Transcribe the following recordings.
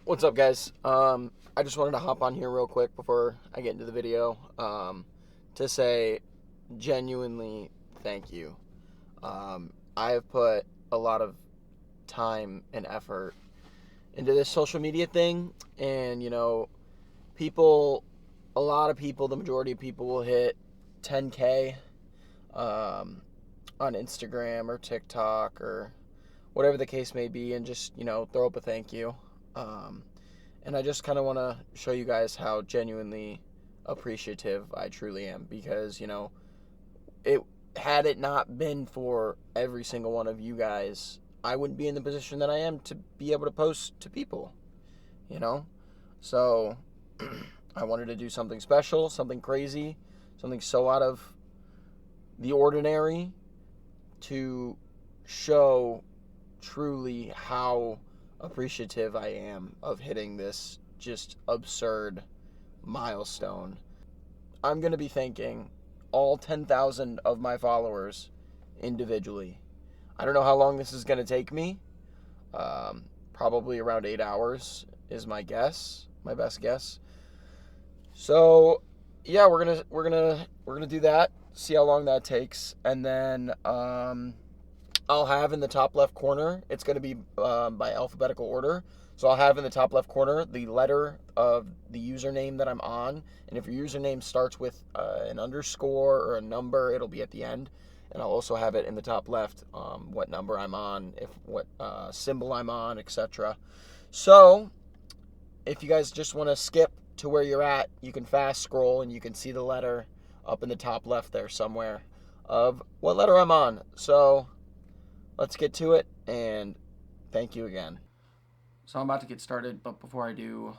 What's up, guys? I just wanted to hop on here real quick before I get into the video to say genuinely thank you. I have put a lot of time and effort into this social media thing, and people, a lot of people, the majority of people will hit 10K um, on Instagram or TikTok or whatever the case may be, and just throw up a thank you. Um, and I just kind of want to show you guys how genuinely appreciative I truly am, because it had it not been for every single one of you guys, I wouldn't be in the position that I am to be able to post to people, you know? So I wanted to do something special, something crazy, something so out of the ordinary to show truly how appreciative I am of hitting this just absurd milestone. I'm going to be thanking all 10,000 of my followers individually. I don't know how long this is going to take me. Probably around 8 hours is my guess, my best guess. So, yeah, we're gonna do that. See how long that takes, and then I'll have in the top left corner. It's gonna be by alphabetical order. So I'll have in the top left corner the letter of the username that I'm on, and if your username starts with an underscore or a number, it'll be at the end. And I'll also have it in the top left what number I'm on, if what symbol I'm on, etc. So if you guys just want to skip to where you're at, you can fast scroll and you can see the letter up in the top left there somewhere of what letter I'm on. So let's get to it, and thank you again. So I'm about to get started, but before I do,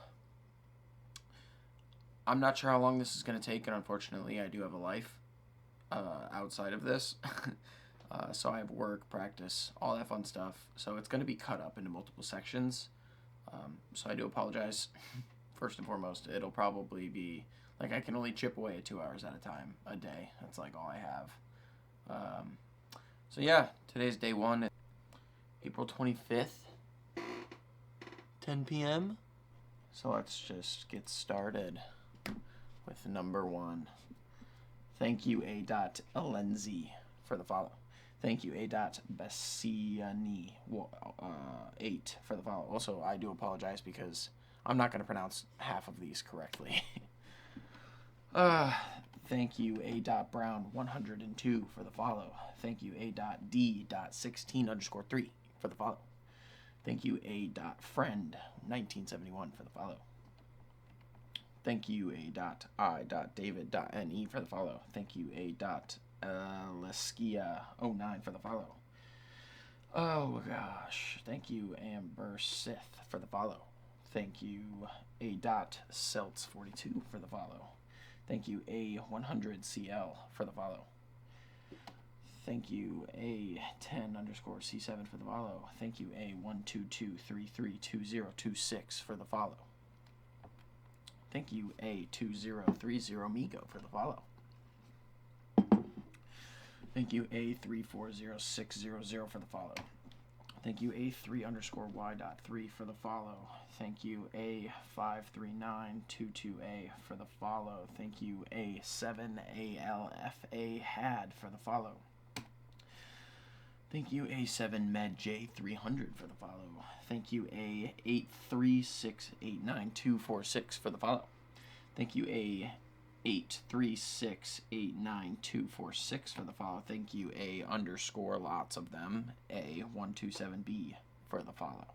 I'm not sure how long this is going to take, and unfortunately I do have a life outside of this. So I have work, practice, all that fun stuff. So it's going to be cut up into multiple sections. So I do apologize. First and foremost, it'll probably be like I can only chip away at 2 hours at a time a day. That's like all I have. So yeah, today's day one, April 25th, 10 p.m. So let's just get started with number one. Thank you, A. Alenzi, for the follow. Thank you, A. Bessiani, 8 for the follow. Also, I do apologize because I'm not going to pronounce half of these correctly. Thank you, A. Brown, 102 for the follow. Thank you, A. D. 16_3 for the follow. Thank you, A. Friend, 1971 for the follow. Thank you, A. I. David. Ne for the follow. Thank you, A. Leskia 09 for the follow. Oh gosh. Thank you, Amber Sith for the follow. Thank you, A. Seltz 42 for the follow. Thank you, A. 100CL for the follow. Thank you, A. 10_C7 for the follow. Thank you, A. 122332026 for the follow. Thank you, A. 2030 Migo for the follow. Thank you, A. 340600 for the follow. Thank you, A. 3_Y.3 for the follow. Thank you, A. 53922A for the follow. Thank you, A. 7ALFA had for the follow. Thank you, A7 Med J300 for the follow. Thank you, A. 8368946 for the follow. Thank you, A. 8368946 for the follow. Thank you, A. Lots of them, A127B for the follow.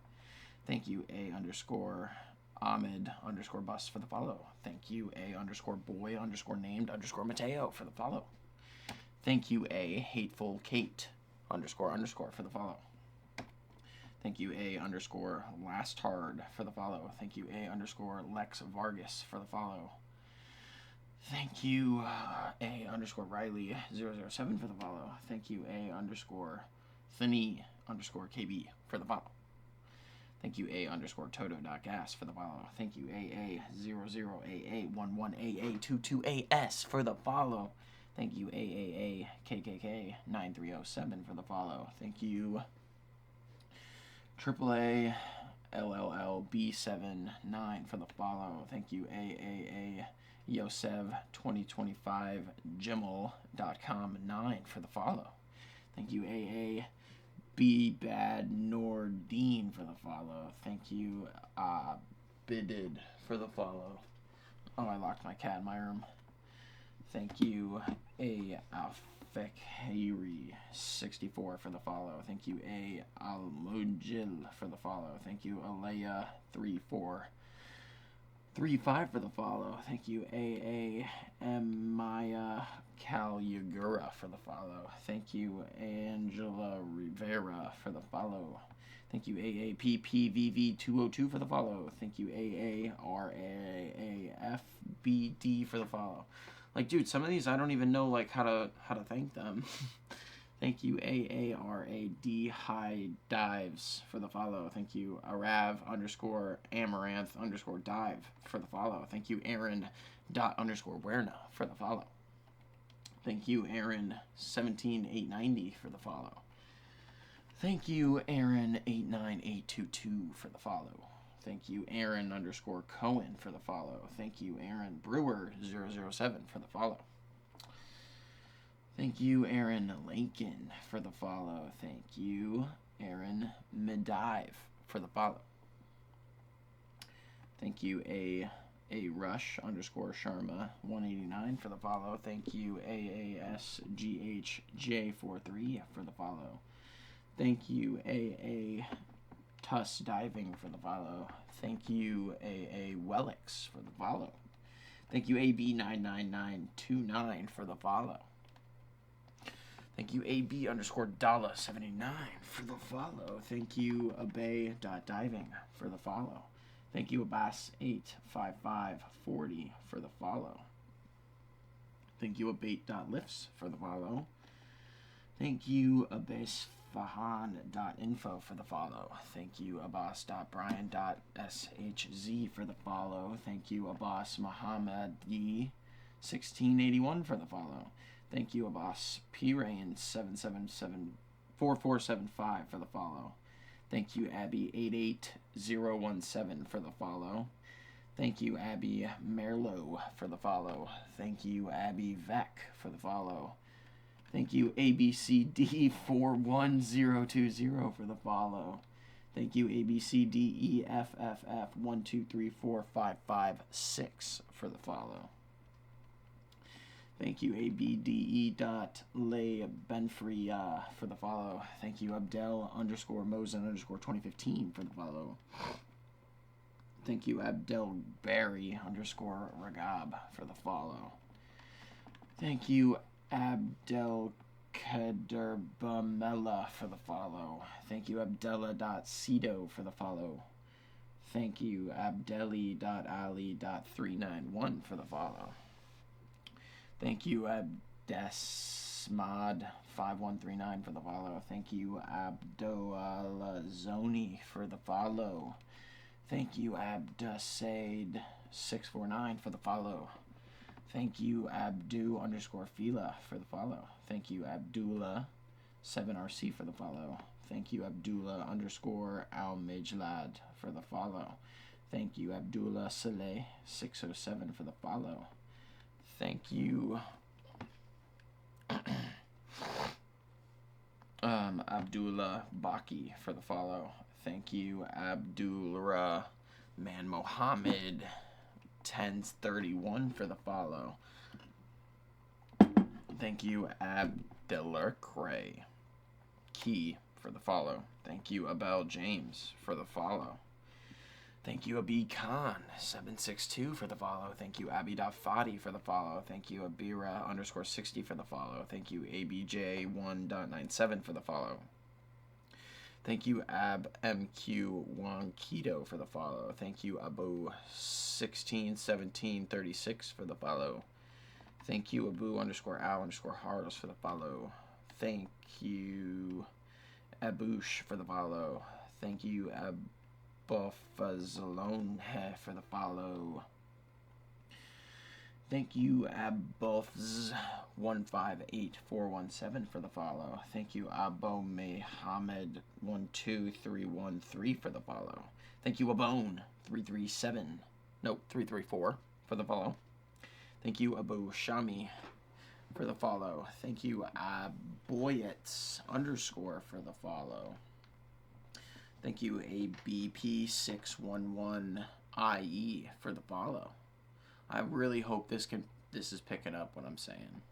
Thank you, A. Ahmed _bus for the follow. Thank you, A. boy _named Mateo for the follow. Thank you, A. Hateful Kate __ for the follow. Thank you, A. Last Hard for the follow. Thank you, A. Lex Vargas for the follow. Thank you, A. Riley 007 for the follow. Thank you, A. Thani _KB for the follow. Thank you, A. Toto.gas for the follow. Thank you, AA 00AA11AA22AS for the follow. Thank you, AAA KKK 9307 for the follow. Thank you, AAA LLB79 for the follow. Thank you, AAA Yosev 2025 Jimmel.com 9 for the follow. Thank you, AA B Bad Nordine for the follow. Thank you, Bidid for the follow. Oh, I locked my cat in my room. Thank you, A Afekhairi 64 for the follow. Thank you, A Almujil for the follow. Thank you, Alea 3435 for the follow. Thank you, AA Maya Calyagura for the follow. Thank you, Angela Rivera for the follow. Thank you, AAPPVV202 for the follow. Thank you, AARAAFBD for the follow. Like, dude, some of these I don't even know like how to thank them. Thank you, AARAD High Dives for the follow. Thank you, Arav_Amaranth_dive for the follow. Thank you, Aaron._Werna for the follow. Thank you, Aaron17890 for the follow. Thank you, Aaron89822 for the follow. Thank you, Aaron_Cohen for the follow. Thank you, Aaron Brewer007 for the follow. Thank you, Aaron Lincoln for the follow. Thank you, Aaron Medive for the follow. Thank you, A Rush_Sharma 189 for the follow. Thank you, AASGHJ43 for the follow. Thank you, AA Tuss Diving for the follow. Thank you, AA Wellix for the follow. Thank you, AB99929 for the follow. Thank you, AB_Dala79 for the follow. Thank you, Abay.diving for the follow. Thank you, Abbas85540 for the follow. Thank you, Abate.lifts for the follow. Thank you, Abbasfahan.info for the follow. Thank you, Abbas.brian.shz for the follow. Thank you, Abbas Muhammadi1681 for the follow. Thank you, Abbas P-Rain7774475 for the follow. Thank you, Abby88017 for the follow. Thank you, Abby Merlo for the follow. Thank you, Abby Vec for the follow. Thank you, ABCD41020 for the follow. Thank you, ABCDEFFF1234556 for the follow. Thank you, ABDE.LayBenfrey for the follow. Thank you, Abdel_Mosen_2015 for the follow. Thank you, Abdelberry_Ragab for the follow. Thank you, Abdelkaderbamela for the follow. Thank you, Abdella.Cedo for the follow. Thank you, Abdeli.Ali.391 for the follow. Thank you, Abdesmad5139 for the follow. Thank you, Abdolazoni for the follow. Thank you, Abdasaid649 for the follow. Thank you, Abdu_Fila for the follow. Thank you, Abdullah7RC for the follow. Thank you, Abdullah_Almejlad for the follow. Thank you, Abdullah Saleh 607 for the follow. Thank you, Abdullah Baki for the follow. Thank you, Abdulrahman Mohammed 1031 for the follow. Thank you, Abdelkray Key for the follow. Thank you, Abel James for the follow. Thank you, Abi Khan 762 for the follow. Thank you, Abi.Fadi for the follow. Thank you, Abira_60 for the follow. Thank you, ABJ1.97 for the follow. Thank you, AbMQ1Keto for the follow. Thank you, Abu161736 for the follow. Thank you, Abu_Al_Harles for the follow. Thank you, Abush for the follow. Thank you, Abofazalone for the follow. Thank you, Abofz158417 for the follow. Thank you, Abo Mohammed 12313 for the follow. Thank you, Abone 337. Nope, 334 for the follow. Thank you, Abu Shami for the follow. Thank you, Boyets _ for the follow. Thank you, ABP611IE for the follow. I really hope this is picking up what I'm saying.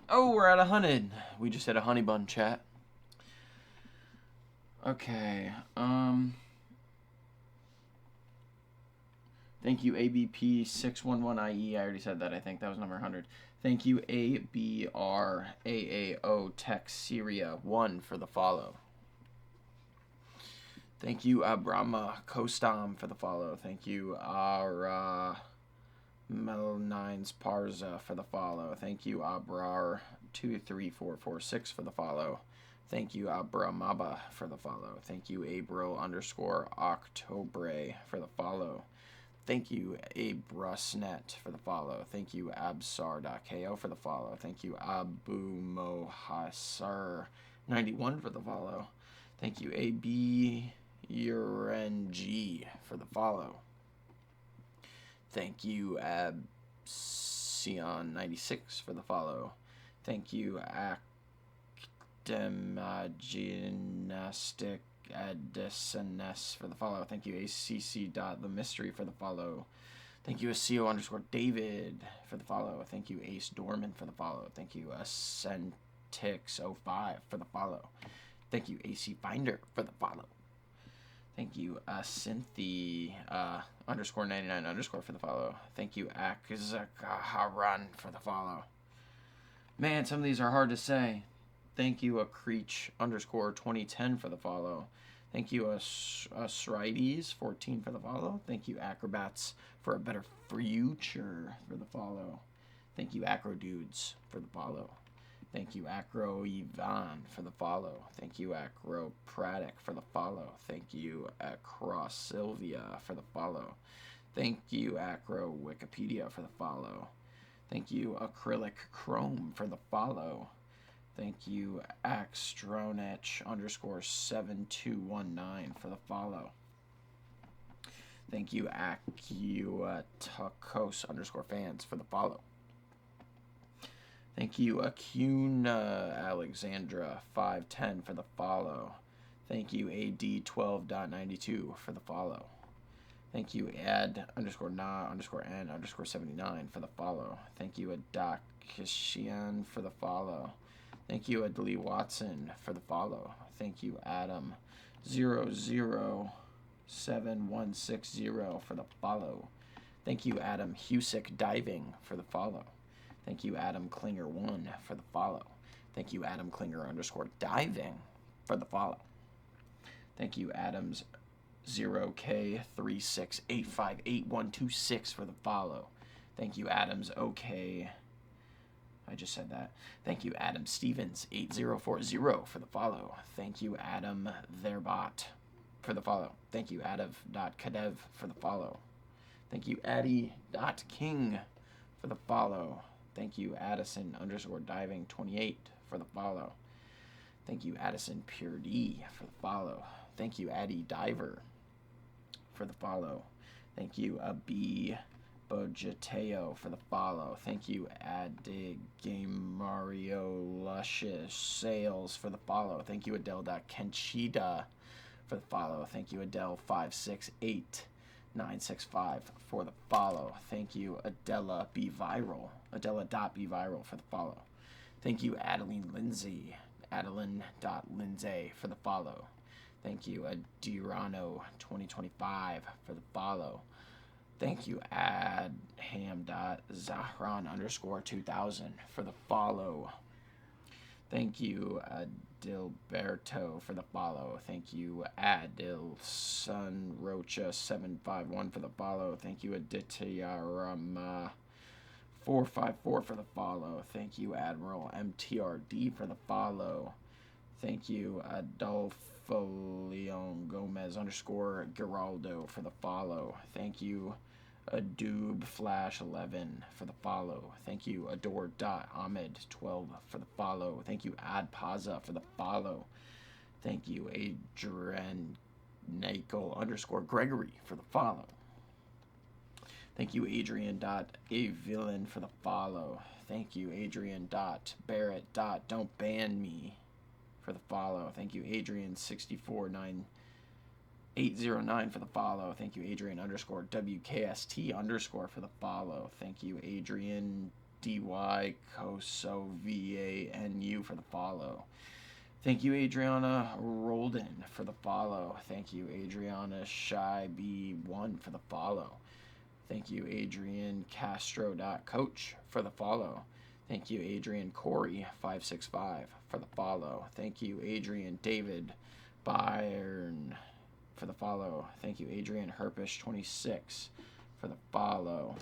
Oh, we're at 100. We just hit a honey bun, chat. Okay. Thank you, ABP611IE. I already said that. I think that was number 100. Thank you, ABRAAO Tech Syria 1 for the follow. Thank you, Abrama Kostam for the follow. Thank you, Ara Mel9s Parza for the follow. Thank you, Abrar23446 for the follow. Thank you, Abramaba for the follow. Thank you, Abro_Octobre for the follow. Thank you, Abrasnet for the follow. Thank you, Absar.ko for the follow. Thank you, Abu Mohasar91 for the follow. Thank you, ABURNG for the follow. Thank you, Absion96 for the follow. Thank you, Academagymnastic Edison for the follow. Thank you, ACC.TheMystery for the follow. Thank you, ACO_David for the follow. Thank you, Ace Dorman for the follow. Thank you, Ascentix05 for the follow. Thank you, AC Finder for the follow. Thank you, Cynthia_99_ for the follow. Thank you, Akzakaharan for the follow. Man, some of these are hard to say. Thank you, Creech_2010 for the follow. Thank you, Asrides14 for the follow. Thank you, Acrobats for a Better Future for the follow. Thank you, Acrodudes for the follow. Thank you, Acro Ivan for the follow. Thank you, Acro Pratic for the follow. Thank you, Acro Sylvia for the follow. Thank you, Acro Wikipedia for the follow. Thank you, Acrylic Chrome for the follow. Thank you, Axtronech_7219 for the follow. Thank you, Acuatakos_fans for the follow. Thank you, Acuna Alexandra 510 for the follow. Thank you, AD12.92 for the follow. Thank you, ad_na_n_79 for the follow. Thank you, Adakishian for the follow. Thank you, Adley Watson for the follow. Thank you, Adam007160 for the follow. Thank you, Adam Husick Diving for the follow. Thank you, Adam Klinger1 for the follow. Thank you, Adam Klinger_diving for the follow. Thank you, Adams 0K36858126 for the follow. Thank you, Adams OK. I just said that. Thank you, Adam Stevens 8040 for the follow. Thank you, Adam Therbot for the follow. Thank you, Adav.Kadev for the follow. Thank you, Addy.King for the follow. Thank you, Addison_diving28 for the follow. Thank you, Addison Pure D for the follow. Thank you, Addy Diver for the follow. Thank you, B Bojeteo for the follow. Thank you, Game Mario Luscious Sales for the follow. Thank you, Adele.Kenchida for the follow. Thank you, Adele568965 for the follow. Thank you, Adela.BViral for the follow. Thank you, Adeline Lindsay, Adeline.Lindsay for the follow. Thank you, Adirano2025 for the follow. Thank you, Adham.Zahran_2000 for the follow. Thank you, Adilberto for the follow. Thank you, Adilsunrocha751 for the follow. Thank you, Adityarama454 for the follow. Thank you, Admiral MTRD for the follow. Thank you, Adolfo Leon Gomez_Geraldo for the follow. Thank you, AdoobFlash11 for the follow. Thank you, Adore.Ahmed12 for the follow. Thank you, Adpaza for the follow. Thank you, Adrian Nicole _ Gregory for the follow. Thank you, Adrian.avillain for the follow. Thank you, Adrian.barrett. Don't ban me for the follow. Thank you, Adrian6490809 for the follow. Thank you, Adrian_WKST_ for the follow. Thank you, Adrian DY KOSOVANU for the follow. Thank you, Adriana Roldan for the follow. Thank you, Adriana Shy B1 for the follow. Thank you, Adrian Castro.coach for the follow. Thank you, Adrian Corey 565 for the follow. Thank you, Adrian David Byrne for the follow. Thank you, Adrian Herpish 26 for the follow.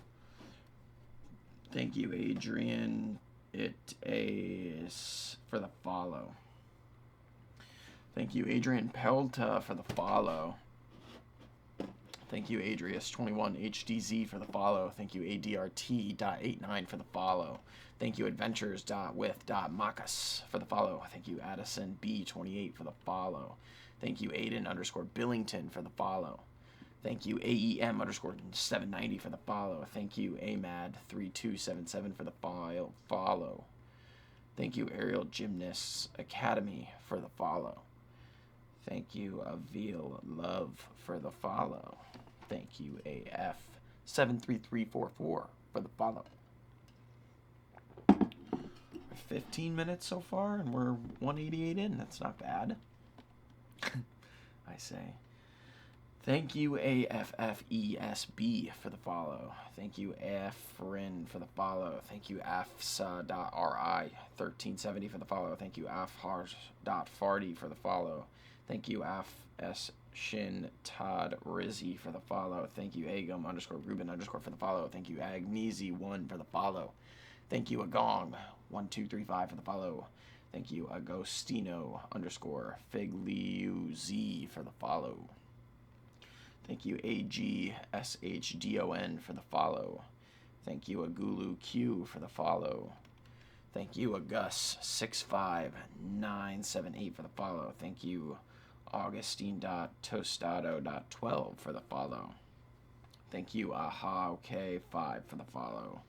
Thank you, Adrian It is for the follow. Thank you, Adrian Pelta for the follow. Thank you, Adrius21HDZ for the follow. Thank you, ADRT.89 for the follow. Thank you, Adventures.with.Makas for the follow. Thank you, Addison B28 for the follow. Thank you, Aiden_Billington for the follow. Thank you, AEM_790 for the follow. Thank you, AMAD3277 for the follow. Thank you, Aerial Gymnasts Academy for the follow. Thank you, Avil Love for the follow. Thank you, AF73344 for the follow. 15 minutes so far, and we're 188 in. That's not bad, I say. Thank you, AFFESB for the follow. Thank you, Afrin for the follow. Thank you, AFSA.RI1370 for the follow. Thank you, AFHARS.Farty for the follow. Thank you, AFS Shin Todd Rizzi for the follow. Thank you, Agum_Ruben_ for the follow. Thank you, Agneezy1 for the follow. Thank you, Agong1235 for the follow. Thank you, Agostino_Figliuzzi for the follow. Thank you, AGSHDON for the follow. Thank you, AguluQ for the follow. Thank you, August65978 for the follow. Thank you, Augustine.tostado.12 for the follow. Thank you, AhaOK5 for the follow.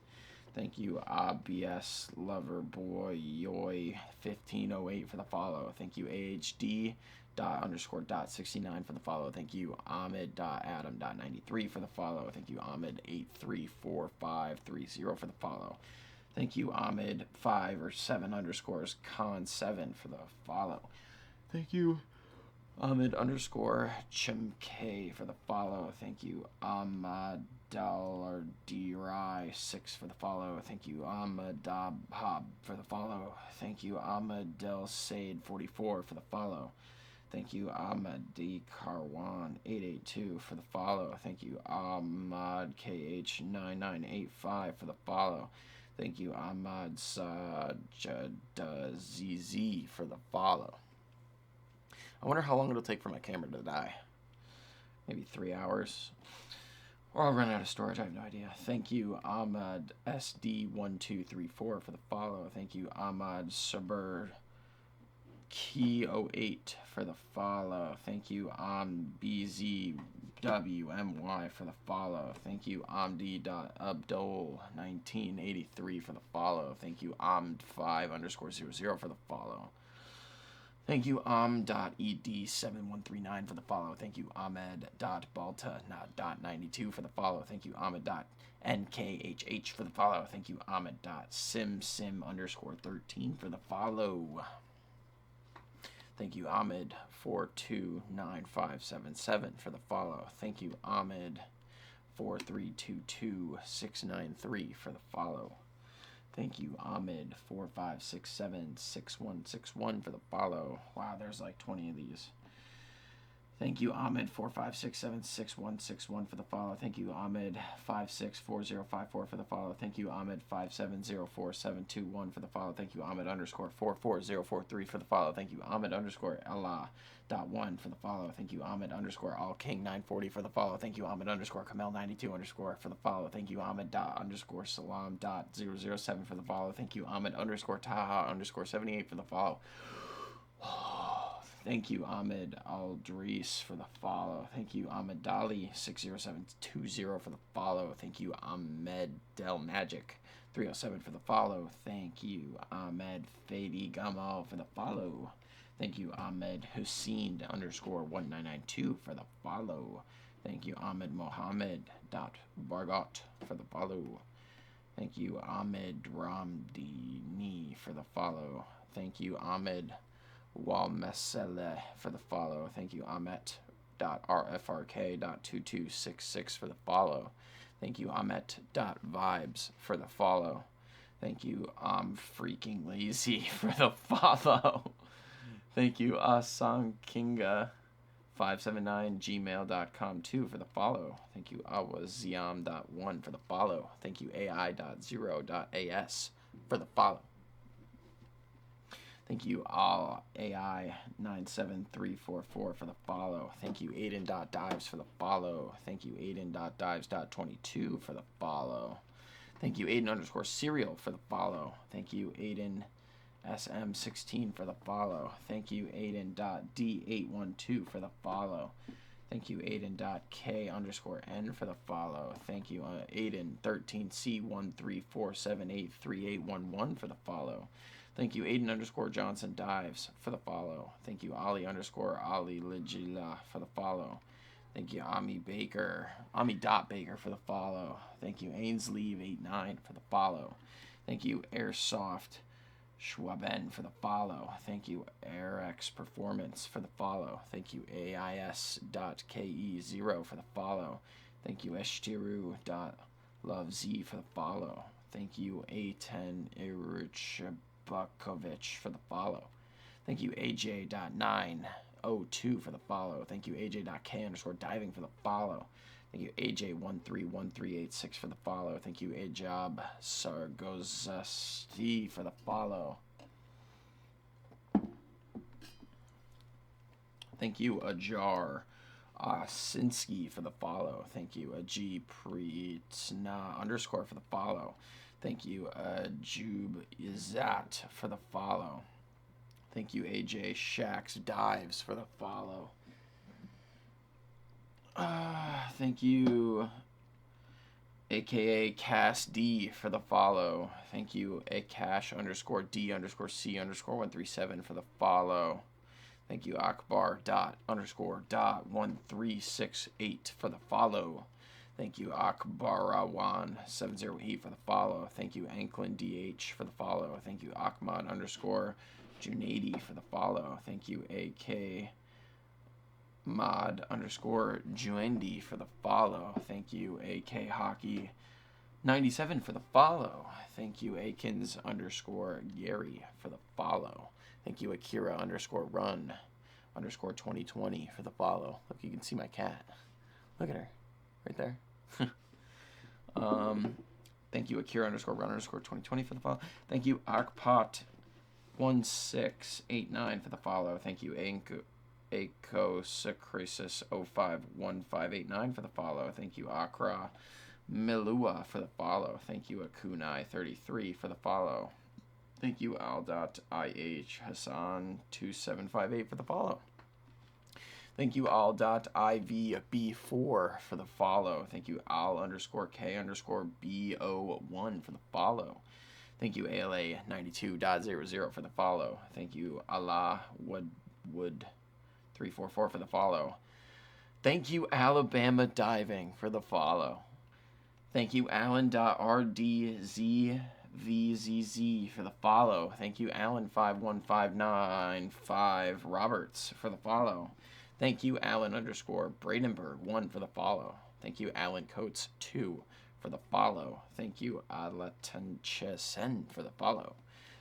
Thank you, ABS Loverboy1508 for the follow. Thank you, AHD._.69 for the follow. Thank you, Ahmed.Adam.93 for the follow. Thank you, Ahmed834530 for the follow. Thank you, Ahmed5 or 7_ for the follow. Thank you, Ahmed_Chimk for the follow. Thank you, Ahmad$6 for the follow. Thank you, Ahmadabhab for the follow. Thank you, Ahmadel-Said44 for the follow. Thank you, Ahmadi Karwan 882 for the follow. Thank you, Ahmad KH9985 for the follow. Thank you, Ahmad Sajadazizi for the follow. I wonder how long it'll take for my camera to die. Maybe 3 hours. Or I'll run out of storage, I have no idea. Thank you, Ahmad SD1234 for the follow. Thank you, Ahmad Sabur Key08 for the follow. Thank you, BZWMY for the follow. Thank you, Amd.Abdul1983 for the follow. Thank you, Amd5_00 for the follow. Thank you, Am.ed7139 for the follow. Thank you, Ahmed.Balta.92 for the follow. Thank you, Ahmed.NKHH for the follow. Thank you, Ahmed.Simsim_13 for the follow. Thank you, Ahmed429577 for the follow. Thank you, Ahmed4322693 for the follow. Thank you, Ahmed45676161 for the follow. Wow, there's like 20 of these. Thank you, Ahmed45676161 for the follow. Thank you, Ahmed564054 for the follow. Thank you, Ahmed570471 for the follow. Thank you, Ahmed_44043 for the follow. Thank you, Ahmed_Allah.1 for the follow. Thank you, Ahmed_AllKing940 for the follow. Thank you, Ahmed_Kamel92 for the follow. Thank you, Ahmed._Salam.007 for the follow. Thank you, Ahmed_Taha_78 for the follow. Thank you, Ahmed Aldris, for the follow. Thank you, Ahmed Dali, 60720 for the follow. Thank you, Ahmed Del Magic, 307 for the follow. Thank you, Ahmed Fadi Gamal for the follow. Thank you, Ahmed Hussein _1992 for the follow. Thank you, Ahmed Mohammed Bargot for the follow. Thank you, Ahmed Ramdini for the follow. Thank you, Ahmed Walmesele for the follow. Thank you, Ahmet.rfrk.2266 for the follow. Thank you, Ahmet.vibes for the follow. Thank you, I'm freaking lazy for the follow. Thank you, Asankinga579gmail.com 2 for the follow. Thank you, Awaziam.1 for the follow. Thank you, AI.0.as for the follow. Thank you, AI97344 for the follow. Thank you, Aiden.dives for the follow. Thank you, Aiden.dives.22 for the follow. Thank you, Aiden_serial for the follow. Thank you, Aiden SM16 for the follow. Thank you, Aiden.D812 for the follow. Thank you, Aiden.K_N for the follow. Thank you, Aiden13C134783811 for the follow. Thank you, Aiden_Johnson Dives for the follow. Thank you, Ali_Ali Ligila for the follow. Thank you, Ami.Baker for the follow. Thank you, Ainsleeve89 for the follow. Thank you, Airsoft Schwaben for the follow. Thank you, AirX Performance for the follow. Thank you, AIS.KE0 for the follow. Thank you, Eshtiru.LoveZ for the follow. Thank you, A10 Irichbakovich for the follow. Thank you, AJ.902 for the follow. Thank you, AJ.K_diving for the follow. Thank you, AJ131386 for the follow. Thank you, Ajab Sargozasti for the follow. Thank you, Ajar Sinsky for the follow. Thank you, Ajib Pritna_ for the follow. Thank you, Ajub Izat for the follow. Thank you, AJ Shax Dives for the follow. Thank you, aka Cass D for the follow. Thank you, Akash_D_C_137 for the follow. Thank you, Akbar._.1368 for the follow. Thank you, Akbarawan70E for the follow. Thank you, Anklin DH for the follow. Thank you, Ahmad_Junaidi for the follow. Thank you, AK Mod_Juendi for the follow. Thank you, AK Hockey 97 for the follow. Thank you, Akins_Gary for the follow. Thank you, Akira_Run_2020 for the follow. Look, you can see my cat. Look at her. Right there. Thank you, Akira_Run_2020 for the follow. Thank you, Arkpot1689 for the follow. Thank you, Acosacrisis051589 for the follow. Thank you, Akra Milua for the follow. Thank you, Akunai33 for the follow. Thank you, Al.IH Hassan2758 for the follow. Thank you, Al.IVB4 for the follow. Thank you, Al_K_BO1 for the follow. Thank you, ALA92.00 for the follow. Thank you, Allah Wood 344 for the follow. Thank you, Alabama Diving for the follow. Thank you, Alan.RDZVZZ for the follow. Thank you, Alan5159 Roberts for the follow. Thank you, Alan_Bradenberg1 for the follow. Thank you, Alan Coates 2 for the follow. Thank you, Alatanchesen for the follow.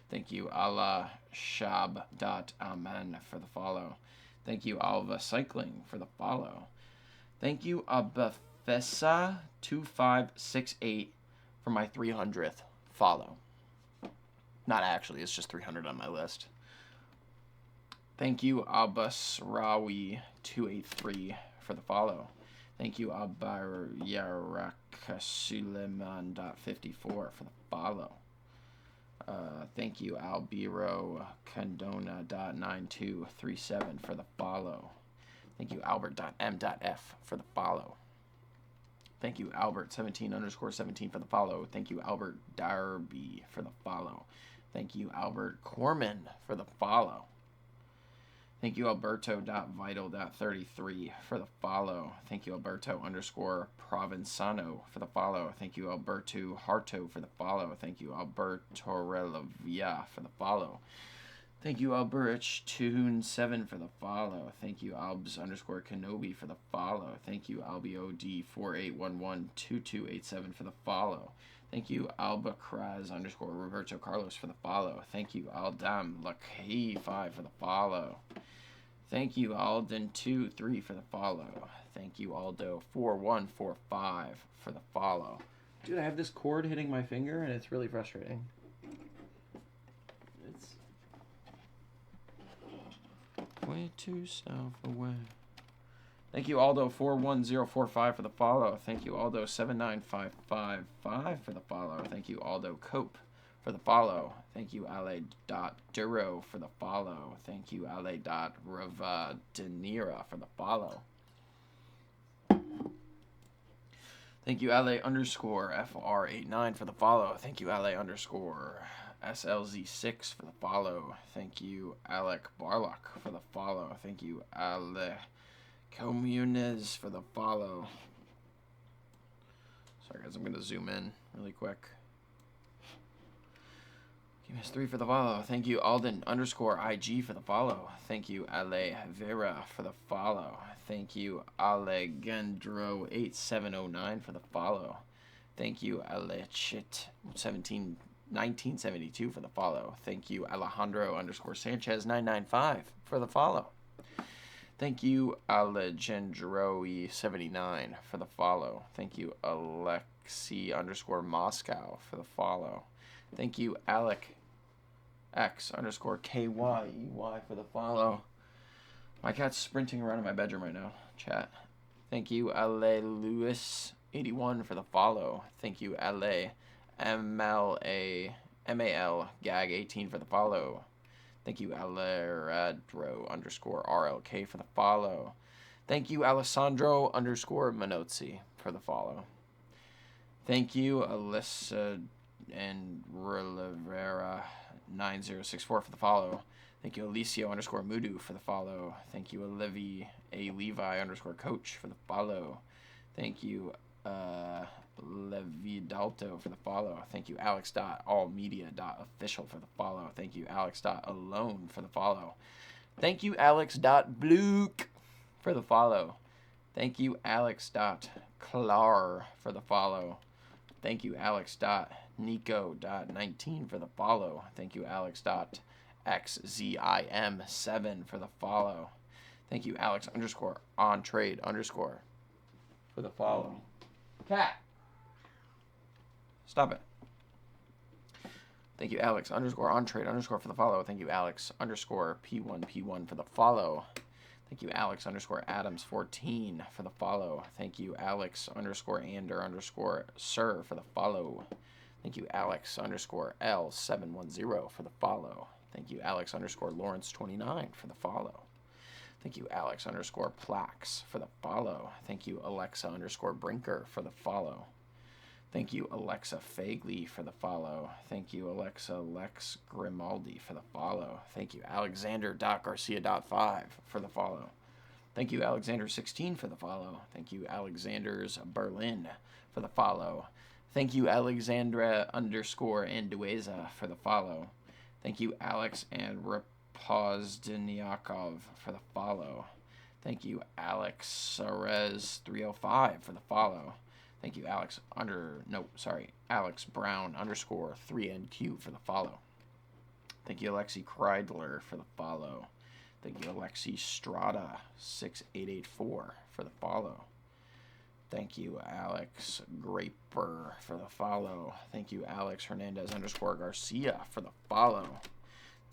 Thank you, Alashab.Aman for the follow. Thank you, Alva Cycling for the follow. Thank you, Abafessa2568 for my 300th follow. Not actually, it's just 300 on my list. Thank you, Abbasrawi283 for the follow. Thank you, Abayarakasuleman.54 for the follow. Thank you, Albiro Condona.9237 for the follow. Thank you, Albert.m.f for the follow. Thank you, Albert17_17 for the follow. Thank you, Albert Darby for the follow. Thank you, Albert Corman for the follow. Thank you, Alberto.vital.33 for the follow. Thank you, Alberto_Provenzano for the follow. Thank you, Alberto Harto for the follow. Thank you, Alberto Relavia for the follow. Thank you, Alberich27 for the follow. Thank you, Albs_Kenobi for the follow. Thank you, AlbiOD48112287 for the follow. Thank you, Albacraz_Roberto Carlos for the follow. Thank you, Aldam Lucky5 for the follow. Thank you, Alden23 for the follow. Thank you, Aldo4145 for the follow. Dude, I have this cord hitting my finger and it's really frustrating. It's way too self-aware. Thank you, Aldo41045 for the follow. Thank you, Aldo79555 for the follow. Thank you, Aldo Cope for the follow. Thank you, Ale.Duro for the follow. Thank you, Ale.Ravadenira for the follow. Thank you, Ale_FR89 for the follow. Thank you, Ale_SLZ6 for the follow. Thank you, Alec Barlock for the follow. Thank you, Ale Comunes for the follow. Sorry guys, I'm going to zoom in really quick. QS3 for the follow. Thank you, Alden_IG for the follow. Thank you, Ale Vera for the follow. Thank you, Alejandro8709 for the follow. Thank you, Alechit1972 for the follow. Thank you, Alejandro_Sanchez995 for the follow. Thank you, Alejandro79 for the follow. Thank you, Alexi_Moscow for the follow. Thank you, Alec X_KYEY for the follow. My cat's sprinting around in my bedroom right now, chat. Thank you, Ale Lewis81 for the follow. Thank you, Ale MAL Gag18 for the follow. Thank you, Aleradro_RLK for the follow. Thank you, Alessandro_Manozzi for the follow. Thank you, Alyssa and Rivera 9064 for the follow. Thank you, Alicio_Mudu for the follow. Thank you, Olivia A. Levi_Coach for the follow. Thank you, Levidalto for the follow. Thank you, Alex.allmedia.official for the follow. Thank you, Alex.alone for the follow. Thank you, Alex.bluke for the follow. Thank you, Alex.clar for the follow. Thank you, Alex.nico.19 for the follow. Thank you, Alex.xzim7 for the follow. Thank you, Alex_ontrade_ for the follow. Cat! Stop it. Thank you, Alex_ontrade_ for the follow. Thank you, Alex_P1P1 for the follow. Thank you, Alex_Adams14 for the follow. Thank you, Alex_Ander_Sir for the follow. Thank you, Alex_L710 for the follow. Thank you, Alex_Lawrence29 for the follow. Thank you, Alex_Plax for the follow. Thank you, Alexa_Brinker for the follow. Thank you, Alexa Fagley for the follow. Thank you, Alexa Lex Grimaldi for the follow. Thank you, Alexander.Garcia.5 for the follow. Thank you, Alexander16 for the follow. Thank you, Alexander's Berlin for the follow. Thank you, Alexandra_Andueza for the follow. Thank you, Alex and Rapozdniakov for the follow. Thank you, Alex Sarez305 for the follow. Thank you, Alex Brown_3NQ for the follow. Thank you, Alexi Kreidler for the follow. Thank you, Alexi Strada 6884 for the follow. Thank you, Alex Graper for the follow. Thank you, Alex Hernandez_Garcia for the follow.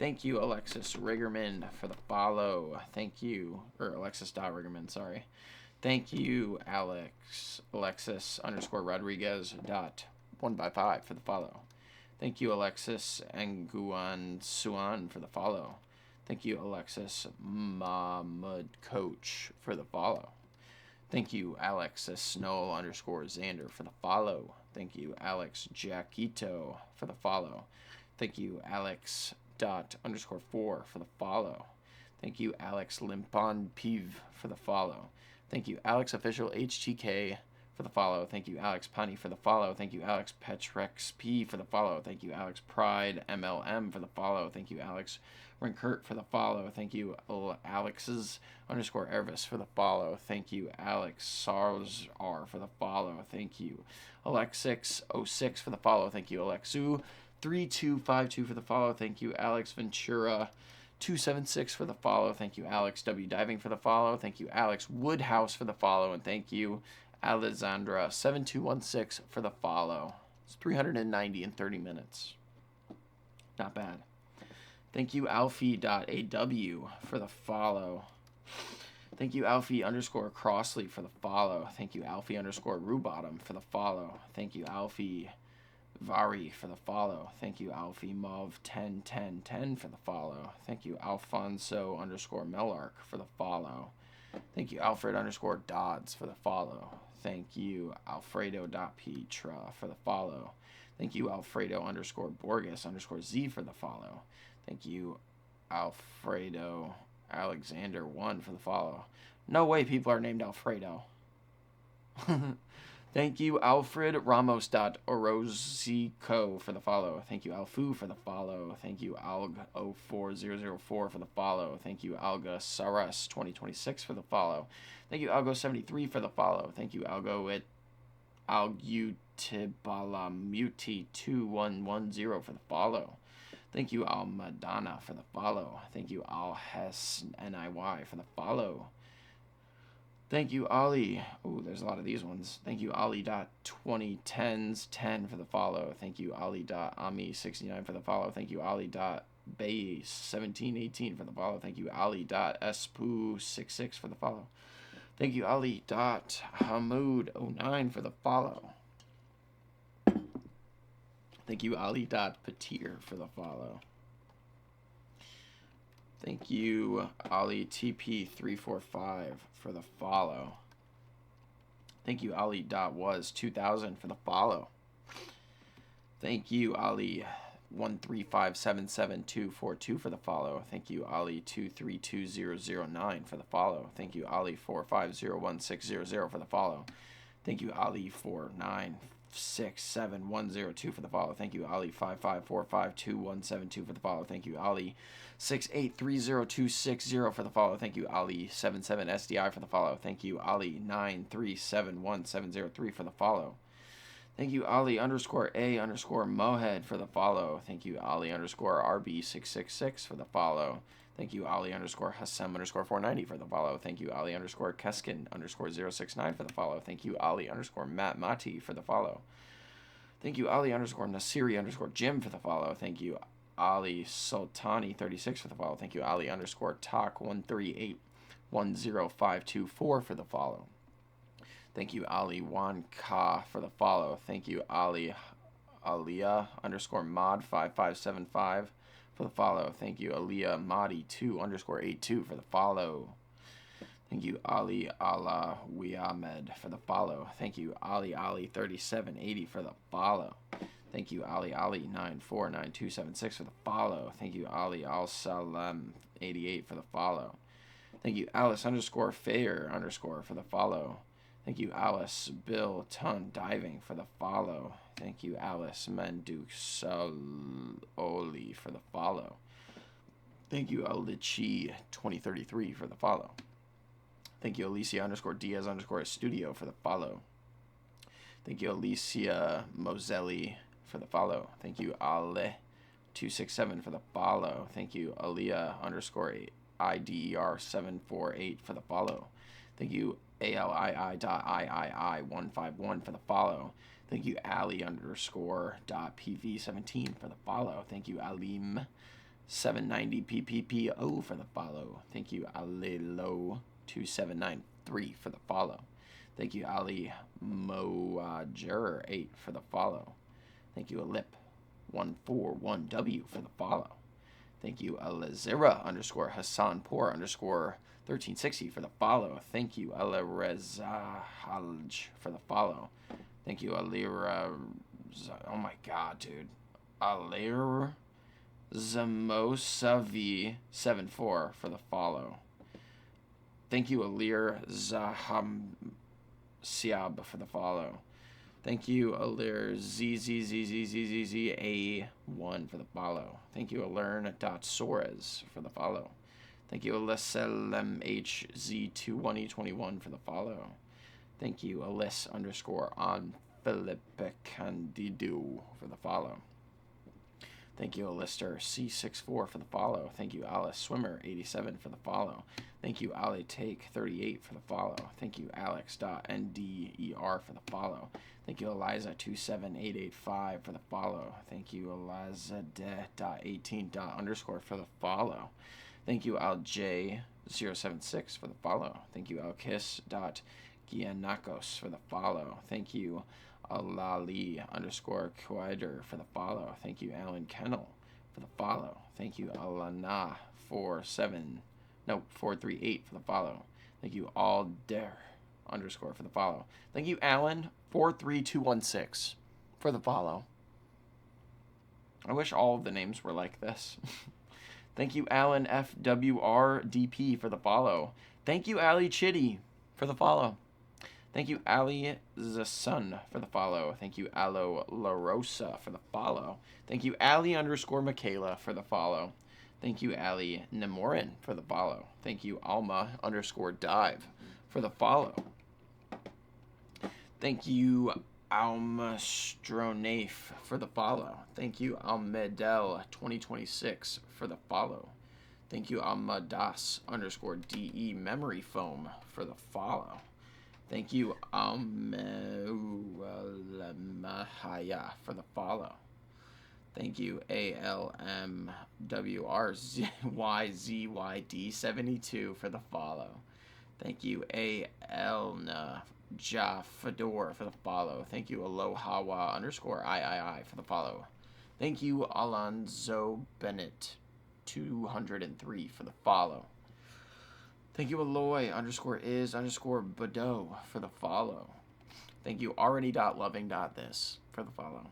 Thank you, Alexis Riggerman for the follow. Thank you, or Alexis.Riggerman, sorry. Thank you, Alexis_Rodriguez.1x5 for the follow. Thank you, Alexis Nguyen Suan, for the follow. Thank you, Alexis Mahmud Coach, for the follow. Thank you, Alexis Snow underscore Xander, for the follow. Thank you, Alex Jaquito, for the follow. Thank you, Alex dot underscore 4, for the follow. Thank you, Alex Limpon Piv, for the follow. Thank you, Alex Official HTK, for the follow. Thank you, Alex Punny, for the follow. Thank you, Alex Petrex P, for the follow. Thank you, Alex Pride MLM, for the follow. Thank you, Alex Rinkert, for the follow. Thank you, Alex's underscore Ervis, for the follow. Thank you, Alex Sars R, for the follow. Thank you, Alexix06, for the follow. Thank you, Alexu3252, for the follow. Thank you, Alex Ventura 276, for the follow. Thank you, Alex W Diving, for the follow. Thank you, Alex Woodhouse, for the follow. And thank you, Alexandra 7216, for the follow. It's 390 in 30 minutes. Not bad. Thank you, Alfie.aw, for the follow. Thank you, Alfie underscore Crossley, for the follow. Thank you, Alfie underscore Rubottom, for the follow. Thank you, Alfie Vari, for the follow. Thank you, Alfie Mauve 101010, for the follow. Thank you, Alfonso underscore Melark, for the follow. Thank you, Alfred underscore Dodds, for the follow. Thank you, Alfredo.Petra, for the follow. Thank you, Alfredo underscore Borges underscore Z, for the follow. Thank you, Alfredo Alexander 1, for the follow. No way people are named Alfredo. Thank you, Alfred Ramos.Orozco, for the follow. Thank you, Alfu, for the follow. Thank you, Alg04004, for the follow. Thank you, Alga Saras 2026, for the follow. Thank you, Algo73, for the follow. Thank you, Algutibalamuti2110, for the follow. Thank you, Almadana, for the follow. Thank you, Alhes NIY, for the follow. Thank you, Ali. Ooh, there's a lot of these ones. Thank you, Ali.2010s10, for the follow. Thank you, Ali.ami69, for the follow. Thank you, Ali.bay1718, for the follow. Thank you, Ali.espoo66, for the follow. Thank you, Ali.hamood09, for the follow. Thank you, Ali.patir, for the follow. Thank you, Ali TP345, for the follow. Thank you, Ali.was2000, for the follow. Thank you, Ali135772242, for the follow. Thank you, Ali232009, for the follow. Thank you, Ali450160, for the follow. Thank you, Ali496710 for the follow. Thank you, Ali55452172, for the follow. Thank you, Ali6830260, for the follow. Thank you, Ali77SDI, for the follow. Thank you, Ali9371703, for the follow. Thank you, Ali underscore A underscore Mohed, for the follow. Thank you, Ali underscore RB666, for the follow. Thank you, Ali underscore Hassem underscore 490, for the follow. Thank you, Ali underscore Keskin underscore 069, for the follow. Thank you, Ali underscore Matt Mati, for the follow. Thank you, Ali underscore Nasiri underscore Jim, for the follow. Thank you, Ali Sultani 36, for the follow. Thank you, Ali underscore Talk 138105524, for the follow. Thank you, Ali Wanka, for the follow. Thank you, Ali Aliyah underscore Mod 5575, for the follow. Thank you, Aliyah Madi 2 underscore 82, for the follow. Thank you, Ali Allah Wiamed, for the follow. Thank you, Ali 3780, for the follow. Thank you, Ali 949276, for the follow. Thank you, Ali Al Salam 88, for the follow. Thank you, Alice underscore Fair underscore, for the follow. Thank you, Alice Bill Ton Diving, for the follow. Thank you, Alice Menduxoli, for the follow. Thank you, Alichi 2033, for the follow. Thank you, Alicia underscore Diaz underscore Studio, for the follow. Thank you, Alicia Moselli, for the follow. Thank you, Ale267, for the follow. Thank you, Aliyah underscore IDER748, for the follow. Thank you, ALII.III151, for the follow. Thank you, Ali underscore .PV17, for the follow. Thank you, Alim 790PPPO, for the follow. Thank you, Alilo2793, for the follow. Thank you, Ali Moajer 8, for the follow. Thank you, Alip 141W for the follow. Thank you, Alazira underscore Hassanpour underscore 1360 for the follow. Thank you, Alareza Halj for the follow. Thank you, Alira. Oh my god, dude. Alir Zamosavi 74 for the follow. Thank you, Alir Zaham Siab for the follow. Thank you, Alir ZZZZZZA1 for the follow. Thank you, Alern.Soares for the follow. Thank you, AlyssLMHZ21E21 for the follow. Thank you, Alyss underscore on Felipe Candido for the follow. Thank you, Alister C64 for the follow. Thank you, Alice Swimmer 87 for the follow. Thank you, Ali Take 38 for the follow. Thank you, Alex.NDER for the follow. Thank you, Eliza27885 for the follow. Thank you, Eliza.18. For the follow. Thank you, AlJ076 for the follow. Thank you, Alkiss.Gianakos for the follow. Thank you, Alali underscore Quaider for the follow. Thank you, Alan Kennel for the follow. Thank you, Alana 438 for the follow. Thank you, Alder underscore for the follow. Thank you, Alan 43216 for the follow. I wish all of the names were like this. Thank you, Alan FWRDP for the follow. Thank you, Ali Chitty for the follow. Thank you, Ali Zasun for the follow. Thank you, Alo La Rosa for the follow. Thank you, Ali underscore Michaela for the follow. Thank you, Ali Nemorin for the follow. Thank you, Alma underscore Dive for the follow. Thank you, Almastronaf for the follow. Thank you, Almedel 2026 for the follow. Thank you, Almadas underscore DE Memory Foam for the follow. Thank you, Almehaya for the follow. Thank you, ALMWRZYZYD72 for the follow. Thank you, ALNA Jafador for the follow. Thank you, Alohawa underscore III for the follow. Thank you, Alonzo Bennett 203 for the follow. Thank you, Aloy underscore is underscore Badeau for the follow. Thank you, already.loving.this for the follow.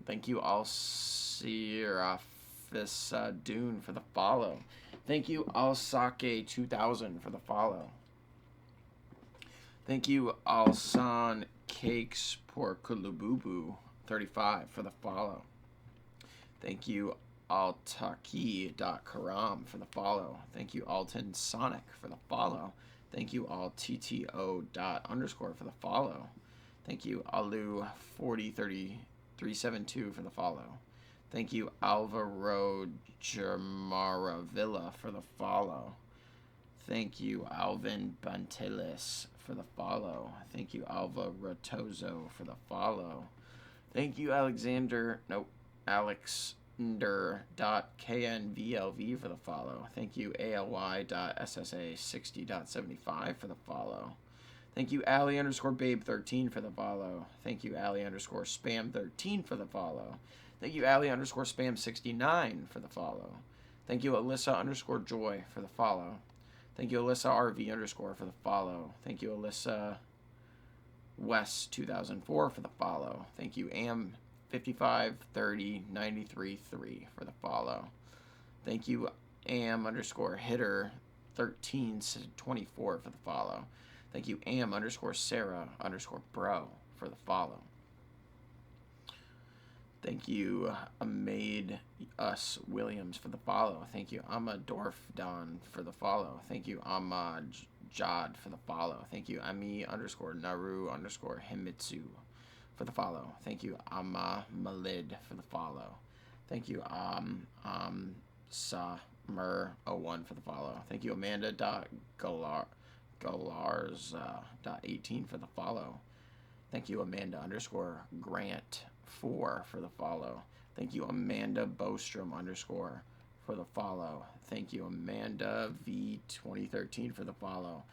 Thank you, Alsirafis Dune for the follow. Thank you, Alsake 2000 for the follow. Thank you, Alsan Cakes Porkulububu 35 for the follow. Thank you, Altaki.Karam for the follow. Thank you, Alton Sonic for the follow. Thank you, AlTTO._ for the follow. Thank you, Alu403372 for the follow. Thank you, Alvaro Germaravilla for the follow. Thank you, Alvin Bantelis for the follow. Thank you, Alva Rotozo for the follow. Thank you, Alexander.KNVLV for the follow. Thank you, ALY.SSA60.75 for the follow. Thank you, Ali underscore Babe13 for the follow. Thank you, Ali underscore Spam13 for the follow. Thank you, Ali underscore Spam69 for the follow. Thank you, Alyssa underscore Joy for the follow. Thank you, Alyssa RV underscore for the follow. Thank you, Alyssa West 2004 for the follow. Thank you, Am 553093.3 for the follow. Thank you, Am underscore Hitter 1324 for the follow. Thank you, Am underscore Sarah underscore Bro for the follow. Thank you, Amade Us Williams for the follow. Thank you, Amadorf Don for the follow. Thank you, Ahmad Jad for the follow. Thank you, Ami underscore Naru underscore Himitsu for the follow. Thank you, Amma Malid for the follow. Thank you, Samer01 for the follow. Thank you, Amanda.Galarza.18 for the follow. Thank you, Amanda underscore Grant 4 for the follow. Thank you, Amanda Bostrom underscore for the follow. Thank you, Amanda V2013 for the follow.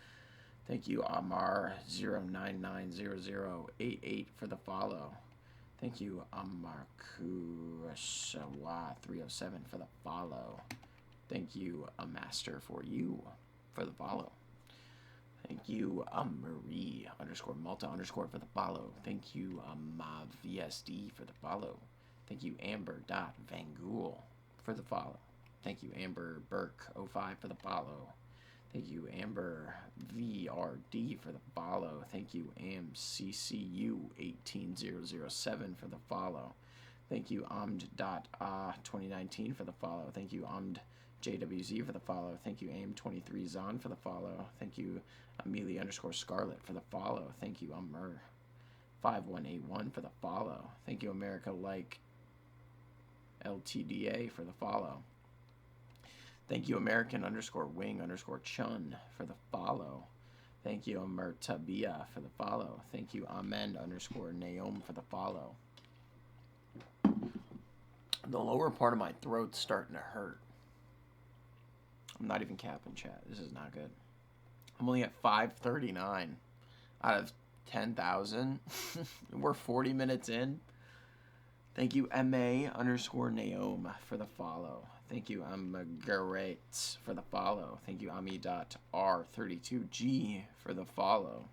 Thank you, Amar 0990088 for the follow. Thank you, Amarkushawa307 for the follow. Thank you, a master for you for the follow. Thank you, Marie underscore Malta underscore for the follow. Thank you, VSD for the follow. Thank you, Amber dot Vangool for the follow. Thank you, Amber Burke 05 for the follow. Thank you, Amber VRD for the follow. Thank you, AMCCU 18007 for the follow. Thank you, Amd.2019 for the follow. Thank you, AmdJWZ for the follow. Thank you, AIM23Zon for the follow. Thank you, Amelia underscore Scarlet for the follow. Thank you, Amr5181 for the follow. Thank you, America Like LTDA for the follow. Thank you, American underscore Wing underscore Chun for the follow. Thank you, Amertabia for the follow. Thank you, Amend underscore Naom for the follow. The lower part of my throat's starting to hurt. I'm not even capping, chat. This is not good. I'm only at 539 out of 10,000. We're 40 minutes in. Thank you, MA underscore Naom for the follow. Thank you, Margaret for the follow. Thank you, Ami.R32G for the follow.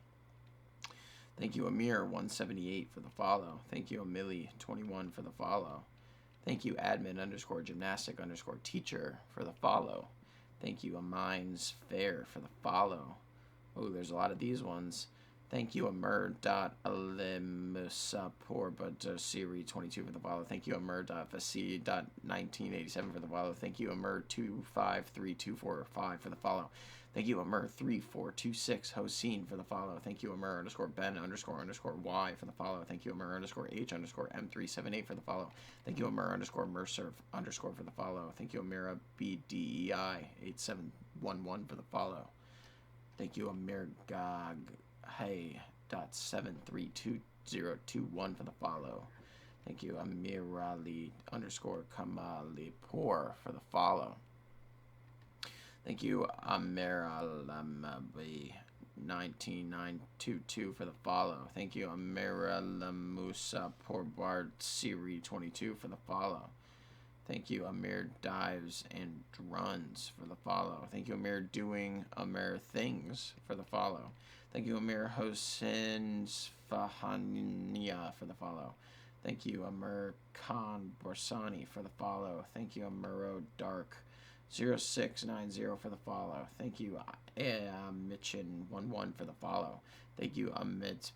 Thank you, Amir178 for the follow. Thank you, Amili21 for the follow. Thank you, admin underscore gymnastic underscore teacher for the follow. Thank you, Amines Fair for the follow. Oh, there's a lot of these ones. Thank you, Amr.alimusaporbadosiri22 for the follow. Thank you, Amr.fasi.1987 for the follow. Thank you, Amr253245 for the follow. Thank you, Amr3426 Hossein for the follow. Thank you, Amr underscore Ben underscore Y for the follow. Thank you, Amr underscore H underscore M378 for the follow. Thank you, Amr underscore Mercer underscore for the follow. Thank you, Amira BDEI 8711 for the follow. Thank you, Amir Gag Hey.732021 for the follow. Thank you, Amirali underscore Kamalipur for the follow. Thank you, Amiralamabi 19922 for the follow. Thank you, Amiralamusa Porbard Siri 22 for the follow. Thank you, Amir Dives and Runs for the follow. Thank you, Amir Doing Amir Things for the follow. Thank you, Amir Hosseins Fahania for the follow. Thank you, Amir Khan Borsani for the follow. Thank you, Amiro Dark 0690 for the follow. Thank you, Michin11 for the follow. Thank you, Amit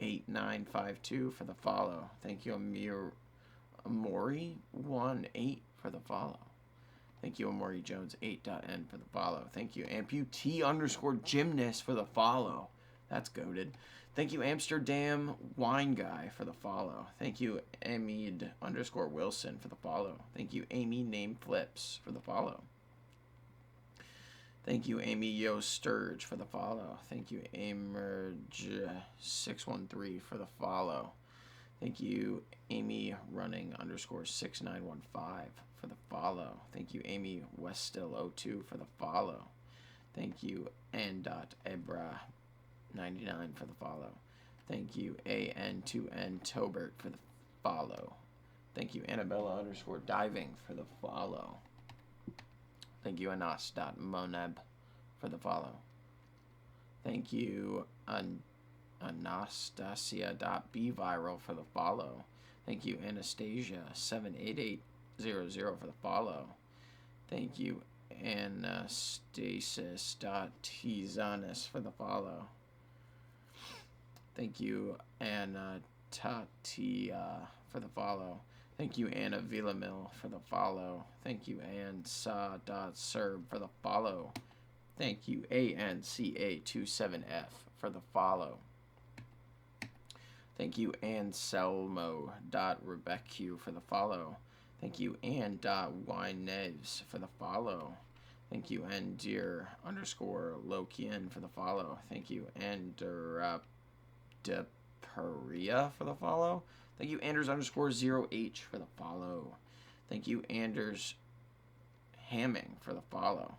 8952 for the follow. Thank you, Amori18 for the follow. Thank you, Amori Jones 8.n for the follow. Thank you, Amputee underscore Gymnast for the follow. That's goated. Thank you, Amsterdam Wine Guy for the follow. Thank you, Amid underscore Wilson for the follow. Thank you, Amy Name Flips for the follow. Thank you, Amy Yo Sturge for the follow. Thank you, Emerge613 for the follow. Thank you, Amy Running underscore 6915 for the follow. Thank you, Amy Westill02 for the follow. Thank you, N.Ebra99 for the follow. Thank you, AN2N Tobert for the follow. Thank you, Annabella underscore Diving for the follow. Thank you, Anas.Moneb for the follow. Thank you, Anastasia.BViral for the follow. Thank you, Anastasia78800 for the follow. Thank you, Anastasis.Tizanis for the follow. Thank you, Anna Tatia for the follow. Thank you, Anna Villamil for the follow. Thank you, Ansa.Serb for the follow. Thank you, ANCA27F for the follow. Thank you, Anselmo.Rebecu for the follow. Thank you, Ann.Wineves for the follow. Thank you, Andir underscore Lokian for the follow. Thank you, Andir Deperia for the follow. Thank you, Anders underscore 0H for the follow. Thank you, Anders Hamming for the follow.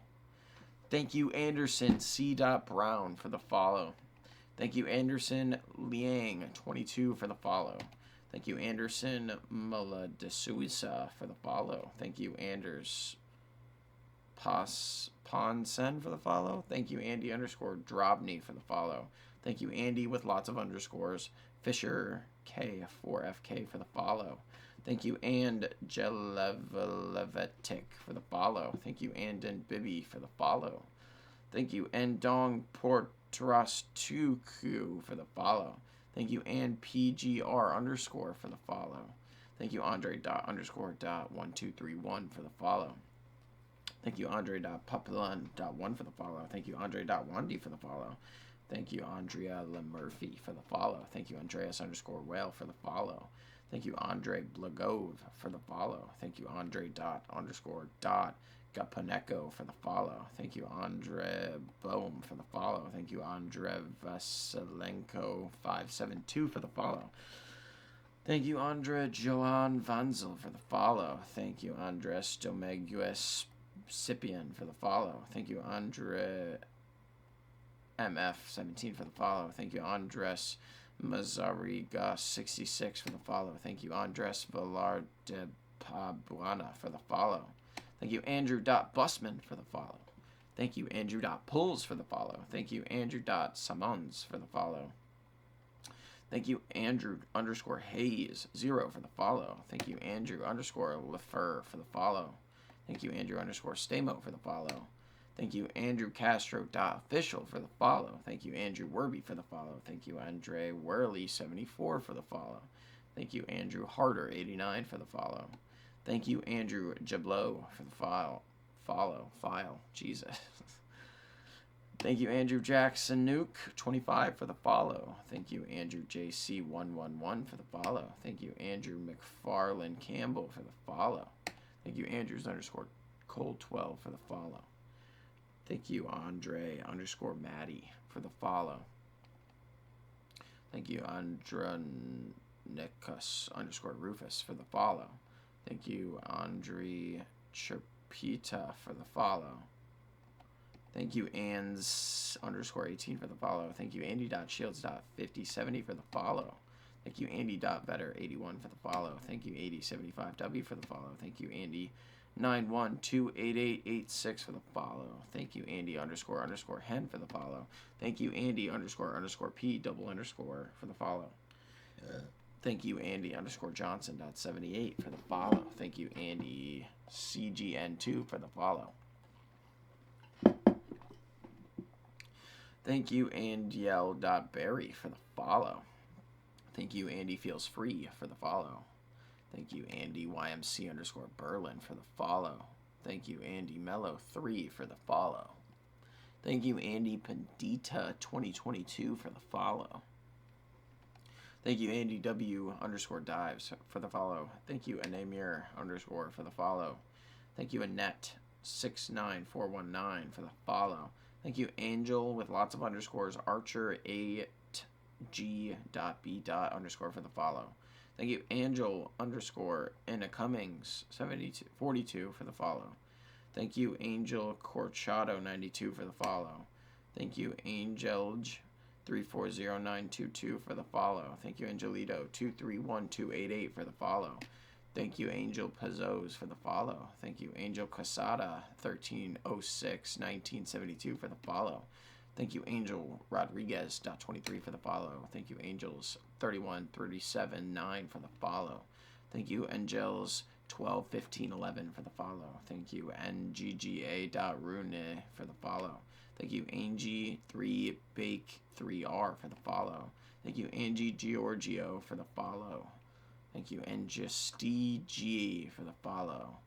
Thank you, Anderson C. Brown for the follow. Thank you, Anderson Liang 22 for the follow. Thank you, Anderson Maladesouza, for the follow. Thank you, Anders Ponsen, for the follow. Thank you, Andy _Drobny, for the follow. Thank you, Andy, with lots of underscores. Fisher K4FK, for the follow. Thank you, and Jelevetic, for the follow. Thank you, Andon Bibi, for the follow. Thank you, Endong Portrastuku, for the follow. Thank you, and PGR_ for the follow. Thank you, Andre._.1231 for the follow. Thank you, Andre.Papalan.1 for the follow. Thank you, Andre.Wandy for the follow. Thank you, Andrea LaMurphy for the follow. Thank you, Andreas_Whale for the follow. Thank you, Andre Blagov for the follow. Thank you, Andre._Gapaneko for the follow. Thank you, Andre Bohm for the follow. Thank you, Andre Vasilenko 572 for the follow. Thank you, Andre Johan Vanzel for the follow. Thank you, Andres Domegues Scipion for the follow. Thank you, Andre MF17 for the follow. Thank you, Andres Mazariga 66 for the follow. Thank you, Andres Velar de Pabuana for the follow. Thank you, Andrew.Busman for the follow. Thank you, Andrew.Pulls for the follow. Thank you, Andrew.Samons for the follow. Thank you, Andrew_Hayes 0 for the follow. Thank you, Andrew_Lefer for the follow. Thank you, Andrew_Stamo for the follow. Thank you, Andrew Castro.Official for the follow. Thank you, Andrew Werby for the follow. Thank you, Andre Worley 74 for the follow. Thank you, Andrew Harder 89 for the follow. Thank you, Andrew Jablo for the file. Jesus. Thank you, Andrew Jackson Nuke 25 for the follow. Thank you, Andrew JC 111 for the follow. Thank you, Andrew McFarland Campbell for the follow. Thank you, Andrews_Cole 12 for the follow. Thank you, Andre_Maddie for the follow. Thank you, Andronicus_Rufus for the follow. Thank you, Andre Chirpita for the follow. Thank you, Ans_18 for the follow. Thank you, Andy.Shields.5070 for the follow. Thank you, Andy.Better81 for the follow. Thank you, 8075W for the follow. Thank you, Andy91288886 for the follow. Thank you, Andy__Hen for the follow. Thank you, Andy__P for the follow. Thank you, Andy_Johnson.78 for the follow. Thank you, Andy CGN2 for the follow. Thank you, Andiel.Berry for the follow. Thank you, Andy Feels Free for the follow. Thank you, Andy YMC_Berlin for the follow. Thank you, Andy Mello 3 for the follow. Thank you, Andy Pandita 2022 for the follow. Thank you, Andy W_Dives for the follow. Thank you, Anamir_ for the follow. Thank you, Annette 69419 for the follow. Thank you, Angel with lots of underscores, Archer 8G.B. _ for the follow. Thank you, Angel_Anna Cummings 42 for the follow. Thank you, Angel Corchado 92 for the follow. Thank you, Angelj 340922 for the follow. Thank you, Angelito 231288 for the follow. Thank you, Angel Pazos for the follow. Thank you, Angel Casada 13061972 for the follow. Thank you, Angel Rodriguez.23 for the follow. Thank you, Angels 31379 for the follow. Thank you, Angels 121511 for the follow. Thank you, NGGA.Rune for the follow. Thank you, Angie3Bake3R for the follow. Thank you, Angie Giorgio for the follow. Thank you, Angisti for the follow.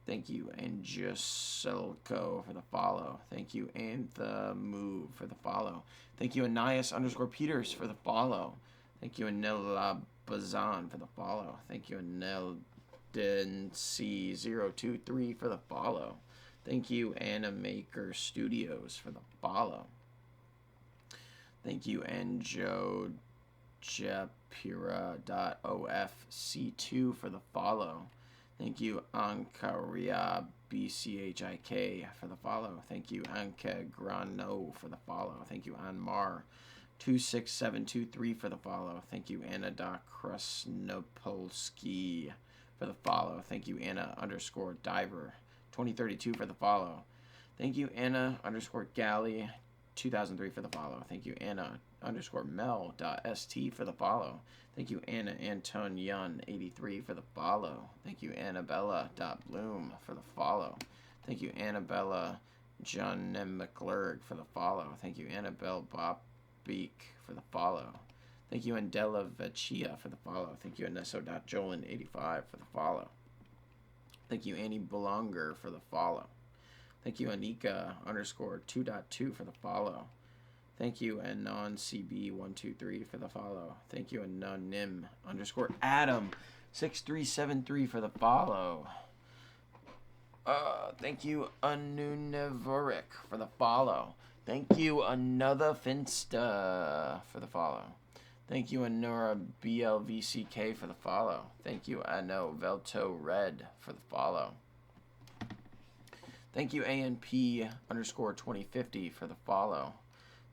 Thank you, Angiselco for the follow. Thank you, Anthamove for the follow. Thank you, Anias_Peters for the follow. Thank you, Anel Bazan for the follow. Thank you, Anel C023 for the follow. Thank you, Animaker Studios for the follow. Thank you, Anjo Japira.ofc2 for the follow. Thank you, Ankaria BCHIK for the follow. Thank you, Anke Grano for the follow. Thank you, Anmar 26723 for the follow. Thank you, Anna Krasnopolsky for the follow. Thank you, Anna _ Diver 2032 for the follow. Thank you, Anna _ Galley 2003 for the follow. Thank you, Anna _ Mel.st for the follow. Thank you, Anna Antonian 83 for the follow. Thank you, Annabella.bloom for the follow. Thank you, Annabella John McClurg for the follow. Thank you, Annabelle Bobbeek for the follow. Thank you, Andela Vecchia for the follow. Thank you, Anesso.Jolin85 for the follow. Thank you, Annie Belonger for the follow. Thank you, Anika _ 2.2 for the follow. Thank you, AnonCB123 for the follow. Thank you, Anonym _ Adam 6373 for the follow. Thank you, Anunevoric for the follow. Thank you, Another Finsta for the follow. Thank you, Anura BLVCK for the follow. Thank you, Ano Velto Red for the follow. Thank you, ANP _ 2050 for the follow.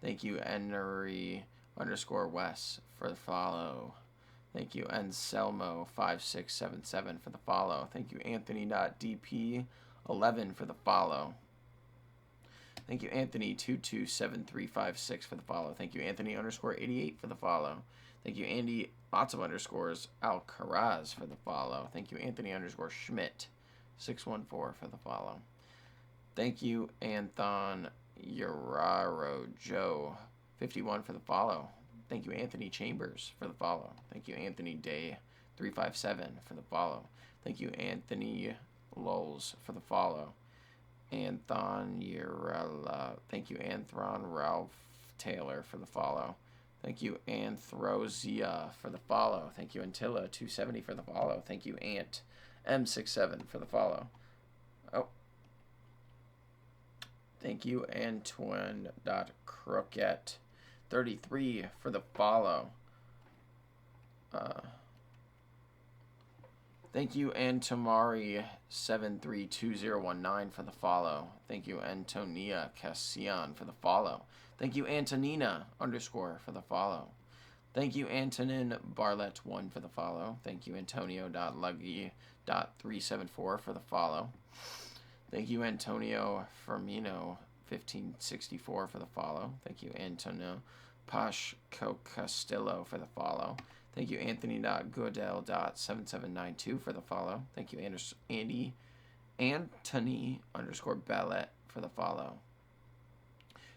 Thank you, Enri _ Wes for the follow. Thank you, Anselmo 5677 for the follow. Thank you, Anthony.DP11 for the follow. Thank you, Anthony 227356 for the follow. Thank you, Anthony _ 88 for the follow. Thank you, Andy lots of underscores Alcaraz for the follow. Thank you, Anthony _ Schmidt 614 for the follow. Thank you, Anthon Uraro Joe 51 for the follow. Thank you, Anthony Chambers for the follow. Thank you, Anthony Day 357 for the follow. Thank you, Anthony Lulz for the follow. Anthon Urella. Thank you, Anthron Ralph Taylor for the follow. Thank you, Anthrosia for the follow. Thank you, Antilla 270 for the follow. Thank you, Ant M67 for the follow. Oh. Thank you, Antoine.Croquette33 for the follow. Thank you, Antomari732019 for the follow. Thank you, Antonia Cassian for the follow. Thank you, Antonina _ for the follow. Thank you, Antonin Barlett1 for the follow. Thank you, Antonio.Luggy.374 for the follow. Thank you, Antonio Firmino 1564 for the follow. Thank you, Antonio Pashko Castillo for the follow. Thank you, Anthony.Goodell.7792 for the follow. Thank you, Anthony _ Bellet for the follow.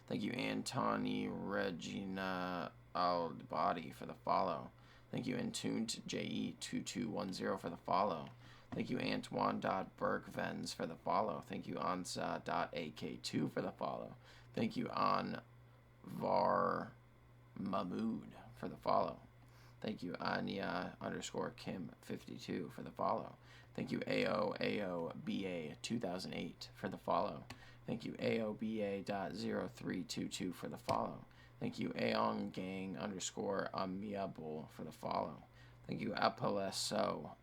Thank you, Antony Regina Aldbody for the follow. Thank you, Intuned.JE2210 for the follow. Thank you, Antoine.Bergvens for the follow. Thank you, Ansa.AK2 for the follow. Thank you, Anvar Mahmood for the follow. Thank you, Anya _ Kim52 for the follow. Thank you, AOBA 2008 for the follow. Thank you, AOBA.0322 for the follow. Thank you, Aong Gang _ Amiable for the follow. Thank you, Apoleso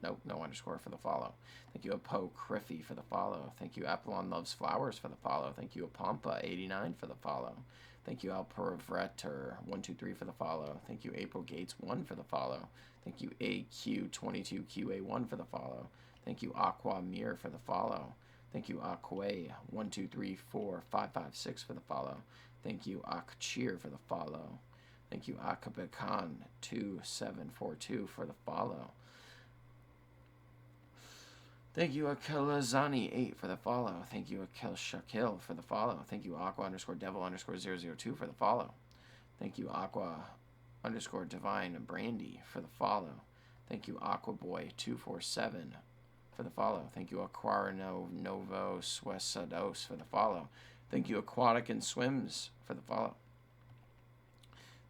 no underscore for the follow. Thank you, Apo Criffy for the follow. Thank you, Apollon Loves Flowers for the follow. Thank you, Apampa89 for the follow. Thank you, Alperavretter123 for the follow. Thank you, April Gates 1 for the follow. Thank you, AQ22QA1 for the follow. Thank you, Aqua Mir for the follow. Thank you, Aquay1234556 for the follow. Thank you, Akcheer for the follow. Thank you, Akabekan2742 for the follow. Thank you, Akelazani8 for the follow. Thank you, Akel Shakil for the follow. Thank you, Aqua _ Devil _ 002 for the follow. Thank you, Aqua _ Divine Brandy for the follow. Thank you, Aquaboy247 for the follow. Thank you, Aquarino Novo Suesados for the follow. Thank you, Aquatic and Swims for the follow.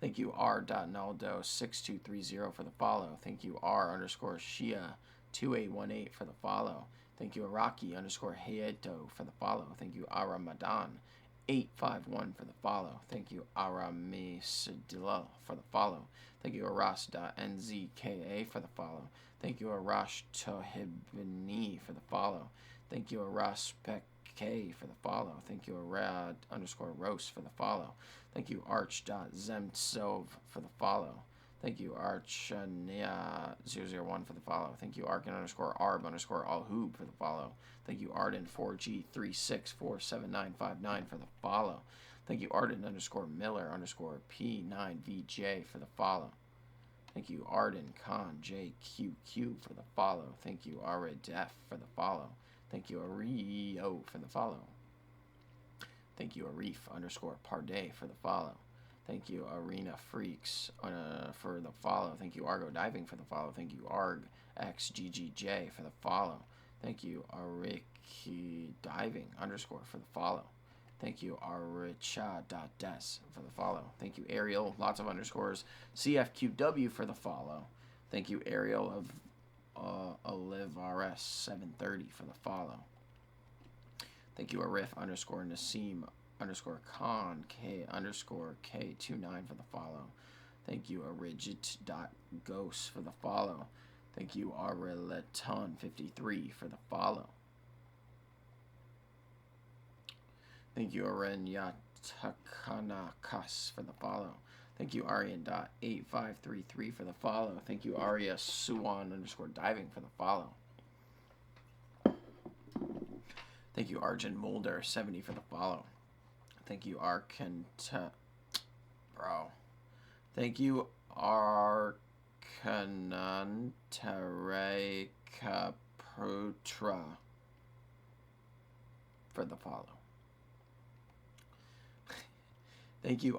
Thank you, R.Naldo6230 for the follow. Thank you, R _ Shia2818 for the follow. Thank you, Araki _ Hayeto for the follow. Thank you, Aramadan851 for the follow. Thank you, Aramisidila for the follow. Thank you, Aras.NZKA for the follow. Thank you, Arash Tohibini for the follow. Thank you, Araspek K for the follow. Thank you, Arad _ Rose for the follow. Thank you, Arch.Zemtsov, for the follow. Thank you, Archania001 for the follow. Thank you, Arkin_Arb_Alhoob for the follow. Thank you, Arden4G36479959 for the follow. Thank you, Arden_Miller_P9VJ for the follow. Thank you, Arden Khan JQQ for the follow. Thank you, Aridef for the follow. Thank you, Ario for the follow. Thank you, Arif_Parday for the follow. Thank you, Arena Freaks for the follow. Thank you, Argo Diving for the follow. Thank you, ArgXGGJ for the follow. Thank you, Ariki Diving _ for the follow. Thank you, Aricha.des for the follow. Thank you, Ariel, lots of underscores. CFQW for the follow. Thank you, Ariel of OliveRS730 for the follow. Thank you, Arif_Nassim_Khan K_K29 for the follow. Thank you, Arigit.Ghost for the follow. Thank you, Areleton53 for the follow. Thank you, Arenyatakanas for the follow. Thank you, Arian.8533 for the follow. Thank you, Aria Suwan_diving for the follow. Thank you, Arjun Mulder 70 for the follow. Thank you, Thank you, Arkanantarekaputra for the follow. Thank you,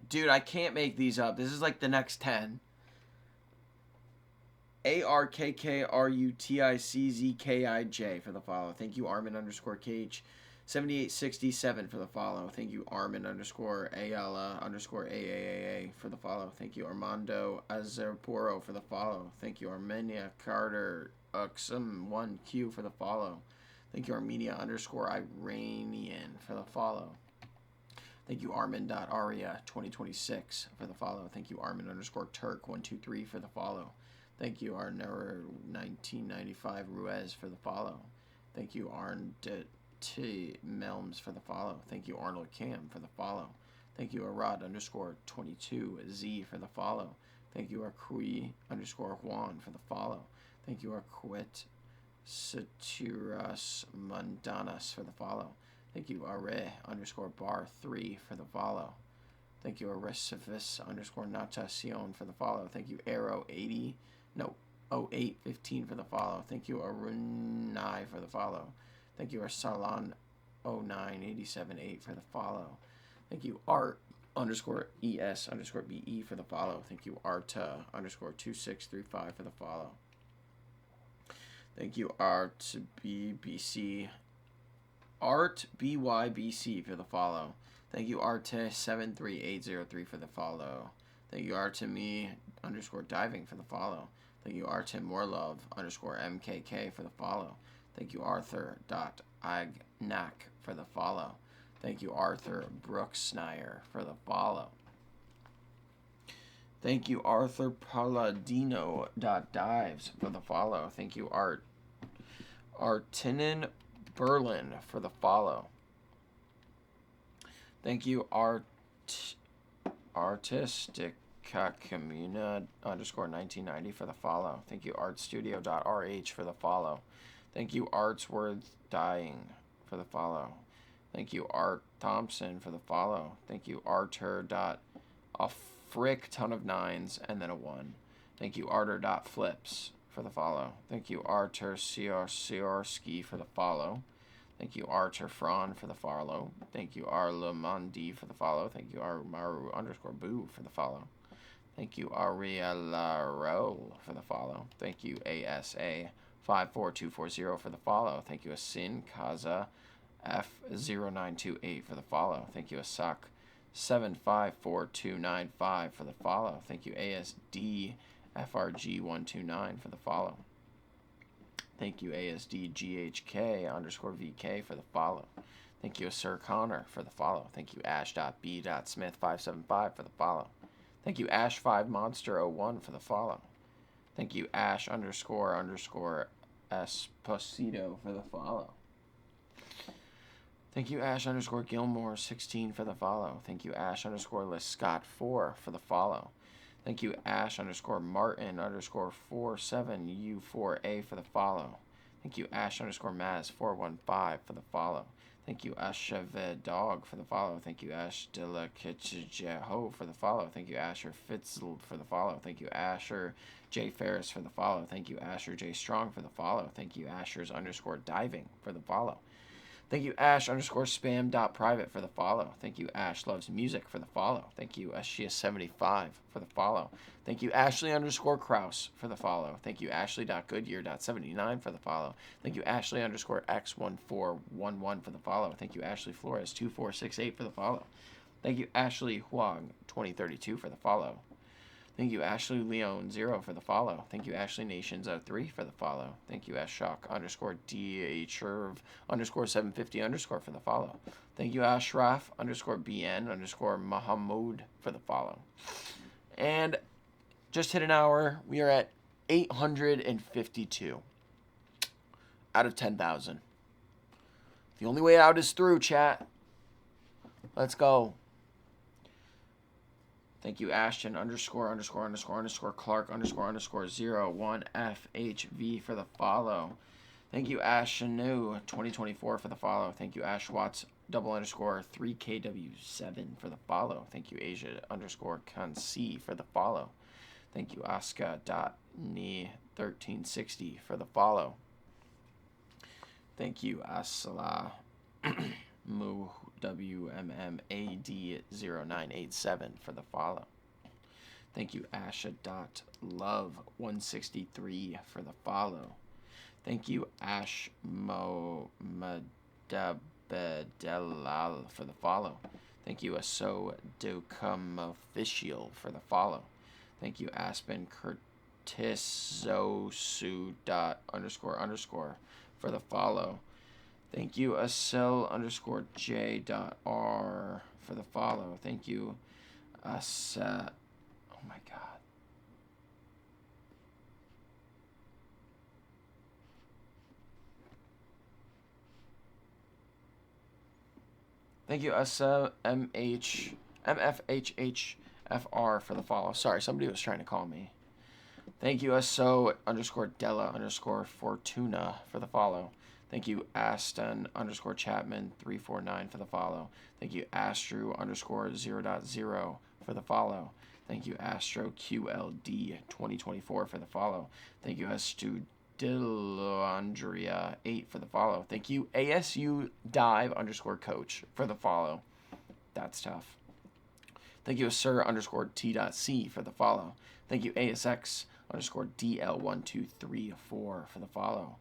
Dude, I can't make these up. This is like the next 10. ARKKRUTICZKIJ for the follow. Thank you, Armin_KH7867 for the follow. Thank you, Armin_Ayala_AAAA for the follow. Thank you, Armando Azerporo for the follow. Thank you, Armenia Carter Uxum1Q for the follow. Thank you, Armenia_Iranian for the follow. Thank you, Armin.Aria2026 for the follow. Thank you, Armin_Turk123 for the follow. Thank you, Arner1995 Ruiz for the follow. Thank you, Arn.T Melms for the follow. Thank you, Arnold Cam for the follow. Thank you, Arad_22Z for the follow. Thank you, Arqui_Juan for the follow. Thank you, Arquit Saturas Mundanas for the follow. Thank you, Are_bar3 for the follow. Thank you, Arecivis_Natacion for the follow. Thank you, Arrow0815 for the follow. Thank you, Arunai for the follow. Thank you, Arsalon0987 for the follow. Thank you, Art_ES_BE for the follow. Thank you, Arta_2635 for the follow. Thank you, ArtBYBC for the follow. Thank you, Arte73803 for the follow. Thank you, Artemi_diving for the follow. Thank you, Artemorlove_MKK for the follow. Thank you, Arthur.Agnak for the follow. Thank you, Arthur Brooksnyer for the follow. Thank you, Arthur Palladino.Dives for the follow. Thank you, Artinin Berlin for the follow. Thank you, Artistica_Communa_1990 for the follow. Thank you, Artstudio.RH for the follow. Thank you, Artsworth_Dying for the follow. Thank you, Art Thompson for the follow. Thank you, Arter.A_ton_9s and then a 1. Thank you, Arter.Flips for the follow. Thank you, Artur Siorski for the follow. Thank you, Archer Fran for the follow. Thank you, Arlamandi for the follow. Thank you, Armaru_Boo for the follow. Thank you, Arielaro for the follow. Thank you, ASA54240 for the follow. Thank you, Asin Kaza F0928 for the follow. Thank you, Asak754295 for the follow. Thank you, ASD FRG129 for the follow. Thank you, ASDGHK_VK for the follow. Thank you, Sir Connor for the follow. Thank you, Ash.B.Smith575 for the follow. Thank you, Ash5Monster01 for the follow. Thank you, Ash__Esposito for the follow. Thank you, Ash underscore Gilmore 16 for the follow. Thank you, Ash underscore Lescott 4 for the follow. Thank you, Ash underscore Martin underscore 47U4A for the follow. Thank you, Ash underscore Maz 415 for the follow. Thank you, Ashave Dog for the follow. Thank you, Ash Delakicheho for the follow. Thank you, Asher Fitzl for the follow. Thank you, Asher J Ferris for the follow. Thank you, Asher J Strong for the follow. Thank you, Asher's underscore Diving for the follow. Thank you, Ash underscore spam dot private for the follow. Thank you, Ash loves music for the follow. Thank you, Ashia75 for the follow. Thank you, Ashley underscore Kraus for the follow. Thank you, Ashley.Goodyear.79 for the follow. Thank you, Ashley underscore X1411 for the follow. Thank you, Ashley Flores 2468 for the follow. Thank you, Ashley Huang 2032 for the follow. Thank you, Ashley Leon 0 for the follow. Thank you, Ashley Nations 3 for the follow. Thank you, Shock underscore DHERV underscore 750 underscore for the follow. Thank you, Ashraf underscore BN underscore Mahamoud for the follow. And just hit an hour. We are at 852 out of 10,000. The only way out is through, chat. Let's go. Thank you, Ashton underscore Clark underscore 01 FHV for the follow. Thank you, Ashanu 2024 for the follow. Thank you, Ash Watts double underscore 3KW7 for the follow. Thank you, Asia underscore Kansi for the follow. Thank you, Aska.ni1360 for the follow. Thank you, Asala Mu WMMAD0987 for the follow. Thank you, Asha.Love163 for the follow. Thank you, Ash Momadabedalal for the follow. Thank you, Aso Dokam Official for the follow. Thank you, Aspen Curtisosu __ for the follow. Thank you, Asel underscore J R for the follow. Thank you, Asa. Oh my God. Thank you, Asa MFHHFR for the follow. Sorry, somebody was trying to call me. Thank you, Aso underscore Della underscore Fortuna for the follow. Thank you, Aston underscore Chapman 349 for the follow. Thank you, Astro underscore 0.0 for the follow. Thank you, Astro QLD 2024 for the follow. Thank you, Astudillandria 8 for the follow. Thank you, ASU Dive underscore Coach for the follow. That's tough. Thank you, Sir underscore T.C for the follow. Thank you, ASX underscore DL1234 for the follow.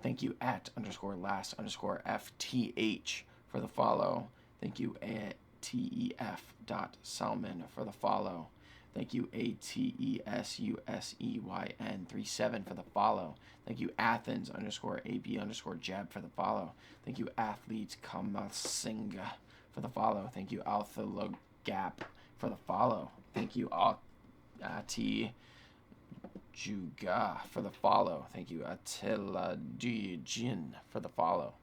Thank you, at underscore last underscore FTH for the follow. Thank you, ATEF.Salmon for the follow. Thank you, ATESUSEYN37 for the follow. Thank you, Athens underscore AB underscore Jeb for the follow. Thank you, Athlete Kamasinga for the follow. Thank you, Alpha Gap for the follow. Thank you, Ati Juga for the follow. Thank you, Attila Jin for the follow.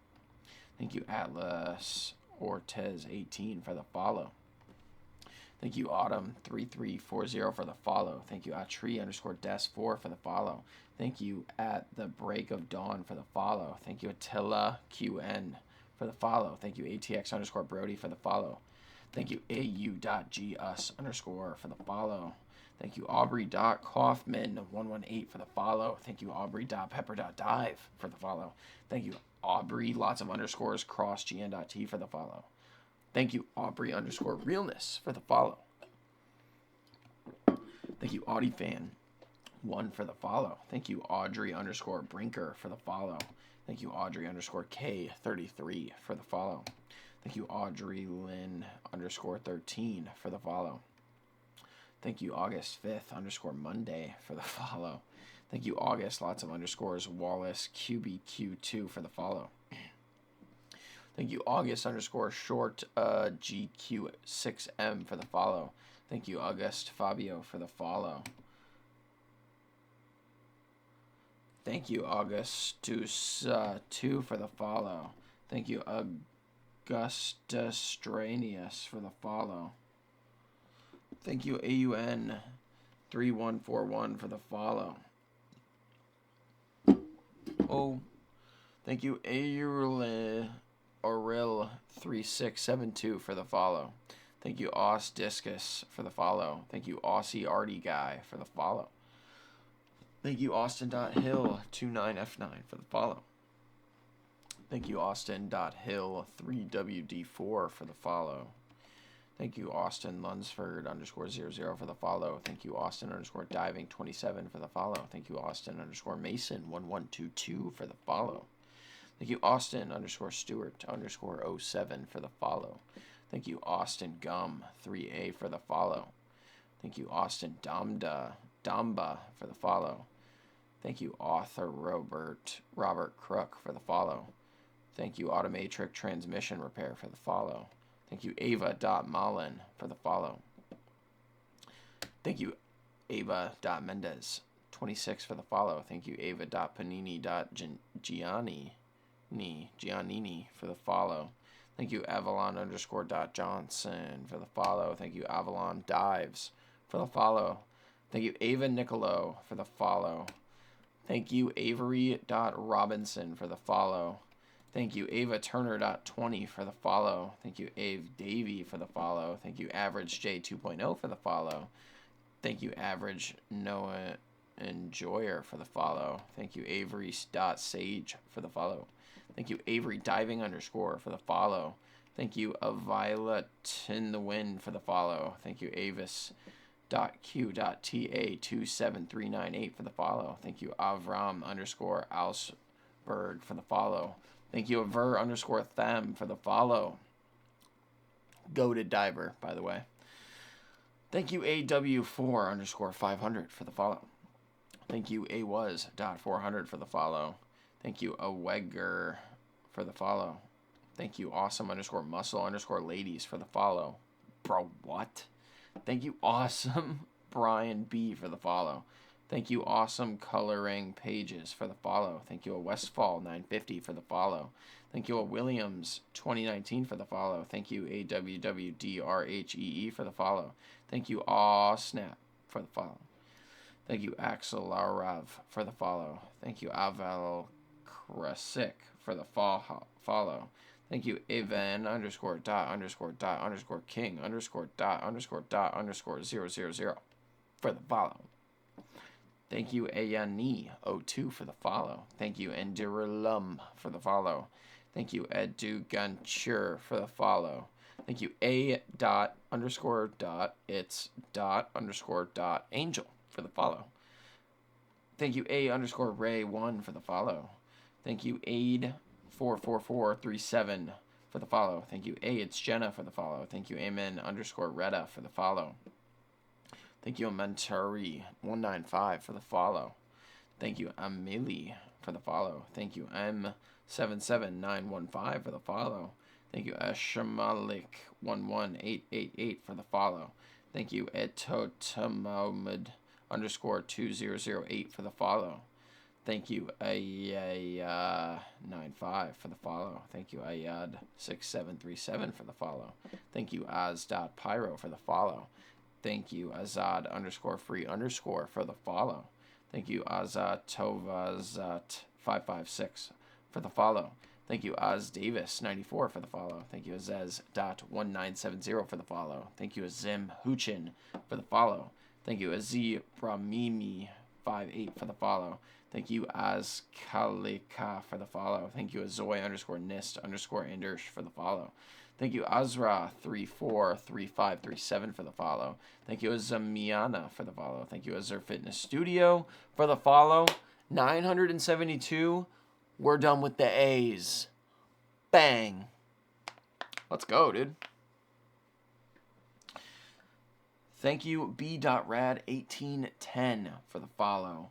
Thank you, Atlas Ortez 18 for the follow. Thank you, Autumn 3340 for the follow. Thank you, Atri underscore Des 4 for the follow. Thank you, At the Break of Dawn for the follow. Thank you, Attila QN for the follow. Thank you, ATX underscore Brody for the follow. Thank you, AU.GUS underscore for the follow. Thank you, Aubrey.Kaufman118 for the follow. Thank you, Aubrey.Pepper.Dive for the follow. Thank you, Aubrey, lots of underscores, cross GN.T for the follow. Thank you, Aubrey underscore realness for the follow. Thank you, AudieFan1 for the follow. Thank you, Audrey underscore Brinker for the follow. Thank you, Audrey underscore K33 for the follow. Thank you, Audrey Lynn underscore 13 for the follow. Thank you, August 5th underscore Monday for the follow. Thank you, August, lots of underscores, Wallace QBQ2 for the follow. Thank you, August underscore short GQ6M for the follow. Thank you, August Fabio for the follow. Thank you, Augustus 2 for the follow. Thank you, Augustastranius for the follow. Thank you, AUN3141 for the follow. Oh, thank you, Auril3672 for the follow. Thank you, Aus Discus for the follow. Thank you, Aussie Arty Guy for the follow. Thank you, Austin.Hill29F9 for the follow. Thank you, Austin.Hill3WD4 for the follow. Thank you, Austin Lunsford _00 for the follow. Thank you, Austin _diving27 for the follow. Thank you, Austin _Mason1122 for the follow. Thank you, Austin _Stewart _07 for the follow. Thank you, Austin Gum 3A for the follow. Thank you, Austin Damba for the follow. Thank you, author Robert Crook for the follow. Thank you, Automatric Transmission Repair for the follow. Thank you, Ava.Mullen for the follow. Thank you, Ava.Mendez 26 for the follow. Thank you, Ava.Panini.Giannini for the follow. Thank you, Avalon _Johnson for the follow. Thank you, Avalon Dives for the follow. Thank you, Ava Nicolo for the follow. Thank you, Avery.Robinson for the follow. Thank you, AvaTurner.20 for the follow. Thank you, Ave Davey for the follow. Thank you, Average J 2.0 for the follow. Thank you, Average Noah Enjoyer for the follow. Thank you, Avery.Sage for the follow. Thank you, Avery Diving _ for the follow. Thank you, A Violet in the Wind for the follow. Thank you, Avis.Q.TA27398 for the follow. Thank you, Avram _Alsberg for the follow. Thank you, Aver _Them for the follow. Goated diver, by the way. Thank you, AW4 _500 for the follow. Thank you, AWas.400 for the follow. Thank you, Awegger for the follow. Thank you, Awesome _Muscle _Ladies for the follow. Bro, what? Thank you, Awesome Brian B for the follow. Thank you, Awesome Coloring Pages for the follow. Thank you, a Westfall 950 for the follow. Thank you, a Williams 2019 for the follow. Thank you, AWWDRHEE for the follow. Thank you, Snap for the follow. Thank you, Axel Arav for the follow. Thank you, Aval Krasik for the follow. Thank you, Evan _dot _king _dot _000 for the follow. Thank you, Ayani02 for the follow. Thank you, Endiralum for the follow. Thank you, Eduganchur for the follow. Thank you, A._dot its dot _ angel for the follow. Thank you, A_Ray1 for the follow. Thank you, Aid44437 for the follow. Thank you, it's Jenna for the follow. Thank you, Amen _Retta for the follow. Thank you, Mentari195 for the follow. Thank you, Amelie for the follow. Thank you, M77915 for the follow. Thank you, Ashamalik11888 for the follow. Thank you, Etotamomed _2008 for the follow. Thank you, Ayad95 for the follow. Thank you, Ayad6737 for the follow. Thank you, Az.Pyro for the follow. Thank you, Azad _free _ for the follow. Thank you, Azat Tovazat556 for the follow. Thank you, Oz Davis 94 for the follow. Thank you, Azez.1970 for the follow. Thank you, Azim Huchin for the follow. Thank you, Azi Bramimi 58 for the follow. Thank you, Az Kalika for the follow. Thank you, Azoy _Nist _Andersh for the follow. Thank you, Azra343537 for the follow. Thank you, Azamiana for the follow. Thank you, Azur Fitness Studio for the follow. 972. We're done with the A's. Bang. Let's go, dude. Thank you, B.Rad1810 for the follow.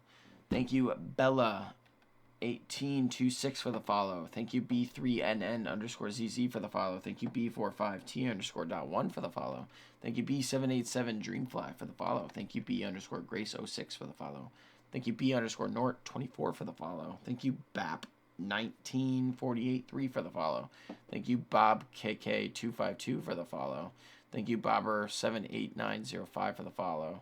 Thank you, Bella1826 for the follow. Thank you, B3NN _ZZ for the follow. Thank you, B45T _.1 for the follow. Thank you, B787 Dreamfly for the follow. Thank you, B _Grace06 for the follow. Thank you, B _Nort24 for the follow. Thank you, BAP 1948 3 for the follow. Thank you, Bob KK252 for the follow. Thank you, Bobber78905 for the follow.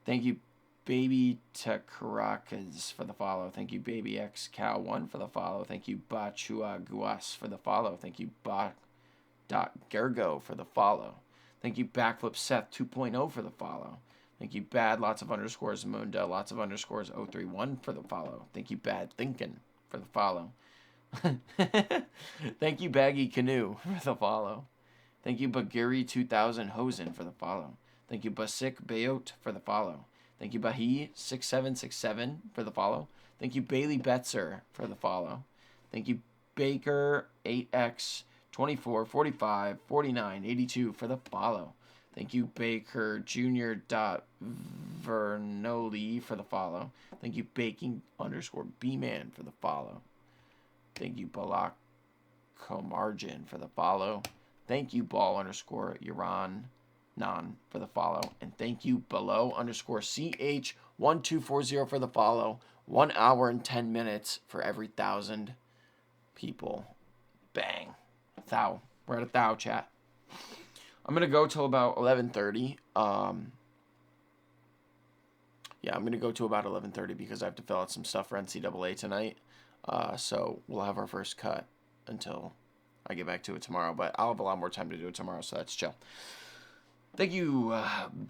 Thank you, Baby Takaracas for the follow. Thank you, Baby X Cow 1 for the follow. Thank you, Bachua Guas for the follow. Thank you, Gergo for the follow. Thank you, Backflip Seth 2.0 for the follow. Thank you, Bad Lots of Underscores Munda Lots of Underscores 031 for the follow. Thank you, Bad Thinkin for the follow. Thank you, Baggy Canoe for the follow. Thank you, Bagiri 2000 Hosen for the follow. Thank you, Basik Bayot for the follow. Thank you, Bahi 6767 for the follow. Thank you, Bailey Betzer for the follow. Thank you, Baker 8X 24 45 49 82 for the follow. Thank you, Baker Jr. Vernoli for the follow. Thank you, Baking _ B-Man for the follow. Thank you, Balak Comargin for the follow. Thank you, Ball _ Iran Non for the follow. And thank you, Below _ CH1240 for the follow. 1 hour and 10 minutes for every 1,000 people. Bang. 1,000. We're at 1,000, chat. I'm going to go till about 11:30. Yeah, I'm going to go to about 11:30 because I have to fill out some stuff for NCAA tonight. So we'll have our first cut until I get back to it tomorrow. But I'll have a lot more time to do it tomorrow, so that's chill. Thank you,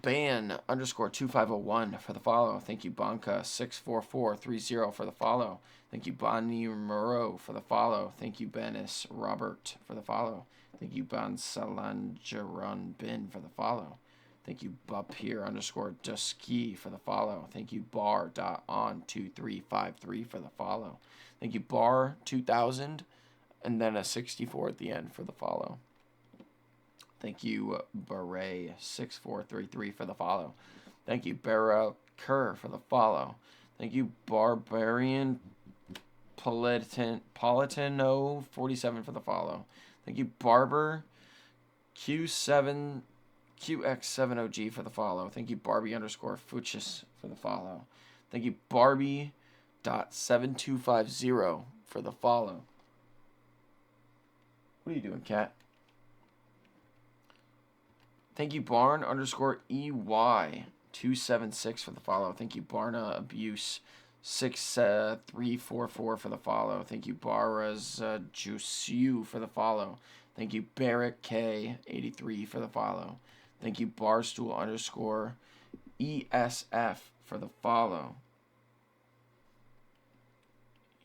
Ban _ 2501 for the follow. Thank you, Bonka 64430 for the follow. Thank you, Bonnie Moreau for the follow. Thank you, Benis Robert for the follow. Thank you, Bansalanjaran Bin for the follow. Thank you, Bupir _ Dusky for the follow. Thank you, Bar.on2353 for the follow. Thank you, Bar 2000 and then a 64 at the end for the follow. Thank you, Beret 6433 for the follow. Thank you, Barra Kerr for the follow. Thank you, Barbarian Politino 47 for the follow. Thank you, Barber QX70G for the follow. Thank you, Barbie _ Fuchs for the follow. Thank you, Barbie.7250 for the follow. What are you doing, cat? Thank you, Barn _ EY276 for the follow. Thank you, Barna Abuse 6344 for the follow. Thank you, Baraz Jusiu for the follow. Thank you, Barrick K83 for the follow. Thank you, Barstool _ ESF for the follow.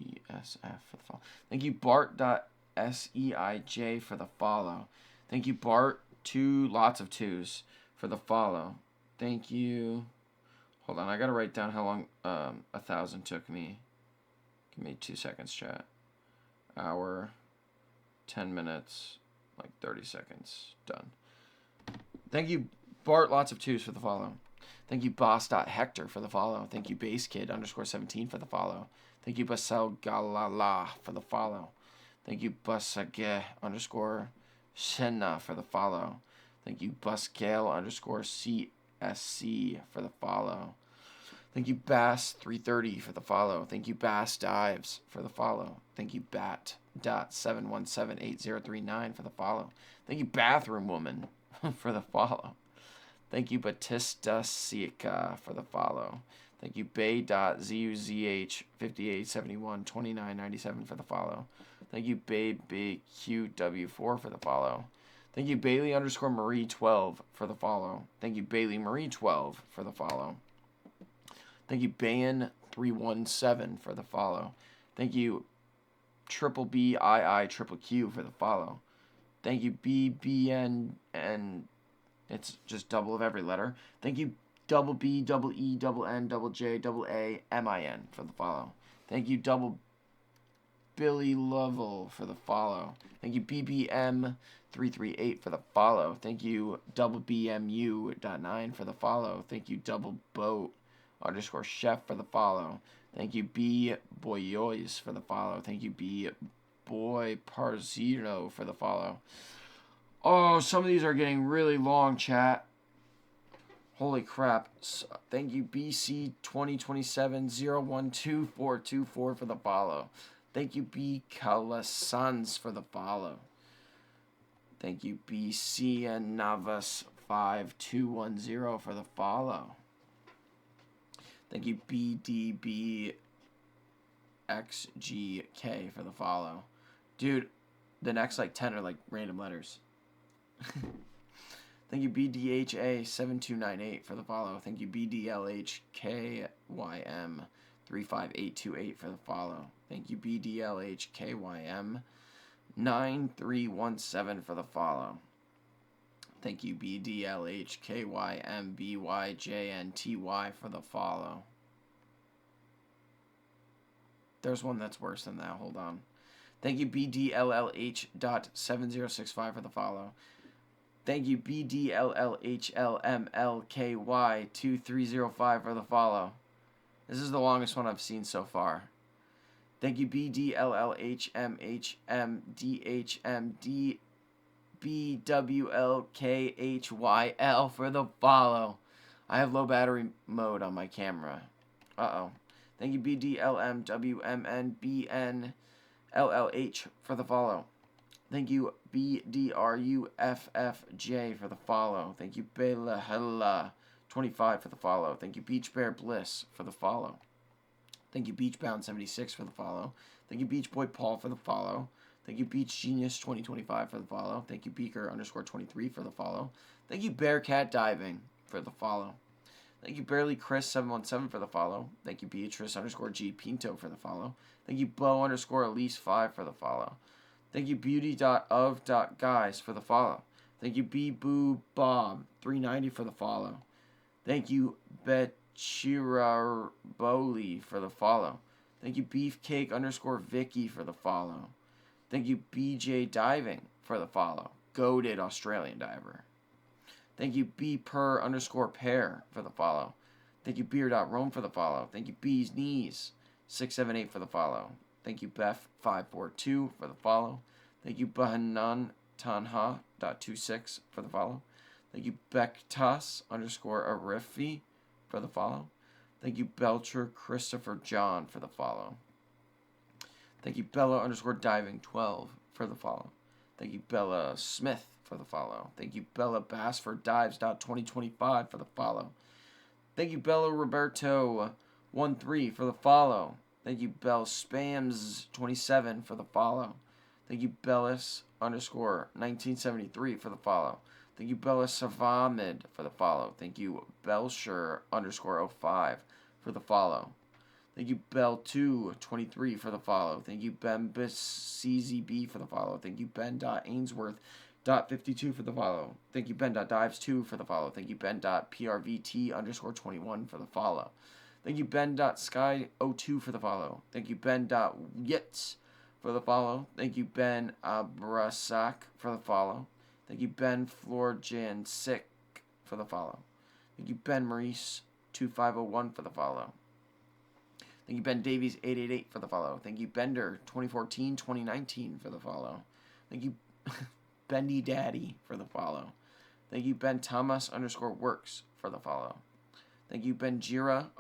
ESF for the follow. Thank you, Bart.SEIJ for the follow. Thank you, Bart. Lots of 2s for the follow. Thank you. Hold on, I gotta write down how long 1,000 took me. Give me 2 seconds, chat. Hour, 10 minutes, like 30 seconds. Done. Thank you, Bart. Lots of 2s for the follow. Thank you, Boss.Hector for the follow. Thank you, BaseKid _ 17 for the follow. Thank you, Basel Galala for the follow. Thank you, Basage _ Shenna for the follow. Thank you, Buscale _ CSC for the follow. Thank you, Bass330 for the follow. Thank you, Bass Dives for the follow. Thank you, Bat.7178039 for the follow. Thank you, Bathroom Woman for the follow. Thank you, Batista Sika for the follow. Thank you, Bay.ZUZH58712997 for the follow. Thank you, BabyQW4 for the follow. Thank you, Bailey _ Marie 12 for the follow. Thank you, Bailey Marie 12 for the follow. Thank you, Ban 317 for the follow. Thank you, Triple BII for the follow. Thank you, BBN, and it's just double of every letter. Thank you, Double B, Double E, Double N, Double J, Double A, MIN for the follow. Thank you, Double Billy Lovell for the follow. Thank you, BBM338 for the follow. Thank you, Double BMU.9 for the follow. Thank you, Double Boat _ Chef for the follow. Thank you, B Boyois for the follow. Thank you, B Boy Parzino for the follow. Oh, some of these are getting really long, chat. Holy crap. Thank you, BC 2027 012424 for the follow. Thank you, B. Calasans, for the follow. Thank you, BC and Navas 5210 for the follow. Thank you, BDBXGK for the follow. Dude, the next like 10 are like random letters. Thank you, BDHA7298 for the follow. Thank you, BDLHKYM35828 for the follow. Thank you, BDLHKYM9317 for the follow. Thank you, BDLHKYMBYJNTY for the follow. There's one that's worse than that. Hold on. Thank you, BDLLH.7065 for the follow. Thank you, BDLLHLMLKY2305 for the follow. This is the longest one I've seen so far. Thank you, BDLLHMHMDHMDBWLKHYL for the follow. I have low battery mode on my camera. Uh-oh. Thank you, BDLMWMNBNLLH for the follow. Thank you, BDRUFFJ for the follow. Thank you, Bela Hella 25 for the follow. Thank you, Beach Bear Bliss for the follow. Thank you, Beachbound 76 for the follow. Thank you, Beach Boy Paul for the follow. Thank you, Beach Genius 2025 for the follow. Thank you, Beaker_23 for the follow. Thank you, Bearcat Diving for the follow. Thank you, Barely Chris 717 for the follow. Thank you, Beatrice_G Pinto for the follow. Thank you, Bo_Elise 5 for the follow. Thank you, Beauty.of.guys for the follow. Thank you, B-Boo Bob 390 for the follow. Thank you, Betchiraboli for the follow. Thank you, Beefcake_Vicky for the follow. Thank you, BJ Diving for the follow. Goated Australian diver. Thank you, B_Per_Pair for the follow. Thank you, Beer.Rome for the follow. Thank you, Bee's Knees 678 for the follow. Thank you, Beth542 for the follow. Thank you, Bahanan Tanha.26 for the follow. Thank you, Bektas_Arifi for the follow. Thank you, Belcher Christopher John for the follow. Thank you, Bella_Diving 12 for the follow. Thank you, Bella Smith for the follow. Thank you, Bella Bass for Dives.2025 for the follow. Thank you, Bella Roberto 13 for the follow. Thank you, Bell Spams 27 for the follow. Thank you, Bellis_1973 for the follow. Thank you, Bella Savamid for the follow. Thank you, Belshire_05 for the follow. Thank you, Bell223 for the follow. Thank you, BenBCZB for the follow. Thank you, Ben.Ainsworth.52 for the follow. Thank you, Ben.Dives2 for the follow. Thank you, Ben.PRVT_21 for the follow. Thank you, Ben.Sky02 for the follow. Thank you, Ben.Yitz for the follow. Thank you, Ben Abrasak for the follow. Thank you, Ben Florjansik for the follow. Thank you, Ben Maurice 2501 for the follow. Thank you, Ben Davies 888 for the follow. Thank you, Bender 2014-2019 for the follow. Thank you, Bendy Daddy for the follow. Thank you, Ben Thomas_Works for the follow. Thank you, Benjira_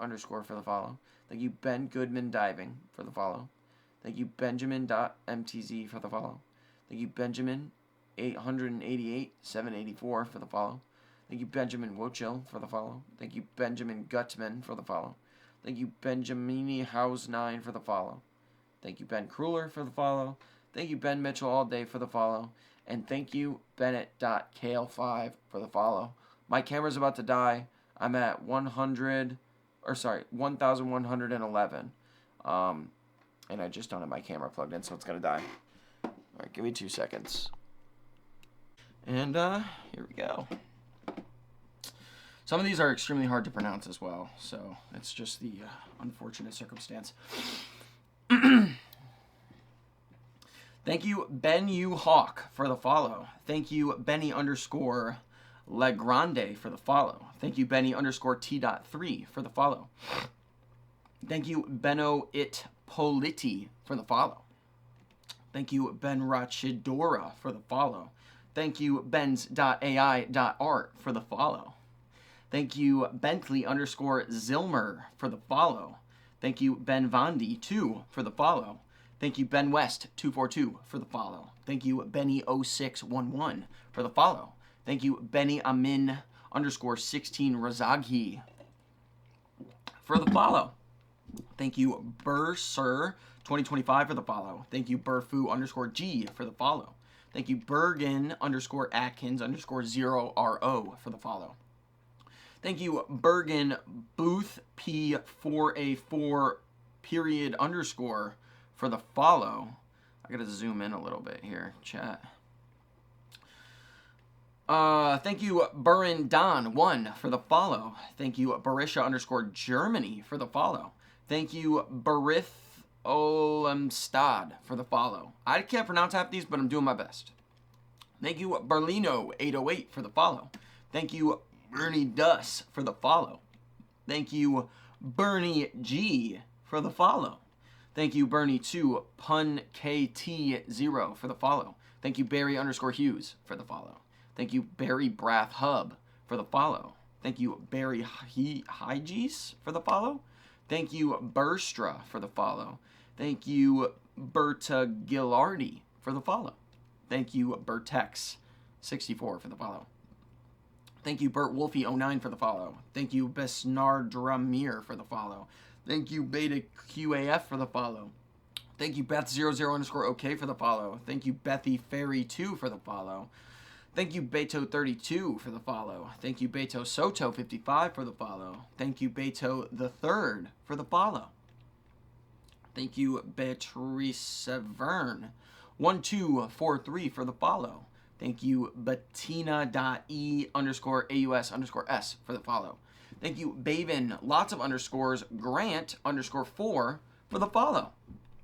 for the follow. Thank you, Ben Goodman Diving for the follow. Thank you, Benjamin.mtz for the follow. Thank you, Benjamin 888-784 for the follow. Thank you, Benjamin Wochil for the follow. Thank you, Benjamin Gutman for the follow. Thank you, Benjamini House 9 for the follow. Thank you, Ben Kruller for the follow. Thank you, Ben Mitchell All Day for the follow. And thank you, Bennett.KL5 for the follow. My camera's about to die. I'm at 1,111. And I just don't have my camera plugged in, so it's going to die. All right, give me 2 seconds. And here we go. Some of these are extremely hard to pronounce as well, so it's just the unfortunate circumstance. Thank you, Ben U. Hawk, for the follow. Thank you, Benny_Legrande for the follow. Thank you, Benny_T.3 for the follow. Thank you, Benno It Politi for the follow. Thank you, Ben Rachidora for the follow. Thank you, Benz.ai.art for the follow. Thank you, Bentley_Zilmer for the follow. Thank you, Ben Vondi 2 for the follow. Thank you, Ben West 242 for the follow. Thank you, Benny0611 for the follow. Thank you, Benny Amin _16 Razaghi for the follow. Thank you, Bursir 2025 for the follow. Thank you, Burfu _G for the follow. Thank you, Bergen _Atkins _0RO for the follow. Thank you, Bergen Booth P4A4 period _ for the follow. I gotta zoom in a little bit here, chat. Thank you, Burin Don 1 for the follow. Thank you, Barisha _Germany for the follow. Thank you, Barith Olemstad for the follow. I can't pronounce half these, but I'm doing my best. Thank you, Berlino 808 for the follow. Thank you, Bernie Dus for the follow. Thank you, Bernie G for the follow. Thank you, Bernie2 Pun KT0 for the follow. Thank you, Barry _Hughes for the follow. Thank you, Barry Brath Hub for the follow. Thank you, Barry Hyges for the follow. Thank you, Burstra for the follow. Thank you, Berta Gilardi for the follow. Thank you, Bertex64 for the follow. Thank you, Bert Wolfie 09 for the follow. Thank you, Besnardramir for the follow. Thank you, Beta QAF for the follow. Thank you, Beth00_OK for the follow. Thank you, Bethy Fairy 2 for the follow. Thank you, Beto 32 for the follow. Thank you, Beto Soto 55 for the follow. Thank you, Beto the Third for the follow. Thank you, Beatrice Severn 1243 for the follow. Thank you, Bettina.E _AUS_S for the follow. Thank you, Baven, lots of underscores, Grant _4 for the follow.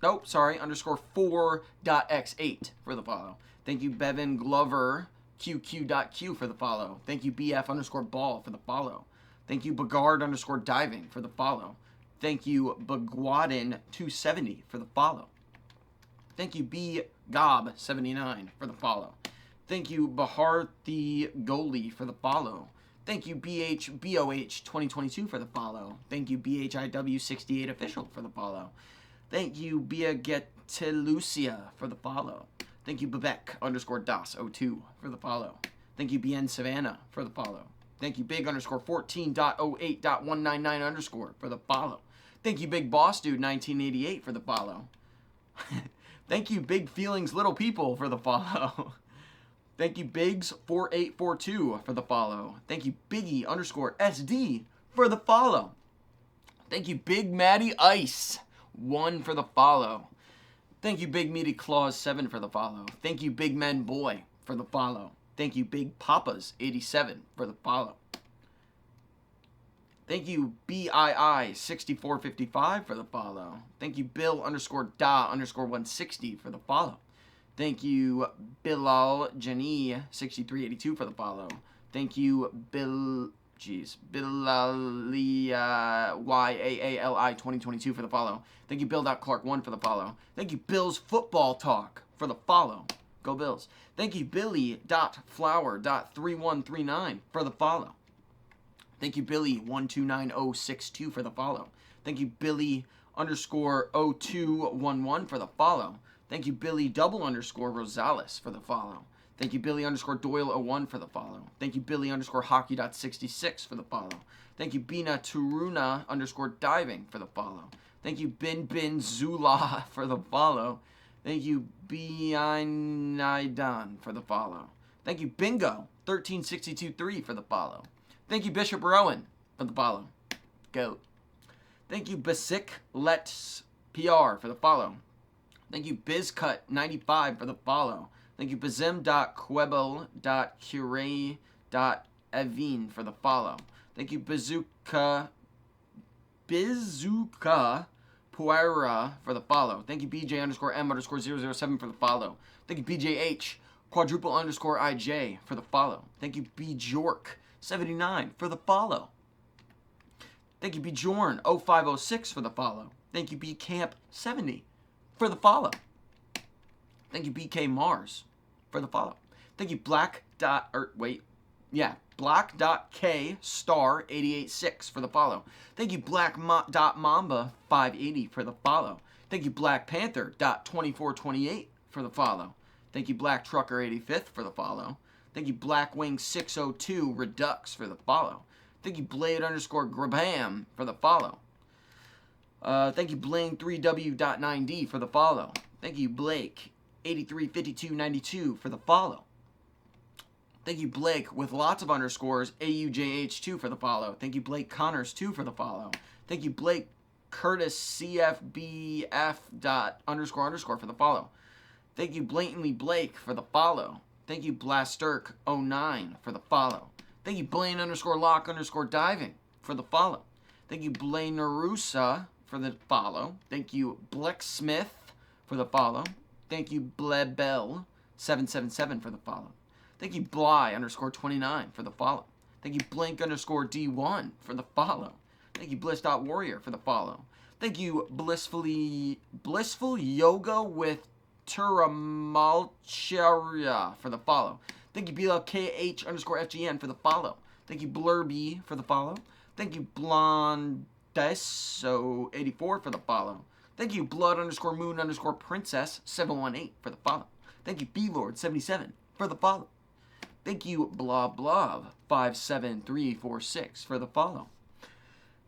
Nope, sorry, _4.x8 for the follow. Thank you, Bevan Glover QQ.Q for the follow. Thank you, BF _ball for the follow. Thank you, Bagard _diving for the follow. Thank you, Bagwadin 270 for the follow. Thank you, B Gob 79 for the follow. Thank you, Baharthi Goli for the follow. Thank you, BHBOH 2022 for the follow. Thank you, BHIW68 official for the follow. Thank you, Bia Getelucia for the follow. Thank you, Bebek _Das02 for the follow. Thank you, BN Savannah for the follow. Thank you, Big _14.08.199 for the follow. Thank you, Big Boss Dude 1988 for the follow. Thank you, Big Feelings Little People for the follow. Thank you, Biggs4842 for the follow. Thank you, Biggie _SD for the follow. Thank you, Big Matty Ice 1 for the follow. Thank you, Big Meaty Claws 7 for the follow. Thank you, Big Men Boy for the follow. Thank you, Big Papas 87 for the follow. Thank you, BII6455 for the follow. Thank you, Bill _Da_160 for the follow. Thank you, Bilal Jani 6382 for the follow. Thank you, Bilalia YAALI 2022 for the follow. Thank you, Bill.Clark1 for the follow. Thank you, Bill's Football Talk for the follow. Go Bills. Thank you, Billy.Flower.3139 for the follow. Thank you, Billy129062 for the follow. Thank you, Billy _0211 for the follow. Thank you, Billy _Rosales for the follow. Thank you, Billy _Doyle01 for the follow. Thank you, Billy _Hockey.66 for the follow. Thank you, Bina Turuna _diving for the follow. Thank you, Bin Zula for the follow. Thank you, Bianidan for the follow. Thank you, Bingo 13623 for the follow. Thank you, Bishop Rowan for the follow. Goat. Thank you, Basic Let's PR for the follow. Thank you, BizCut95 for the follow. Thank you, Bazim.Quebel.Cure.Evin for the follow. Thank you, Bazooka Puera for the follow. Thank you, BJ _M_007 for the follow. Thank you, BJH _IJ for the follow. Thank you, BJork79 for the follow. Thank you, Bjorn 0506 for the follow. Thank you, BCamp70 for the follow. Thank you, BK Mars for the follow. Thank you, Black.K Star 886 for the follow. Thank you, Black.Mamba 580 for the follow. Thank you, Black Panther. 2428 for the follow. Thank you, Black Trucker 85th for the follow. Thank you, Blackwing 602 Redux for the follow. Thank you, Blade underscore Grabam for the follow. Thank you, Bling3W.9D for the follow. Thank you, Blake 835292 for the follow. Thank you, Blake with lots of underscores AUJH2 for the follow. Thank you, Blake Connors 2 for the follow. Thank you, Blake Curtis CFBF __ for the follow. Thank you, Blatantly Blake for the follow. Thank you, Blasturk09 for the follow. Thank you, Blaine underscore Lock underscore Diving for the follow. Thank you, Blaine Narusa for the follow. Thank you, Bleck Smith for the follow. Thank you, Blebel777 for the follow. Thank you, Bly underscore 29 for the follow. Thank you, Blink underscore D1 for the follow. Thank you, Bliss.Warrior for the follow. Thank you, Blissful Yoga with Turamalcharia for the follow. Thank you, BLKH underscore FGN for the follow. Thank you, Blurby for the follow. Thank you, Blondeso84 for the follow. Thank you, Blood underscore Moon underscore Princess 718 for the follow. Thank you, B-Lord77 for the follow. Thank you, Blob57346 for the follow.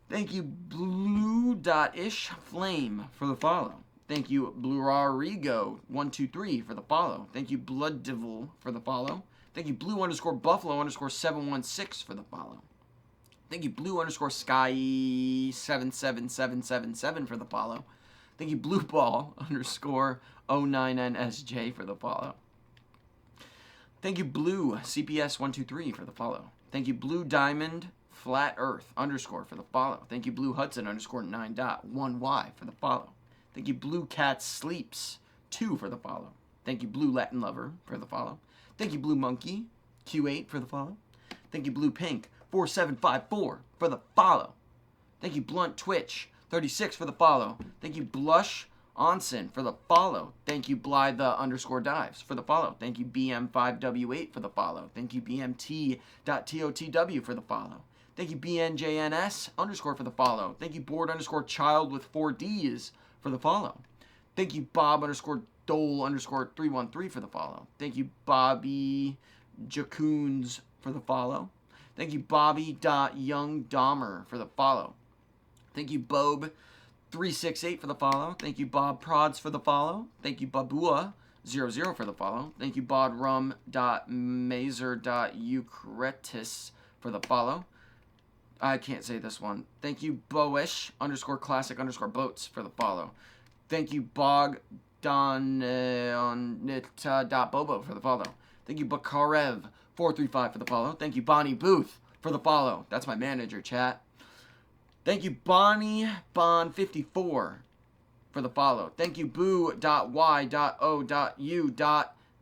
Thank you, Blue.ish Flame for the follow. Thank you, Blurarigo123 for the follow. Thank you, Blood Devil for the follow. Thank you, Blue underscore Buffalo underscore 716 for the follow. Thank you, Blue underscore Sky 77777 for the follow. Thank you, Blue Ball underscore 099SJ for the follow. Thank you, Blue CPS123 for the follow. Thank you, Blue Diamond Flat Earth underscore for the follow. Thank you, Blue Hudson underscore 9.1Y for the follow. Thank you, Blue Cat Sleeps 2 for the follow. Thank you, Blue Latin Lover for the follow. Thank you, Blue Monkey Q8 for the follow. Thank you, Blue Pink 4754 for the follow. Thank you, Blunt Twitch 36 for the follow. Thank you, Blush Onsen for the follow. Thank you, Blythe underscore Dives for the follow. Thank you, BM5W8 for the follow. Thank you, BMT.TOTW for the follow. Thank you, BNJNS underscore for the follow. Thank you, Board underscore Child with 4Ds for the follow. Thank you, Bob underscore Dole underscore 313 for the follow. Thank you, Bobby Jacoons for the follow. Thank you, Bobby.Young Dahmer for the follow. Thank you, Bob368 for the follow. Thank you, Bob Prods for the follow. Thank you, Babua00 for the follow. Thank you, Bodrum.Mazer.Eucretis for the follow. I can't say this one. Thank you, Boish underscore classic underscore boats for the follow. Thank you, Bogdanita.bobo for the follow. Thank you, Bakarev435 for the follow. Thank you, Bonnie Booth for the follow. That's my manager, chat. Thank you, Bonnie Bon54 for the follow. Thank you, Boo.Y.O.U.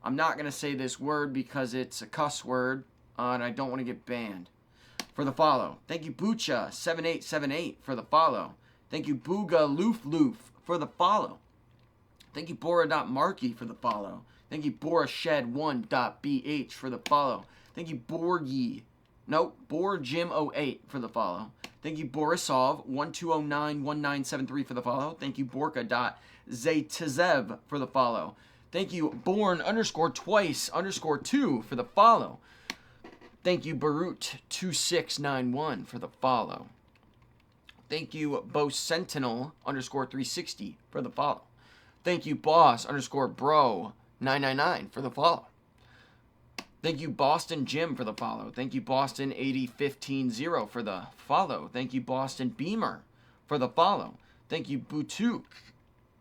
I'm not going to say this word because it's a cuss word and I don't want to get banned. For the follow. Thank you, Bucha7878 for the follow. Thank you, Booga Loof for the follow. Thank you, Bora.Markey for the follow. Thank you, BoraShed1.BH for the follow. Thank you, BorJim08 for the follow. Thank you, Borisov12091973 for the follow. Thank you, Borka.Zaytzev for the follow. Thank you, Born underscore twice underscore 2 for the follow. Thank you, Barut2691 for the follow. Thank you, Bo Sentinel underscore 360 for the follow. Thank you, Boss underscore Bro 999 for the follow. Thank you, Boston Jim for the follow. Thank you, Boston 80150 for the follow. Thank you, Boston Beamer for the follow. Thank you, Butuk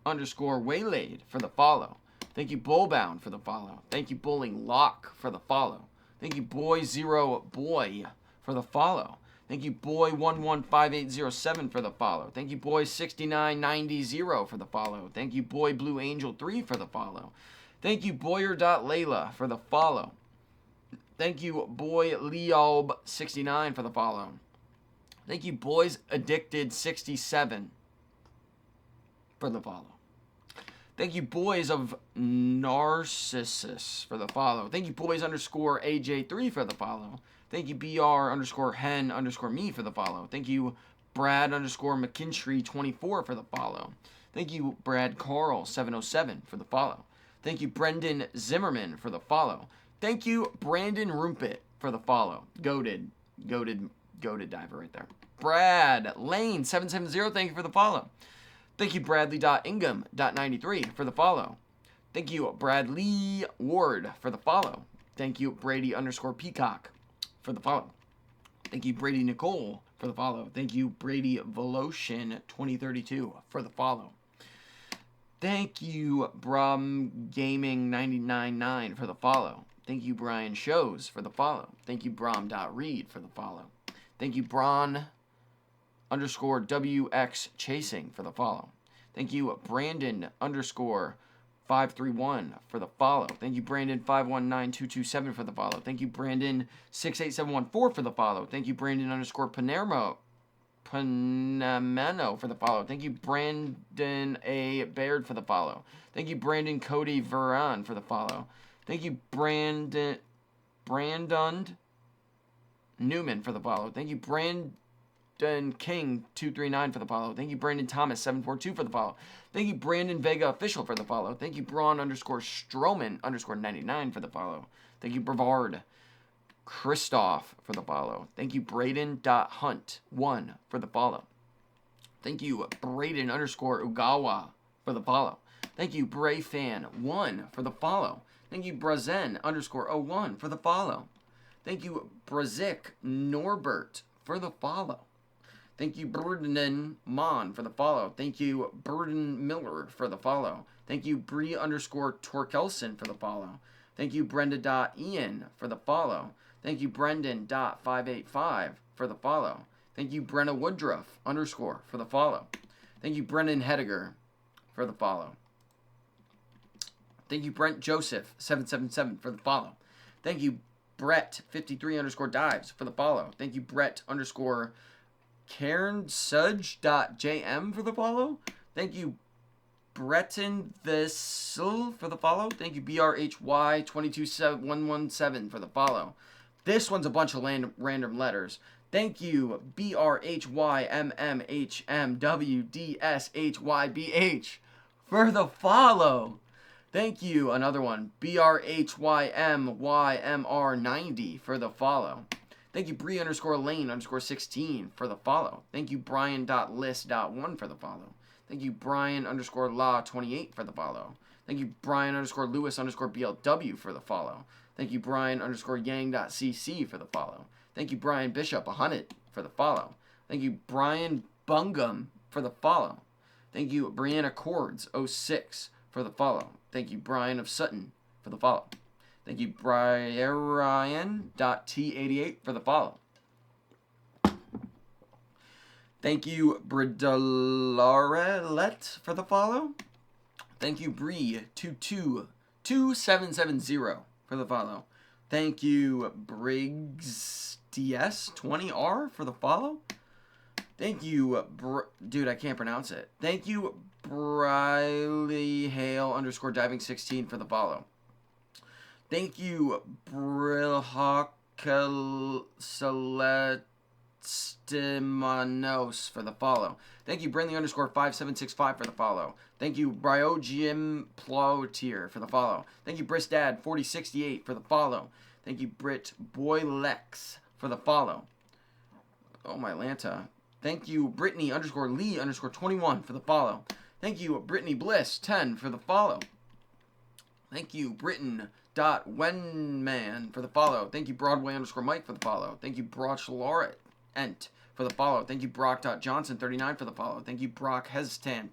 underscore Waylaid for the follow. Thank you, Bullbound for the follow. Thank you, Bowling Lock for the follow. Thank you, Boy0Boy for the follow. Thank you, Boy115807 for the follow. Thank you, Boy6990 for the follow. Thank you, Boy Blue Angel 3 for the follow. Thank you, Boyer.Layla for the follow. Thank you, Boy Leob69 for the follow. Thank you, Boys Addicted 67 for the follow. Thank you, Boys of Narcissus for the follow. Thank you, Boys underscore AJ3 for the follow. Thank you, BR underscore hen underscore me for the follow. Thank you, Brad underscore McKinstry 24 for the follow. Thank you, Brad Carl 707 for the follow. Thank you, Brendan Zimmerman for the follow. Thank you, Brandon Rumpet for the follow. Goated diver right there. Brad Lane 770, thank you for the follow. Thank you, Bradley.Ingham.93 for the follow. Thank you, Bradley Ward for the follow. Thank you, Brady_Peacock for the follow. Thank you, Brady Nicole for the follow. Thank you, Brady Voloshin 2032 for the follow. Thank you, Brom Gaming 999 for the follow. Thank you, Brian Shows for the follow. Thank you, Brom.Reed for the follow. Thank you, Bron_WX Chasing for the follow. Thank you, Brandon_531 for the follow. Thank you, Brandon519227 for the follow. Thank you, Brandon68714 for the follow. Thank you, Brandon_Panameno for the follow. Thank you, Brandon A. Baird for the follow. Thank you, Brandon Cody Veron for the follow. Thank you, Brandon Newman for the follow. Thank you, Brandon King 239 for the follow. Thank you, Brandon Thomas 742 for the follow. Thank you, Brandon Vega Official for the follow. Thank you, Braun_Stroman_99 for the follow. Thank you, Brevard Christoph for the follow. Thank you, Braden.Hunt1 for the follow. Thank you, Braden_Ugawa for the follow. Thank you, Brayfan1 for the follow. Thank you, Brazen_01 for the follow. Thank you, Brazik Norbert for the follow. Thank you, Burden Mon for the follow. Thank you, Burden Miller for the follow. Thank you, Bree_Torkelson for the follow. Thank you, Brenda.Ian for the follow. Thank you, Brendan.585 for the follow. Thank you, Brenna Woodruff _ for the follow. Thank you, Brendan Hediger for the follow. Thank you, Brent Joseph 777 for the follow. Thank you, Brett53_dives for the follow. Thank you, Brett_CairnSudge.jm for the follow. Thank you, Breton Vessel for the follow. Thank you, BRHY22117 for the follow. This one's a bunch of random letters. Thank you, BRHYMMHMWDSHYBH for the follow. Thank you, another one, BRHYMYMR90 for the follow. Thank you, Bree_Lane_16 for the follow. Thank you, Brian.List.1 for the follow. Thank you, Brian_Law28 for the follow. Thank you, Brian_Lewis_BLW for the follow. Thank you, Brian_Yang.cc for the follow. Thank you, Brian Bishop 100 for the follow. Thank you, Brian Bungum for the follow. Thank you, Brianna Cords 06 for the follow. Thank you, Brian of Sutton for the follow. Thank you, Brian.T88 for the follow. Thank you, Bridalaret for the follow. Thank you, Bree22770 for the follow. Thank you, BriggsDS20R for the follow. Thank you, dude, I can't pronounce it. Thank you, Briley Hale_diving 16 for the follow. Thank you, Brilhawk Celestimanos for the follow. Thank you, Brinley_5765 for the follow. Thank you, Bryogium Ploutier for the follow. Thank you, Bristad 4068 for the follow. Thank you, Brit Boylex for the follow. Oh my Lanta. Thank you, Brittany_Lee_21 for the follow. Thank you, Brittany Bliss 10 for the follow. Thank you, Britton.Wenman for the follow. Thank you, Broadway_Mike for the follow. Thank you, Brochloret Ent for the follow. Thank you, Brock.Johnson 39 for the follow. Thank you, Brock Hestan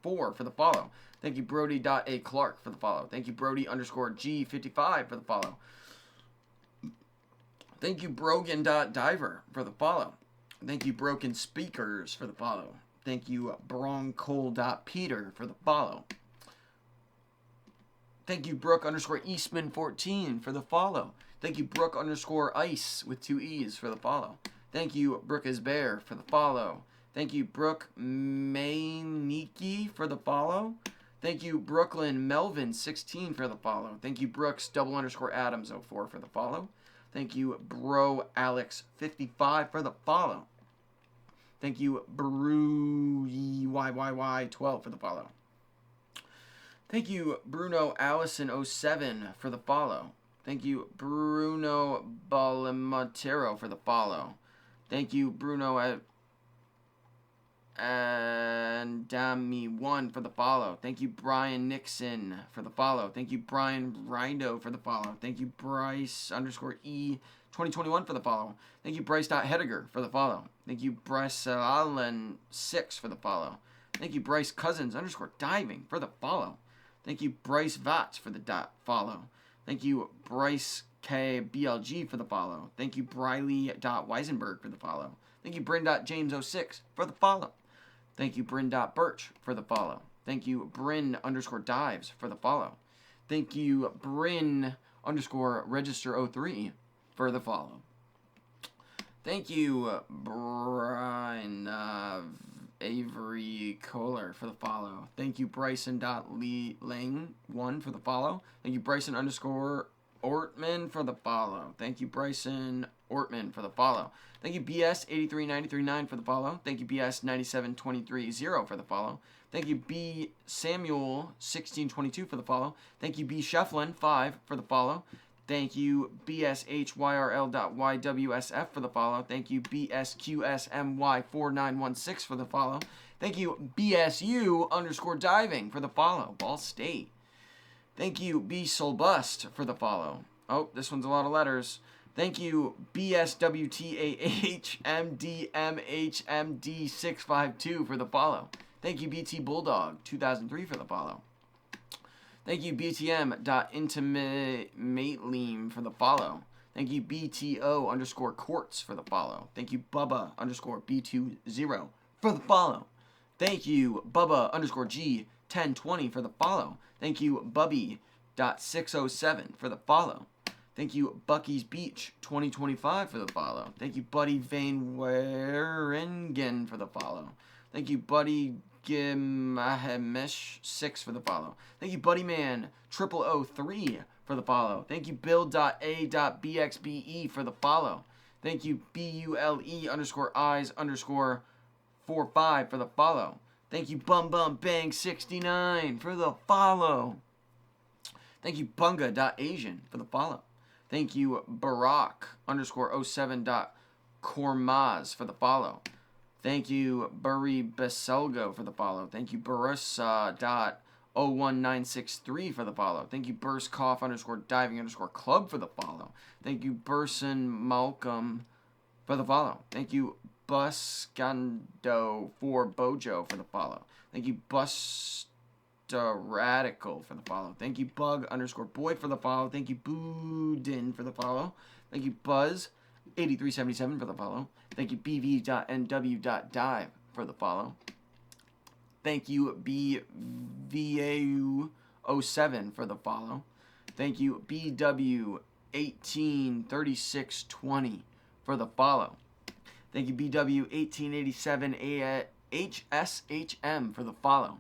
4 for the follow. Thank you, Brody.A Clark for the follow. Thank you, Brody_G55 for the follow. Thank you, Brogan.Diver for the follow. Thank you, Broken Speakers for the follow. Thank you, Broncole.Peter for the follow. Thank you, Brooke_Eastman 14 for the follow. Thank you, Brooke_Ice with 2 E's for the follow. Thank you, Brooke is Bear for the follow. Thank you, Brooke Mainiki for the follow. Thank you, Brooklyn Melvin 16 for the follow. Thank you, Brooks_Adams 04 for the follow. Thank you, Bro Alex 55 for the follow. Thank you, BruyYYY12 for the follow. Thank you, Bruno Allison07 for the follow. Thank you, Bruno Balimatero for the follow. Thank you, Bruno and Dami1 for the follow. Thank you, Brian Nixon for the follow. Thank you, Brian Rindo for the follow. Thank you, Bryce _E 2021 for the follow. Thank you, Bryce.Hediger for the follow. Thank you, Bryce Allen 6 for the follow. Thank you, Bryce Cousins _diving for the follow. Thank you, Bryce Vats for the follow. Thank you, Bryce K BLG for the follow. Thank you, Briley.Weisenberg for the follow. Thank you, Bryn.James06 for the follow. Thank you, Bryn.Birch for the follow. Thank you, Bryn_Dives for the follow. Thank you, Bryn_Register03 for the follow. Thank you, Brian Avery Kohler for the follow. Thank you, Bryson.Lang1 for the follow. Thank you, Bryson_Ortman for the follow. Thank you, Bryson Ortman for the follow. Thank you, BS83939 for the follow. Thank you, BS97230 for the follow. Thank you, B Samuel1622 for the follow. Thank you, B Shefflin5 for the follow. Thank you, BSHYRL.YWSF for the follow. Thank you, BSQSMY4916 for the follow. Thank you, BSU_diving for the follow. Ball State. Thank you, B Solbust for the follow. Oh, this one's a lot of letters. Thank you, BSWTAHMDMHMD652 for the follow. Thank you, BT Bulldog 2003 for the follow. Thank you, BTM.IntimateLeam for the follow. Thank you, BTO_Quartz for the follow. Thank you, Bubba_B20 for the follow. Thank you, Bubba_G1020 for the follow. Thank you, Bubby.607 for the follow. Thank you, Bucky's Beach 2025 for the follow. Thank you, Buddy Van Weringen for the follow. Thank you, Buddy Gimahemesh 6 for the follow. Thank you, Buddyman 0003 for the follow. Thank you, Bill.A.BXBE for the follow. Thank you, BULE_eyes_45 for the follow. Thank you, BumBumBang69 for the follow. Thank you, Bunga.Asian for the follow. Thank you, Barack_07.Kormaz for the follow. Thank you, Burry Beselgo for the follow. Thank you, Bursa.01963 for the follow. Thank you, Burskoff_diving_club for the follow. Thank you, Burson Malcolm for the follow. Thank you, Buscando for Bojo for the follow. Thank you, Radical for the follow. Thank you, Bug_boy for the follow. Thank you, Boudin for the follow. Thank you, Buzz8377 for the follow. Thank you, BV.NW.dive for the follow. Thank you, BVAU07 for the follow. Thank you, BW183620 for the follow. Thank you, BW1887HSHM for the follow.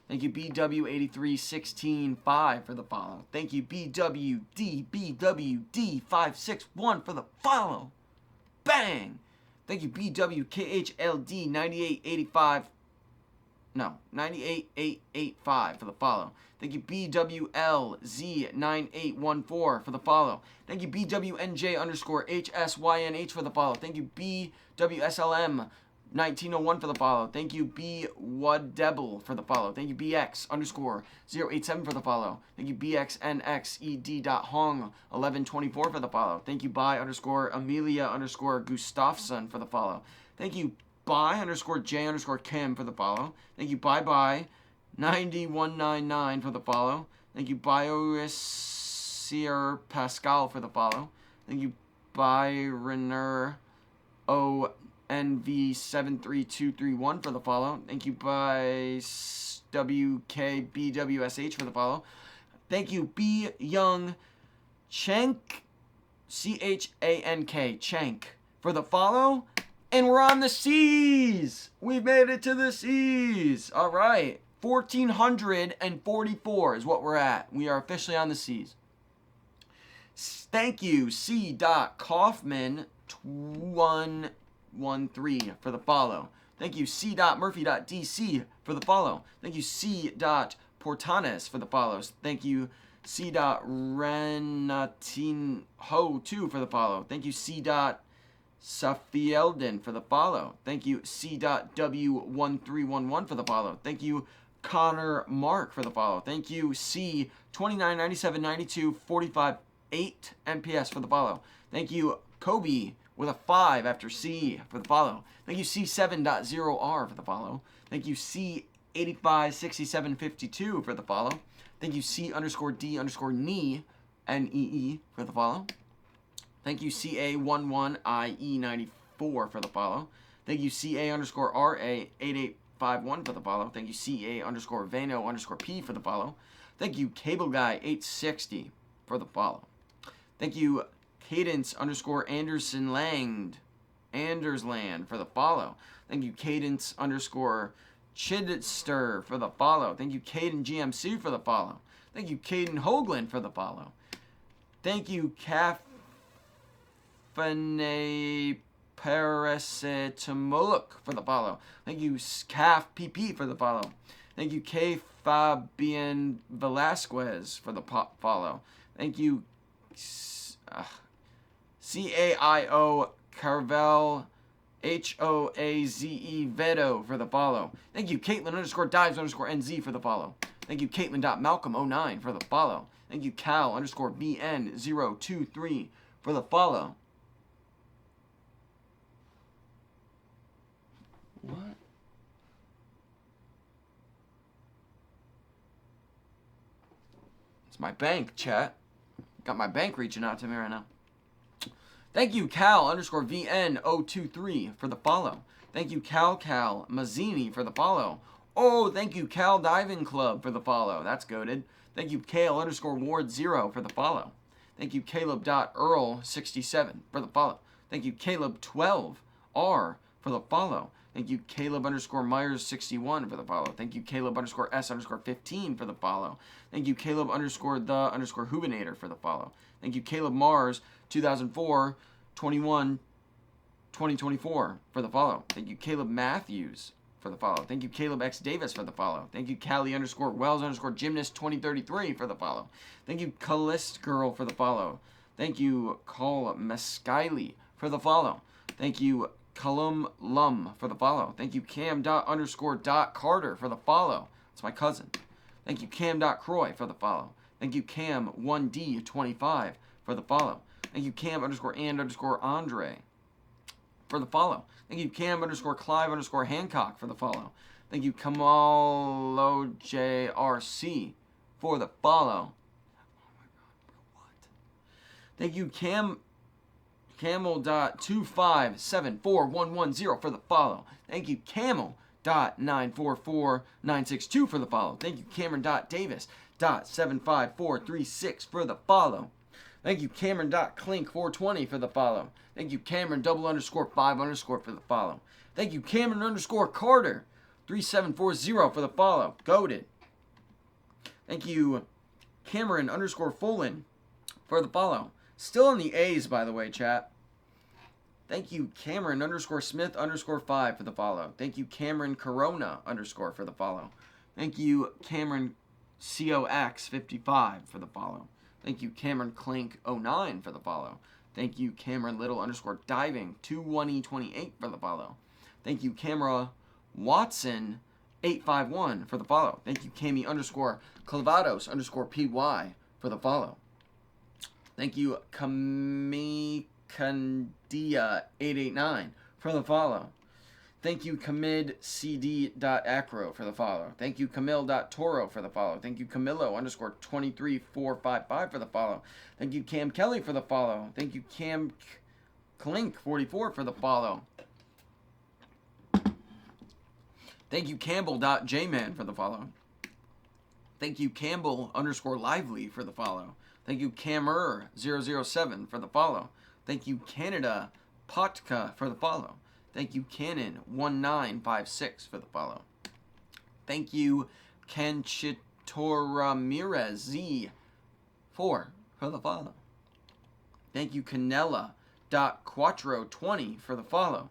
Thank you, BW83165 for the follow. Thank you, BWDBWD561 for the follow. Bang! Thank you, BWKHLD9885. No, 98885 for the follow. Thank you, BWLZ9814 for the follow. Thank you, BWNJ_HSYNH for the follow. Thank you, BWSLM1901 for the follow. Thank you, B Wadebel for the follow. Thank you, BX_087 for the follow. Thank you, BXNXED.Hong1124 for the follow. Thank you, By_Amelia_Gustafsson for the follow. Thank you, By_J_Kim for the follow. Thank you, Bye9199 for the follow. Thank you, Biosir Pascal for the follow. Thank you, Byroner ONV73231 for the follow. Thank you, WKBWSH for the follow. Thank you, B Young Chank CHANK Chank for the follow. And we're on the seas. We've made it to the seas. All right. 1,444 is what we're at. We are officially on the seas. Thank you, C. Kaufman 1 C.Murphy13 for the follow. Thank you, C.Murphy.DC for the follow. Thank you, C.Portanes for the follows. Thank you, C.Renatinho2 for the follow. Thank you, C.Safielden for the follow. Thank you, C.W1311 for the follow. Thank you, Connor Mark for the follow. Thank you, C29979245 8 MPS for the follow. Thank you, Kobe with a 5 after C for the follow. Thank you, C7.0R for the follow. Thank you, C856752 for the follow. Thank you, C_D_NEE, NEE for the follow. Thank you, CA11IE94 for the follow. Thank you, CA_RA8851 for the follow. Thank you, CA_Vano_P for the follow. Thank you, Cable Guy 860 for the follow. Thank you, Cadence_Andersland for the follow. Thank you, Cadence_Chidster for the follow. Thank you, Caden GMC for the follow. Thank you, Caden Hoagland for the follow. Thank you, Cafene Paracetamolic for the follow. Thank you, Caf PP for the follow. Thank you, K Fabian Velasquez for the follow. Thank you, CAIO Carvel HOAZE Vedo for the follow. Thank you, Caitlin_Dives_NZ for the follow. Thank you, Caitlin.Malcolm09 for the follow. Thank you, Cal_BN023 for the follow. What? It's my bank, chat. Got my bank reaching out to me right now. Thank you, Cal_VN023 for the follow. Thank you, Cal Mazzini for the follow. Oh, thank you, Cal Diving Club for the follow. That's goated. Thank you, Kale_Ward0 for the follow. Thank you, Caleb.Earl67 for the follow. Thank you, Caleb12R for the follow. Thank you, Caleb_Myers61 for the follow. Thank you, Caleb_S_15 for the follow. Thank you, Caleb_the_Hubinator for the follow. Thank you, Caleb Mars 2004 21 2024 for the follow. Thank you, Caleb Matthews for the follow. Thank you, Caleb X Davis for the follow. Thank you, Callie_Wells_Gymnast 2033 for the follow. Thank you, Callist Girl for the follow. Thank you, Call Mescaili for the follow. Thank you, Cullum Lum for the follow. Thank you, Cam._Carter for the follow. It's my cousin. Thank you, Cam.Croy for the follow. Thank you, Cam1D25 for the follow. Thank you, Cam_and_Andre for the follow. Thank you, Cam_Clive_Hancock for the follow. Thank you, KamalOJRC for the follow. Oh my god, bro, what? Thank you, Camel.2574110 for the follow. Thank you, Camel.944962 for the follow. Thank you, Cameron.Davis.75436 for the follow. Thank you, Cameron.Clink420 for the follow. Thank you, Cameron_5_ for the follow. Thank you, Cameron_Carter3740 for the follow. Goated. Thank you, Cameron_Follin for the follow. Still in the A's, by the way, chat. Thank you, Cameron_Smith_5 for the follow. Thank you, Cameron Corona_ for the follow. Thank you, Cameron COX55 for the follow. Thank you, Cameron Clink09 for the follow. Thank you, Cameron Little_Diving 21E28 for the follow. Thank you, Camera Watson 851 for the follow. Thank you, Cami_Clavados_PY for the follow. Thank you, Kamikandia 889 for the follow. Thank you, CamidCD.Acro for the follow. Thank you, Camille.Toro for the follow. Thank you, Camillo_23455 for the follow. Thank you, Cam Kelly for the follow. Thank you, Cam Clink44 for the follow. Thank you, Campbell.Jman for the follow. Thank you, Campbell_Lively for the follow. Thank you, Camer007 for the follow. Thank you, Canada Potka for the follow. Thank you, Canon1956 for the follow. Thank you, Canchitora Z4 for the follow. Thank you, Canella.Quattro20 for the follow.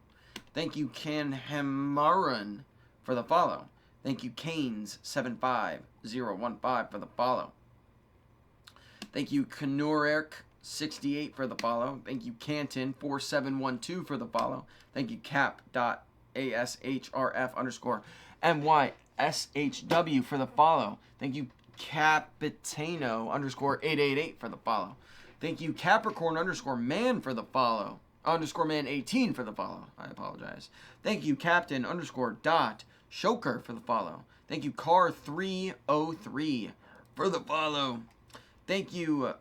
Thank you, Canhamarun, for the follow. Thank you, Canes75015 for the follow. Thank you, Kanurek68 for the follow. Thank you, Canton4712 for the follow. Thank you, Cap.ASHRF_MYSHW for the follow. Thank you, Capitano_888 for the follow. Thank you, Capricorn_man for the follow. _man18 for the follow. I apologize. Thank you, Captain_dot_shoker for the follow. Thank you, Car303 for the follow. Thank you,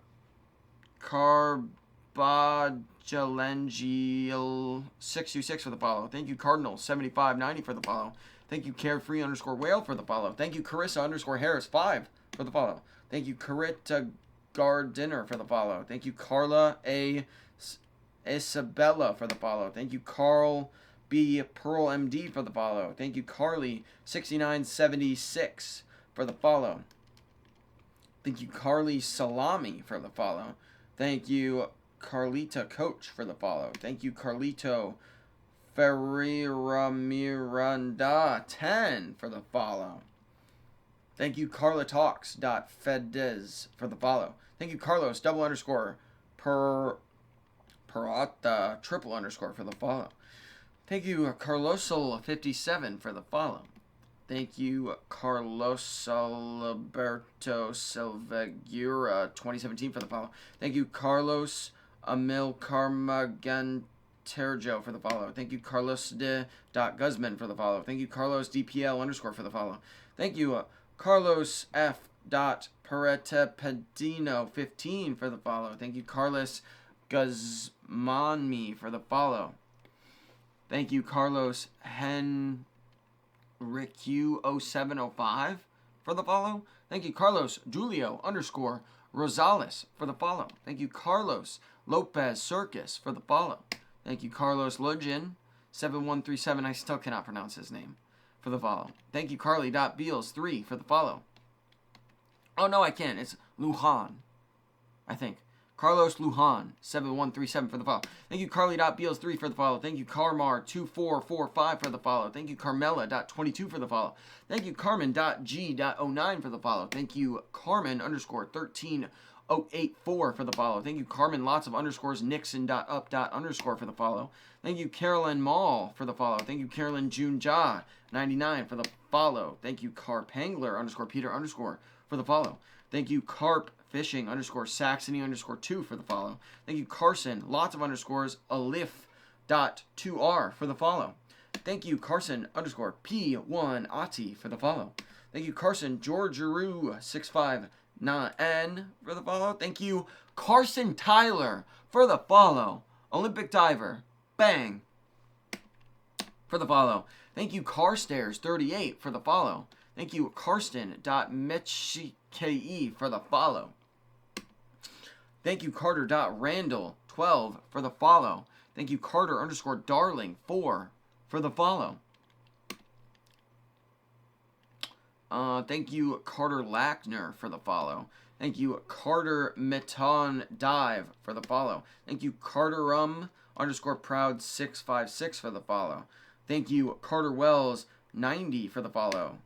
Carbadgelengil626 for the follow. Thank you, Cardinal7590 for the follow. Thank you, Carefree_whale for the follow. Thank you, Carissa_Harris5 for the follow. Thank you, Carita Gardiner for the follow. Thank you, Carla A. Isabella for the follow. Thank you, Carl B. Pearl MD for the follow. Thank you, Carly6976 for the follow. Thank you, Carly Salami for the follow. Thank you, Carlita Coach for the follow. Thank you, Carlito Ferreira Miranda 10 for the follow. Thank you, Carla Talks.Fedez for the follow. Thank you, Carlos _Perata _ for the follow. Thank you, Carlosol57 for the follow. Thank you, Carlos Alberto Silvegura 2017 for the follow. Thank you, Carlos Amil Carmaganterjo for the follow. Thank you, Carlos de Guzman for the follow. Thank you, Carlos DPL_ for the follow. Thank you, Carlos F. Peretepedino 15 for the follow. Thank you, Carlos Guzmanmi for the follow. Thank you, Carlos Henrique0705 for the follow. Thank you, Carlos Julio_Rosales for the follow. Thank you, Carlos Lopez Circus for the follow. Thank you, Carlos Lugin7137. I still cannot pronounce his name for the follow. Thank you, Carly.Beals3 for the follow. Oh, no, I can't. It's Lujan, I think. Carlos Lujan, 7137 for the follow. Thank you, Carly.Beals3 for the follow. Thank you, Carmar2445 for the follow. Thank you, Carmela.22 for the follow. Thank you, Carmen.G.09 for the follow. Thank you, Carmen_13084 for the follow. Thank you, Carmen, lots of underscores, Nixon.up. _ for the follow. Thank you, Carolyn Mall for the follow. Thank you, Carolyn Junja 99 for the follow. Thank you, Carpangler_Peter_ for the follow. Thank you, Carp Fishing _Saxony_2 for the follow. Thank you, Carson, lots of underscores, Alif.2R for the follow. Thank you, Carson_P1 Ati for the follow. Thank you, Carson Georgiou 659N for the follow. Thank you, Carson Tyler for the follow. Olympic Diver, bang, for the follow. Thank you, Carstairs38 for the follow. Thank you, Karsten.Metchike for the follow. Thank you, Carter.Randall12 for the follow. Thank you, Carter_Darling4 for the follow. Thank you, Carter Lackner for the follow. Thank you, Carter Meton Dive for the follow. Thank you, Carterum_Proud656 for the follow. Thank you, Carter Wells 90 for the follow.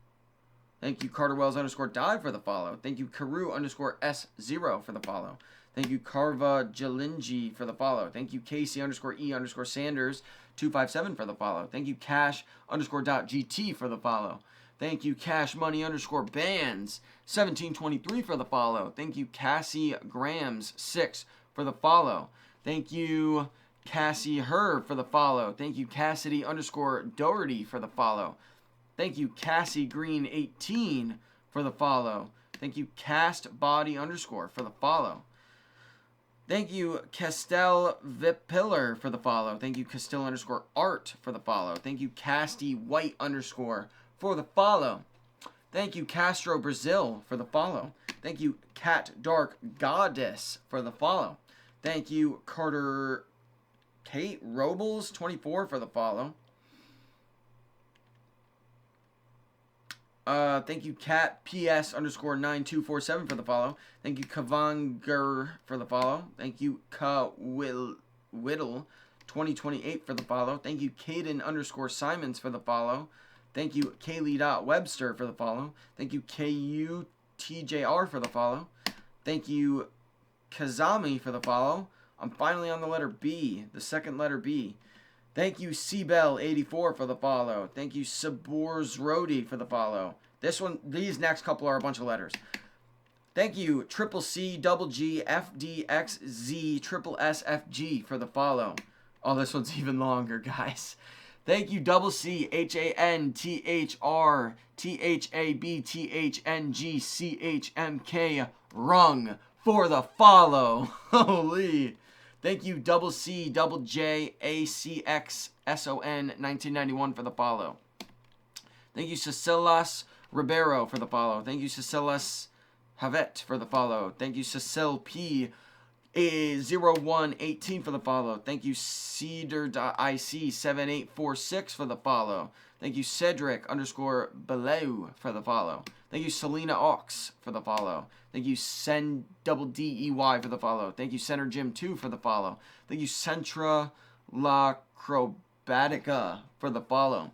Thank you, Carter Wells_Dive for the follow. Thank you, Karu_S0 for the follow. Thank you, Carva Jalinji for the follow. Thank you, Casey_E_Sanders 257 for the follow. Thank you, Cash_.GT for the follow. Thank you, Cash Money_Bands 1723 for the follow. Thank you, Cassie Grams 6 for the follow. Thank you, Cassie Herb for the follow. Thank you, Cassidy_Doherty for the follow. Thank you, Cassie Green 18 for the follow. Thank you, Cast Body_ for the follow. Thank you, Castel Vipiller for the follow. Thank you, Castel_Art for the follow. Thank you, Casty White_ for the follow. Thank you, Castro Brazil for the follow. Thank you, Cat Dark Goddess for the follow. Thank you, Carter Kate Robles 24 for the follow. Thank you, Cat PS_9247 for the follow. Thank you, Kavanger for the follow. Thank you, Whittle 2028 for the follow. Thank you, Caden _ Simons for the follow. Thank you, Kaylee.Webster for the follow. Thank you, KUTJR for the follow. Thank you, Kazami for the follow. I'm finally on the letter B, the second letter B. Thank you, Cbell84 for the follow. Thank you, Sabors Rody for the follow. These next couple are a bunch of letters. Thank you, Triple C Double G FDXZ Triple SFG for the follow. Oh, this one's even longer, guys. Thank you, Double C HANTHR THABTHNGCHMK Rung for the follow. Holy. Thank you, Double C Double J ACX SON 1991 for the follow. Thank you, Cecilas Ribeiro for the follow. Thank you, Cecilas Havet for the follow. Thank you, Cecil P 0118 for the follow. Thank you, Cedar.IC 7846 for the follow. Thank you, Cedric _ Beleu for the follow. Thank you, Selena Ox for the follow. Thank you, Sen Double DEY for the follow. Thank you, Center Jim 2 for the follow. Thank you, Centra La Crobatica for the follow.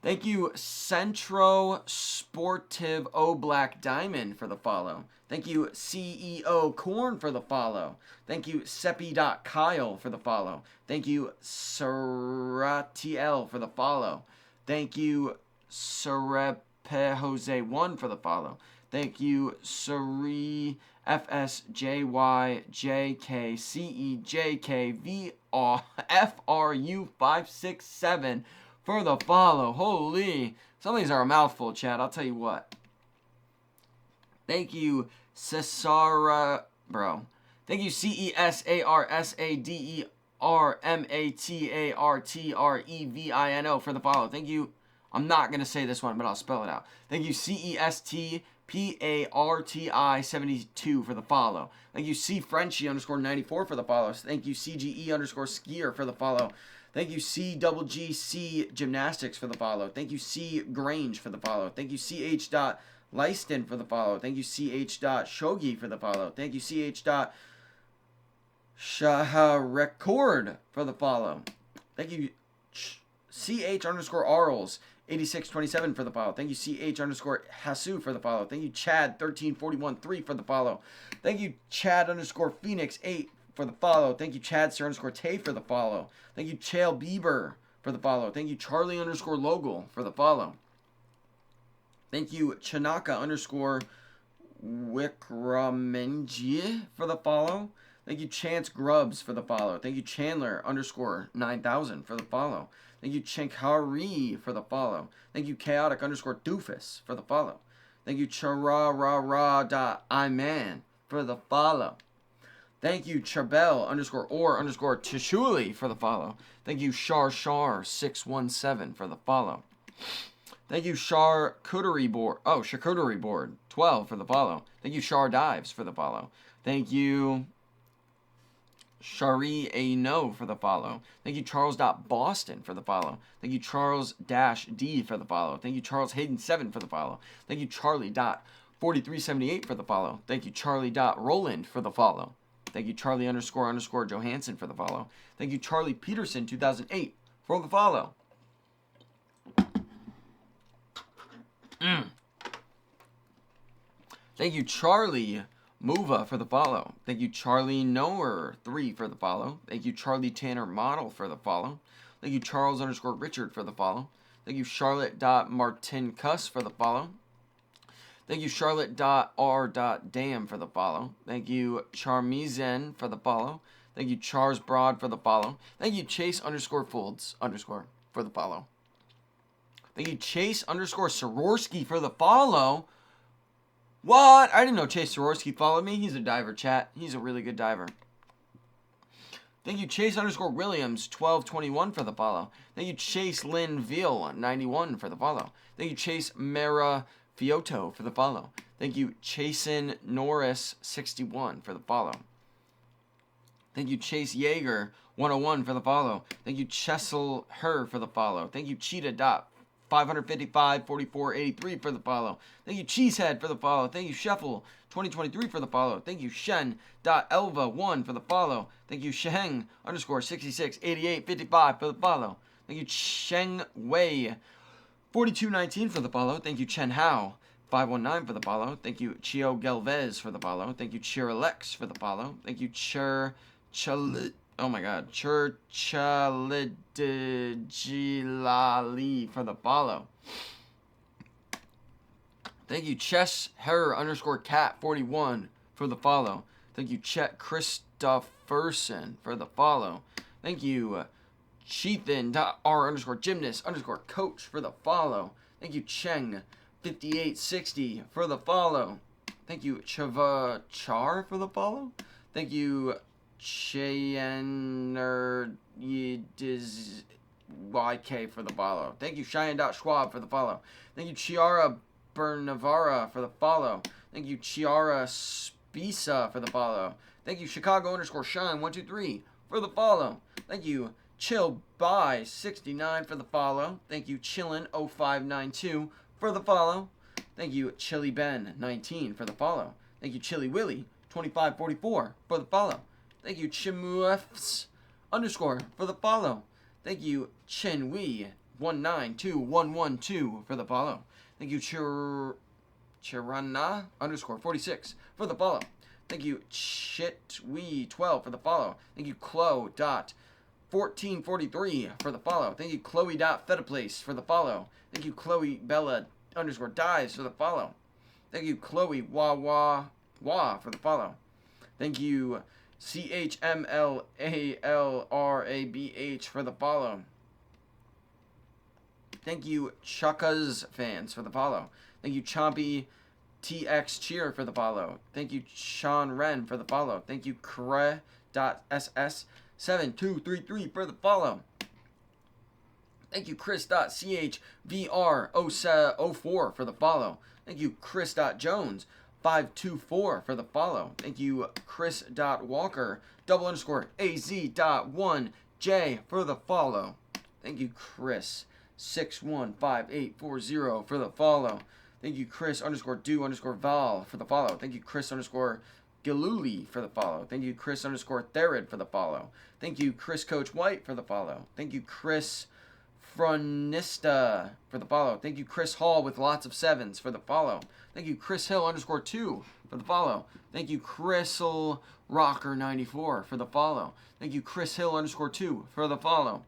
Thank you, Centro Sportive O Black Diamond for the follow. Thank you, CEO Corn for the follow. Thank you, Seppi.Kyle for the follow. Thank you, Seratiel for the follow. Thank you, Serepe Jose 1 for the follow. Thank you, Seri FSJYJKCEJKVFRU 567 for the follow. Holy, some of these are a mouthful, Chad. I'll tell you what. Thank you, Cesara, bro. Thank you, CESARSADERMATARTREVINO for the follow. Thank you. I'm not going to say this one, but I'll spell it out. Thank you, CESTPARTI 72 for the follow. Thank you, CFrenchy _ 94 for the follow. Thank you, CGE _ Skier for the follow. Thank you, CGGC Gymnastics for the follow. Thank you, C Grange for the follow. Thank you, CH. Lyston for the follow. Thank you, CH. Shogi for the follow. Thank you, CH. Shaharecord for the follow. Thank you, CH _ Arles 8627 for the follow. Thank you, CH _ Hasu for the follow. Thank you, Chad 13413 for the follow. Thank you, Chad _ Phoenix 8 for the follow. Thank you, Chad Sir _ Tay for the follow. Thank you, Chael Bieber for the follow. Thank you, Charlie _ Logal for the follow. Thank you, Chanaka _ Wikramenji for the follow. Thank you, Chance Grubbs for the follow. Thank you, Chandler _ 9000 for the follow. Thank you, Chankari for the follow. Thank you, Chaotic _ Doofus for the follow. Thank you, Chararara.Iman for the follow. Thank you, Charbel _ or _ Tishuli for the follow. Thank you, Shar617 for the follow. Thank you, Charcuterie Board 12 for the follow. Thank you, Char Dives for the follow. Thank you, Shari A. for the follow. Thank you, Charles.Boston for the follow. Thank you, Charles-D for the follow. Thank you, Charles Hayden 7 for the follow. Thank you, Charlie.4378 for the follow. Thank you, Charlie.Roland for the follow. Thank you, Charlie _ Johansson for the follow. Thank you, Charlie Peterson 2008 for the follow. Thank you, Charlie Mova for the follow. Thank you, Charlie Knower 3 for the follow. Thank you, Charlie Tanner Model for the follow. Thank you, Charles _ Richard for the follow. Thank you, Charlotte.Martincus for the follow. Thank you, Charlotte.R.Dam for the follow. Thank you, Charmizen for the follow. Thank you, Charles Broad for the follow. Thank you, Chase _ Folds _ for the follow. Thank you, Chase _ Sororsky for the follow. What? I didn't know Chase Sororsky followed me. He's a diver, chat. He's a really good diver. Thank you, Chase _ Williams 1221 for the follow. Thank you, Chase Linville 91 for the follow. Thank you, Chase Mera Fioto for the follow. Thank you, Chasen Norris 61 for the follow. Thank you, Chase Yeager 101 for the follow. Thank you, Chessel Her for the follow. Thank you, Cheetah.555 4483 for the follow. Thank you, Cheesehead for the follow. Thank you, Shuffle 2023 for the follow. Thank you, Shen.Elva1 for the follow. Thank you, Sheng underscore 668855 for the follow. Thank you, Cheng Wei 4219 for the follow. Thank you, Chen Hao 519 for the follow. Thank you, Chio Galvez for the follow. Thank you, Chiralex for the follow. Thank you, Churchalidjilali for the follow. Thank you, Chess Herr underscore cat 41 for the follow. Thank you, Chet Christopherson for the follow. Thank you, Cheathan.R underscore gymnast underscore coach for the follow. Thank you, Cheng 5860 for the follow. Thank you, Chava Char for the follow. Thank you, Cheyenner Yidiz YK for the follow. Thank you, Cheyenne.Schwab for the follow. Thank you, Chiara Bernavara for the follow. Thank you, Chiara Spisa for the follow. Thank you, Chicago underscore Shine 123 for the follow. Thank you, Chill by 69 for the follow. Thank you, Chillin 0592 for the follow. Thank you, Chili Ben 19 for the follow. Thank you, Chili Willy 2544 for the follow. Thank you, Chimuefs underscore for the follow. Thank you, Chinwee 192112 for the follow. Thank you, Chirana underscore 46 for the follow. Thank you, Chitwee12 for the follow. Thank you, Chloe.1443 for the follow. Thank you, Chloe.Fetaplace for the follow. Thank you, Chloe Bella underscore dies for the follow. Thank you, Chloe Wah for the follow. Thank you, CHMLALRABH for the follow. Thank you, Chukka's fans for the follow. Thank you, Chompy TX Cheer for the follow. Thank you, Sean Wren for the follow. Thank you, Kre.SS7233 for the follow. Thank you, Chris.CHVR04 for the follow. Thank you, Chris.Jones524 for the follow. Thank you, Chris.Walker_AZ.1J for the follow. Thank you, Chris615840 for the follow. Thank you, Chris underscore do underscore Val for the follow. Thank you, Chris underscore Galuli for the follow. Thank you, Chris underscore Therid for the follow. Thank you, Chris Coach White for the follow. Thank you, Chris Fronista for the follow. Thank you, Chris Hall with lots of sevens for the follow. Thank you, Chris Hill underscore 2 for the follow. Thank you, Crystal Rocker 94 for the follow. Thank you, Chris Hill underscore 2 for the follow.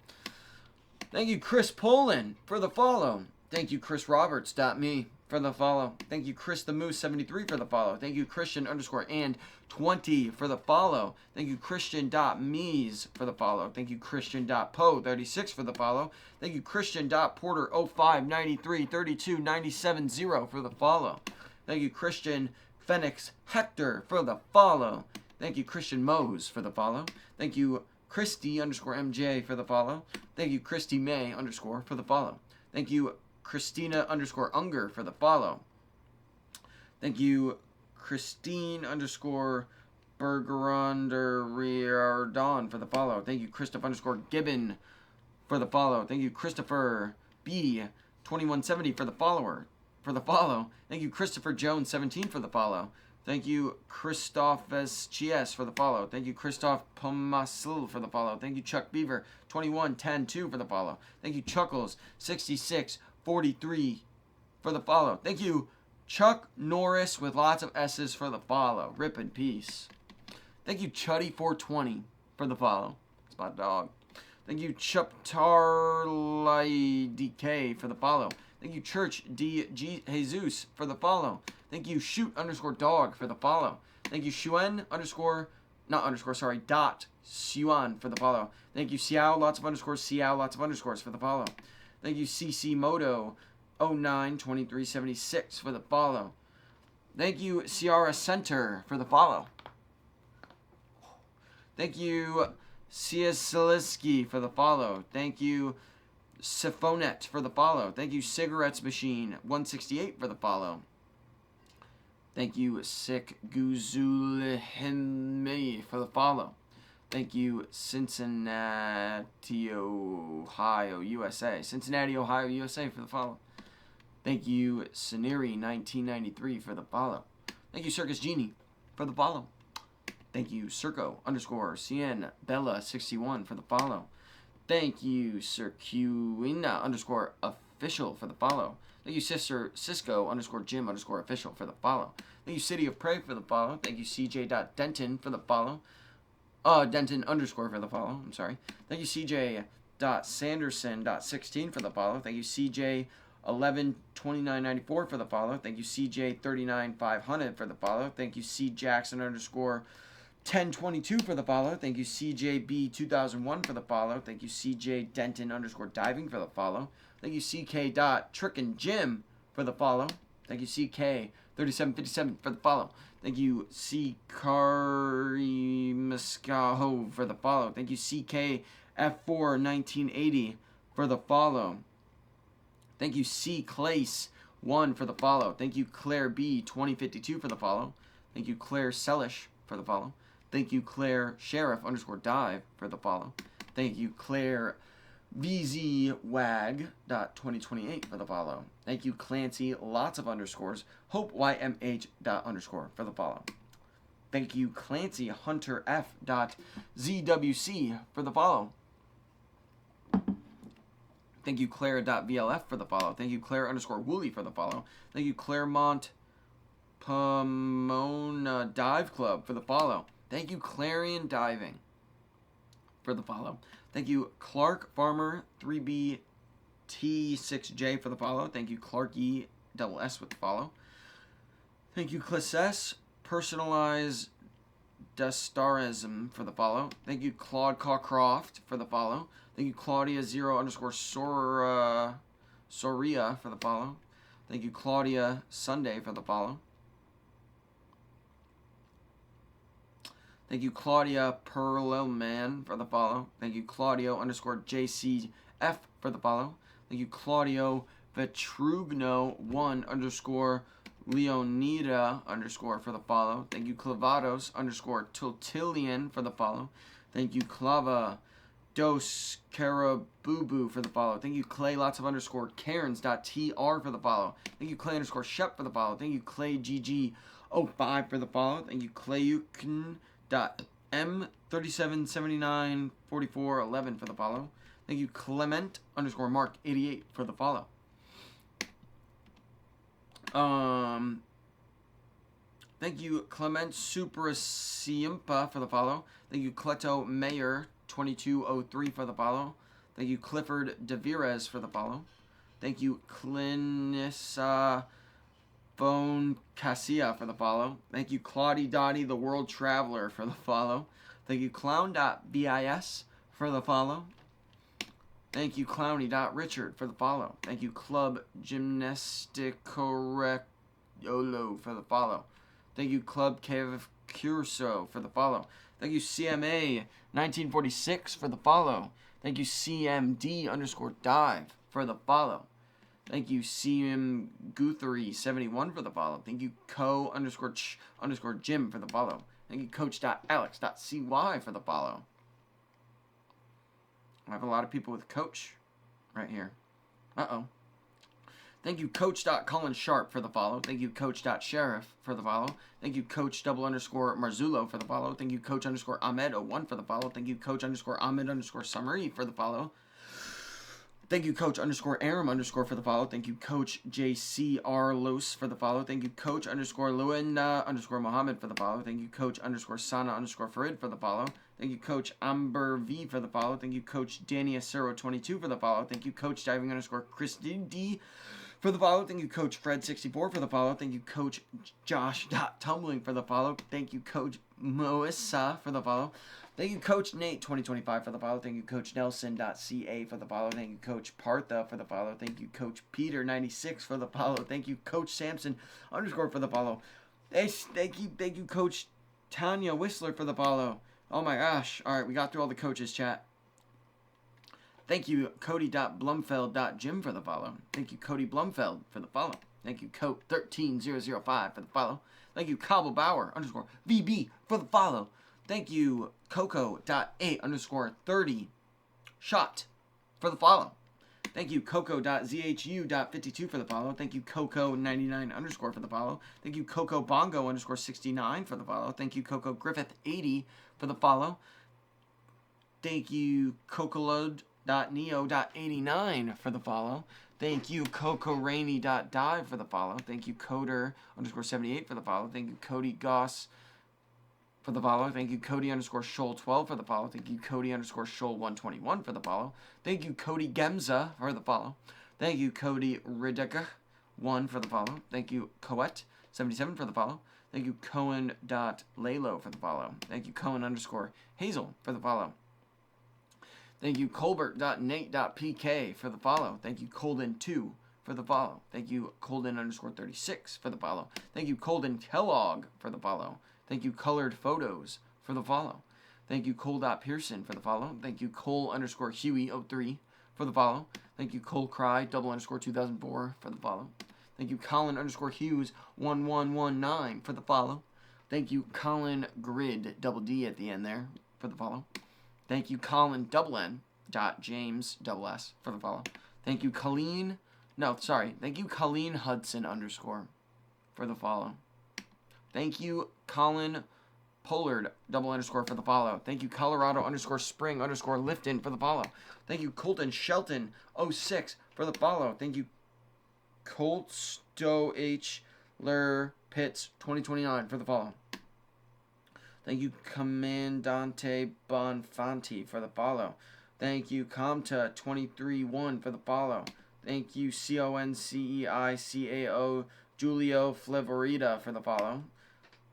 Thank you, Chris Poland for the follow. Thank you, Chris Roberts.me for the follow. Thank you, Chris the Moose 73 for the follow. Thank you, Christian underscore and 20 for the follow. Thank you, Christian.mees for the follow. Thank you, Christian.po 36 for the follow. Thank you, Christian.porter 0593 32 97 0 for the follow. Thank you, Christian Phoenix Hector for the follow. Thank you, Christian Mose for the follow. Thank you, Christy underscore MJ for the follow. Thank you, Christy May underscore for the follow. Thank you, Christina underscore Unger for the follow. Thank you, Christine underscore Bergeronder for the follow. Thank you, Christopher underscore Gibbon for the follow. Thank you, Christopher B 2170 for the follow. Thank you, Christopher Jones 17 for the follow. Thank you, Christoph SGS for the follow. Thank you, Christoph Pomasil for the follow. Thank you, Chuck Beaver 2110-2 for the follow. Thank you, Chuckles 6643 for the follow. Thank you, Chuck Norris with lots of S's for the follow. Rip in peace. Thank you, Chuddy420 for the follow. It's my dog. Thank you, Chuptarlai DK for the follow. Thank you, Church DG Jesus for the follow. Thank you, Shoot underscore dog for the follow. Thank you, Shuen underscore, not underscore, sorry, dot Xuan for the follow. Thank you, Xiao, lots of underscores, Xiao, lots of underscores for the follow. Thank you, CC Moto 092376 for the follow. Thank you, Ciara Center for the follow. Thank you, Ciasiliski for the follow. Thank you, Siphonet for the follow. Thank you, Cigarettes Machine 168 for the follow. Thank you, Sick Guzulhime for the follow. Thank you, Cincinnati, Ohio, USA. Cincinnati, Ohio, USA for the follow. Thank you, Scenery 1993 for the follow. Thank you, Circus Genie, for the follow. Thank you, Circo underscore Cien Bella 61 for the follow. Thank you, Circuina underscore official for the follow. Thank you, Sister Cisco underscore Jim underscore official for the follow. Thank you, City of Prey for the follow. Thank you, CJ.Denton for the follow. Denton underscore for the follow. I'm sorry. Thank you, CJ.Sanderson.16 for the follow. Thank you, CJ 112994 for the follow. Thank you, CJ 39500 for the follow. Thank you, C Jackson underscore 1022 for the follow. Thank you, CJB 2001 for the follow. Thank you, CJ Denton underscore diving for the follow. Thank you, CK Trickin Jim for the follow. Thank you, CK 3757 for the follow. Thank you, C Kari Mascaho for the follow. Thank you, CK F4 1980 for the follow. Thank you, C Clace 1 for the follow. Thank you, Claire B 2052 for the follow. Thank you, Claire Sellish for the follow. Thank you, Claire Sheriff underscore dive for the follow. Thank you, Claire VZWag.2028 for the follow. Thank you, Clancy, lots of underscores, HopeYMH._ for the follow. Thank you, Clancy Hunter F.ZWC for the follow. Thank you, Claire.VLF for the follow. Thank you, Claire underscore Wooly for the follow. Thank you, Claremont Pomona Dive Club for the follow. Thank you, Clarion Diving for the follow. Thank you, Clark Farmer 3BT6J for the follow. Thank you, Clark E double S with the follow. Thank you, Classes Personalized Dustarism for the follow. Thank you, Claude Cawcroft for the follow. Thank you, Claudia 0 underscore Soria for the follow. Thank you, Claudia Sunday for the follow. Thank you, Claudia Perlman for the follow. Thank you, Claudio underscore JCF for the follow. Thank you, Claudio Vetrugno 1 underscore Leonida underscore for the follow. Thank you, Clavados underscore Tiltilian for the follow. Thank you, Clava Dos Carabubu for the follow. Thank you, Clay lots of underscore Cairns.tr for the follow. Thank you, Clay underscore Shep for the follow. Thank you, Clay GG05 for the follow. Thank you, Clayukin.M37794411 for the follow. Thank you, Clement underscore Mark 88 for the follow. Thank you, Clement Suprasiempa for the follow. Thank you, Cleto Mayer 2203 for the follow. Thank you, Clifford DeVires for the follow. Thank you, Clinissa Phone Cassia for the follow. Thank you, Claudie Dottie the World Traveler for the follow. Thank you, Clown.bis for the follow. Thank you, Clowny.richard for the follow. Thank you, Club Gymnasticorrecolo for the follow. Thank you, Club Cave Curso for the follow. Thank you, CMA 1946 for the follow. Thank you, CMD underscore dive for the follow. Thank you, CM Guthrie 71 for the follow. Thank you, Co underscore ch underscore Jim for the follow. Thank you, Coach.alex.cy for the follow. I have a lot of people with Coach right here. Uh-oh. Thank you, Coach.Colin Sharp for the follow. Thank you, Coach.Sheriff for the follow. Thank you, Coach double underscore Marzullo for the follow. Thank you, Coach underscore Ahmed01 for the follow. Thank you, Coach underscore Ahmed underscore Summary for the follow. Thank you, Coach underscore Aram underscore for the follow. Thank you, Coach JCR Los for the follow. Thank you, Coach underscore Luenda underscore Mohammed for the follow. Thank you, Coach underscore Sana underscore Farid for the follow. Thank you, Coach Amber V for the follow. Thank you, Coach Danny Acero 22 for the follow. Thank you, Coach Diving underscore Christy D for the follow. Thank you, Coach Fred 64 for the follow. Thank you, Coach Josh.Tumbling for the follow. Thank you, Coach Moissa for the follow. Thank you, Coach Nate 2025 for the follow. Thank you, Coach Nelson.ca for the follow. Thank you, Coach Partha for the follow. Thank you, Coach Peter 96 for the follow. Thank you, Coach Samson underscore for the follow. Thank you, Coach Tanya Whistler for the follow. Oh my gosh. All right, we got through all the coaches, chat. Thank you, Cody.Blumfeld.Jim for the follow. Thank you, Cody Blumfeld for the follow. Thank you, Coat13005 for the follow. Thank you, Cobble Bauer underscore VB for the follow. Thank you, Coco.8 underscore 30 shot for the follow. Thank you, Coco.zhu.52 for the follow. Thank you, Coco99 underscore for the follow. Thank you, Coco Bongo underscore 69 for the follow. Thank you, Coco Griffith 80 for the follow. Thank you, Cocolode.neo.89 for the follow. Thank you, CocoRainy.dive for the follow. Thank you, Coder underscore 78 for the follow. Thank you, Cody Goss for the follow. Thank you, Cody underscore Shoal 12 for the follow. Thank you, Cody underscore Shoal 121 for the follow. Thank you, Cody Gemza for the follow. Thank you, Cody Rideka 1 for the follow. Thank you, Coet 77 for the follow. Thank you, Cohen.Lalo for the follow. Thank you, Cohen underscore Hazel for the follow. Thank you, Colbert.Nate.PK for the follow. Thank you, Colden2 for the follow. Thank you, Colden underscore 36 for the follow. Thank you, Colden Kellogg for the follow. Thank you, Colored Photos for the follow. Thank you, Cole.Pearson for the follow. Thank you, Cole underscore Huey03 for the follow. Thank you, Cole Cry double underscore 2004 for the follow. Thank you, Colin underscore Hughes 1119 for the follow. Thank you, Colin Grid double D at the end there for the follow. Thank you, Colin double N dot James double S for the follow. Thank you, Colleen. No, sorry. Thank you, Colleen Hudson underscore for the follow. Thank you, Colin Pollard double underscore for the follow. Thank you, Colorado underscore Spring underscore Lifton for the follow. Thank you, Colton Shelton 06 for the follow. Thank you, Colt Stow H. Ler Pitts 2029 for the follow. Thank you, Commandante Bonfanti for the follow. Thank you, Comta 231 for the follow. Thank you, CONCEICAO Julio Flavorita for the follow.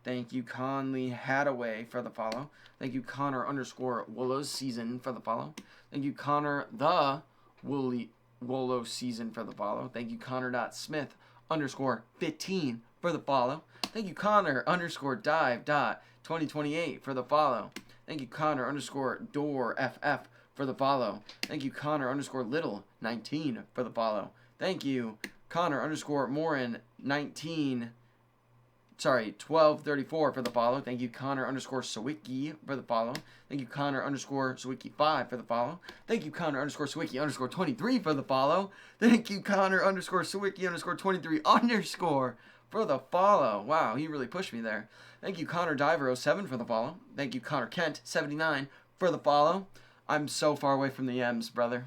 Thank you, Conley Hadaway for the follow. Thank you, Connor underscore Wollows Season for the follow. Thank you, Connor the Wollow Season for the follow. Thank you, Connor.Smith underscore 15 for the follow. Thank you, Connor underscore Dive dot 2028 for the follow. Thank you, Connor underscore Door FF for the follow. Thank you, Connor underscore Little 19 for the follow. Thank you, Connor underscore Morin 1234 for the follow. Thank you, Connor underscore Sawicki for the follow. Thank you, Connor underscore Sawicki 5 for the follow. Thank you, Connor underscore Sawicki underscore 23 for the follow. Thank you, Connor underscore Sawicki underscore 23 underscore for the follow. Wow, he really pushed me there. Thank you, Connor Diver 07 for the follow. Thank you, Connor Kent 79 for the follow. I'm so far away from the M's, brother.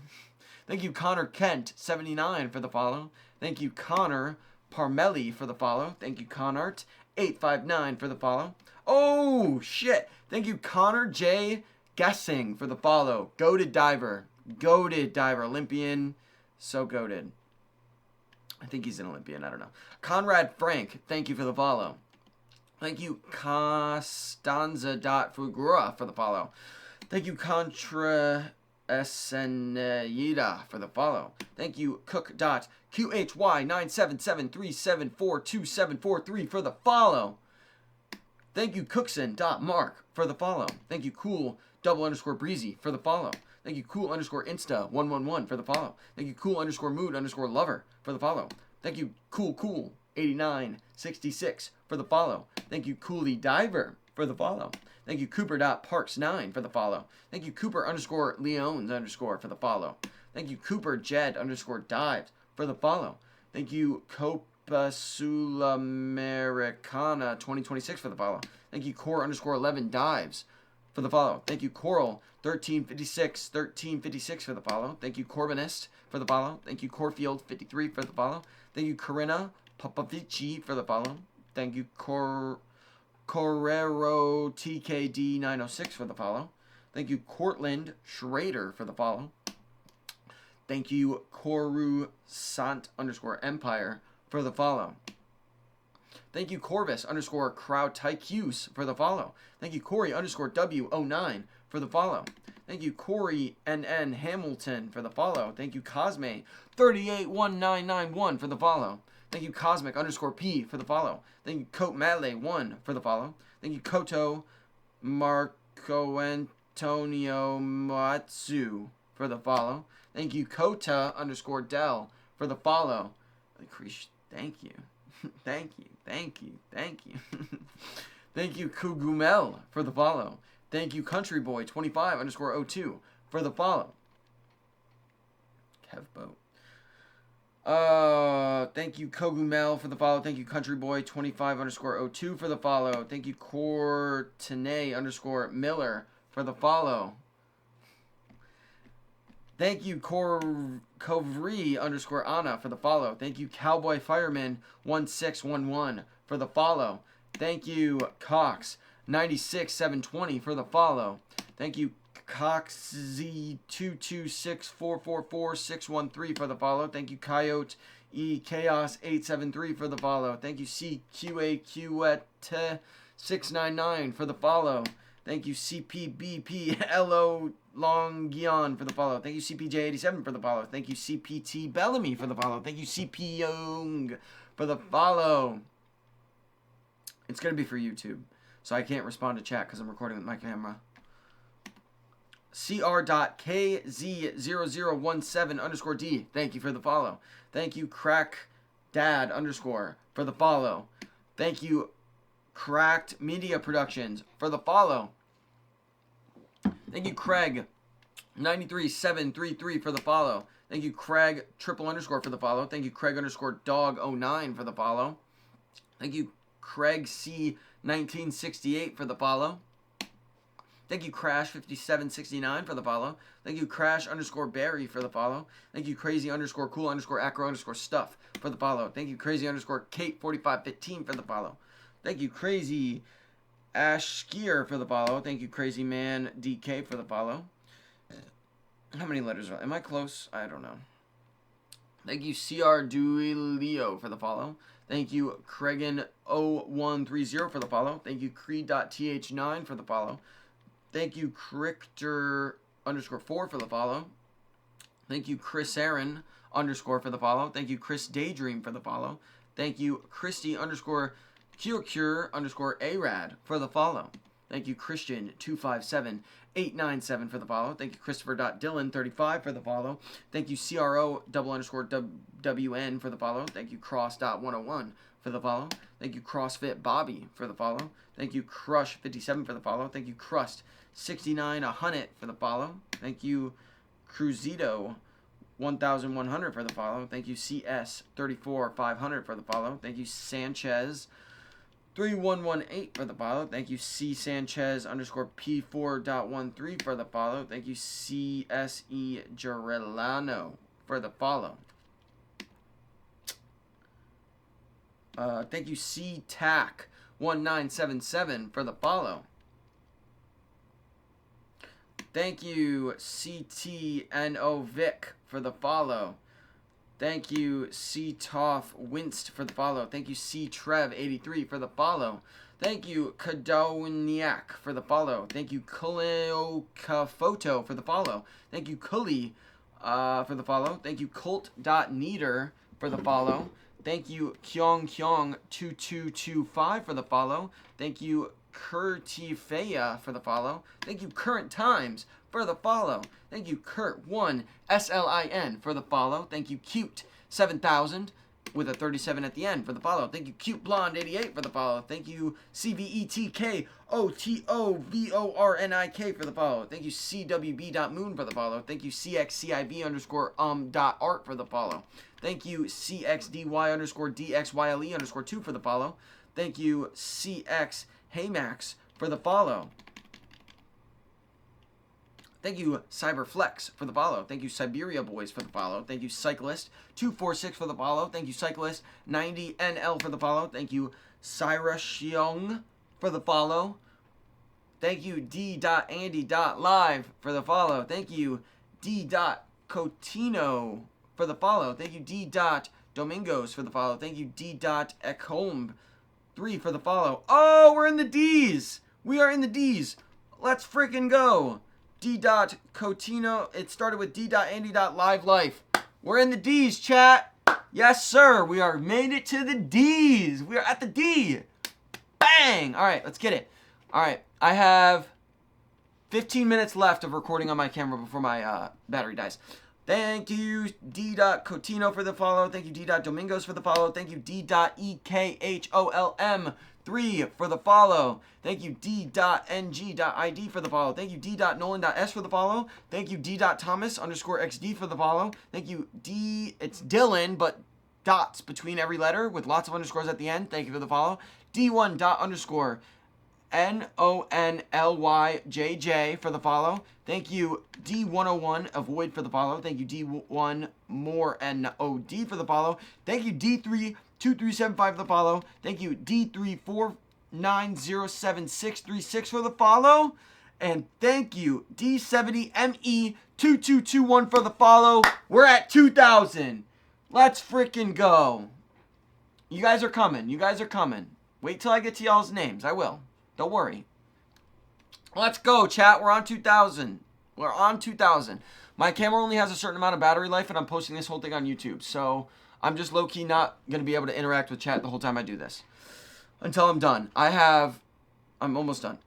Thank you, Connor Kent 79 for the follow. Thank you, Connor Parmelli for the follow. Thank you, Conart 859 for the follow. Oh, shit. Thank you, Connor J. Guessing for the follow. Goated diver. Goated diver. Olympian. So goated. I think he's an Olympian. I don't know. Conrad Frank. Thank you for the follow. Thank you, Costanza.Fugura for the follow. Thank you, Contra Esenida for the follow. Thank you, Cook.QHY977374274 for the follow. Thank you, Cookson.Mark for the follow. Thank you, Cool double underscore Breezy for the follow. Thank you, Cool underscore Insta 111 for the follow. Thank you, Cool underscore Mood underscore Lover for the follow. Thank you, Cool 8966 for the follow. Thank you, Coolie Diver for the follow. Thank you, Cooper.Parks9 for the follow. Thank you, Cooper underscore Leones underscore for the follow. Thank you, Cooper Jed underscore Dives for the follow. Thank you, Copa Sulamericana 2026 for the follow. Thank you, Core underscore 11 Dives for the follow. Thank you, Coral 1356 for the follow. Thank you, Corbinist for the follow. Thank you, Corfield 53 for the follow. Thank you, Corinna Popovici for the follow. Thank you, Correro TKD 906 for the follow. Thank you, Cortland Schrader for the follow. Thank you, Coru Sant underscore Empire for the follow. Thank you, Corvus underscore Crowd Tycuse for the follow. Thank you, Corey underscore W09 for the follow. Thank you, Corey NN Hamilton for the follow. Thank you, Cosme 381991 for the follow. Thank you, Cosmic underscore P for the follow. Thank you, Coat Madley 1 for the follow. Thank you, Koto Marco Antonio Matsu for the follow. Thank you, Kota underscore Dell for the follow. Thank you. Thank you. Thank you. Thank you. Thank you, Kugumel for the follow. Thank you, Countryboy 25 underscore 02 for the follow. Kevboat. Thank you, Kogumel, for the follow. Thank you, Countryboy25_02 for the follow. Thank you, Courtenay_Miller for the follow. Thank you, Kovri_Anna for the follow. Thank you, Cowboy Fireman 1611 for the follow. Thank you, Cox96720 for the follow. Thank you, Coxz2264444613 for the follow. Thank you, Coyote Chaos873 for the follow. Thank you, CQAQET699 for the follow. Thank you, CPBPLO Longyeon for the follow. Thank you, CPJ87 for the follow. Thank you, CPT Bellamy for the follow. Thank you, CP Young for the follow. It's going to be for YouTube, so I can't respond to chat because I'm recording with my camera. CR.KZ0017_D. Thank you for the follow. Thank you, CrackDad_ for the follow. Thank you, Cracked Media Productions for the follow. Thank you, Craig93733 for the follow. Thank you, Craig __ for the follow. Thank you, Craig_Dog09 for the follow. Thank you, Craig C1968 for the follow. Thank you, Crash5769 for the follow. Thank you, Crash_Barry for the follow. Thank you, Crazy_Cool_Acro_Stuff for the follow. Thank you, Crazy_Kate4515 for the follow. Thank you, Crazy Ash Skier for the follow. Thank you, Crazy Man DK for the follow. How many letters are? Am I close? I don't know. Thank you, CR Duilio for the follow. Thank you, Cregan0130 for the follow. Thank you, Creed.th9 for the follow. Thank you, Crichter_4 for the follow. Thank you, Chris Aaron_ for the follow. Thank you, Chris Daydream for the follow. Thank you, Christy_Cure_Arad for the follow. Thank you, Christian257897 for the follow. Thank you, Christopher.Dylan35 for the follow. Thank you, CRO_WN for the follow. Thank you, Cross.101 for the follow. Thank you, CrossFit Bobby for the follow. Thank you, Crush57 for the follow. Thank you, Crust6900 for the follow. Thank you, Cruzito1100 for the follow. Thank you, CS34500 for the follow. Thank you, Sanchez3118 for the follow. Thank you, C Sanchez_P4.13 for the follow. Thank you, CSE Gerelano for the follow. Thank you, CTAC1977 for the follow. Thank you, CTNO Vic for the follow. Thank you, CToff Winst for the follow. Thank you, CTrev83 for the follow. Thank you, Kadowniak for the follow. Thank you, Kuleokafoto for the follow. Thank you, Kuli for the follow. Thank you, Colt.Neater for the follow. Thank you, Kyong2225 for the follow. Thank you, Kurtifeya for the follow. Thank you, Current Times for the follow. Thank you, Kurt1SLIN for the follow. Thank you, Cute7000 with a 37 at the end for the follow. Thank you, Cute Blonde 88 for the follow. Thank you, CVETKOTOVORNIK for the follow. Thank you, CWB.Moon for the follow. Thank you, CXCIB_art for the follow. Thank you, CXDY_DXYLE_2 for the follow. Thank you, CX Haymax for the follow. Thank you, Cyberflex for the follow. Thank you, Siberia Boys for the follow. Thank you, Cyclist246 for the follow. Thank you, Cyclist90NL for the follow. Thank you, Cyrushyung for the follow. Thank you, D.Andy.Live for the follow. Thank you, D.Cotino for the follow. Thank you, D.Domingos for the follow. Thank you, D.Ekholm3 for the follow. Oh, we're in the D's. We are in the D's. Let's freaking go. D.Cotino. It started with D.Andy.Live Life. We're in the D's, chat. Yes, sir. We are made it to the D's. We are at the D. Bang. All right, let's get it. All right, I have 15 minutes left of recording on my camera before my battery dies. Thank you, D.Cotino for the follow. Thank you, D.Domingos for the follow. Thank you, D.EKHOLM D3 for the follow. Thank you, D.ng.id for the follow. Thank you, D.nolan.s for the follow. Thank you, D.thomas_XD for the follow. Thank you, it's Dylan, but dots between every letter with lots of underscores at the end. Thank you for the follow. D1._NONLYJJ for the follow. Thank you, D101 Avoid for the follow. Thank you, D1 More NOD for the follow. Thank you, D32375 for the follow. Thank you, D349076636 for the follow. And thank you, D70ME2221 for the follow. We're at 2,000. Let's freaking go. You guys are coming. You guys are coming. Wait till I get to y'all's names. I will. Don't worry. Let's go, chat. We're on 2,000. We're on 2,000. My camera only has a certain amount of battery life, and I'm posting this whole thing on YouTube. So I'm just low-key not going to be able to interact with chat the whole time I do this. Until I'm done. I'm almost done.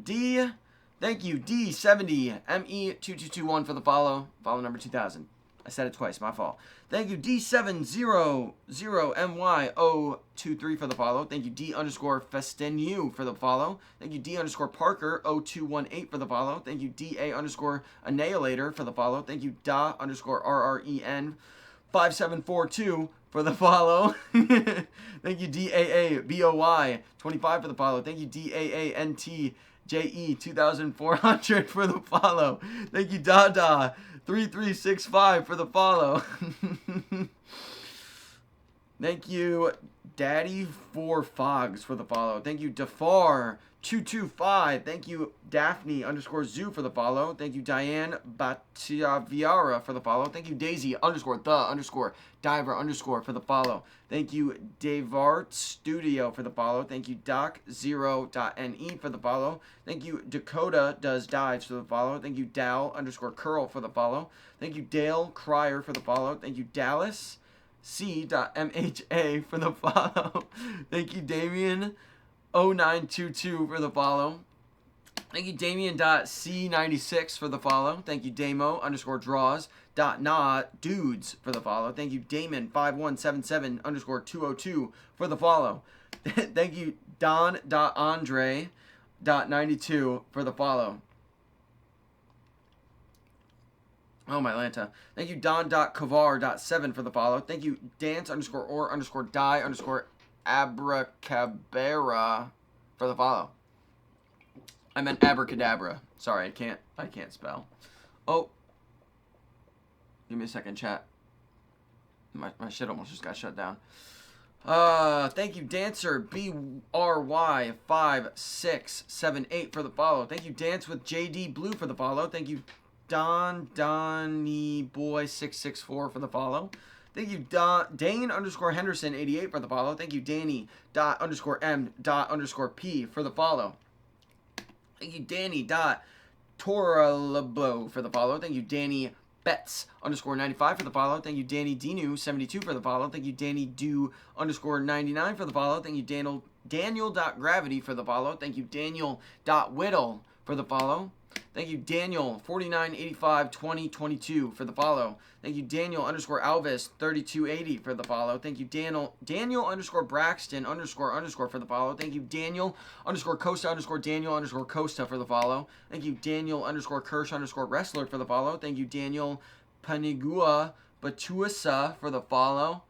Thank you, D70ME2221 for the follow. Follow number 2,000. I said it twice, my fault. Thank you, D700MY023 for the follow. Thank you, D_Festenu for the follow. Thank you, D_Parker0218 for the follow. Thank you, DA_Annihilator for the follow. Thank you, Da_RREN5742 for the follow. Thank you, DAABOY25 for the follow. Thank you, DAANTJE2400 for the follow. Thank you, Dada3365 for the follow. Thank you, Daddy4Fogs for the follow. Thank you, Dafar225. Thank you, Daphne_Zoo for the follow. Thank you, Diane Batiaviara for the follow. Thank you, Daisy_the_diver_ for the follow. Thank you, Davart Studio for the follow. Thank you, Doc0.ne for the follow. Thank you, Dakota Does Dives for the follow. Thank you, Dal_curl for the follow. Thank you, Dale Crier for the follow. Thank you, Dallas C.MHA for the follow. Thank you, Damien0922 for the follow. Thank you, Damien.C96 for the follow. Thank you, Damo_draws.nah_dudes for the follow. Thank you, Damon5177_202 for the follow. Thank you, Don.andre.92 for the follow. Oh, my Lanta. Thank you, Don.kavar.7 for the follow. Thank you, Dance_or_die_abracabera for the follow. I meant abracadabra. Sorry, I can't spell. Oh. Give me a second, chat. My shit almost just got shut down. Thank you, Dancer BRY5678 for the follow. Thank you, Dance with JD Blue for the follow. Thank you, Donnie Boy 664 for the follow. Thank you, Dane_Henderson88 for the follow. Thank you, Danny._M._P for the follow. Thank you, Danny.Toralabo for the follow. Thank you, Danny Betts_95 for the follow. Thank you, Danny Dinu72 for the follow. Thank you, Danny Do_99 for the follow. Thank you, Daniel.Gravity for the follow. Thank you, Daniel.Whittle for the follow. Thank you, Daniel49852022 for the follow. Thank you, Daniel_Alvis3280 for the follow. Thank you, Daniel_Braxton__ for the follow. Thank you, Daniel_Costa_Daniel_Costa for the follow. Thank you, Daniel_Kirsch_wrestler for the follow. Thank you, Daniel Panigua Batuasa for the follow.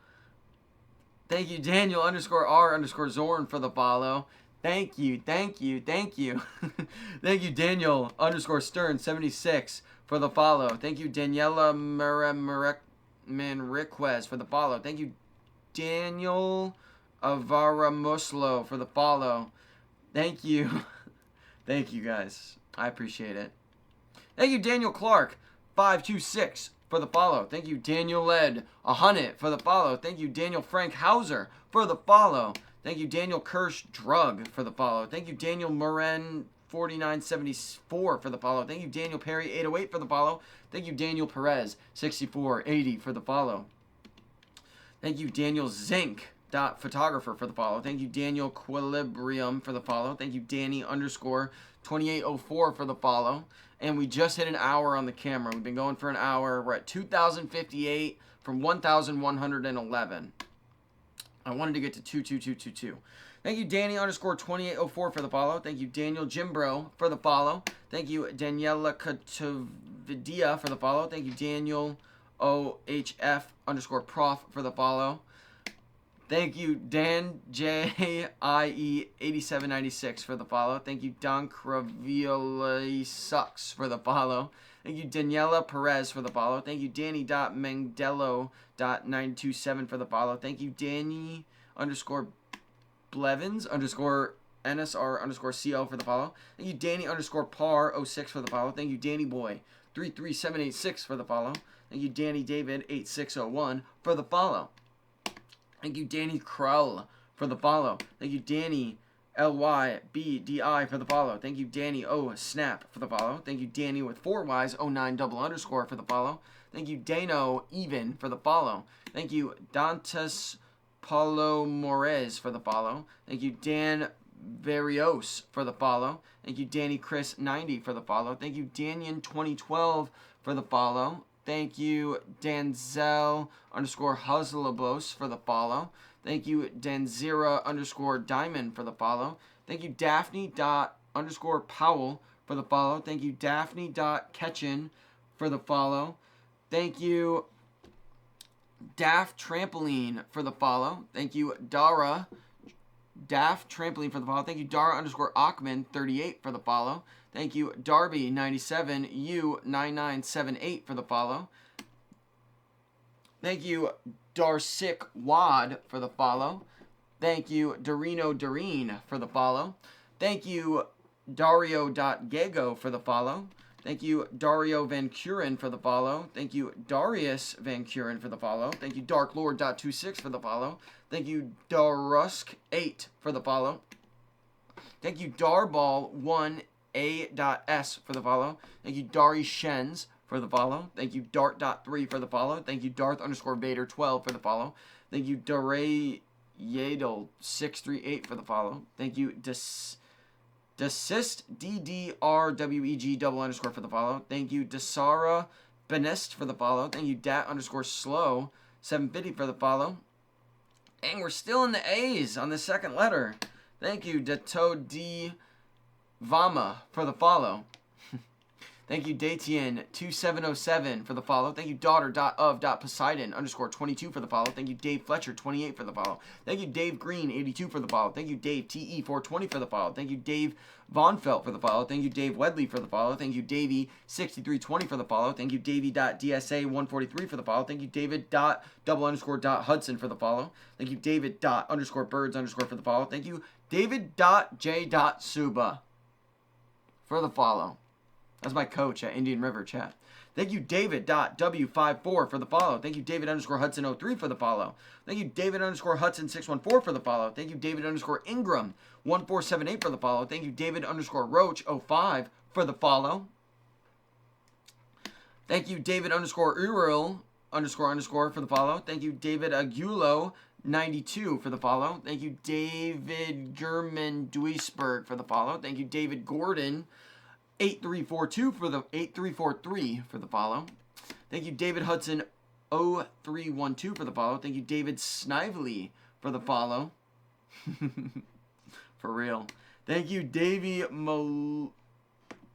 Thank you, Daniel_R_Zorn for the follow. Thank you. Thank you, Daniel_Stern76 for the follow. Thank you, Daniela Manriquez for the follow. Thank you, Daniel Avaramuslo for the follow. Thank you. Thank you, guys. I appreciate it. Thank you, Daniel Clark 526 for the follow. Thank you, Daniel Led 100 for the follow. Thank you, Daniel Frank Hauser for the follow. Thank you, Daniel Kirsch Drug for the follow. Thank you, Daniel Moren 4974 for the follow. Thank you, Daniel Perry 808 for the follow. Thank you, Daniel Perez 6480 for the follow. Thank you, Daniel Zink photographer for the follow. Thank you, Daniel Quilibrium for the follow. Thank you, Danny_2804 for the follow. And we just hit an hour on the camera. We've been going for an hour. We're at 2,058 from 1,111. I wanted to get to 22222. Thank you, Danny underscore 2804 for the follow. Thank you, Daniel Jimbro for the follow. Thank you, Daniela Katovidia for the follow. Thank you, Daniel OHF underscore prof for the follow. Thank you, Dan JIE 8796 for the follow. Thank you, Don Craviola Sucks for the follow. Thank you, Daniela Perez for the follow. Thank you, Danny.Mangdello.927 for the follow. Thank you, Danny underscore Blevins underscore NSR underscore CL for the follow. Thank you, Danny underscore Par 06 for the follow. Thank you, Danny Boy 33786 for the follow. Thank you, Danny David 8601 for the follow. Thank you, Danny Krull for the follow. Thank you, Danny LYBDI for the follow. Thank you, Danny O Snap for the follow. Thank you, Danny with 4 Ys 09 double underscore for the follow. Thank you, Dano Even for the follow. Thank you, Dantas Paulo Morez for the follow. Thank you, Dan Varios for the follow. Thank you, Danny Chris 90 for the follow. Thank you, Danian 2012 for the follow. Thank you, Danzel underscore Huzlabos for the follow. Thank you, Danzira underscore Diamond for the follow. Thank you, Daphne dot underscore Powell for the follow. Thank you, Daphne dot Ketchin for the follow. Thank you, Daft Trampoline for the follow. Thank you, Dara Daft Trampoline for the follow. Thank you, Dara underscore Achman 38 for the follow. Thank you, Darby 97 U 9978 for the follow. Thank you, Darsick Wad for the follow. Thank you, Dorino Doreen for the follow. Thank you, Dario.Gego for the follow. Thank you, Dario Van Curen for the follow. Thank you, Darius Van Curen for the follow. Thank you, Darklord.26 for the follow. Thank you, Darusk8 for the follow. Thank you, Darball1A.S for the follow. Thank you, Dari Shens for the follow. Thank you, Dart.3 for the follow. Thank you, Darth underscore Vader 12 for the follow. Thank you, Daray Yadel 638 for the follow. Thank you, Desist DDRWEG double underscore for the follow. Thank you, Desara Benest for the follow. Thank you, Dat underscore Slow 750 for the follow. And we're still in the A's on the second letter. Thank you, Dato D Vama for the follow. Thank you, Datian2707 for the follow. Thank you, daughter.of.poseidon underscore 22 for the follow. Thank you, Dave Fletcher 28 for the follow. Thank you, Dave Green 82 for the follow. Thank you, Dave TE 420 for the follow. Thank you, Dave Von Felt for the follow. Thank you, Dave Wedley for the follow. Thank you, Davey 6320 for the follow. Thank you, Davey.DSA 143 for the follow. Thank you, David.double_.Hudson for the follow. Thank you, David._birds_ for the follow. Thank you, David.J.Suba for the follow. That's my coach at Indian River chat. Thank you, David.W54 for the follow. Thank you, David_Hudson03 for the follow. Thank you, David_Hudson614 for the follow. Thank you, David_Ingram1478 for the follow. Thank you, David_Roach05 for the follow. Thank you, David_Uril for the follow. Thank you, David Agulo 92 for the follow. Thank you, David German Duisberg for the follow. Thank you, David Gordon 8343 for the follow. Thank you, David Hudson 0312 for the follow. Thank you, David Snively for the follow. For real. Thank you, Davey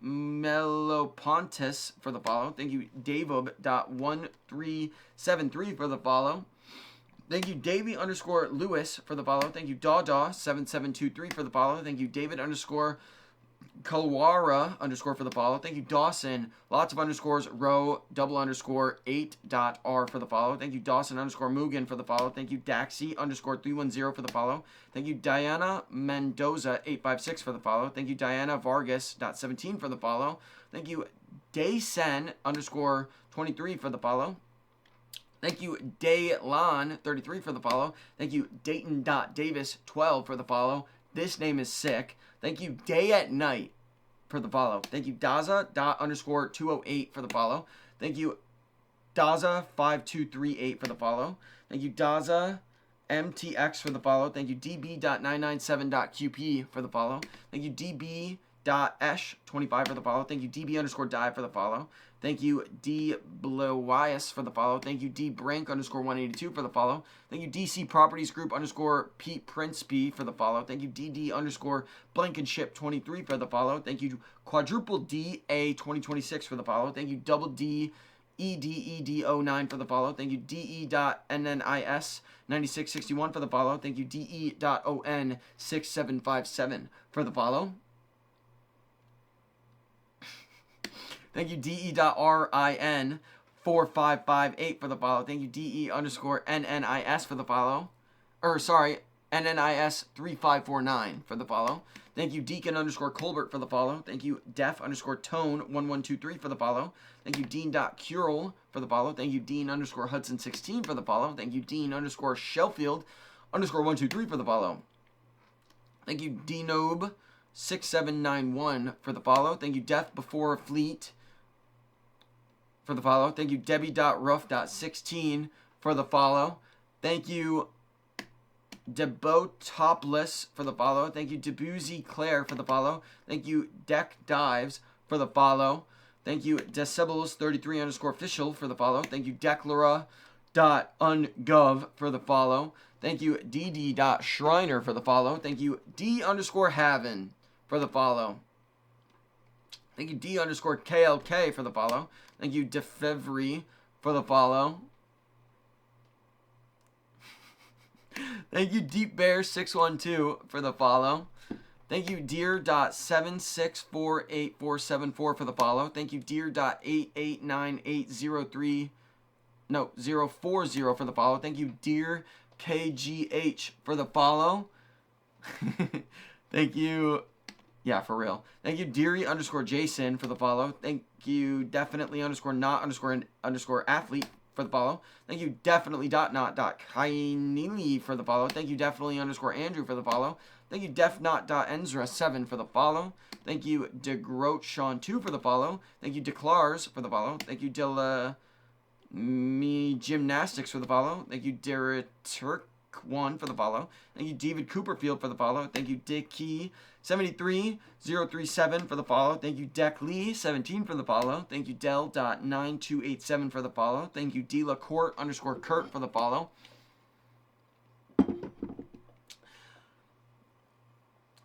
Melopontes for the follow. Thank you, Davub.1373 for the follow. Thank you, Davey_Lewis for the follow. Thank you, Dawdaw7723 for the follow. Thank you, David_Kalwara_ for the follow. Thank you, Dawson. Lots of underscores. Row _8.R for the follow. Thank you, Dawson_Mugen for the follow. Thank you, Daxi_310 for the follow. Thank you, Diana Mendoza 856 for the follow. Thank you, Diana Vargas.17 for the follow. Thank you, Daysen_23 for the follow. Thank you, Daylon33 for the follow. Thank you, Dayton.Davis12 for the follow. This name is sick. Thank you, Day at Night for the follow. Thank you, Daza._208 for the follow. Thank you, Daza5238 for the follow. Thank you, Daza MTX for the follow. Thank you, DB.997.QP for the follow. Thank you, D.Esh25 for the follow. Thank you, DB underscore dive for the follow. Thank you, D. Blowias for the follow. Thank you, D. Brink underscore 182 for the follow. Thank you, DC Properties Group underscore Pete Prince B for the follow. Thank you, DD underscore Blankenship 23 for the follow. Thank you, Quadruple D A 2026 for the follow. Thank you, Double D EDED09 for the follow. Thank you, DE.NNIS 9661 for the follow. Thank you, DE.ON 6757 for the follow. Thank you, DE.RIN 4558 for the follow. Thank you, DE underscore NNIS for the follow. NNIS 3549 for the follow. Thank you, Deacon underscore Colbert for the follow. Thank you, Def underscore Tone 1123 for the follow. Thank you, Dean.Curl for the follow. Thank you, Dean underscore Hudson 16 for the follow. Thank you, Dean underscore Shellfield underscore 123 for the follow. Thank you, Denob 6791 for the follow. Thank you, Death Before Fleet for the follow. Thank you, Debbie.Ruff.16 for the follow. Thank you, Debo Topless for the follow. Thank you, Debussy Claire for the follow. Thank you, Deck Dives for the follow. Thank you, Decibels33 underscore official for the follow. Thank you, Declara.ungov for the follow. Thank you, DD.Shriner for the follow. Thank you, D underscore Haven for the follow. Thank you, D underscore KLK for the follow. Thank you, Defevry for the follow. Thank you, Deep Bear 612 for the follow. Thank you, Deer.7648474 for the follow. Thank you, Deer.889803 040 for the follow. Thank you, Deer KGH for the follow. Thank you. Yeah, for real. Thank you, Deary underscore Jason for the follow. Thank you, Definitely underscore not underscore athlete for the follow. Thank you, Definitely Kainili for the follow. Thank you, Definitely underscore Andrew for the follow. Thank you, Enzra 7 for the follow. Thank you, DeGroat Sean 2 for the follow. Thank you, Declars for the follow. Thank you, Me Gymnastics for the follow. Thank you, Turk 1 for the follow. Thank you, David Cooperfield for the follow. Thank you, Dickie 73037 for the follow. Thank you, Deck Lee 17 for the follow. Thank you, Dell.9287 for the follow. Thank you, Delacourt underscore Kurt for the follow.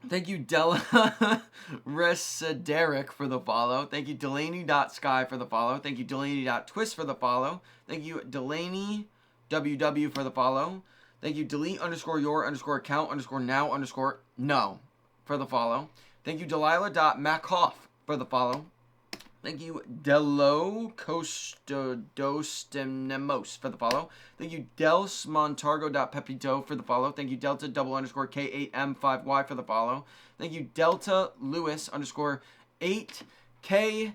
Thank you, Della Resederic for the follow. Thank you, Delaney.Sky for the follow. Thank you, Delaney.Twist for the follow. Thank you, Delaney WW for the follow. Thank you, Delete underscore your underscore account underscore now underscore no for the follow. Thank you, Delilah.Macoff for the follow. Thank you, Delo Costodostemnemos for the follow. Thank you, Dels Montargo.Pepito for the follow. Thank you, Delta double underscore K8M5Y for the follow. Thank you, Delta Lewis underscore 8K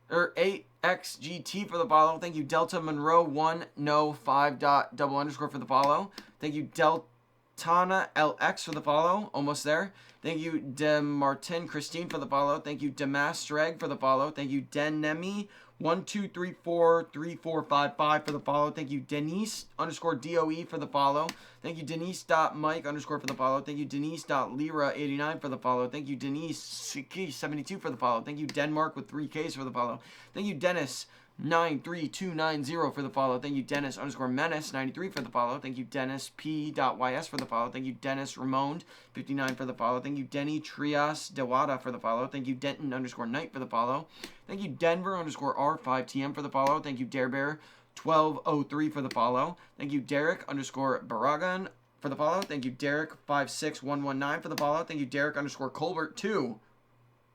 or 8XGT for the follow. Thank you, Delta Monroe 1 no 5 dot double underscore for the follow. Thank you, Deltana LX for the follow. Almost there. Thank you, Martin Christine for the follow. Thank you, Demastreg for the follow. Thank you, Denemi 12343455 for the follow. Thank you, Denise underscore DOE for the follow. Thank you, Denise.Mike underscore for the follow. Thank you, Denise.Lira89 for the follow. Thank you, Denise72 for the follow. Thank you, Denmark with 3Ks for the follow. Thank you, Dennis 93290 for the follow. Thank you, Dennis underscore Menace 93 for the follow. Thank you, Dennis P.ys for the follow. Thank you, Dennis Ramon 59 for the follow. Thank you, Denny Trias Dewada for the follow. Thank you, Denton underscore Knight for the follow. Thank you, Denver underscore R5TM for the follow. Thank you, Darebear 1203 for the follow. Thank you, Derek underscore Baragan for the follow. Thank you, Derek 56119 for the follow. Thank you, Derek underscore Colbert 2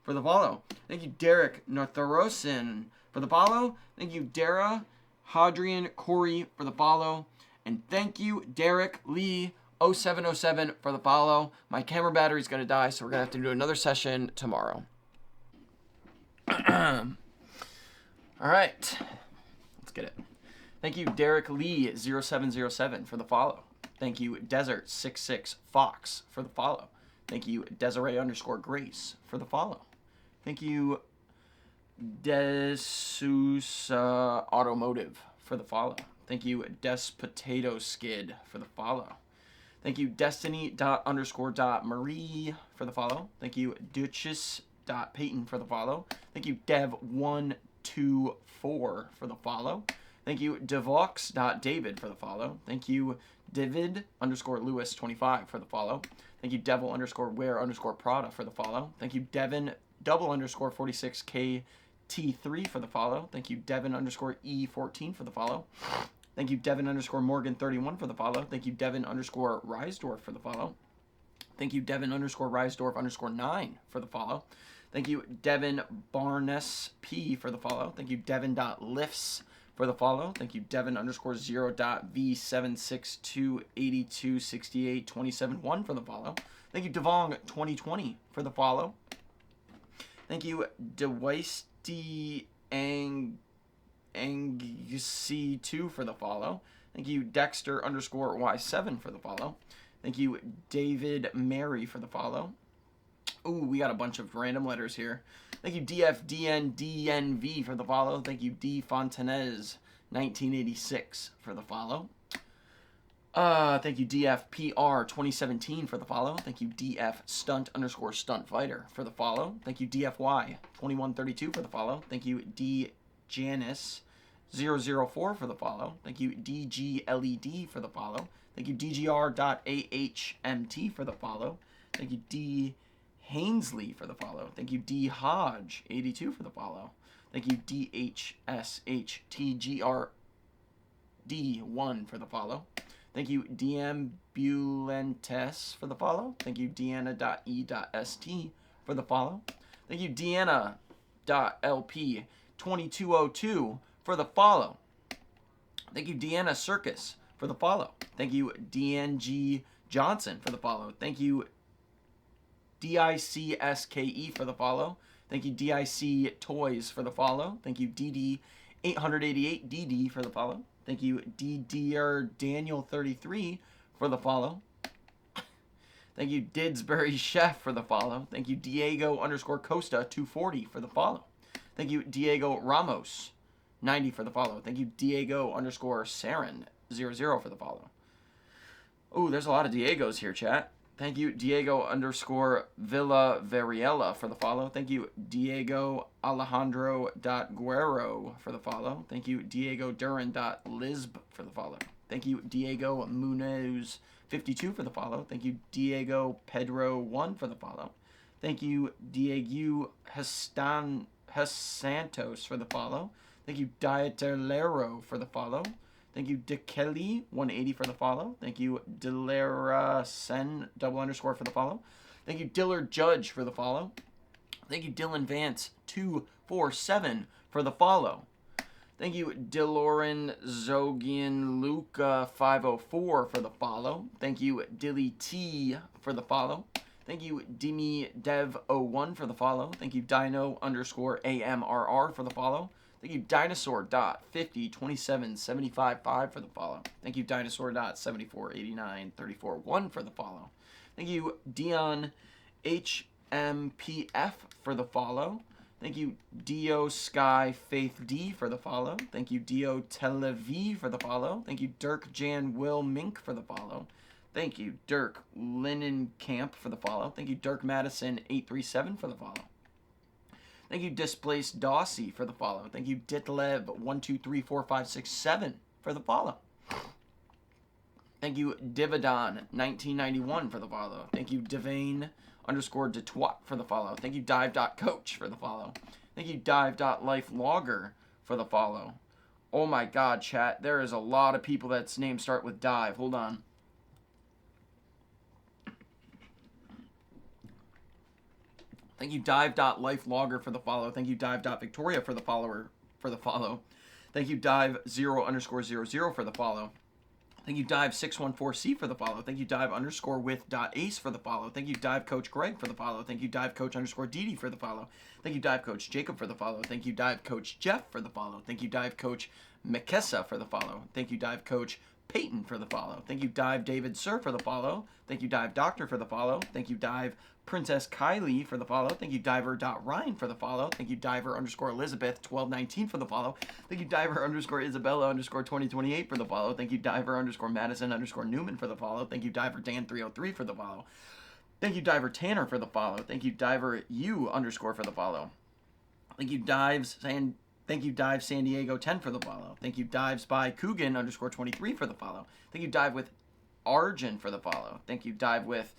for the follow. Thank you, Derek Northorosin for the follow. Thank you, Dara Hadrian Corey for the follow. And thank you, Derek Lee 0707 for the follow. My camera battery's going to die, so we're going to have to do another session tomorrow. All right. Let's get it. Thank you, Derek Lee 0707 for the follow. Thank you, Desert66 Fox for the follow. Thank you, Desiree underscore Grace for the follow. Thank you, Desus Automotive for the follow. Thank you, Des Potato Skid for the follow. Thank you, Destiny._.Marie for the follow. Thank you, Duchess Peyton for the follow. Thank you, Dev124 for the follow. Thank you, Devox.David for the follow. Thank you, David_Lewis25 for the follow. Thank you, Devil_Wear_Prada for the follow. Thank you, Devin_46KT3 for the follow. Thank you, Devin_E14 for the follow. Thank you, Devin_Morgan31 for the follow. Thank you, Devin_Reisdorf for the follow. Thank you, Devin_Reisdorf_9 for the follow. Thank you, Devin Barnes P for the follow. Thank you, Devin.Lifts for the follow. Thank you, Devin_0.V762826827 for the follow. Thank you, Devong2020 for the follow. Thank you, Deweisty Angc2 for the follow. Thank you, Dexter_Y7 for the follow. Thank you, David Mary for the follow. Ooh, we got a bunch of random letters here. Thank you, DFDNDNV for the follow. Thank you, D Fontanez 1986 for the follow. Thank you, DFPR 2017 for the follow. Thank you, DF Stunt_Stuntfighter for the follow. Thank you, DFY 2132 for the follow. Thank you, D Janice 004 for the follow. Thank you, DGLED for the follow. Thank you, DGR.AHMT for the follow. Thank you, D Hainsley for the follow. Thank you, D Hodge 82 for the follow. Thank you, DHSHTGRD1 for the follow. Thank you, Deambulentes for the follow. Thank you, Deanna.E.ST for the follow. Thank you, Deanna.LP2202 for the follow. Thank you, Deanna Circus for the follow. Thank you, DNG Johnson for the follow. Thank you, DICSKE for the follow. Thank you, DIC Toys for the follow. Thank you, DD888DD for the follow. Thank you, DDR Daniel 33 for the follow. Thank you, Didsbury Chef for the follow. Thank you, Diego_Costa 240 for the follow. Thank you, Diego Ramos 90 for the follow. Thank you, Diego_Sarin 00 for the follow. Ooh, there's a lot of Diegos here, chat. Thank you, Diego_Villa Variella for the follow. Thank you, Diego Alejandro.Guerrero for the follow. Thank you, Diego Duran.Lisb for the follow. Thank you, Diego Munoz 52 for the follow. Thank you, Diego Pedro 1 for the follow. Thank you, Diego Santos for the follow. Thank you, Dieterlero for the follow. Thank you, DeKelly 180 for the follow. Thank you, Dillera Sen _ for the follow. Thank you, Dillard Judge for the follow. Thank you, Dylan Vance 247 for the follow. Thank you, Diloran Zogian Luca 504 for the follow. Thank you, Dilly T for the follow. Thank you, Dimi Dev 01 for the follow. Thank you, Dino_AMRR for the follow. Thank you, Dinosaur.502775 for the follow. Thank you, Dinosaur.7489341 for the follow. Thank you, Dion HMPF for the follow. Thank you, Dio Sky Faith D for the follow. Thank you, Dio Televi for the follow. Thank you, Dirk Jan Will Mink for the follow. Thank you, Dirk Linen Camp for the follow. Thank you, Dirk Madison 837 for the follow. Thank you, Displaced Dossie for the follow. Thank you, Ditlev 1234567 for the follow. Thank you, Dividon 1991 for the follow. Thank you, Devane_Detwat for the follow. Thank you, Dive.Coach for the follow. Thank you, Dive.LifeLogger for the follow. Oh my god, chat. There is a lot of people that's names start with Dive. Hold on. Thank you, Dive.LifeLogger for the follow. Thank you, Dive.Victoria for the follow. Thank you, Dive0_00 for the follow. Thank you, Dive614C for the follow. Thank you, Dive_with.ace for the follow. Thank you, Dive Coach Greg for the follow. Thank you, Dive Coach_DD for the follow. Thank you, Dive Coach Jacob for the follow. Thank you, Dive Coach Jeff for the follow. Thank you, Dive Coach Mekessa for the follow. Thank you, Dive Coach Peyton for the follow. Thank you, Dive David Sir for the follow. Thank you, Dive Doctor for the follow. Thank you, Dive Princess Kylie for the follow. Thank you, Diver.Ryan for the follow. Thank you, Diver_Elizabeth1219 for the follow. Thank you, Diver_Isabella_2028 for the follow. Thank you, Diver_Madison_Newman for the follow. Thank you, Diver Dan303 for the follow. Thank you, Diver Tanner, for the follow. Thank you, Diver U _ for the follow. Thank you, Thank you, Dive San Diego 10 for the follow. Thank you, Dives by Coogan _ 23 for the follow. Thank you, Dive with Arjun for the follow. Thank you, Dive with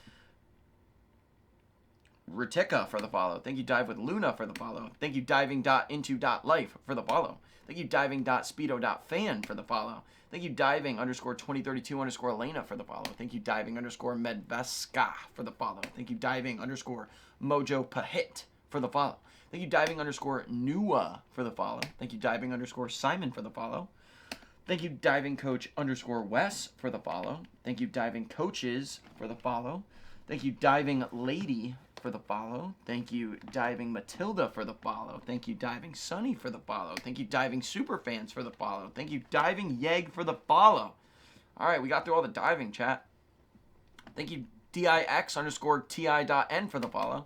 Ritika for the follow. Thank you, Dive with Luna for the follow. Thank you, Diving.into.life for the follow. Thank you, Diving.speedo.fan for the follow. Thank you, Diving _ 2032 _ Elena for the follow. Thank you, Diving _ Medveska for the follow. Thank you, Diving _ Mojo Pahit for the follow. Thank you, Diving _ Nua for the follow. Thank you, Diving _ Simon for the follow. Thank you, Diving Coach _ Wes for the follow. Thank you, Diving Coaches for the follow. Thank you, Diving Lady for the follow. Thank you, Diving Matilda for the follow. Thank you, Diving Sunny for the follow. Thank you, Diving Superfans for the follow. Thank you, Diving Yeg for the follow. All right, we got through all the diving, chat. Thank you, DIX _ TI.N for the follow.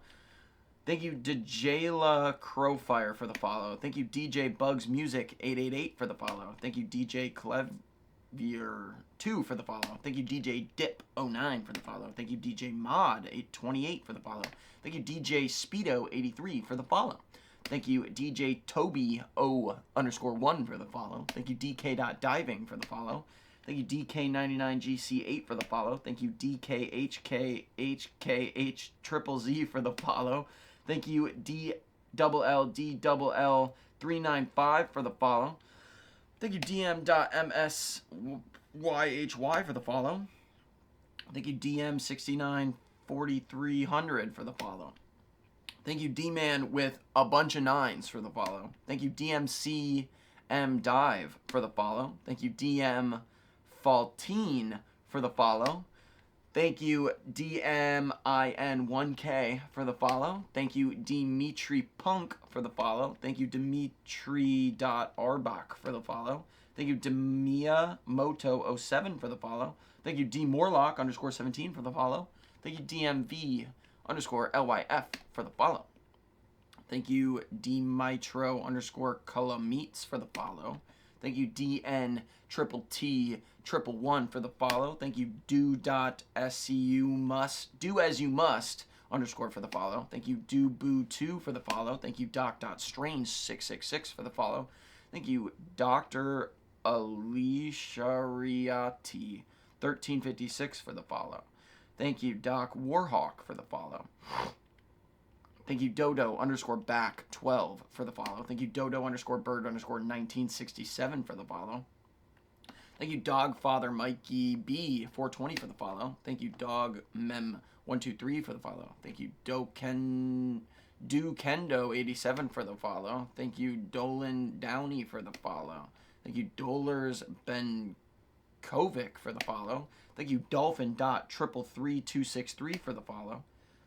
Thank you, Djayla Crowfire for the follow. Thank you, DJ Bugs Music 888 for the follow. Thank you, DJ Clevier 2 for the follow. Thank you, DJ Dip 09 for the follow. Thank you, DJ Mod 828 for the follow. Thank you, DJ Speedo 83 for the follow. Thank you, DJ Toby O _1 for the follow. Thank you, DK.diving for the follow. Thank you, DK99GC8 for the follow. Thank you, DKHKHKH Triple Z for the follow. Thank you, DLLDLL395 for the follow. Thank you, DM.MSYHY for the follow. Thank you, DM694300 for the follow. Thank you, D-Man with a bunch of 9s for the follow. Thank you, DMCM Dive for the follow. Thank you, DM Faltine for the follow. Thank you, DMIN1K for the follow. Thank you, Dimitri Punk for the follow. Thank you, Dimitri.Arbach for the follow. Thank you, Demia Moto 07 for the follow. Thank you, D Morlock _ 17 for the follow. Thank you, DMV _ LYF for the follow. Thank you, Dmitro _ Kalameets for the follow. Thank you, DN Triple T 111 for the follow. Thank you, do as you must _ for the follow. Thank you, Boo2 for the follow. Thank you, Doc.Strange666 for the follow. Thank you, Dr. Alishariati 1356 for the follow. Thank you, Doc Warhawk for the follow. Thank you, Dodo _ back 12 for the follow. Thank you, Dodo _ bird _ 1967 for the follow. Thank you, Dogfather Mikey B 420 for the follow. Thank you, Dog Mem 123 for the follow. Thank you, Kendo 87 for the follow. Thank you, Dolan Downey for the follow. Thank you, Dolars Benkovic for the follow. Thank you, Dolphin.33263 for the follow.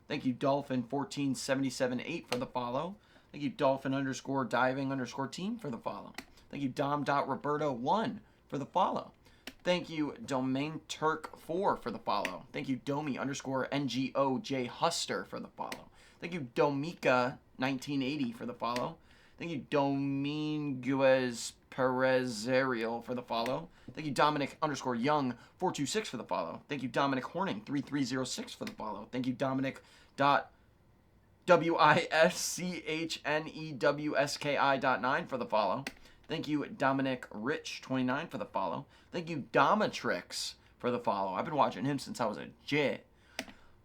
Thank you, Dolphin 14778 for the follow. Thank you, Dolphin _ diving _ team for the follow. Thank you, Dom.Roberto1 for the follow. Thank you, Domain Turk 4 for the follow. Thank you, Domi _ NGOJ Huster for the follow. Thank you, Domika 1980 for the follow. Thank you, Dominguez Perez Ariel for the follow. Thank you, Dominic _ Young 426 for the follow. Thank you, Dominic Horning 3306 for the follow. Thank you, Dominic WISCHNEWSKI.9 for the follow. Thank you, Dominic Rich 29 for the follow. Thank you, Domatrix for the follow. I've been watching him since I was a jit.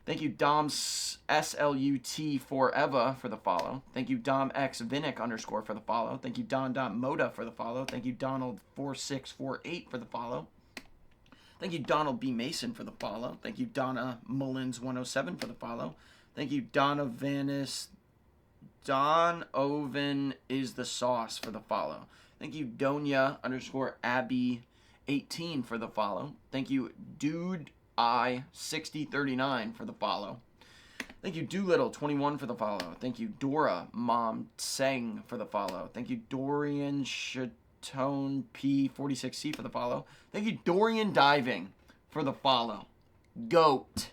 Thank you, Dom SLUT Forever for the follow. Thank you, Dom X Vinic _ for the follow. Thank you, Don.Moda for the follow. Thank you, Donald 4648 for the follow. Thank you, Donald B. Mason for the follow. Thank you, Donna Mullins 107 for the follow. Thank you, Don Oven is the sauce for the follow. Thank you, Donya _ Abby 18 for the follow. Thank you, Dude I 6039 for the follow. Thank you, Doolittle 21 for the follow. Thank you, Dora Mom Tseng for the follow. Thank you, Dorian Chatone P 46C for the follow. Thank you, Dorian Diving for the follow. Goat.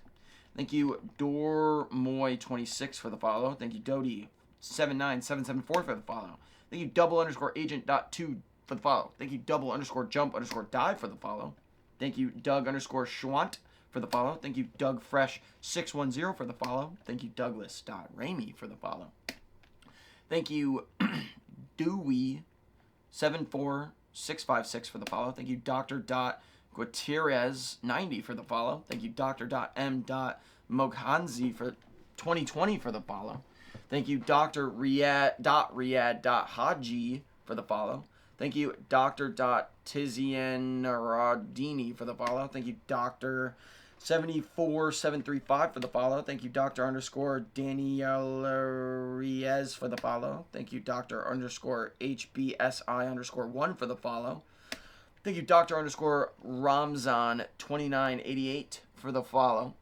Thank you, Dormoy 26 for the follow. Thank you, Dodie 79774 for the follow. Thank you, double _ agent.2 for the follow. Thank you, double _ jump _ dive for the follow. Thank you, Doug _ Schwant for the follow. Thank you, Doug Fresh 610 for the follow. Thank you, Douglas.Ramey for the follow. Thank you, Dewey 74656 for the follow. Thank you, Dr. Gutierrez 90 for the follow. Thank you, Dr. M. Moghanzi for 2020 for the follow. Thank you, Dr. Riyad.Haji for the follow. Thank you, Dr. Tizianaradini for the follow. Thank you, Dr. 74735 for the follow. Thank you, Dr. _ Daniel Reyes for the follow. Thank you, Dr. _ HBSI _1 for the follow. Thank you, Dr. _ Ramzan 2988 for the follow.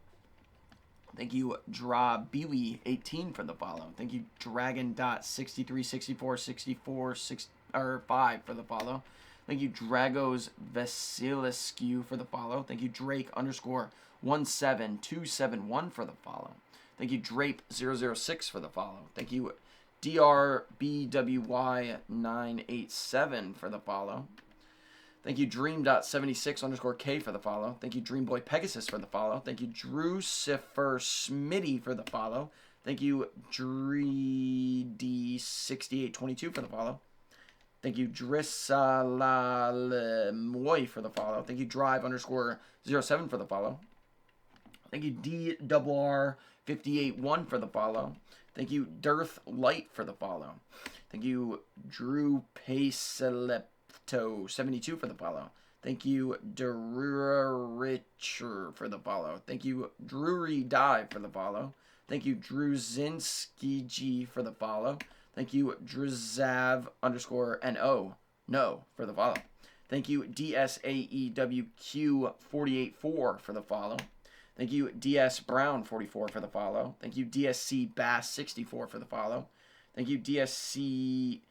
Thank you, Biwi 18 for the follow. Thank you, Dragon.63646465 for the follow. Thank you, Dragos Vasiliscu for the follow. Thank you, Drake _17271 for the follow. Thank you, Drape 006 for the follow. Thank you, DRBWY987 for the follow. Thank you, Dream.76 _K for the follow. Thank you, Dreamboy Pegasus for the follow. Thank you, Drucifer Smitty for the follow. Thank you, DreD6822 for the follow. Thank you, Drissalalemoy for the follow. Thank you, Drive _07 for the follow. Thank you, DRR581 for the follow. Thank you, Dearth Light for the follow. Thank you, Drew Pacelepto 72 for the follow. Thank you, Richer for the follow. Thank you, Drury Dive for the follow. Thank you, Druzinski G for the follow. Thank you, Drizav _NO no for the follow. Thank you, DSAEWQ484 for the follow. Thank you, DS Brown 44 for the follow. Thank you, DSC Bass 64 for the follow. Thank you, DSC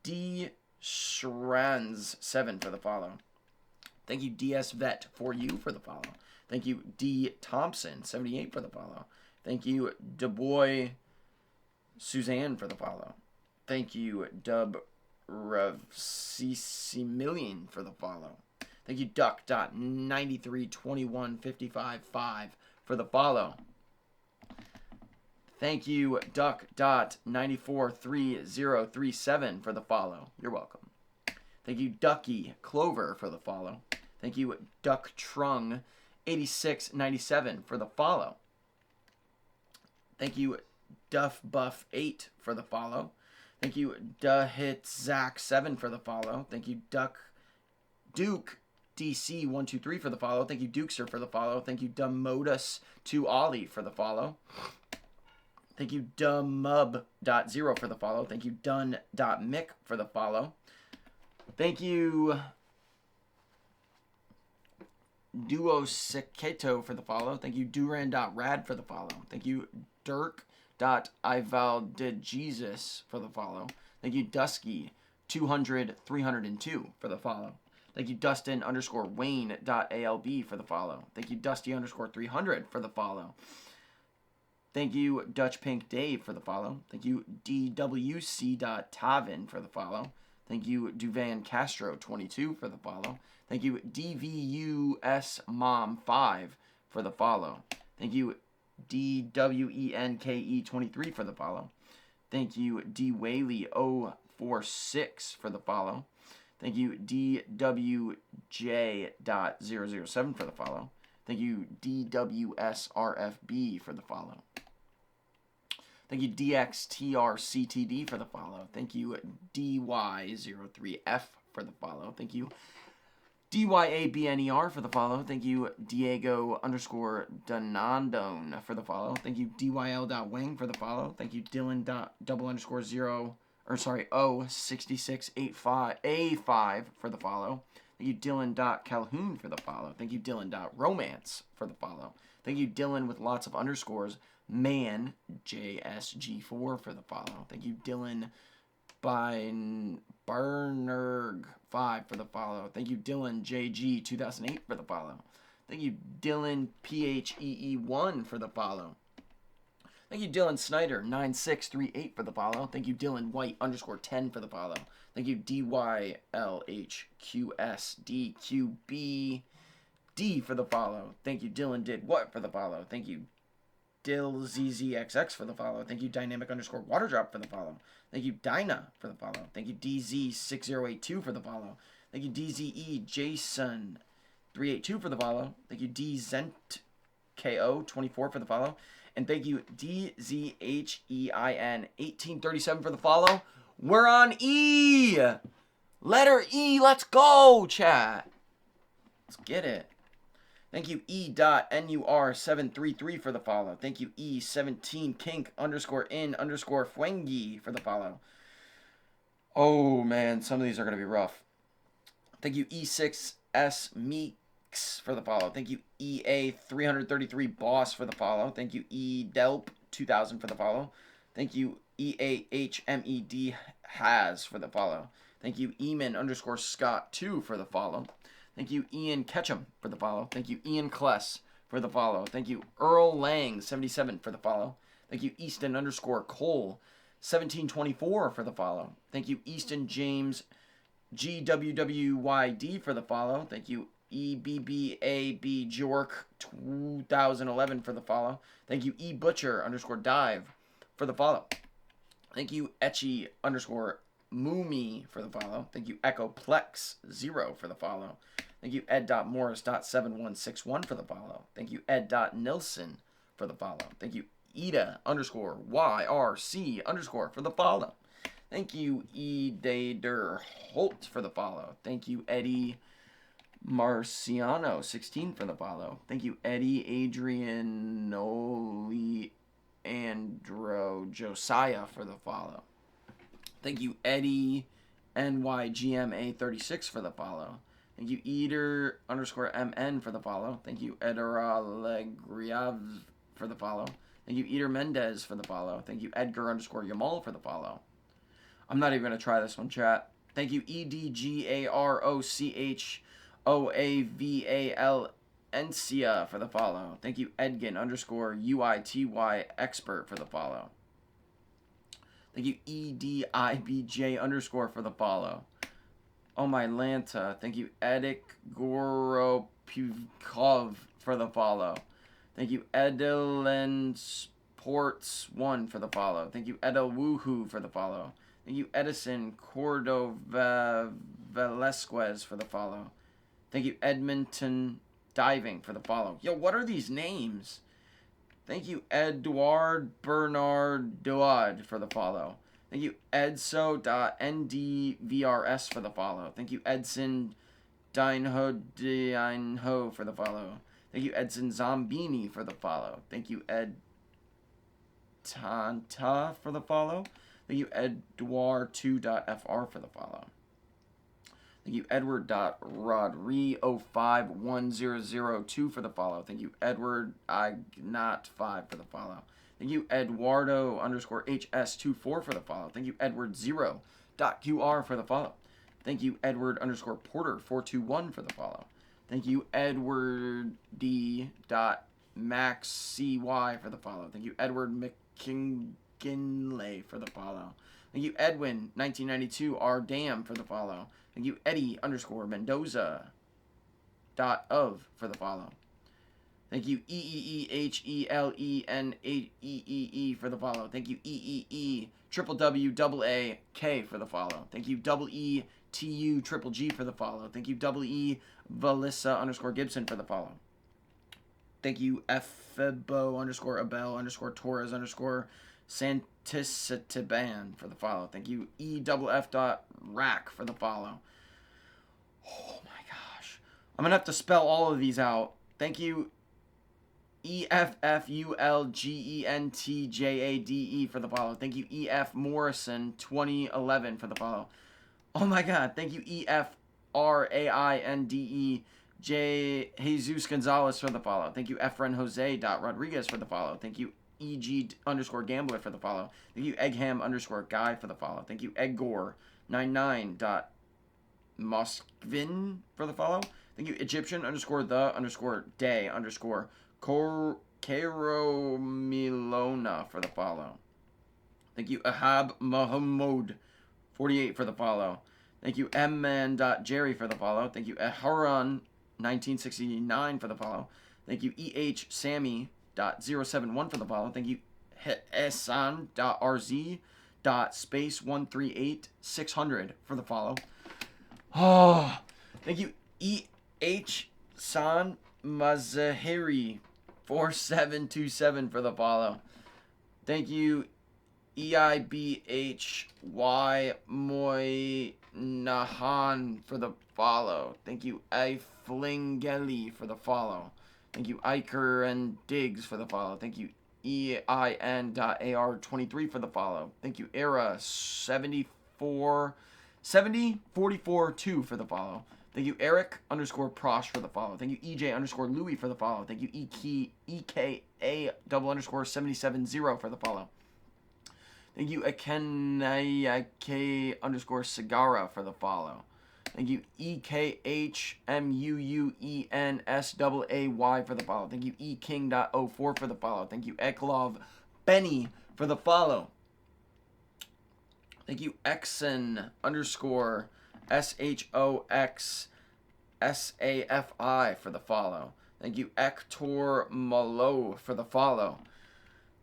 D Shrans 7 for the follow. Thank you, DS Vet 4U for the follow. Thank you, D Thompson 78 for the follow. Thank you, DeBoy Suzanne for the follow. Thank you, Dub Revcimillion for the follow. Thank you, Duck.932155 for the follow. Thank you, Duck.943037 for the follow. You're welcome. Thank you, Ducky Clover for the follow. Thank you, Duck Trung 8697 for the follow. Thank you, Duff Buff 8 for the follow. Thank you, Zach 7 for the follow. Thank you, Duke DC 123 for the follow. Thank you, Dukester for the follow. Thank you, Dumodus 2 Ollie for the follow. Thank you, Dumub.0 for the follow. Thank you, Dun.Mick for the follow. Thank you, Duo Seketo for the follow. Thank you, Duran.Rad for the follow. Thank you, Dirk.Ivaldejesus for the follow. Thank you, Dusky 200-302 for the follow. Thank you, Dustin _Wayne.ALB for the follow. Thank you, Dusty _300 for the follow. Thank you, Dutch Pink Dave for the follow. Thank you, DWC.Tavin for the follow. Thank you, Duvan Castro 22 for the follow. Thank you, DVUS Mom 5 for the follow. Thank you, DWENKE 23 for the follow. Thank you, DWhaley 046 for the follow. Thank you, DWJ.007 for the follow. Thank you, DWSRFB for the follow. Thank you, DXTRCTD for the follow. Thank you, DY03F for the follow. Thank you, DYABNER for the follow. Thank you, Diego _Donandone for the follow. Thank you, DYL.Wang for the follow. Thank you, Dylan._06685A5 for the follow. Thank you, Dylan.Calhoun for the follow. Thank you, Dylan.Romance for the follow. Thank you, Dylan with lots of underscores. Man, JSG4 for the follow. Thank you, Dylan Barnerg 5 for the follow. Thank you, Dylan JG 2008 for the follow. Thank you, Dylan PHEE1 for the follow. Thank you, Dylan Snyder 9638 for the follow. Thank you, Dylan White _10 for the follow. Thank you, DYLHQSDQB D for the follow. Thank you, Dylan Did What for the follow. Thank you, DillZZXX for the follow. Thank you, Dynamic underscore Waterdrop for the follow. Thank you, Dyna for the follow. Thank you, DZ6082 for the follow. Thank you, DZE Jason 382 for the follow. Thank you, DZentKO24 for the follow. And thank you, DZHEIN1837 for the follow. We're on E! Letter E, let's go, chat. Let's get it. Thank you, E.NUR733 for the follow. Thank you, E17Kink underscore in underscore Fwengi for the follow. Oh, man, some of these are going to be rough. Thank you, E6S Meeks for the follow. Thank you, EA333 Boss for the follow. Thank you, EDelp2000 for the follow. Thank you, EAHMED Has for the follow. Thank you, Eamon underscore Scott 2 for the follow. Thank you, Ian Ketchum for the follow. Thank you, Ian Kless for the follow. Thank you, Earl Lang 77 for the follow. Thank you, Easton underscore Cole 1724 for the follow. Thank you, Easton James GWWYD for the follow. Thank you, EBBAB Jork 2011 for the follow. Thank you, E Butcher underscore Dive for the follow. Thank you, Etchy underscore Moomy for the follow. Thank you, Echoplex 0 for the follow. Thank you, Ed.Morris.7161 for the follow. Thank you, Ed.Nilson for the follow. Thank you, Ida underscore YRC underscore for the follow. Thank you, Edader Holt for the follow. Thank you, Eddie Marciano 16 for the follow. Thank you, Eddie Adrian Noli Andro Josiah for the follow. Thank you, Eddie NYGMA 36 for the follow. Thank you, Eater underscore MN for the follow. Thank you, Edera Legriav for the follow. Thank you, Eater Mendez for the follow. Thank you, Edgar underscore Yamal for the follow. I'm not even going to try this one, chat. Thank you, EDGAROCHOAVAL Encia for the follow. Thank you, Edgin underscore UITY expert for the follow. Thank you, EDIBJ underscore for the follow. Oh my Lanta. Thank you, Edik Goropukov for the follow. Thank you, Edelin Sports 1 for the follow. Thank you, Edel Woohoo for the follow. Thank you, Edison Cordova Velasquez for the follow. Thank you, Edmonton Diving for the follow. Yo, what are these names? Thank you, Edouard Bernard Douad for the follow. Thank you, Edso.ndvrs for the follow. Thank you, Edson Dinho for the follow. Thank you, Edson Zombini for the follow. Thank you, Ed Tanta for the follow. Thank you, Edouard2.fr for the follow. Thank you, Edward.Rodri051002 for the follow. Thank you, Edward Ignat5 for the follow. Thank you, Eduardo underscore HS24 for the follow. Thank you, Edward0.QR for the follow. Thank you, Edward underscore Porter421 for the follow. Thank you, Edward D.MaxCY for the follow. Thank you, Edward McKinley for the follow. Thank you, Edwin1992 R Dam for the follow. Thank you, Eddie underscore Mendoza .of for the follow. Thank you, EEEHELENAEEE for the follow. Thank you, EEEAAK for the follow. Thank you, EETU for the follow. Thank you, EE Valissa underscore Gibson for the follow. Thank you, Febo underscore Abel underscore Torres underscore Santisitaban for the follow. Thank you, EFF.Rack for the follow. Oh my gosh. I'm going to have to spell all of these out. Thank you, EFFULGENTJADE for the follow. Thank you, EF Morrison 2011 for the follow. Oh my god. Thank you, EFRAINDE J Jesus Gonzalez for the follow. Thank you, Efren Jose Rodriguez for the follow. Thank you, EG underscore Gambler for the follow. Thank you, Eggham underscore Guy for the follow. Thank you, Eggor99.Moskvin for the follow. Thank you, Egyptian underscore the underscore day underscore Cairo Milona for the follow. Thank you, Ahab Mahamud 48 for the follow. Thank you, mman.jerry for the follow. Thank you, Aharon 1969 for the follow. Thank you, Sammy.071 for the follow. Thank you, Esan.rz.space138600 for the follow. Oh, thank you, San Mazahiri 4727 for the follow. Thank you, EIBHY Moynahan for the follow. Thank you, Eiflingeli for the follow. Thank you, Iker and Diggs for the follow. Thank you, EIN.AR23 for the follow. Thank you, Era 70442 for the follow. Thank you, Eric_Prosh for the follow. Thank you, EJ_Louis for the follow. Thank you, EKA_770 for the follow. Thank you, Akenayake_Sagara for the follow. Thank you, EKHMUUENSAAY for the follow. Thank you, eking.04 for the follow. Thank you, Eklov Benny for the follow. Thank you, Exon_SHOXSAFI for the follow. Thank you, Ektor Malo for the follow.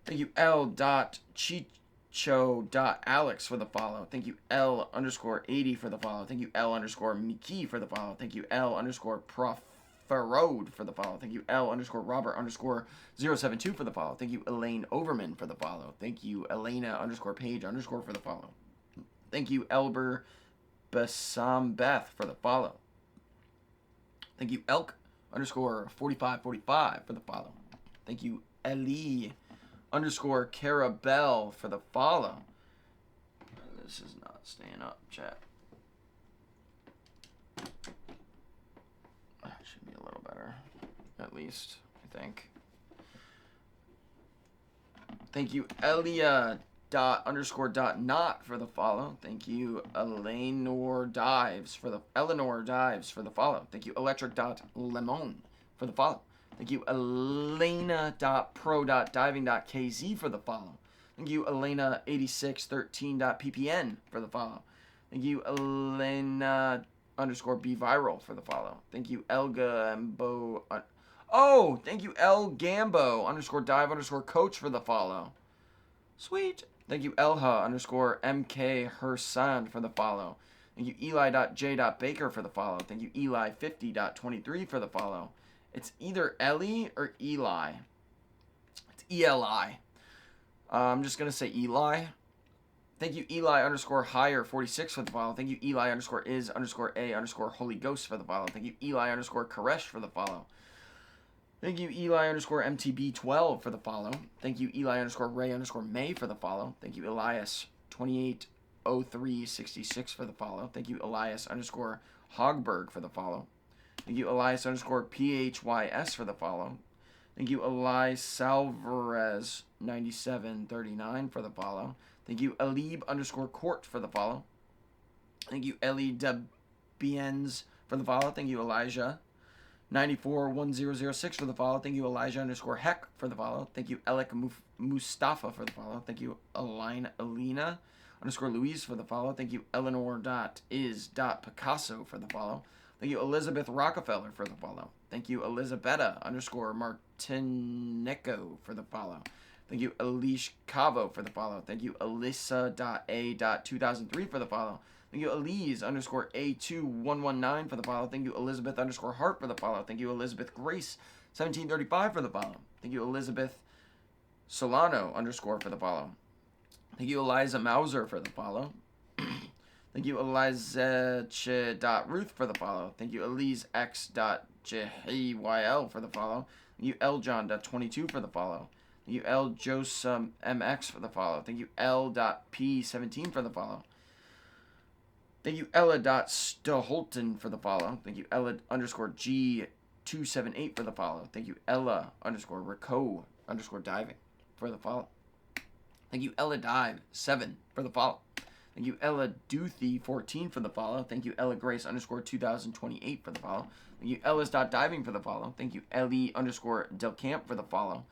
Thank you, L.Chicho.Alex for the follow. Thank you, L_80 for the follow. Thank you, L_Miki for the follow. Thank you, L_Proferode for the follow. Thank you, L_Robert_072 for the follow. Thank you, Elaine Overman for the follow. Thank you, Elena_Page_ for the follow. Thank you, Elber Basambeth for the follow. Thank you, Elk_4545 for the follow. Thank you, Eli_Carabel for the follow. This is not staying up, chat. That should be a little better, at least, I think. Thank you, Elia._.not for the follow. Thank you, Eleanor Dives for the follow. Thank you, Electric.Lemon for the follow. Thank you, Elena.pro.diving.kz for the follow. Thank you, Elena8613.ppn for the follow. Thank you, Elena_bviral for the follow. Thank you, Elgambo. Oh, thank you, Elgambo_dive_coach for the follow. Sweet. Thank you, Elha_MK Hersand for the follow. Thank you, Eli.J.Baker for the follow. Thank you, Eli50.23 for the follow. It's either Ellie or Eli. It's ELI. I'm just going to say Eli. Thank you, Eli_higher46 for the follow. Thank you, Eli_is_a_Holy Ghost for the follow. Thank you, Eli_Koresh for the follow. Thank you, Eli_MTB12 for the follow. Thank you, Eli_Ray_May for the follow. Thank you, Elias280366 for the follow. Thank you, Elias_Hogberg for the follow. Thank you, Elias_PHYS for the follow. Thank you, Elisalvarez9739 for the follow. Thank you, Alib_Court for the follow. Thank you, Eli Debiens for the follow. Thank you, Elijah941006 for the follow. Thank you, Elijah_Heck for the follow. Thank you, Alec Mustafa for the follow. Thank you, Elena_Louise for the follow. Thank you, Eleanor.is.Picasso for the follow. Thank you, Elizabeth Rockefeller for the follow. Thank you, Elizabetta_Martineco for the follow. Thank you, Elish Cavo for the follow. Thank you, Alyssa.A.2003 for the follow. Thank you, Elise_A2119 for the follow. Thank you, Elizabeth_Hart for the follow. Thank you, Elizabeth Grace 1735 for the follow. Thank you, Elizabeth Solano_ for the follow. Thank you, Eliza Mauser for the follow. Thank you, Eliza.Ruth for the follow. Thank you, EliseX.JHYL for the follow. Thank you, Eljohn.22 for the follow. Thank you, LJosemMX for the follow. Thank you, L.P17 for the follow. Thank you, Ella.Stoholton for the follow. Thank you, Ella_G278 for the follow. Thank you, Ella_Rico_diving for the follow. Thank you, Ella Dive 7 for the follow. Thank you, Ella Duthie 14 for the follow. Thank you, Ella Grace_2028 for the follow. Thank you, Ellis.diving for the follow. Thank you, Ellie_Delcamp for the follow.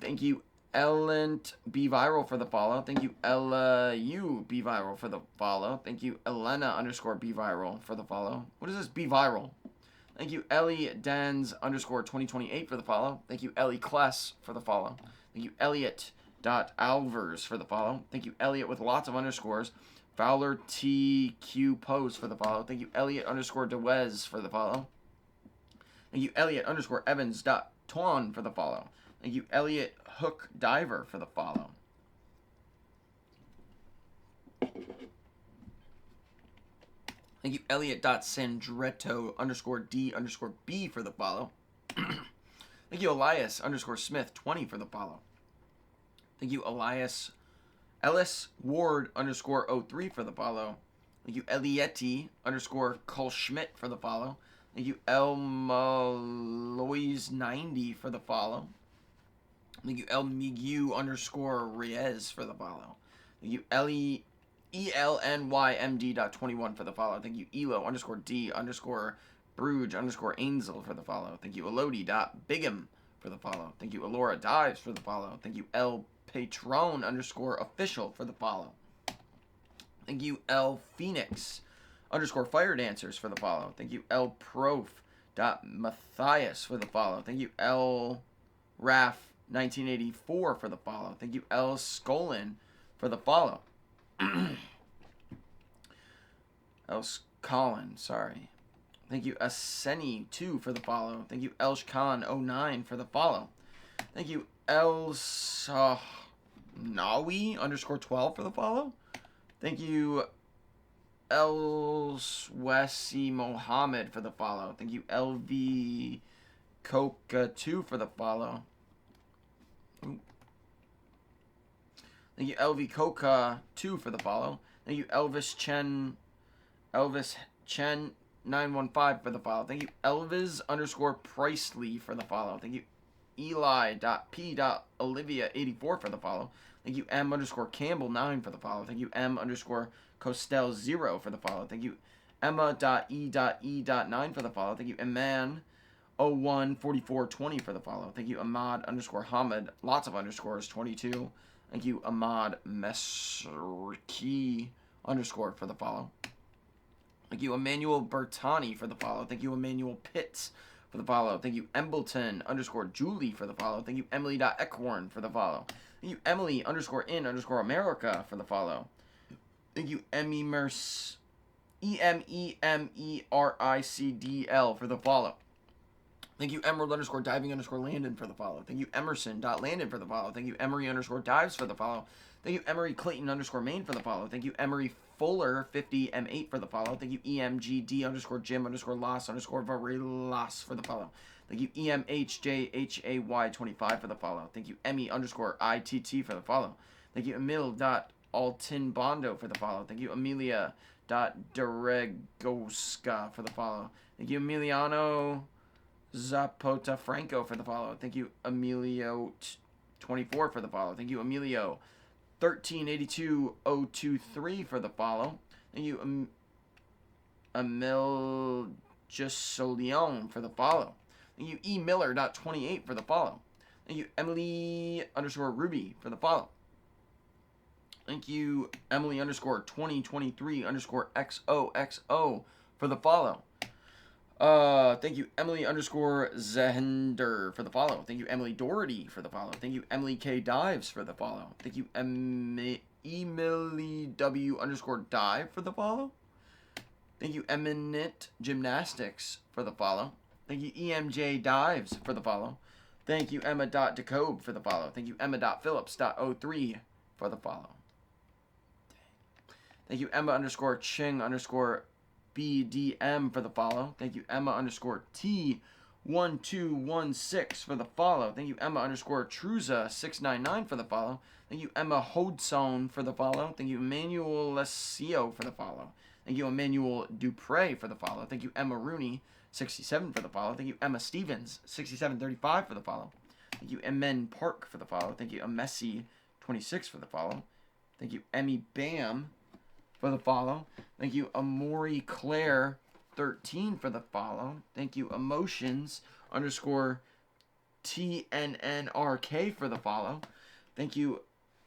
Thank you, Ellent Be Viral for the follow. Thank you, Ella U Be Viral for the follow. Thank you, Elena_Be Viral for the follow. What is this? Be Viral. Thank you, Ellie Dens underscore 2028 for the follow. Thank you, Ellie Kless for the follow. Thank you, Elliot.Alvers for the follow. Thank you, Elliot with lots of underscores. Fowler TQ Pose for the follow. Thank you, Elliot underscore DeWez for the follow. Thank you, Elliot underscore Evans.Twan for the follow. Thank you, Elliot Hook Diver for the follow. Thank you, Elliot.Sandretto underscore D underscore B for the follow. Thank you, Elias underscore Smith 20 for the follow. Thank you, Ellis Ward underscore 03 for the follow. Thank you, Elietti underscore Cole Schmidt for the follow. Thank you, Elmalois90 for the follow. Thank you, Elmigu underscore Reyes for the follow. Thank you, ELNYMD.21 for the follow. Thank you, Elo underscore D underscore Bruge underscore Ainsel for the follow. Thank you, Elodie.Bigham for the follow. Thank you, Alora Dives for the follow. Thank you, El Patron underscore official for the follow. Thank you, El Phoenix underscore Fire Dancers for the follow. Thank you, El Prof.Matthias for the follow. Thank you, El Raf 1984 for the follow. Thank you, El Skolin for the follow. Els Colin, sorry. Thank you, Aseni2 for the follow. Thank you, Elsh Khan 09 for the follow. Thank you, Elsahnawi underscore 12 for the follow. Thank you, Elswesi Mohammed for the follow. Thank you, LV Coca 2 for the follow. Thank you, LV Coca 2 for the follow. Thank you, Elvis Chen 915 for the follow. Thank you, Elvis underscore Pricely for the follow. Thank you, Eli.P.Olivia84 for the follow. Thank you, M underscore Campbell 9 for the follow. Thank you, M underscore Costel 0 for the follow. Thank you, Emma.E.E.9 for the follow. Thank you, Eman 014420 for the follow. Thank you, Ahmad underscore Hamid, lots of underscores, 22. Thank you, Ahmad Mesrki underscore for the follow. Thank you, Emmanuel Bertani for the follow. Thank you, Emmanuel Pitts for the follow. Thank you, Embleton underscore Julie for the follow. Thank you, Emily.Eckhorn for the follow. Thank you, Emily underscore in underscore America for the follow. Thank you, EMEMERICDL for the follow. Thank you, Emerald underscore diving underscore Landon for the follow. Thank you, Emerson.Landon for the follow. Thank you, Emery underscore dives for the follow. Thank you, Emery Clayton underscore Main for the follow. Thank you, Emery Fuller 50M8 for the follow. Thank you, EMGD underscore Jim underscore Las underscore Varilas for the follow. Thank you, EMHJHAY25 for the follow. Thank you, Emmy underscore ITT for the follow. Thank you, Emil.Altinbondo for the follow. Thank you, Amelia.Deregoska for the follow. Thank you, Emiliano Zapota Franco for the follow. Thank you, Emilio24 for the follow. Thank you, Emilio 1382023 for the follow. Thank you, Emil Jusolion for the follow. Thank you, E Miller.28 for the follow. Thank you, Emily underscore Ruby for the follow. Thank you, Emily underscore 2023 underscore XOXO for the follow. Thank you, Emily underscore Zehender for the follow. Thank you, Emily Doherty for the follow. Thank you, Emily K Dives for the follow. Thank you, Emily W underscore Dive for the follow. Thank you, Eminent Gymnastics for the follow. Thank you, EMJ Dives for the follow. Thank you, Emma.Decobe for the follow. Thank you, Emma.Phillips.03 for the follow. Thank you, Emma underscore Ching underscore BDM for the follow. Thank you, Emma underscore T1216 for the follow. Thank you, Emma underscore Truza699 for the follow. Thank you, Emma Hodson for the follow. Thank you, Emmanuel Lesio for the follow. Thank you, Emmanuel Dupre for the follow. Thank you, Emma Rooney 67 for the follow. Thank you, Emma Stevens 6735 for the follow. Thank you, Emen Park for the follow. Thank you, Messi 26 for the follow. Thank you, Emmy Bam for the follow. Thank you, Amori Claire 13 for the follow. Thank you, Emotions underscore TNNRK for the follow. Thank you,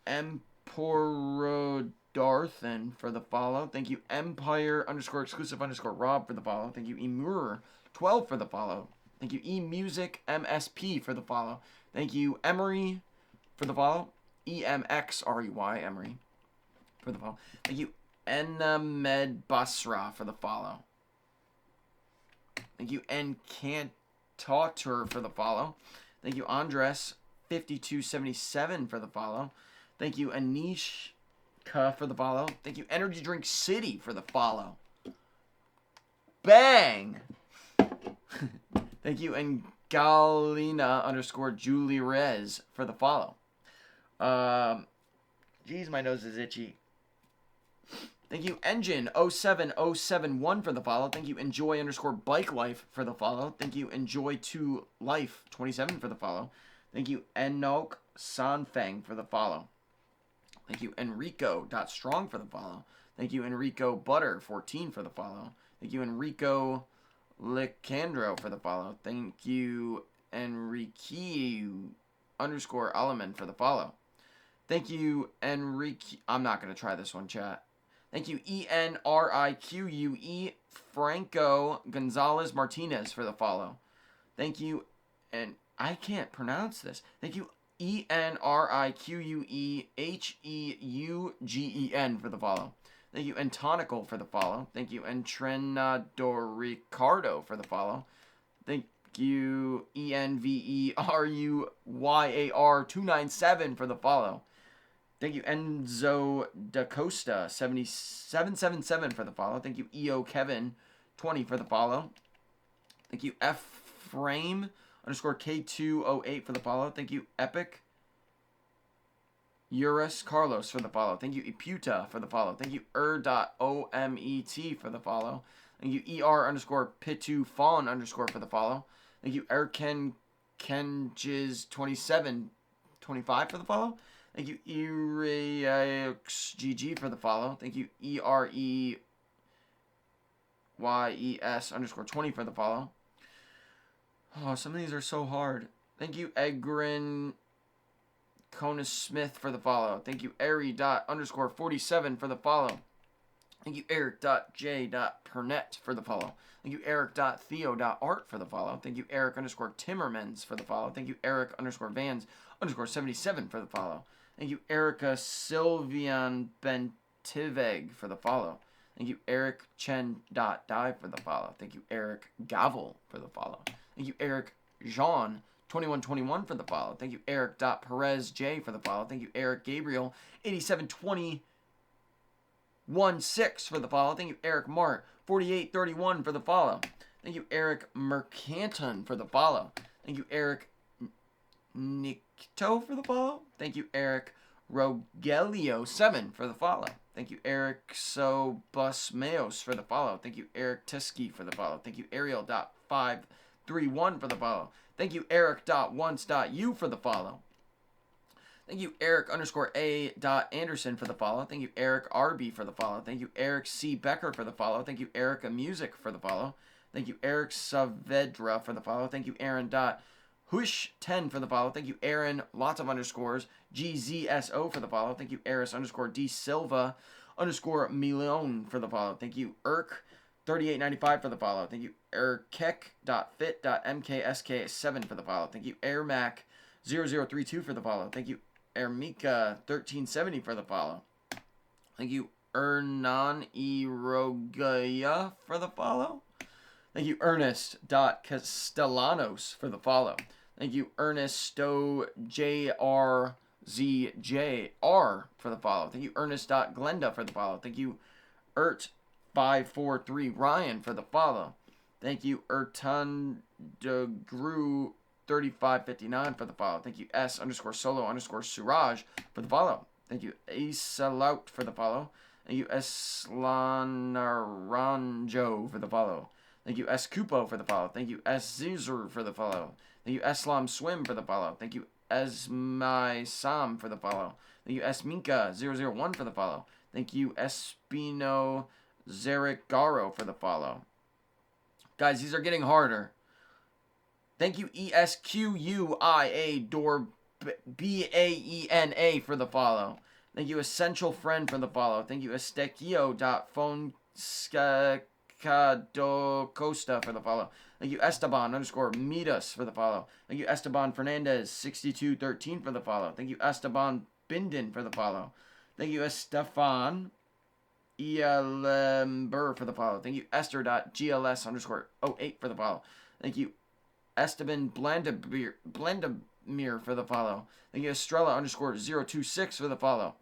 Emporodarthan for the follow. Thank you, Empire underscore exclusive underscore Rob for the follow. Thank you, Emur 12 for the follow. Thank you, eMusic MSP for the follow. Thank you, Emery for the follow. EMXREY, Emery for the follow. Thank you, Enamed Basra for the follow. Thank you, Encantator for the follow. Thank you, Andres 5277 for the follow. Thank you, Anishka for the follow. Thank you, Energy Drink City for the follow. Bang! Thank you, and Galina _ Julie Rez for the follow. Geez, my nose is itchy. Thank you, Engine 07071 for the follow. Thank you, Enjoy _ Bike Life for the follow. Thank you, Enjoy 2 Life 27 for the follow. Thank you, Enoch Sanfeng for the follow. Thank you, Enrico.strong for the follow. Thank you, Enrico Butter 14 for the follow. Thank you, Enrico Licandro for the follow. Thank you, Enrique _ Alaman for the follow. Thank you, Enrique. I'm not going to try this one, chat. Thank you, ENRIQUE Franco Gonzalez Martinez for the follow. Thank you, and I can't pronounce this. Thank you, ENRIQUE HEUGEN for the follow. Thank you, Entonical for the follow. Thank you, Entrenador Ricardo for the follow. Thank you, ENVERUYAR 297 for the follow. Thank you, Enzo Da Costa 7777 for the follow. Thank you, EO Kevin 20 for the follow. Thank you, F Frame _ K208 for the follow. Thank you, Epic Eurus Carlos for the follow. Thank you, Eputa for the follow. Thank you, OMET for the follow. Thank you, ER _ Pitu Fawn _ for the follow. Thank you, Erken Kenjiz 2725 for the follow. Thank you, EREXGG for the follow. Thank you, EREYES _ 20 for the follow. Oh, some of these are so hard. Thank you, Egrin Conus Smith for the follow. Thank you, Airy _ 47 for the follow. Thank you, Eric.J.Pernet for the follow. Thank you, Eric.Theo.Art for the follow. Thank you, Eric _ Timmermans for the follow. Thank you, Eric _ Vans _ 77 for the follow. Thank you, Erica Sylvian Bentiveg for the follow. Thank you, Eric Chen.Die for the follow. Thank you, Eric Gavel for the follow. Thank you, Eric Jean 2121 for the follow. Thank you, Eric.Perez J for the follow. Thank you, Eric Gabriel 872016 for the follow. Thank you, Eric Mart 4831 for the follow. Thank you, Eric Mercanton for the follow. Thank you, Eric Nikto for the follow. Thank you, Eric Rogelio 7 for the follow. Thank you, Eric Sobusmeos for the follow. Thank you, Eric Tiski for the follow. Thank you, Ariel.531 for the follow. Thank you, Eric.once.u for the follow. Thank you, Eric _ A.Anderson for the follow. Thank you, Eric RB for the follow. Thank you, Eric C. Becker for the follow. Thank you, Erica Music for the follow. Thank you, Eric Saavedra for the follow. Thank you, Aaron.Hush 10 for the follow. Thank you, Aaron, lots of underscores, GZSO for the follow. Thank you, Eris _ D Silva _ Milion for the follow. Thank you, Irk 3895 for the follow. Thank you, Erkek.fit.mksk7 for the follow. Thank you, Airmac 0032 for the follow. Thank you, Ermika 1370 for the follow. Thank you, Ernan Irogaya for the follow. Thank you, Ernest.Castellanos for the follow. Thank you, Ernesto JRZJR for the follow. Thank you, Ernest.Glenda for the follow. Thank you, Ert543 Ryan for the follow. Thank you, Ertundegru 3559 for the follow. Thank you, S _ Solo _ Suraj for the follow. Thank you, Asalaut for the follow. Thank you, Eslanaranjo for the follow. Thank you, S. Kupo for the follow. Thank you, S. Zizur for the follow. Thank you, Eslam Swim for the follow. Thank you, Esmai Sam for the follow. Thank you, Esminka 001 for the follow. Thank you, Espino Zarigaro for the follow. Guys, these are getting harder. Thank you, ESQUIA Door BAENA for the follow. Thank you, Essential Friend for the follow. Thank you, Estequio.Fonska Costa for the follow. Thank you, Esteban underscore Midas for the follow. Thank you, Esteban Fernandez 6213 for the follow. Thank you, Esteban Binden for the follow. Thank you, Estefan Ealember for the follow. Thank you, Esther.gls underscore 08 for the follow. Thank you, Esteban Blandemir for the follow. Thank you, Estrella underscore 026 for the follow.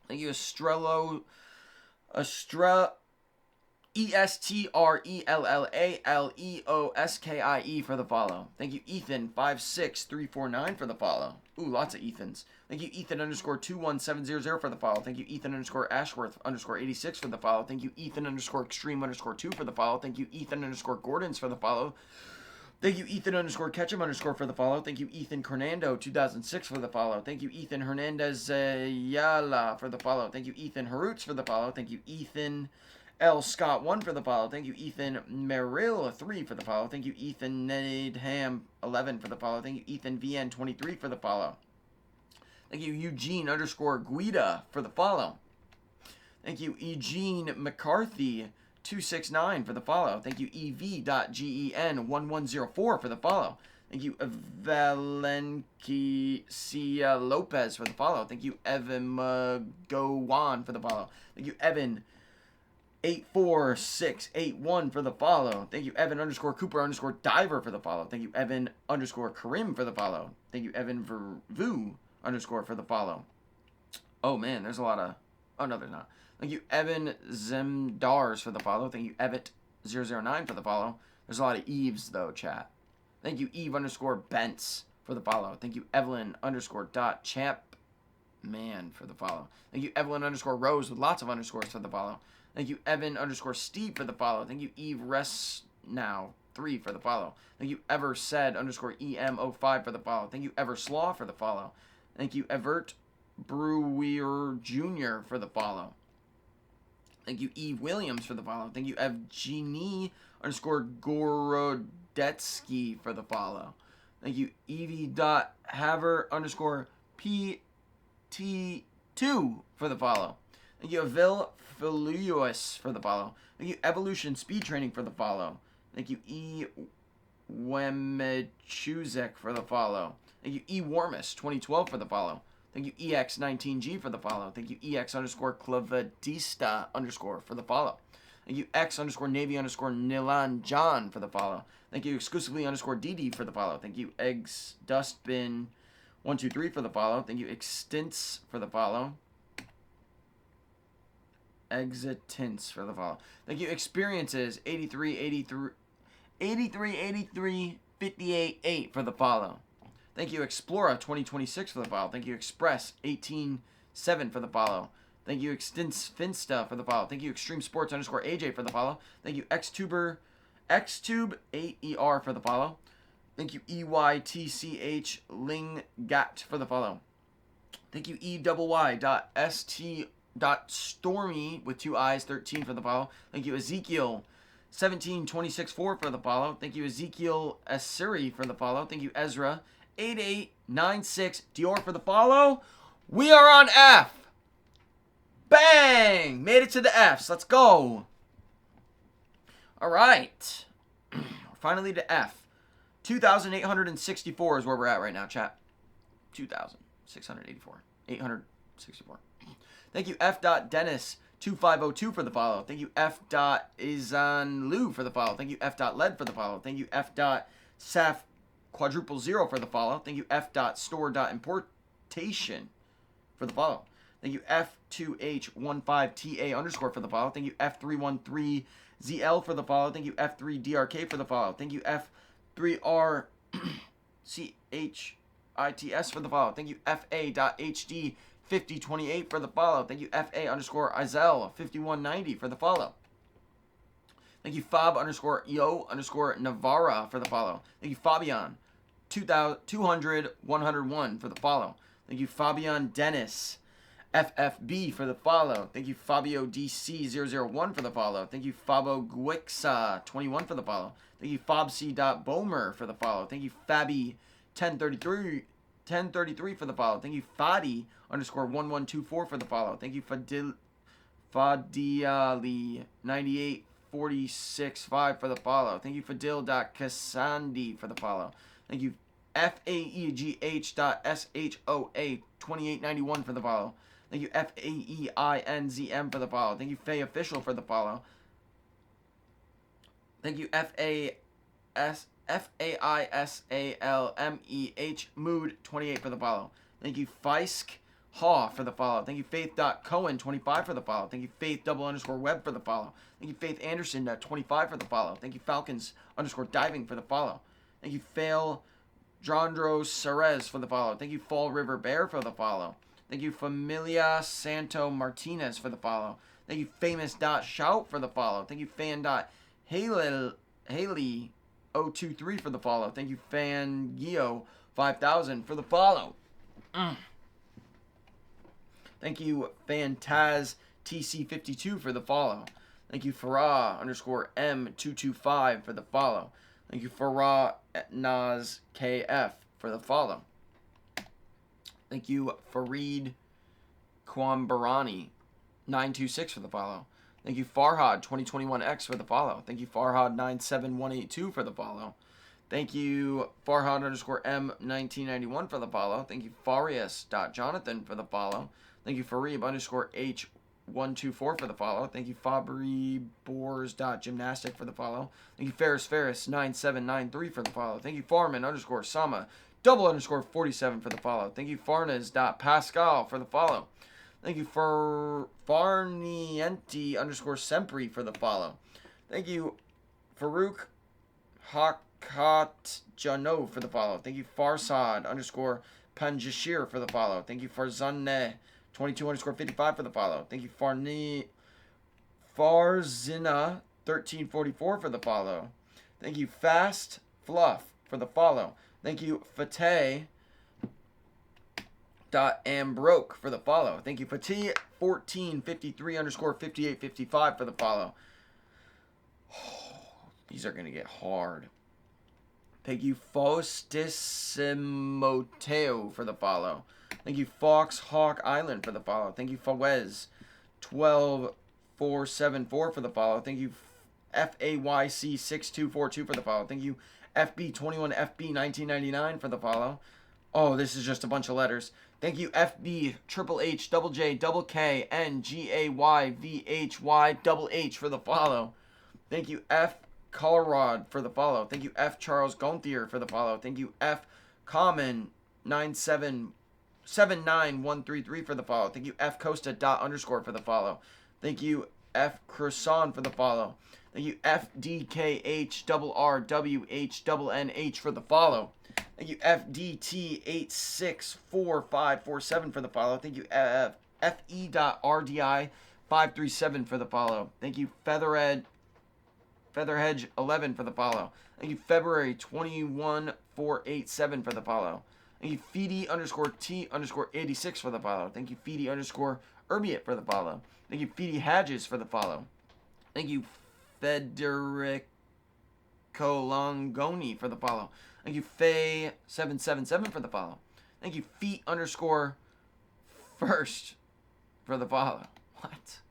Thank you, Estrella ESTRELLALEOSKIE for the follow. Thank you, Ethan 56349 for the follow. Ooh, lots of Ethans. Thank you, Ethan underscore 21700 for the follow. Thank you, Ethan underscore Ashworth underscore 86 for the follow. Thank you, Ethan underscore extreme underscore 2 for the follow. Thank you, Ethan underscore Gordons for the follow. Thank you, Ethan underscore Ketchum underscore for the follow. Thank you, Ethan Cornando 2006 for the follow. Thank you, Ethan Hernandez Yala for the follow. Thank you, Ethan Harutz for the follow. Thank you, Ethan L. Scott 1 for the follow. Thank you, Ethan Merrill 3 for the follow. Thank you, Ethan Nedham 11 for the follow. Thank you, Ethan VN 23 for the follow. Thank you, Eugene underscore Guida for the follow. Thank you, Eugene McCarthy 269 for the follow. Thank you, EV.GEN1104 for the follow. Thank you, Valencia Lopez for the follow. Thank you, Evan Magowan for the follow. Thank you, Evan 84681 for the follow. Thank you, Evan underscore Cooper underscore Diver for the follow. Thank you, Evan underscore Karim for the follow. Thank you, Evan Vu underscore for the follow. Oh man, there's a lot of... Oh no, there's not. Thank you, Evan Zemdars for the follow. Thank you, Evet009 for the follow. There's a lot of Eves though, chat. Thank you, Eve underscore Bents for the follow. Thank you, Evelyn underscore dot champ man for the follow. Thank you, Evelyn underscore Rose with lots of underscores for the follow. Thank you, Evan underscore Steve for the follow. Thank you, Eve Rest Now 3 for the follow. Thank you, Ever Said underscore EM05 for the follow. Thank you, Ever Slaw for the follow. Thank you, Evert Brewer Jr. for the follow. Thank you, Eve Williams for the follow. Thank you, Evgeny underscore Gorodetsky for the follow. Thank you, Evie.Haver underscore PT2 for the follow. Thank you, Avil Philuos for the follow. Thank you, Evolution Speed Training for the follow. Thank you, E. Wemechuzek for the follow. Thank you, E. Warmus 2012 for the follow. Thank you, EX19G for the follow. Thank you, EX underscore Clavadista underscore for the follow. Thank you, X underscore Navy underscore Nilan John for the follow. Thank you, exclusively underscore DD for the follow. Thank you, Eggs Dustbin 123 for the follow. Thank you, Extints for the follow. Exitance for the follow. Thank you, Experiences 83 58 8 for the follow. Thank you, Explora 2026 for the follow. Thank you, Express 187 for the follow. Thank you, Extins Finsta for the follow. Thank you, Extreme Sports underscore AJ for the follow. Thank you, Xtube 8ER for the follow. Thank you, EYTCH Lingat for the follow. Thank you, EYY.ST.Stormy with 2 eyes 13 for the follow. Thank you, Ezekiel 17264 for the follow. Thank you, Ezekiel Asiri for the follow. Thank you, Ezra 8896 Dior for the follow. We are on F. Bang! Made it to the Fs. Let's go. All right. Finally to F. 2,864 is where we're at right now, chat. 2,684. 864. Thank you, F.Dennis 2502 for the follow. Thank you, F.Izanlu for the follow. Thank you, F.Led for the follow. Thank you, F.Saf quadruple 0 for the follow. Thank you, F.Store.Importation for the follow. Thank you, F2H15TA underscore for the follow. Thank you, F313ZL for the follow. Thank you, F3DRK for the follow. Thank you, F3RCHITS for the follow. Thank you, FA.HD 5028 for the follow. Thank you, FA underscore Izel 5190 for the follow. Thank you, Fob underscore Yo underscore Navarra for the follow. Thank you, Fabian 200-101 for the follow. Thank you, Fabian Dennis FFB for the follow. Thank you, Fabio DC001 for the follow. Thank you, Fabo Guixa 21 for the follow. Thank you, Fobc.Bomer for the follow. Thank you, Fabi 1033 for the follow. Thank you, Fadi underscore 1124 for the follow. Thank you, Fadiali 98 465 for the follow. Thank you Fadil.Kasandi for the follow. Thank you FAEGH.SHOA 2891 for the follow. Thank you FAEINZM for the follow. Thank you Faye Official for the follow. Thank you FAISALMEH Mood 28 for the follow. Thank you Feisk Haw for the follow. Thank you Faith.Cohen 25 for the follow. Thank you Faith_Web for the follow. Thank you Faith Anderson 25 for the follow. Thank you Falcons_Diving for the follow. Thank you Fail Drondro Cerez for the follow. Thank you Fall River Bear for the follow. Thank you Familia Santo Martinez for the follow. Thank you Famous.Shout for the follow. Thank you Fan.Haley023 for the follow. Thank you Fangio 5000 for the follow. Thank you Fantaz TC52 for the follow. Thank you Farah_M225 for the follow. Thank you Farah Naz KF for the follow. Thank you Fareed Kwambarani 926 for the follow. Thank you Farhad 2021X for the follow. Thank you Farhad 97182 for the follow. Thank you Farhad_M1991 for the follow. Thank you Farias.Jonathan for the follow. Thank you Fareeb_H124 for the follow. Thank you Fabri Boers.Gymnastic for the follow. Thank you Ferris9793 for the follow. Thank you Farman_Sama _47 for the follow. Thank you Farnes.Pascal for the follow. Thank you Farnienti_Sempri for the follow. Thank you Farouk Hakat Jano for the follow. Thank you Farsad_Panjashir for the follow. Thank you Farzanne 22_55 for the follow. Thank you Farzina 1344 for the follow. Thank you Fast Fluff for the follow. Thank you Fateh.Ambroke for the follow. Thank you Fatih 1453_5855 for the follow. These are going to get hard. Thank you Faustissimoteo for the follow. Thank you Fox Hawk Island for the follow. Thank you Fawez 12474 for the follow. Thank you FAYC 6242 for the follow. Thank you FB21FB1999 for the follow. Oh, this is just a bunch of letters. Thank you FB Triple H Double J Double K NGAYVHY for the follow. Thank you F Colrod for the follow. Thank you F Charles Gonthier for the follow. Thank you F Common 79133 for the follow. Thank you F Costa._ for the follow. Thank you F Croissant for the follow. Thank you FDKHRRWHNNH for the follow. Thank you FDT864547 for the follow. Thank you FE.RDI537 for the follow. Thank you Featherhead 11 for the follow. Thank you February 21487 for the follow. Thank you Feedy_T_86 for the follow. Thank you Feedy_Urbiet for the follow. Thank you Feedy Hadges for the follow. Thank you Federico Longoni for the follow. Thank you Faye777 for the follow. Thank you Feet_first for the follow. What?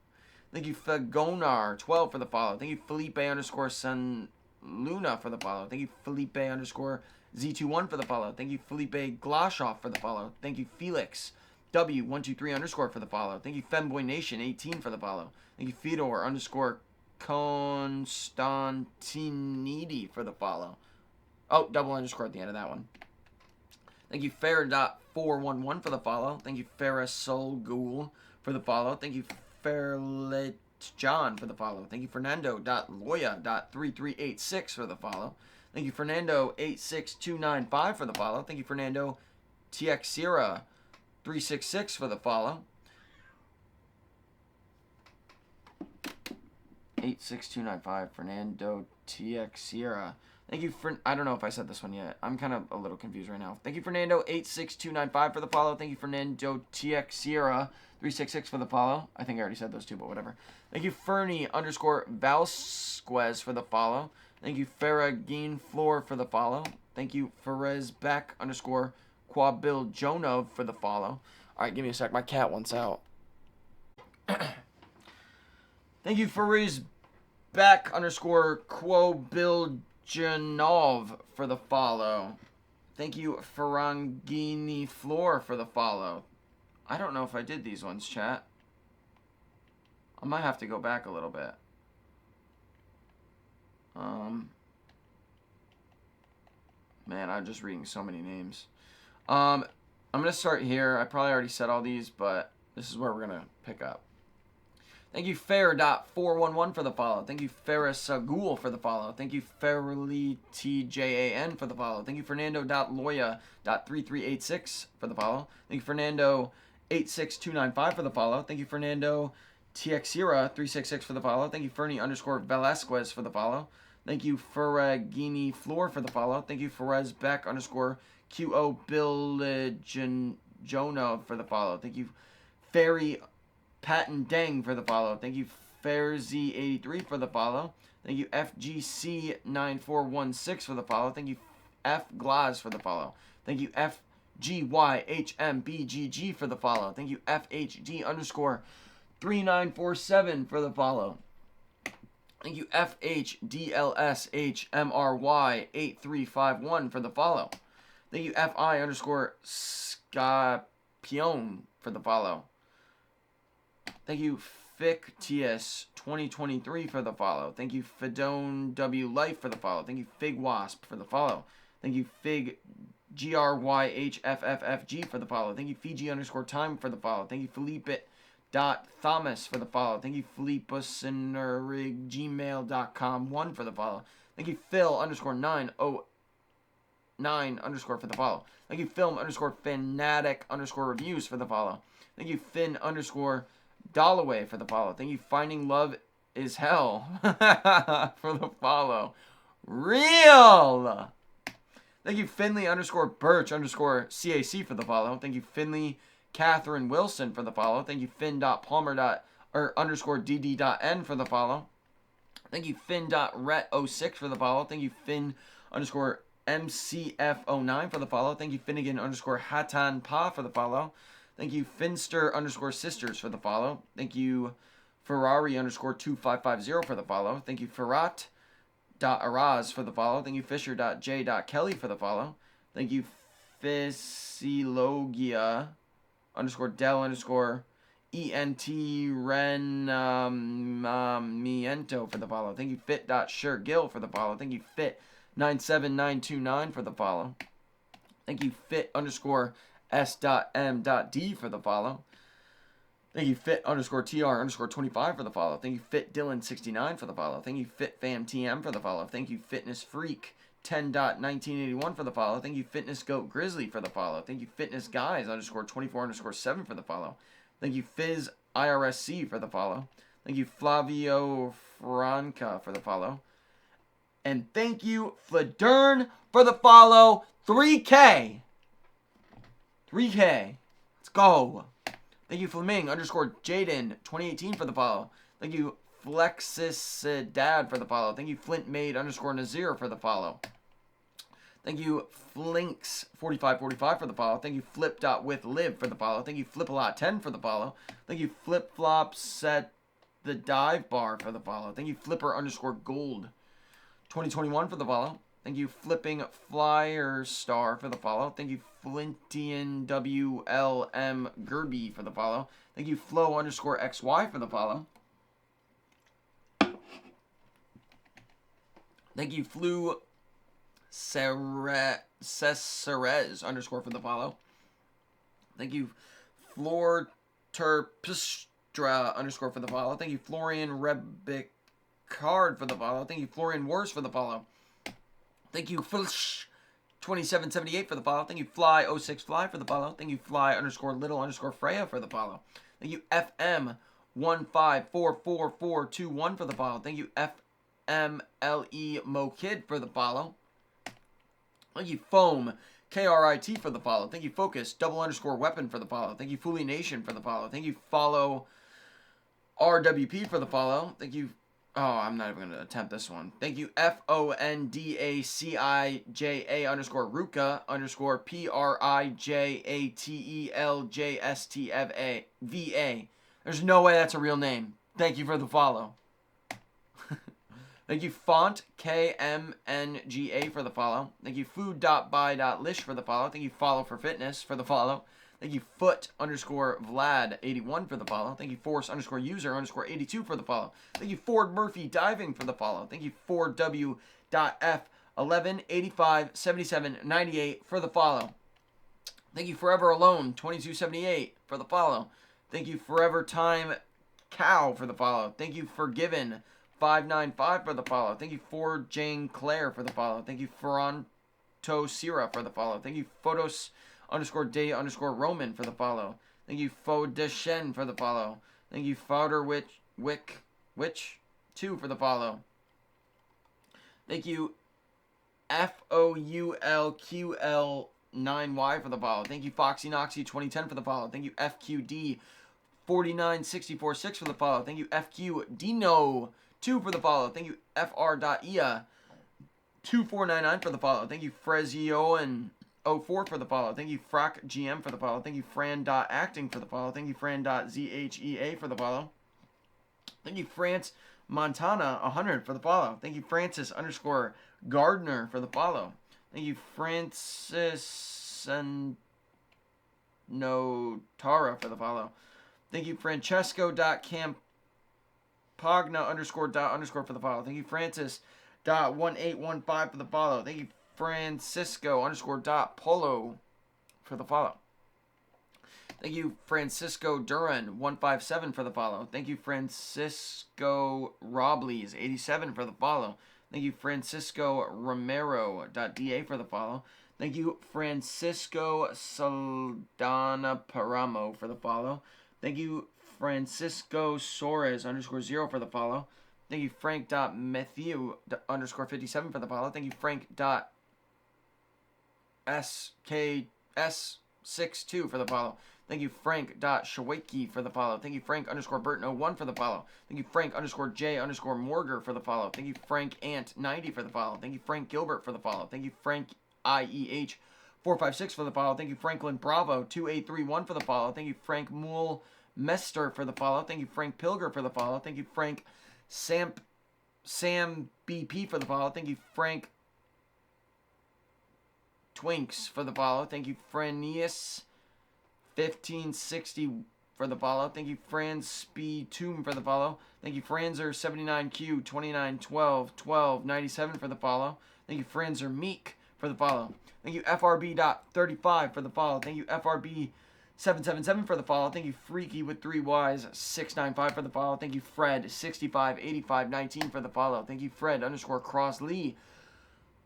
Thank you Fagonar12 for the follow. Thank you Felipe_Sun Luna for the follow. Thank you Felipe_Z21 for the follow. Thank you Felipe Glashoff for the follow. Thank you Felix W123_ for the follow. Thank you Femboy Nation 18 for the follow. Thank you Fedor_Constantinidi for the follow. Oh, double underscore at the end of that one. Thank you Fair.411 for the follow. Thank you Farasol Ghoul for the follow. Thank you Fairlet John for the follow. Thank you Fernando.Loya.3386 for the follow. Thank you Fernando86295 for the follow. Thank you Fernando TX Sierra366 for the follow. 86295 Fernando TX Sierra. Thank you for, I don't know if I said this one yet. I'm kind of a little confused right now. Thank you Fernando86295 for the follow. Thank you Fernando TX Sierra366 for the follow. I think I already said those two, but whatever. Thank you Fernie_Valsquez for the follow. Thank you Faragin Floor for the follow. Thank you Ferezbeck_Quabil Jonov for the follow. Alright, give me a sec. My cat wants out. Thank you Fariz Beck underscore Quo Biljanov for the follow. Thank you, Ferrangini Floor, for the follow. I don't know if I did these ones, chat. I might have to go back a little bit. Man, I'm just reading so many names. I'm going to start here. I probably already said all these, but this is where we're going to pick up. Thank you, Fair.411 for the follow. Thank you, Ferrisagul for the follow. Thank you, FairlyTJAN for the follow. Thank you, Fernando.loya.3386 for the follow. Thank you, Fernando86295 for the follow. Thank you, Fernando TXera366 for the follow. Thank you, Fernie underscore Velasquez for the follow. Thank you, Ferragini Floor for the follow. Thank you, Ferez Beck underscore QO Billijono for the follow. Thank you, Ferry Patton Deng for the follow. Thank you, Fairzy83 for the follow. Thank you, FGC9416 for the follow. Thank you, F Glaz for the follow. Thank you, FGYHMBGG for the follow. Thank you, FHD underscore 3947 for the follow. Thank you, FHDLSHMRY8351 for the follow. Thank you, FI underscore Scapion for the follow. Thank you, FicTS2023 for the follow. Thank you, Fedone W Life for the follow. Thank you, Fig Wasp for the follow. Thank you, Fig GRYHFFFG for the follow. Thank you, Fiji underscore Time for the follow. Thank you, Felipe.Thomas for the follow. Thank you, Gmail.com 1 for the follow. Thank you, Phil underscore 909 underscore for the follow. Thank you, Film underscore Fanatic underscore Reviews for the follow. Thank you, Finn underscore Dollaway for the follow. Thank you, Finding Love is Hell for the follow. Real! Thank you, Finley underscore Birch underscore CAC for the follow. Thank you, Finley Catherine Wilson for the follow. Thank you, Finn.Palmer underscore DD.N for the follow. Thank you, Finn.Ret06 for the follow. Thank you, Finn underscore MCF09 for the follow. Thank you, Finnegan underscore Hatan Pa for the follow. Thank you, Finster underscore Sisters for the follow. Thank you, Ferrari underscore 2550 for the follow. Thank you, Ferrat.Araz for the follow. Thank you, Fisher.J.Kelly for the follow. Thank you, Physiologia underscore Del underscore ENT Miento for the follow. Thank you, Fit.SureGill for the follow. Thank you, Fit97929 for the follow. Thank you, Fit underscore S.M.D for the follow. Thank you, Fit underscore TR underscore 25 for the follow. Thank you, Fit Dylan69 for the follow. Thank you, Fit Fam TM for the follow. Thank you, Fitness Freak 10.1981 for the follow. Thank you, Fitness Goat Grizzly for the follow. Thank you, Fitness Guys underscore 24 underscore 7 for the follow. Thank you, Fizz IRSC for the follow. Thank you, Flavio Franca for the follow. And thank you, Fladern for the follow. 3K. 3K. Let's go. Thank you, Fleming underscore Jaden 2018 for the follow. Thank you, Flexus Dad for the follow. Thank you, Flint Made underscore Nazir for the follow. Thank you, Flinks 4545 for the follow. Thank you, Flip.with.live for the follow. Thank you, Flip-a-lot 10 for the follow. Thank you, Flip Flop Set the Dive Bar for the follow. Thank you, Flipper underscore Gold 2021 for the follow. Thank you, Flipping Flyer Star for the follow. Thank you, Flintian WLM Gerby for the follow. Thank you, Flow underscore XY for the follow. Thank you, Flu Cesares underscore for the follow. Thank you, Flor Terpistra underscore for the follow. Thank you, Florian Rebicard for the follow. Thank you, Florian Wars for the follow. Thank you, Filsh 2778 for the follow. Thank you, Fly 06 Fly for the follow. Thank you, Fly underscore Little underscore Freya for the follow. Thank you, FM 1544421 for the follow. Thank you, FMLE Mo Kid for the follow. Thank you, Foam KRIT for the follow. Thank you, Focus double underscore Weapon for the follow. Thank you, Fooly Nation for the follow. Thank you, Follow RWP for the follow. Thank you. Oh, I'm not even going to attempt this one. Thank you, FONDACIJA underscore Ruka underscore PRIJATELJSTVA. There's no way that's a real name. Thank you for the follow. Thank you, Font, KMNGA, for the follow. Thank you, Food.by.lish for the follow. Thank you, Follow for Fitness, for the follow. Thank you, Foot_Vlad81 for the follow. Thank you, Force_user_82 for the follow. Thank you, Ford Murphy Diving for the follow. Thank you, FordW.F11857798 for the follow. Thank you, Forever Alone 2278 for the follow. Thank you, Forever Time Cow for the follow. Thank you, Forgiven 595 for the follow. Thank you, For Jane Claire for the follow. Thank you, Ferranto Sierra for the follow. Thank you, Photos_Day_Roman for the follow. Thank you, Fodeshen for the follow. Thank you, Fowder Witch 2 for the follow. Thank you, FOULQL9Y for the follow. Thank you, FoxyNoxy 2010 for the follow. Thank you, FQD 49646 for the follow. Thank you, FQ Dino2 for the follow. Thank you, FR.ia 2499 for the follow. Thank you, Frezioan04 for the follow. Thank you, Frac GM for the follow. Thank you, Fran.acting for the follow. Thank you, Fran.zhea for the follow. Thank you, France Montana 100 for the follow. Thank you, Francis_Gardner for the follow. Thank you, Francis Notara for the follow. Thank you, Francesco.campagna__ for the follow. Thank you, Francis.1815 for the follow. Thank you, Francisco_Polo for the follow. Thank you, Francisco Duran 157 for the follow. Thank you, Francisco Robles 87 for the follow. Thank you, Francisco Romero.da for the follow. Thank you, Francisco Saldana Paramo for the follow. Thank you, Francisco Soares_0 for the follow. Thank you, Frank.Matthew_57 for the follow. Thank you, Frank.SKS62 for the follow. Thank you, Frank.Shawaki for the follow. Thank you, Frank_Burton01 for the follow. Thank you, Frank_J_Morger for the follow. Thank you, Frank Ant90 for the follow. Thank you, Frank Gilbert for the follow. Thank you, Frank IEH456 for the follow. Thank you, Franklin Bravo 2831 for the follow. Thank you, Frank Mool Mester for the follow. Thank you, Frank Pilger for the follow. Thank you, Frank Sam BP for the follow. Thank you, Frank Twinks for the follow. Thank you, Franius 1560 for the follow. Thank you, Franz Speed Tomb for the follow. Thank you, Franzer 79Q 2912 1297 for the follow. Thank you, Franzer Meek for the follow. Thank you, FRB.35 for the follow. Thank you, FRB 777 for the follow. Thank you, Freaky with 3 Ys 695 for the follow. Thank you, Fred 658519 for the follow. Thank you, Fred_Cross_Lee_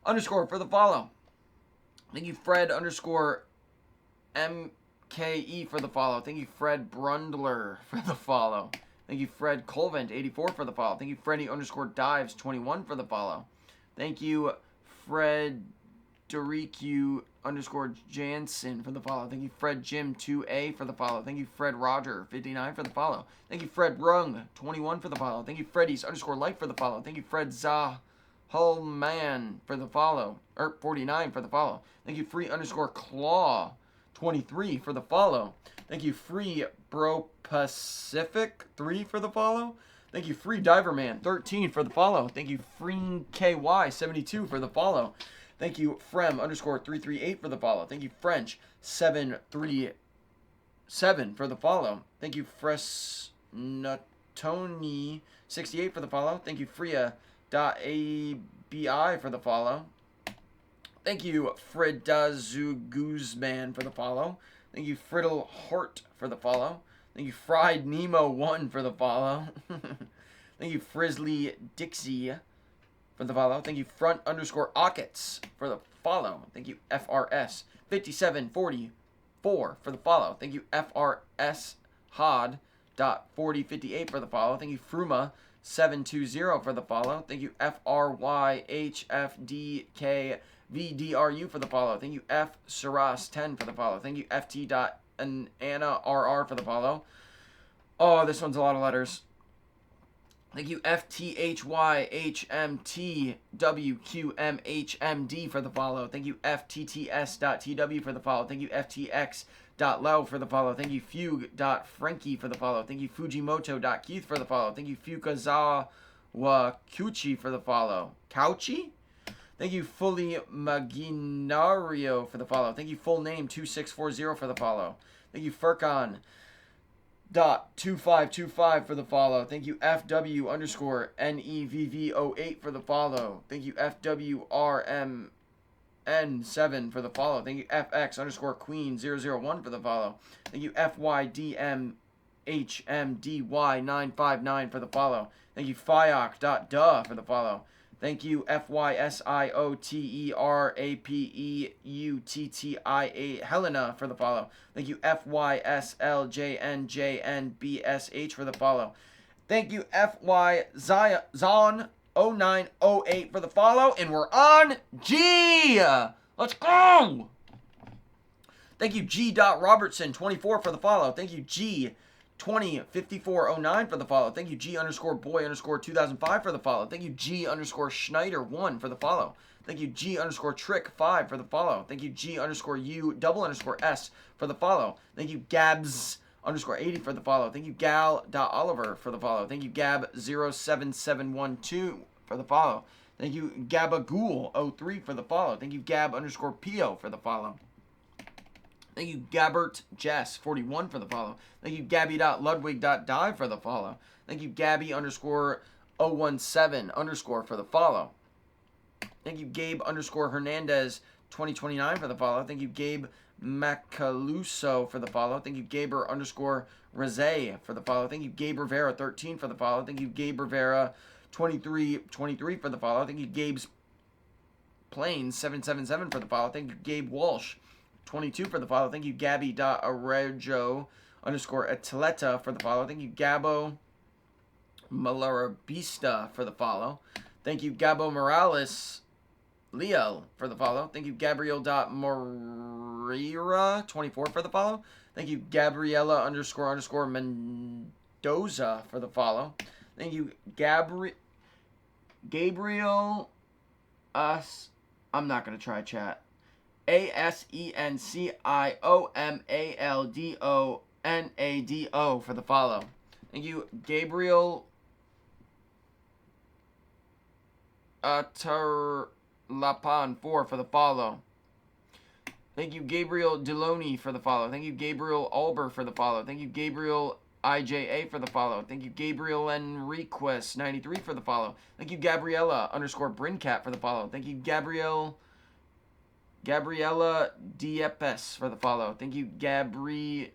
for the follow. Thank you, Fred_MKE for the follow. Thank you, Fred Brundler for the follow. Thank you, Fred Colvent 84 for the follow. Thank you, Freddy_Dives 21 for the follow. Thank you, Fredericu_Jansen for the follow. Thank you, Fred Jim 2A for the follow. Thank you, Fred Roger 59 for the follow. Thank you, Fred Rung 21 for the follow. Thank you, Freddy's_Life for the follow. Thank you, Fred Zahulman for the follow. 49 for the follow. Thank you, Free_Claw 23 for the follow. Thank you, Free Bro Pacific 3 for the follow. Thank you, Free Diverman 13 for the follow. Thank you, Free KY 72 for the follow. Thank you, Frem_338 for the follow. Thank you, French 737 for the follow. Thank you, Fresnatoni 68 for the follow. Thank you, Fria.abi for the follow. Thank you, Fredazuguzman for the follow. Thank you, Friddle Hort for the follow. Thank you, Fried Nemo 1 for the follow. Thank you, Frizzly Dixie for the follow. Thank you, Front_Ockets for the follow. Thank you, FRS 5744 for the follow. Thank you, FRS Hod.4058 for the follow. Thank you, Fruma 720 for the follow. Thank you, FRYHFDKVDRU for the follow. Thank you, F Saras 10 for the follow. Thank you, FT.Anna RR for the follow. Oh, this one's a lot of letters. Thank you, FTHYHMTWQMHMD for the follow. Thank you, FTTS.TW for the follow. Thank you, FTX.Low for the follow. Thank you, Fugue.Frankie for the follow. Thank you, Fujimoto.Keith for the follow. Thank you, Wakuchi for the follow. Couchy? Thank you, Fully Maginario for the follow. Thank you, Full Name 2640 for the follow. Thank you, Furcon dot 2525 for the follow. Thank you, FW underscore NEVV08 for the follow. Thank you, FWRMN7 for the follow. Thank you, FX underscore Queen 001 for the follow. Thank you, FYDMHMDY959 for the follow. Thank you, Fyoc.duh for the follow. Thank you, FYSIOTERAPEUTTIA Helena for the follow. Thank you, FYSLJNJNBSH for the follow. Thank you, FYZon0908 for the follow. And we're on G! Let's go! Thank you, G.Robertson24 for the follow. Thank you, G205409 for the follow. Thank you, G underscore boy underscore 2005 for the follow. Thank you, G underscore Schneider1 for the follow. Thank you, G underscore Trick5 for the follow. Thank you, G underscore U double underscore S for the follow. Thank you, Gabs underscore 80 for the follow. Thank you, Gal.Oliver for the follow. Thank you, Gab07712 for the follow. Thank you, Gabagool03 for the follow. Thank you, Gab underscore Pio for the follow. Thank you, Gabbert Jess 41 for the follow. Thank you, Gabby.Ludwig.die for the follow. Thank you, Gabby underscore 017 underscore for the follow. Thank you, Gabe underscore Hernandez 2029 for the follow. Thank you, Gabe Macaluso for the follow. Thank you, Gaber underscore Rosé for the follow. Thank you, Gabe Rivera 13 for the follow. Thank you, Gabe Rivera 2323 for the follow. Thank you, Gabe's Plains 777 for the follow. Thank you, Gabe Walsh 22 for the follow. Thank you, Gabby.Arejo underscore Atleta for the follow. Thank you, Gabo Malarabista for the follow. Thank you, Gabo Morales Leo for the follow. Thank you, Gabriel.Moreira 24 for the follow. Thank you, Gabriella underscore Mendoza for the follow. Thank you, Gabriel I'm not going to try chat. ASENCIOMALDONADO for the follow. Thank you, Gabriel Atarlapan 4 for the follow. Thank you, Gabriel Deloney for the follow. Thank you, Gabriel Alber for the follow. Thank you, Gabriel IJA for the follow. Thank you, Gabriel Enriquez 93 for the follow. Thank you, Gabriella underscore Brincat for the follow. Thank you, Gabriella Diepes for the follow. Thank you, Gabriel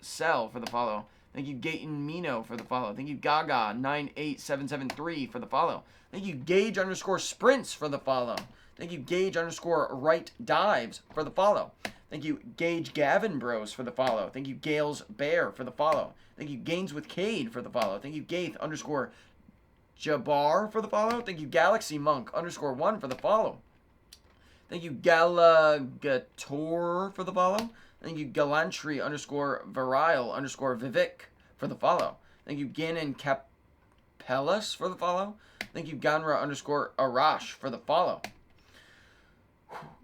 for the follow. Thank you, Gaten Mino for the follow. Thank you, Gaga 98773 for the follow. Thank you, Gage underscore Sprints for the follow. Thank you, Gage underscore Right Dives for the follow. Thank you, Gage Gavin Bros for the follow. Thank you, Gales Bear for the follow. Thank you, Gains with Cade for the follow. Thank you, Gaith underscore Jabbar for the follow. Thank you, Galaxy Monk underscore 1 for the follow. Thank you, Galagator for the follow. Thank you, Galantry underscore Virile underscore Vivek for the follow. Thank you, Ganon Capellas for the follow. Thank you, Ganra underscore Arash for the follow.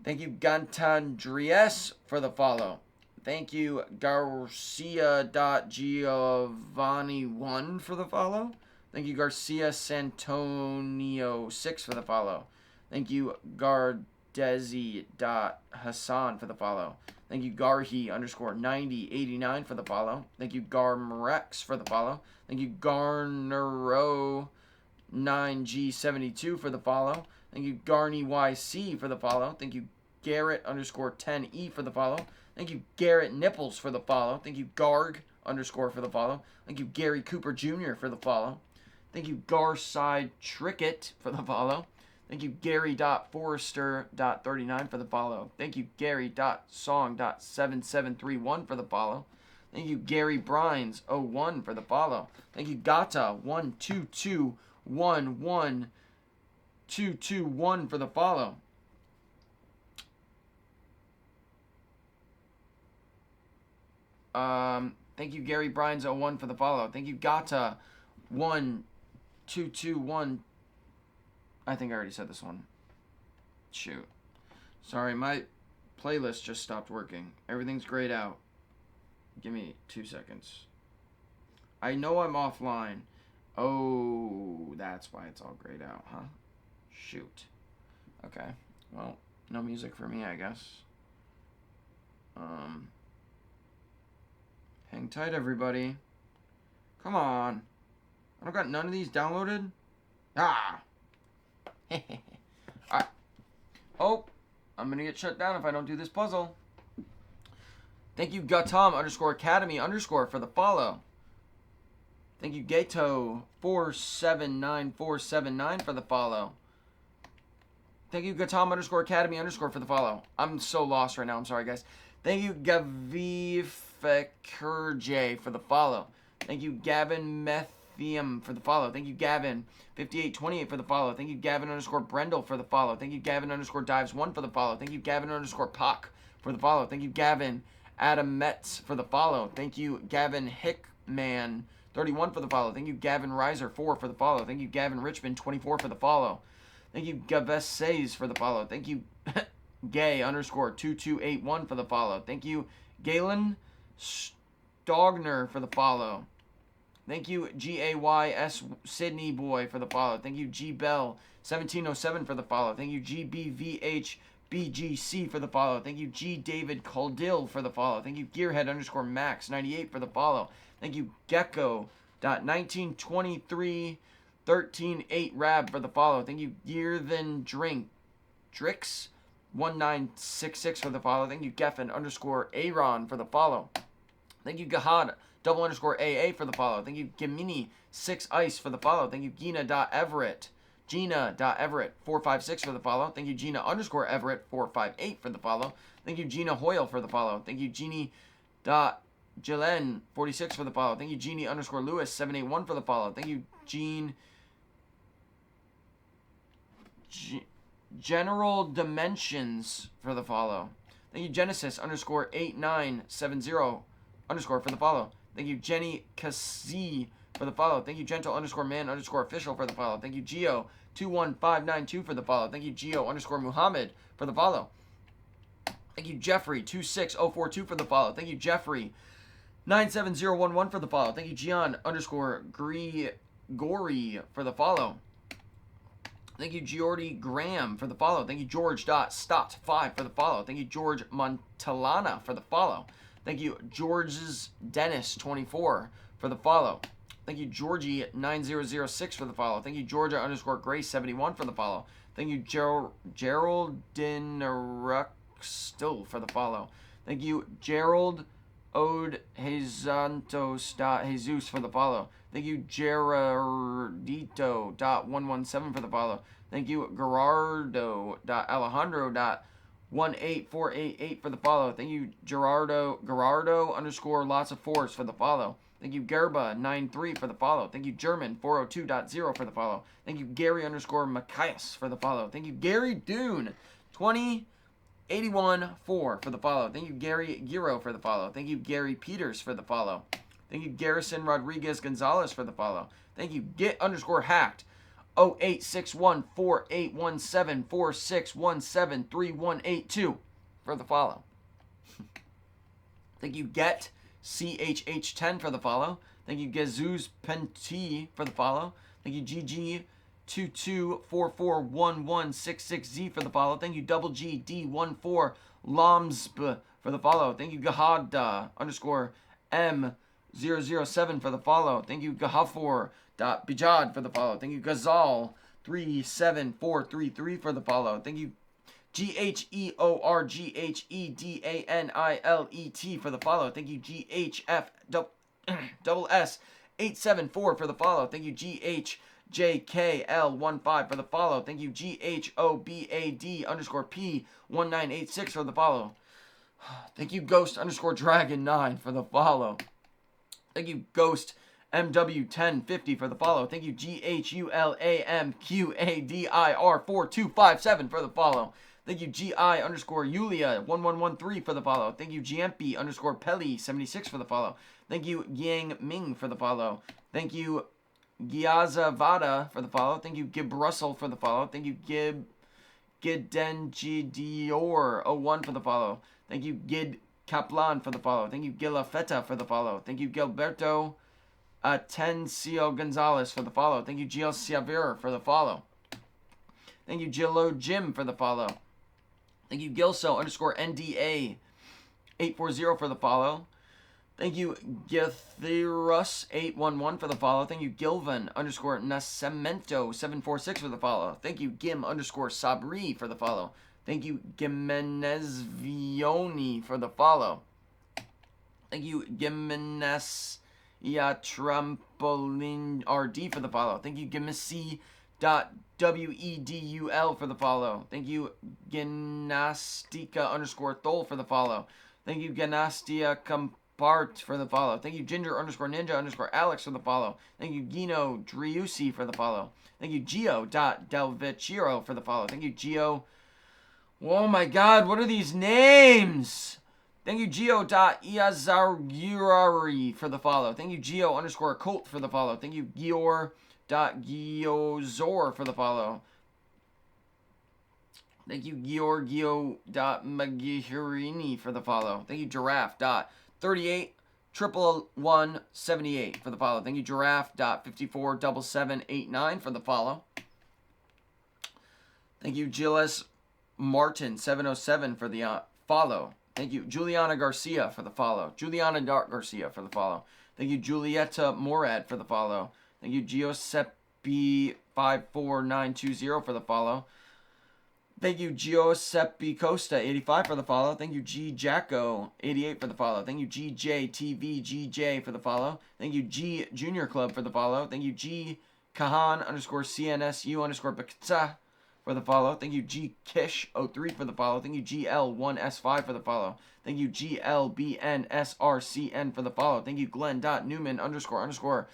Thank you, Gantandries for the follow. Thank you, Garcia.Giovanni1 for the follow. Thank you, Garcia Santonio 6 for the follow. Thank you, Gardezi.Hassan for the follow. Thank you, Garhi underscore 9089 for the follow. Thank you, Garmrex for the follow. Thank you, Garnero 9G72 for the follow. Thank you, Garney YC for the follow. Thank you, Garrett underscore 10E for the follow. Thank you, Garrett Nipples for the follow. Thank you, Garg underscore for the follow. Thank you, Gary Cooper Jr. for the follow. Thank you, Garside Trickett for the follow. Thank you, Gary.Forrester.39 for the follow. Thank you, Gary.Song.7731 for the follow. Thank you, Gary Brines01 for the follow. Thank you, Gata12211221 for the follow. Thank you, Gary Brines01 for the follow. Thank you, Gata1221. I think I already said this one. Shoot. Sorry, my playlist just stopped working. Everything's grayed out. Give me 2 seconds. I know I'm offline. Oh, that's why it's all grayed out, huh? Shoot. Okay. Well, no music for me, I guess. Hang tight, everybody. Come on. I don't got none of these downloaded. Ah. Alright. Oh, I'm gonna get shut down if I don't do this puzzle. Thank you, Gatom _Academy _ for the follow. Thank you, Gato 479479 for the follow. Thank you, Gatom _Academy _ for the follow. I'm so lost right now. I'm sorry, guys. Thank you, Gavifakurj for the follow. Thank you, Gavin Methium for the follow. Thank you, Gavin 5828 for the follow. Thank you, Gavin _Brendel for the follow. Thank you, Gavin _Dives1 for the follow. Thank you, Gavin _Pock for the follow. Thank you, Gavin Adam Metz for the follow. Thank you, Gavin Hickman 31 for the follow. Thank you, Gavin Reiser 4 for the follow. Thank you, Gavin Richmond 24 for the follow. Thank you, Gaves for the follow. Thank you, Gay _2281 for the follow. Thank you, Galen Stogner for the follow. Thank you, GAYS Sydney Boy for the follow. Thank you, G Bell 1707 for the follow. Thank you, GBVH BGC for the follow. Thank you, G David Caldill for the follow. Thank you, Gearhead _Max 98 for the follow. Thank you, Gecko.1923 13-8 Rab for the follow. Thank you, Gear Than Drix 1966 for the follow. Thank you, Geffen _Aaron for the follow. Thank you, Gahad _AA for the follow. Thank you, Gemini 6 Ice for the follow. Thank you, Gina.Everett 456 for the follow. Thank you, Gina _Everett 458 for the follow. Thank you, Gina Hoyle for the follow. Thank you, Jeannie.Jelen 46 for the follow. Thank you, Jeannie _Lewis 781 for the follow. Thank you, General Dimensions for the follow. Thank you, Genesis _8970 for the follow. Thank you, Jenny Cassie for the follow. Thank you, Gentle _Man _official for the follow. Thank you, Geo 21592 for the follow. Thank you, Geo _Muhammad for the follow. Thank you, Jeffrey 26042 for the follow. Thank you, Jeffrey 97011 for the follow. Thank you, Gian _Grigori for the follow. Thank you, Geordie Graham for the follow. Thank you, George.Stott5 for the follow. Thank you, George Montalana for the follow. Thank you, George's Dennis 24 for the follow. Thank you, Georgie 9006 for the follow. Thank you, Georgia _Grace 71 for the follow. Thank you, Geraldine Ruxtel for the follow. Thank you, Gerald Ode Jesus for the follow. Thank you, Gerardito.117 for the follow. Thank you, Gerardo.Alejandro.18488 for the follow. Thank you, Gerardo _lots of fours for the follow. Thank you, Gerba93 for the follow. Thank you, German 402.0 for the follow. Thank you, Gary _Macias for the follow. Thank you, Gary Dune 2081 4 for the follow. Thank you, Gary Giro for the follow. Thank you, Gary Peters for the follow. Thank you, Garrison Rodriguez Gonzalez for the follow. Thank you, Get _Hacked 0861481746173182 for the follow. Thank you, Get CHH10 for the follow. Thank you, Gazuz Penti for the follow. Thank you, GG22441166Z for the follow. Thank you, Double GD14 Lomsb for the follow. Thank you, Gahada _M007 for the follow. Thank you, Gahafor.Bijad for the follow. Thank you, Gazal 37433 for the follow. Thank you, GHEORGHEDANILET for the follow. Thank you, GHFSS874 for the follow. Thank you, GHJKL15 for the follow. Thank you, GHOBAD _P1986 for the follow. Thank you, Ghost _Dragon9 for the follow. Thank you, Ghost MW1050 for the follow. Thank you, GHULAMQADIR4257 for the follow. Thank you, GI _Yulia1113 for the follow. Thank you, GMP _Pelly76 for the follow. Thank you, Yang Ming for the follow. Thank you, Giazavada for the follow. Thank you, Gib Russell for the follow. Thank you, Gidenjidior01 for the follow. Thank you, Gid Kaplan for the follow. Thank you, Gila Feta for the follow. Thank you, Gilberto Atencio Gonzalez for the follow. Thank you, GL Xavier for the follow. Thank you, Gillo Jim for the follow. Thank you, Gilso _NDA 840 for the follow. Thank you, Githirus 811 for the follow. Thank you, Gilvan _Nascimento 746 for the follow. Thank you, Gim _Sabri for the follow. Thank you, Gimenez Vioni for the follow. Thank you, Gimenez Trampolin RD for the follow. Thank you, Gimisi.wedul for the follow. Thank you, Gymnastica _Thol for the follow. Thank you, Gymnastia Compart for the follow. Thank you, Ginger _Ninja _Alex for the follow. Thank you, Gino Driussi for the follow. Thank you, Gio.delvecchiro for the follow. Thank you, Gio. Oh my god, what are these names? Thank you, Gio.iazargurari for the follow. Thank you, Gio _Colt for the follow. Thank you, Gior.giozor for the follow. Thank you, Giorgio.magihirini for the follow. Thank you, Giraffe.381178 for the follow. Thank you, Giraffe.547789 for the follow. Thank you, Gilles Martin 707 for the follow. Thank you, Juliana Garcia for the follow. Juliana Garcia for the follow. Thank you, Julieta Morad for the follow. Thank you, Giuseppe 54920 for the follow. Thank you, Giuseppe Costa 85 for the follow. Thank you, G Jacko 88 for the follow. Thank you, GJ TV GJ for the follow. Thank you, G Junior Club for the follow. Thank you, G Kahan _CNSU _Bakta for the follow. Thank you, G Kish 03 for the follow. Thank you, GL1S5 for the follow. Thank you, GLBNSRCN for the follow. Thank you, Glenn.Newman __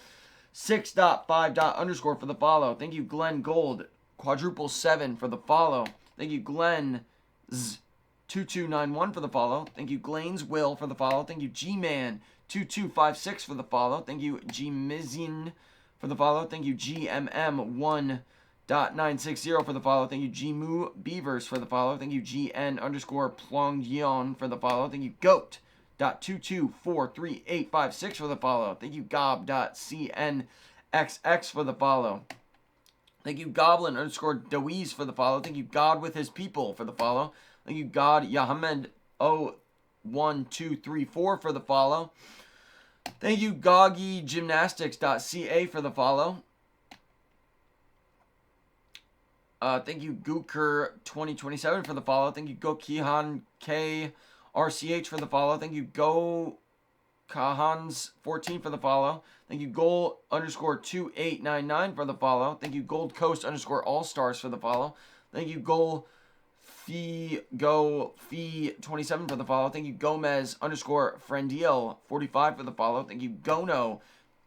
6.5. for the follow. Thank you, Glenn Gold quadruple 7 for the follow. Thank you, Glenn Z2291 for the follow. Thank you, Glaine's Will for the follow. Thank you, G-Man 2256 for the follow. Thank you, G-Mizin for the follow. Thank you, GMM 1.960 for the follow. Thank you, Gmu Beavers for the follow. Thank you, GN _Plongyeon for the follow. Thank you, Goat.2243856 for the follow. Thank you, Gob.CNXX for the follow. Thank you, Goblin _Deweez for the follow. Thank you, God with his people for the follow. Thank you, God Yahamed 01234 for the follow. Thank you, Goggy Gymnastics.ca for the follow. Thank you, Gooker 2027 for the follow. Thank you, Gokihan K RCH for the follow. Thank you, Go Kahans 14 for the follow. Thank you, Gold _2899 for the follow. Thank you, Gold Coast _All Stars for the follow. Thank you, Gold Fee 27 for the follow. Thank you, Gomez _Friendiel 45 for the follow. Thank you, Gono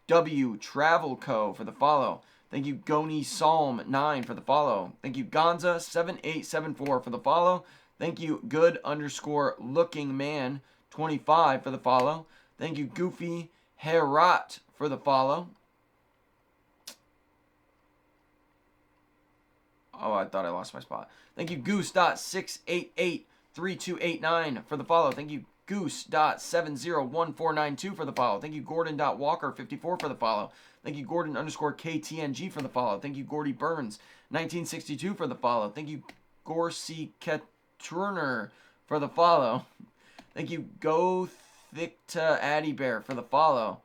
W Travel Co for the follow. Thank you, Goni Psalm 9 for the follow. Thank you, Gonza 7874 for the follow. Thank you, Good _Looking Man 25 for the follow. Thank you, Goofy Herat for the follow. Oh, I thought I lost my spot. Thank you, Goose.6883289 for the follow. Thank you, Goose.701492 for the follow. Thank you, Gordon.Walker54 for the follow. Thank you, Gordon _KTNG for the follow. Thank you, Gordy Burns 1962 for the follow. Thank you, Gorsey Turner for the follow. Thank you, Go Thickta Addy Bear for the follow.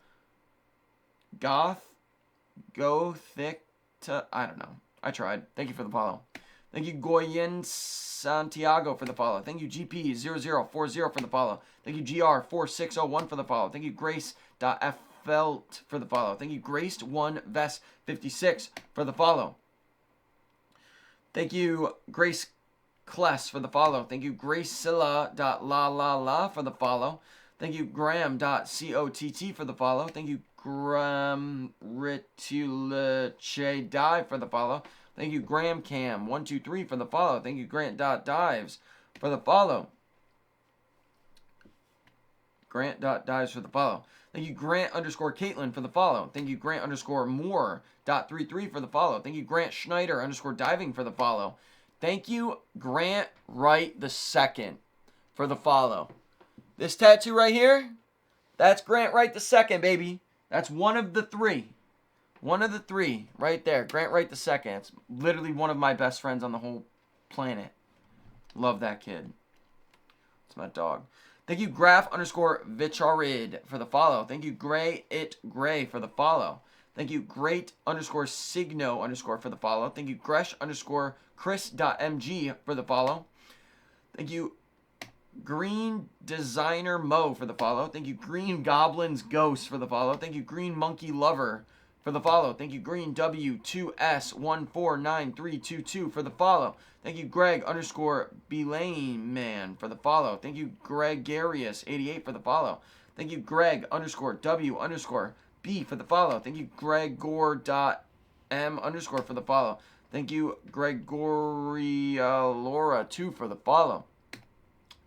Go Thickta, I don't know. I tried. Thank you for the follow. Thank you, Goyen Santiago for the follow. Thank you, GP0040 for the follow. Thank you, GR4601 for the follow. Thank you, Grace.Felt for the follow. Thank you, Graced1Vest56 for the follow. Thank you, Grace Kless for the follow. Thank you, Gracilla.la for the follow. Thank you, Graham.cott for the follow. Thank you, Graham Rituleche Dive for the follow. Thank you, Graham Cam 123 for the follow. Thank you, Grant.Dives for the follow. Grant.Dives for the follow. Thank you, Grant _Caitlin for the follow. Thank you, Grant _Moore.33 for the follow. Thank you, Grant Schneider _Diving for the follow. Thank you, Grant Wright II for the follow. This tattoo right here, that's Grant Wright II, baby. That's one of the three. One of the three right there. Grant Wright II. It's literally one of my best friends on the whole planet. Love that kid. It's my dog. Thank you, Graph_Vicharid for the follow. Thank you, Gray for the follow. Thank you, Great_Signo_ for the follow. Thank you, Gresh_Chris.mg for the follow. Thank you, Green Designer Mo for the follow. Thank you, Green Goblins Ghost for the follow. Thank you, Green Monkey Lover for the follow. Thank you, Green W2S149322 for the follow. Thank you, Greg_Belane Man for the follow. Thank you, Gregarious88 for the follow. Thank you, Greg_W_B for the follow. Thank you, Gregor.M_ for the follow. Thank you, Gregorialora2 for the follow.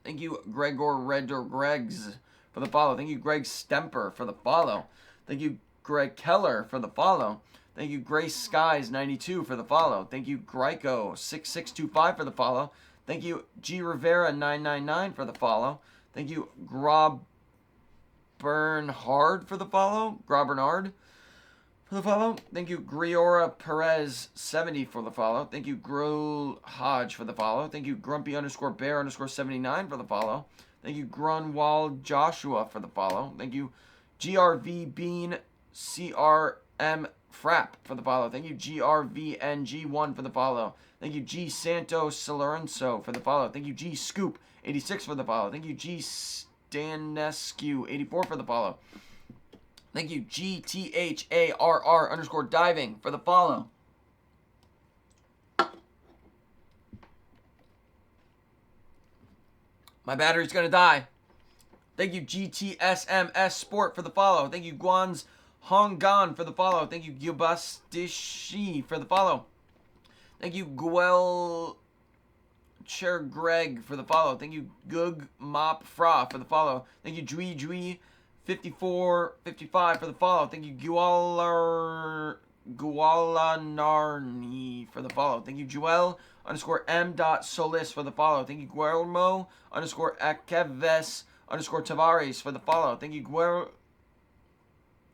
Thank you, Gregor Redder Gregs for the follow. Thank you, Greg Stemper for the follow. Thank you, Greg Keller for the follow. Thank you, Grace Skies 92 for the follow. Thank you, Gryko 6625 for the follow. Thank you, G Rivera 999 for the follow. Thank you, Bernhard for the follow. Bernhard for the follow. Thank you, Griora Perez 70 for the follow. Thank you, Grul Hodge for the follow. Thank you, Grumpy_Bear_79 for the follow. Thank you, Grunwald Joshua for the follow. Thank you, GRV Bean CRM Frapp for the follow. Thank you, GRVNG1 for the follow. Thank you, G Santos Lorenzo for the follow. Thank you, G Scoop 86 for the follow. Thank you, G Stanescu 84 for the follow. Thank you, GTHARR_diving for the follow. My battery's gonna die. Thank you, GTSMS Sport for the follow. Thank you, Guan's Honggan for the follow. Thank you, Gubastishi for the follow. Thank you, Guel Chair Greg for the follow. Thank you, Gug Mop Fra for the follow. Thank you, Jui 5455 for the follow. Thank you, Gualanarni for the follow. Thank you, Joel_M.Solis for the follow. Thank you, Guillermo_Akeves_Tavares for the follow. Thank you,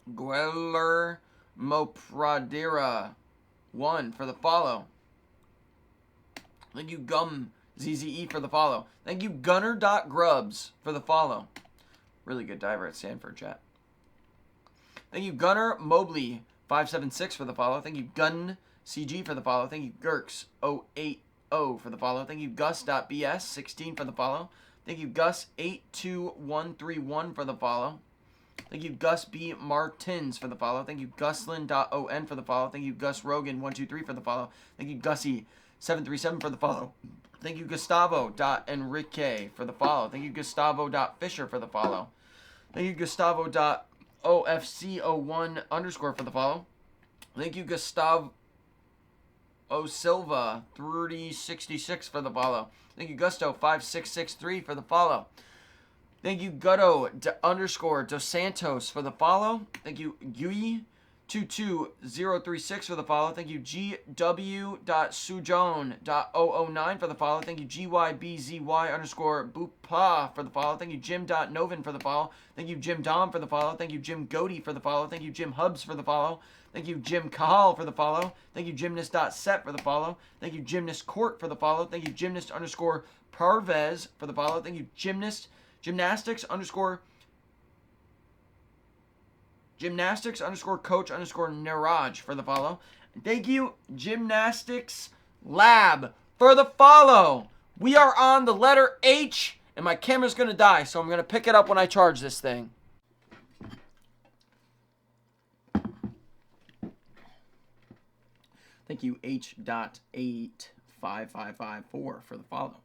Gueller Mopradera 1 for the follow. Thank you, Gum ZZE for the follow. Thank you, Gunner.Grubs for the follow. Really good diver at Stanford, chat. Thank you, Gunner Mobley 576 for the follow. Thank you, Gun CG for the follow. Thank you, Gurks 080 for the follow. Thank you, Gus.BS 16 for the follow. Thank you, Gus 82131 for the follow. Thank you, Gus B. Martins for the follow. Thank you, Guslin.on for the follow. Thank you, Gus Rogan 123 for the follow. Thank you, Gussie 737 for the follow. Thank you, Gustavo.Enrique for the follow. Thank you, Gustavo.Fisher for the follow. Thank you, Gustavo.OFC01_ for the follow. Thank you, Gustavo Silva 3066 for the follow. Thank you, Gusto 5663 for the follow. Thank you, Gutto_Dos Santos for the follow. Thank you, Gui 22036 for the follow. Thank you, GW.Sujon.009 for the follow. Thank you, GYBZY_Bupa for the follow. Thank you, Jim.Novin for the follow. Thank you, Jim Dom for the follow. Thank you, Jim Goody for the follow. Thank you, Jim Hubs for the follow. Thank you, Jim Kahal for the follow. Thank you, Gymnast.Set for the follow. Thank you, Gymnast Court for the follow. Thank you, Gymnast_Parvez for the follow. Thank you, Gymnastics_Coach Niraj for the follow. And thank you, Gymnastics Lab for the follow. We are on the letter H, and my camera's going to die, so I'm going to pick it up when I charge this thing. Thank you, H.85554 for the follow.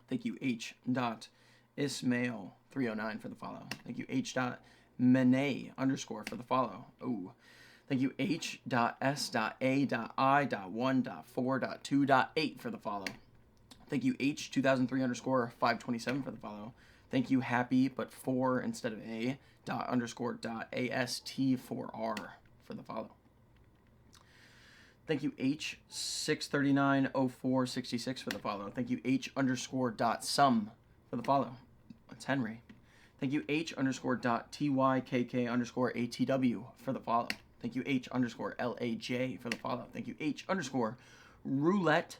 Thank you, H.Ismail309 for the follow. Thank you, H.Mene_ for the follow. Oh. Thank you, H.S.A.I.1.4.2.8 for the follow. Thank you, H2003_527 for the follow. Thank you, Happy but 4 instead of A ._.AST4R for the follow. Thank you, H6390466 for the follow. Thank you, H_.sum for the follow. That's Henry. Thank you H underscore dot TYKK underscore ATW for the follow. Thank you H underscore LAJ for the follow. Thank you H underscore roulette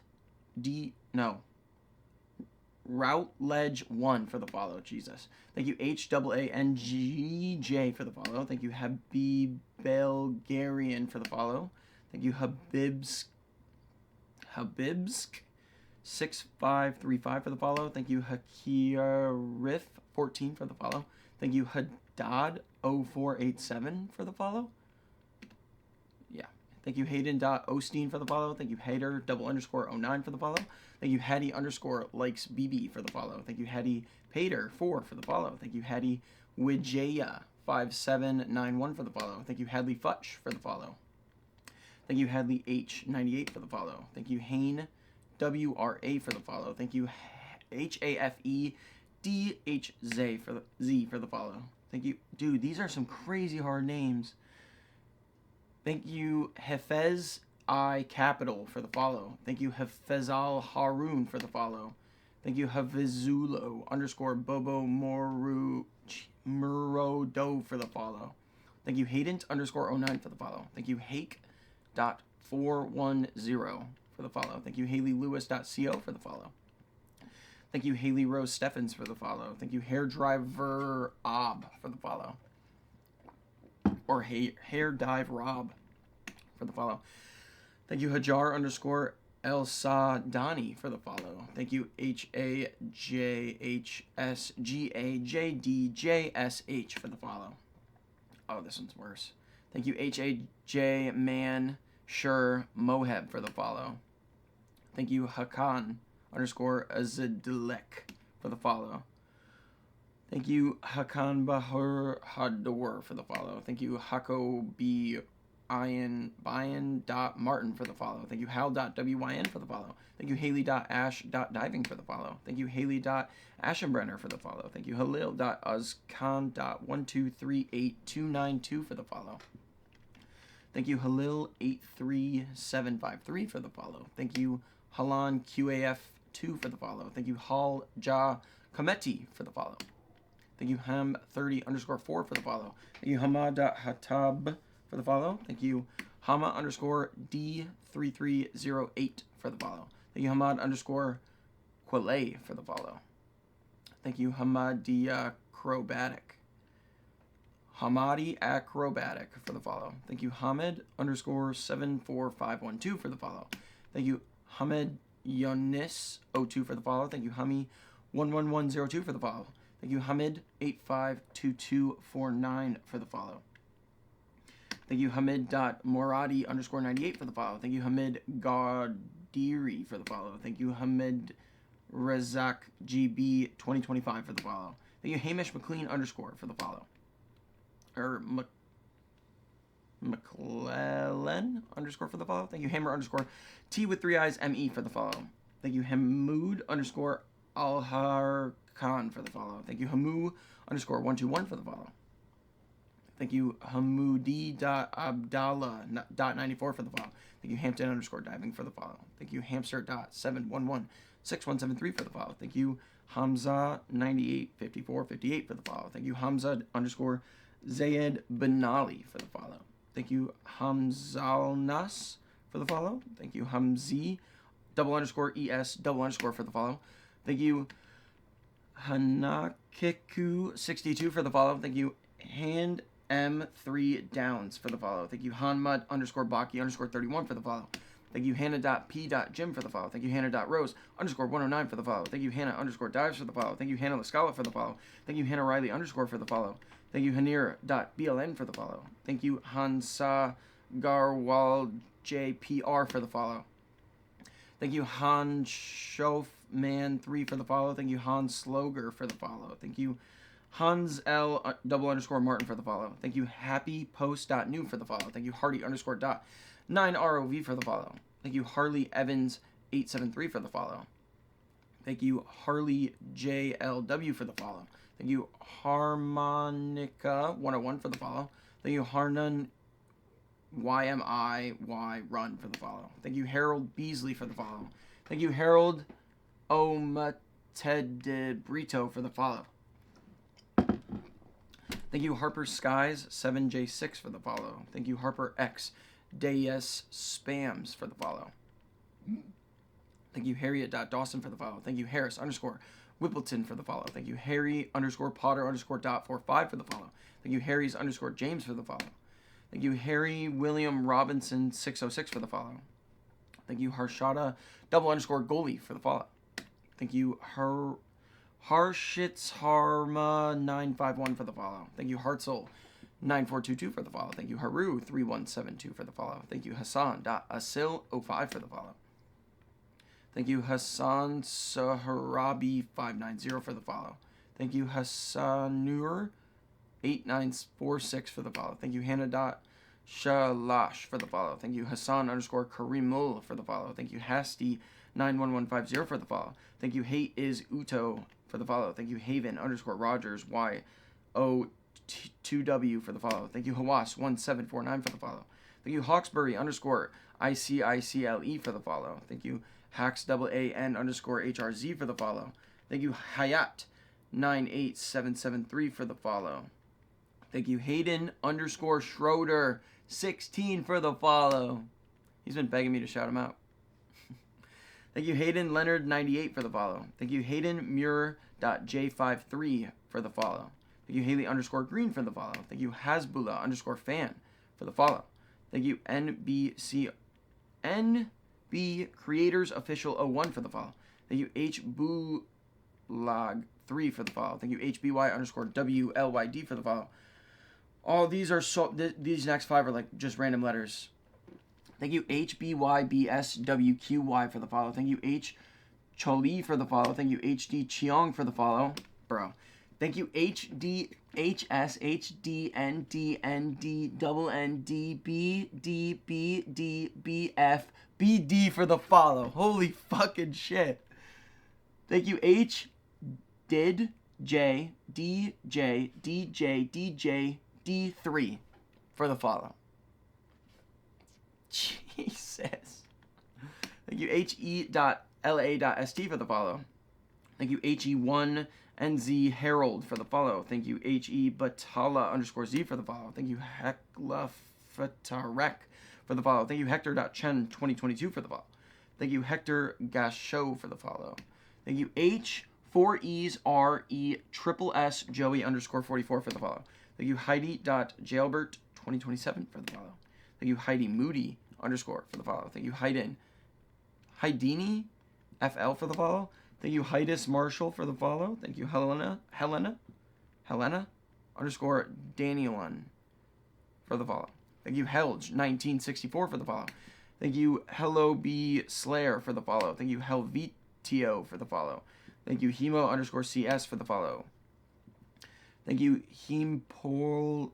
Routledge 1 for the follow. Jesus. Thank you HAANGJ for the follow. Thank you Habib Bulgarian for the follow. Thank you Habibsk 6535 for the follow. Thank you Hakirif 14 for the follow. Thank you Haddad 0487 for the follow. Yeah. Thank you Hayden Osteen for the follow. Thank you Hader _09 for the follow. Thank you Hattie _ likes BB for the follow. Thank you Hattie Pater 4 for the follow. Thank you Hattie Wijaya 5791 for the follow. Thank you Hadley Futch for the follow. Thank you Hadley H98 for the follow. Thank you Hane WRA for the follow. Thank you HAFE DHZ for the follow. Thank you. Dude, these are some crazy hard names. Thank you Hefez I Capital for the follow. Thank you Hefezal Haroon for the follow. Thank you Havizulo _ Bobo Murodo for the follow. Thank you Hayden _09 for the follow. Thank you Hake.410 for the follow. Thank you Haley Lewis.co for the follow. Thank you Haley Rose Steffens for the follow. Thank you Hairdriver Ob for the follow. Or Hair Dive Rob for the follow. Thank you Hajar _ El Sadani for the follow. Thank you HAJHSGAJDJSH for the follow. Oh, this one's worse. Thank you HAJ Man Sure Moheb for the follow. Thank you Hakan _ Azadilek for the follow. Thank you Hakan Bahur Hador for the follow. Thank you Hako B Bayan.Martin for the follow. Thank you Hal.WYN for the follow. Thank you Haley.Ash.Diving for the follow. Thank you Haley.Ashenbrenner for the follow. Thank you Halil.Uzkan.1238292 for the follow. Thank you Halil83753 for the follow. Thank you Halan QAF2 for the follow. Thank you Hal Ja Kameti for the follow. Thank you Ham30 _ 4 for the follow. Thank you Hama.Hatab for the follow. Thank you Hama _ D3308 for the follow. Thank you Hamad _ Quale for the follow. Thank you Hamadi Acrobatic for the follow. Thank you Hamid _ 74512 for the follow. Thank you Hamid Yonis 02 for the follow. Thank you Hami 11102 for the follow. Thank you Hamid 852249 for the follow. Thank you Hamid.Moradi _ 98 for the follow. Thank you Hamid Gadiri for the follow. Thank you Hamid Razak GB 2025 for the follow. Thank you Hamish McLean _ for the follow. McClellan _ for the follow. Thank you Hammer _ T with 3 eyes ME for the follow. Thank you Hamoud _ Alhar Khan for the follow. Thank you Hamu _ 121 for the follow. Thank you Hamoudi.Abdallah.94 for the follow. Thank you Hampton _ Diving for the follow. Thank you Hamster.7116173 for the follow. Thank you Hamza985458 for the follow. Thank you Hamza _ Zayed Benali for the follow. Thank you Hamzalnas for the follow. Thank you Hamzi _ES _ for the follow. Thank you Hanakiku62 for the follow. Thank you Hand M3 Downs for the follow. Thank you Hanmud _ Baki _ 31 for the follow. Thank you Hannah.P.Jim for the follow. Thank you Hannah.Rose _ 109 for the follow. Thank you Hannah _ Dives for the follow. Thank you Hannah Lascala for the follow. Thank you Hannah Riley _ for the follow. Thank you Hanir.BLN for the follow. Thank you Hansa Garwal JPR for the follow. Thank you Han Shofman 3 for the follow. Thank you Hans Sloger for the follow. Thank you Hans L _ Martin for the follow. Thank you Happy Post.new for the follow. Thank you Hardy _ 9ROV for the follow. Thank you Harley Evans 873 for the follow. Thank you Harley JLW for the follow. Thank you Harmonica 101 for the follow. Thank you Harnan YMIY Run for the follow. Thank you Harold Beasley for the follow. Thank you Harold Omatedebrito for the follow. Thank you, Harper Skies 7J6 for the follow. Thank you, Harper X Deyes Spams for the follow. Thank you, Harriet.Dawson for the follow. Thank you, Harris _Whippleton for the follow. Thank you, Harry _Potter _.45 for the follow. Thank you, Harry's _James for the follow. Thank you, Harry William Robinson 606 for the follow. Thank you, Harshada _goalie for the follow. Thank you, Harshitz Harma 951 for the follow. Thank you, Hartzell 9422 for the follow. Thank you, Haru 3172 for the follow. Thank you, Hassan.Asil05 for the follow. Thank you, Hassan Saharabi 590 for the follow. Thank you, Hassanur 8946 for the follow. Thank you, Hannah.Shalash for the follow. Thank you, Hassan _Karimul for the follow. Thank you, Hasty 91150 for the follow. Thank you, Hate is Uto for the follow. Thank you, Haven _Rogers YO2W for the follow. Thank you, Hawas 1749 for the follow. Thank you, Hawksbury _ICICLE for the follow. Thank you, Hacks AAN _HRZ for the follow. Thank you, Hayat 98773 for the follow. Thank you, Hayden _Schroeder 16 for the follow. He's been begging me to shout him out. Thank you, Hayden Leonard 98 for the follow. Thank you, Hayden Muir.J53 for the follow. Thank you, Haley _Green for the follow. Thank you, Hasbullah _Fan for the follow. Thank you, NB Creators Official 01 for the follow. Thank you, HBulag 3 for the follow. Thank you, HBY _WLYD for the follow. All these are these next 5 are like just random letters. Thank you, HBYBSWQY for the follow. Thank you, H Choli for the follow. Thank you, HD Cheong for the follow. Bro. Thank you, HDHSHDNDNDBDBDBF for the follow. Holy fucking shit. Thank you, HDidJDJDJDJ3 for the follow. Jesus. Thank you, HE.LA.ST for the follow. Thank you, HE1NZ Herald for the follow. Thank you, HE Batala _Z for the follow. Thank you, Hekla Fatarek for the follow. Thank you, Hector.Chen 2022 for the follow. Thank you, Hector Gasho for the follow. Thank you, H4ESRE Joey _44 for the follow. Thank you, Heidi.Jailbert 2027 for the follow. Thank you, Heidi Moody _ for the follow. Thank you, Haidini FL for the follow. Thank you, Heidis Marshall for the follow. Thank you, Helena _Danielon for the follow. Thank you, Helge 1964 for the follow. Thank you, Hello B Slayer for the follow. Thank you, Helvetio for the follow. Thank you, Hemo _CS for the follow. Thank you, Hempol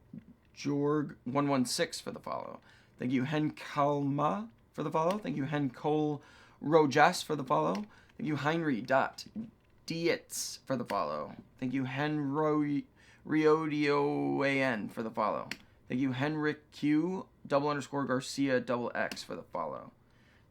Jorg 116 for the follow. Thank you, Hen Kalma for the follow. Thank you, Hen Cole Rojas for the follow. Thank you, Heinrich.Dietz for the follow. Thank you, Henry Riodioan for the follow. Thank you, Henrik Q _Garcia XX for the follow.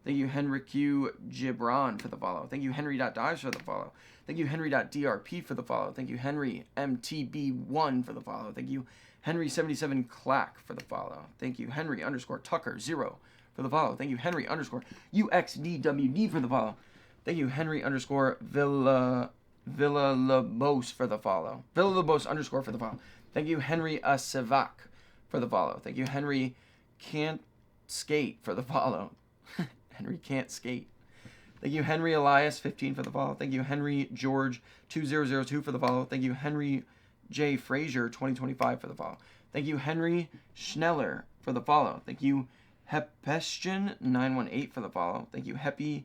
Thank you, Henrik Q Gibran for the follow. Thank you, Henry.Dives for the follow. Thank you, Henry.DRP for the follow. Thank you, Henry MTB1 for the follow. Thank you, Henry77 Clack for the follow. Thank you, Henry _Tucker 0 for the follow. Thank you, Henry _UXDWD for the follow. Thank you, Henry _Villalobos for the follow. Villalobos _ for the follow. Thank you, Henry Sevak for the follow. Thank you, Henry Can't Skate for the follow. Henry Can't Skate. Thank you, Henry Elias 15 for the follow. Thank you, Henry George 2002 for the follow. Thank you, Henry J Frazier 2025 for the follow. Thank you, Henry Schneller for the follow. Thank you, Hepestian 918 for the follow. Thank you, Heppy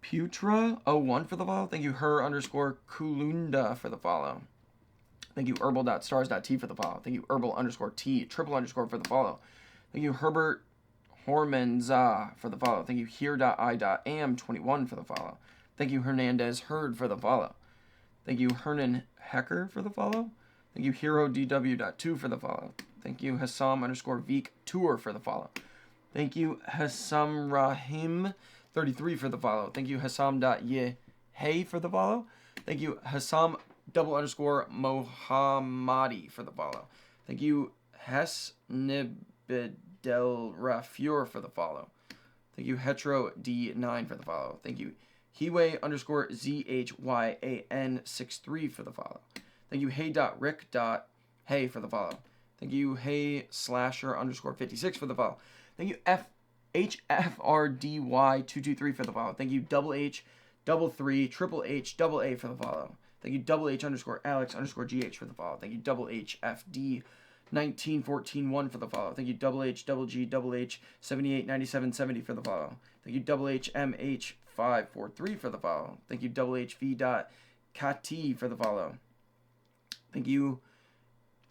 Putra 01 for the follow. Thank you, Her _Kulunda for the follow. Thank you, Herbal.Stars.T for the follow. Thank you, Herbal _T __ for the follow. Thank you, Herbert Hormanza for the follow. Thank you, Here.I.Am21 for the follow. Thank you, Hernandez Hurd for the follow. Thank you, Hernan Hecker for the follow. Thank you, Hero DW.2 for the follow. Thank you, Hassam _Veek Tour for the follow. Thank you, Hassam Rahim 33 for the follow. Thank you, Hassam.Yehay for the follow. Thank you, Hassam double underscore Mohammadi for the follow. Thank you Hes Nibedelrafure for the follow. Thank you Hetero D9 for the follow. Thank you Hiway underscore ZHYAN63 for the follow. Thank you Hey.Rick.Hey for the follow. Thank you Hey Slasher underscore 56 for the follow. Thank you HFRDY223 for the follow. Thank you Double H Double 3 Triple H Double A for the follow. Thank you Double H underscore Alex underscore GH for the follow. Thank you Double HFD 1914-1 for the follow. Thank you Double H Double G Double H 789770 for the follow. Thank you Double H MH 543 for the follow. Thank you Double HV.KT for the follow. Thank you,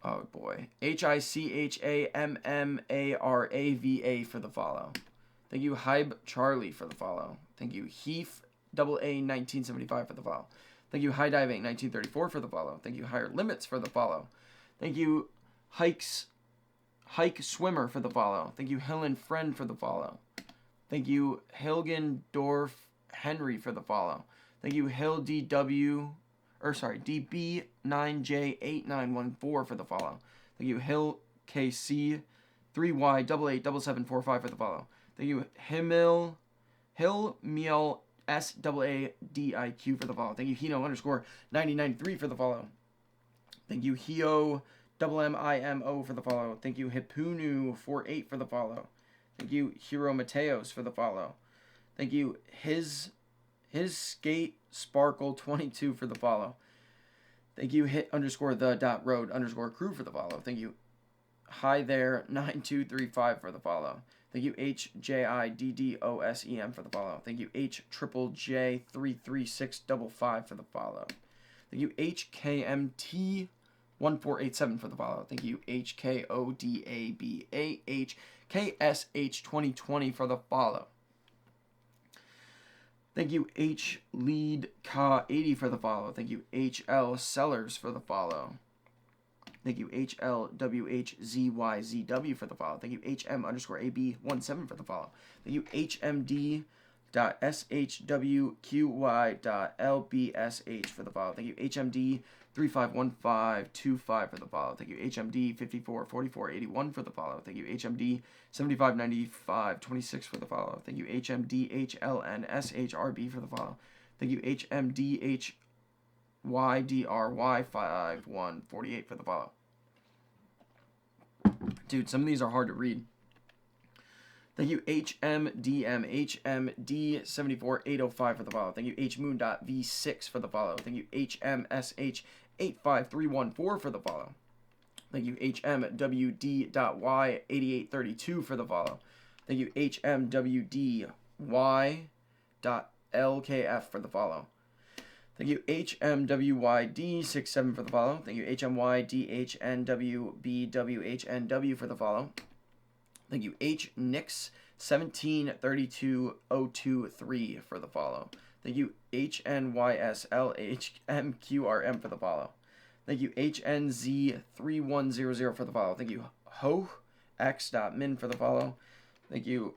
oh boy, HICHAMMARAVA for the follow. Thank you Hybe Charlie for the follow. Thank you Heath Double A 1975 for the follow. Thank you High Diving 1934 for the follow. Thank you Higher Limits for the follow. Thank you Hike Swimmer for the follow. Thank you Helen Friend for the follow. Thank you Hilgendorf Henry for the follow. Thank you Hill DB9J8914 for the follow. Thank you Hill KC 3Y887745 for the follow. Thank you Hill Miel SAADIQ for the follow. Thank you Hino underscore 9093 for the follow. Thank you Hio MMIMO for the follow. Thank you Hipunu48 for the follow. Thank you Hiro Mateos for the follow. Thank you His Skate Sparkle 22 for the follow. Thank you hit underscore the dot road underscore crew for the follow. Thank you Hi there 9235 for the follow. Thank you HJIDDOSEM for the follow. Thank you HJJ33655 for the follow. Thank you HKMT1487 for the follow. Thank you HKODABAHKSH2020 for the follow. Thank you H Lead K80 for the follow. Thank you HL Sellers for the follow. Thank you HLWHZYZW for the follow. Thank you HM underscore AB17 for the follow. Thank you HMD.SHWQY.LBSH for the follow. Thank you HMD351525 for the follow. Thank you HMD544481 for the follow. Thank you HMD759526 for the follow. Thank you HMDHLNSHRB for the follow. Thank you HMDHYDRY5148 for the follow. Dude, some of these are hard to read. Thank you HMDMHMD74805 for the follow. Thank you HMoon.V6 for the follow. Thank you HMSH85314 for the follow. Thank you HMWD.Y8832 for the follow. Thank you HMWDY.LKF for the follow. Thank you HMWYD67 for the follow. Thank you HMYDHNWBWHNW for the follow. Thank you HNix17320223 for the follow. Thank you HNYSLHMQRM for the follow. Thank you HNZ3100 for the follow. Thank you HoX.min for the follow. Thank you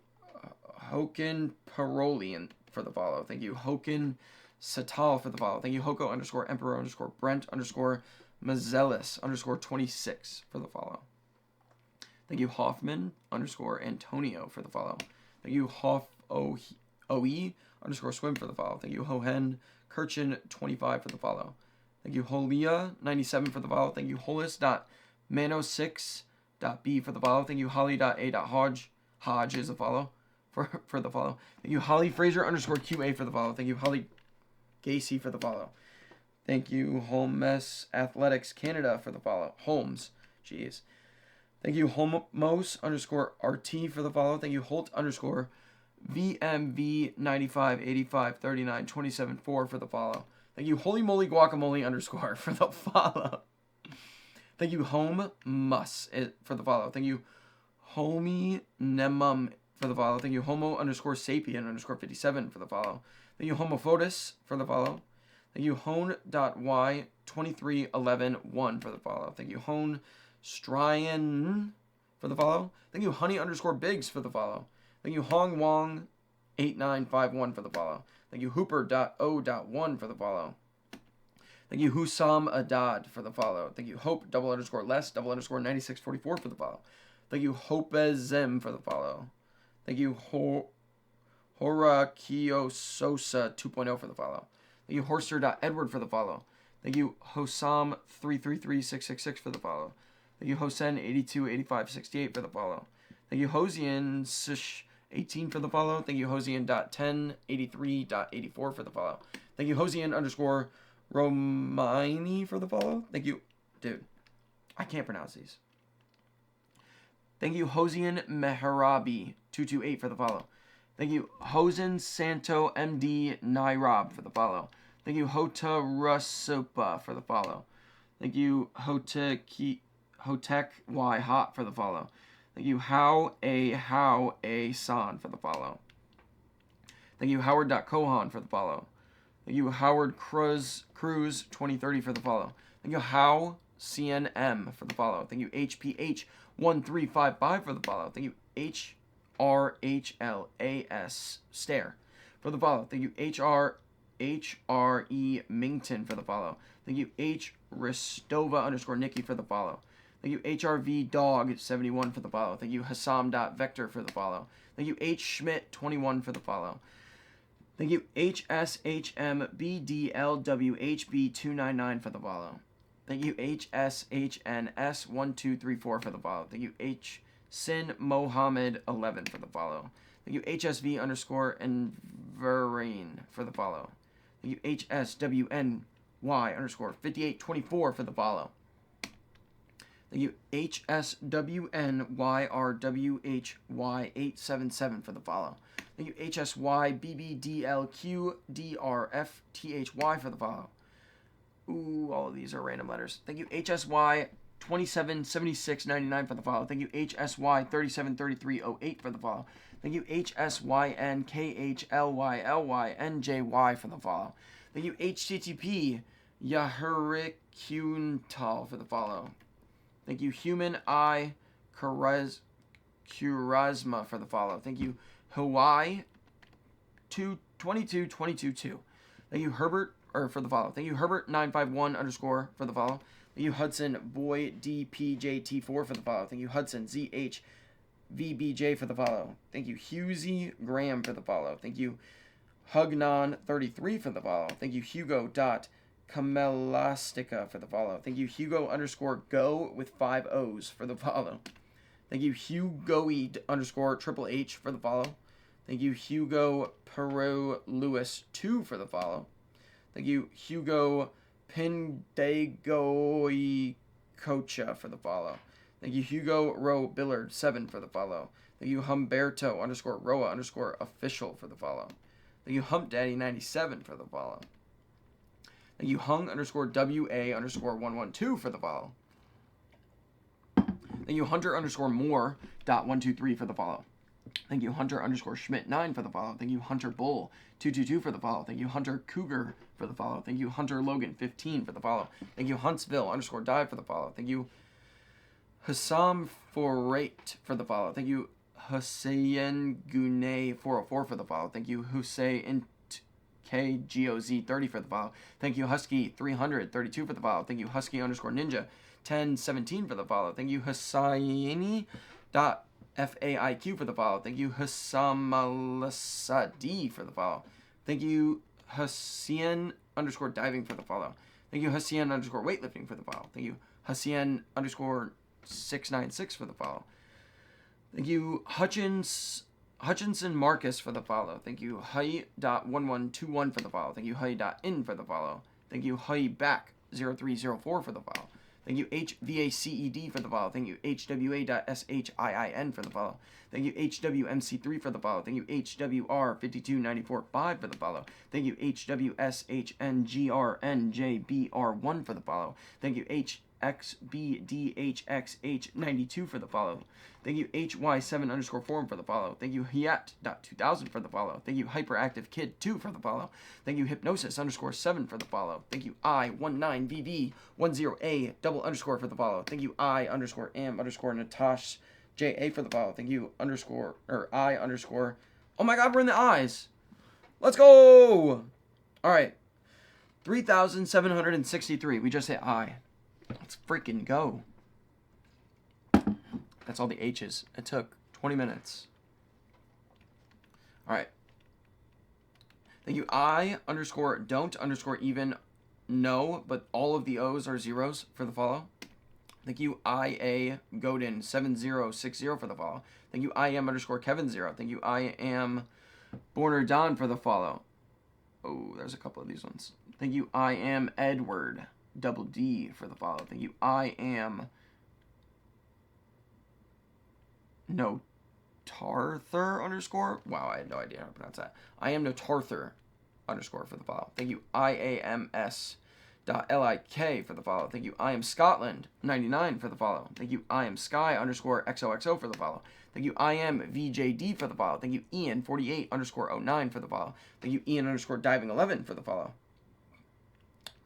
Hoken Parolian for the follow. Thank you Hoken Satal for the follow. Thank you Hoko underscore Emperor underscore Brent underscore Mazelis underscore 26 for the follow. Thank you Hoffman underscore Antonio for the follow. Thank you Hoff OE underscore Swim for the follow. Thank you Hohen Kirchen 25 for the follow. Thank you Holia 97 for the follow. Thank you Hollis.mano6.b for the follow. Thank you Holly.a.hodge is a follow for the follow. Thank you Holly Fraser underscore QA for the follow. Thank you Holly Gacy for the follow. Thank you Holmes Athletics Canada for the follow. Holmes, jeez. Thank you Homos underscore RT for the follow. Thank you Holt underscore VMV95853927 for the follow. Thank you Holy Moly Guacamole underscore for the follow. Thank you Home Mus for the follow. Thank you Homie Nemum for the follow. Thank you Homo underscore Sapien underscore 57 for the follow. Thank you Homophotus for the follow. Thank you Hone.Y23111 for the follow. Thank you Hone Stryan for the follow. Thank you Honey underscore Biggs for the follow. Thank you Hong Wong 8951 for the follow. Thank you Hooper.O.1 for the follow. Thank you, Husam Adad, for the follow. Thank you, Hope, _less, _9644 for the follow. Thank you, Hopezem, for the follow. Thank you, Horakio Sosa 2.0 for the follow. Thank you, Horster.Edward for the follow. Thank you, Hosam 333666 for the follow. Thank you, Hosen 828568 for the follow. Thank you, Hosian Sish 18 for the follow. Thank you, Hosian.1083.84 for the follow. Thank you, Hosian _Romini for the follow. Thank you, dude. I can't pronounce these. Thank you, Hosian Meharabi 228 for the follow. Thank you, Hosen Santo MD Nairab for the follow. Thank you, Hota Rusopa for the follow. Thank you, Hotek Y Hot for the follow. Thank you, How A San for the follow. Thank you, Howard.Kohan for the follow. Thank you, Howard Cruz 2030 for the follow. Thank you, How CNM for the follow. Thank you, HPH 1355 for the follow. Thank you, HRHLAS Stare for the follow. Thank you, HRE Mington for the follow. Thank you, H Ristova _Nikki for the follow. Thank you, HRV Dog 71 for the follow. Thank you, Hassam.Vector for the follow. Thank you, H Schmidt 21 for the follow. Thank you, HSHMBDLWHB299 for the follow. Thank you, HSHNS1234 for the follow. Thank you, H Sin Mohammed 11 for the follow. Thank you, HSV _Enverine for the follow. Thank you, HSWNY _5824 for the follow. Thank you, HSWNYRWHY877 for the follow. Thank you, HSYBBDLQDRFTHY for the follow. Ooh, all of these are random letters. Thank you, HSY 277699 for the follow. Thank you, HSY 373308 for the follow. Thank you, HSYNKHLYLYNJY for the follow. Thank you, HTTP Yahurikuntal for the follow. Thank you, Human Eye Kurasma for the follow. Thank you, Hawaii 222222. Thank you, Herbert for the follow. Thank you, Herbert 951 _ for the follow. Thank you, Hudson Boy DPJT4 for the follow. Thank you, Hudson ZHVBJ for the follow. Thank you, Husey Graham for the follow. Thank you, Hugnon33 for the follow. Thank you, Hugo.Camelastica for the follow. Thank you, Hugo _Go with 5 O's for the follow. Thank you, Hugoe _HHH for the follow. Thank you, Hugo Peru Lewis 2 for the follow. Thank you, Hugo Pindagoi Cocha for the follow. Thank you, Hugo Rowe Billard 7 for the follow. Thank you, Humberto _Roa _official for the follow. Thank you, Hump Daddy 97 for the follow. Thank you, Hung _WA _112 for the follow. Thank you, Hunter _more.123 for the follow. Thank you, Hunter _Schmidt 9 for the follow. Thank you, Hunter Bull 222 for the follow. Thank you, Hunter Cougar for the follow. Thank you, Hunter Logan 15 for the follow. Thank you, Huntsville _dive for the follow. Thank you, Hassam Forate for the follow. Thank you, Hussein Gunay 404 for the follow. Thank you, Hussein KGOZ 30 for the follow. Thank you, Husky 332 for the follow. Thank you, Husky _Ninja 1017 for the follow. Thank you, Hussaini.FAIQ for the follow. Thank you, Hassamalasadi for the follow. Thank you, Hussien _diving for the follow. Thank you, Hussien _weightlifting for the follow. Thank you, Hussien _696 for the follow. Thank you, Hutchinson Marcus for the follow. Thank you, Hi.1121 for the follow. Thank you, Hi.in for the follow. Thank you, Hi.back 0304 for the follow. Thank you, HVACED for the follow. Thank you, HWA.SHIIN for the follow. Thank you, HWMC3 for the follow. Thank you, HWR52945 for the follow. Thank you, HWSHNGRNJBR1 for the follow. Thank you, HXBDHXH92 for the follow. Thank you, HY7 _form for the follow. Thank you, Hiat.2000 for the follow. Thank you, Hyperactive Kid 2 for the follow. Thank you, Hypnosis _7 for the follow. Thank you, I19VV10A _for the follow. Thank you, I_am_Natash JA for the follow. Thank you, I _. Oh my god, we're in the eyes. Let's go! Alright. 3,763. We just hit I. Let's freaking go. That's all the H's. It took 20 minutes. All right. Thank you. I_don't_even no, but all of the O's are zeros for the follow. Thank you. IA Godin 7060 for the follow. Thank you. IM_Kevin0. Thank you. I am Borner Don for the follow. Oh, there's a couple of these ones. Thank you. I am Edward double D for the follow. Thank you. I am no Tarther _. Wow, I had no idea how to pronounce that. I am no Tarther _ for the follow. Thank you. IAMS.LIK for the follow. Thank you. I am Scotland 99 for the follow. Thank you. I am Sky_XOXO for the follow. Thank you. I am VJD for the follow. Thank you. Ian 48_09 for the follow. Thank you. Ian_diving 11 for the follow.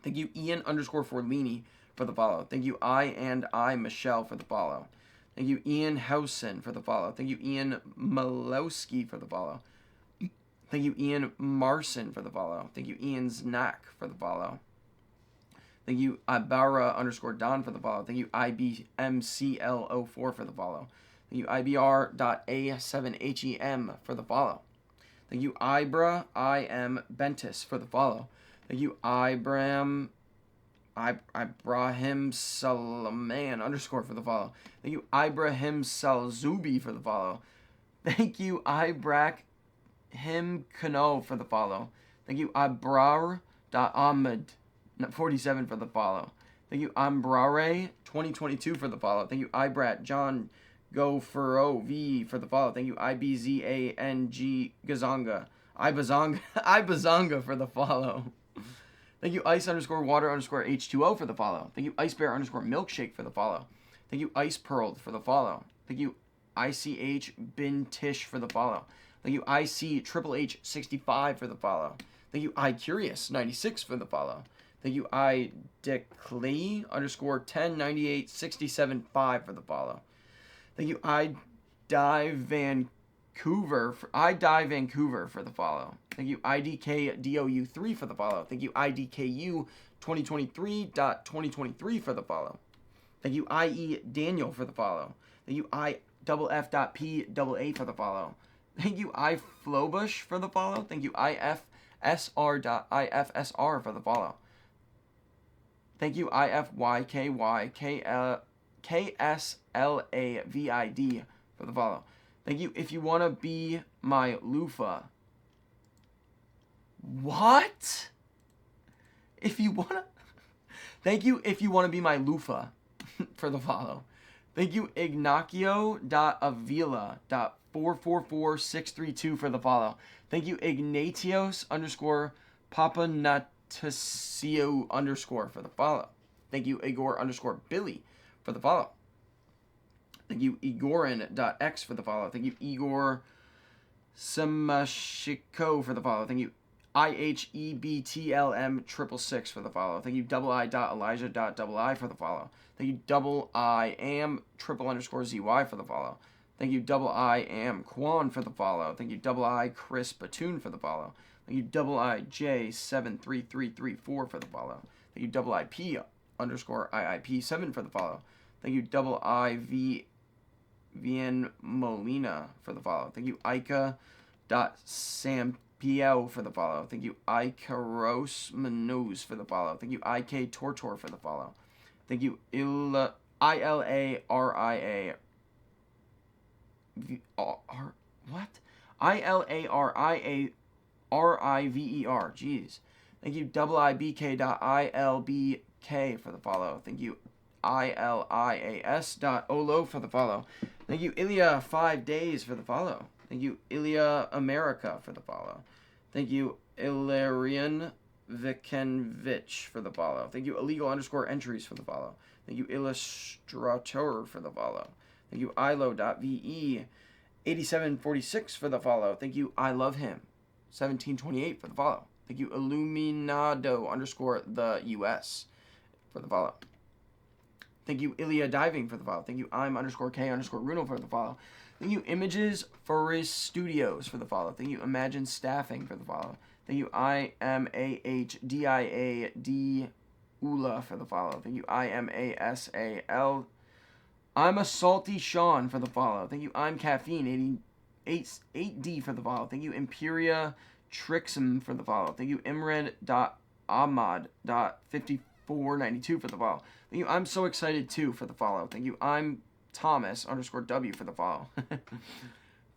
Thank you. Ian_Forlini for the follow. Thank you. I Michelle for the follow. Thank you. Ian Housen for the follow. Thank you. Ian Malowski for the follow. Thank you. Ian Marson for the follow. Thank you. Ian Znack for the follow. Thank you. Ibara_Don for the follow. Thank you. IBMCL04 for the follow. Thank you. IBR.A7HEM for the follow. Thank you. Ibra IM Bentis for the follow. Thank you. Ibrahim Salaman _ for the follow. Thank you. Ibrahim Salzubi for the follow. Thank you. Ibrahim Kano for the follow. Thank you. Ibrar.Ahmed 47 for the follow. Thank you. Ambrare 2022 for the follow. Thank you. Ibrat John Gofero V for the follow. Thank you. IBZANG Gazanga. Ibazanga for the follow. Thank you. Ice_water_H2O for the follow. Thank you. Icebear_milkshake for the follow. Thank you. Ice Pearled for the follow. Thank you. ICH Bin Tish for the follow. Thank you. IC Triple H 65 for the follow. Thank you. I Curious 96 for the follow. Thank you. I Declee _1098 67 5 for the follow. Thank you. I Die Vancouver for the follow. Thank you. IDKDOU3 for the follow. Thank you. IDKU 2023.2023 for the follow. Thank you. IE Daniel for the follow. Thank you. IFF.PAA for the follow. Thank you. iFlowbush for the follow. Thank you. IFSR.IFSR for the follow. Thank you. IFYKYKSLAVID for the follow. Thank you. If you want to be my loofah. What? If you want to... Thank you. If you want to be my loofah for the follow. Thank you. Ignacio.Avila.444632 for the follow. Thank you. Ignatios_Papanatasio _ for the follow. Thank you. Igor_Billy for the follow. Thank you. Igorin.X for the follow. Thank you. Igor Samashiko for the follow. Thank you. IHEBTLM666 for the follow. Thank you. I.Elijah.I for the follow. Thank you. IAM _ZY for the follow. Thank you. IAM Quan for the follow. Thank you. I Chris Batoon for the follow. Thank you. IJ73334 for the follow. Thank you. IP_IIP7 for the follow. Thank you. IVN Molina for the follow. Thank you. Ica.Sampio for the follow. Thank you. Icaros Manose for the follow. Thank you. IK Tortor for the follow. Thank you. ILARIA what? ILARIARIVER. Jeez. Thank you. IBK.ILBK for the follow. Thank you. ILIAS.OLO for the follow. Thank you. Ilya 5 days for the follow. Thank you. Ilya America for the follow. Thank you. Ilarian Vikenvich for the follow. Thank you. Illegal_entries for the follow. Thank you. Illustrator for the follow. Thank you. ILO.VE 8746 for the follow. Thank you. I love him 1728 for the follow. Thank you. Illuminado_the US for the follow. Thank you. Ilya Diving for the follow. Thank you. I'm_K_Runo for the follow. Thank you. Images Forest Studios for the follow. Thank you. Imagine Staffing for the follow. Thank Thank you, IMAHDIAD Ula for the follow. Thank you, IMASAL. I'm a Salty Sean for the follow. Thank you, I'm Caffeine 8D for the follow. Thank you, Imperia Trixum for the follow. Thank you, Imred.ahmad.5492 for the follow. Thank you, I'm So Excited too for the follow. Thank you, I'm Thomas_W for the follow.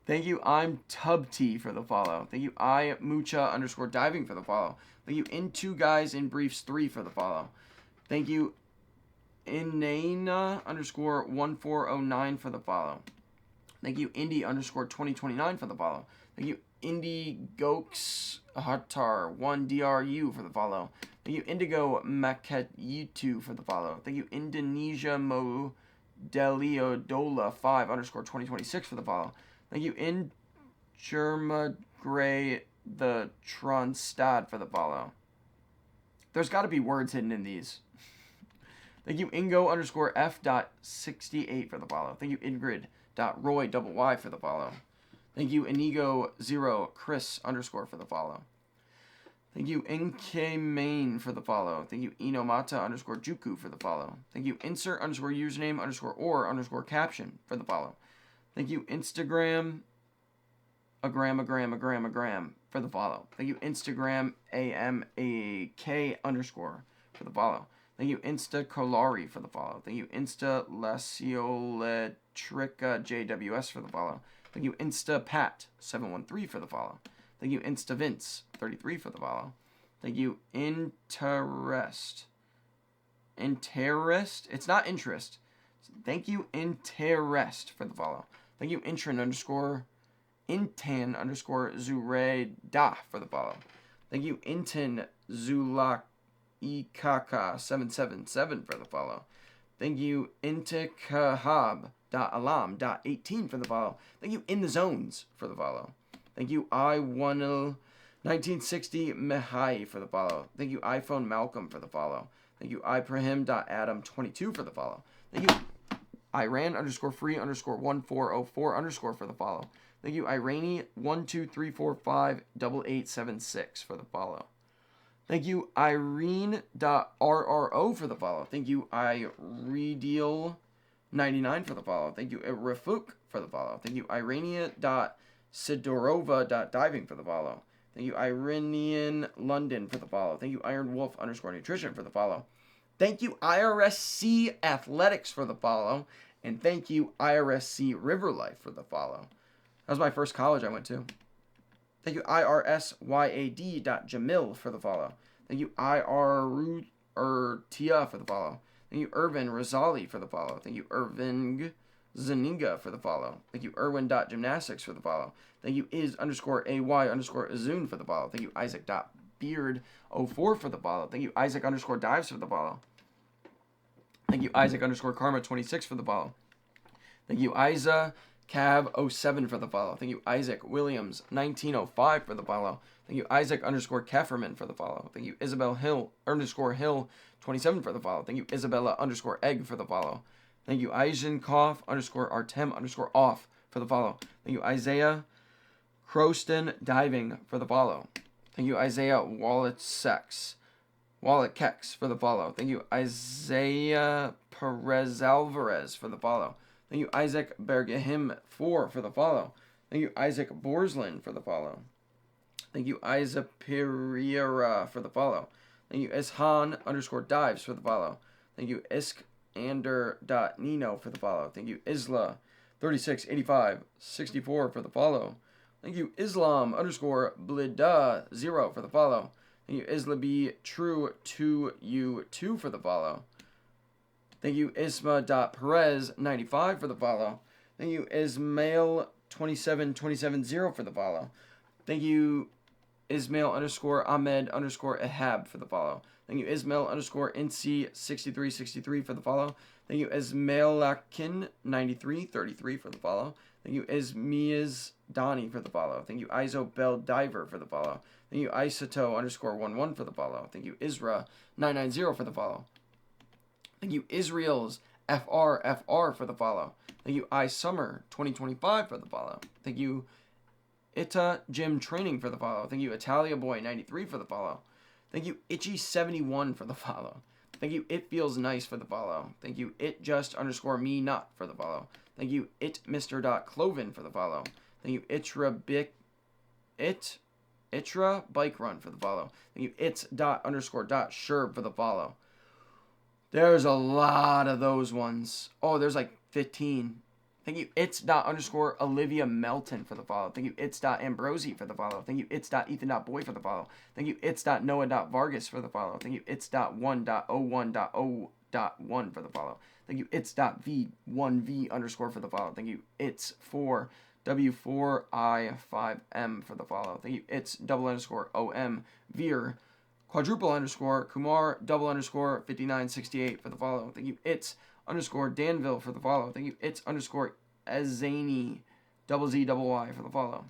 Thank you, I'm Tubty for the follow. Thank you, I Mucha_diving for the follow. Thank you, Into Guys in Briefs 3 for the follow. Thank you, Inana_1409 for the follow. Thank you, Indy_2029 for the follow. Thank you, Indy Gox Hatar1DRU for the follow. Thank you, Indigo Maketu for the follow. Thank you, Indonesia Modeliodola 5_2026 for the follow. Thank you, Germa Gray the Tronstad for the follow. There's got to be words hidden in these. Thank you, Ingo_F.68 for the follow. Thank you, Ingrid.Roy_Y for the follow. Thank you, Inigo0 Chris_ for the follow. Thank you, NK Main for the follow. Thank you, Inomata_Juku for the follow. Thank you, Insert_username_or_caption for the follow. Thank you, Instagram a gram for the follow. Thank you, Instagram AMAK_ for the follow. Thank you, Insta Colari for the follow. Thank you, Insta Lasioletrica JWS for the follow. Thank you, Insta Pat 713 for the follow. Thank you, Insta Vince 33 for the follow. Thank you, Interest. It's not interest. Thank you, Interest for the follow. Thank you, Intan_Zureda for the follow. Thank you, Intan Zulak Ikaka777 for the follow. Thank you, Intikahab.alam.18 for the follow. Thank you, In the Zones for the follow. Thank you, I1960 Mehai for the follow. Thank you, iPhone Malcolm for the follow. Thank you, iPrahim.adam22 for the follow. Thank you, Iran_free_1404_ for the follow. Thank you, Irani1234588876 for the follow. Thank you, Irene.rro for the follow. Thank you, Iredeal99 for the follow. Thank you, Rafuk for the follow. Thank you, Irania.Sidorova.diving for the follow. Thank you, Iranian London for the follow. Thank you, Ironwolf_nutrition for the follow. Thank you, IRSC Athletics for the follow. And thank you, IRSC River Life for the follow. That was my first college I went to. Thank you, IRSYAD.Jamil for the follow. Thank you, IRUTIA for the follow. Thank you, Irvin Rosali for the follow. Thank you, Irving Zaninga for the follow. Thank you, Irwin.Gymnastics for the follow. Thank you, Is_AY_Azun for the follow. Thank you, Isaac.Beard04 for the follow. Thank you, Isaac_Dives for the follow. Thank you, Isaac_Karma26 for the follow. Thank you, Isa Cav07 for the follow. Thank you, Isaac Williams 1905 for the follow. Thank you, Isaac_Kefferman for the follow. Thank you, Isabel Hill 27 for the follow. Thank you, Isabella_Egg for the follow. Thank you, Eisenkopf_Artem_off for the follow. Thank you, Isaiah Croston Diving for the follow. Thank you, Isaiah Wallet Kex for the follow. Thank you, Isaiah Perez Alvarez for the follow. Thank you, Isaac Bergahim 4 for the follow. Thank you, Isaac Borslin for the follow. Thank you, Isa Pereira for the follow. Thank you, Ishan_Dives for the follow. Thank you, Iskander.Nino for the follow. Thank you, Isla368564 for the follow. Thank you, Islam_Blida0 for the follow. Thank you, IslaBTrue2U2 for the follow. Thank you, Isma.Perez95 for the follow. Thank you, Ismail27270 for the follow. Thank you, Ismail_Ahmed_Ahab for the follow. Thank you, Ismail_Incy6363 for the follow. Thank you, Ismailakin9333 for the follow. Thank you, Ismiaz Donnie for the follow. Thank you, Isobel Diver for the follow. Thank you, Isoto_11 for the follow. Thank you, Isra990 for the follow. Thank you, Israel's FR for the follow. Thank you, iSummer2025 for the follow. Thank you, Ita Gym Training for the follow. Thank you, Italia Boy 93 for the follow. Thank you, Itchy 71 for the follow. Thank you, It Feels Nice for the follow. Thank you, It Just _ Me Not for the follow. Thank you, It Mr. Cloven for the follow. Thank you, Itra Bike Run for the follow. Thank you, It's _Sherb for the follow. There's a lot of those ones. Oh, there's like 15. Thank you, It's Olivia Melton for the follow. Thank you, It's Ambrosi for the follow. Thank you, It's Ethan Boy for the follow. Thank you, It's Noah Vargas for the follow. Thank you, It's 1.01.0.1 for the follow. Thank you, It's V1V _ for the follow. Thank you, It's 4W4I5M for the follow. Thank you, It's _OM Veer _ Kumar _ 5968 for the follow. Thank you, It's _Danville for the follow. Thank you, It's _Ezani ZZY for the follow.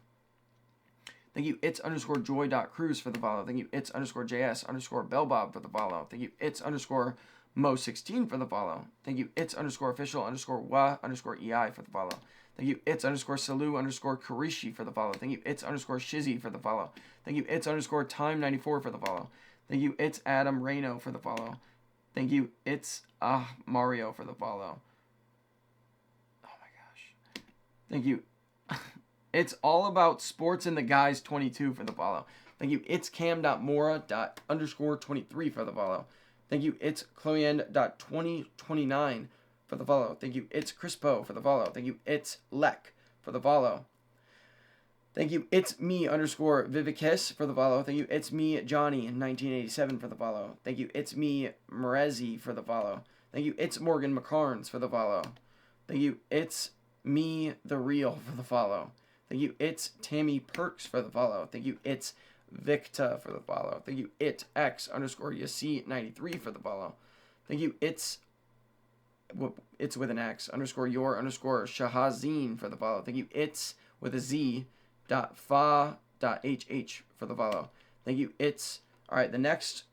Thank you, It's _Joy.Cruz for the follow. Thank you, It's _JS _Bellbob for the follow. Thank you, It's _Mo16 for the follow. Thank you, It's _Official _Wa _EI for the follow. Thank you, It's _Salu _Karishi for the follow. Thank you, It's _Shizzy for the follow. Thank you, It's _Time94 for the follow. Thank you, It's Adam Reno for the follow. Thank you, It's Mario for the follow. Oh my gosh. Thank you. It's All About Sports and the Guys 22 for the follow. Thank you, It's Cam.Mora._23 for the follow. Thank you, It's Chloean.2029 for the follow. Thank you, It's Crispo for the follow. Thank you, It's Lek for the follow. Thank you, It's Me _Vivekis for the follow. Thank you, It's Me Johnny in 1987 for the follow. Thank you, It's Me Merezi for the follow. Thank you, It's Morgan McCarnes for the follow. Thank you, It's Me The Real for the follow. Thank you, It's Tammy Perks for the follow. Thank you, It's Victa for the follow. Thank you, It X _Yasi 93 for the follow. Thank you, It's with an X _your _Shahazine for the follow. Thank you, It's with a Z .fa.hh for the follow. Thank you, It's alright, the next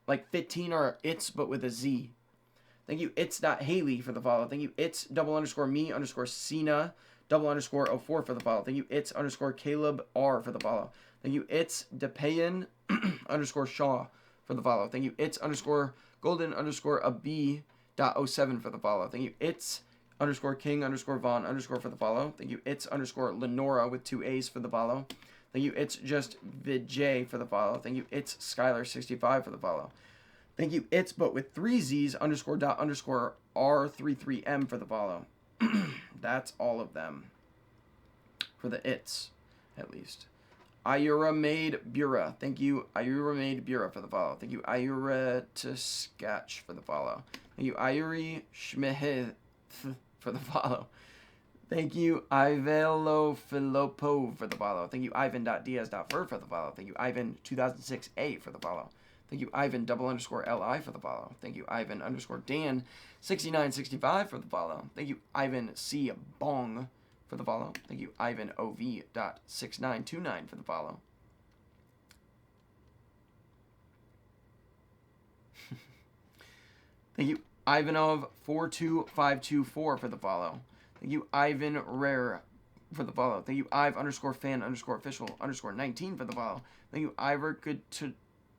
like 15 are It's but with a Z. Thank you, It's Haley for the follow. Thank you, It's _me _Cena _04 for the follow. Thank you, It's _Caleb R for the follow. Thank you, It's Depayan _Shaw for the follow. Thank you, It's _Golden _AB.07 for the follow. Thank you, It's _King _Vaughn _ for the follow. Thank you, It's _Lenora with 2 A's for the follow. Thank you, It's just Vijay for the follow. Thank you, It's Skylar65 for the follow. Thank you, It's but with 3 Z's _R33M for the follow. That's all of them. For the It's, at least. Ayura Made Bura. Thank you, Ayura Made Bura for the follow. Thank you, Ayura to Sketch for the follow. Thank you, Ayuri Schmihith for the follow. Thank you, Ivelo Filopov for the follow. Thank you, Ivan.Diaz.Fur for the follow. Thank you, Ivan 2006A for the follow. Thank you, Ivan _LI for the follow. Thank you, Ivan _Dan 6965 for the follow. Thank you, Ivan C Bong for the follow. Thank you, Ivan OV.6929 for the follow. Thank you, Ivanov 42524 for the follow. Thank you, Ivan Rare for the follow. Thank you, Ive _fan _official _19 for the follow. Thank you, Ivor Good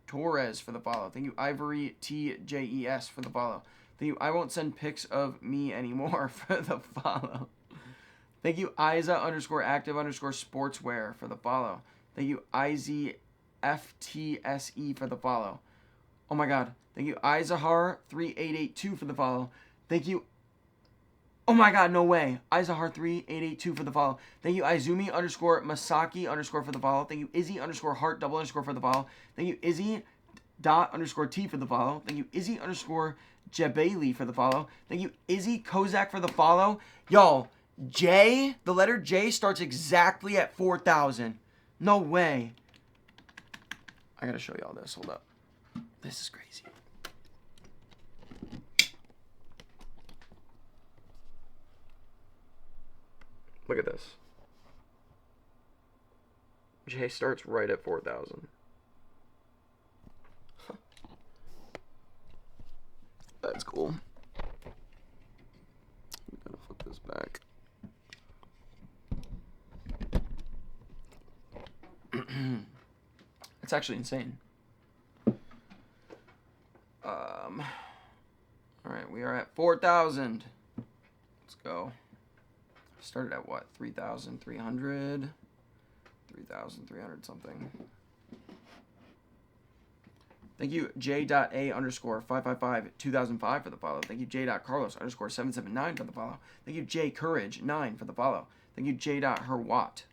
Torres for the follow. Thank you, Ivory TJES for the follow. Thank you, I won't send pics of me anymore for the follow. Thank you, Isa _active _sportswear for the follow. Thank you, IZFTSE for the follow. Oh my god. Thank you, Izahar 3882 for the follow. Thank you. Oh my god, no way. Izahar 3882 for the follow. Thank you, Izumi _Masaki _ for the follow. Thank you, Izzy _heart _ for the follow. Thank you, Izzy _T for the follow. Thank you, Izzy _Jebali for the follow. Thank you, Izzy Kozak for the follow. Y'all, J, the letter J starts exactly at 4,000. No way. I gotta show y'all this. Hold up. This is crazy. Look at this. J starts right at 4,000. That's cool. I'm gonna flip this back. It's actually insane. All right, we are at 4,000. Let's go. Started at what? 3,300. 3,300 something. Thank you, J.A_555-2005 for the follow. Thank you, J.Carlos_779 for the follow. Thank you, J Courage 9 for the follow. Thank you, J.Herwatt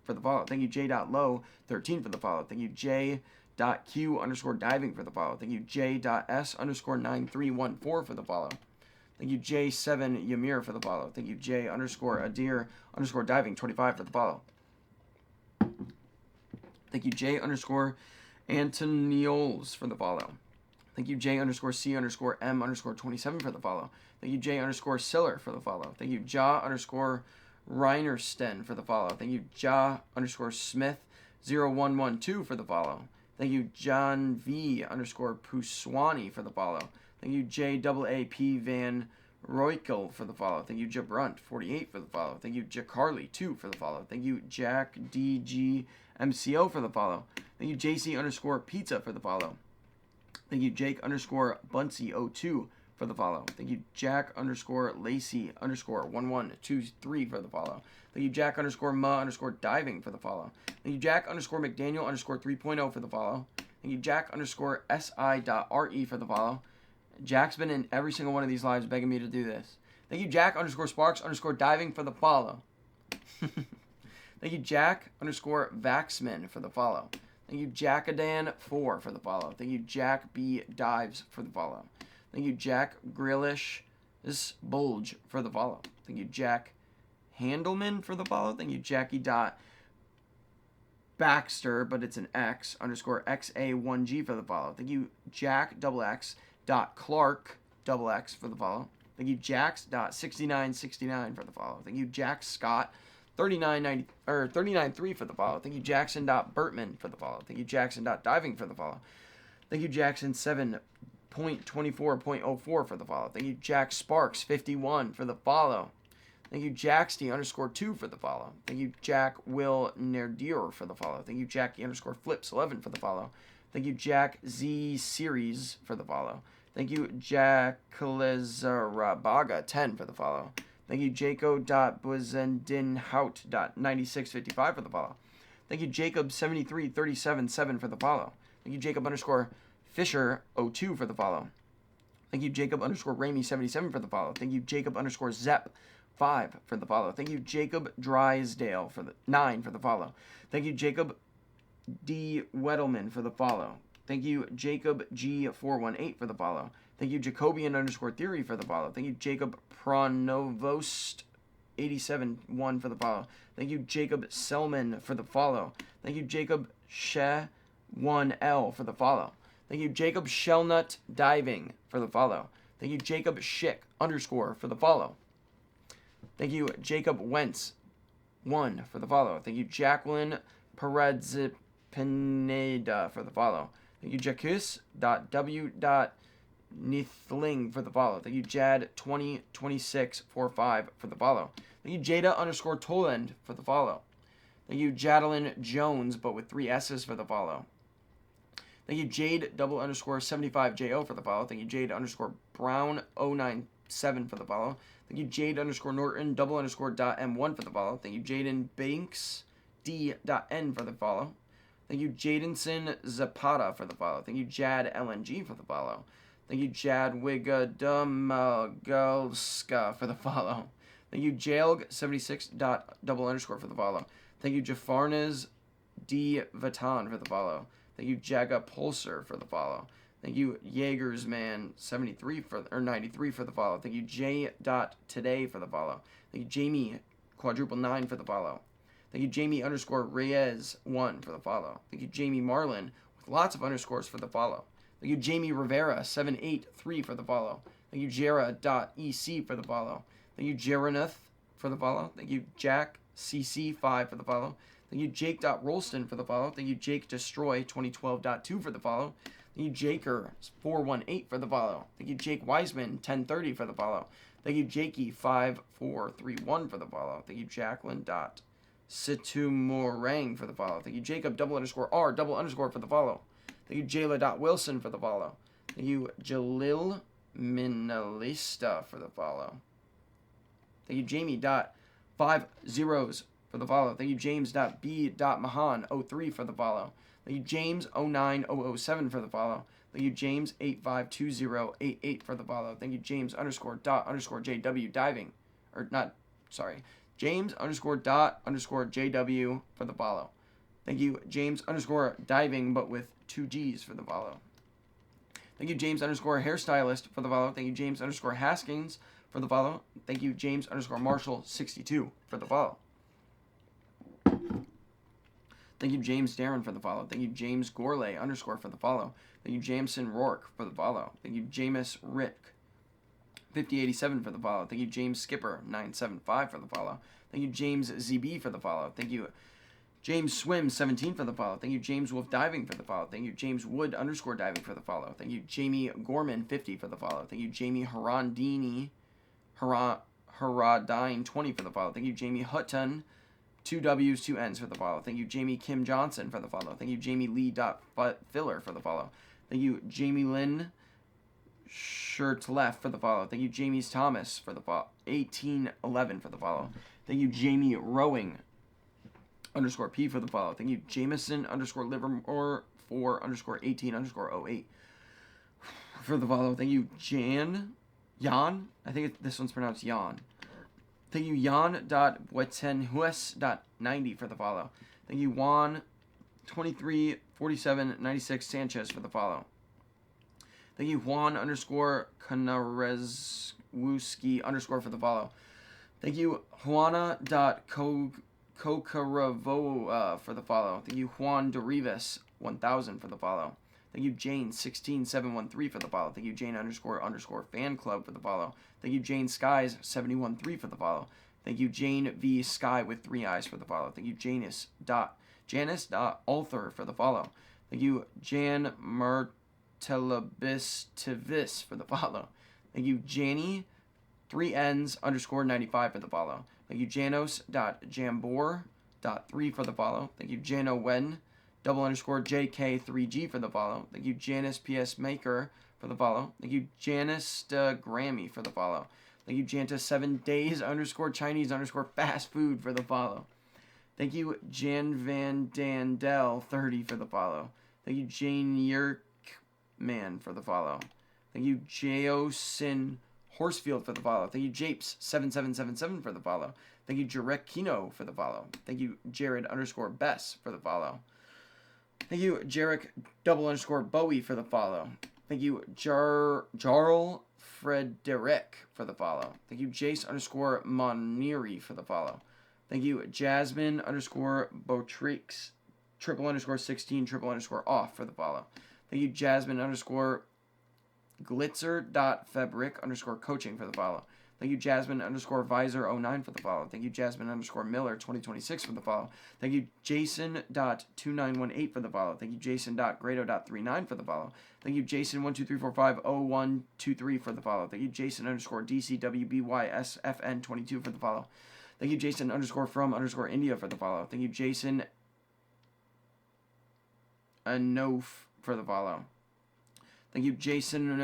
for the follow. Thank you, J.Low 13 for the follow. Thank you, J.Q_diving for the follow. Thank you, J.S_9314 for the follow. Thank you, J7 Ymir for the follow. Thank you, J_Adir_diving 25 for the follow. Thank you, J_Antonioles for the follow. Thank you, J_C_M_27 for the follow. Thank you, J_Siller for the follow. Thank you, Ja_Reinersten for the follow. Thank you, Ja_Smith0112 for the follow. Thank you, John V_Puswani for the follow. Thank you, JAAP Van Roykel for the follow. Thank you, Jabrunt 48 for the follow. Thank you, Jacarly 2 for the follow. Thank you, Jack DGMCO for the follow. Thank you, JC_Pizza for the follow. Thank you, Jake_Bunsey02 for the follow. Thank you, Jack_Lacey_1123 for the follow. Thank you, Jack_Ma_diving for the follow. Thank you, Jack_McDaniel_3.0 for the follow. Thank you, Jack_SI.RE for the follow. Jack's been in every single one of these lives begging me to do this. Thank you, Jack_Sparks_diving for the follow. Thank you, Jack_Vaxman for the follow. Thank you, Jackadan4 for the follow. Thank you, Jack B Dives for the follow. Thank you, Jack Grillish Bulge for the follow. Thank you, Jack Handelman for the follow. Thank you, Jackie.Baxter, but it's an X _XA1G for the follow. Thank you, Jack_Clark_X for the follow. Thank you, Jax.6969 for the follow. Thank you, Jack Scott 39.3 for the follow. Thank you, Jackson.Bertman for the follow. Thank you, Jackson.Diving for the follow. Thank you, Jackson 7.24.04 for the follow. Thank you, Jack Sparks 51 for the follow. Thank you, Jacksty_2 for the follow. Thank you, Jack Will Nerdier for the follow. Thank you, Jackie_Flips 11 for the follow. Thank you, Jack Z Series for the follow. Thank you, Jacklezarabaga 10 for the follow. Thank you, Jacob.Buzendinhout.9655 for the follow. Thank you, Jacob73377 for the follow. Thank you, Jacob_Fisher02 for the follow. Thank you, Jacob_Ramey77 for the follow. Thank you, Jacob_Zep5 for the follow. Thank you, Jacob Drysdale for the 9 for the follow. Thank you, Jacob D. Weddleman for the follow. Thank you, Jacob G418 for the follow. Thank you, Jacobian_theory for the follow. Thank you, Jacob Pronovost 87-1 for the follow. Thank you, Jacob Selman for the follow. Thank you, Jacob She1L for the follow. Thank you, Jacob Shellnut Diving for the follow. Thank you, Jacob Schick_ for the follow. Thank you, Jacob Wentz 1 for the follow. Thank you, Jacqueline Pineda for the follow. Thank you, Jacus.W.Nithling for the follow. Thank you, Jad202645 for the follow. Thank you, Jada_Toland for the follow. Thank you, Jadelyn Jones, but with 3 S's for the follow. Thank you, Jade_75JO for the follow. Thank you, Jade_Brown097 for the follow. Thank you, Jade_Norton _.M1 for the follow. Thank you, Jaden Banks D.N for the follow. Thank you, Jadenson Zapata for the follow. Thank you, Jad LNG for the follow. Thank you, Jad Wigadumagulska for the follow. Thank you, Jalg76.__ for the follow. Thank you, Jafarnaz D. Vatan for the follow. Thank you, Jaga Pulsar for the follow. Thank you, Jaegersman 93 or 93 for the follow. Thank you, J.Today for the follow. Thank you, Jamie _9 for the follow. Thank you, Jamie_Reyes1 for the follow. Thank you, Jamie Marlin with lots of underscores for the follow. Thank you, Jamie Rivera 783 for the follow. Thank you, Jera.EC for the follow. Thank you, Jeranath for the follow. Thank you, Jack CC5 for the follow. Thank you, Jake.Rolston for the follow. Thank you, Jake Destroy 2012.2 for the follow. Thank you, Jaker418 for the follow. Thank you, Jake Wiseman 1030 for the follow. Thank you, Jakey5431 for the follow. Thank you, Jacqueline. Situmorang for the follow. Thank you, Jacob _R _ for the follow. Thank you, Jayla.Wilson for the follow. Thank you, Jalil Minalista for the follow. Thank you, Jamie.50 for the follow. Thank you, James.B.Mahan03 for the follow. Thank you, James09007 for the follow. Thank you, James852088 for the follow. Thank you, James_._JW diving. Or not, sorry. James_._JW for the follow. Thank you, James_diving, but with 2 G's for the follow. Thank you, James_hairstylist for the follow. Thank you, James_Haskins for the follow. Thank you, James_Marshall62 for the follow. Thank you, James Darren for the follow. Thank you, James Gorley _ for the follow. Thank you, Jameson Rourke for the follow. Thank you, Jameis Rick 5087 for the follow. Thank you, James Skipper 975 for the follow. Thank you, James ZB for the follow. Thank you, James Swim 17 for the follow. Thank you, James Wolf Diving for the follow. Thank you, James Wood _diving for the follow. Thank you, Jamie Gorman 50 for the follow. Thank you, Jamie Haradine 20 for the follow. Thank you, Jamie Hutton 2 W's 2 N's for the follow. Thank you, Jamie Kim Johnson for the follow. Thank you, Jamie Lee.Filler for the follow. Thank you, Jamie Lynn Shirtleft for the follow. Thank you, James Thomas for the follow. 1811 for the follow. Thank you, Jamie Rowing _P for the follow. Thank you, Jameson _Livermore 4 _18 _08 for the follow. Thank you, Jan. I think this one's pronounced Jan. Thank you, Jan.Buetenhues.90 for the follow. Thank you, Juan 234796 Sanchez for the follow. Thank you, Juan _Kanarezwuski _ for the follow. Thank you, Juana.Kokaravo for the follow. Thank you, Juan Derivas 1000 for the follow. Thank you, Jane 16713 for the follow. Thank you, Jane __ fan club for the follow. Thank you, Jane Skies 713 for the follow. Thank you, Jane V Sky with 3 eyes for the follow. Thank you, Janice.Althor for the follow. Thank you, Jan Martelabis for the follow. Thank you, Janie 3 N's _95 for the follow. Thank you, Janos.Jambor.3 for the follow. Thank you, Jano Wen _JK3G for the follow. Thank you, Janice PS Maker for the follow. Thank you, Janice Grammy for the follow. Thank you, Janta 7 Days _Chinese _fast food for the follow. Thank you, Jan Van Dandel 30 for the follow. Thank you, Jane Yerkman for the follow. Thank you, Jaosin Horsefield for the follow. Thank you, Japes 7777 for the follow. Thank you, Jarek Kino for the follow. Thank you, Jared _Bess for the follow. Thank you, Jarek _Bowie for the follow. Thank you, Jarl Frederick for the follow. Thank you, Jace _Moniri for the follow. Thank you, Jasmine _Botrix _16 off for the follow. Thank you, Jasmine _Glitzer.Fabric _coaching for the follow. Thank you, Jasmine _Visor09 for the follow. Thank you, Jasmine _Miller 2026 for the follow. Thank you, Jason.2918 for the follow. Thank you, Jason.Grado.39 for the follow. Thank you, Jason 123450123 for the follow. Thank you, Jason _DCWBYSFN22 for the follow. Thank you, Jason _from _India for the follow. Thank you, Jason Anof for the follow. Thank you, Jason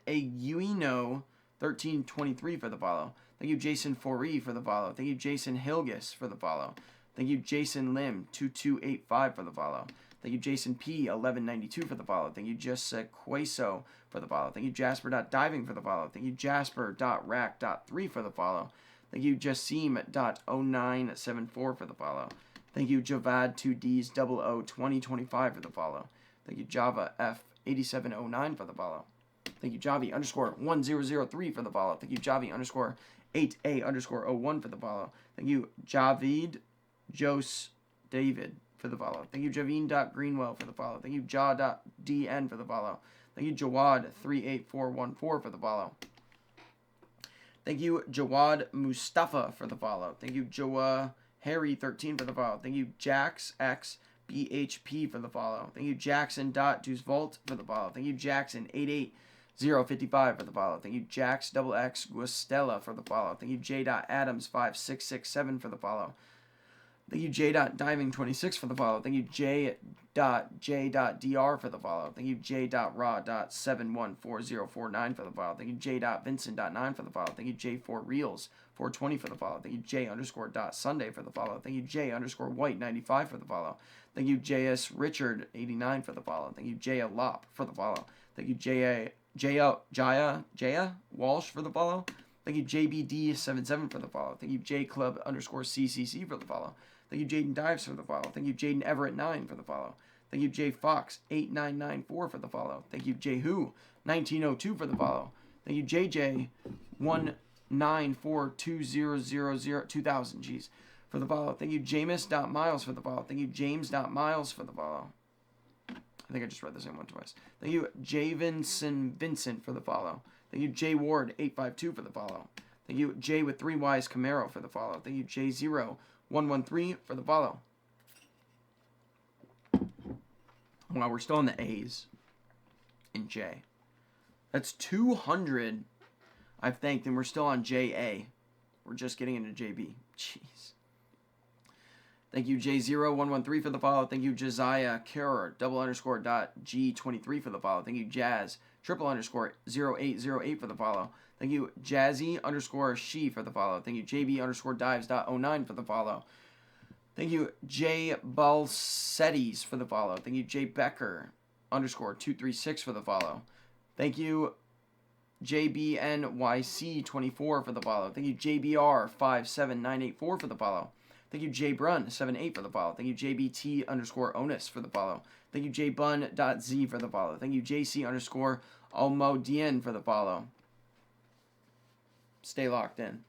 Aguino 1323 for the follow. Thank you, Jason Foree for the follow. Thank you, Jason Hilgis for the follow. Thank you, Jason Lim 2285 for the follow. Thank you, Jason P 1192 for the follow. Thank you, Jessica Queso for the follow. Thank you, Jasper.Diving for the follow. Thank you, Jasper.Rack.3 for the follow. Thank you, Jassim.0974 for the follow. Thank you, Javad2Ds 002025 for the follow. Thank you, Java F8709 for the follow. Thank you, Javi _1003 for the follow. Thank you, Javi _8A_01 for the follow. Thank you, Javid Jose David for the follow. Thank you, Javine.Greenwell for the follow. Thank you, Ja.DN for the follow. Thank you, Jawad 38414 for the follow. Thank you, Jawad Mustafa for the follow. Thank you, Joa Harry 13 for the follow. Thank you, Jax X BHP for the follow. Thank you, Jackson.Deucevault for the follow. Thank you, Jackson 055 for the follow. Thank you, Jax XX Guastella for the follow. Thank you, J.Adams5667 for the follow. Thank you, J.Diving26 for the follow. Thank you, J.J.Dr for the follow. Thank you, J.Raw.714049 for the follow. Thank you, J.Vincent.9 for the follow. Thank you, J4Reels420 for the follow. Thank you, J_Sunday for the follow. Thank you, J_White95 for the follow. Thank you, JS Richard89 for the follow. Thank you, J Lop for the follow. Thank you, Jaya Walsh for the follow. Thank you, JBD77 for the follow. Thank you, JClub_CCC for the follow. Thank you, Jaden Dives for the follow. Thank you, Jaden Everett9 for the follow. Thank you, J Fox 8994 for the follow. Thank you, J Who 1902 for the follow. Thank you, JJ 1942000 jeez for the follow. Thank you, Jameis.Miles for the follow. Thank you, James.Miles for the follow. I think I just read the same one twice. Thank you, Javinson Vincent for the follow. Thank you, J Ward 852 for the follow. Thank you, J with 3 Ys Camaro for the follow. Thank you, J0113 for the follow. Wow, we're still in the A's in J. That's 200 I've thanked, and we're still on JA. We're just getting into JB. Jeez. Thank you, J0113 for the follow. Thank you, Josiah Kerr, _.G23 for the follow. Thank you, Jazz, _0808 for the follow. Thank you, Jazzy_She for the follow. Thank you, JB_Dives.09 for the follow. Thank you, J Balsettis for the follow. Thank you, J Becker _236 for the follow. Thank you, JBNYC24 for the follow. Thank you, JBR57984 for the follow. Thank you, JBrun78 for the follow. Thank you, JBT_Onus for the follow. Thank you, JBun.Z for the follow. Thank you, JC_Almodien for the follow. Stay locked in.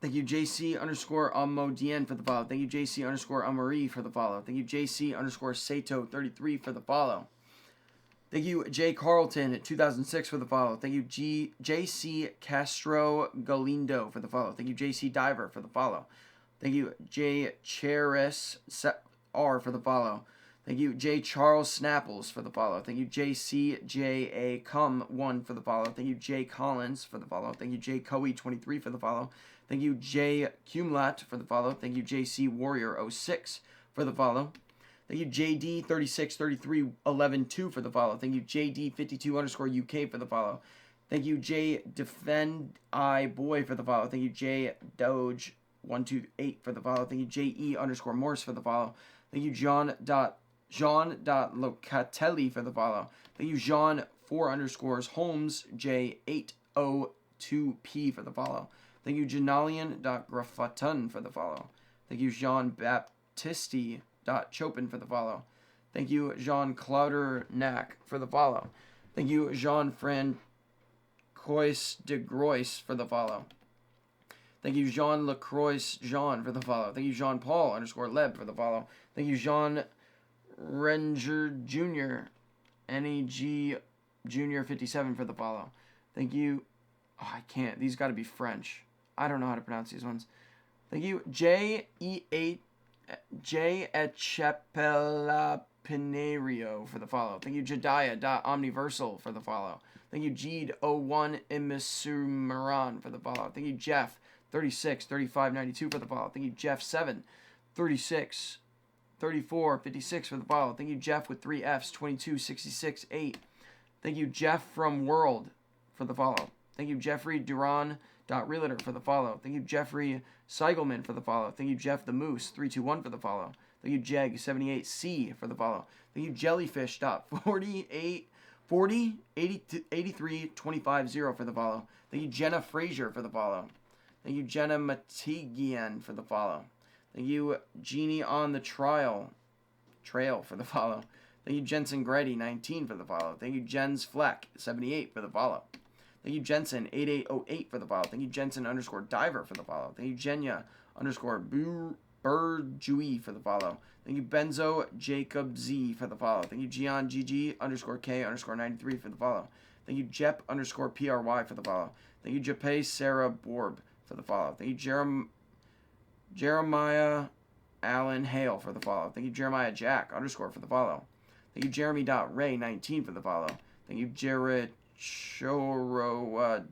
Thank you, JC_Almodien for the follow. Thank you, JC_Amari for the follow. Thank you, JC_Sato33 for the follow. Thank you, J Carlton 2006 for the follow. Thank you, JC Castro Galindo for the follow. Thank you, JC Diver for the follow. Thank you, J Cheris R for the follow. Thank you, J Charles Snapples for the follow. Thank you, JCJA Cum 1 for the follow. Thank you, J Collins for the follow. Thank you, J Coey 23 for the follow. Thank you, J Cumlat for the follow. Thank you, JC Warrior 06 for the follow. Thank you, JD363311 for the follow. Thank you, JD52_UK for the follow. Thank you, J Defend I Boy for the follow. Thank you, J Doge128 for the follow. Thank you, JE_Morse for the follow. Thank you, Jean.Locatelli for the follow. Thank you, Jean 4_Holmes J802P for the follow. Thank you, Janalian.Graffatun for the follow. Thank you, Jean Baptisti Chopin for the follow. Thank you, Jean Clouder Knack for the follow. Thank you, Jean Francois de Grois for the follow. Thank you, Jean Lacroix Jean for the follow. Thank you, Jean Paul _Leb for the follow. Thank you, Jean Renger Jr. NEG Junior 57 for the follow. Thank you. Oh, I can't. These got to be French. I don't know how to pronounce these ones. Thank you, J Echepela Pinerio for the follow. Thank you, Jediah.Omniversal for the follow. Thank you, Jeed01 Imisumaran for the follow. Thank you, Jeff 363592 for the follow. Thank you, Jeff 7363456 for the follow. Thank you, Jeff with 3 Fs 22668. Thank you, Jeff from World for the follow. Thank you, Jeffrey Duran.Realtor for the follow. Thank you, Jeffrey Seigelman for the follow. Thank you, Jeff the Moose 321 for the follow. Thank you, Jeg78C for the follow. Thank you, Jellyfish.408325 for the follow. Thank you, Jenna Frazier for the follow. Thank you, Jenna Matigian for the follow. Thank you, Jeannie on the Trail for the follow. Thank you, Jensen Grady 19 for the follow. Thank you, Jens Fleck 78 for the follow. Thank you, Jensen 8808 for the follow. Thank you, Jensen_Diver for the follow. Thank you, Jenya_Burjui for the follow. Thank you, Benzo Jacob Z for the follow. Thank you, Gian GG_K_93 for the follow. Thank you, Jep_PRY for the follow. Thank you, Jape Sarah Borb for the follow. Thank you, Jeremiah Allen Hale for the follow. Thank you, Jeremiah Jack_ for the follow. Thank you, Jeremy.Ray19 for the follow. Thank you, Jared Choro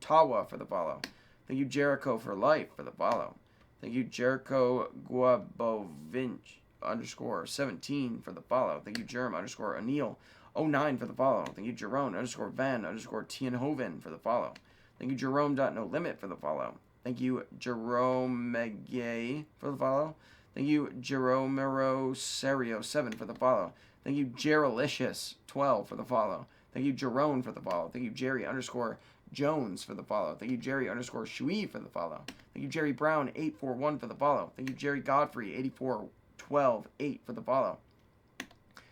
Tawa for the follow. Thank you, Jericho for life for the follow. Thank you, Jericho Guabovinch _17 for the follow. Thank you, Jerem _Anil 09 for the follow. Thank you, Jerome _Van _Tienhoven for the follow. Thank you, Jerome.No Limit for the follow. Thank you, Jerome Megay for the follow. Thank you, Jeromero Serio 7 for the follow. Thank you, Geralicious 12 for the follow. Thank you, Jerome for the follow. Thank you, Jerry _Jones for the follow. Thank you, Jerry _Shui for the follow. Thank you, Jerry Brown 841 for the follow. Thank you, Jerry Godfrey 8412 for the follow.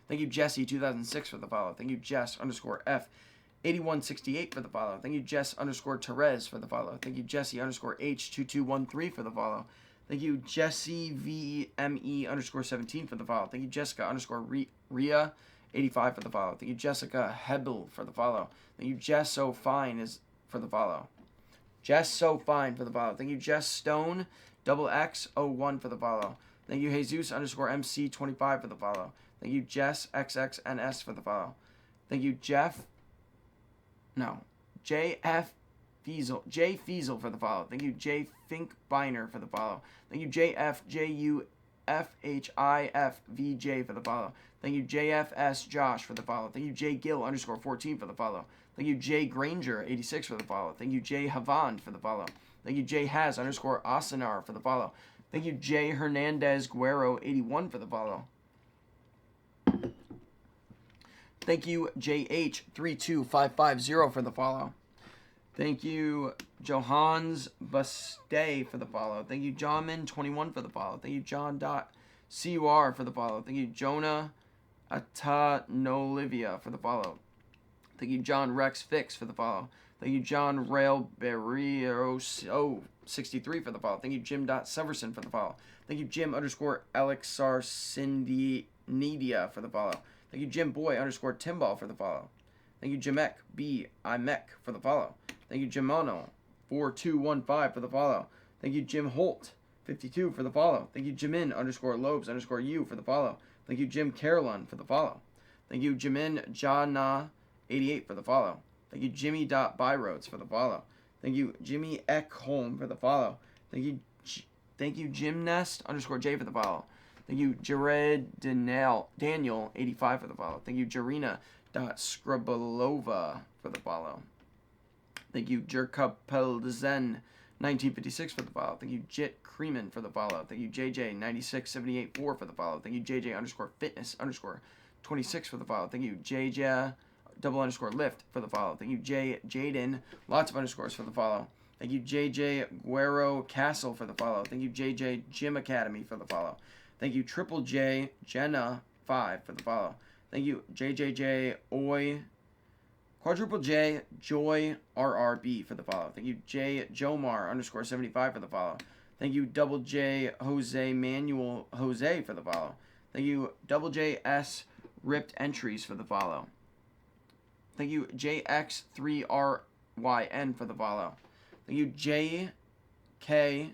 Thank you, Jesse 2006 for the follow. Thank you, Jess _F 8168 for the follow. Thank you, Jess _Therese for the follow. Thank you, Jesse _H2213 for the follow. Thank you, Jesse VME _17 for the follow. Thank you, Jessica _Ria 85 for the follow. Thank you, Jessica Hebel for the follow. Thank you, Jess So Fine is for the follow. Jess So Fine for the follow. Thank you, Jess Stone XX01 for the follow. Thank you, Jesus _MC25 for the follow. Thank you, Jess XXNS for the follow. Thank you, JF Fiesel, J Fiesel for the follow. Thank you, J Fink Biner for the follow. Thank you, JFJUFHIFVJ for the follow. Thank you, JFS Josh for the follow. Thank you, J Gill _14 for the follow. Thank you, J Granger 86 for the follow. Thank you, J Havand for the follow. Thank you, J Has _Asanar for the follow. Thank you, J Hernandez Guerrero 81 for the follow. Thank you, JH32550 for the follow. Thank you, Johans Bastay for the follow. Thank you, Johnman21 for the follow. Thank you, John.CUR for the follow. Thank you, Jonah Atanolivia for the follow. Thank you, John Rex Fix for the follow. Thank you, John Rail Barrio 63 for the follow. Thank you, Jim.Severson for the follow. Thank you, Jim _Alexar Cindy Nidia for the follow. Thank you, Jim Boy _Timball for the follow. Thank you, Jamek B. Imec for the follow. Thank you, Jimono 4215 for the follow. Thank you, Jim Holt 52 for the follow. Thank you, Jimin _Lobes _U for the follow. Thank you, Jim Carolyn for the follow. Thank you, Jimin Jana 88 for the follow. Thank you, Jimmy.Byroads for the follow. Thank you, Jimmy Eckholm for the follow. Thank you, Gymnast _J for the follow. Thank you, Jared Daniel 85 for the follow. Thank you, Jarina.Scribelova for the follow. Thank you, Jerkapelzen 1956 for the follow. Thank you, Jit Creeman for the follow. Thank you, JJ 96784 for the follow. Thank you, JJ _Fitness _26 for the follow. Thank you, JJ _Lift for the follow. Thank you, Jaden lots of underscores for the follow. Thank you, JJ Guero Castle for the follow. Thank you, JJ Gym Academy for the follow. Thank you, Triple J Jenna 5 for the follow. Thank you, JJJ Oi Quadruple J Joy RRB for the follow. Thank you, J Jomar _75 for the follow. Thank you, Double J Jose Manuel Jose for the follow. Thank you, Double J S Ripped Entries for the follow. Thank you, JX3RYN for the follow. Thank you, JK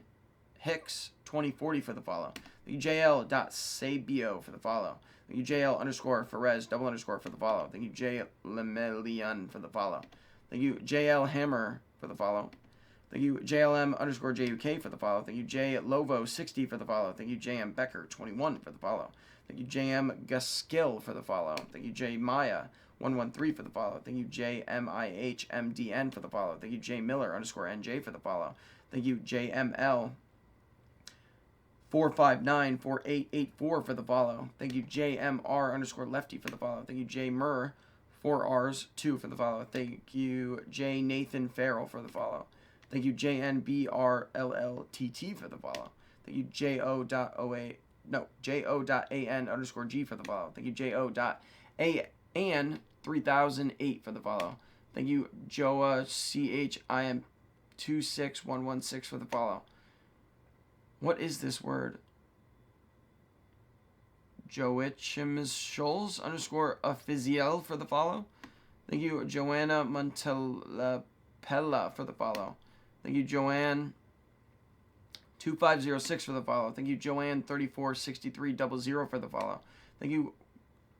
Hicks 2040 for the follow. Thank you, JL.Sabio for the follow. Thank you, JL _Ferez __ for the follow. Thank you, J Lemelian for the follow. Thank you, JL Hammer for the follow. Thank you, JLM _JUK for the follow. Thank you, J Lovo 60 for the follow. Thank you, JM Becker 21 for the follow. Thank you, JM Gaskill for the follow. Thank you, J Maya 113 for the follow. Thank you, JMIHMDN for the follow. Thank you, J Miller _NJ for the follow. Thank you, JML 4594884 for the follow. Thank you, JMR _Lefty for the follow. Thank you, J Murr 4Rs 2 for the follow. Thank you, J Nathan Farrell for the follow. Thank you, JNBRLLTT for the follow. Thank you, JO.AN _G for the follow. Thank you, JO.AN 3008 for the follow. Thank you, Joa CHIM 26116 for the follow. What is this word? Joachimschulz _officiel for the follow. Thank you, Joanna Montelapella for the follow. Thank you, Joanne 2506 for the follow. Thank you, Joanne 346300 for the follow. Thank you,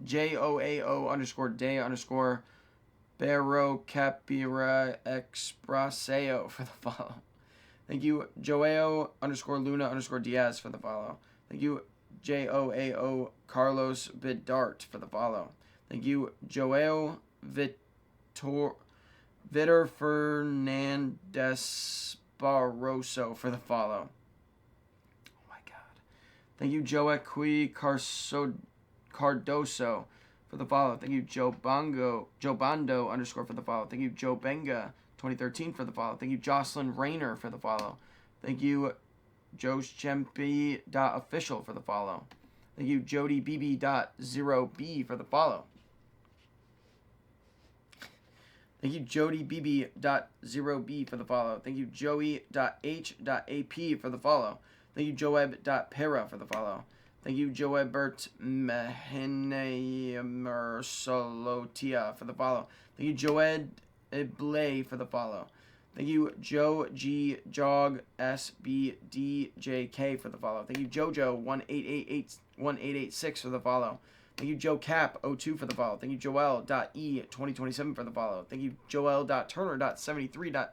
JOAO underscore day underscore Barro Capira Expraseo for the follow. Thank you, Joao underscore Luna underscore Diaz for the follow. Thank you, JOAO Carlos Bidart for the follow. Thank you, Joao Vitor Fernandez Barroso for the follow. Oh my God. Thank you, Joaquin Cardoso for the follow. Thank you, Joe Bando underscore for the follow. Thank you, Joe Benga 2013 for the follow. Thank you, Jocelyn Rayner for the follow. Thank you, JoeChempy.official for the follow. Thank you, JodyBB.0B for the follow. Thank you, JodyBB.0B for the follow. Thank you, Joey.H.AP for the follow. Thank you, Joeb.Pera for the follow. Thank you, Joebert Mehenemersolotia for the follow. Thank you, Joed Iblay for the follow. Thank you, Joe G Jog SBDJK for the follow. Thank you, Jojo 1886 for the follow. Thank you, Joe Cap 02 for the follow. Thank you, Joel.E 2027 for the follow. Thank you, Joel.Turner.73.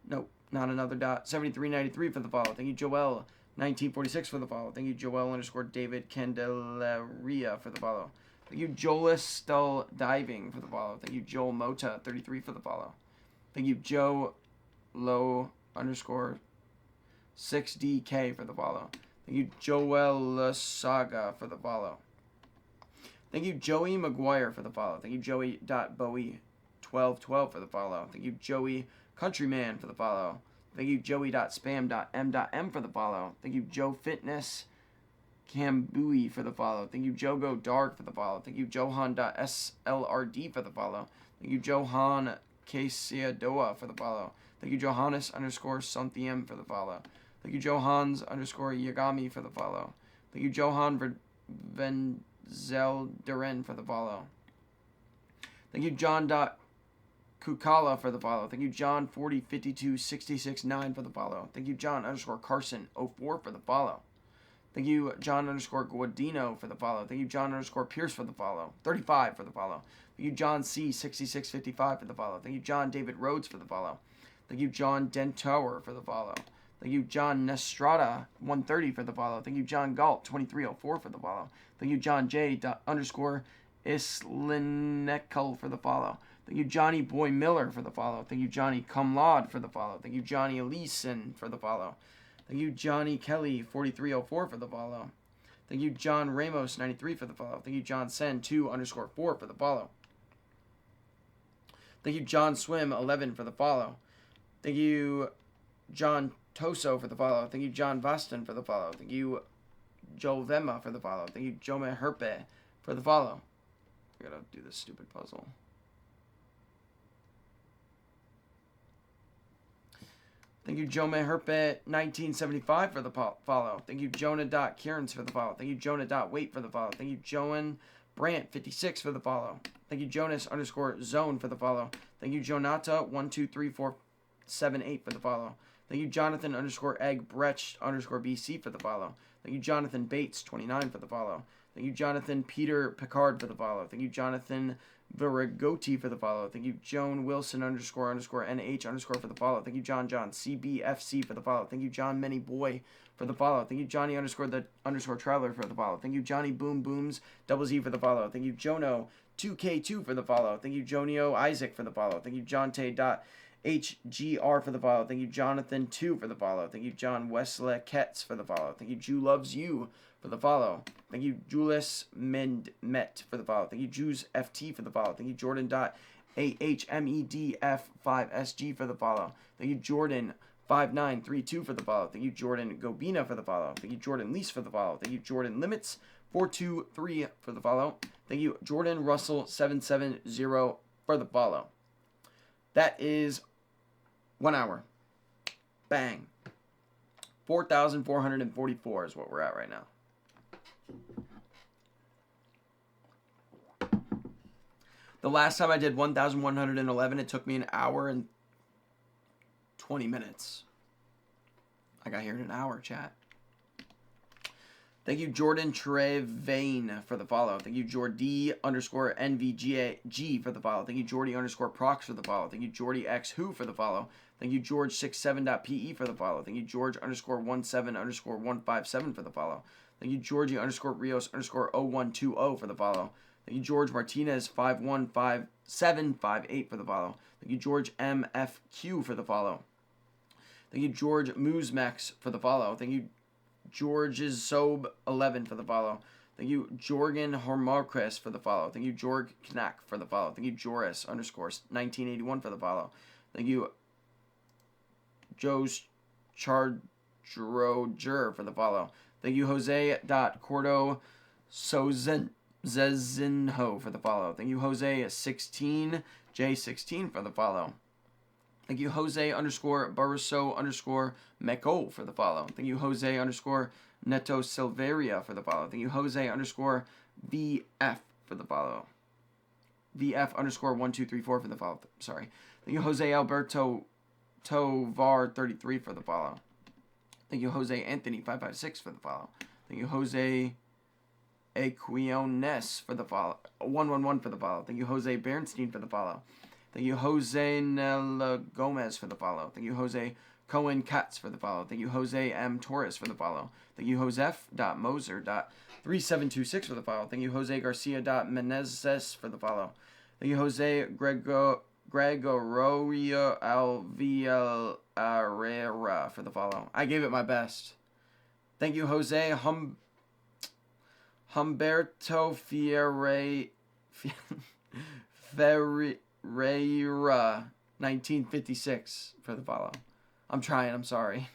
No, not another dot. 7393 for the follow. Thank you, Joel 1946 for the follow. Thank you, Joel underscore David Candelaria for the follow. Thank you, Joelis Still Diving for the follow. Thank you, Joel Mota 33 for the follow. Thank you, Joe Low underscore 6DK for the follow. Thank you, Joel Saga for the follow. Thank you, Joey McGuire for the follow. Thank you, Joey.Bowie1212 for the follow. Thank you, Joey Countryman for the follow. Thank you, Joey.Spam.M.M for the follow. Thank you, Joe Fitness Cambui for the follow. Thank you, Jogo Dark for the follow. Thank you, Johan.SLRD for the follow. Thank you, Johan Kesiadoa for the follow. Thank you, Johannes underscore Somthiem for the follow. Thank you, Johans underscore Yagami for the follow. Thank you, Johan Venzelderen for the follow. Thank you, John.Kukala for the follow. Thank you, John 4052669 for the follow. Thank you, John underscore Carson 04 for the follow. Thank you, John underscore Guadino for the follow. Thank you, John underscore Pierce for the follow. 35 for the follow. Thank you, John C 6655 for the follow. Thank you, John David Rhodes for the follow. Thank you, John Dentower for the follow. Thank you, John Nestrada 130 for the follow. Thank you, John Galt 2304 for the follow. Thank you, John J underscore Islinekel for the follow. Thank you, Johnny Boy Miller for the follow. Thank you, Johnny Cumlaud for the follow. Thank you, Johnny Elison for the follow. Thank you, Johnny Kelly 4304 for the follow. Thank you, John Ramos 93 for the follow. Thank you, John Sen 2 underscore 4 for the follow. Thank you, John Swim 11 for the follow. Thank you, John Toso for the follow. Thank you, John Vaston for the follow. Thank you, Joe Vema for the follow. Thank you, Jome Herpe for the follow. I gotta do this stupid puzzle. Thank you, Jome Herpe 1975 for the follow. Thank you, Jonah.Kierans for the follow. Thank you, Jonah.Wait for the follow. Thank you, Joan Brandt 56 for the follow. Thank you, Jonas underscore Zone for the follow. Thank you, Jonata 123478 for the follow. Thank you, Jonathan underscore Egg Brecht underscore BC for the follow. Thank you, Jonathan Bates 29 for the follow. Thank you, Jonathan Peter Picard for the follow. Thank you, Jonathan Viragoti for the follow. Thank you, Joan Wilson underscore NH underscore for the follow. Thank you, John CBFC for the follow. Thank you, John Many Boy for the follow. Thank you, Johnny underscore the underscore Traveler for the follow. Thank you, Johnny Boom Booms Z for the follow. Thank you, Jono 2K2 for the follow. Thank you, Jonio Isaac for the follow. Thank you, Jonte.HGR for the follow. Thank you, Jonathan 2 for the follow. Thank you, John Wesley Ketz for the follow. Thank you, Jew Loves You for the follow. Thank you, Julius Met for the follow. Thank you, Jews FT for the follow. Thank you, Jordan.AHMEDF5SG for the follow. Thank you, Jordan 5932 for the follow. Thank you, Jordan Gobina for the follow. Thank you, Jordan Lease for the follow. Thank you, Jordan Limits 423 for the follow. Thank you, Jordan Russell 770 for the follow. That is 1 hour. Bang. 4,444 is what we're at right now. The last time I did 1,111, it took me an hour and 20 minutes. I got here in an hour, chat. Thank you, Jordan Trevane, for the follow. Thank you, Jordy underscore NVGG for the follow. Thank you, Jordy underscore Prox for the follow. Thank you, Jordy X Who for the follow. Thank you, George67.pe for the follow. Thank you, George underscore 17 underscore 157 for the follow. Thank you, Georgie underscore Rios underscore 0120 for the follow. Thank you, George Martinez 515758 for the follow. Thank you, George MFQ for the follow. Thank you, George Moosmex for the follow. Thank you, George's Sob 11 for the follow. Thank you, Jorgen Hormarquez for the follow. Thank you, Jorg Knack for the follow. Thank you, Joris underscore 1981 for the follow. Thank you, Joe's Chardroger for the follow. Thank you, Jose.Cordo Zezinho for the follow. Thank you, Jose16J16 for the follow. Thank you, Jose underscore Baruso underscore Meko for the follow. Thank you, Jose underscore Neto Silveria for the follow. Thank you, Jose underscore VF for the follow. VF underscore 1234 for the follow. Sorry. Thank you, Jose Alberto Tovar 33 for the follow. Thank you, Jose Anthony 556 for the follow. Thank you, Jose Aquiones for the follow. 111 for the follow. Thank you, Jose Bernstein for the follow. Thank you, Jose Nela Gomez for the follow. Thank you, Jose Cohen Katz for the follow. Thank you, Jose M. Torres for the follow. Thank you, Joseph.Moser.3726 for the follow. Thank you, Jose Garcia.Menezes for the follow. Thank you, Jose Gregorio Alviarera for the follow. I gave it my best. Thank you, Jose Humberto Ferreira 1956 for the follow. I'm trying, I'm sorry.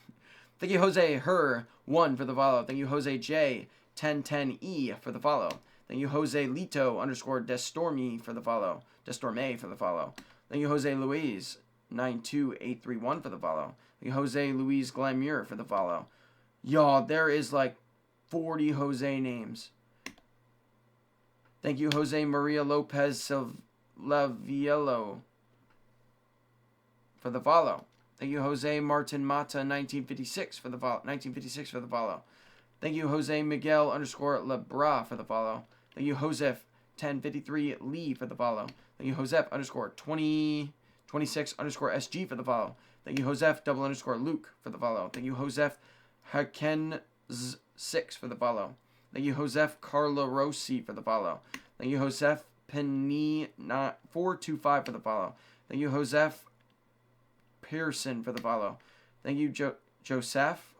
Thank you, Jose Her 1 for the follow. Thank you, Jose J 1010E for the follow. Thank you, Jose Lito underscore Destorme for the follow. Destorme for the follow. Thank you, Jose Luis 92831 for the follow. Thank you, Jose Luis Glamour for the follow. Y'all, there is like 40 Jose names. Thank you, Jose Maria Lopez Silvaviello for the follow. Thank you, Jose Martin Mata 1956 for the follow. 1956 for the follow. Thank you, Jose Miguel underscore Lebra for the follow. Thank you, Joseph 1053 Lee for the follow. Thank you, Joseph underscore 2026 underscore SG for the follow. Thank you, Joseph double underscore Luke for the follow. Thank you, Joseph Haken 6 for the follow. Thank you, Joseph Carla Rossi for the follow. Thank you, Joseph Penny 425 for the follow. Thank you, Joseph Pearson for the follow. Thank you, Joseph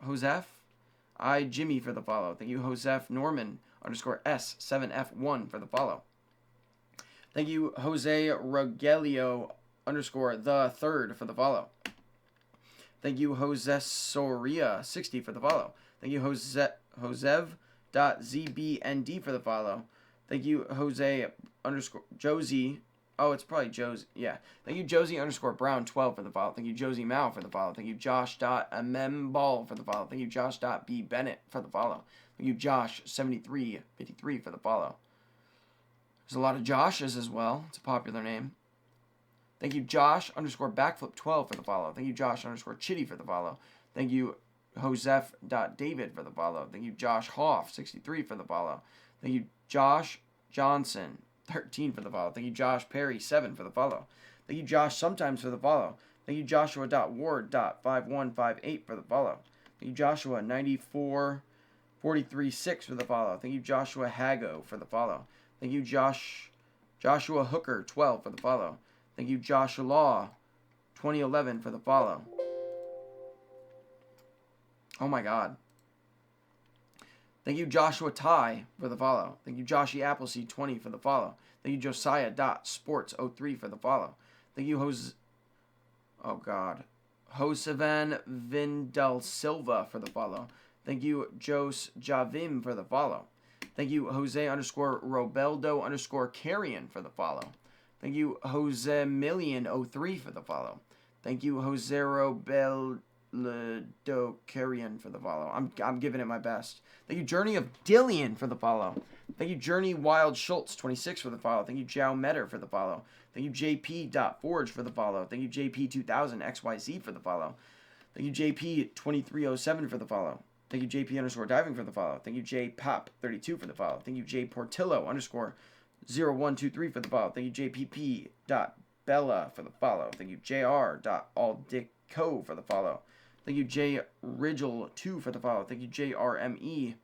I Jimmy for the follow. Thank you, Joseph Norman underscore S7F1 for the follow. Thank you, Jose Rogelio underscore the third for the follow. Thank you, Jose Soria 60 for the follow. Thank you, Josev.ZBND for the follow. Thank you, Jose underscore Josie. Oh, it's probably Josie. Yeah. Thank you, Josie underscore Brown 12 for the follow. Thank you, Josie Mao for the follow. Thank you, Josh.Amemball for the follow. Thank you, Josh.B Bennett for the follow. Thank you, Josh7353 for the follow. There's a lot of Joshes as well. It's a popular name. Thank you, Josh underscore Backflip 12 for the follow. Thank you, Josh underscore Chitty for the follow. Thank you, Joseph.David for the follow. Thank you, Josh Hoff 63 for the follow. Thank you, Josh Johnson 13 for the follow. Thank you, Josh Perry 7 for the follow. Thank you, Josh Sometimes for the follow. Thank you, Joshua.Ward.5158 for the follow. Thank you, Joshua 94436 for the follow. Thank you, Joshua Hago for the follow. Thank you, Joshua Hooker 12 for the follow. Thank you, Joshua Law 2011 for the follow. Oh my God. Thank you, Joshua Ty for the follow. Thank you, Joshy Appleseed 20 for the follow. Thank you, Josiah.Sports03 for the follow. Thank you, Josevan Vindel Silva for the follow. Thank you, Jos Javim for the follow. Thank you, Jose underscore Robeldo underscore Carrion for the follow. Thank you, Jose Million 03 for the follow. Thank you, Jose Robeldo Carrion for the follow. I'm giving it my best. Thank you, Journey of Dillian for the follow. Thank you, Journey Wild Schultz 26 for the follow. Thank you, Jao Metter for the follow. Thank you, JP.Forge for the follow. Thank you, JP2000XYZ for the follow. Thank you, JP2307 for the follow. Thank you, JP underscore diving for the follow. Thank you, J Pop 32 for the follow. Thank you, J Portillo underscore 0123 for the follow. Thank you, JPP dot Bella for the follow. Thank you, JR dot Aldico for the follow. Thank you, J Rigel 2 for the follow. Thank you, JRME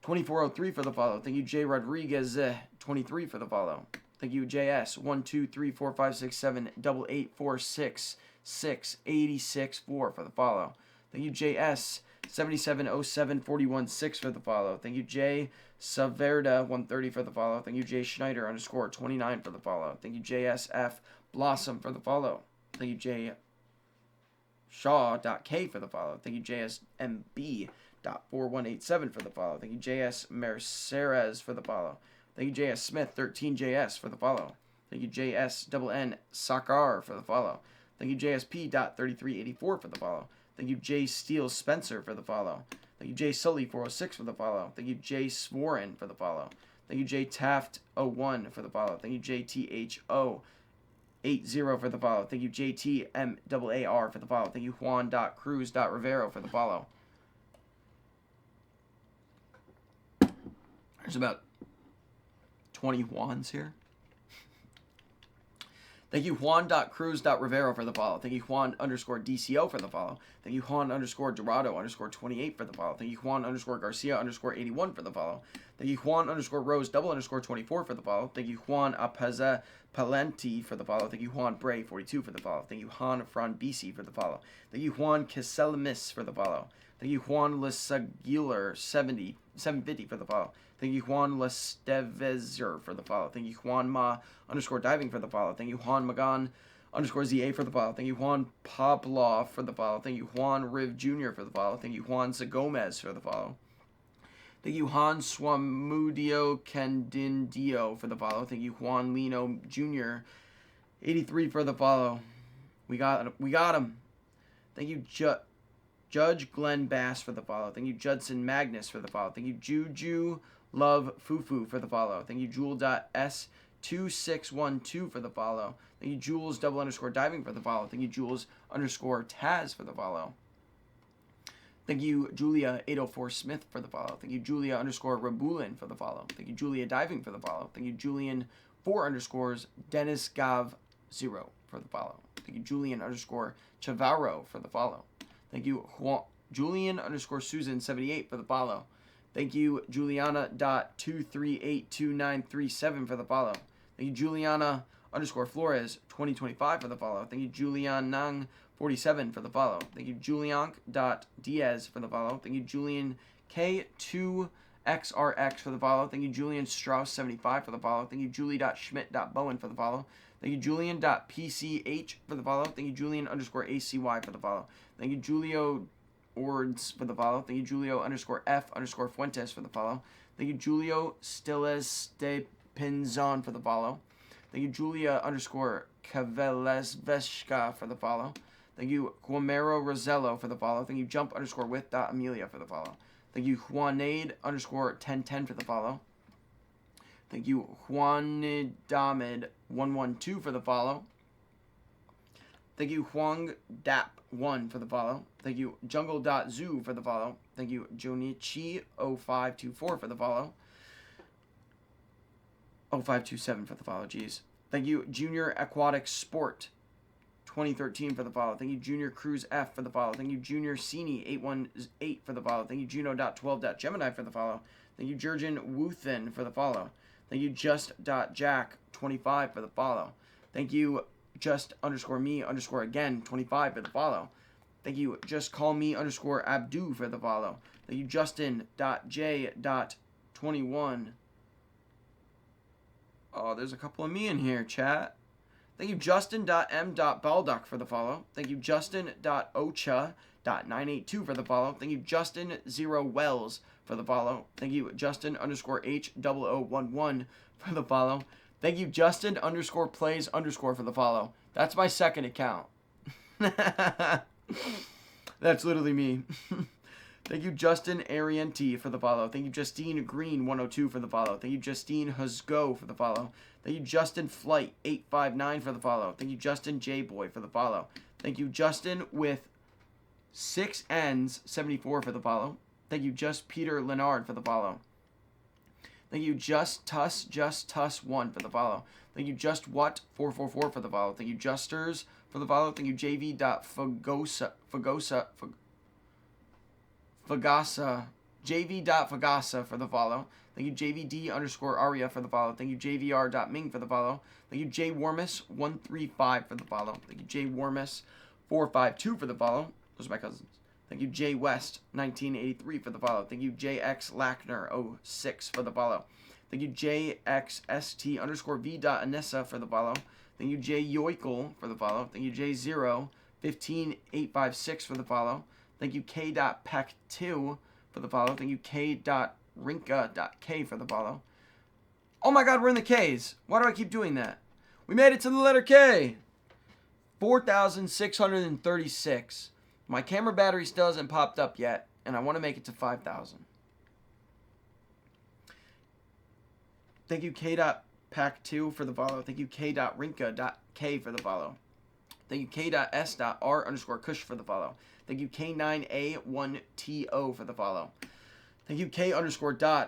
2403 for the follow. Thank you, J Rodriguez 23 for the follow. Thank you, JS 1 2 3 4 5 6 7 8 8 4 6 6 86 4 for the follow. Thank you, JS 7707 41 6 for the follow. Thank you, J Saverda 130 for the follow. Thank you, J Schneider underscore 29 for the follow. Thank you, JSF Blossom for the follow. Thank you, J Shaw.K for the follow. Thank you, JSMB.4187 for the follow. Thank you, JS Merceres for the follow. Thank you, JS Smith 13JS for the follow. Thank you, JSNN Sakar for the follow. Thank you, JSP.3384 for the follow. Thank you, J Steele Spencer for the follow. Thank you, J Sully 406 for the follow. Thank you, J Sworen for the follow. Thank you, J Taft 01 for the follow. Thank you, JTHO 80 for the follow. Thank you, JTMAAR for the follow. Thank you, Juan.Cruz.Rivero for the follow. There's about 20 Juans here. Thank you, Juan.Cruz.Rivero for the follow. Thank you, Juan underscore DCO for the follow. Thank you, Juan underscore Dorado underscore 28 for the follow. Thank you, Juan underscore Garcia underscore 81 for the follow. Thank you, Juan underscore Rose double underscore 24 for the follow. Thank you, Juan Apeza Palenti for the follow. Thank you, Juan Bray 42 for the follow. Thank you, Juan Fran BC for the follow. Thank you, Juan Keselamis for the follow. Thank you, Juan Lesaguilar 750 for the follow. Thank you, Juan Lestevezer for the follow. Thank you, Juan Ma underscore diving for the follow. Thank you, Juan Magan underscore ZA for the follow. Thank you, Juan Pablo for the follow. Thank you, Juan Riv Jr. for the follow. Thank you, Juan Zagomez for the follow. Thank you, Juan Swamudio Candindio for the follow. Thank you, Juan Lino Jr. 83 for the follow. We got him. Thank you, Judge Glenn Bass for the follow. Thank you, Judson Magnus for the follow. Thank you, Juju Love Fufu for the follow. Thank you, Jewel.S2612 for the follow. Thank you, Jules double underscore diving for the follow. Thank you, Jules underscore Taz for the follow. Thank you, Julia 804 Smith for the follow. Thank you, Julia underscore Rabulin for the follow. Thank you, Julia diving for the follow. Thank you, Julian 4 underscores Dennis Gav 0 for the follow. Thank you, Julian underscore Chavarro for the follow. Thank you, Julian underscore Susan 78 for the follow. Thank you, Juliana.2382937 for the follow. Thank you, Juliana underscore Flores 2025 for the follow. Thank you, Julian Nang 47 for the follow. Thank you, Juliank.Diaz for the follow. Thank you, Julian K2XRX for the follow. Thank you, Julian Strauss 75 for the follow. Thank you, Julie.Schmidt.Bowen for the follow. Thank you, Julian.PCH for the follow. Thank you, Julian underscore ACY for the follow. Thank you, Julio Ords for the follow. Thank you, Julio underscore F underscore Fuentes for the follow. Thank you, Julio Stiles de Pinzon for the follow. Thank you, Julia underscore Cavelesveshka for the follow. Thank you, Guamero Rosello for the follow. Thank you, Jump underscore with Amelia for the follow. Thank you, Juanade underscore 1010 for the follow. Thank you, Juanidamed 112 for the follow. Thank you, Huang Dap 1 for the follow. Thank you, Jungle.Zoo for the follow. Thank you, Jonichi 0524 for the follow. 0527 for the follow, jeez. Thank you, Junior Aquatic Sport 2013 for the follow. Thank you, Junior Cruz F for the follow. Thank you, Junior Cini 818 for the follow. Thank you, Juno.12.Gemini for the follow. Thank you, Jurgen Wuthen for the follow. Thank you, Just.Jack25 for the follow. Thank you, Just underscore me underscore again 25 for the follow. Thank you, Just Call Me underscore Abdu for the follow. Thank you, Justin.J.21. Oh, there's a couple of me in here, chat. Thank you, Justin.M.Balduck for the follow. Thank you, Justin.Ocha.982 for the follow. Thank you, Justin0Wells for the follow. Thank you, Justin underscore H0011 for the follow. Thank you, Justin underscore plays underscore for the follow. That's my second account. That's literally me. Thank you, Justin Arienti for the follow. Thank you, Justine Green 102 for the follow. Thank you, Justine Husgo for the follow. Thank you, Justin Flight 859 for the follow. Thank you, Justin J Boy for the follow. Thank you, Justin with 6 N's 74 for the follow. Thank you, Just Peter Leonard, for the follow. Thank you, Just Tuss 1 for the follow. Thank you, Just What 444 for the follow. Thank you, Justers for the follow. Thank you, JV.Fagasa for the follow. Thank you, JVD_Aria for the follow. Thank you, JVR.Ming for the follow. Thank you, J Warmus 135 for the follow. Thank you, J Warmus 452 for the follow. Those are my cousins. Thank you, J West 1983 for the follow. Thank you, JX Lackner 06 for the follow. Thank you, JXST_V.Anissa for the follow. Thank you, J Yoikel for the follow. Thank you, J0 15856 for the follow. Thank you, K.Peck2 for the follow. Thank you, K.Rinka.K for the follow. Oh my god, we're in the Ks. Why do I keep doing that? We made it to the letter K. 4,636. My camera battery still hasn't popped up yet, and I want to make it to 5,000. Thank you, K.Pack2 for the follow. Thank you, K.Rinka.K for the follow. Thank you, K.S.R_Kush for the follow. Thank you, K9A1TO for the follow. Thank you, K_F_S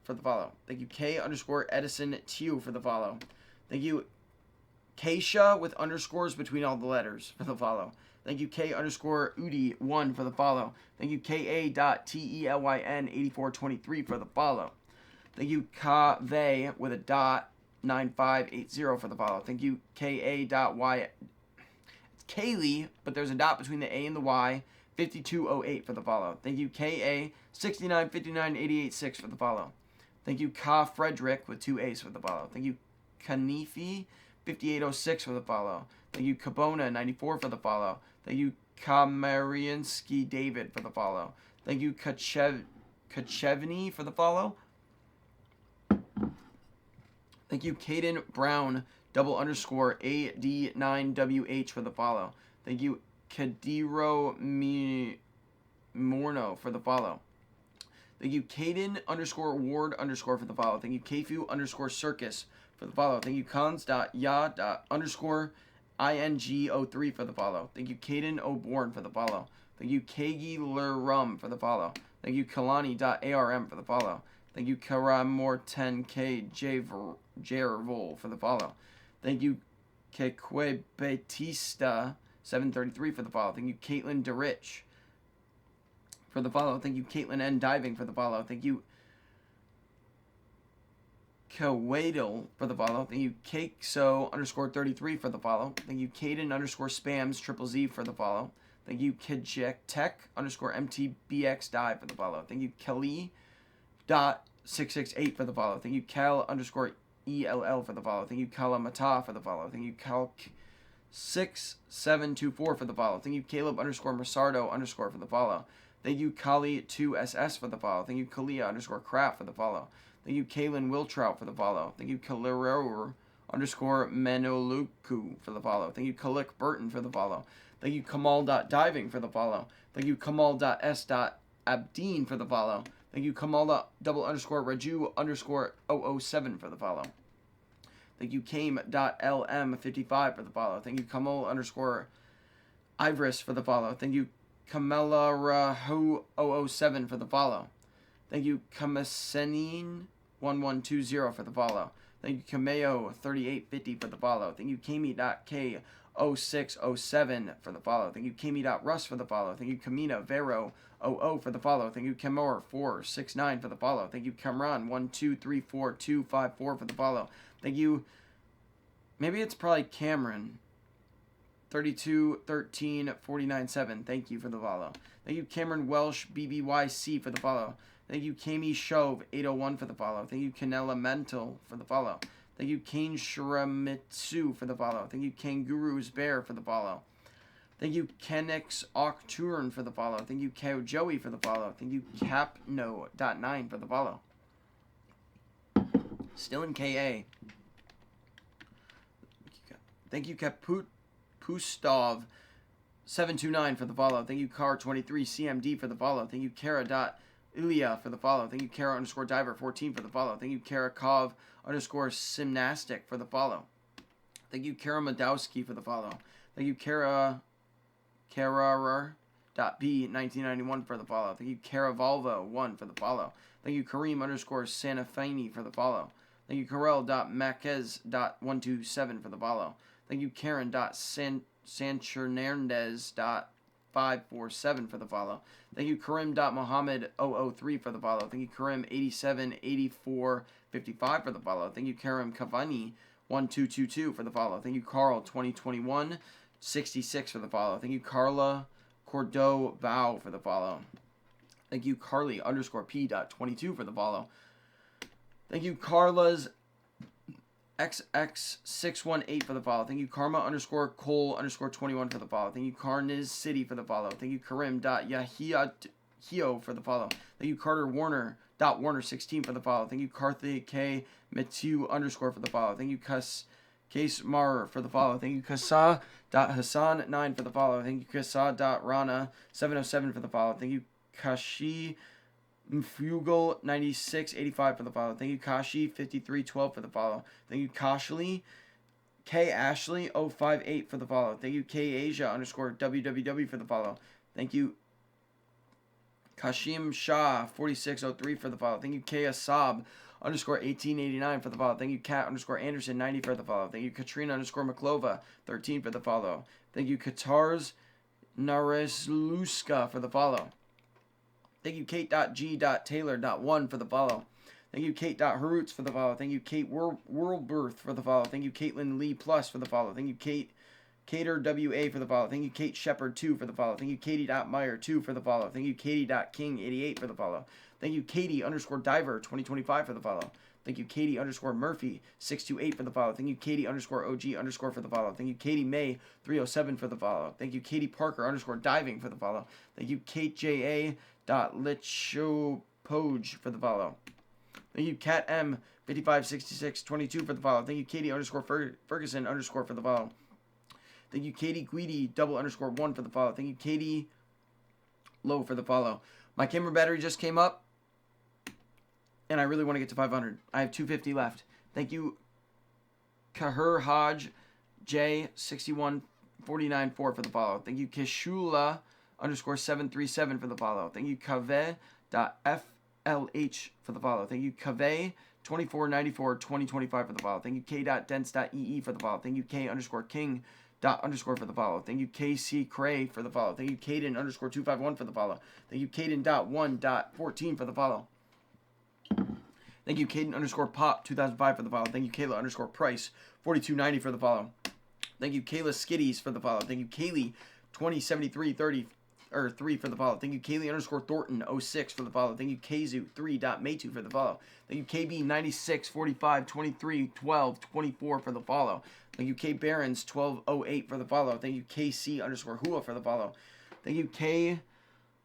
for the follow. Thank you, K_Edison2 for the follow. Thank you, Keisha with underscores between all the letters for the follow. Thank you, K_Udi1 for the follow. Thank you, KA.TELYN8423 for the follow. Thank you, Kave with a dot 9580 for the follow. Thank you, KA.Y. It's Kaylee, but there's a dot between the A and the Y. 5208 for the follow. Thank you, KA69598886 for the follow. Thank you, Ka Frederick with 2 A's for the follow. Thank you, Kanifi 5806 for the follow. Thank you, Kabona 94 for the follow. Thank you, Kamarinsky David for the follow. Thank you, Kachevny for the follow. Thank you, Caden Brown _AD9WH for the follow. Thank you, Kadiro Morno for the follow. Thank you, Caden_Ward_ for the follow. Thank you, Kfu_Circus for the follow. Thank you, Cons.ya._ING03 for the follow. Thank you, Caden O'Born for the follow. Thank you, Kagi Lerum for the follow. Thank you, Kalani.ARM for the follow. Thank you, Karamorten Jervol for the follow. Thank you, Kekwe Batista 733 for the follow. Thank you, Caitlin DeRich for the follow. Thank you, Caitlin N. Diving for the follow. Thank you, Kawadel for the follow. Thank you, Cakeso_33 for the follow. Thank you, Caden_Spams ZZZ for the follow. Thank you, Kidjek_MTBX Die for the follow. Thank you, Kelly.668 for the follow. Thank you, Cal_ELL for the follow. Thank you, Kalamata for the follow. Thank you, Calc6724 for the follow. Thank you, Caleb_Marsardo_ for the follow. Thank you, Kali2SS for the follow. Thank you, Kalia_Craft for the follow. Thank you, Kaylin Wiltrout for the follow. Thank you, Kaliror_Manoluku for the follow. Thank you, Kalik Burton for the follow. Thank you, Kamal.Diving for the follow. Thank you, Kamal.S.Abdeen for the follow. Thank you, Kamal._Raju_007 for the follow. Thank you, Kame.LM55 for the follow. Thank you, Kamal_Ivoris for the follow. Thank you, Kamelarahu007 for the follow. Thank you, Kamasenin1120 for the follow. Thank you, Kameo3850 for the follow. Thank you, Kami.K0607 for the follow. Thank you, Kami.Russ for the follow. Thank you, Kamina Vero00 for the follow. Thank you, Kamor469 for the follow. Thank you, Kamran1234254 for the follow. Thank you, maybe it's probably Cameron 321349.7. Thank you for the follow. Thank you, Cameron Welsh BBYC for the follow. Thank you, Kami Shove 801 for the follow. Thank you, Canela Mental for the follow. Thank you, Kane Shiramitsu for the follow. Thank you, Kangaroo's Bear for the follow. Thank you, Kenix Octurn for the follow. Thank you, Ko Joey for the follow. Thank you, Capno.9 for the follow. Still in KA. Thank you, Kapustov 729 for the follow. Thank you, Car23 CMD for the follow. Thank you, Kara.Ilya for the follow. Thank you, Kara_Diver14 for the follow. Thank you, Karakov_Simnastic for the follow. Thank you, Kara Madowski for the follow. Thank you, Kararar 1991 for the follow. Thank you, Caravalvo1 for the follow. Thank you, Kareem _Sanafani for the follow. Thank you, Karel.Maquez.127 for the follow. Thank you, Karen.Sanchernandez.547 for the follow. Thank you, Karim.Mohammed003 for the follow. Thank you, Karim878455 for the follow. Thank you, Karim Cavani1222 for the follow. Thank you, Carl202166 for the follow. Thank you, Carla Cordovao for the follow. Thank you, Carly _P.22 for the follow. Thank you, Carla's XX618 for the follow. Thank you, Karma _Cole_21 for the follow. Thank you, Carniz City for the follow. Thank you, Karim.Yahio for the follow. Thank you, Carter Warner.Warner16 for the follow. Thank you, Karthik K Metu _ for the follow. Thank you, Case Marer for the follow. Thank you, Kasa.Hassan9 for the follow. Thank you, Kasa.Rana707 for the follow. Thank you, Kashi Mfugel9685 for the follow. Thank you, Kashi5312 for the follow. Thank you, K Ashley 058 for the follow. Thank you, K Asia _WWW for the follow. Thank you, Kashim Shah 4603 for the follow. Thank you, K Asab _1889 for the follow. Thank you, Kat _Anderson 90 for the follow. Thank you, Katrina _Maklova 13 for the follow. Thank you, Katars Naresluska for the follow. Thank you, Kate.G.Taylor.1 for the follow. Thank you, Kate.Harutz for the follow. Thank you, Kate Worldbirth for the follow. Thank you, Caitlin Lee Plus for the follow. Thank you, Cater WA for the follow. Thank you, Kate Shepard 2 for the follow. Thank you, Katie.Meyer 2 for the follow. Thank you, Katie.King 88 for the follow. Thank you, Katie _Diver 2025 for the follow. Thank you, Katie _Murphy 628 for the follow. Thank you, Katie _OG _ for the follow. Thank you, Katie May 307 for the follow. Thank you, Katie Parker _Diving for the follow. Thank you, Kate JA.Lichopoj for the follow. Thank you, Kat M 556622 for the follow. Thank you, Katie _Ferguson _ for the follow. Thank you, Katie Guidi _1 for the follow. Thank you, Katie Low for the follow. My camera battery just came up, and I really want to get to 500. I have 250 left. Thank you, Kahur Hodge J 61494 for the follow. Thank you, Kishula _737 for the follow. Thank you, Kave.FLH for the follow. Thank you, Kave2494 2025 for the follow. Thank you, K.Dense.EE for the follow. Thank you, K _King _for the follow. Thank you, KC Cray for the follow. Thank you, Caden _251 for the follow. Thank you, Caden.1.14 for the follow. Thank you, Caden _Pop 2005 for the follow. Thank you, Kayla _Price 4290 for the follow. Thank you, Kayla Skitties for the follow. Thank you, Kaylee 207330 or 3 for the follow. Thank you, Kaylee _Thornton 06 for the follow. Thank you, Kazu 3.Maytu for the follow. Thank you, KB 96 45 23 12 24 for the follow. Thank you, K Barons 1208 for the follow. Thank you, KC _Hua for the follow. Thank you, K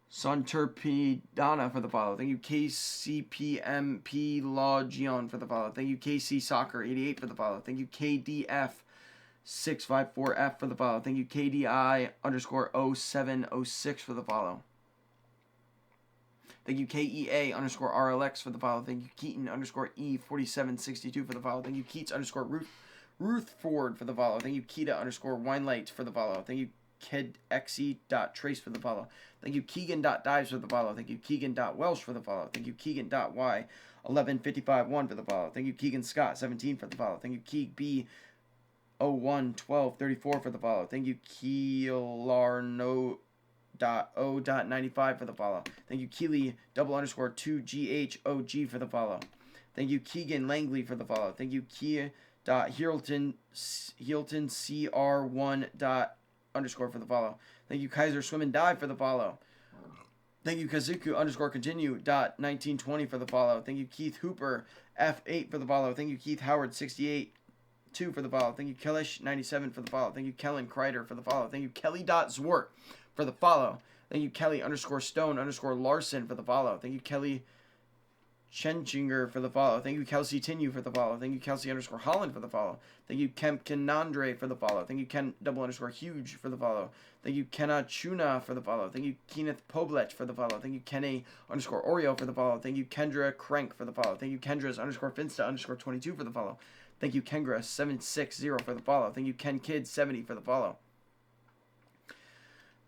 Santerpidana for the follow. Thank you, KCPMP Logion for the follow. Thank you, KC Soccer 88 for the follow. Thank you, KDF 654F for the follow. Thank you, KDI _0706 for the follow. Thank you, KEA _RLX for the follow. Thank you, Keaton _E4762 for the follow. Thank you, Keats Ruth Ford for the follow. Thank you, Keita _Winelight for the follow. Thank you, KedXE.Trace for the follow. Thank you, Keegan.Dives for the follow. Thank you, Keegan.Welsh for the follow. Thank you, Keegan.Y 1155-1 for the follow. Thank you, Keegan Scott 17 for the follow. Thank you, Keeg B 011234 for the follow. Thank you, Keelarno.O.95 for the follow. Thank you, Keely _2GHOG for the follow. Thank you, Keegan Langley for the follow. Thank you, Kia.Hilton CR1. _ for the follow. Thank you, Kaiser Swim and Dive for the follow. Thank you, Kazuku _continue.1920 for the follow. Thank you, Keith Hooper F8 for the follow. Thank you, Keith Howard 68-2 for the follow. Thank you, Kellish 97 for the follow. Thank you, Kellen Kreider for the follow. Thank you, Kelly.Zwart for the follow. Thank you, Kelly _Stone _Larson for the follow. Thank you, Kelly Schenchinger for the follow. Thank you, Kelsey Tinu for the follow. Thank you, Kelsey _Holland for the follow. Thank you, Kemp.Kenandre for the follow. Thank you, Ken _Huge for the follow. Thank you, Kenachuna for the follow. Thank you, Kenneth Poblet for the follow. Thank you, Kenny _Oreo for the follow. Thank you, Kendra Crank for the follow. Thank you, Kendras _Finsta _22 for the follow. Thank you, Kengra 760 for the follow. Thank you, Ken Kid 70 for the follow.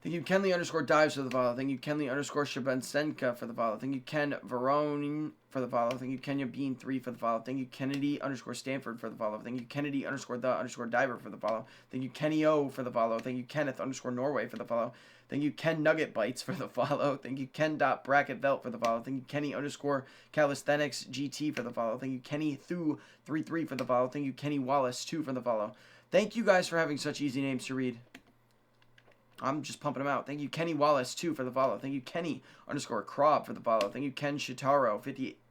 Thank you, Kenley underscore dives for the follow. Thank you, Kenley underscore Shabensenka for the follow. Thank you, Ken Verone for the follow. Thank you, Kenya Bean 3 for the follow. Thank you, Kennedy underscore Stanford for the follow. Thank you, Kennedy underscore the underscore diver for the follow. Thank you, Kenny O for the follow. Thank you, Kenneth underscore Norway for the follow. Thank you, Ken Nugget Bites for the follow. Thank you, Ken dot Bracket Belt for the follow. Thank you, Kenny underscore Calisthenics GT for the follow. Thank you, Kenny Thu 33 for the follow. Thank you, Kenny Wallace 2 for the follow. Thank you guys for having such easy names to read. I'm just pumping them out. Thank you, Kenny Wallace 2 for the follow. Thank you, Kenny underscore Krob for the follow. Thank you, Ken Shitaro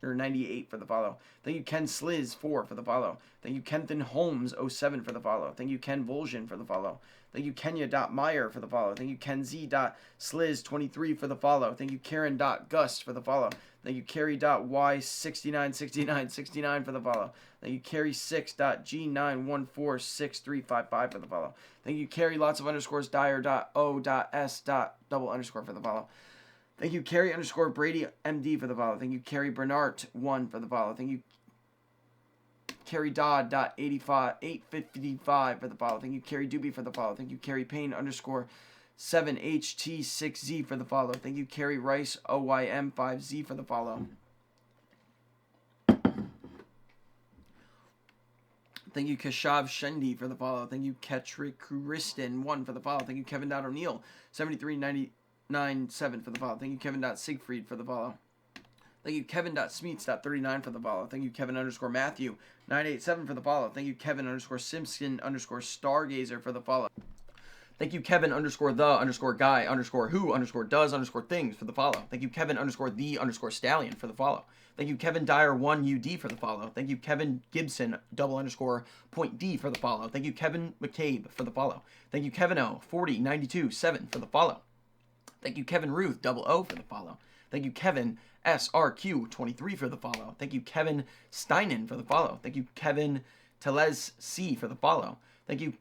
98 for the follow. Thank you, Ken Sliz 4 for the follow. Thank you, Kenthan Holmes 07 for the follow. Thank you, Ken Volsion for the follow. Thank you, Kenya.Meyer for the follow. Thank you, KenZ.Sliz23 for the follow. Thank you, Karen.Gust for the follow. Thank you, Carrie.Y696969 for the follow. Thank you, Carrie6.G9146355 for the follow. Thank you, Carrie lots of underscores Dyer.O.S. double underscore for the follow. Thank you, Carrie underscore Brady MD for the follow. Thank you, Carrie Bernard 1 for the follow. Thank you, Carrie Dodd.855 for the follow. Thank you, Carrie Doobie for the follow. Thank you, Carrie Payne underscore 7HT6Z for the follow. Thank you, Carrie Rice OYM5Z for the follow. Thank you, Kashav Shendi for the follow. Thank you, Ketrik Kristen 1 for the follow. Thank you, Kevin.O'Neill 73997 for the follow. Thank you, Kevin.Siegfried for the follow. Thank you, Kevin.Smeets.39 for the follow. Thank you, Kevin underscore Matthew 987 for the follow. Thank you, Kevin underscore Simpson underscore Stargazer for the follow. Thank you, Kevin underscore the underscore guy underscore who underscore does underscore things for the follow. Thank you, Kevin underscore the underscore stallion for the follow. Thank you, Kevin Dyer 1UD for the follow. Thank you, Kevin Gibson double underscore point D for the follow. Thank you, Kevin McCabe for the follow. Thank you, Kevin O 4092 7 for the follow. Thank you, Kevin Ruth double O for the follow. Thank you, Kevin SRQ23 for the follow. Thank you, Kevin Steinen for the follow. Thank you, Kevin Telez C for the follow. Thank you,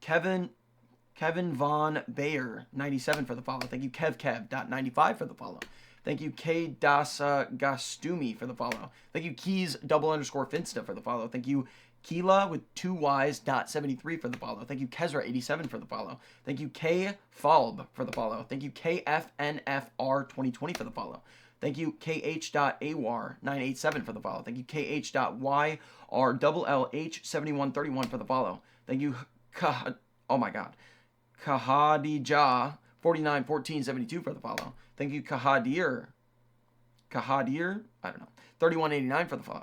Kevin Von Bayer 97 for the follow. Thank you, KevKev.95 for the follow. Thank you, K Dasa Gastumi for the follow. Thank you, Keys double underscore Finsta for the follow. Thank you, Keela with 2Ys.73 for the follow. Thank you, Kezra87 for the follow. Thank you, K Falb for the follow. Thank you, KFNFR2020 for the follow. Thank you, KH.AWAR987 for the follow. Thank you, KH.YRLLH7131 for the follow. Thank you, Kahadija 491472 for the follow. Thank you, Kahadir, I don't know, 3189 for the follow.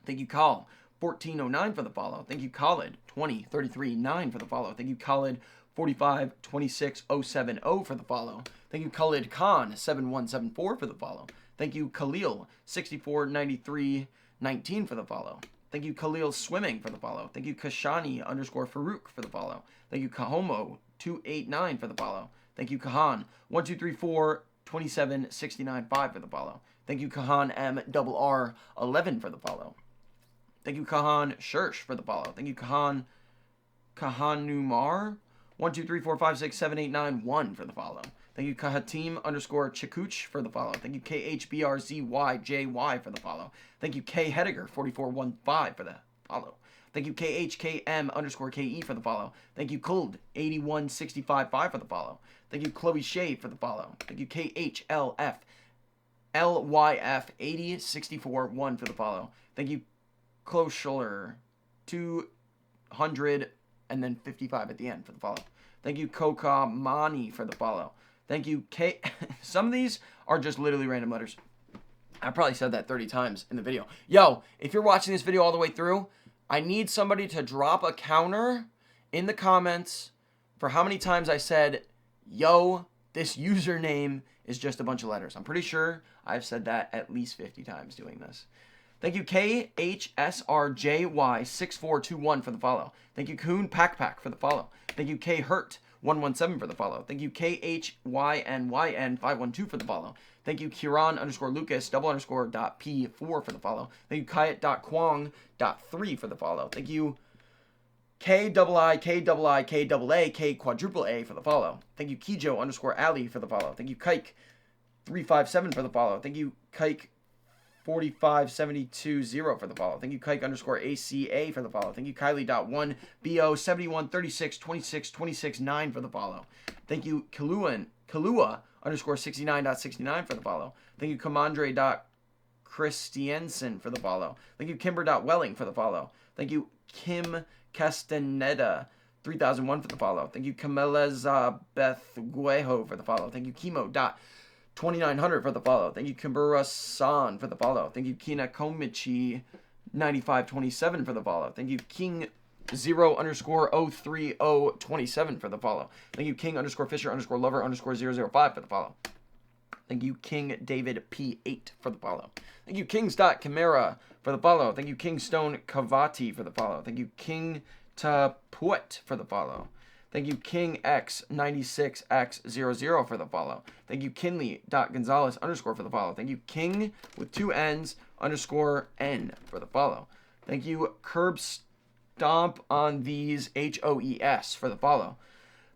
Thank you, Call 1409 for the follow. Thank you, Khalid 20339 for the follow. Thank you, Khalid 4526070 for the follow. Thank you, Khalid Khan 7174 for the follow. Thank you, Khalil 649319 for the follow. Thank you, Khalil Swimming for the follow. Thank you, Kashani underscore Farouk for the follow. Thank you, Kahomo 289 for the follow. Thank you, Kahan 123427695 for the follow. Thank you, Kahan MRR 11 for the follow. Thank you, Kahan Shersh for the follow. Thank you, Kahanumar 123456789 for the follow. Thank you, Kahatim underscore Chikuch for the follow. Thank you, KHBRZYJY for the follow. Thank you, K Hediger 4415 for the follow. Thank you, KHKM underscore KE for the follow. Thank you, Cold 81655 for the follow. Thank you, Chloe Shea for the follow. Thank you, KHLF LYF 80641 for the follow. Thank you, Kloschler 200 and then 55 at the end for the follow. Thank you, Kokamani for the follow. Thank you, K. Some of these are just literally random letters. I probably said that 30 times in the video. Yo, if you're watching this video all the way through, I need somebody to drop a counter in the comments for how many times I said, yo, this username is just a bunch of letters. I'm pretty sure I've said that at least 50 times doing this. Thank you, KHSRJY6421 for the follow. Thank you, Coon Pack for the follow. Thank you, KHurt117 for the follow. Thank you, KHYNYN512 for the follow. Thank you, Kieran underscore Lucas double underscore dot P4 for the follow. Thank you, Kayet.Kwong.3 for the follow. Thank you, KIIKAA K quadruple A for the follow. Thank you, Kijo underscore Ali for the follow. Thank you, Kike357 for the follow. Thank you, Kike 45720 for the follow. Thank you, Kike underscore ACA for the follow. Thank you, Kylie.1 BO 7136 26 26 9 for the follow. Thank you, Kalua underscore 69.69 for the follow. Thank you, Commandre.Christiansen for the follow. Thank you, Kimber.Welling for the follow. Thank you, Kim Castaneda 3001 for the follow. Thank you, Cameleza Beth Guejo for the follow. Thank you, Chemo.2900 for the follow. Thank you, Kimbura San for the follow. Thank you, Kina Komichi 9527 for the follow. Thank you, King 0 underscore 03027 for the follow. Thank you, King underscore Fisher underscore Lover underscore 005 for the follow. Thank you, King David P8 for the follow. Thank you, Kings.Chimera for the follow. Thank you, Kingstone Kavati for the follow. Thank you, King Tapuit for the follow. Thank you, King X96X00 for the follow. Thank you, Kinley.Gonzalez underscore for the follow. Thank you, King with 2 N's underscore N for the follow. Thank you, Curb Stomp on these HOES for the follow.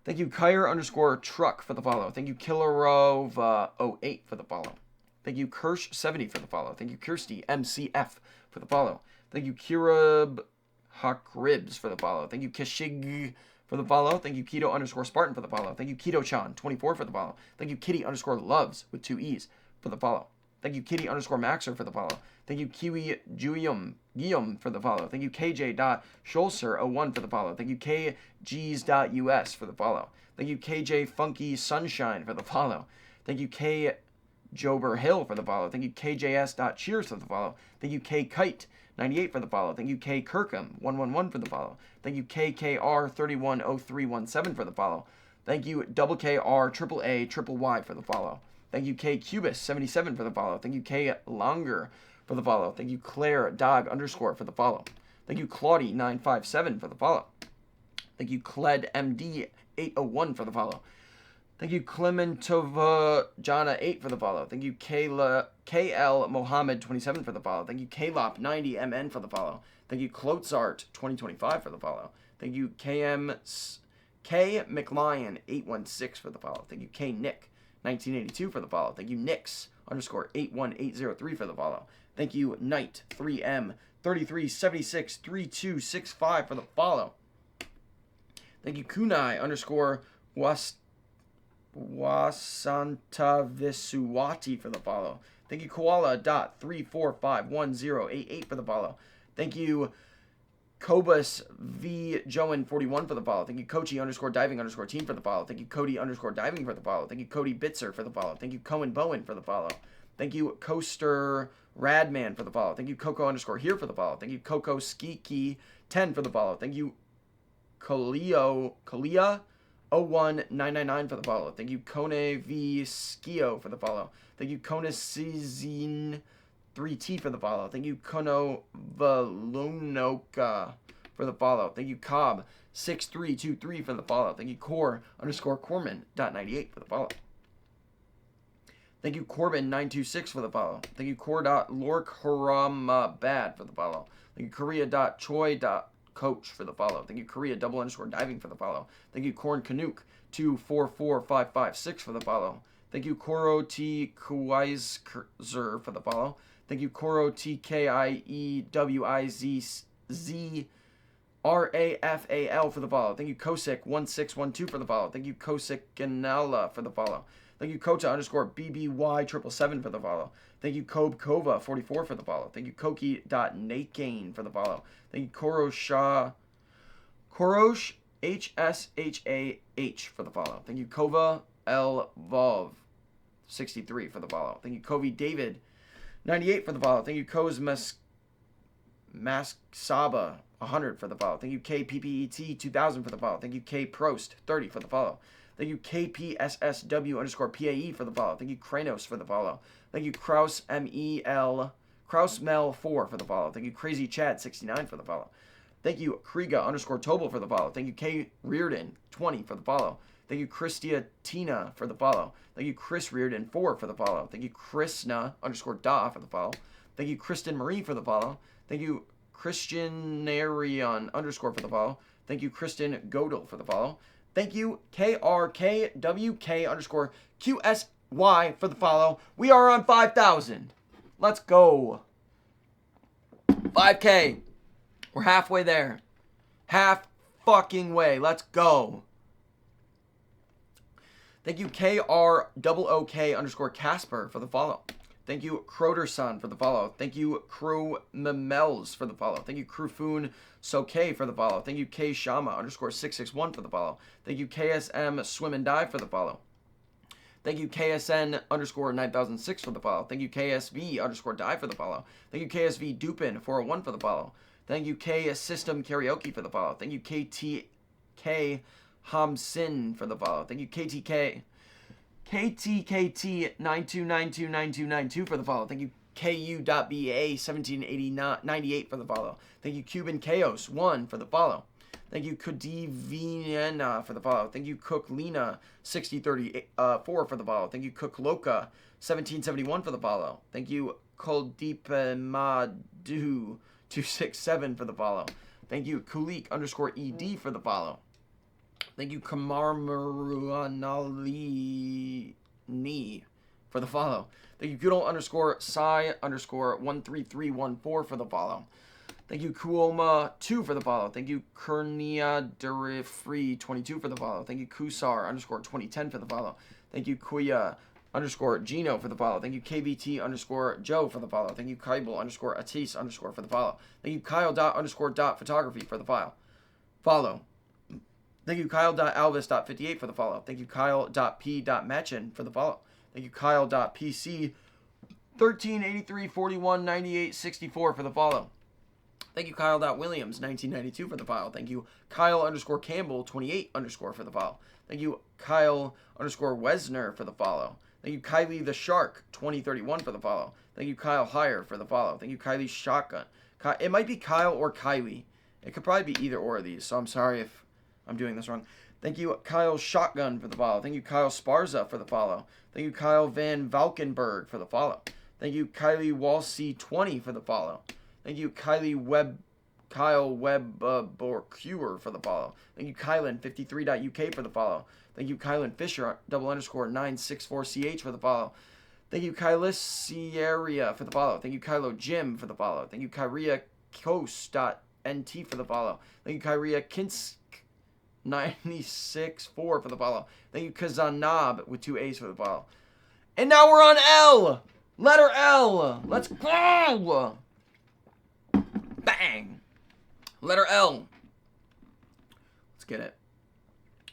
Thank you, Kyre underscore Truck for the follow. Thank you, Killerov 08 for the follow. Thank you, Kirsch 70 for the follow. Thank you, Kirsty MCF for the follow. Thank you, Kirib Hakribs for the follow. Thank you, Kishig for the follow. Thank you, Keto underscore Spartan for the follow. Thank you, Keto-chan 24 for the follow. Thank you, Kitty underscore Loves with 2 E's for the follow. Thank you, Kitty underscore Maxer for the follow. Thank you, Kiwi Guillaume for the follow. Thank you, KJ.Scholzer01 for the follow. Thank you, KGs.US for the follow. Thank you, KJ Funky Sunshine for the follow. Thank you, K Jober Hill for the follow. Thank you, KJS.Cheers for the follow. Thank you, K Kite 98 for the follow. Thank you, K Kirkham 111 for the follow. Thank you, KKR 310317 for the follow. Thank you, Double KR Triple A Triple Y for the follow. Thank you, K Cubis 77 for the follow. Thank you, K Longer for the follow. Thank you, Claire Dog underscore for the follow. Thank you, Claudie 957 for the follow. Thank you, Cled MD 801 for the follow. Thank you, Clementova Jana 8 for the follow. Thank you, KL Mohammed 27 for the follow. Thank you, Klop 90 MN for the follow. Thank you, Clotzart 2025 for the follow. Thank you, K McLion 816 for the follow. Thank you, K Nick 1982 for the follow. Thank you, Nix underscore 81803 for the follow. Thank you, Knight 3M 3376 3265 for the follow. Thank you, Kunai underscore Wasantavisuwati for the follow. Thank you, Koala.3451088 for the follow. Thank you, Cobus V Joan 41 for the follow. Thank you, Kochi underscore diving underscore team for the follow. Thank you, Cody underscore diving for the follow. Thank you, Cody Bitzer for the follow. Thank you, Cohen Bowen for the follow. Thank you, Coaster Radman for the follow. Thank you, Coco underscore here for the follow. Thank you, Coco Skiki 10 for the follow. Thank you, Kalia 01999 for the follow. Thank you, Kone V Skio for the follow. Thank you, Kone Sizin 3T for the follow. Thank you, Kono Valunoka for the follow. Thank you, Cobb 6323 for the follow. Thank you, Core underscore Corman.98 for the follow. Thank you, Corbin926 for the follow. Thank you, Core.Lorkharamabad for the follow. Thank you, Korea.Choi.Coach for the follow. Thank you, Korea double underscore diving for the follow. Thank you, Corn Canuck 244556 for the follow. Thank you, Koro T Kuizer for the follow. Thank you, Koro T KIEWIZZ RAFAL for the follow. Thank you, Kosik1612 for the follow. Thank you, Kosik Ganella for the follow. Thank you, Kota underscore BBY777 for the follow. Thank you, Kobe Kova 44 for the follow. Thank you, Koki.Nakane for the follow. Thank you, Korosh HSHAH for the follow. Thank you, Kova L Vov 63 for the follow. Thank you, Kobe David 98 for the follow. Thank you, Koz Masksaba 100 for the follow. Thank you, KPPET 2000 for the follow. Thank you, K Prost 30 for the follow. Thank you, KPSSW underscore PAE for the follow. Thank you, Kranos for the follow. Thank you, Kraus MEL Krausmel 4 for the follow. Thank you, Crazy Chad 69 for the follow. Thank you, Kriga underscore Tobel for the follow. Thank you, K Reardon 20 for the follow. Thank you, Christia Tina for the follow. Thank you, Chris Reardon 4 for the follow. Thank you, Krishna underscore Da for the follow. Thank you, Kristen Marie for the follow. Thank you, Christianarion underscore for the follow. Thank you, Kristen Godel for the follow. Thank you, KRKWK underscore QSY for the follow. We are on 5,000. Let's go. 5K. We're halfway there. Half fucking way. Let's go. Thank you, KROOK Casper for the follow. Thank you, Croterson for the follow. Thank you, Crew Memels for the follow. Thank you, Crewfoon Soke for the follow. Thank you, K Shama _661 for the follow. Thank you, KSM Swim and Dive for the follow. Thank you, KSN _9006 for the follow. Thank you, KSV _dive for the follow. Thank you, KSV Dupin 401 for the follow. Thank you, K System Karaoke for the follow. Thank you, KTK Hamsin for the follow. Thank you, KTK 92929292 for the follow. Thank you, KU.BA 1798 for the follow. Thank you, Cuban Chaos 1 for the follow. Thank you, Kodiviena for the follow. Thank you, Cook Lena 6034 for the follow. Thank you, Cook Loka 1771 for the follow. Thank you, Kuldipamadu 267 for the follow. Thank you, Kulik _ED for the follow. Thank you, Kamarmuranalini for the follow. Thank you, Goodall _Sai _13314 for the follow. Thank you, Kuoma 2 for the follow. Thank you, Kurnia Durifree 22 for the follow. Thank you, Kusar _2010 for the follow. Thank you, Kuya _Gino for the follow. Thank you, KVT _Joe for the follow. Thank you, Kaibel _Atis for the follow. Thank you, Kyle _photography for the follow. Thank you, Kyle.alvis.58 for the follow. Thank you, Kyle.p.matchin for the follow. Thank you, Kyle.pc 1383419864 for the follow. Thank you, Kyle.williams 1992 for the follow. Thank you, Kyle _Campbell 28 for the follow. Thank you, Kyle _Wesner for the follow. Thank you, Kylie the Shark 2031 for the follow. Thank you, Kyle Hire for the follow. Thank you, Kylie Shotgun. It might be Kyle or Kylie. It could probably be either or of these, so I'm sorry if I'm doing this wrong. Thank you, Kyle Shotgun for the follow. Thank you, Kyle Sparza for the follow. Thank you, Kyle Van Valkenburg for the follow. Thank you, Kylie Walsey 20 for the follow. Thank you, Kyle Webb-Borcure for the follow. Thank you, Kylan53.uk for the follow. Thank you, Kylan Fisher _964CH for the follow. Thank you, Kylisieria for the follow. Thank you, Kylo Jim for the follow. Thank you, Kyria Coast.nt for the follow. Thank you, Kyria Kinsk 96.4 for the follow. Thank you, Kazanab with 2 A's for the follow. And now we're on L. Letter L. Let's go. Bang. Letter L. Let's get it.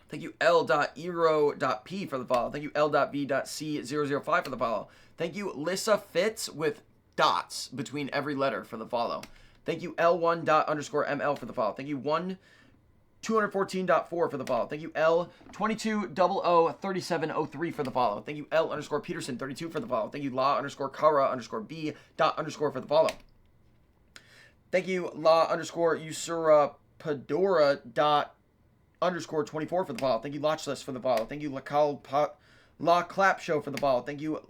Thank you, L.Ero.P for the follow. Thank you, L.V.C005 for the follow. Thank you, Lissa Fitz with dots between every letter for the follow. Thank you, L1._ML for the follow. Thank you, 214.4 for the follow. Thank you, L22003703 for the follow. Thank you, L_Peterson 32 for the follow. Thank you, La_Kara_B. For the follow. Thank you, La_Usurpadora._24 for the follow. Thank you, Lochless for the follow. Thank you, La Clap Show for the follow. Thank you,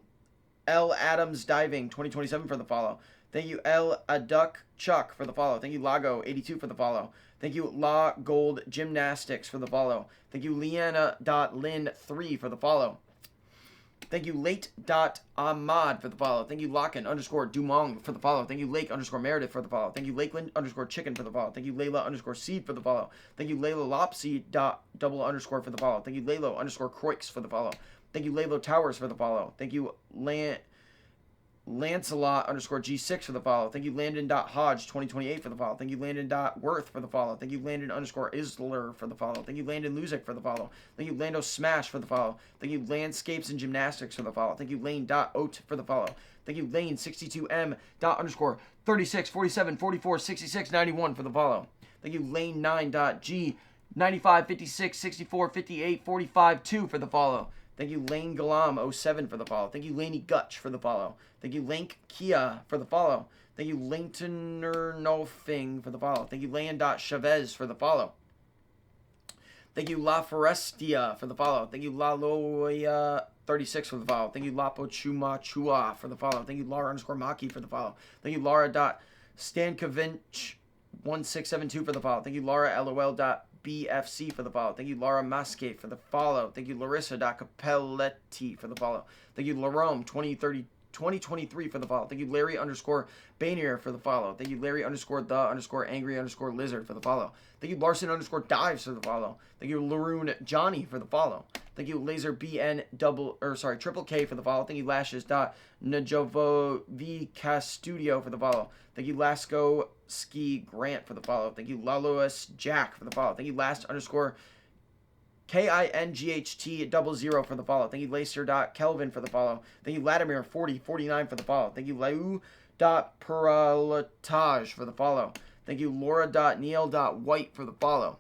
L Adams Diving 2027 for the follow. Thank you, L Aduck Chuck for the follow. Thank you, Lago 82 for the follow. Thank you, La Gold Gymnastics for the follow. Thank you, Leanna.Lin3 for the follow. Thank you, Late.Ahmad for the follow. Thank you, Locken_Dumong for the follow. Thank you, Lake_Meredith for the follow. Thank you, Lakeland_Chicken for the follow. Thank you, Layla_Seed for the follow. Thank you, Layla Lopsy.__ for the follow. Thank you, Lalo_Croix for the follow. Thank you, Lalo Towers for the follow. Thank you, Lancelot_G6 for the follow. Thank you, Landon.Hodge 2028 for the follow. Thank you, Landon.Worth for the follow. Thank you, Landon_Isler for the follow. Thank you, Landon Luzic for the follow. Thank you, Lando Smash for the follow. Thank you, Landscapes and Gymnastics for the follow. Thank you, Lane.Oat for the follow. Thank you, Lane62M._3647446691 for the follow. Thank you, Lane9.G 9556645845 for the follow. Thank you, Lane Galam 07 for the follow. Thank you, Laney Gutch for the follow. Thank you, Lank Kia for the follow. Thank you, Langtoner Nofing for the follow. Thank you, Land.Chavez for the follow. Thank you, La Forestia for the follow. Thank you, La Loya 36 for the follow. Thank you, Lapo Chuma Chua for the follow. Thank you, Lara_Maki for the follow. Thank you, Lara.Stankovic 1672 for the follow. Thank you, Lara LOL.BFC for the follow. Thank you, Laura Masque for the follow. Thank you, Larissa.Capelletti for the follow. Thank you, Larome 2023 for the follow. Thank you, Larry underscore Banier for the follow. Thank you, Larry underscore the underscore angry underscore lizard for the follow. Thank you, Larson underscore dives for the follow. Thank you, Laroon Johnny for the follow. Thank you, Laser BN triple K for the follow. Thank you, Lashes Najovo V Studio for the follow. Thank you, Lasco Ski Grant for the follow. Thank you, Lalois Jack for the follow. Thank you, Last underscore KINGHT00 for the follow. Thank you, Lacer.Kelvin for the follow. Thank you, Latimer4049 for the follow. Thank you, Lau.Peralatage for the follow. Thank you, Laura.Neil.White for the follow.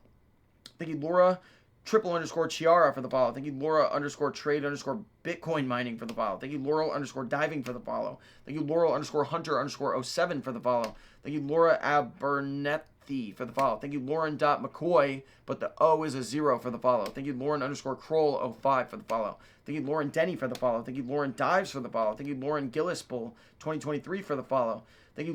Thank you, Laura __ Chiara for the follow. Thank you, Laura _trade _ Bitcoin mining for the follow. Thank you, Laurel _diving for the follow. Thank you, Laurel _hunter _07 for the follow. Thank you, Laura Abernethy for the follow. Thank you, Lauren.McCoy, but the O is a 0 for the follow. Thank you, Lauren _Kroll 05 for the follow. Thank you, Lauren Denny for the follow. Thank you, Lauren Dives for the follow. Thank you, Lauren Gillisbull 2023 for the follow. Thank you,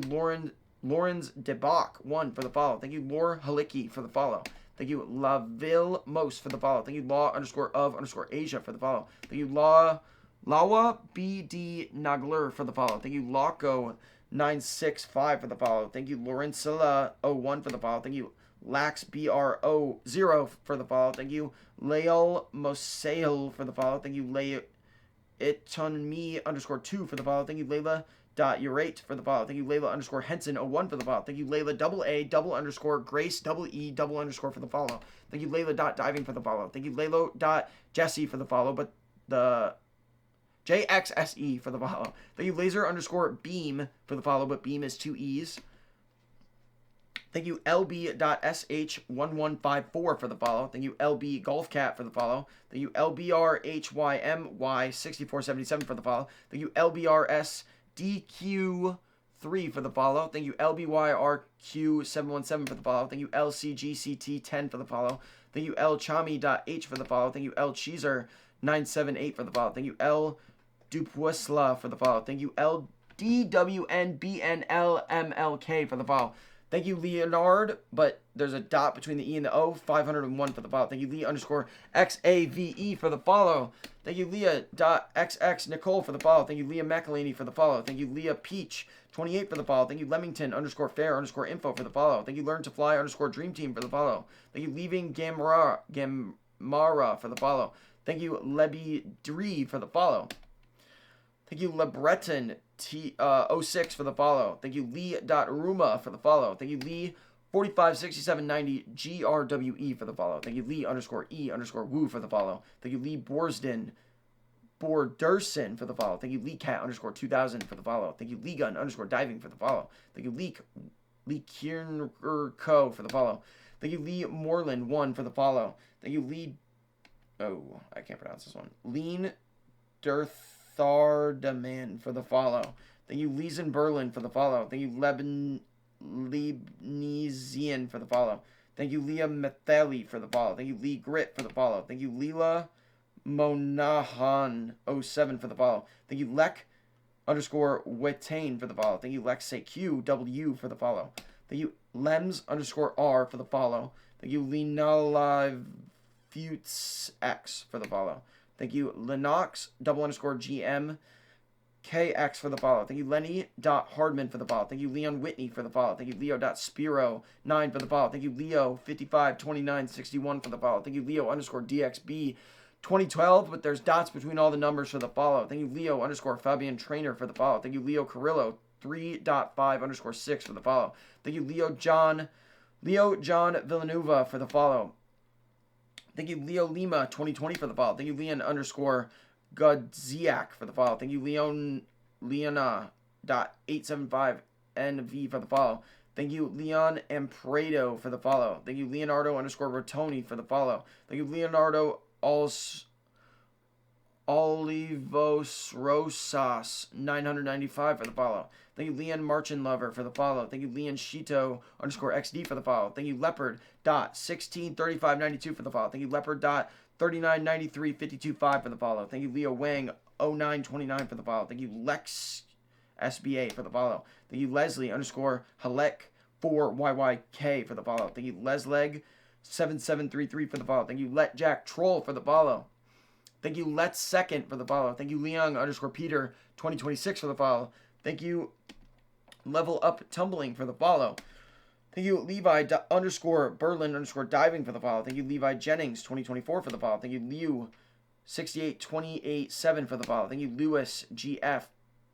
Lauren's Debach 1 for the follow. Thank you, Laura Halicki for the follow. Thank you, Laville Most for the follow. Thank you, Law _of _Asia for the follow. Thank you, Lawa BD Nagler for the follow. Thank you, Laco 965 for the follow. Thank you, Lorenzilla 01 for the follow. Thank you, Lax BRO 0 for the follow. Thank you, Lael Mosail for the follow. Thank you, Itonme _2 for the follow. Thank you, Layla.Urate for the follow. Thank you, Layla _Henson 01 for the follow. Thank you, Layla AA _Grace EE _ for the follow. Thank you, Layla.Diving for the follow. Thank you, Laylo.Jesse for the follow, but the JXSE for the follow. Thank you, Laser _Beam for the follow, but Beam is 2 E's. Thank you, LB.SH1154 for the follow. Thank you, LB Golfcat for the follow. Thank you, LBRHYMY6477 for the follow. Thank you, LBRSDQ3 for the follow. Thank you, LBYRQ717 for the follow. Thank you, LCGCT10 for the follow. Thank you, LChami.H for the follow. Thank you, LCheeser978 for the follow. Thank you, L Dupuesla for the follow. Thank you, LDWNBNLMLK for the follow. Thank you, Leonard, but there's a dot between the E and the O, 501 for the follow. Thank you, Lee _XAVE for the follow. Thank you, Leah.XX Nicole for the follow. Thank you, Leah McElhaney for the follow. Thank you, Leah Peach 28 for the follow. Thank you, Leamington _fair _info for the follow. Thank you, Learn to Fly _dream team for the follow. Thank you, Leaving Gamara for the follow. Thank you, Lebby Dree for the follow. Thank you, LeBreton 06 for the follow. Thank you, Lee.Ruma for the follow. Thank you, Lee 456790 GRWE for the follow. Thank you, Lee _E_Woo for the follow. Thank you, Lee Borderson for the follow. Thank you, Lee Cat _2000 for the follow. Thank you, Lee Gun _diving for the follow. Thank you, Lee Kiernco for the follow. Thank you, Lee Moreland 1 for the follow. Thank you, Lee. Oh, I can't pronounce this one. Lean Thardaman for the follow. Thank you, Leeson Berlin for the follow. Thank you, Lebanesian for the follow. Thank you, Leah Metheli for the follow. Thank you, Lee Grit for the follow. Thank you, Leela Monahan 07 for the follow. Thank you, Lek _Wetain for the follow. Thank you, Lex QW for the follow. Thank you, Lems _R for the follow. Thank you, Linalafutes X for the follow. Thank you, Lennox _GM KX for the follow. Thank you, Lenny.Hardman for the follow. Thank you, Leon Whitney for the follow. Thank you, Leo.Spiro9 for the follow. Thank you, Leo552961 for the follow. Thank you, Leo _DXB 2012, but there's dots between all the numbers for the follow. Thank you, Leo _Fabian Trainer for the follow. Thank you, Leo Carrillo 3.5 _6 for the follow. Thank you, Leo John Villanueva for the follow. Thank you, Leo Lima 2020 for the follow. Thank you, Leon _Godziak for the follow. Thank you, Leona.875 NV for the follow. Thank you, Leon Ampredo for the follow. Thank you, Leonardo _Rotoni for the follow. Thank you, Leonardo Olivos Rosas 995 for the follow. Thank you, Leon Marchin Lover for the follow. Thank you, Leon Shito _XD for the follow. Thank you, Leopard.163592 for the follow. Thank you, Leopard.399352.5 for the follow. Thank you, Leo Wang 0929 for the follow. Thank you, Lex SBA for the follow. Thank you, Leslie _Halek 4YYK for the follow. Thank you, Lesleg 7733 for the follow. Thank you, Let Jack Troll for the follow. Thank you, Let's Second for the follow. Thank you, Leon _ Peter 2026 for the follow. Thank you, Level Up Tumbling for the follow. Thank you, Levi _ Berlin _ Diving for the follow. Thank you, Levi Jennings 2024 for the follow. Thank you, Liu 68287 for the follow. Thank you, Lewis GF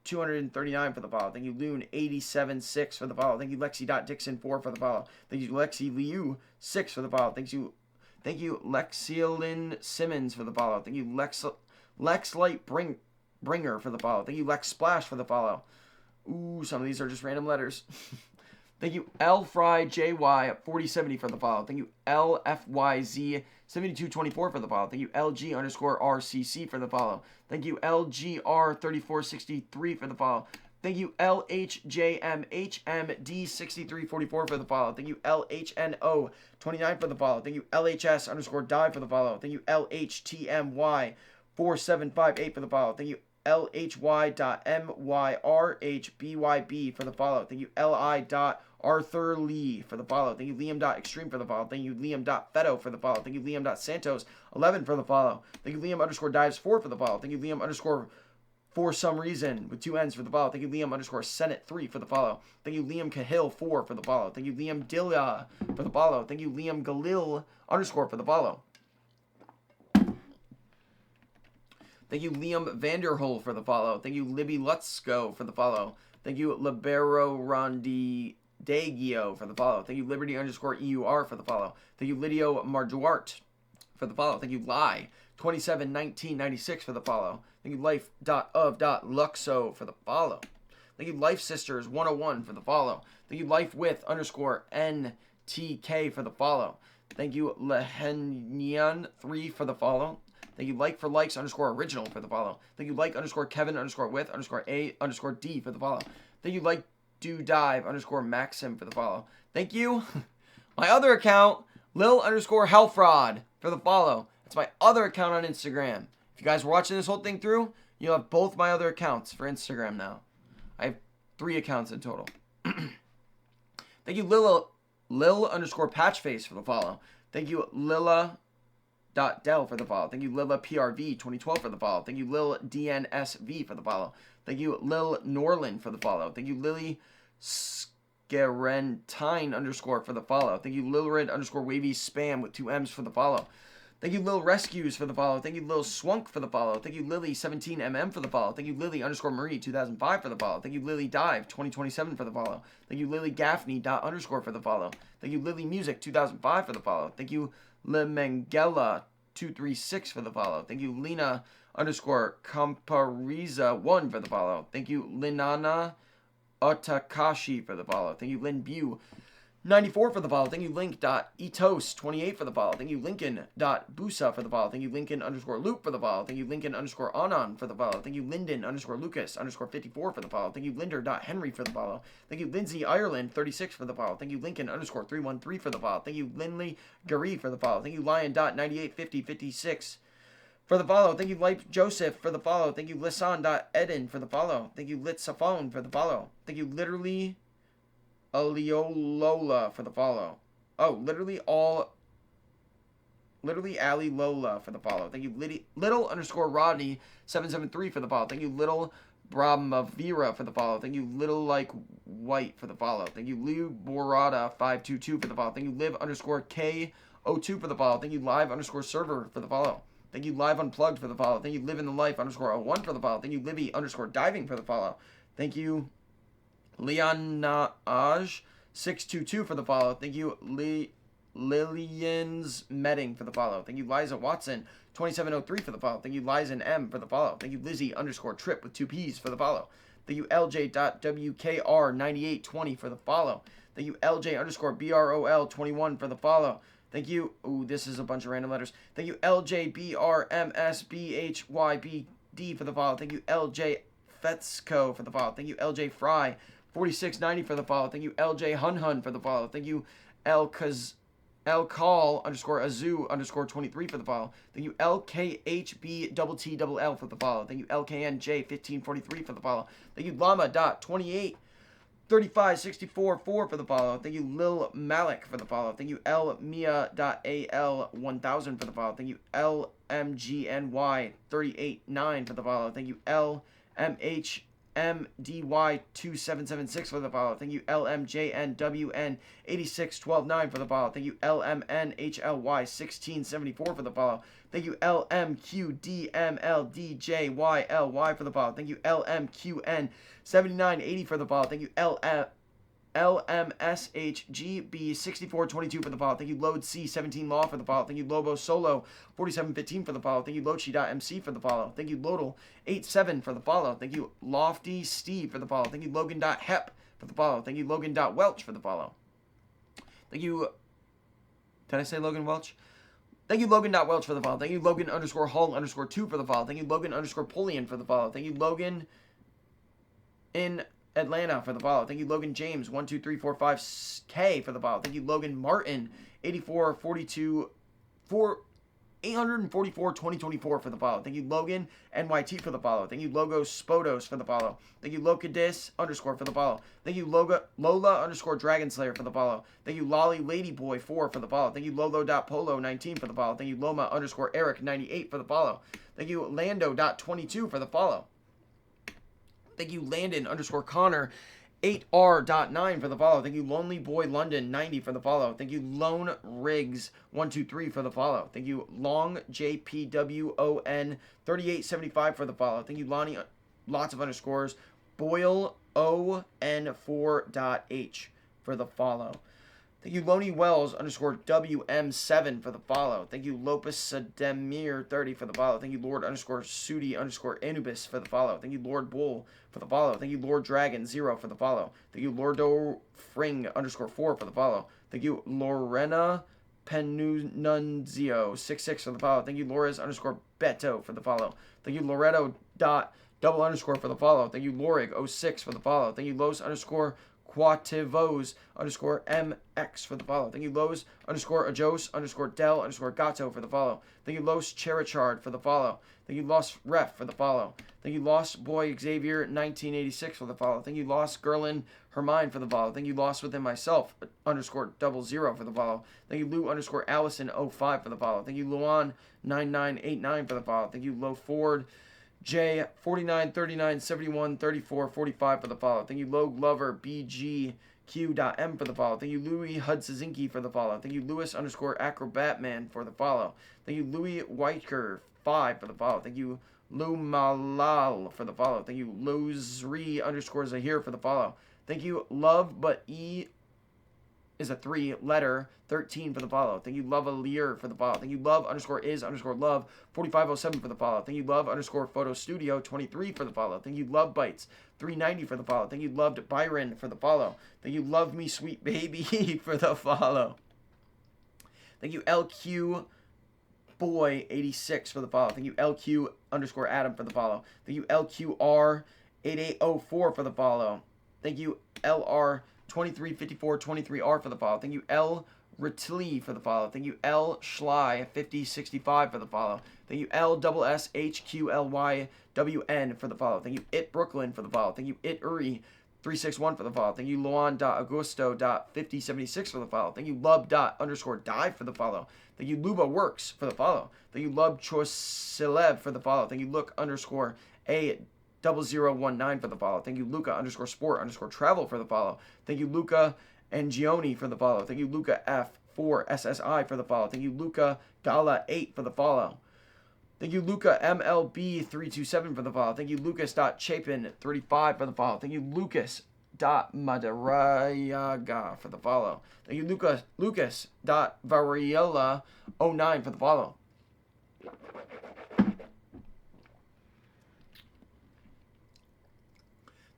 239 for the follow. Thank you, Loon 876 for the follow. Thank you, Lexi.Dixon 4 for the follow. Thank you, Lexi Liu 6 for the follow. Thank you, Lexiolin Simmons for the follow. Thank you, Lex Light Bringer for the follow. Thank you, Lex Splash for the follow. Ooh, some of these are just random letters. Thank you, Lfry JY 4070 for the follow. Thank you, LFYZ 7224 for the follow. Thank you, LG _ RCC for the follow. Thank you, LGR 3463 for the follow. Thank you, LHJMHMD 6344 for the follow. Thank you, LHNO 29 for the follow. Thank you, LHS _ Dive for the follow. Thank you, LHTMY 4758 for the follow. Thank you, LHY.MYRHBYB for the follow. Thank you, LI.Arthur Lee for the follow. Thank you, Liam.Extreme for the follow. Thank you, Liam.Feto for the follow. Thank you, Liam.Santos 11 for the follow. Thank you, Liam _ Dives 4 for the follow. Thank you, Liam _ For Some Reason with 2 N's for the follow. Thank you, Liam _ Senate 3 for the follow. Thank you, Liam Cahill 4 for the follow. Thank you, Liam Dilla for the follow. Thank you, Liam Galil _ for the follow. Thank you, Liam Vanderhole for the follow. Thank you, Libby Lutzko for the follow. Thank you, Libero Rondi Dagio for the follow. Thank you, Liberty _ EUR for the follow. Thank you, Lidio Marduart for the follow. Thank you, Lie 271996 for the follow. Thank you, Life.of.Luxo for the follow. Thank you, Life Sisters 101 for the follow. Thank you, Life With _ NTK for the follow. Thank you, Lehenian 3 for the follow. Thank you, Like for Likes _ Original for the follow. Thank you, Like _ Kevin _ With _ A _ D for the follow. Thank you, Like Do Dive _ Maxim for the follow. Thank you, my other account, Lil _ Hellfraud for the follow. That's my other account on Instagram. If you guys were watching this whole thing through, you'll have both my other accounts for Instagram now. I have 3 accounts in total. Thank you, Lil _ Patchface for the follow. Thank you, Lilla.Del for the follow. Thank you, Lilla PRV 2012 for the follow. Thank you, Lil DNSV for the follow. Thank you, Lil Norland for the follow. Thank you, Lily Scarentine _ for the follow. Thank you, Lilrid _ Wavy Spam with 2 M's for the follow. Thank you, Lil Rescues for the follow. Thank you, Lil Swunk for the follow. Thank you, Lily 17mm for the follow. Thank you, Lily _ Marie 2005 for the follow. Thank you, Lily Dive 2027 for the follow. Thank you, Lily Gaffney _ for the follow. Thank you, Lily Music 2005 for the follow. Thank you, Lemengela 236 for the follow. Thank you, Lena _ Campariza 1 for the follow. Thank you, Linana Otakashi for the follow. Thank you, Lin Bu 94 for the follow. Thank you, Link.Etos 28 for the follow. Thank you, Lincoln.Busa for the follow. Thank you, Lincoln _ Loop for the follow. Thank you, Lincoln _ Anon for the follow. Thank you, Linden _ Lucas _ 54 for the follow. Thank you, Linder.Henry for the follow. Thank you, Lindsay Ireland 36 for the follow. Thank you, Lincoln _ 313 for the follow. Thank you, Linley Gary for the follow. Thank you, Lion.985056 for the follow. Thank you, Life Joseph for the follow. Thank you, Lisan.Eden for the follow. Thank you, Litsafone for the follow. Thank you, Literally Aliolola for the follow. Oh, literally Ali Lola for the follow. Thank you, Little _ Rodney 773 for the follow. Thank you, Little Brahmavira for the follow. Thank you, Little Like White for the follow. Thank you, Liu Borada 522 for the follow. Thank you, Live _ K02 for the follow. Thank you, Live _ Server for the follow. Thank you, Live Unplugged for the follow. Thank you, Live in the Life _ 01 for the follow. Thank you, Livy _ Diving for the follow. Thank you, Leonaj 622 for the follow. Thank you, Lillian's Medding for the follow. Thank you, Liza Watson 2703 for the follow. Thank you, Liza M for the follow. Thank you, Lizzie _ Trip with 2 P's for the follow. Thank you, LJ.WKR 9820 for the follow. Thank you, LJ _ BROL 21 for the follow. Thank you. Ooh, this is a bunch of random letters. Thank you, LJBRMSBHYBD for the follow. Thank you, LJ Fetsco for the follow. Thank you, LJ Fry 4690 for the follow. Thank you, LJ Hun for the follow. Thank you, Call _ Azu _ 23 for the follow. Thank you, LKHBTTL for the follow. Thank you, LKNJ 1543 for the follow. Thank you, Llama.28 3564 4 for the follow. Thank you, Lil Malik, for the follow. Thank you, Mia.al 1000 for the follow. Thank you, LMGNY 389 for the follow. Thank you, LMHMDY 2776 for the follow. Thank you, LMJNWN 86129 for the follow. Thank you, LMNHLY 1674 for the follow. Thank you, LMQDMLDJYLY for the follow. Thank you, LMQN 7980 for the follow. Thank you, LMSHGB 6422 for the follow. Thank you, Load C 17 Law for the follow. Thank you, Lobo Solo 4715 for the follow. Thank you, Lochi.MC for the follow. Thank you, Lodal 87 for the follow. Thank you, Lofty Steve for the follow. Thank you, Logan.Hep for the follow. Thank you, Logan.Welch for the follow. Thank you. Did I say Logan Welch? Thank you, Logan.Welch for the follow. Thank you, Logan_Hull_2 for the follow. Thank you, Logan_Polian for the follow. Thank you, Logan in Atlanta for the follow. Thank you, Logan James 12345K for the follow. Thank you, Logan Martin 8442 844 2024 for the follow. Thank you, Logan NYT for the follow. Thank you, Logos Spodos for the follow. Thank you, Locadis _for the follow. Thank you, Lola Dragon Slayer for the follow. Thank you, Lolly Ladyboy 4 for the follow. Thank you, Lolo.polo 19 for the follow. Thank you, Loma _Eric 98 for the follow. Thank you, Lando.22 for the follow. Thank you, Landon _Connor 8R.9 for the follow. Thank you, Lonely Boy London 90 for the follow. Thank you, Lone Riggs 123 for the follow. Thank you, Long JPWON 3875 for the follow. Thank you, Lonnie, lots of underscores, Boyle ON4.H for the follow. Thank you, Loney Wells _WM7 for the follow. Thank you, Lopez Sademir 30 for the follow. Thank you, Lord _Sudi _Anubis for the follow. Thank you, Lord Bull for the follow. Thank you, Lord Dragon 0 for the follow. Thank you, Lordo Fring _4 for the follow. Thank you, Lorena Penunzio 66 for the follow. Thank you, Lores _Beto for the follow. Thank you, Loretto __ for the follow. Thank you, Lorig 06 for the follow. Thank you, Los Quativos _MX for the follow. Thank you, Los _Ajos _Del _Gato for the follow. Thank you, Los Cherichard for the follow. Thank you, Lost Ref for the follow. Thank you, Lost Boy Xavier 1986 for the follow. Thank you, Lost Gerlin Hermine for the follow. Thank you, Lost Within Myself _00 for the follow. Thank you, Lou Allison 05 for the follow. Thank you, Luan 9989 for the follow. Thank you, Low Ford J 49 39 71 34 45 for the follow. Thank you, Low Glover BGQ.M for the follow. Thank you, Louis Hudzinski for the follow. Thank you, Lewis _Acrobatman for the follow. Thank you, Louis Whiteker 5 for the follow. Thank you, Lou Malal for the follow. Thank you, Lozri _Zahir for the follow. Thank you, Love But E is a 3-letter 13 for the follow. Thank you, Love Lear for the follow. Thank you, Love _is _love 4507 for the follow. Thank you, Love _photo studio 23 for the follow. Thank you, Love Bites 390 for the follow. Thank you, Loved Byron for the follow. Thank you, Love Me Sweet Baby for the follow. Thank you, LQ Boy 86 for the follow. Thank you, LQ _Adam for the follow. Thank you, LQR 8804 for the follow. Thank you, LR 235423R for the follow. Thank you, L Ritli for the follow. Thank you, L Schley 5065 for the follow. Thank you, LSSHQLYWN for the follow. Thank you, It Brooklyn for the follow. Thank you, It Uri 361 for the follow. Thank you, Luan.Augusto.5076 for the follow. Thank you, Lub._Dive for the follow. Thank you, Luba Works for the follow. Thank you, Lub Chosilev for the follow. Thank you, Look _A 0019 for the follow. Thank you, Luca _Sport _Travel for the follow. Thank you, Luca Angioni for the follow. Thank you, Luca F4 SSI for the follow. Thank you, Luca Gala 8 for the follow. Thank you, Luca MLB 327 for the follow. Thank you, Lucas.Chapin 35 for the follow. Thank you, Lucas.Madarayaga for the follow. Thank you, Lucas.Variola 09 for the follow.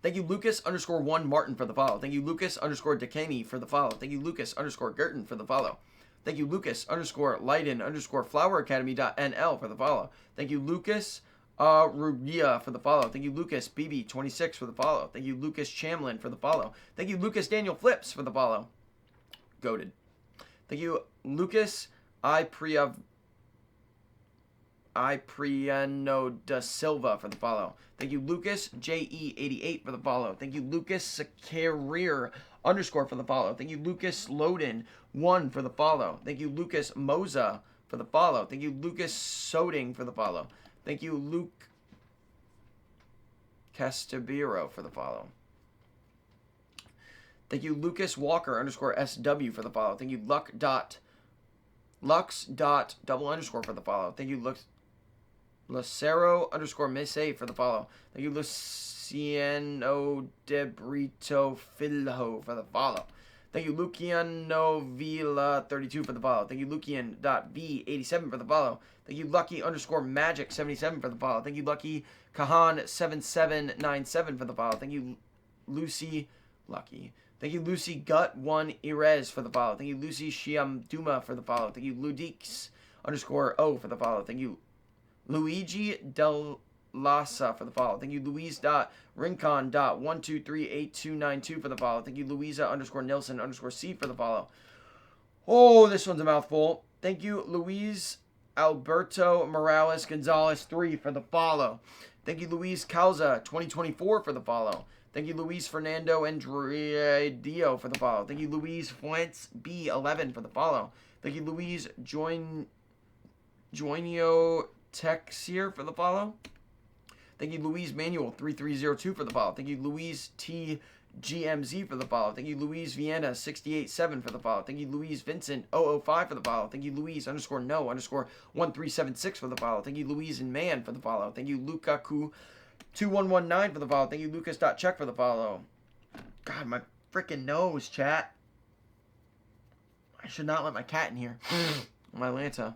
Thank you, Lucas _1 Martin for the follow. Thank you, Lucas _Decani for the follow. Thank you, Lucas _Gerton for the follow. Thank you, Lucas _Leiden _Flower Academy.NL for the follow. Thank you, Lucas Rubia for the follow. Thank you, Lucas BB26 for the follow. Thank you, Lucas Chamlin for the follow. Thank you, Lucas Daniel Flips for the follow. Goated. Thank you, Lucas Ipriano da Silva for the follow. Thank you, Lucas JE88 for the follow. Thank you, Lucas Career _ for the follow. Thank you, Lucas Loden 1 for the follow. Thank you, Lucas Moza for the follow. Thank you, Lucas Soding for the follow. Thank you, Luke Castabiro for the follow. Thank you, Lucas Walker _SW for the follow. Thank you, Lux dot double _ for the follow. Thank you, Lucero _Misse for the follow. Thank you, Luciano de Brito Filho for the follow. Thank you, Luciano Villa 32 for the follow. Thank you, Lucian.V87 for the follow. Thank you, Lucky _Magic 77 for the follow. Thank you, Lucky Kahan 7797 for the follow. Thank you, Lucy Lucky. Thank you, Lucy Gut 1 Irez for the follow. Thank you, Lucy Shiam Duma for the follow. Thank you, Ludix _O for the follow. Thank you, Luigi Del Lassa for the follow. Thank you, Louise.Rincon.1238292 for the follow. Thank you, Louisa _Nilsson _C for the follow. Oh, this one's a mouthful. Thank you, Luis Alberto Morales Gonzalez 3 for the follow. Thank you, Luis Calza 2024 for the follow. Thank you, Luis Fernando Andredio for the follow. Thank you, Luis Fuentes B11 for the follow. Thank you, Luis Joinio Texier for the follow. Thank you, Luis Manuel 3302 for the follow. Thank you, Luis T GMZ for the follow. Thank you, Luis Vienna 687 for the follow. Thank you, Luis Vincent 005 for the follow. Thank you, Luis _No_1376 for the follow. Thank you, Luis and Man for the follow. Thank you, Lukaku 2119 for the follow. Thank you, Lucas.Check for the follow. God, my freaking nose, chat. I should not let my cat in here. My Lanta.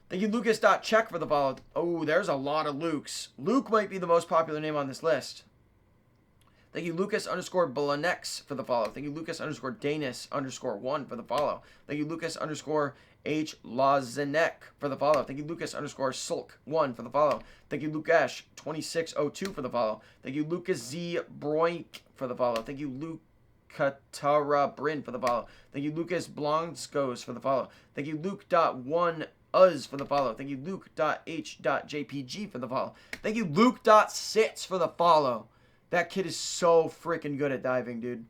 Thank you, Lucas.Check for the follow. Oh, there's a lot of Lukes. Luke might be the most popular name on this list. Thank you, Lucas _Balanex for the follow. Thank you, Lucas _Danis _1 for the follow. Thank you, Lucas _H Lazanek for the follow. Thank you, Lucas _Sulk 1 for the follow. Thank you, Lukash 2602 for the follow. Thank you, Lucas Z Broink for the follow. Thank you, Lucatara Brin for the follow. Thank you, Lucas Blonskos for the follow. Thank you, Luke.1 Uz for the follow. Thank you, Luke.H.JPG for the follow. Thank you, Luke.Sits for the follow. That kid is so freaking good at diving, dude.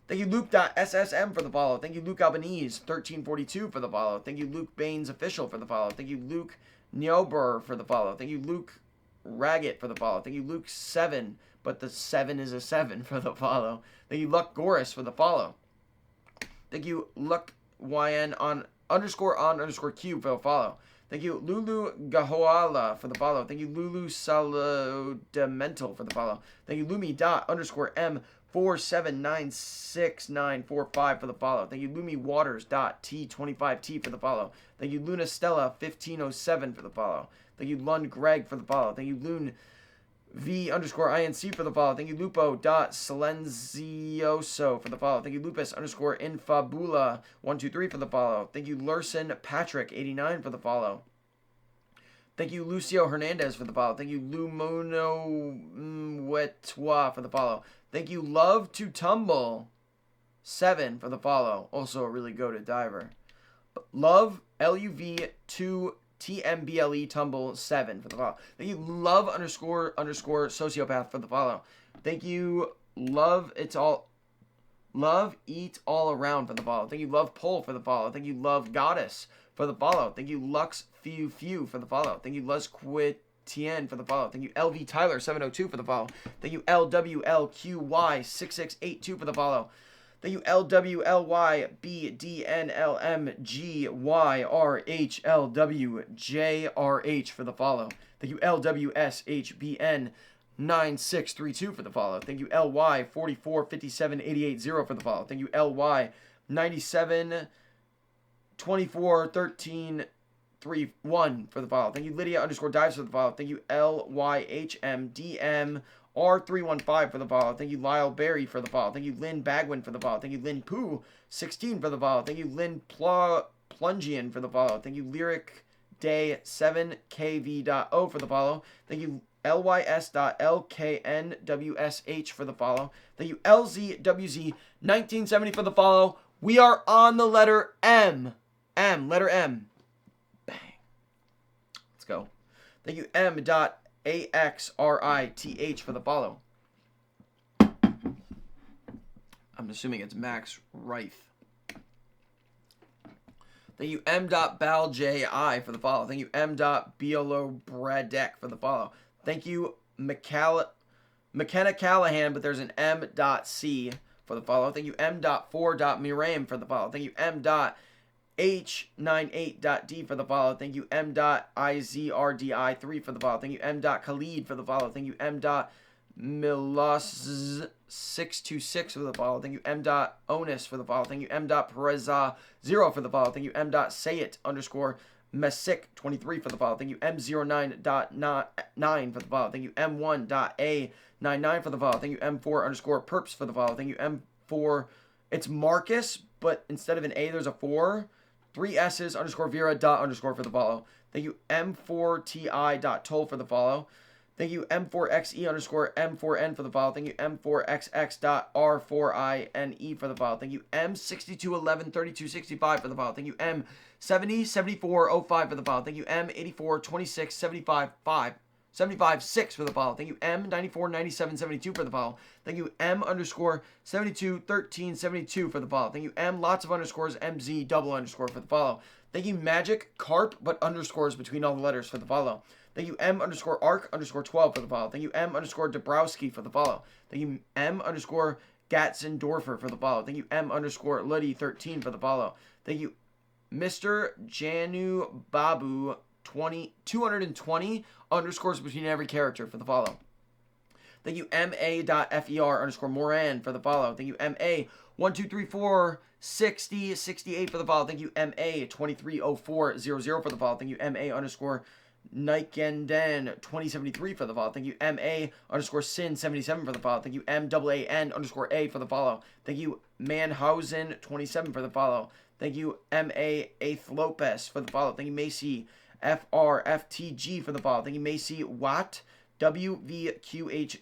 Thank you, Luke.SSM for the follow. Thank you, Luke Albanese 1342 for the follow. Thank you, Luke Baines Official for the follow. Thank you, Luke Niober for the follow. Thank you, Luke Raggett for the follow. Thank you, Luke 7, but the 7 is a 7 for the follow. Thank you, Luck Goris for the follow. Thank you, Luck YN on _Q for the follow. Thank you, Lulu Gahoala for the follow. Thank you, Lulu Salodemental for the follow. Thank you, Lumi._M 47969945 for the follow. Thank you, Lumi Waters.T25T for the follow. Thank you, Luna Stella 1507 for the follow. Thank you, Lund Greg for the follow. Thank you, Loon V_INC for the follow. Thank you, Lupo.Silenzioso for the follow. Thank you, Lupus _Infabula 123 for the follow. Thank you, Lurson Patrick 89 for the follow. Thank you, Lucio Hernandez for the follow. Thank you, Lumono Wetwa for the follow. Thank you, Love to Tumble 7 for the follow. Also a really goated diver. Love LUV 2 TMBLE Tumble 7 for the follow. Thank you, Love __ Sociopath for the follow. Thank you, Love Eat All Around for the follow. Thank you, Love Pull for the follow. Thank you, Love Goddess for the follow. Thank you, Lux Few for the follow. Thank you, Luz Quitien for the follow. Thank you, LV Tyler 702 for the follow. Thank you, LWLQY 6682 for the follow. Thank you, LWLYBDNLMGYRHLWJRH for the follow. Thank you, LWSHBN 9632 for the follow. Thank you, LY 4457880 for the follow. Thank you, LY 97241331 for the follow. Thank you, Lydia _Dives for the follow. Thank you, LYHMDM R315 for the follow. Thank you, Lyle Berry for the follow. Thank you, Lynn Bagwin for the follow. Thank you, Lynn Pooh 16 for the follow. Thank you, Lynn Plungian for the follow. Thank you, Lyric Day 7KV.O for the follow. Thank you, LYS.LKNWSH for the follow. Thank you, LZWZ 1970 for the follow. We are on the letter M. Letter M. Bang. Let's go. Thank you, M.AXRITH for the follow. I'm assuming it's Max Reith. Thank you, M.BalJI for the follow. Thank you, M.BLOBradek for the follow. Thank you, McKenna Callahan, but there's an M.C for the follow. Thank you, M.4.Miriam for the follow. Thank you, M.H98.D for the follow. Thank you, M.IZRDI3 for the follow. Thank you, M.Khalid for the follow. Thank you, M.Milos626 for the follow. Thank you, M.Onus for the follow. Thank you, M.Pereza0 for the follow. Thank you, M.Sayit_Messick23 for the follow. Thank you, M09.9 for the follow. Thank you, M1.A99 for the follow. Thank you, M4_Perps for the follow. Thank you, M4. It's Marcus, but instead of an A, there's a 4. 3 S's _Vera __ for the follow. Thank you, M4TI.Toll for the follow. Thank you, M4XE _M4N for the follow. Thank you, M4XX.R4INE for the follow. Thank you, M62113265 for the follow. Thank you, M707405 for the follow. Thank you, M842675.5. 75.6 for the follow. Thank you, M949772 for the follow. Thank you, M_721372 for the follow. Thank you, M lots of underscores MZ __ for the follow. Thank you, Magic Carp but underscores between all the letters for the follow. Thank you, M_Arc_12 for the follow. Thank you, M_Dabrowski for the follow. Thank you, M_Gatzendorfer for the follow. Thank you, M_Luddy13 for the follow. Thank you, Mr. Janu Babu 220 underscores between every character for the follow. Thank you, MA.FER_Moran for the follow. Thank you, MA12346068 for the follow. Thank you, MA230400 for the follow. Thank you, MA_Nikenden2073 for the follow. Thank you, MA_Sin77 for the follow. Thank you, MAAN_A for the follow. Thank you, Manhausen27 for the follow. Thank you, MA8 Lopez for the follow. Thank you, Macy FRFTG for the follow. Thank you, Macy Watt WVQHD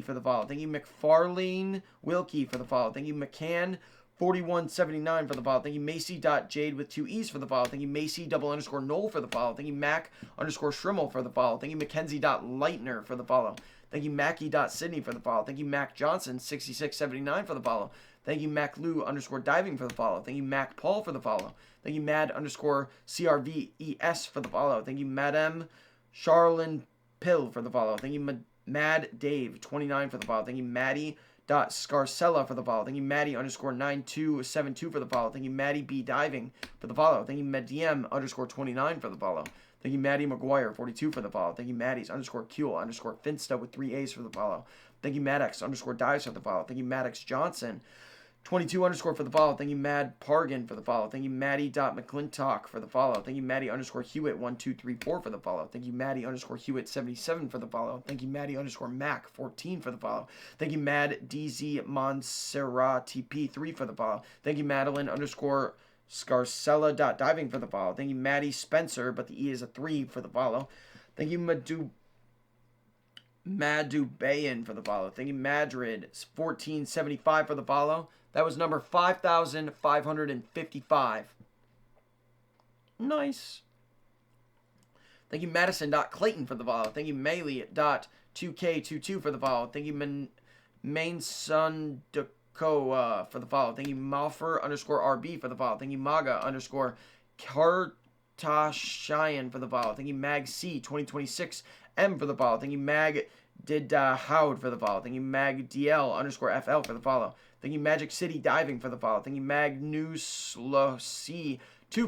for the follow. Thank you, McFarlane Wilkie for the follow. Thank you, McCann 4179 for the follow. Thank you, Macy.Jade with 2 E's for the follow. Thank you, Macy_Noel for the follow. Thank you, Mac_Schrimmel for the follow. Thank you, Mackenzie.Leitner for the follow. Thank you, Mackie.Sydney for the follow. Thank you, Mac Johnson 6679 for the follow. Thank you, MacLou_Diving for the follow. Thank you, Mac Paul for the follow. Thank you, Mad_CRVES for the follow. Thank you, Madame Charlene Pill for the follow. Thank you, Mad Dave 29 for the follow. Thank you, Maddie.Scarcella for the follow. Thank you, Maddie_9272 for the follow. Thank you, Maddie B Diving for the follow. Thank you, Mediem_29 for the follow. Thank you, Maddie McGuire 42 for the follow. Thank you, Maddie's_Kuhl_Finsta with 3 A's for the follow. Thank you, Maddox_Dives for the follow. Thank you, Maddox Johnson 22 _ for the follow. Thank you, Mad Pargan for the follow. Thank you, Maddie.McClintock for the follow. Thank you, Maddie_Hewitt1234 for the follow. Thank you, Maddie_Hewitt77 for the follow. Thank you, Maddie_Mac14 for the follow. Thank you, Mad DZ Montserrat TP3 for the follow. Thank you, Madeline_Scarcella.Diving for the follow. Thank you, Maddie Spencer, but the E is a 3 for the follow. Thank you, Madubayan for the follow. Thank you, Madrid1475 for the follow. That was number 5,555. Nice. Thank you, Madison.Clayton for the follow. Thank you, Melee.2K22 for the follow. Thank you, Mainsun Dekoa for the follow. Thank you, Malfer_RB for the follow. Thank you, Maga_Kartashayan for the follow. Thank you, MagC2026M for the follow. Thank you, Howd for the follow. Thank you, MagDL_FL for the follow. Thank you, Magic City Diving for the follow. Thank you, Magnusloc2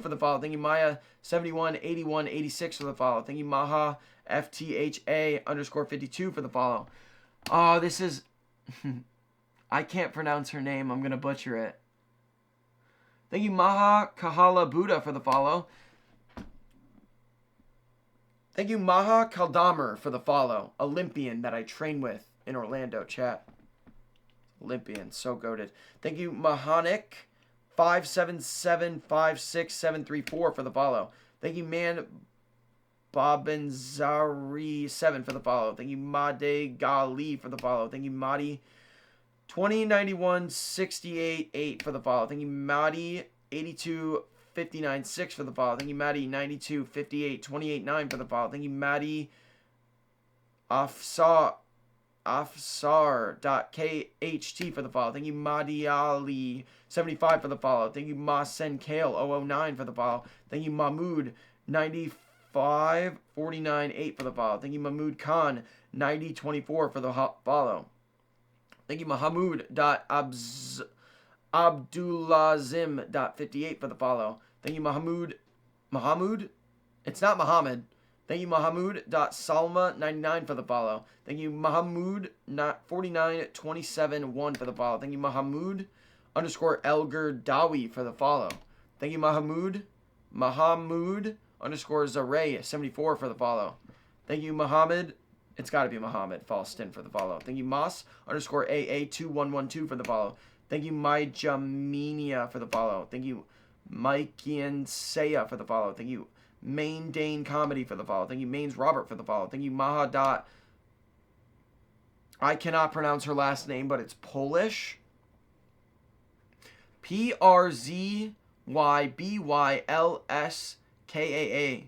for the follow. Thank you, Maya718186 for the follow. Thank you, Maha FTHA_52 for the follow. Oh, this is I can't pronounce her name. I'm gonna butcher it. Thank you, Maha Kahala Buddha for the follow. Thank you, Maha Kaldamer for the follow. Olympian that I train with in Orlando, chat. Olympian, so goated. Thank you, Mahanik 5775674 for the follow. Thank you, Man Babinzari7 for the follow. Thank you, Made Gali for the follow. Thank you, Madi 209168 for the follow. Thank you, Madi 82 59.6 for the follow. Thank you, Maddie 92.58 28.9 for the follow. Thank you, Maddie Afsar.KHT for the follow. Thank you, Madi Ali 75 for the follow. Thank you, Masen Kale 009 for the follow. Thank you, Mahmood 95 49 8 for the follow. Thank you, Mahmood Khan 90.24 for the follow. Thank you, Abdulazim.58 for the follow. Thank you, Mahmoud. It's not Muhammad. Thank you, Mahamud.salma99 for the follow. Thank you, Mahamud 49.27.1 for the follow. Thank you, Mahamud _Elgar Dawi for the follow. Thank you, Mahamud _Zaray 74 for the follow. Thank you, Muhammad. It's got to be Muhammad Falston for the follow. Thank you, Moss _AA2112 for the follow. Thank you, My Jaminia for the follow. Thank you, Mikey Saya for the follow. Thank you, Main Dane Comedy for the follow. Thank you, Mains Robert for the follow. Thank you, Maha. I cannot pronounce her last name, but it's Polish. PRZYBYLSKAA.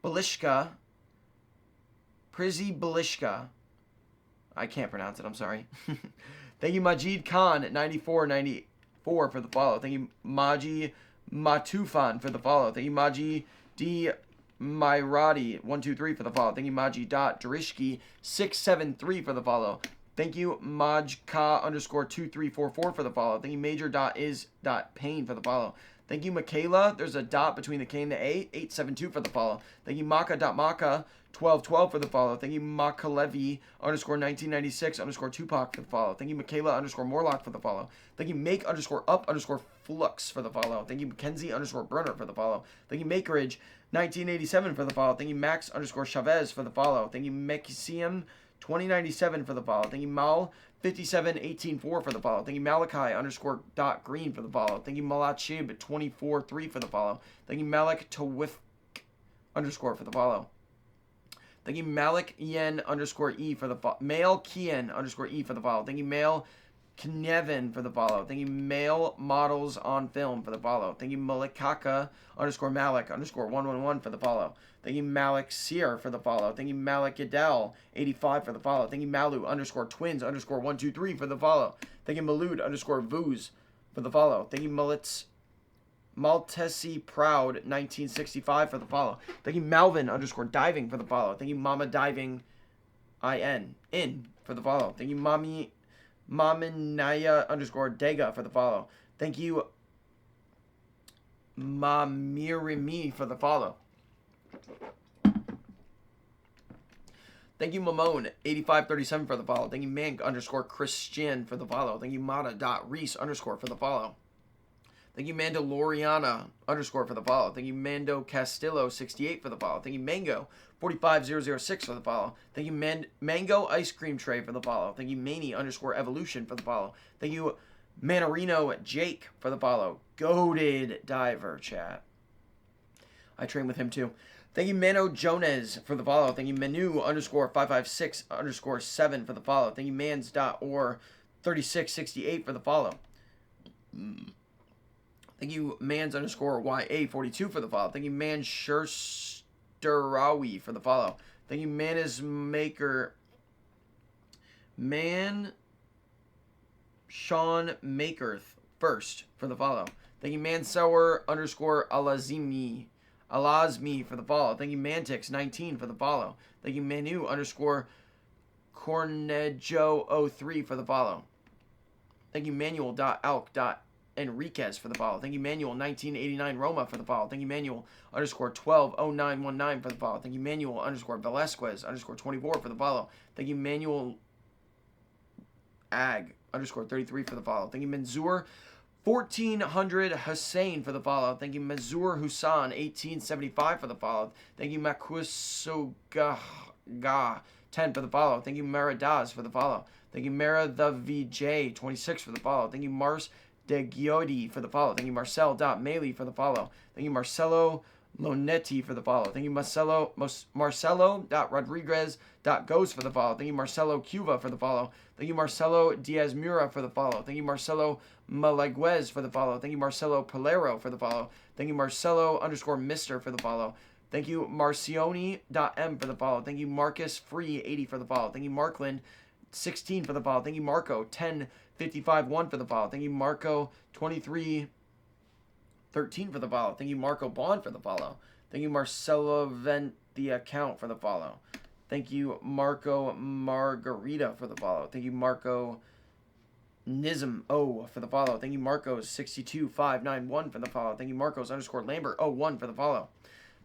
Belishka. Prizzy Belishka. I can't pronounce it, I'm sorry. Thank you, Majid Khan 94.94 for the follow. Thank you, Maji Matufan for the follow. Thank you, Maji D. Myrati 123 for the follow. Thank you, Maji Drishki 673 for the follow. Thank you, Majka _2344 for the follow. Thank you, Major.is.pain for the follow. Thank you, Michaela. There's a dot between the K and the A. 872 for the follow. Thank you, Maka.Maka 1212 for the follow. Thank you, Makalevi _1996 Tupac for the follow. Thank you, Michaela _Morlock for the follow. Thank you, Make _up _flux for the follow. Thank you, Mackenzie _Brunner for the follow. Thank you, Makeridge 1987 for the follow. Thank you, Max _Chavez for the follow. Thank you, Mexium 2097 for the follow. Thank you, Mal 57184 for the follow. Thank you, Malachi _.green for the follow. Thank you, Malachib 243 for the follow. Thank you, Malik Tawif _ for the follow. Thank you, Malik Yen _E for the follow. Male Kian _E for the follow. Thank you, Male Knevin for the follow. Thank you, Male Models on Film for the follow. Thank you, Malikaka _Malik _111 for the follow. Thank you, Malik Sear for the follow. Thank you, Malik Adele 85 for the follow. Thank you, Malu _twins _123 for the follow. Thank you, Malud _Vooz for the follow. Thank you, Maltesi Proud 1965 for the follow. Thank you, Malvin _diving for the follow. Thank you, Mama Diving in for the follow. Thank you, Maminaya _Dega for the follow. Thank you, Mamirimi for the follow. Thank you, Mamone 8537 for the follow. Thank you, Mank _Christian for the follow. Thank you, Mata.Reese _ for the follow. Thank you, Mandaloriana _ for the follow. Thank you, Mando Castillo 68 for the follow. Thank you, Mango 45006 for the follow. Thank you, Mango Ice Cream Tray for the follow. Thank you, Maney _evolution for the follow. Thank you, Manarino Jake for the follow. Goated Diver chat. I train with him too. Thank you, Mano Jones for the follow. Thank you, Menu _556 7 for the follow. Thank you, Mans.or 3668 for the follow. Thank you, Mans _YA 42 for the follow. Thank you, Man Shersterawi for the follow. Thank you, Sean Makerth first for the follow. Thank you, Mansour _Alazmi for the follow. Thank you, Mantix 19 for the follow. Thank you, Manu _Cornejo 03 for the follow. Thank you, Manuel.alk.enriquez for the follow. Thank you, Manuel 1989 Roma for the follow. Thank you, Manuel _120919 for the follow. Thank you, Manuel _Velasquez _24 for the follow. Thank you, Manuel Ag _33 for the follow. Thank you, Manzur 1400 Hussein for the follow. Thank you, Mazur Husan 1875 for the follow. Thank you, Makusoga 10 for the follow. Thank you, Maradaz for the follow. Thank you, Mara the VJ 26 for the follow. Thank you, Mars de Giodi for the follow. Thank you, Marcel.Maley for the follow. Thank you, Marcelo Lonetti for the follow. Thank you, Marcelo.Rodriguez.goes for the follow. Thank you, Marcelo Cuva for the follow. Thank you, Marcelo Diaz Mura for the follow. Thank you, Marcelo Malaguez for the follow. Thank you, Marcelo Polero for the follow. Thank you, Marcelo_Mister for the follow. Thank you, Marcioni.m for the follow. Thank you, Marcus Free 80 for the follow. Thank you, Markland 16 for the follow. Thank you, Marco 1055 1 for the follow. Thank you, Marco 2313 for the follow. Thank you, Marco Bond for the follow. Thank you, Marcelo Vent the account for the follow. Thank you, Marco Margarita for the follow. Thank you, Marco Nism O for the follow. Thank you, Marcos 62591 for the follow. Thank you, Marcos_Lambert 01 for the follow.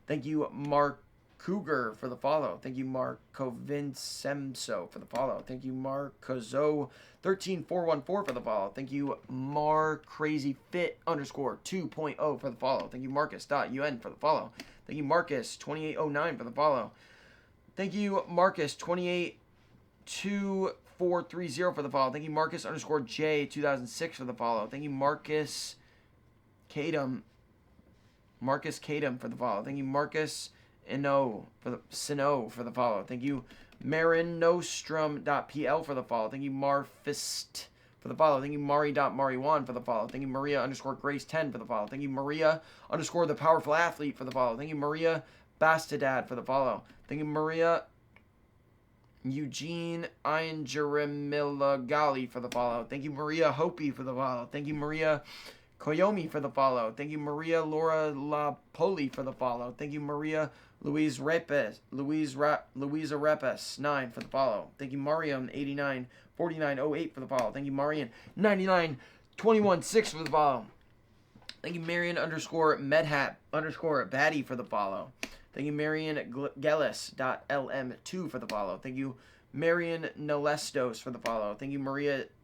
Thank you, Mark Cougar for the follow. Thank you, Marco Vincemso for the follow. Thank you, Marcozo 13414 for the follow. Thank you, MarCrazyFit_2.0 for the follow. Thank you, Marcus.un for the follow. Thank you, Marcus2809 for the follow. Thank you, Marcus282430 for the follow. Thank you, Marcus_J2006 for the follow. Thank you, Marcus Kadam for the follow. Thank you, Marcus Sino for the follow. Thank you, Marinostrum.pl for the follow. Thank you, Marfist for the follow. Thank you, Mari.Mariwan for the follow. Thank you, Maria_Grace10 for the follow. Thank you, Maria_the Powerful Athlete for the follow. Thank you, Maria Bastadad for the follow. Thank you, Maria Eugene Ingerimilagali for the follow. Thank you, Maria Hopi for the follow. Thank you, Maria Koyomi for the follow. Thank you, Maria Laura Lapoli for the follow. Thank you, Maria Louisa Repes 9 for the follow. Thank you, Mariam 894908 for the follow. Thank you, Marian 99216 for the follow. Thank you, Marian_Medhat_Batty for the follow. Thank you, Marian Gellis.lm2 for the follow. Thank you, Marian Nalestos for the follow. Thank you,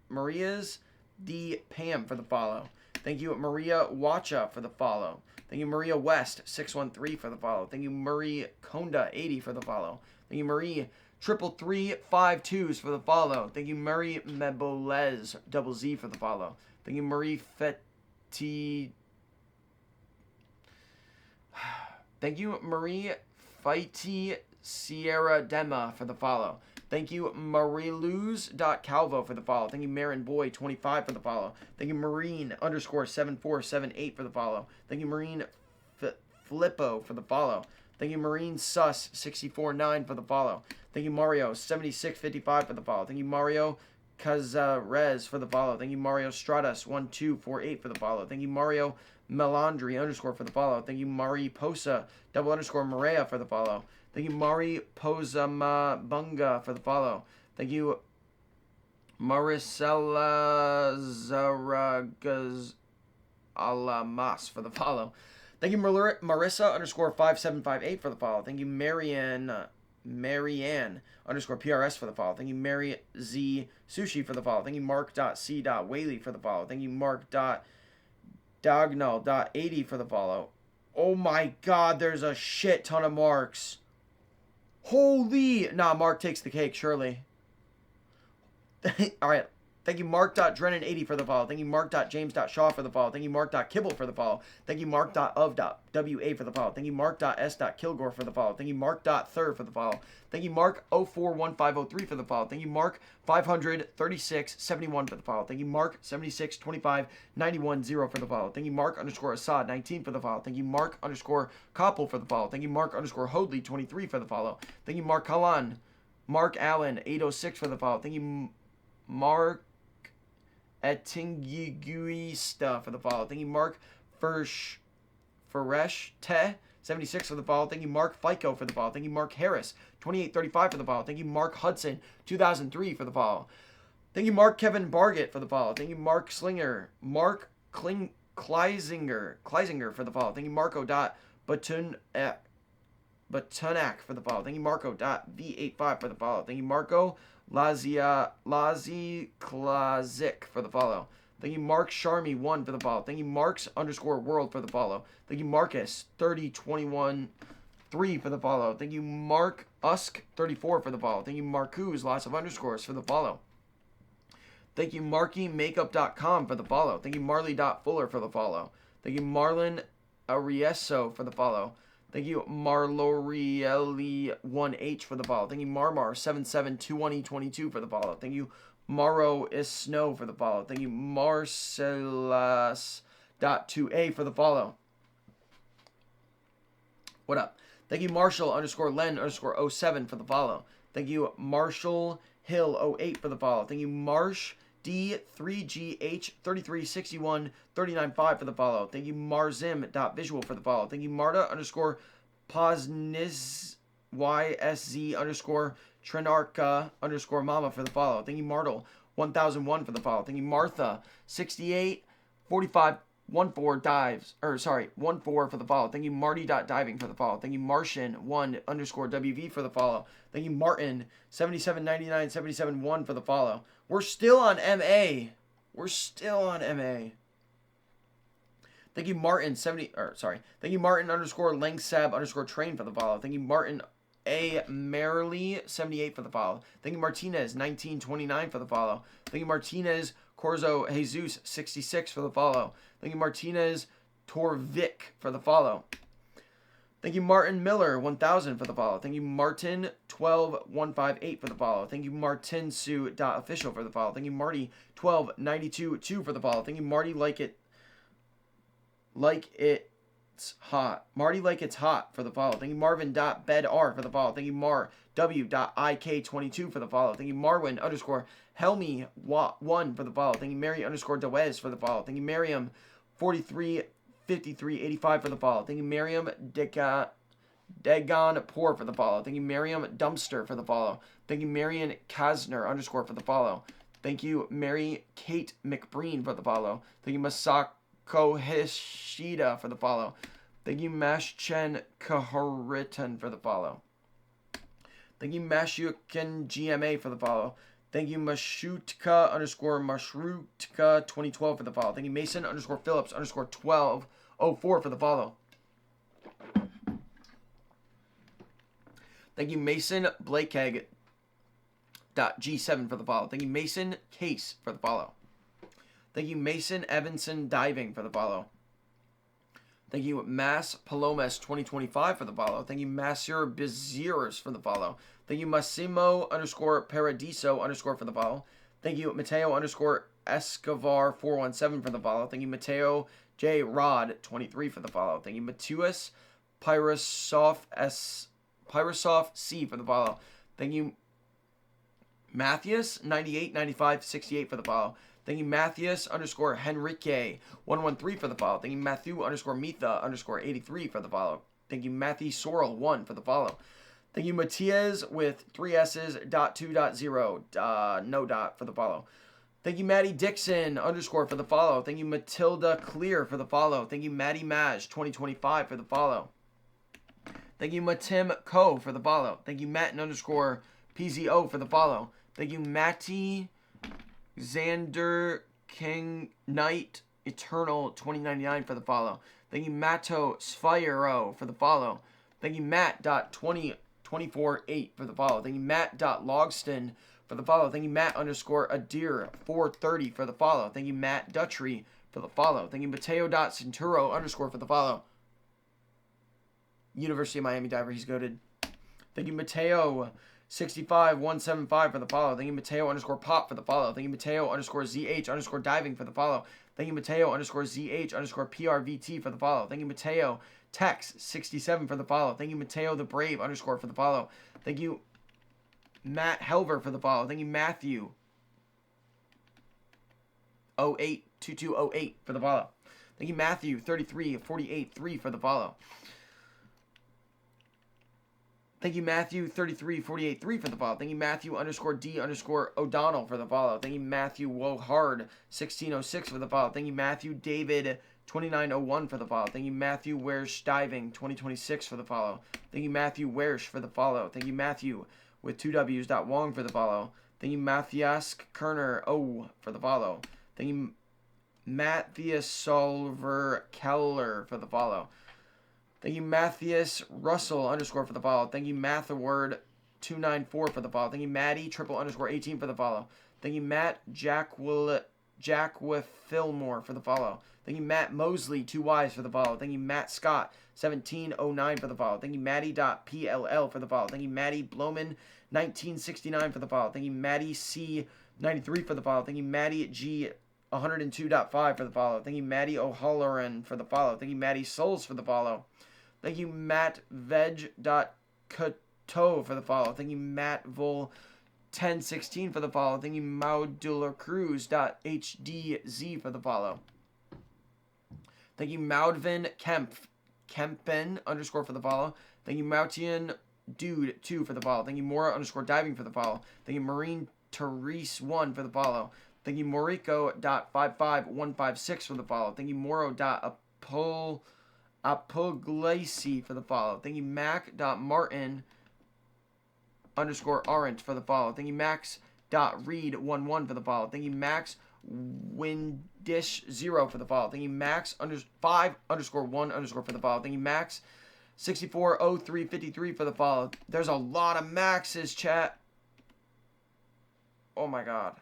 Maria's D. Pam for the follow. Thank you, Maria Wacha for the follow. Thank you, Maria West 613 for the follow. Thank you, Marie Konda 80 for the follow. Thank you, Marie 33352s for the follow. Thank you, Marie Mebolez Z for the follow. Thank you, Marie Feti. Thank you, Marie Fighty Sierra Dema for the follow. Thank you, Mariluz.Calvo for the follow. Thank you, Marin Boy 25 for the follow. Thank you, Marine_7478 for the follow. Thank you, Marine Flippo for the follow. Thank you, Marine Sus 649 for the follow. Thank you, Mario 7655 for the follow. Thank you, Mario Cazarez for the follow. Thank you, Mario Stratus 1248 for the follow. Thank you, Mario Melandri_ for the follow. Thank you, Mari Posa _Maria for the follow. Thank you, Mari Posama Bunga for the follow. Thank you, Maricela Zaragaz Alamas for the follow. Thank you, Marissa_5758 for the follow. Thank you, Marianne_PRS for the follow. Thank you, Mary Z Sushi for the follow. Thank you, Mark.C.Whaley for the follow. Thank you, Mark.Dognall.80 for the follow. Oh my god, there's a shit ton of marks. Holy! Nah, Mark takes the cake, surely. Alright. Thank you, Mark.Drennan80 for the follow. Thank you, Mark.James.Shaw for the follow. Thank you, Mark.Kibble for the follow. Thank you, Mark.of.WA for the follow. Thank you, Mark.S.Kilgore for the follow. Thank you, Mark.Thur for the follow. Thank you, Mark041503 for the follow. Thank you, Mark53671 for the follow. Thank you, Mark7625910 for the follow. Thank you, Mark_Assad19 for the follow. Thank you, Mark_Koppel for the follow. Thank you, Mark_Hoadley23 for the follow. Thank you, Mark Allen 806 for the follow. Thank you, Mark Etingiguista for the follow. Thank you, Mark Feresh Te 76 for the follow. Thank you, Mark FICO for the follow. Thank you, Mark Harris 2835 for the follow. Thank you, Mark Hudson 2003 for the follow. Thank you, Mark Kevin Bargett for the follow. Thank you, Mark Slinger Kleisinger for the follow. Thank you, Marco.Batunak for the follow. Thank you, Marco.V85 for the follow. Thank you, Marco Lazi Klazik for the follow. Thank you, Mark Sharmy1 for the follow. Thank you, Marks_World for the follow. Thank you, Marcus 30213 for the follow. Thank you, Mark Usk 34 for the follow. Thank you, Marcuz lots of underscores for the follow. Thank you, MarkyMakeup.com for the follow. Thank you, Marley.Fuller for the follow. Thank you, Marlon Arieso for the follow. Thank you, Marlorielli1H for the follow. Thank you, Marmar7721E22 for the follow. Thank you, Maro is Snow for the follow. Thank you, Marcelas.2A for the follow. What up? Thank you, Marshall_Len_07 for the follow. Thank you, Marshall Hill 08 for the follow. Thank you, Marsh D3GH336139.5 for the follow. Thank you, Marzim.visual for the follow. Thank you, Marta_PosnizYSZ_Trenarka_Mama for the follow. Thank you, Martle 1001 for the follow. Thank you, Martha 6845 14 dives, or sorry, 14 for the follow. Thank you, Marty.diving for the follow. Thank you, Martian1_WV for the follow. Thank you, Martin 7799 for the follow. We're still on MA. We're still on MA. Thank you, Martin Thank you, Martin_Langsab_train for the follow. Thank you, Martin A. Merrily 78 for the follow. Thank you, Martinez 1929 for the follow. Thank you, Martinez Corzo Jesus 66 for the follow. Thank you, Martinez Torvik for the follow. Thank you, Martin Miller 1000 for the follow. Thank you, Martin 12158 for the follow. Thank you, Martinsu.official for the follow. Thank you, Marty 12922 for the follow. Thank you, Marty like it's hot. Marty like it's hot for the follow. Thank you, Marvin.bedr for the follow. Thank you, MarW.ik22 for the follow. Thank you, Marwin_Helmy1 for the follow. Thank you, Mary_Dewez for the follow. Thank you, Miriam 435385 for the follow. Thank you, Miriam Dagon Poor for the follow. Thank you, Miriam Dumpster for the follow. Thank you, Marion Kasner_ for the follow. Thank you, Mary Kate McBreen for the follow. Thank you, Masako Hishida for the follow. Thank you, Mashchen Kaharitan for the follow. Thank you, Mashukin GMA for the follow. Thank you, Mashrutka 2012 for the follow. Thank you, Mason_Phillips_1204 for the follow. Thank you, Mason Blakeg.G7 for the follow. Thank you, Mason Case for the follow. Thank you, Mason Evanson Diving for the follow. Thank you, Mass Palomas 2025 for the follow. Thank you, Masseur Beziers for the follow. Thank you, Massimo_Paradiso_ for the follow. Thank you, Mateo_Escovar 417 for the follow. Thank you, Mateo J. Rod 23 for the follow. Thank you, Matuus Pyrosoft C for the follow. Thank you, Matthias 989568 for the follow. Thank you, Matthias_Henrique 113 for the follow. Thank you, Matthew_Mitha_83 for the follow. Thank you, Matthew Sorrel 1 for the follow. Thank you, Matias with 3 S's, .2.0, no dot for the follow. Thank you, Maddie Dixon _ for the follow. Thank you, Matilda Clear for the follow. Thank you, Maddie Maj 2025 for the follow. Thank you, Matim Co for the follow. Thank you, Matt_PZO for the follow. Thank you, Matty Xander King Knight Eternal 2099 for the follow. Thank you, Matto Sphiro for the follow. Thank you, Matt.24248 for the follow. Thank you, Matt.Logston for the follow. Thank you, Matt_Adir 430 for the follow. Thank you, Matt Dutry for the follow. Thank you, Mateo.Centuro_ for the follow. University of Miami Diver, he's goated. Thank you, Mateo 65175 for the follow. Thank you, Mateo_Pop for the follow. Thank you, Mateo_ZH_diving for the follow. Thank you, Mateo_ZH_PRVT for the follow. Thank you, Mateo Tex 67 for the follow. Thank you, Mateo the Brave _ for the follow. Thank you, Matt Helver for the follow. Thank you, Matthew 082208 for the follow. Thank you, Matthew 33483 for the follow. Thank you, Matthew 33483 for the follow. Thank you, Matthew_D_O'Donnell for the follow. Thank you, Matthew Wohard 1606 for the follow. Thank you, Matthew David 2901 for the follow. Thank you, Matthew Wersh Diving 2026 for the follow. Thank you, Matthew Wersh for the follow. Thank you, Matthew with 2 W's Wong for the follow. Thank you, Matthias Kerner O for the follow. Thank you, Matthias Solver Keller for the follow. Thank you, Matthias Russell _ for the follow. Thank you, Mathaword 294 for the follow. Thank you, Maddie _18 for the follow. Thank you, Matt Jack with Fillmore for the follow. Thank you, Matt Mosley 2 Y's for the follow. Thank you, Matt Scott 1709 for the follow. Thank you, Maddie.pll for the follow. Thank you, Maddie Bloman 1969 for the follow. Thank you, Maddie C 93 for the follow. Thank you, Maddie G 102.5 for the follow. Thank you, Maddie O'Halloran for the follow. Thank you, Maddie Souls for the follow. Thank you, Matt Veg.Cato for the follow. Thank you, Matt Vol 1016 for the follow. Thank you, Maudulacruz.hdz for the follow. Thank you, Maudvin Kempen _ for the follow. Thank you, Moutian Dude 2 for the follow. Thank you, Mora _ diving for the follow. Thank you, Marine Therese 1 for the follow. Thank you, Moriko.55156 for the follow. Thank you, Moro.Apoglacy for the follow. Thank you, Mac.Martin _Arendt for the follow. Thank you, Max.Read11 for the follow. Thank you, Max Windish 0 for the follow. Thank you, Max _5 _1 _ for the follow. Thank you, Max 640353 for the follow. There's a lot of Maxes, chat. Oh my god.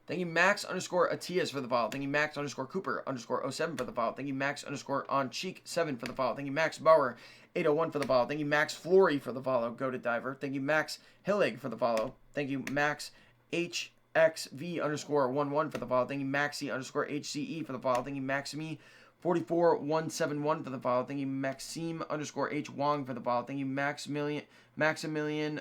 Thank you, Max _ Atias for the follow. Thank you, Max _ Cooper _ 07 for the follow. Thank you, Max _ On Cheek 7 for the follow. Thank you, Max Bauer 801 for the follow. Thank you, Max Flory for the follow. Go to Diver. Thank you, Max Hillig for the follow. Thank you, Max HXV _ 11 for the follow. Thank you, Maxi _ HCE for the follow. Thank you, Maxime 44171 for the follow. Thank you, Maxime _ H Wong for the follow. Thank you, Maximilian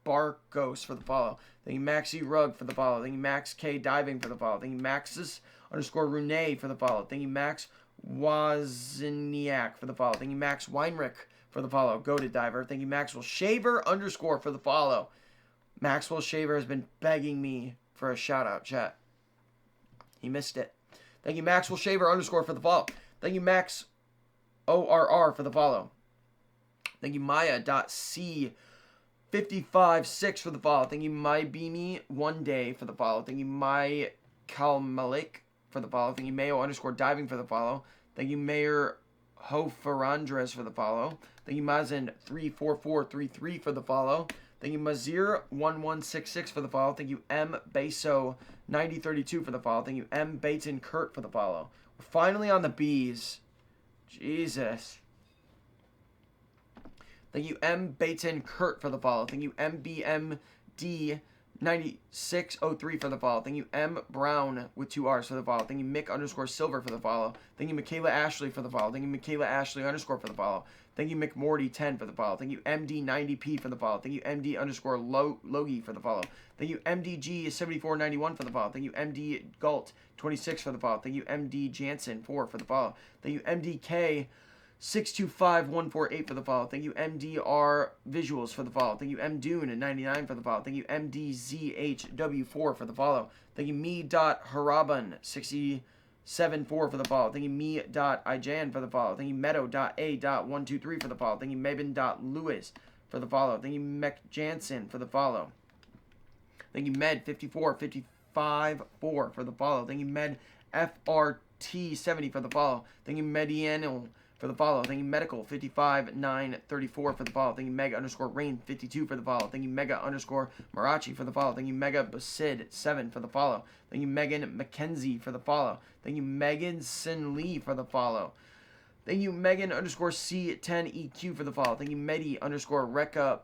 Barcos for the follow. Thank you, Maxi Rug for the follow. Thank you, Max K Diving for the follow. Thank you, Maxis _ Rune for the follow. Thank you, Max Wozniak for the follow. Thank you, Max Weinrich for the follow. Go to Diver. Thank you, Maxwell Shaver _ for the follow. Maxwell Shaver has been begging me for a shout out, chat. He missed it. Thank you, Maxwell Shaver _ for the follow. Thank you, Max ORR for the follow. Thank you, Maya.C556 for the follow. Thank you, My Beanie 1 Day for the follow. Thank you, My Kalmalik for the follow. Thank you, Mayo _ diving for the follow. Thank you, Mayor Hoferandres for the follow. Thank you, Mazin 34433 for the follow. Thank you, Mazir 1166 for the follow. Thank you, M Beso 9032 for the follow. Thank you, M Baton Kurt for the follow. We're finally on the B's. Jesus. Thank you, M Baton Kurt for the follow. Thank you, MBMD 9603 for the follow. Thank you, M Brown with 2 R's for the follow. Thank you, Mick _ Silver for the follow. Thank you, Michaela Ashley for the follow. Thank you, Michaela Ashley _ for the follow. Thank you, McMorty 10 for the follow. Thank you, MD90P for the follow. Thank you, MD _ Logie for the follow. Thank you, MDG 7491 for the follow. Thank you, MD Galt 26 for the follow. Thank you, MD Jansen 4 for the follow. Thank you, MDK 625148 for the follow. Thank you, MDR Visuals for the follow. Thank you, MDune 99 for the follow. Thank you, MDZHW4 for the follow. Thank you, Me.Haraban 674 for the follow. Thank you, Me.Ijan for the follow. Thank you, Meadow.A.123 for the follow. Thank you, Mebin.Lewis for the follow. Thank you, Mech Jansen for the follow. Thank you, Med 54554 for the follow. Thank you, Med FRT 70 for the follow. Thank you, Medianal for the follow. Thank you, Medical 55934 for the follow. Thank you, Mega _ Rain 52 for the follow. Thank you, Mega _ Marachi for the follow. Thank you, Mega Basid 7 for the follow. Thank you, Megan McKenzie for the follow. Thank you, Megan Sin Lee for the follow. Thank you, Megan _ C10EQ for the follow. Thank you, Medi _ Rekka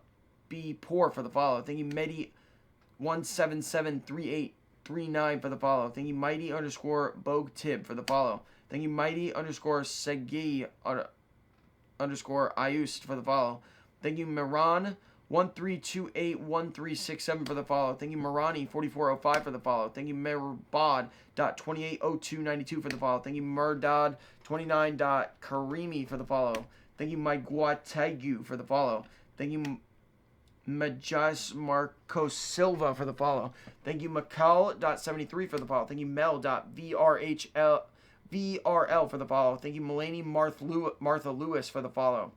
B Poor for the follow. Thank you, Medi 1773839 for the follow. Thank you, Mighty _ Bogue Tib for the follow. Thank you, Mighty _ Segi _ Ayust for the follow. Thank you, Miran 13281367 for the follow. Thank you, Marani 4405 for the follow. Thank you, Merbod.280292 for the follow. Thank you, Murdad 29.Karimi for the follow. Thank you, Maiguategu for the follow. Thank you, Majas Marcos Silva for the follow. Thank you, Macau.73 for the follow. Thank you, Mel.VRL for the follow. Thank you, Melanie Martha Lewis for the follow.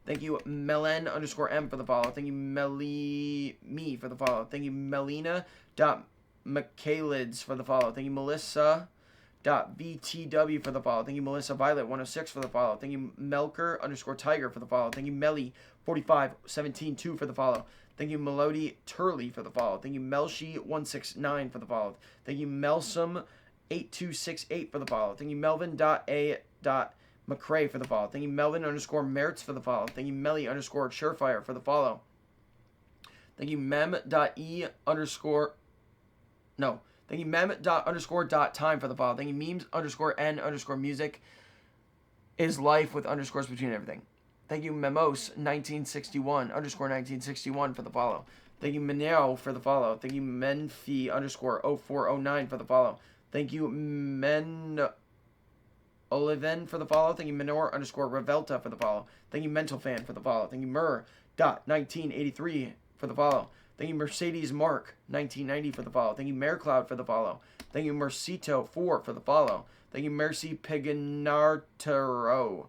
Thank you, Melen _ M for the follow. Thank you, Me for the follow. Thank you, Melina.McCalids for the follow. Thank you, Melissa.VTW for the follow. Thank you, Melissa Violet 106 for the follow. Thank you, Melker _ Tiger for the follow. Thank you, Melly 45172 for the follow. Thank you, Melody Turley for the follow. Thank you, Melshi 169 for the follow. Thank you, Melsum 8268 for the follow. Thank you, Melvin.A.McCray for the follow. Thank you, Melvin_Mertz for the follow. Thank you, Melly_Surefire for the follow. Thank you, Mem.E_. No. Thank you, Mem._.time for the follow. Thank you, Memes_N_music is life with underscores between everything. Thank you, Memos1961_1961 for the follow. Thank you, Minero for the follow. Thank you, Menfi_0409 for the follow. Thank you, Oliven for the follow. Thank you, Minor_Revelta for the follow. Thank you, Mental Fan for the follow. Thank you, Mur.1983 for the follow. Thank you, Mercedes Mark 1990 for the follow. Thank you, Marecloud for the follow. Thank you, Mercito 4 for the follow. Thank you, Mercy Piganartero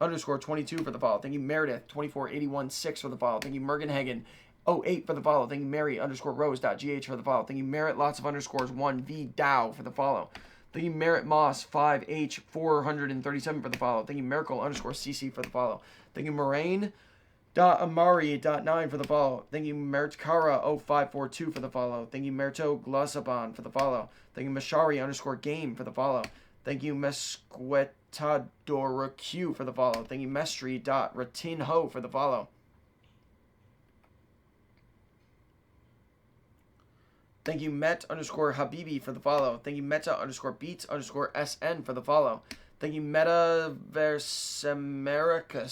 _22 for the follow. Thank you, Meredith 24816 for the follow. Thank you, Mergenhagen 08 for the follow. Thank you, Mary_Rose.gh for the follow. Thank you, Merit lots of underscores 1V Dow for the follow. Thank you, Merit Moss 5H 437 for the follow. Thank you, Miracle_CC for the follow. Thank you, Moraine.amari.9 for the follow. Thank you, Mertkara0542 for the follow. Thank you, Merto Glossaban for the follow. Thank you, Mashari_game for the follow. Thank you, Mesquetadora Q for the follow. Thank you, Mestri.Ratinho for the follow. Thank you, Met_Habibi for the follow. Thank you, Meta_Beats_SN for the follow. Thank you, Metaverse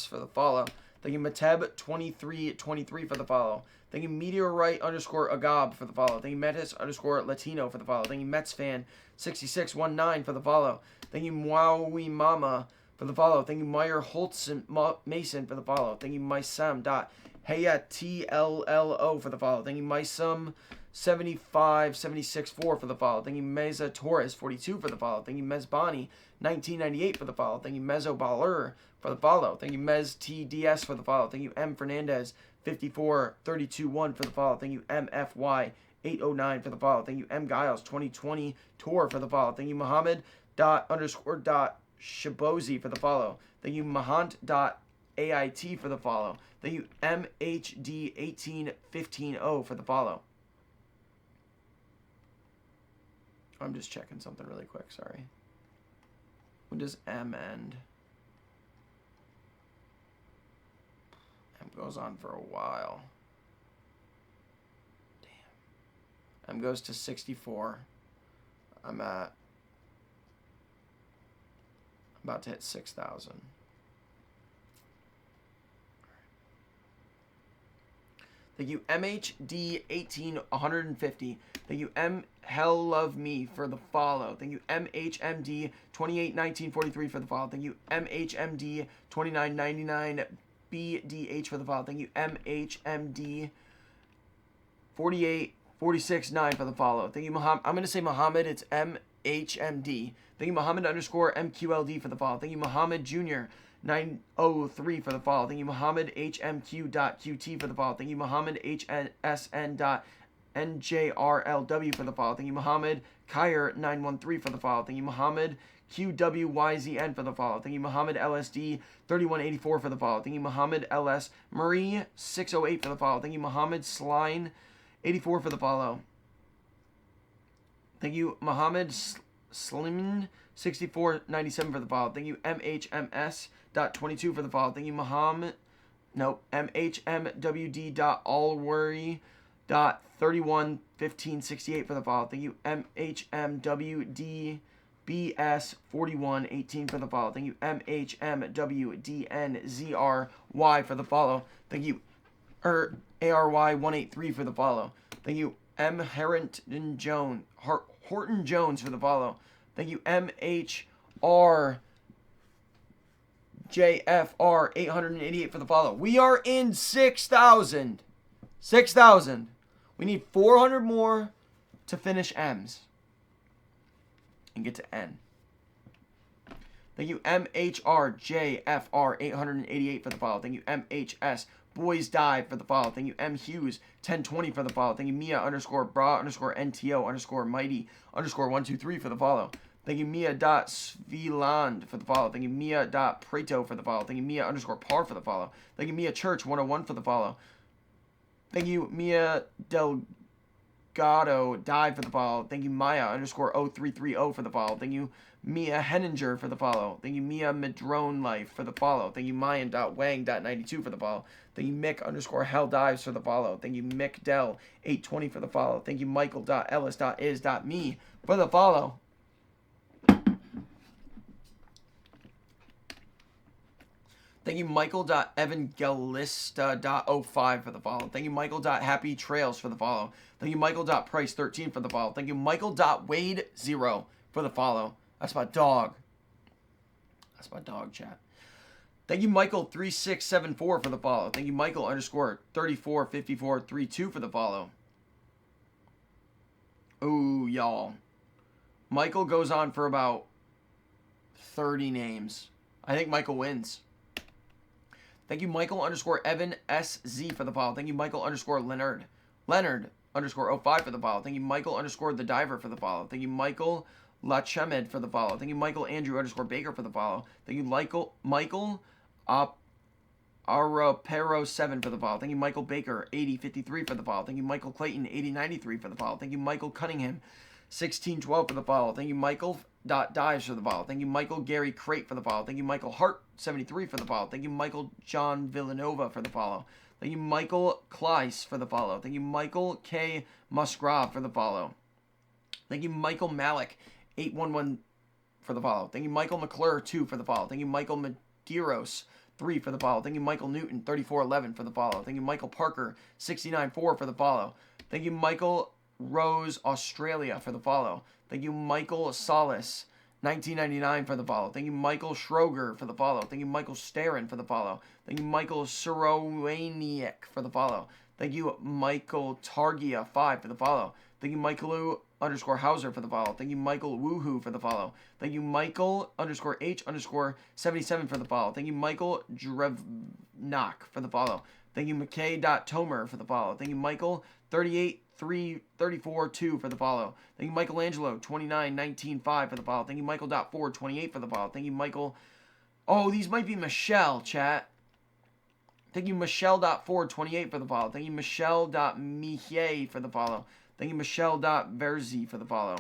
for the follow. Thank you, Mateb2323 for the follow. Thank you, Meteorite_Agab for the follow. Thank you, Metis_Latino for the follow. Thank you, Metsfan6619 for the follow. Thank you, Mwawi Mama for the follow. Thank you, Meyer Holtzen Mason for the follow. Thank you, Mysam.HeyatLLO for the follow. Thank you, Mysum75764 for the follow. Thank you, Meza Torres 42 for the follow. Thank you, Mezbani 1998 for the follow. Thank you, Mezzo Baller for the follow. Thank you, Mez TDS for the follow. Thank you, M Fernandez 54321 for the follow. Thank you, MFY 809 for the follow. Thank you, M Giles 2020 Tour for the follow. Thank you, Muhammad._Shabozi for the follow. Thank you, Mahant.AIT for the follow. Thank you, MHD18150 for the follow. I'm just checking something really quick, sorry. When does M end? M goes on for a while. Damn. M goes to 64. I'm about to hit 6,000. Thank you, MHD18150. Thank you, M Hell Love Me for the follow. Thank you, MHMD281943 for the follow. Thank you, MHMD2999BDH for the follow. Thank you, MHMD48469 for the follow. Thank you, Muhammad. I'm gonna say Muhammad. It's MHMD. Thank you, Muhammad_MQLD for the follow. Thank you, Muhammad Jr. 903 for the follow. Thank you, Muhammad HMQ.QT for the follow. Thank you, Muhammad HSN.NJRLW for the follow. Thank you, Muhammad Kyer 913 for the follow. Thank you, Muhammad QWYZN for the follow. Thank you, Muhammad LSD 3184 for the follow. Thank you, Muhammad LS Marie 608 for the follow. Thank you, Muhammad Sline 84 for the follow. Thank you, Muhammad Slimin 6497 for the follow. Thank you, MHMS.22 for the follow. Thank you, MHMWD.Allworry.311568 for the follow. Thank you, MHMWDBS4118 for the follow. Thank you, MHMWDNZRY for the follow. Thank you, ARY183 for the follow. Thank you, M. Horton Jones for the follow. Thank you, MHRJFR888 for the follow. We are in 6,000. 6,000. We need 400 more to finish M's and get to N. Thank you, MHRJFR888 for the follow. Thank you, MHS Boys Dive for the follow. Thank you, M. Hughes 1020 for the follow. Thank you, Mia_Bra_NTO_Mighty_123 for the follow. Thank you, Mia.Sviland for the follow. Thank you, Mia.Preto for the follow. Thank you, Mia_Par for the follow. Thank you, Mia Church 101 for the follow. Thank you, Mia Del Gatto died for the follow. Thank you, Maya underscore 0330 for the follow. Thank you, Mia Henninger for the follow. Thank you, Mia Madrone Life for the follow. Thank you, Mayan.wang.92 for the follow. Thank you, Mick underscore Hell Dives for the follow. Thank you, Mick Dell 820 for the follow. Thank you, Michael.ellis.is.me for the follow. Thank you, Michael.evangelista.05 for the follow. Thank you, Michael.happytrails for the follow. Thank you, Michael.price13 for the follow. Thank you, Michael.wade0 for the follow. That's my dog. That's my dog, chat. Thank you, Michael3674 for the follow. Thank you, Michael underscore 345432 for the follow. Ooh, y'all. Michael goes on for about 30 names. I think Michael wins. Thank you, Michael underscore Evan SZ for the follow. Thank you, Michael underscore Leonard underscore 05 for the follow. Thank you, Michael underscore The Diver for the follow. Thank you, Michael Lachemed for the follow. Thank you, Michael Andrew underscore Baker for the follow. Thank you, Michael Arapero7 for the follow. Thank you, Michael Baker 8053 for the follow. Thank you, Michael Clayton 8093 for the follow. Thank you, Michael Cunningham 1612 for the follow. Thank you, Michael.dives for the follow. Thank you, Michael Gary Crate for the follow. Thank you, Michael Hart 73 for the follow. Thank you, Michael John Villanova for the follow. Thank you, Michael Kleiss for the follow. Thank you, Michael K. Musgrave for the follow. Thank you, Michael Malik 811 for the follow. Thank you, Michael McClure 2 for the follow. Thank you, Michael Medeiros 3 for the follow. Thank you, Michael Newton 3411 for the follow. Thank you, Michael Parker 694 for the follow. Thank you, Michael Rose Australia for the follow. Thank you, Michael Solis 1999 for the follow. Thank you, Michael Schroger for the follow. Thank you, Michael Starin for the follow. Thank you, Michael Sorowaniak for the follow. Thank you, Michael Targia 5 for the follow. Thank you, Michael underscore Hauser for the follow. Thank you, Michael Woohoo for the follow. Thank you, Michael underscore H underscore 77 for the follow. Thank you, Michael Drevnak for the follow. Thank you, McKay.Tomer for the follow. Thank you, Michael 38-3-34-2 for the follow. Thank you, Michelangelo 29-19-5 for the follow. Thank you, Michael.Ford 28 for the follow. Thank you, Michael. Oh, these might be Michelle, chat. Thank you, Michelle.Ford 28 for the follow. Thank you, Michelle.Mihier for the follow. Thank you, Michelle.Verzi for the follow.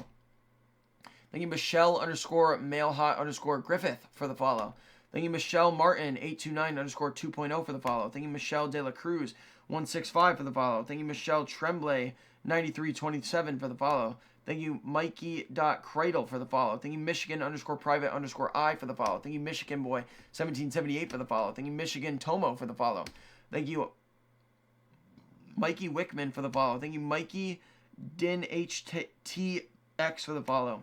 Thank you, Michelle underscore Malehot underscore Griffith for the follow. Thank you, Michelle Martin 829 underscore 2.0 for the follow. Thank you, Michelle De La Cruz 165 for the follow. Thank you, Michelle Tremblay 9327 for the follow. Thank you, Mikey.Cradle for the follow. Thank you, Michigan underscore private underscore I for the follow. Thank you, Michigan Boy 1778 for the follow. Thank you, Michigan Tomo for the follow. Thank you, Mikey Wickman for the follow. Thank you, Mikey Din HTX for the follow.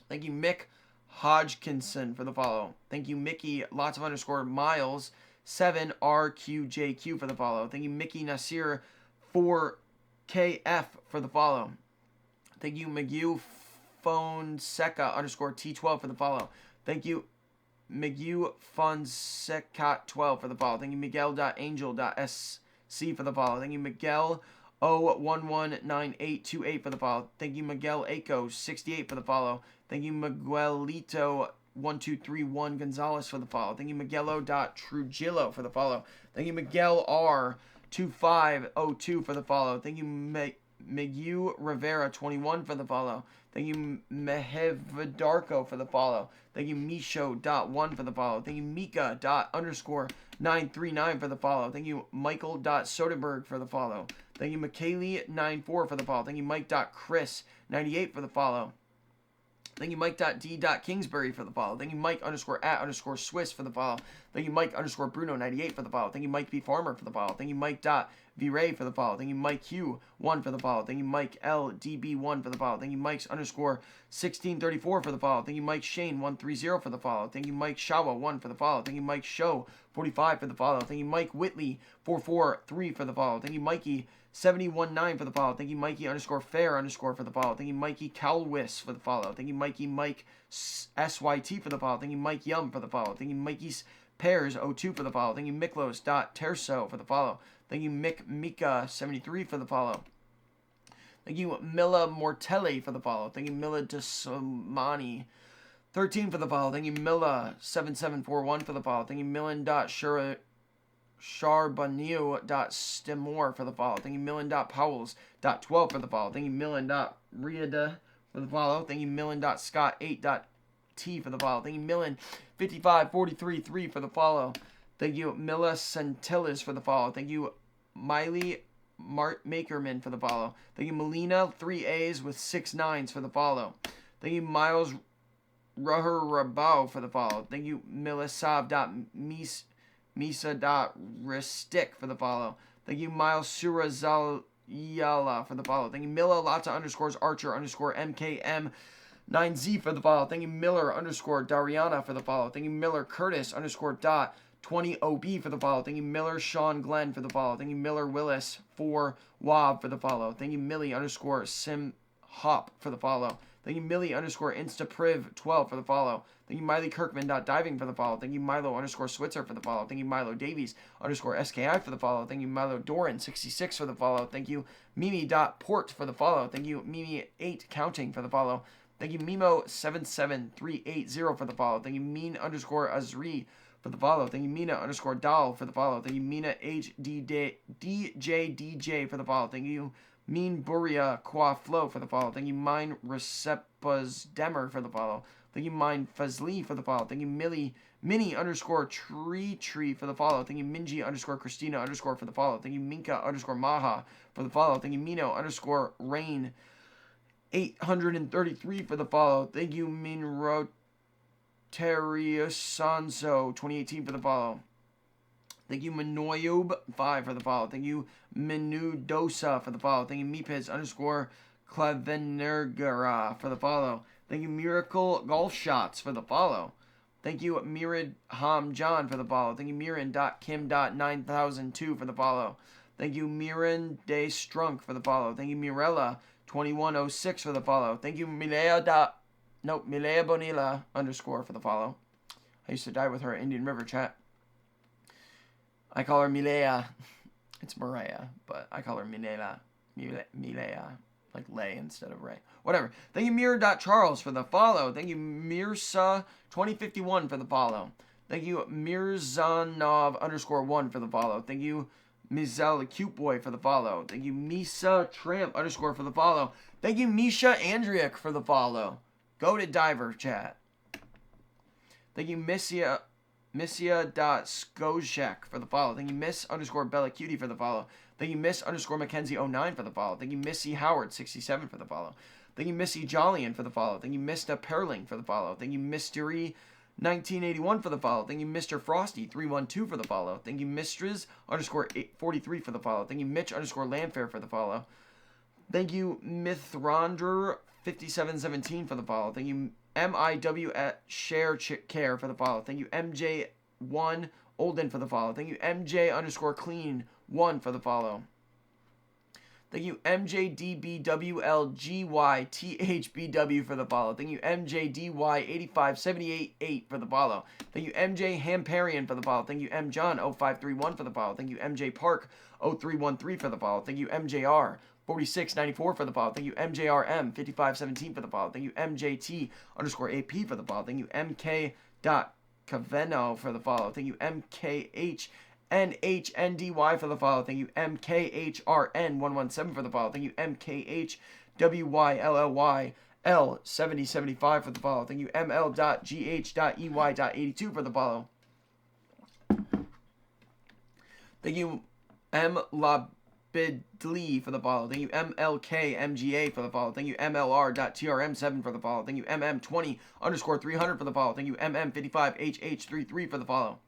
Thank you, Mick Hodgkinson for the follow. Thank you, Mickey lots of underscore Miles 7RQJQ for the follow. Thank you, Mickey Nasir 4KF for the follow. Thank you, McGew Fonseca underscore T12 for the follow. Thank you, McGew Fonseca 12 for the follow. Thank you, Miguel.Angel.SC for the follow. Thank you, Miguel O119828 for the follow. Thank you, Miguel Aco 68 for the follow. Thank you, Miguelito 1231 Gonzalez for the follow. Thank you, Miguelo.Trujillo for the follow. Thank you, Miguel R 2502 for the follow. Thank you, Miguel Rivera 21 for the follow. Thank you, Mehevadarko for the follow. Thank you, Misho.1 for the follow. Thank you, Mika._939 for the follow. Thank you, Michael.Soderberg for the follow. Thank you, McKaylee94 for the follow. Thank you, Mike.Chris98 for the follow. Thank you, Mike.D.Kingsbury for the follow. Thank you, Mike_at_Swiss for the follow. Thank you, Mike_Bruno98 for the follow. Thank you, Mike B. Farmer for the follow. Thank you, Mike.Viray for the follow. Thank you, Mike Q1 for the follow. Thank you, Mike LDB1 for the follow. Thank you, Mike's_1634 for the follow. Thank you, Mike Shane130 for the follow. Thank you, Mike Shawa1 for the follow. Thank you, Mike Show45 for the follow. Thank you, Mike Whitley443 for the follow. Thank you, Mikey719 for the follow. Thank you, Mikey_fair_ for the follow. Thank you, Mikey Calwis for the follow. Thank you, Mike SYT for the follow. Thank you, Mike Yum for the follow. Thank you, Mikey's Pairs02 for the follow. Thank you, Miklos.Terso for the follow. Thank you, Mika73 for the follow. Thank you, Mila Mortelli for the follow. Thank you, Mila Desomani 13 for the follow. Thank you, Mila7741 for the follow. Thank you, Milan.Shura Charbonneau.stimore for the follow. Thank you, Millen.powells.12 for the follow. Thank you, Millen.riada for the follow. Thank you, Millen.scott8.t for the follow. Thank you, Millen5543.3 for the follow. Thank you, Milla Centillas for the follow. Thank you, Miley Makerman for the follow. Thank you, Melina 3A's with 6 9s for the follow. Thank you, Miles Raharabao for the follow. Thank you, Misa.ristic for the follow. Thank you, Miles Surazayala for the follow. Thank you, Milla Lata _ Archer _ MKM 9Z for the follow. Thank you, Miller _ Dariana for the follow. Thank you, Miller Curtis _ dot 20OB for the follow. Thank you, Miller Sean Glenn for the follow. Thank you, Miller Willis 4 Wob for the follow. Thank you, Millie _ Sim Hop for the follow. Thank you, Millie _ Instapriv 12 for the follow. Thank you, Miley Kirkman .diving for the follow. Thank you, Milo _ Switzer for the follow. Thank you, Milo Davies _ SKI for the follow. Thank you, Milo Doran 66 for the follow. Thank you, Mimi.port for the follow. Thank you, Mimi 8 counting for the follow. Thank you, Mimo 77380 for the follow. Thank you, Mean _ Azri for the follow. Thank you, Mina _ Doll for the follow. Thank you, Mina HDJ for the follow. Thank you, Mean Buria Qua Flow for the follow. Thank you, Mine Recepas Demer for the follow. Thank you, Mine Fazli for the follow. Thank you, Minnie _ Tree for the follow. Thank you, Minji _ Christina _ for the follow. Thank you, Minka _ Maha for the follow. Thank you, Mino _ Rain 833 for the follow. Thank you, Minro Sanso 2018 for the follow. Thank you, Minoyub 5 for the follow. Thank you, Minudosa for the follow. Thank you, Meepiz _ Clavenergara for the follow. Thank you, Miracle Golf Shots for the follow. Thank you, Mirid Ham John for the follow. Thank you, Miran.kim.9002 for the follow. Thank you, Miran Day Strunk for the follow. Thank you, Mirella 2106 for the follow. Thank you, Milea Bonilla _ for the follow. I used to die with her at Indian River, chat. I call her Milea. It's Mariah, but I call her Milea. Like Lay instead of Ray. Whatever. Thank you, Mir.Charles for the follow. Thank you, Mirsa 2051 for the follow. Thank you, Mirzanov _ 1 for the follow. Thank you, Mizel Cute Boy for the follow. Thank you, Misa Tramp _ for the follow. Thank you, Misha Andriak for the follow. Go to Diver, chat. Thank you, Missia.Skojek for the follow. Thank you, Miss _ Bella Cutie for the follow. Thank you, Miss _ Mackenzie 09 for the follow. Thank you, Missy Howard 67 for the follow. Thank you, Missy Jollian for the follow. Thank you, Mr. Perling for the follow. Thank you, Mystery 1981 for the follow. Thank you, Mr. Frosty 312 for the follow. Thank you, Mistress _ 43 for the follow. Thank you, Mitch _ Landfair for the follow. Thank you, Mithrandr 5717 for the follow. Thank you, MIW at Share Care for the follow. Thank you, MJ1 Olden for the follow. Thank you, MJ _ Clean 1 for the follow. Thank you, MJDBWLGYTHBW for the follow. Thank you, MJDY85788 for the follow. Thank you, MJ Hamparian for the follow. Thank you, MJohn 0531 for the follow. Thank you, MJ Park 0313 for the follow. Thank you, MJR 4694 for the follow. Thank you, MJRM 5517 for the follow. Thank you, MJT _ AP for the follow. Thank you, MK.Caveno for the follow. Thank you, MKHNHNDY for the follow. Thank you, MKHRN117 for the follow. Thank you, MKHWYLLYL7075 for the follow. Thank you, ML.GH.EY.82 for the follow. Thank you, MLabidly for the follow. Thank you, MLKMGA for the follow. Thank you, MLR.TRM7 for the follow. Thank you, MM20 _ 300 for the follow. Thank you, MM55HH33 for the follow.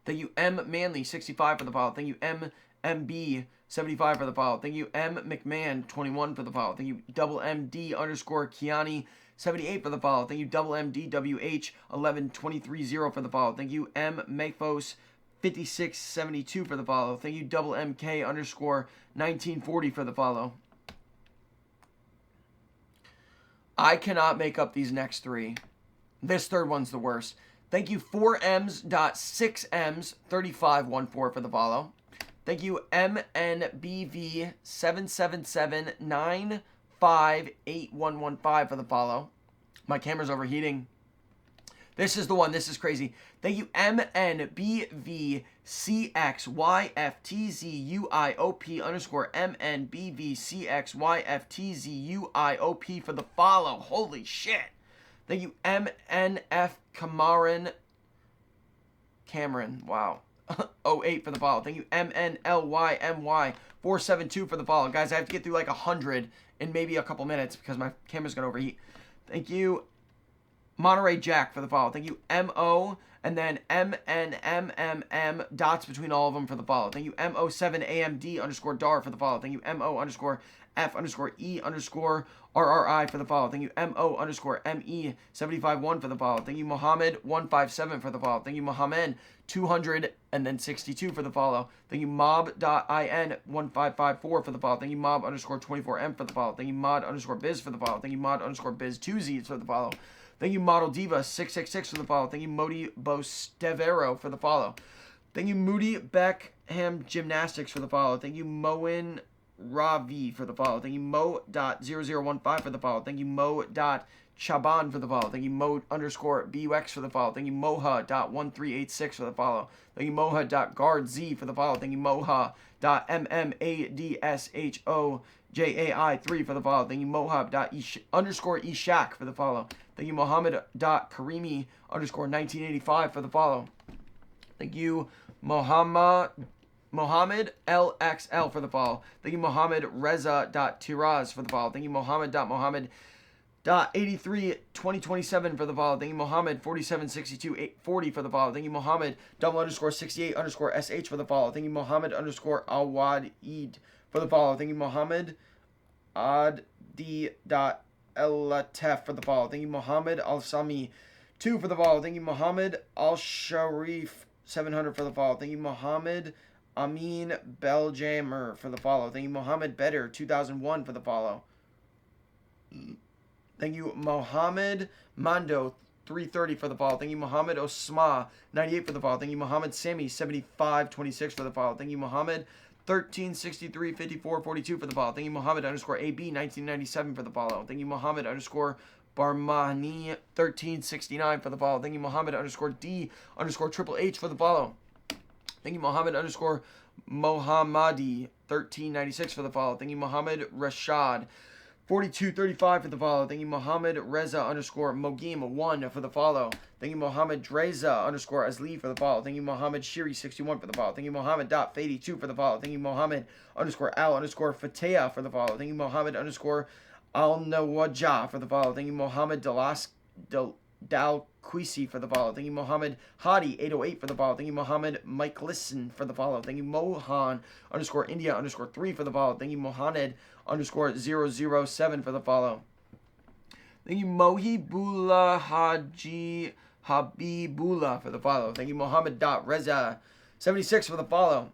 Thank you, M Manly 65 for the follow. Thank you, MMB 75 for the follow. Thank you, M McMahon 21 for the follow. Thank you, double MD _ Kiani 78 for the follow. Thank you, double MDWH 11230 for the follow. Thank you, M Mefos 5672 for the follow. Thank you, double MK _ 1940 for the follow. I cannot make up these next three. This third one's the worst. Thank you, 4Ms.6Ms3514 for the follow. Thank you, MNBV7779581115 for the follow. My camera's overheating. This is the one. This is crazy. Thank you, MNBVCXYFTZUIOP underscore MNBVCXYFTZUIOP for the follow. Holy shit. Thank you, MNF Cameron. Wow. 08 for the follow. Thank you, MNLYMY472 for the follow. Guys, I have to get through like 100 in maybe a couple minutes because my camera's gonna overheat. Thank you, Monterey Jack for the follow. Thank you, MO, and then MNMMM, dots between all of them for the follow. Thank you, MO7AMD underscore DAR for the follow. Thank you, MO underscore F underscore E underscore RRI for the follow. Thank you, MO underscore ME751 for the follow. Thank you, Mohammed157 for the follow. Thank you, Mohammed 262 for the follow. Thank you, Mob.IN1554 for the follow. Thank you, Mob underscore 24M for the follow. Thank you, Mod underscore Biz for the follow. Thank you, Mod underscore Biz 2Zs for the follow. Thank you, Model Diva 666 for the follow. Thank you, Modi Bostevero for the follow. Thank you, Moody Beckham Gymnastics for the follow. Thank you, Moen Ravi for the follow. Thank you, Mo.0015 for the follow. Thank you, Mo.Chaban for the follow. Thank you, Mo underscore BUX for the follow. Thank you, Moha.1386 for the follow. Thank you, Moha.GuardZ for the follow. Thank you, Moha.MMADSHOJAI3 for the follow. Thank you, Moha.underscore Ishak for the follow. Thank you, Mohammed.Karimi underscore 1985 for the follow. Thank you, Mohammed LXL for the follow. Thank you, Mohammed Reza.Tiraz for the follow. Thank you, Mohammed.83 2027 for the follow. Thank you, Mohammed 4762 840 for the follow. Thank you, Mohammed _68 _SH for the follow. Thank you, Mohammed underscore Awad Eid for the follow. Thank you, Mohammed Adi.Elatef for the follow. Thank you, Mohammed Al Sami 2 for the follow. Thank you, Mohammed Al Sharif 700 for the follow. Thank you, Mohammed Amin Beljamer for the follow. Thank you, Mohammed Better 2001 for the follow. Thank you, Mohammed Mando 330 for the follow. Thank you, Mohammed Osma 98 for the follow. Thank you, Mohammed Sami 7526 for the follow. Thank you, Mohammed 1363 5442 for the follow. Thank you, Mohammed underscore AB 1997 for the follow. Thank you, Mohammed underscore Barmani 1369 for the follow. Thank you, Mohammed underscore D underscore Triple H for the follow. Thank you, Mohammed underscore Mohammadi 1396 for the follow. Thank you, Mohammed Rashad 4235 for the follow. Thank you, Mohammed Reza underscore Mogim 1 for the follow. Thank you, Mohammed Dreza underscore Azli for the follow. Thank you, Mohammed Shiri 61 for the follow. Thank you, Mohammed.Fady2 for the follow. Thank you, Mohammed underscore Al underscore Fatea for the follow. Thank you, Mohammed underscore Al Nawajah for the follow. Thank you, Mohammed Dalquisi for the follow. Thank you, Mohammed Hadi 808 for the follow. Thank you, Mohammed Mike Listen for the follow. Thank you, Mohan underscore India underscore 3 for the follow. Thank you, Mohammed underscore 007 for the follow. Thank you, Mohibullah Haji Habibullah for the follow. Thank you, Mohammed.Reza 76 for the follow.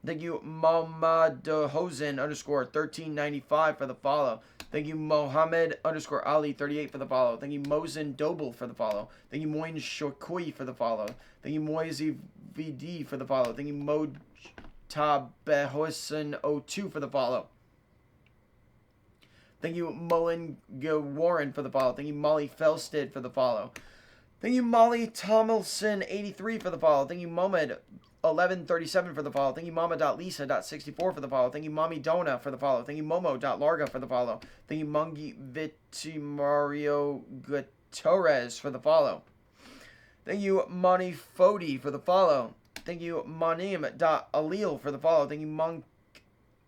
Thank you, Mohammad Hosen underscore 1395 for the follow. Thank you, Mohammed underscore Ali 38 for the follow. Thank you, Mozen Doble for the follow. Thank you, Moin Shokui for the follow. Thank you, Moizi VD for the follow. Thank you, Motabehosen 02 for the follow. Thank you, Mullen Warren for the follow. Thank you, Molly Felsted for the follow. Thank you, Molly Tomlinson 83 for the follow. Thank you, Mohamed 1137 for the follow. Thank you, Mama.Lisa.64 for the follow. Thank you, Mommy Dona for the follow. Thank you, Momo.Larga for the follow. Thank you, Mungi Vitimario Gutierrez for the follow. Thank you, Money Fodi for the follow. Thank you, Monim.Alil for the follow. Thank you,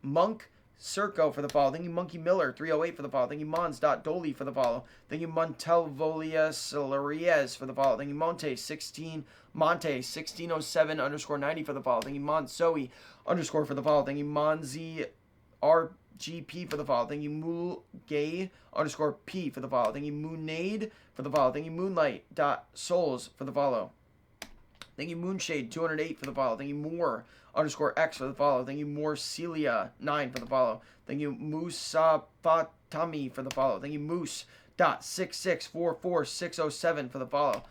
Monk Circo for the follow. Thank you, Monkey Miller 308 for the follow. Thank you, Mons.Dolly for the follow. Thank you, Montelvolia Salariez for the follow. Thank you, Monte 1607 underscore 90 for the follow. Thank you, Monsoe underscore for the follow. Thank you, Monzi RGP for the follow. Thank you, Moolgay underscore P for the follow. Thank you, Moonade for the follow. Thank you, Moonlight.Souls for the follow. Thank you, Moonshade 208 for the follow. Thank you, Moore underscore X for the follow. Thank you, More Celia 9 for the follow. Thank you, Musafatami for the follow. Thank you, Moose.6644607 for the follow.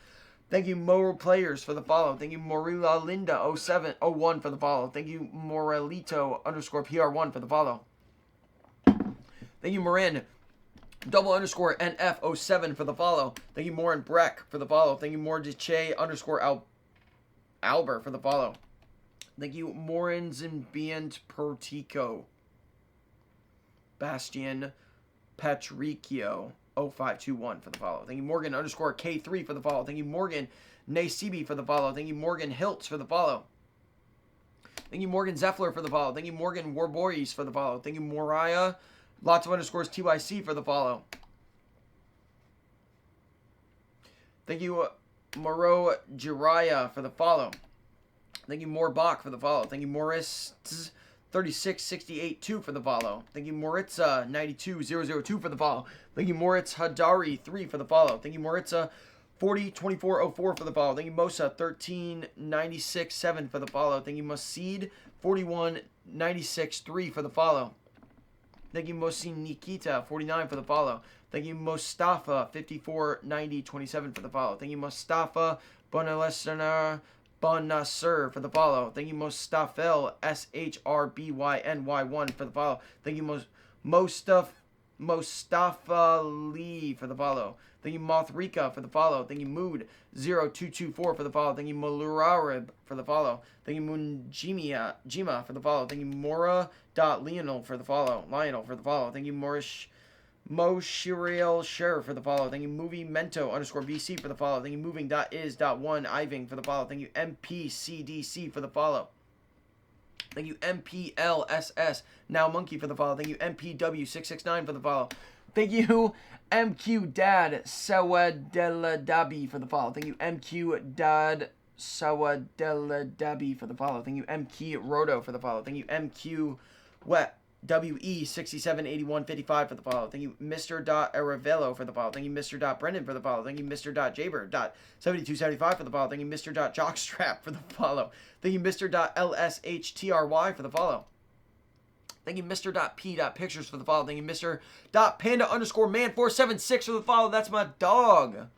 Thank you, Moral Players for the follow. Thank you, Morila Linda 0701 for the follow. Thank you, Morelito underscore PR1 for the follow. Thank you, Marin Double underscore NF07 for the follow. Thank you, Morin Breck, for the follow. Thank you, Mordiche underscore Albert for the follow. Thank you, Morin Zimbiant Pertico. Bastian Patricio 0521 for the follow. Thank you, Morgan underscore K3 for the follow. Thank you, Morgan Nasibi for the follow. Thank you, Morgan Hiltz for the follow. Thank you, Morgan Zeffler for the follow. Thank you, Morgan Warboris for the follow. Thank you, Moriah. Lots of underscores TYC for the follow. Thank you, Moro Jiraya for the follow. Thank you, Morbach for the follow. Thank you, Morris 36682 for the follow. Thank you, Moritza 92002 for the follow. Thank you, Moritz Hadari 3 for the follow. Thank you, Moritza 402404 for the follow. Thank you, Mosa 13967 for the follow. Thank you, Mosid 41963 for the follow. Thank you, Mosin Nikita 49 for the follow. Thank you, Mustafa 549027 for the follow. Thank you, Mustafa Bonalesana Bonasur for the follow. Thank you, Mustafel SHRBYNY1 for the follow. Thank you, Mustafa Lee for the follow. Thank you, Mothrika for the follow. Thank you, Mood 0224 for the follow. Thank you, Malurarib for the follow. Thank you, Jima for the follow. Thank you, Mora.Lionel for the follow. Thank you, Moshiriel Share for the follow. Thank you, Movie Mento underscore BC for the follow. Thank you, Moving.is.1 Iving for the follow. Thank you, MPCDC for the follow. Thank you, MPLSS Now Monkey for the follow. Thank you, MPW669 for the follow. Thank you, MQ Dad Sawadeladabi for the follow. Thank you, MQ Dad Sawadeladabi for the follow. Thank you, MQ Roto for the follow. Thank you, MQ Wet WE678155 for the follow. Thank you, Mr. Aravello for the follow. Thank you, Mr. Brendan for the follow. Thank you, Mr. Jaber.7275 for the follow. Thank you, Mr. Jockstrap for the follow. Thank you, Mr. LSHTRY for the follow. Thank you, Mr. P. Pictures for the follow. Thank you, Mr. Panda underscore man 476 for the follow. That's my dog.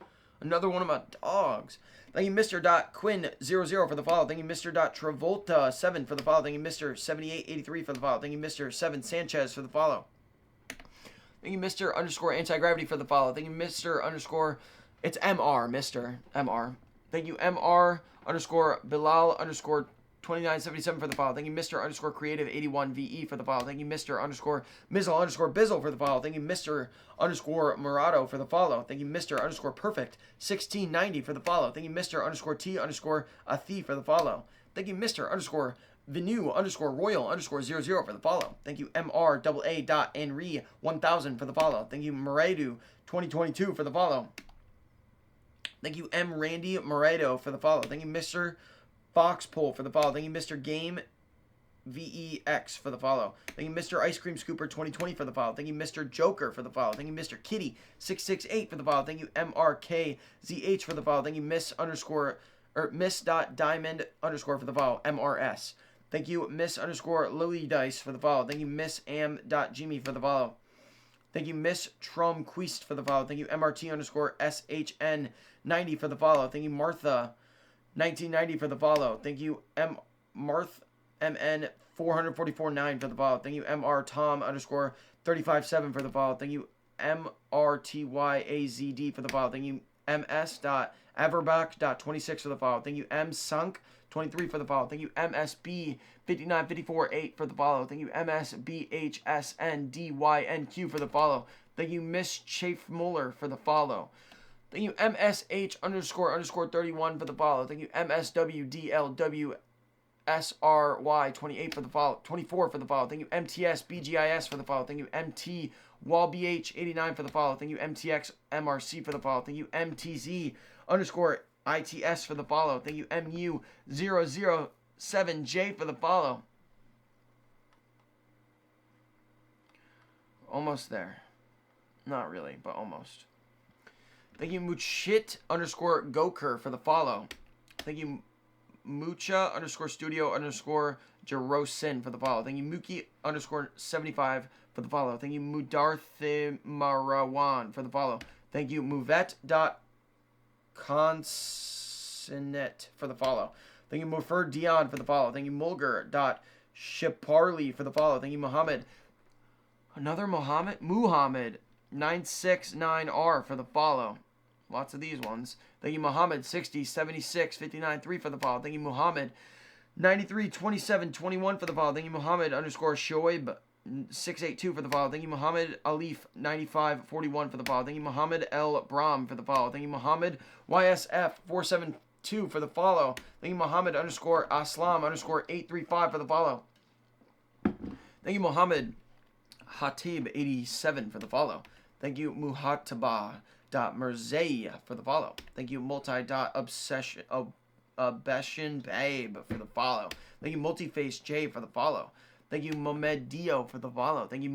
Another one of my dogs. Thank you, Mr. Quinn 00 for the follow. Thank you, Mr. Travolta 7 for the follow. Thank you, Mr. 7883 for the follow. Thank you, Mr. 7 Sanchez for the follow. Thank you, Mr. underscore anti-gravity for the follow. Thank you, Mr. underscore, it's MR, Mr. MR. Thank you, MR underscore Bilal underscore 2977 for the follow. Thank you, Mr. underscore creative 81VE for the follow. Thank you, Mr. underscore Mizzle underscore Bizzle for the follow. Thank you, Mr. underscore Murado for the follow. Thank you, Mr. underscore Perfect 1690 for the follow. Thank you, Mr. underscore T underscore Athi for the follow. Thank you, Mr. underscore Venu underscore Royal underscore 00 for the follow. Thank you, MRAA.Henry 1000 for the follow. Thank you, Moredu 2022 for the follow. Thank you, M. Randy Moredo for the follow. Thank you, Mr. Foxpole for the follow. Thank you, Mr. Game VEX for the follow. Thank you, Mr. Ice Cream Scooper 2020 for the follow. Thank you, Mr. Joker for the follow. Thank you, Mr. Kitty 668 for the follow. Thank you, MRKZH for the follow. Thank you, Miss Diamond underscore for the follow. MRS. Thank you, Miss underscore Lily Dice for the follow. Thank you, Miss Am.Jimmy for the follow. Thank you, Miss Trumquist for the follow. Thank you, MRT underscore SHN 90 for the follow. Thank you, Martha 1990 for the follow. Thank you, Marth MN 4449 for the follow. Thank you, MR Tom underscore 357 for the follow. Thank you, MRTYAZD for the follow. Thank you, MS.Averbach.26 for the follow. Thank you, MSunk 23 for the follow. Thank you, MSB 59548 for the follow. Thank you, MSBHSNDYNQ for the follow. Thank you, Miss Chafe Muller for the follow. Thank you, MSH underscore 31 for the follow. Thank you, MSWDLWSRY 28 for the follow. 24 for the follow. Thank you, MTS BGIS for the follow. Thank you, MT WallBH 89 for the follow. Thank you, MTX MRC for the follow. Thank you, MTZ underscore ITS for the follow. Thank you, MU007J for the follow. Almost there. Not really, but almost. Thank you, Muchit underscore Goker for the follow. Thank you, Mucha underscore studio underscore Jerosin for the follow. Thank you, Muki underscore 75 for the follow. Thank you, Mudarthimarawan for the follow. Thank you, Muvet.Consinet for the follow. Thank you, Mufer Dion for the follow. Thank you, Mulger.Shiparli for the follow. Thank you, Muhammad. Another Muhammad? Muhammad 969R for the follow. Lots of these ones. Thank you, Muhammad. 60, 76, 59, 3 for the follow. Thank you, Muhammad. 93, 27, 21 for the follow. Thank you, Muhammad underscore Shoaib 682 for the follow. Thank you, Muhammad Alif 95, 41 for the follow. Thank you, Muhammad El Bram for the follow. Thank you, Muhammad YSF 472 for the follow. Thank you, Muhammad underscore Aslam underscore 835 for the follow. Thank you, Muhammad Hatib 87 for the follow. Thank you, Muhataba Mirzay for the follow. Thank you, Multi.Obsession Babe for the follow. Thank you, Multiface J for the follow. Thank you, Mohamed Dio for the follow. Thank you,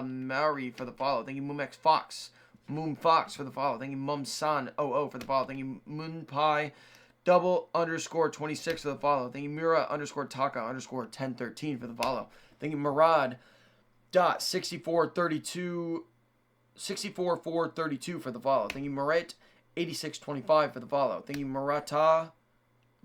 Mary for the follow. Thank you, Mumex Fox. Moon Fox for the follow. Thank you, Mumsan 00 for the follow. Thank you, Moonpie __ 26 for the follow. Thank you, Mira _ Taka _ 1013 for the follow. Thank you, Murad dot 64432 for the follow. Thank you, Maret 8625 for the follow. Thank you, Marata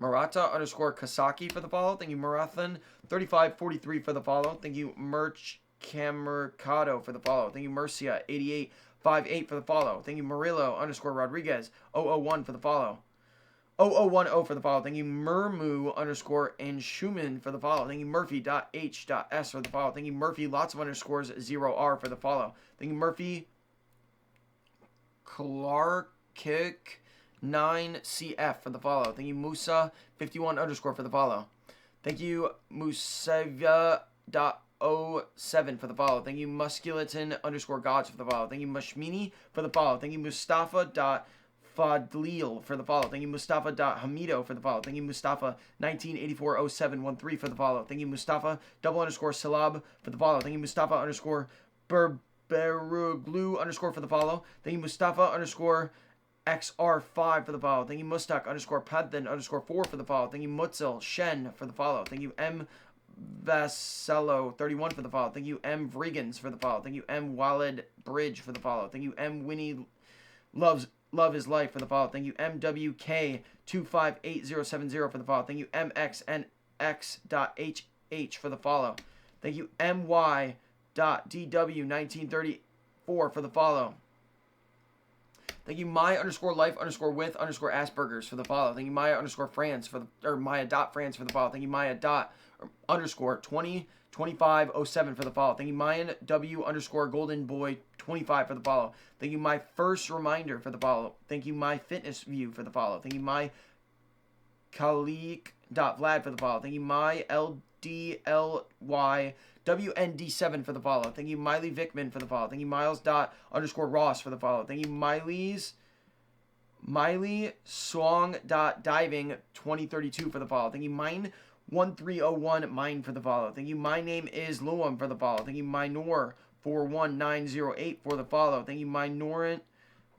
_ Kasaki for the follow. Thank you, Marathan 3543 for the follow. Thank you, Merch Camercado for the follow. Thank you, Mercia 8858 for the follow. Thank you, Murillo _ Rodriguez 001 for the follow. 0010 for the follow. Thank you, Murmu _ and Schumann for the follow. Thank you, Murphy.h.s for the follow. Thank you, Murphy, lots of underscores, 0R for the follow. Thank you, Murphy Clarkick 9CF for the follow. Thank you, Musa 51 _ for the follow. Thank you, Musavia.07 for the follow. Thank you, Musculatin _ Gods for the follow. Thank you, Mashmini for the follow. Thank you, Mustafa.Fadlil for the follow. Thank you, Mustafa.Hamido for the follow. Thank you, Mustafa 19840713 for the follow. Thank you, Mustafa _ Salab for the follow. Thank you, Mustafa _ Berberuglu _ for the follow. Thank you, Mustafa _ XR5 for the follow. Thank you, Mustak _ Panthan _ 4 for the follow. Thank you, Mutzel Shen for the follow. Thank you, M Vasello 31 for the follow. Thank you, M Vrigans for the follow. Thank you, M Walid Bridge for the follow. Thank you, M Winnie Love is Life for the follow. Thank you, MWK 258070 for the follow. Thank you, MXNX.HH for the follow. Thank you, MY.DW1934 for the follow. Thank you, My _ Life _ with _ Asperger's for the follow. Thank you, Maya _ France for the Maya.France for the follow. Thank you, Maya _ 202507 for the follow. Thank you, Mayan W _ Golden Boy 25 for the follow. Thank you, My First Reminder for the follow. Thank you, My Fitness View for the follow. Thank you, My Kalik.Vlad for the follow. Thank you, My LDLY WND7 for the follow. Thank you, Miley Vickman for the follow. Thank you, Miles _ Ross for the follow. Thank you, Miley Song.Diving 2032 for the follow. Thank you, Mine 1301 Mine for the follow. Thank you, My Name is Luam for the follow. Thank you, Minor 41908 for the follow. Thank you, Minoran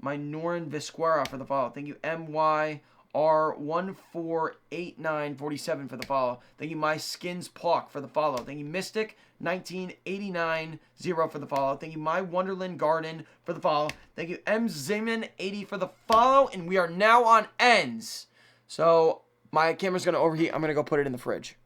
Visquera for the follow. Thank you, MYR148947 for the follow. Thank you, My Skins Pawk for the follow. Thank you, Mystic 19890 for the follow. Thank you, My Wonderland Garden for the follow. Thank you, M Zeman 80 for the follow. And we are now on ends. So my camera's going to overheat. I'm going to go put it in the fridge.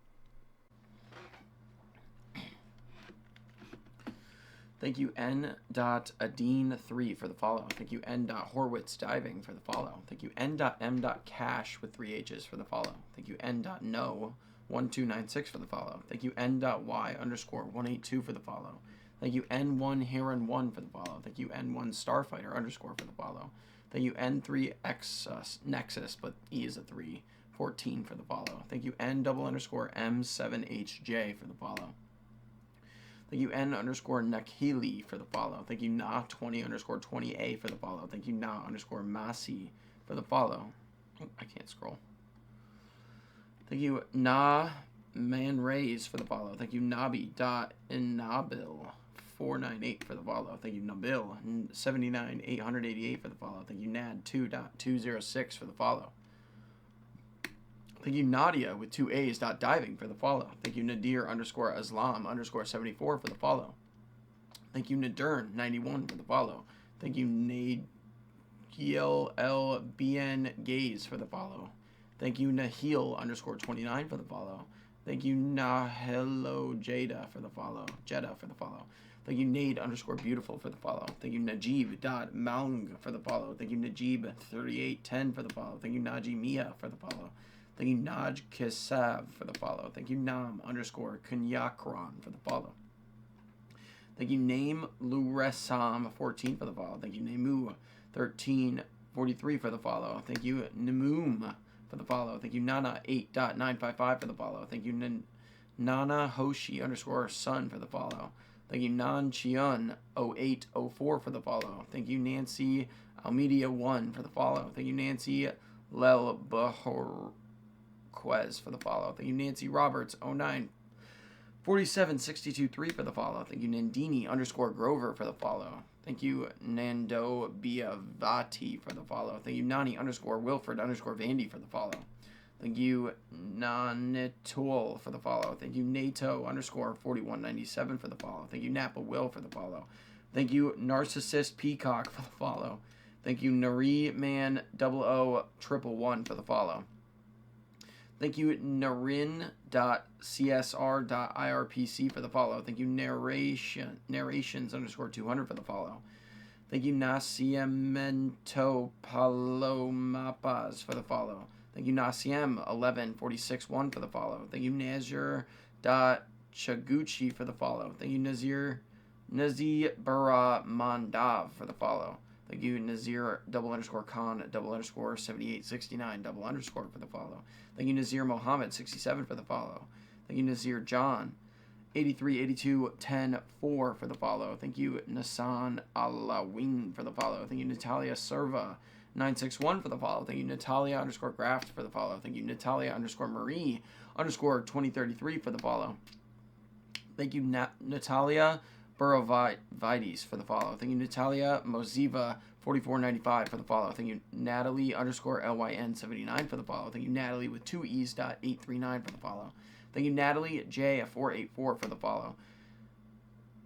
Thank you, N.Adine3 for the follow. Thank you, N.Horwitz Diving for the follow. Thank you, N.M.Cash with 3 H's for the follow. Thank you, N.No1296 for the follow. Thank you, N.Y _182 for the follow. Thank you, N1 Heron1 for the follow. Thank you, N1 Starfighter _ for the follow. Thank you, N3X Nexus, but E is a 3, 14 for the follow. Thank you, N _ M7HJ for the follow. Thank you, N _ Nakhili for the follow. Thank you, Na20 _ 20A for the follow. Thank you, Na _ Masi for the follow. Oh, I can't scroll. Thank you, Na Manrays for the follow. Thank you, Nabi.Inabil 498 for the follow. Thank you, Nabil 79888 for the follow. Thank you, Nad2.206 for the follow. Thank you, Nadia with 2 A's .diving for the follow. Thank you, Nadir _ Islam _ 74 for the follow. Thank you, Nadern 91 for the follow. Thank you, Nadiel LBN Gaze for the follow. Thank you, Nahil _ 29 for the follow. Thank you, Nahelo Jada for the follow. Jeddah for the follow. Thank you, Nade underscore beautiful for the follow. Thank you, Najib.Maung for the follow. Thank you, Najib3810 for the follow. Thank you, Naji Mia for the follow. Thank you, Naj Kisav for the follow. Thank you, Nam underscore Kunyakron for the follow. Thank you, Name Luresam 14 for the follow. Thank you, Nemu 1343 for the follow. Thank you, Nemum for the follow. Thank you, Nana 8.955 for the follow. Thank you, Nana Hoshi underscore Sun for the follow. Thank you, Nan Chiun 0804 for the follow. Thank you, Nancy Almedia 1 for the follow. Thank you, Nancy Lel Bahorquez for the follow. Thank you, Nancy Roberts 09 47623 for the follow. Thank you, Nandini underscore Grover for the follow. Thank you, Nando Biavati for the follow. Thank you, Nani underscore Wilfred underscore Vandy for the follow. Thank you, Nanitol for the follow. Thank you, NATO underscore 4197 for the follow. Thank you, Napa Will for the follow. Thank you, Narcissist Peacock for the follow. Thank you, Nari Man 00111 for the follow. Thank you, Narin.csr.irpc for the follow. Thank you, Narrations underscore 200 for the follow. Thank you, Nacimiento Palomapas for the follow. Thank you, Nasiem 11461 for the follow. Thank you, Nazir.chaguchi for the follow. Thank you, Nazibura Mandav for the follow. Thank you, Nazir _Khan _7869 _ for the follow. Thank you, Nazir Mohammed 67 for the follow. Thank you, Nazir John 838210 4 for the follow. Thank you, Nasan Alawin for the follow. Thank you, Natalia Serva 961 for the follow. Thank you, Natalia underscore Graft for the follow. Thank you, Natalia underscore Marie underscore 2033 for the follow. Thank you, Natalia Burovides for the follow. Thank you, Natalia Moziva 4495 for the follow. Thank you, Natalie underscore LYN 79 for the follow. Thank you, Natalie with 2 E's .839 for the follow. Thank you, Natalie J 484 for the follow.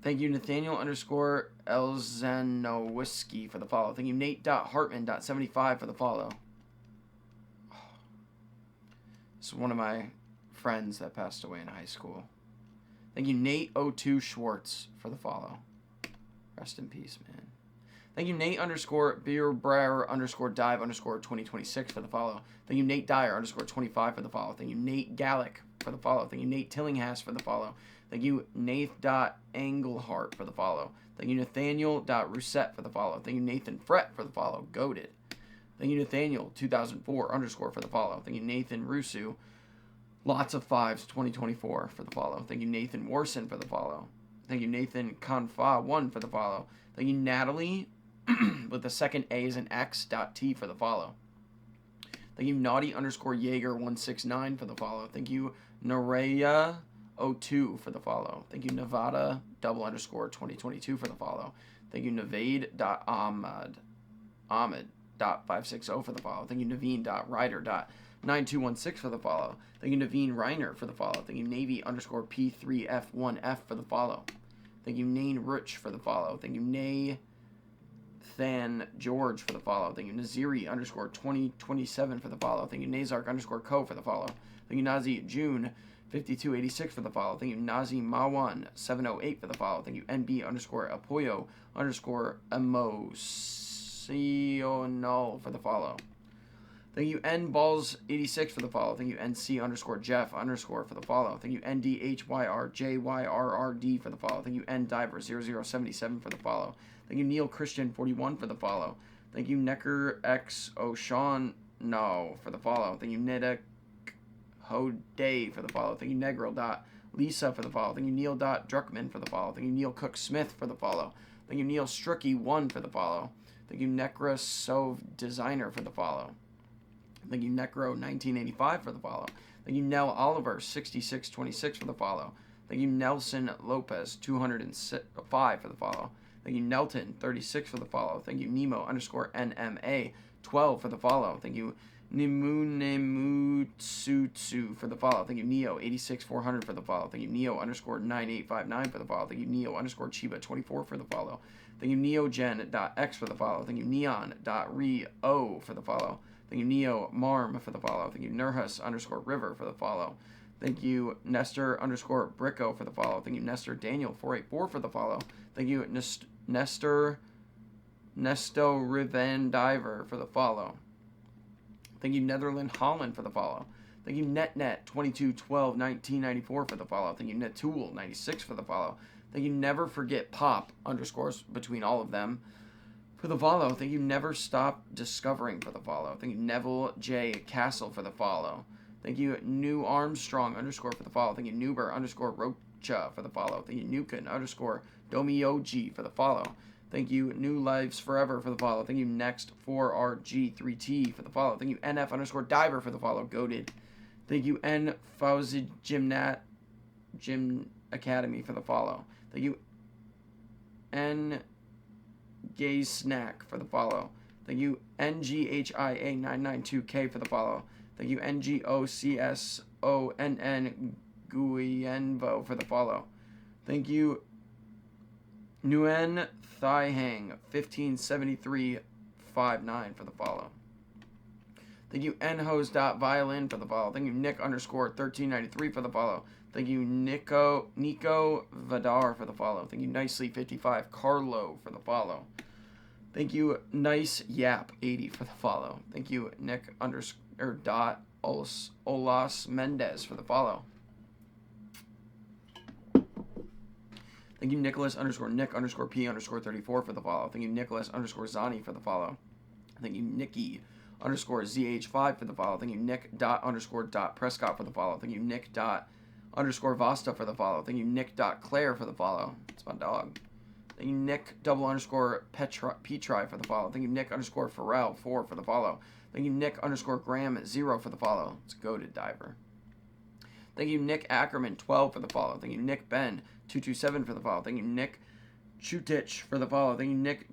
Thank you, Nathaniel underscore Elzanowiski for the follow. Thank you, Nate.Hartman.75 for the follow. This is one of my friends that passed away in high school. Thank you, Nate02 Schwartz for the follow. Rest in peace, man. Thank you, Nate underscore Beerbrer underscore Dive underscore 2026 for the follow. Thank you, Nate Dyer underscore 25 for the follow. Thank you, Nate Gallic for the follow. Thank you, Nate Tillinghast for the follow. Thank you, Nath.Englehart for the follow. Thank you, Nathaniel.Rousset for the follow. Thank you, Nathan Fret for the follow. Goated. Thank you, Nathaniel 2004 underscore for the follow. Thank you, Nathan Rusu. Lots of 5s 2024 for the follow. Thank you, Nathan Warson for the follow. Thank you, Nathan Confa 1 for the follow. Thank you, Natalie with the second A as an X.T for the follow. Thank you, Naughty underscore Jaeger 169 for the follow. Thank you, Nareya 02 for the follow. Thank you, Nevada __ 2022 for the follow. Thank you, Navade.Ahmed.560 for the follow. Thank you, Naveen.Rider.9216 for the follow. Thank you, Naveen Reiner for the follow. Thank you, Navy underscore P3F1F for the follow. Thank you, Nain Rich for the follow. Thank you, Nathan George for the follow. Thank you, Naziri underscore 2027 for the follow. Thank you, Nazark underscore Co for the follow. Thank you, Nazi June 5286 for the follow. Thank you, Nazi Mawan 708 for the follow. Thank you, NB underscore Apoyo underscore Emocional for the follow. Thank you, NBalls86 for the follow. Thank you, NC underscore Jeff underscore for the follow. Thank you, NDHYRJYRRD for the follow. Thank you, NDiver0077 for the follow. Thank you, Neil Christian 41 for the follow. Thank you, Necker X O'Shawn No for the follow. Thank you, Neda Hoday for the follow. Thank you, Negril.Lisa for the follow. Thank you, Neil.Druckman for the follow. Thank you, Neil Cook Smith for the follow. Thank you, Neil Strucky 1 for the follow. Thank you, Necra Sov Designer for the follow. Thank you, Necro1985 for the follow. Thank you, Nell Oliver 6626 for the follow. Thank you, Nelson Lopez 205 for the follow. Thank you, Nelton 36 for the follow. Thank you, Nemo underscore NMA 12 for the follow. Thank you, Nimunemutsutsu for the follow. Thank you, Neo 86400 for the follow. Thank you, Neo underscore 9859 for the follow. Thank you, Neo underscore Chiba 24 for the follow. Thank you, Neogen.x for the follow. Thank you, Neon.Rio for the follow. Thank you, Neo Marm for the follow. Thank you, Nurhus underscore River for the follow. Thank you, Nestor underscore Bricko for the follow. Thank you, Nestor Daniel 484 for the follow. Thank you, Nestor Nesto Riven Diver for the follow. Thank you, Netherland Holland for the follow. Thank you, NetNet 2212 1994 for the follow. Thank you, Netool 96 for the follow. Thank you, Never Forget Pop underscores between all of them for the follow. Thank you, Never Stop Discovering for the follow. Thank you, Neville J Castle for the follow. Thank you, New Armstrong underscore for the follow. Thank you, Newber underscore Rocha for the follow. Thank you, Nukin underscore Domioji for the follow. Thank you, New Lives Forever for the follow. Thank you, Next 4RG3T for the follow. Thank you, NF underscore Diver for the follow. Goated. Thank you, N Fauzi Gym Academy for the follow. Thank you, N Gay Snack for the follow. Thank you, NGHIA992K for the follow. Thank you, NGOCSONN Guyenvo for the follow. Thank you, Nguyen Thai Hang 157359 for the follow. Thank you, nhose.violin for the follow. Thank you, Nick underscore 1393 for the follow. Thank you, Nico Vadar for the follow. Thank you, Nicely 55 Carlo for the follow. Thank you, Nice Yap 80 for the follow. Thank you, Nick underscore dot Olas Mendez for the follow. Thank you, Nicholas underscore Nick underscore P underscore 34 for the follow. Thank you, Nicholas underscore Zani for the follow. Thank you, Nikki underscore ZH5 for the follow. Thank you, Nick dot underscore dot Prescott for the follow. Thank you, Nick dot underscore Vasta for the follow. Thank you, Nick dot Claire for the follow. It's my dog. Thank you, Nick double underscore Petri for the follow. Thank you, Nick underscore Pharrell 4 for the follow. Thank you, Nick underscore Graham 0 for the follow. It's Goated Diver. Thank you, Nick Ackerman 12 for the follow. Thank you, Nick Ben 227 for the follow. Thank you, Nick Chutich for the follow. Thank you, Nick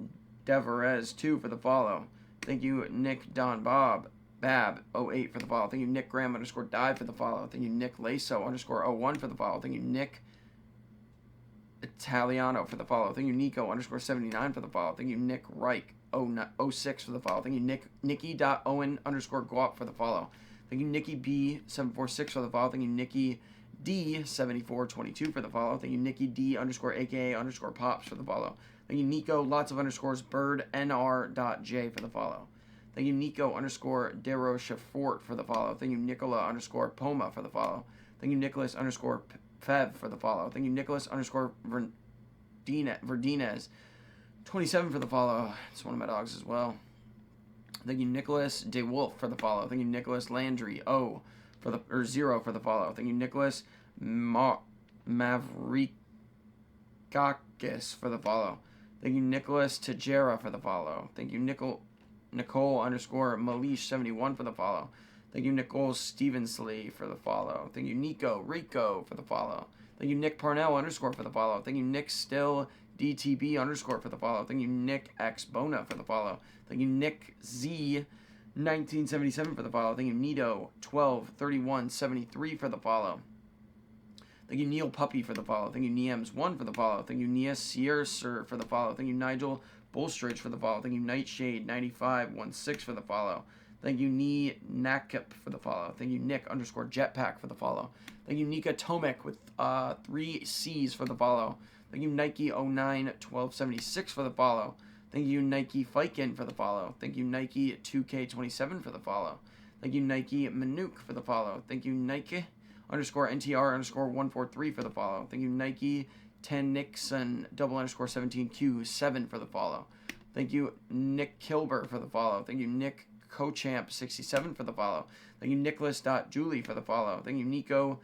Deverez 2 for the follow. Thank you, Nick Don Bab 08 for the follow. Thank you, Nick Graham underscore Dive for the follow. Thank you, Nick Laso underscore 01 for the follow. Thank you, Nick Italiano for the follow. Thank you, Nico underscore 79 for the follow. Thank you, Nick Reich 06 for the follow. Thank you, Nikki.Owen underscore Guap for the follow. Thank you, Nikki B746 for the follow. Thank you, Nikki D7422 for the follow. Thank you, Nikki D underscore AKA underscore Pops for the follow. Thank you, Nico, lots of underscores, Bird NR.J for the follow. Thank you, Nico underscore Derocha Fort for the follow. Thank you, Nicola underscore Poma for the follow. Thank you, Nicholas underscore Fev for the follow. Thank you, Nicholas underscore Verdinez 27 for the follow. It's one of my dogs as well. Thank you, Nicholas DeWolf for the follow. Thank you, Nicholas Landry 0 for the follow. Thank you, Nicholas Mavrikakis for the follow. Thank you, Nicholas Tajera for the follow. Thank you, Nicole underscore Malish 71 for the follow. Thank you, Nicole Stevensley for the follow. Thank you, Nico Rico for the follow. Thank you, Nick Parnell underscore for the follow. Thank you, Nick Still DTB underscore for the follow. Thank you, Nick X Bona for the follow. Thank you, Nick Z 1977 for the follow. Thank you, Nito 123173 for the follow. Thank you, Neil Puppy for the follow. Thank you, Niems 1 for the follow. Thank you, Nia Sir for the follow. Thank you, Nigel Bolstridge for the follow. Thank you, Nightshade 9516 for the follow. Thank you, Nee Nakip for the follow. Thank you, Nick underscore Jetpack for the follow. Thank you, Nika Tomic with 3 C's for the follow. Thank you, Nike 091276 for the follow. Thank you, Nike Fikin for the follow. Thank you, Nike 2K27 for the follow. Thank you, Nike Manuk for the follow. Thank you, Nike underscore NTR underscore 143 for the follow. Thank you, Nike 10 Nixon double underscore 17Q7 for the follow. Thank you, Nick Kilber for the follow. Thank you, Nick Cochamp 67 for the follow. Thank you, Nicholas.Julie for the follow. Thank you, Nico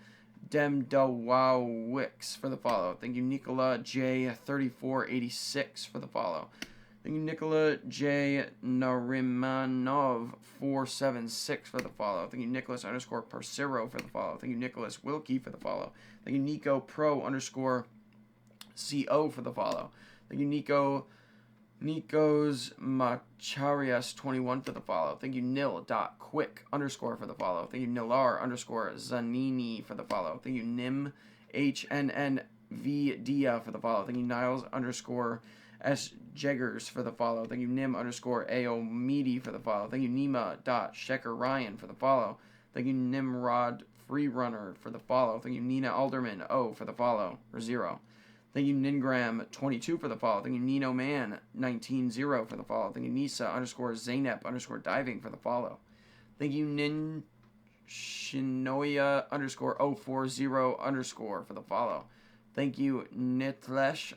Demdawowix for the follow. Thank you, Nicola J3486 for the follow. Thank you, Nicola J Narimanov 476 for the follow. Thank you, Nicholas underscore Persero for the follow. Thank you, Nicholas Wilkie for the follow. Thank you, Nico Pro underscore CO for the follow. Thank you, Nikos Macharias 21 for the follow. Thank you, Nil.Quick underscore for the follow. Thank you, Nilar underscore Zanini for the follow. Thank you, Nim HNNV Dia for the follow. Thank you, Niles underscore S Jeggers for the follow. Thank you, Nim underscore AO Meaty for the follow. Thank you, Nima.Shecker Ryan for the follow. Thank you, Nimrod Freerunner, for the follow. Thank you, Nina Alderman, O, for the follow, or 0. Thank you, Ningram 22 for the follow. Thank you, Nino Man 19-0 for the follow. Thank you, Nisa _Zaynep _diving for the follow. Thank you, Nin Shinoya _040 for the follow. Thank you, Nitlesh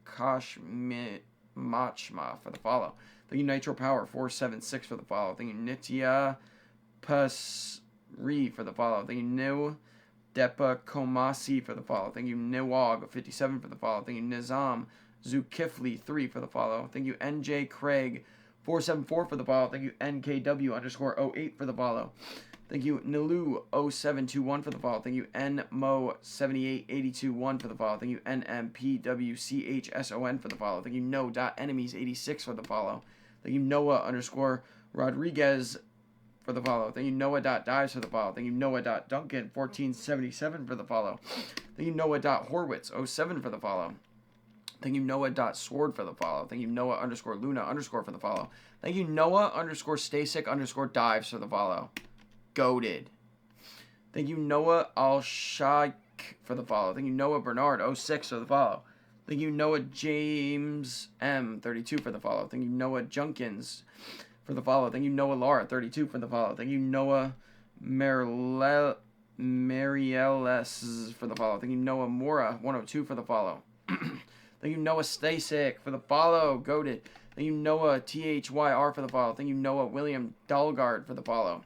_Kashmachma for the follow. Thank you, Nitro Power 476 for the follow. Thank you, Nitya Pasri for the follow. Thank you, New Depa Komasi for the follow. Thank you, Niwag 57 for the follow. Thank you, Nizam Zukifli 3 for the follow. Thank you, NJ Craig 474 for the follow. Thank you, NKW _08 for the follow. Thank you, Nilu 0721 for the follow. Thank you, NMO 78821 for the follow. Thank you, NMPWCHSON for the follow. Thank you, No.Enemies 86 for the follow. Thank you, Noah _Rodriguez for the follow. Thank you, Noah.Dives for the follow. Thank you, Noah.Duncan 1477 for the follow. Thank you, Noah.Horwitz 07 for the follow. Thank you, Noah.Sword for the follow. Thank you, Noah _Luna _ for the follow. Thank you, Noah _Stasic _Dives for the follow. Goated. Thank you, Noah Al-Shaikh for the follow. Thank you, Noah Bernard 06 for the follow. Thank you, Noah James M 32 for the follow. Thank you, Noah Junkins for the follow. Thank you, Noah Lara 32 for the follow. Thank you, Noah Marieles for the follow. Thank you, Noah Mora 102 for the follow. Thank you, Noah Stasic for the follow. Goated. Thank you, Noah THYR for the follow. Thank you, Noah William Dalgard for the follow.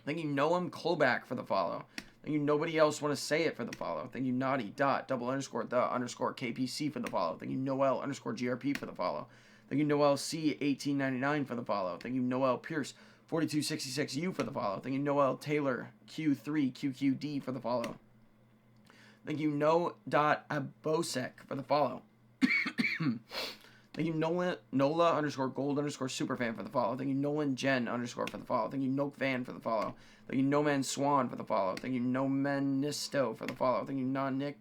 Thank you, Noam Kolbach for the follow. Thank you, nobody else want to say it for the follow. Thank you, Naughty Dot _the KPC for the follow. Thank you, Noel _GRP for the follow. Thank you, Noel C 1899 for the follow. Thank you, Noel Pierce 4266U for the follow. Thank you, Noel Taylor Q3QQD for the follow. Thank you, No.Abosek for the follow. Thank you, Nola _gold _superfan for the follow. Thank you, Nolan Jen _ for the follow. Thank you, Nope Fan for the follow. Thank you, No Man Swan for the follow. Thank you, No Menisto for the follow. Thank you, Non Nick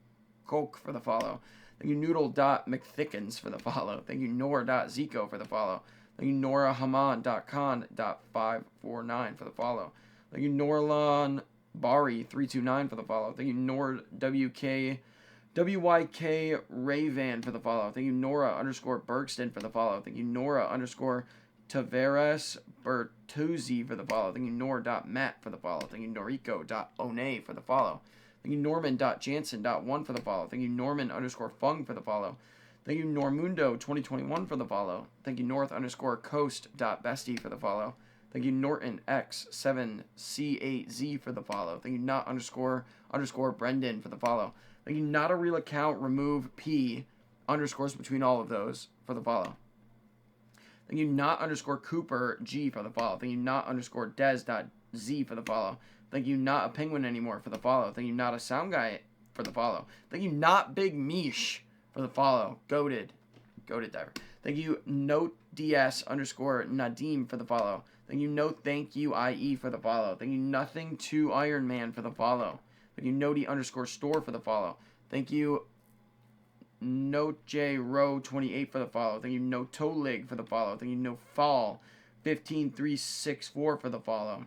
Coke for the follow. Thank you, Noodle.McThickens for the follow. Thank you, Nora.Zico for the follow. Thank you, NoraHaman.con.549 for the follow. Thank you, Norlan Bari 329 for the follow. Thank you, Nord WYK Rayvan for the follow. Thank you, Nora _Bergston for the follow. Thank you, Nora _Tavares Bertuzzi for the follow. Thank you, Nor.Matt for the follow. Thank you, Noriko.One for the follow. Thank you, Norman.Jansen.1 for the follow. Thank you, Norman _Fung for the follow. Thank you, Normundo 2021 for the follow. Thank you, North _Coast.Bestie for the follow. Thank you, Norton X7C8Z for the follow. Thank you, Not __ Brendan for the follow. Thank you, Not a Real Account, remove P underscores between all of those for the follow. Thank you, Not _Cooper G for the follow. Thank you, Not _Des.Z for the follow. Thank you, Not a Penguin Anymore for the follow. Thank you, Not a Sound Guy for the follow. Thank you, Not Big Mish for the follow. Goated Diver. Thank you, Note DS _Nadim for the follow. Thank you, Note Thank You IE for the follow. Thank you, Nothing to Iron Man for the follow. Thank you, Noti _store for the follow. Thank you, Note J Row 28 for the follow. Thank you, No Tolig for the follow. Thank you, No Fall 15364 for the follow.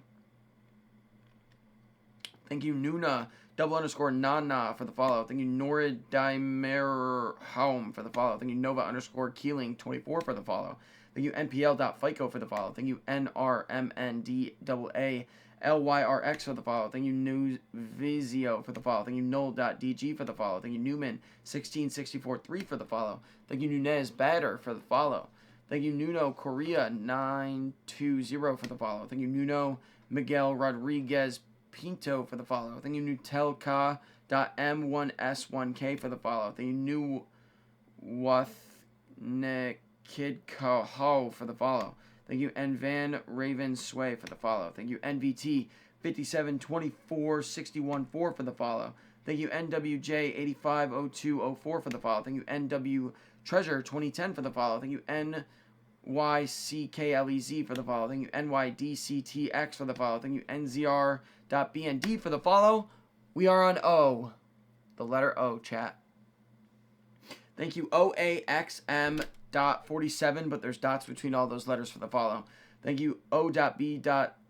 Thank you, Nuna _Nana for the follow. Thank you, Norid Dimer Home for the follow. Thank you, Nova _Keeling 24 for the follow. Thank you, NPL.FICO for the follow. Thank you, NRMNDAA LYRX for the follow. Thank you, New Vizio for the follow. Thank you, Null.DG for the follow. Thank you, Newman 16643 for the follow. Thank you, Nunez Batter for the follow. Thank you, Nuno Korea 920 for the follow. Thank you, Nuno Miguel Rodriguez Pinto for the follow. Thank you, Nutelka.M1S1K for the follow. Thank you, New Wathnikidkaho for the follow. Thank you, Nvan Raven Sway for the follow. Thank you, NVT 5724614 for the follow. Thank you, NWJ 850204 for the follow. Thank you, NW Treasure 2010 for the follow. Thank you, NYCKLEZ for the follow. Thank you, NYDCTX for the follow. Thank you, NZR.BND for the follow. We are on O. The letter O, chat. Thank you, OAXM.47, but there's dots between all those letters for the follow. Thank you, O.B.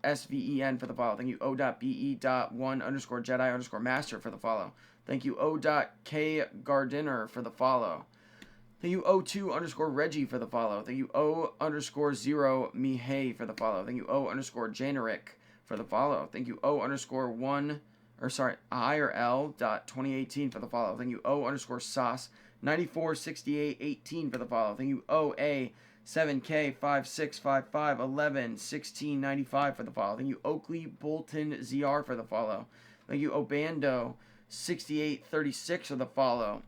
SVEN for the follow. Thank you O.BE.1_Jedi_Master for the follow. Thank you O.K Gardiner for the follow. Thank you O2_Reggie for the follow. Thank you O_0 Mihei for the follow. Thank you O_Janeric for the follow. Thank you IRL.2018 for the follow. Thank you O_Sauce 946818 for the follow. Thank you OA7K5655111695 for the follow. Thank you Oakley Bolton ZR for the follow. Thank you Obando 6836 for the follow.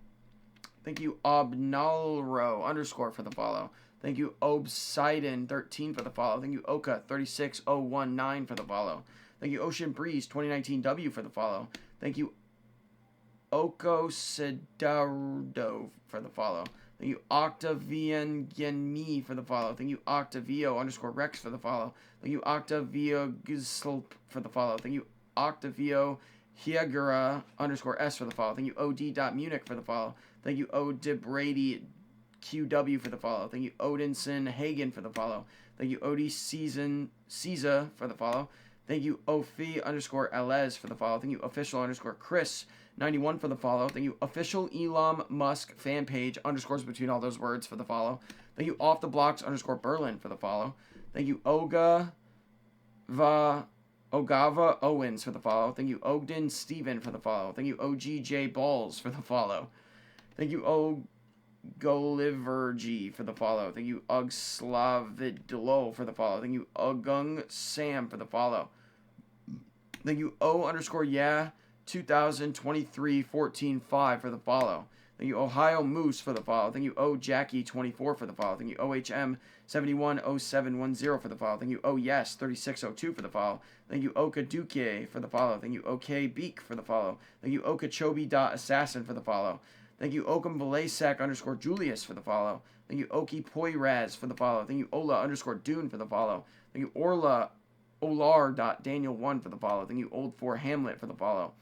Thank you Obnalro_ for the follow. Thank you Obsidian 13 for the follow. Thank you Oka 36019 for the follow. Thank you Ocean Breeze 2019W for the follow. Thank you Oko Sedardo for the follow. Thank you Octavian Genmi for the follow. Thank you Octavio_Rex for the follow. Thank you Octavio Gisl for the follow. Thank you Octavio Hiegura_S for the follow. Thank you OD.Munich for the follow. Thank you ODebrady QW for the follow. Thank you Odinson Hagen for the follow. Thank you Odie Caesar for the follow. Thank you Ophi_LS for the follow. Thank you Official_Chris 91 for the follow. Thank you Official Elon Musk fan page _ between all those words for the follow. Thank you Off the Blocks _Berlin for the follow. Thank you Ogava Owens for the follow. Thank you Ogden Steven for the follow. Thank you OGJ Balls for the follow. Thank you Ogolivergy for the follow. Thank you Ugslavidlo for the follow. Thank you Ugung Sam for the follow. Thank you O_yeah 2023-14-5 for the follow. Thank you Ohio Moose for the follow. Thank you O Jackie 24 for the follow. Thank you OHM 710710 for the follow. Thank you Oh Yes 3602 for the follow. Thank you Okaduke for the follow. Thank you OK Beak for the follow. Thank you Okeechobee.Assassin for the follow. Thank you Okumbalaisak_Julius for the follow. Thank you Oki Poiraz for the follow. Thank you Ola_Dune for the follow. Thank you Olar.Daniel1 for the follow. Thank you Old4 Hamlet for the follow.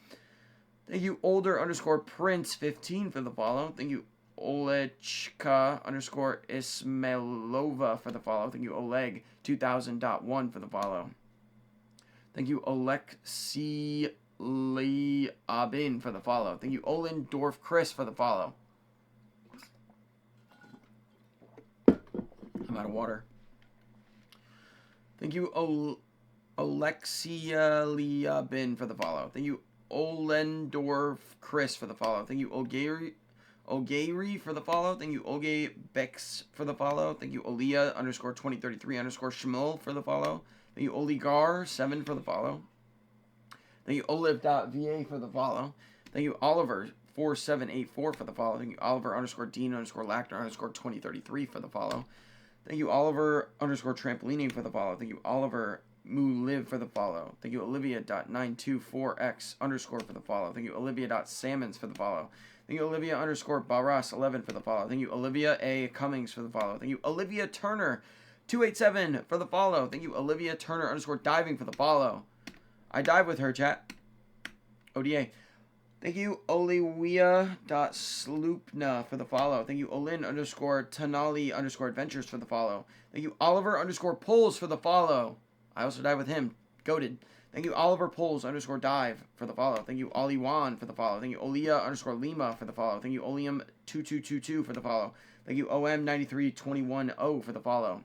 Thank you Older_Prince15 for the follow. Thank you Olechka_Ismailova for the follow. Thank you Oleg 2000.1 for the follow. Thank you Alexi Liabin for the follow. Thank you Olendorf Chris for the follow. I'm out of water. Thank you Alexia Liabin for the follow. Thank you Olendorf Chris for the follow. Thank you Ogeri for the follow. Thank you Oge Bex for the follow. Thank you Olia_2033_Shmuel for the follow. Thank you Oligar 7 for the follow. Thank you Olive.va for the follow. Thank you Oliver 4784 for the follow. Thank you Oliver_Dean_Lactor_2033 for the follow. Thank you Oliver_Trampolini for the follow. Thank you Oliver Live for the follow. Thank you Olivia.924x_ for the follow. Thank you Olivia.Salmons for the follow. Thank you Olivia_Barras11 for the follow. Thank you Olivia A. Cummings for the follow. Thank you Olivia Turner 287 for the follow. Thank you Olivia Turner_diving for the follow. I dive with her, chat. ODA. Thank you Olivia.Sloopna for the follow. Thank you Olin_Tanali_Adventures for the follow. Thank you Oliver_Pulls for the follow. I also dive with him. Goated. Thank you Oliver Pulls_dive for the follow. Thank you Oliwan for the follow. Thank you Olia_Lima for the follow. Thank you Olium2222 for the follow. Thank you OM93210 for the follow.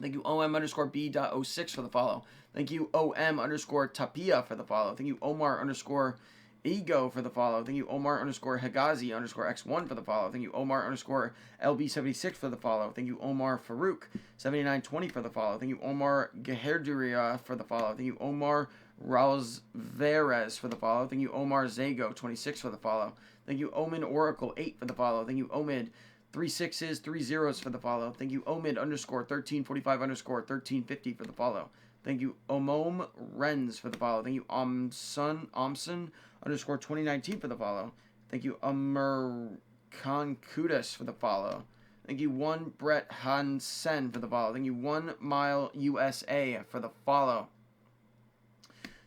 Thank you OM_B.06 for the follow. Thank you OM_Tapia for the follow. Thank you Omar_Ego for the follow. Thank you Omar_Hegazi_X1 for the follow. Thank you Omar_LB76 for the follow. Thank you Omar Farouk 7920 for the follow. Thank you Omar Geherduria for the follow. Thank you Omar Rausveres for the follow. Thank you Omar Zago 26 for the follow. Thank you Omen Oracle 8 for the follow. Thank you Omid 3 6s, 3 zeros for the follow. Thank you Omid_1345_1350 for the follow. Thank you Omom Renz for the follow. Thank you Omson_2019 for the follow. Thank you Amerkan Kudas for the follow. Thank you One Brett Hansen for the follow. Thank you 1 Mile USA for the follow.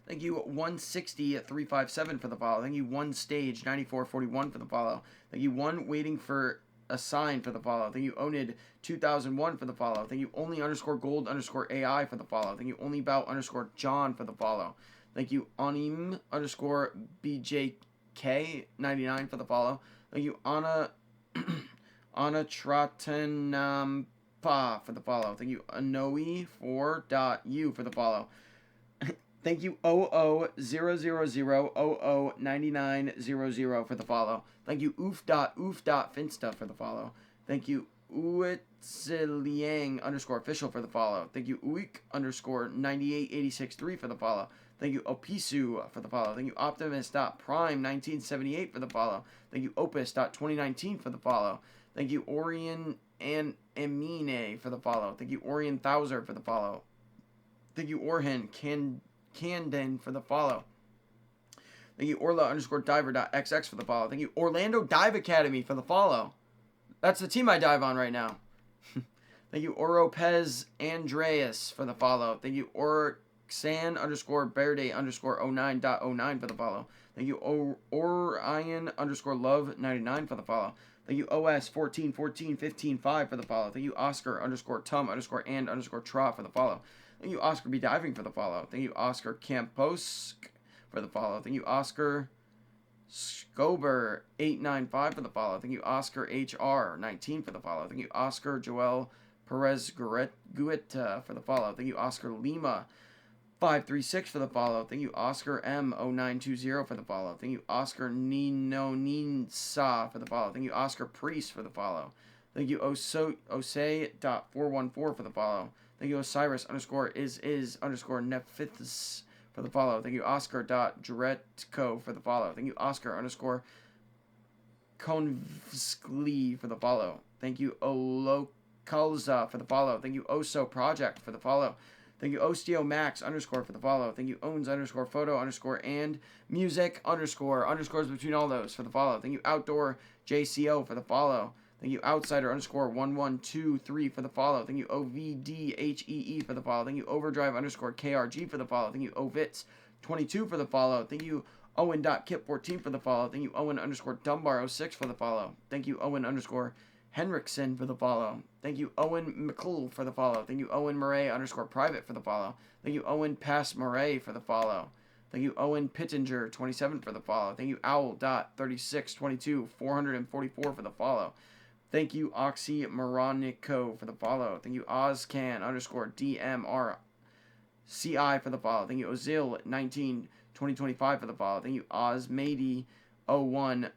Thank you 160 at 357 for the follow. Thank you One Stage 9441 for the follow. Thank you One Waiting for Assign for the follow. Thank you, Onid 2001 for the follow. Thank you, Only underscore Gold underscore AI for the follow. Thank you, Only Bout underscore John for the follow. Thank you, Onim underscore BJK 99 for the follow. Thank you, Anna Tratanampa for the follow. Thank you, Anoe4.u for the follow. Thank you, 0000009900 for the follow. Thank you, oof.oof.finsta for the follow. Thank you, Uitsiliang underscore official for the follow. Thank you, Uik underscore 98863 for the follow. Thank you, Opisu for the follow. Thank you, Optimus.prime1978 for the follow. Thank you, Opus.2019 for the follow. Thank you, Orion and Emine for the follow. Thank you, Orion Thouser for the follow. Thank you, Orhan Candon for the follow. Thank you, Orla underscore diver.xx for the follow. Thank you, Orlando Dive Academy for the follow. That's the team I dive on right now. Thank you, Oropez Andreas for the follow. Thank you, Orxan underscore Verde underscore 09.09 for the follow. Thank you, Orion underscore Love 99 for the follow. Thank you, OS 141415 for the follow. Thank you, Oscar underscore Tum underscore and underscore Tra for the follow. Thank you, Oscar B. Diving for the follow. Thank you, Oscar Camposk for the follow. Thank you, Oscar Scober 895 for the follow. Thank you, Oscar HR 19 for the follow. Thank you, Oscar Joel Perez Guetta for the follow. Thank you, Oscar Lima 536 for the follow. Thank you, Oscar M 0920 for the follow. Thank you, Oscar Nino Ninsa for the follow. Thank you, Oscar Priest for the follow. Thank you, Osei.414 for the follow. Thank you, Osiris underscore is underscore Nephithis for the follow. Thank you, Oscar.Dretko for the follow. Thank you, Oscar underscore Konvskli for the follow. Thank you, Olokalza for the follow. Thank you, Oso Project for the follow. Thank you, Osteo Max underscore for the follow. Thank you, Owns underscore photo underscore and music underscore underscores between all those for the follow. Thank you, Outdoor JCO for the follow. Thank you, Outsider underscore 1123 for the follow. Thank you, OVDHEE for the follow. Thank you, Overdrive underscore KRG for the follow. Thank you, Ovitz 22 for the follow. Thank you, Owen.Kip14 for the follow. Thank you, Owen underscore Dunbar 06 for the follow. Thank you, Owen underscore Henriksen for the follow. Thank you, Owen McCool for the follow. Thank you, Owen Murray underscore private for the follow. Thank you, Owen Pass Murray for the follow. Thank you, Owen Pittinger 27 for the follow. Thank you, Owl.3622 444 for the follow. Thank you, Oxy Moronico for the follow. Thank you, Ozcan underscore DMRCI for the follow. Thank you, Ozil 19 2025 for the follow. Thank you, Ozmady 01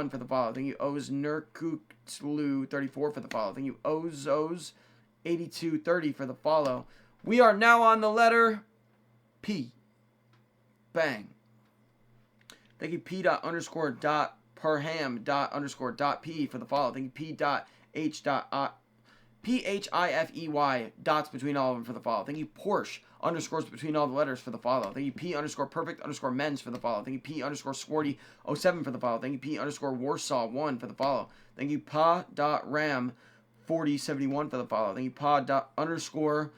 for the follow. Thank you, Oz Nurkutlu 34 for the follow. Thank you, Ozos 8230 for the follow. We are now on the letter P. Bang. Thank you, P._Perham._P for the follow. Thank you, P.H.I.F.E.Y dots between all of them for the follow. Thank you, Porsche underscores between all the letters for the follow. Thank you, P underscore perfect underscore men's for the follow. Thank you, P underscore Swarty 07 for the follow. Thank you, P underscore Warsaw 1 for the follow. Thank you, Pa.Ram 4071 for the follow. Thank you, Pa._Luxox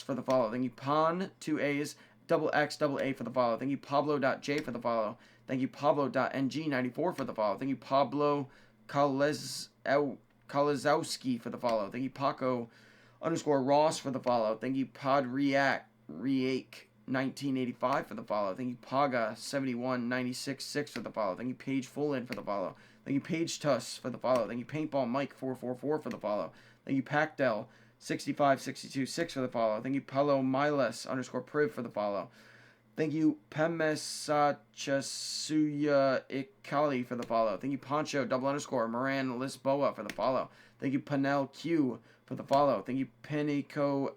for the follow. Thank you, Pon 2 A's XX AA for the follow. Thank you, Pablo.J for the follow. Thank you, Pablo.NG94 for the follow. Thank you, Pablo Kalazowski for the follow. Thank you, Paco underscore Ross for the follow. Thank you, Podreak 1985 for the follow. Thank you, Paga 71966 for the follow. Thank you, Paige Fullin for the follow. Thank you, Paige Tuss for the follow. Thank you, Paintball Mike 444 for the follow. Thank you, Pacdel 65626 for the follow. Thank you, Paulo Miles underscore Priv for the follow. Thank you, Pemesachasuya Ikali for the follow. Thank you, Poncho __ Moran Lisboa for the follow. Thank you, Panel Q for the follow. Thank you, Penico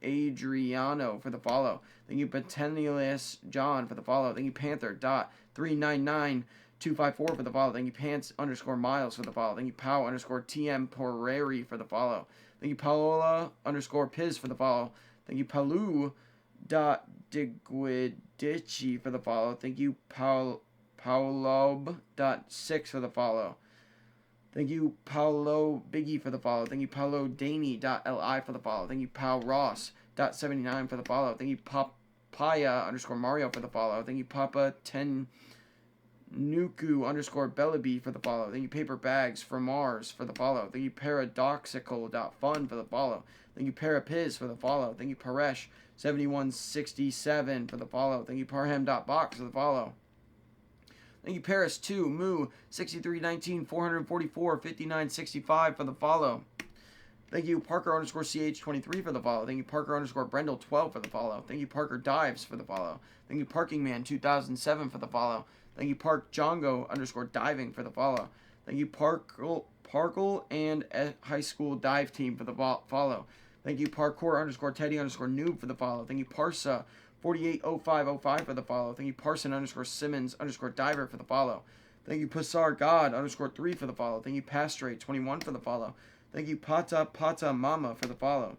Adriano for the follow. Thank you, Petenius John for the follow. Thank you, Panther.399254 for the follow. Thank you, Pants underscore Miles for the follow. Thank you, Pow underscore TM Poreri for the follow. Thank you, Paola underscore Piz for the follow. Thank you, Palu.Digwidici for the follow. Thank you, Paulob.6 for the follow. Thank you, Paulo Biggie for the follow. Thank you, Paulo Daney.li for the follow. Thank you, Pau Ross.79 for the follow. Thank you, Papaya underscore Mario for the follow. Thank you, Papa Nuku underscore Bellaby for the follow. Thank you, Paper Bags from Mars for the follow. Thank you, Paradoxical.fun for the follow. Thank you, Parapiz for the follow. Thank you, Paresh7167 for the follow. Thank you, Parham.box for the follow. Thank you, Paris2 Moo 6319 444 5965 for the follow. Thank you, Parker underscore CH23 for the follow. Thank you, Parker underscore Brendel12 for the follow. Thank you, Parker Dives for the follow. Thank you, Parking Man 2007 for the follow. Thank you, Park Jongo underscore Diving for the follow. Thank you, Parkle and High School Dive Team for the follow. Thank you, Parkour underscore Teddy underscore Noob for the follow. Thank you, Parsa 480505 for the follow. Thank you, Parson underscore Simmons underscore Diver for the follow. Thank you, Passar God underscore 3 for the follow. Thank you, Pastrate 21 for the follow. Thank you, Pata Mama for the follow.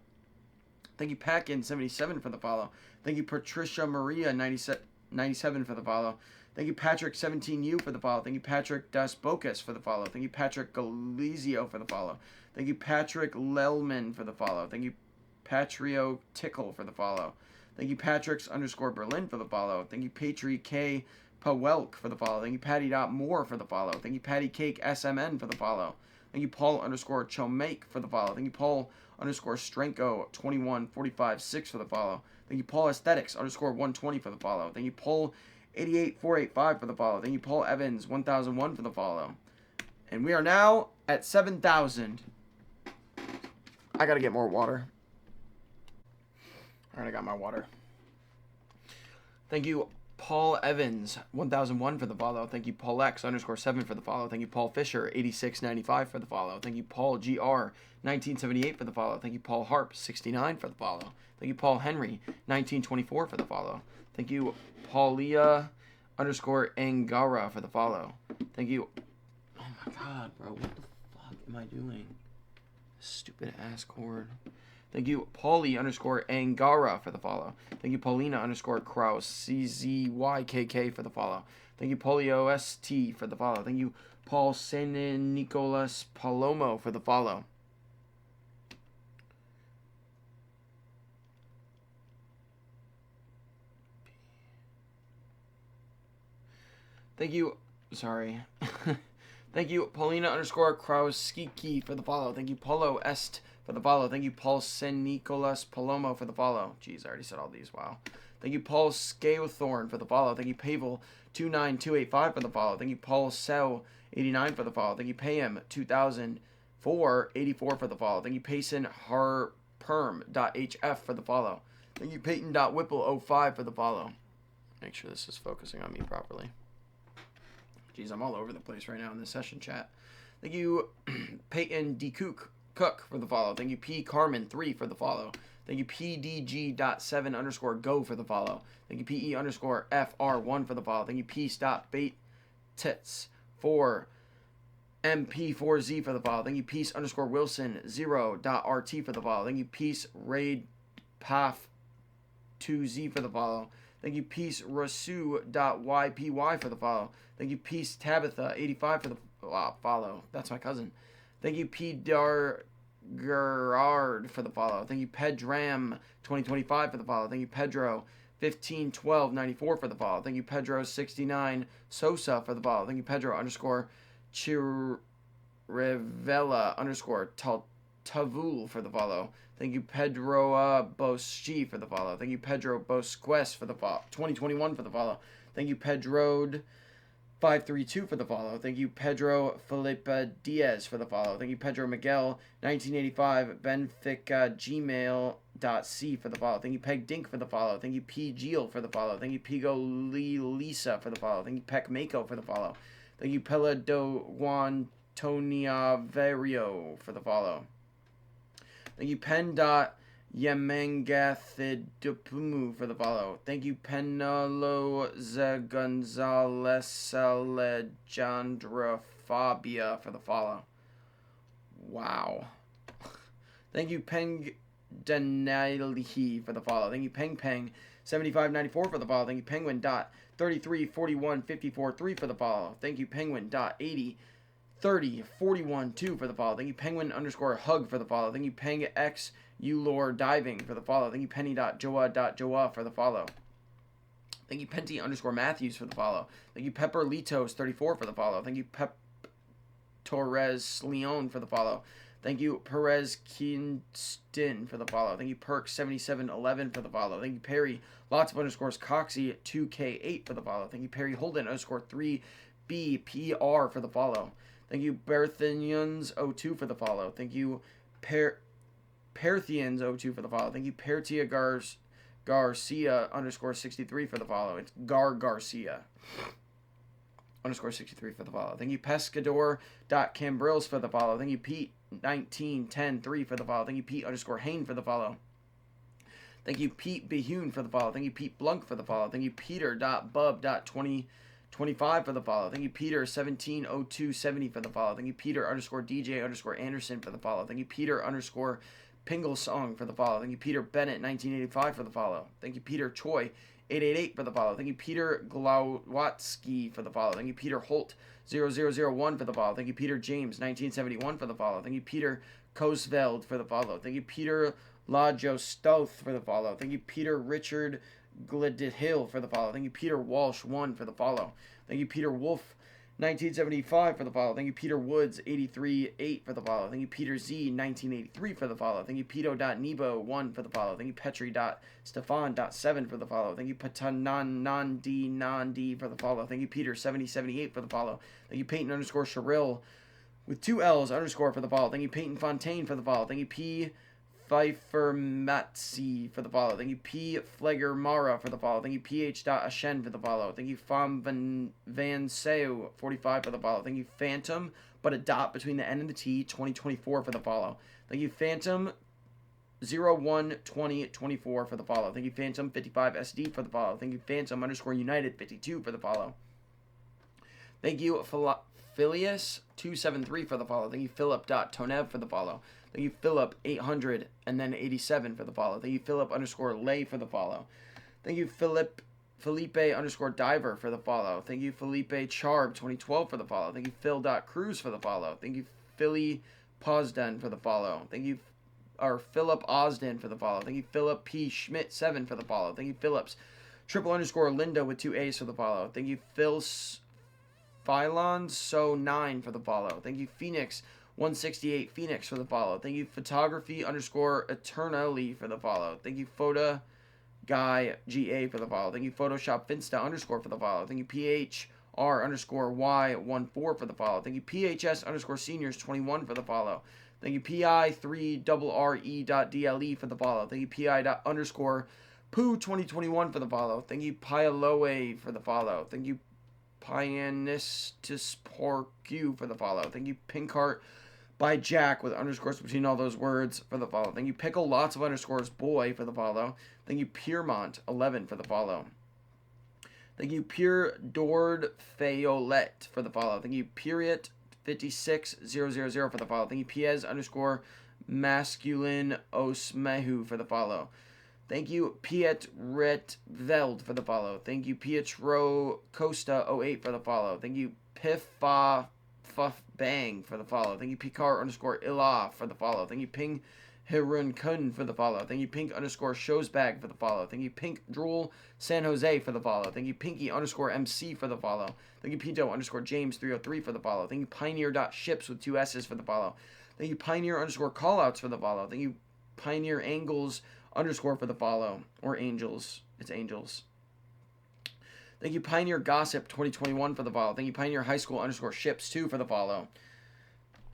Thank you, Packin77 for the follow. Thank you, Patricia Maria 97 for the follow. Thank you, Patrick 17U for the follow. Thank you, Patrick Das Bocas for the follow. Thank you, Patrick Galizio for the follow. Thank you, Patrick Lelman for the follow. Thank you, Patrio Tickle for the follow. Thank you, Patrick's underscore Berlin for the follow. Thank you, Patri K Pawelk for the follow. Thank you, Patty.Moore for the follow. Thank you, Patty Cake SMN for the follow. Thank you, Paul underscore Chomake for the follow. Thank you, Paul underscore Strenko 21456 for the follow. Thank you, Paul Aesthetics underscore 120 for the follow. Thank you, Paul 88485 for the follow. Thank you, Paul Evans 1001 for the follow. And we are now at 7,000. I gotta get more water. Alright, I got my water. Thank you, Paul Evans 1001 for the follow. Thank you, Paul X underscore 7 for the follow. Thank you, Paul Fisher 8695 for the follow. Thank you, Paul GR 1978 for the follow. Thank you, Paul Harp 69 for the follow. Thank you, Paul Henry 1924 for the follow. Thank you, Paulia underscore Angara for the follow. Thank you. Oh my god, bro. What the fuck am I doing? Stupid ass cord. Thank you, Paulie underscore Angara for the follow. Thank you, Paulina underscore Kraus CZYKK for the follow. Thank you, PolioST for the follow. Thank you, Paul San Nicolas Palomo for the follow. Thank you. Sorry. Thank you, Paulina underscore Krauskiki for the follow. Thank you, Polo Est for the follow. Thank you, Paul San Nicolas Palomo for the follow. Jeez, I already said all these. Wow. Thank you, Paul Scalethorn for the follow. Thank you, Pavel 29285 for the follow. Thank you, Paul Sell 89 for the follow. Thank you, Payham 2004 84 for the follow. Thank you, Payson Harperm.hf for the follow. Thank you, Peyton.Whipple05 for the follow. Make sure this is focusing on me properly. Jeez, I'm all over the place right now in this session chat. Thank you, Peyton D. Cook for the follow. Thank you, P. Carmen 3 for the follow. Thank you, PDG.7 underscore go for the follow. Thank you, PE underscore FR1 for the follow. Thank you, Peace.bait tits 4 MP4Z for the follow. Thank you, Peace underscore Wilson 0.RT for the follow. Thank you, Peace Raid Paf 2Z for the follow. Thank you, Peace Rasu.YPY for the follow. Thank you, Peace Tabitha 85 for the follow. That's my cousin. Thank you, P. Gerard for the follow. Thank you, Pedram 2025 for the follow. Thank you, Pedro 151294 for the follow. Thank you, Pedro 69 Sosa for the follow. Thank you, Pedro underscore Chirivella underscore Tavul for the follow. Thank you, Pedro Boschi for the follow. Thank you, Pedro Bosquest for the follow. 2021 for the follow. Thank you, Pedro 532 for the follow. Thank you, Pedro Felipe Diaz for the follow. Thank you, Pedro Miguel 1985 Benfica Gmail.c for the follow. Thank you, Peg Dink for the follow. Thank you, P. Gil for the follow. Thank you, Pigo Lisa for the follow. Thank you, Peck Mako for the follow. Thank you, Pella do Guantoniaverio for the follow. Thank you, Pen.Yemengathidupumu for the follow. Thank you, Penalo Gonzalez Alejandra Fabia for the follow. Wow. Thank you, Peng Denalihi for the follow. Thank you, Peng Peng 7594 for the follow. Thank you, Penguin dot 334154.3 for the follow. Thank you, Penguin dot 803041.2 for the follow. Thank you, Penguin underscore hug for the follow. Thank you, Peng X Ulor diving for the follow. Thank you, Penny.Joa.Joa for the follow. Thank you, Penty underscore Matthews for the follow. Thank you, Pepper Litos 34 for the follow. Thank you, Pep Torres Leon for the follow. Thank you, Perez Kinston for the follow. Thank you, Perk 7711 for the follow. Thank you, Perry. Lots of underscores. Coxie 2K8 for the follow. Thank you, Perry Holden underscore 3BPR for the follow. Thank you, Berthinians02 for the follow. Thank you, Perthians02 for the follow. Thank you, Pertia Garcia underscore 63 for the follow. It's Garcia underscore 63 for the follow. Thank you, Pescador.Cambrils for the follow. Thank you, Pete 1910-3 for the follow. Thank you, Pete underscore Hain for the follow. Thank you, Pete Behune for the follow. Thank you, Pete Blunk for the follow. Thank you, Peter.Bub.2025 for the follow. Thank you, Peter 170270 for the follow. Thank you, Peter underscore DJ underscore Anderson for the follow. Thank you, Peter underscore Pingle Song for the follow. Thank you, Peter Bennett 1985 for the follow. Thank you, Peter Choi 888 for the follow. Thank you, Peter Glawotsky for the follow. Thank you, Peter Holt 0001 for the follow. Thank you, Peter James 1971 for the follow. Thank you, Peter Kosveld for the follow. Thank you, Peter Lajo Stoth for the follow. Thank you, Peter Richard Gledhill for the follow. Thank you, Peter Walsh 1 for the follow. Thank you, Peter Wolf 1975 for the follow. Thank you, Peter Woods 83-8 for the follow. Thank you, Peter Z 1983 for the follow. Thank you, Pito.Nebo 1 for the follow. Thank you, Petri.Stefan.7 for the follow. Thank you, Patanandi for the follow. Thank you, Peter 7078 for the follow. Thank you, Peyton underscore Sherrill with 2 L's underscore for the follow. Thank you, Peyton Fontaine for the follow. Thank you, P. Pfeiffer Matzi for the follow. Thank you, P. Flegger Mara for the follow. Thank you, PH.Ashen for the follow. Thank you, Fam Van Seu 45 for the follow. Thank you, Phantom, but a dot between the N and the T 2024 for the follow. Thank you, Phantom 012024 for the follow. Thank you, Phantom 55 SD for the follow. Thank you, Phantom underscore United 52 for the follow. Thank you, Phileas 273 for the follow. Thank you, Philip.Tonev for the follow. Thank you, Philip 800 and then 87 for the follow. Thank you, Philip underscore Lay for the follow. Thank you, Felipe underscore Diver for the follow. Thank you, Felipe Charb 2012 for the follow. Thank you, Phil.Cruz for the follow. Thank you, Philly Posden for the follow. Thank you, Philip Osden for the follow. Thank you, Philip P. Schmidt 7 for the follow. Thank you, Phillips triple underscore Linda with 2 A's for the follow. Thank you, Philon So 9 for the follow. Thank you, Phoenix 168 Phoenix for the follow. Thank you, Photography underscore Eternally for the follow. Thank you, Photo Guy GA for the follow. Thank you, Photoshop Finsta underscore for the follow. Thank you, PHR underscore Y14 for the follow. Thank you, PHS underscore Seniors 21 for the follow. Thank you, PI3RRE.DLE for the follow. Thank you, PI underscore Poo 2021 for the follow. Thank you, Pialoe for the follow. Thank you, Pianistus Porcu for the follow. Thank you, Pinkheart by Jack with underscores between all those words for the follow. Thank you, Pickle lots of underscores Boy for the follow. Thank you, Piermont 11 for the follow. Thank you, Pure Dord Fayolet for the follow. Thank you, Period 56000 for the follow. Thank you, Piez underscore Masculine Osmehu for the follow. Thank you, Piet Retveld for the follow. Thank you, Pietro Costa 08 for the follow. Thank you, Piffa Fuff Bang for the follow. Thank you, Picard underscore Illa for the follow. Thank you, Ping Hirun Kun for the follow. Thank you, Pink underscore Showsbag for the follow. Thank you, Pink Drool San Jose for the follow. Thank you, Pinky underscore MC for the follow. Thank you, Pinto underscore James 303 for the follow. Thank you, Pioneer.Ships with 2 S's for the follow. Thank you, Pioneer underscore Callouts for the follow. Thank you, Pioneer Angles underscore for the follow. Or Angels. It's Angels. Thank you, Pioneer Gossip 2021 for the follow. Thank you, Pioneer High School underscore Ships 2 for the follow.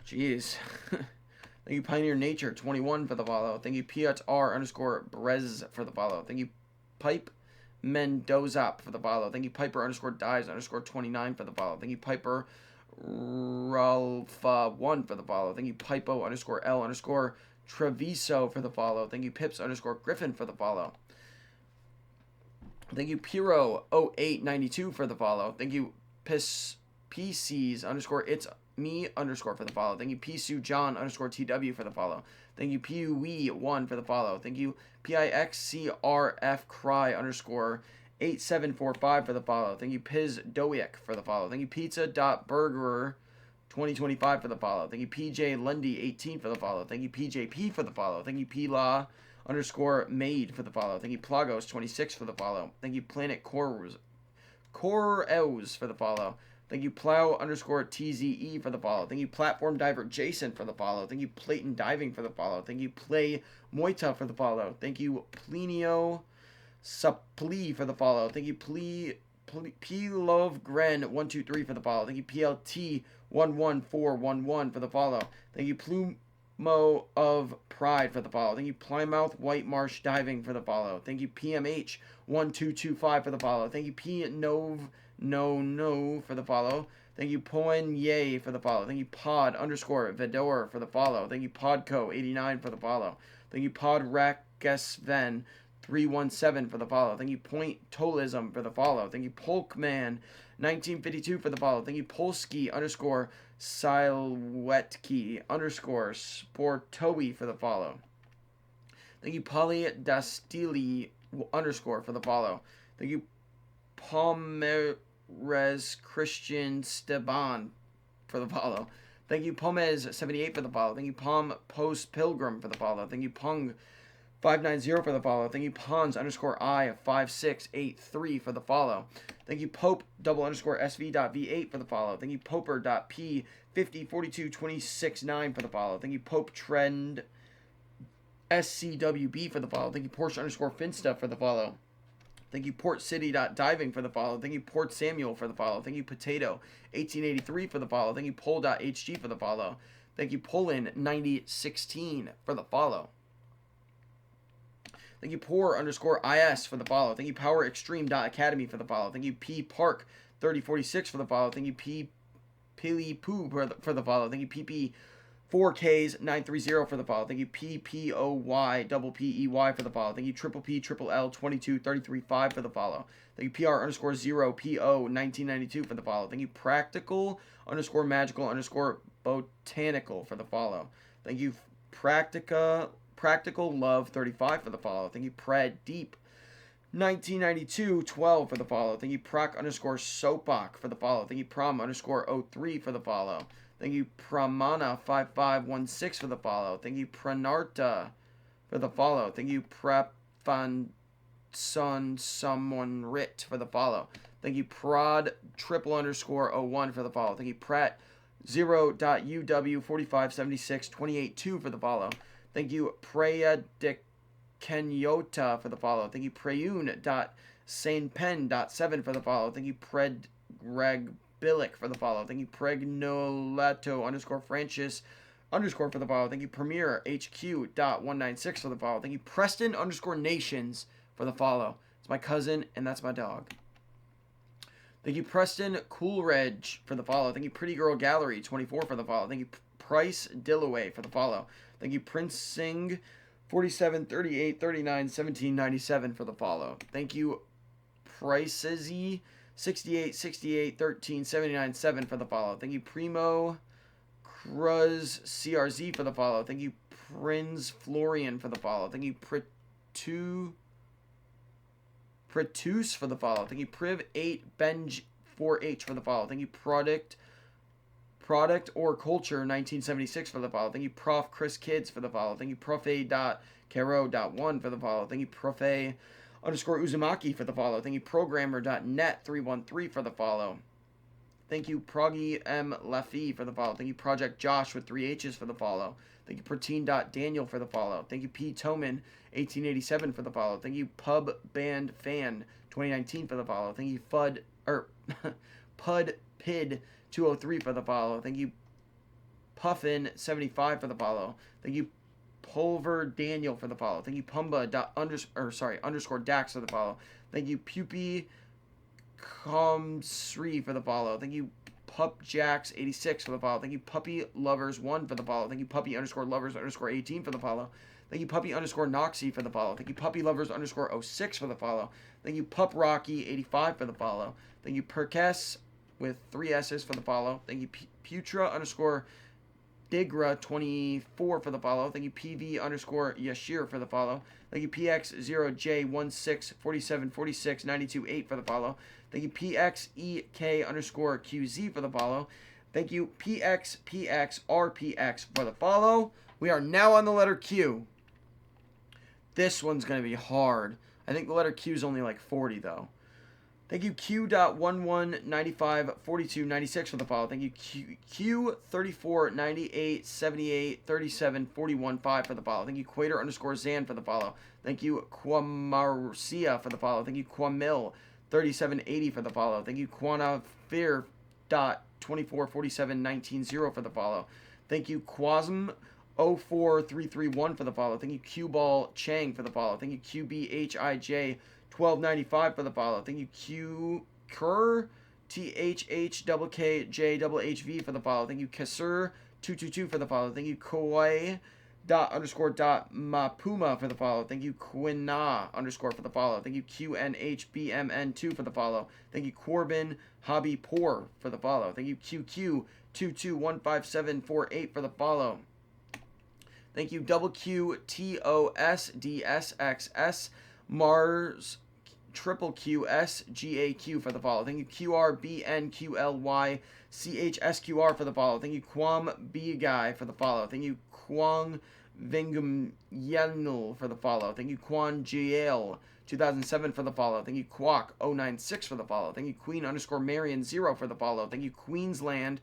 Jeez. Thank you, Pioneer Nature 21 for the follow. Thank you, PHR underscore Brez for the follow. Thank you, Pipe Mendoza for the follow. Thank you, Piper underscore Dies underscore 29 for the follow. Thank you, Piper Ralpha 1 for the follow. Thank you, Pipo underscore L underscore Treviso for the follow. Thank you, Pips underscore Griffin for the follow. Thank you, Piro 0892 for the follow. Thank you, PCs underscore It's Me underscore for the follow. Thank you, Pisu John underscore TW for the follow. Thank you, PUE1 for the follow. Thank you, PIXCRF Cry underscore 8745 for the follow. Thank you, Piz Doiek for the follow. Thank you, Pizza.Burger 2025 for the follow. Thank you, PJ Lundy 18 for the follow. Thank you, PJP for the follow. Thank you, Pla underscore made for the follow. Thank you, Plagos26 for the follow. Thank you, Planet Coros for the follow. Thank you, Plow underscore TZE for the follow. Thank you, Platform Diver Jason for the follow. Thank you, Playton Diving for the follow. Thank you, Play Moita for the follow. Thank you, Plinio Suppli for the follow. Thank you, P Love Gren 123 for the follow. Thank you, PLT 11411 for the follow. Thank you, Plumo of Pride for the follow. Thank you, Plymouth White Marsh Diving for the follow. Thank you, PMH 1225 for the follow. Thank you, P Nov No for the follow. Thank you, Poen Ye for the follow. Thank you, Pod underscore Vedor for the follow. Thank you, Podco 89 for the follow. Thank you, Pod Rakesven 317 for the follow. Thank you, Point Tolism for the follow. Thank you, Polkman 1952 for the follow. Thank you, Polski underscore Silwetki underscore Sportowi for the follow. Thank you, Polly Dastili underscore for the follow. Thank you, Palmez Christian Steban for the follow. Thank you, Pomez78 for the follow. Thank you, Palm Post Pilgrim for the follow. Thank you, Pung 590 for the follow. Thank you, Pons underscore I 5683 for the follow. Thank you, Pope double underscore SV.V8 for the follow. Thank you, Poper.P 504226.9 for the follow. Thank you, Pope Trend SCWB for the follow. Thank you, Porsche underscore Finsta for the follow. Thank you, Port City.Diving for the follow. Thank you, Port Samuel for the follow. Thank you, Potato 1883 for the follow. Thank you, Pol.HG for the follow. Thank you, Polin 9016 for the follow. Thank you, Poor underscore IS for the follow. Thank you, Power Extreme.Academy for the follow. Thank you, P Park 3046 for the follow. Thank you, P Pili Poo for the follow. Thank you, PP 4Ks 930 for the follow. Thank you, PPOY double PEY for the follow. Thank you, Triple P Triple L 22335 for the follow. Thank you, PR underscore 0 PO 1992 for the follow. Thank you, Practical underscore Magical underscore Botanical for the follow. Thank you, Practical Love 35 for the follow. Thank you, Pred Deep 1992 12 for the follow. Thank you, Proc underscore Sopok for the follow. Thank you, Prom underscore 03 for the follow. Thank you, Pramana 5516 for the follow. Thank you, Pranarta for the follow. Thank you, Prepfan Son Someone Rit for the follow. Thank you, Prod triple underscore 01 for the follow. Thank you, Pratt 0.UW 4576 282 for the follow. Thank you, Preya de Kenyota for the follow. Thank you, Preyun.Saintpen.7 for the follow. Thank you, Pred Greg Billick for the follow. Thank you, Pregnolato underscore Francis underscore for the follow. Thank you, Premier HQ.196 for the follow. Thank you, Preston underscore Nations for the follow. It's my cousin and that's my dog. Thank you, Preston Coolredge for the follow. Thank you, Pretty Girl Gallery 24 for the follow. Thank you, Price Dillaway for the follow. Thank you, Prince Singh 47 38 39 17 97 for the follow. Thank you, Pricesy 68 68 13 79 7 for the follow. Thank you, Primo Cruz CRZ for the follow. Thank you, Prince Florian for the follow. Thank you, Pretus for the follow. Thank you, Priv 8 Benj 4H for the follow. Thank you, Product or Culture 1976 for the follow. Thank you, Prof Chris Kids for the follow. Thank you, Profe.Caro.1 for the follow. Thank you, Profe underscore Uzumaki for the follow. Thank you, Programmer.net 313 for the follow. Thank you, Proggy M Leffy for the follow. Thank you, Project Josh with 3 H's for the follow. Thank you, Protein.Daniel for the follow. Thank you, P Toman 1887 for the follow. Thank you, Pub Band Fan 2019 for the follow. Thank you, Pud Pid 203 for the follow. Thank you, Puffin 75 for the follow. Thank you, Pulver Daniel for the follow. Thank you, Pumba underscore Dax for the follow. Thank you, Pupi Comsri for the follow. Thank you, Pup Jax 86 for the follow. Thank you, Puppy Lovers 1 for the follow. Thank you, Puppy underscore Lovers underscore 18 for the follow. Thank you, Puppy underscore Noxy for the follow. Thank you, Puppy Lovers underscore 06 for the follow. Thank you, Pup Rocky 85 for the follow. Thank you, Perkess with 3 S's for the follow. Thank you, Putra underscore Digra 24 for the follow. Thank you, PV underscore Yashir for the follow. Thank you, PX0J16474692.8 for the follow. Thank you, PXEK underscore QZ for the follow. Thank you, PXPXRPX for the follow. We are now on the letter Q. This one's going to be hard. I think the letter Q is only like 40, though. Thank you, Q.11954296 for the follow. Thank you, Q3498783741 for the follow. Thank you, Quater_Zan for the follow. Thank you, Quamarcia for the follow. Thank you, Quamil3780 for the follow. Thank you, Quanafear.2447190 for the follow. Thank you, Quasm04331 for the follow. Thank you, Qball Chang for the follow. Thank you, QBHIJ1295 for the follow. Thank you, Q Kerr THHKKJHV for the follow. Thank you, Kasser222 for the follow. Thank you, Koi._.mapuma for the follow. Thank you, Quina_ for the follow. Thank you, QNHBMN2 for the follow. Thank you, Corbin Hobby Poor for the follow. Thank you, QQ2215748 for the follow. Thank you, WQTOSDSXS Mars QQSGAQ for the follow. Thank you, QRBNQLYCHSQR for the follow. Thank you, Quam B Guy for the follow. Thank you, Kwang Vingum Yenul for the follow. Thank you, Quan GL 2007 for the follow. Thank you, Quack 096 for the follow. Thank you, Queen_Marion0 for the follow. Thank you, Queensland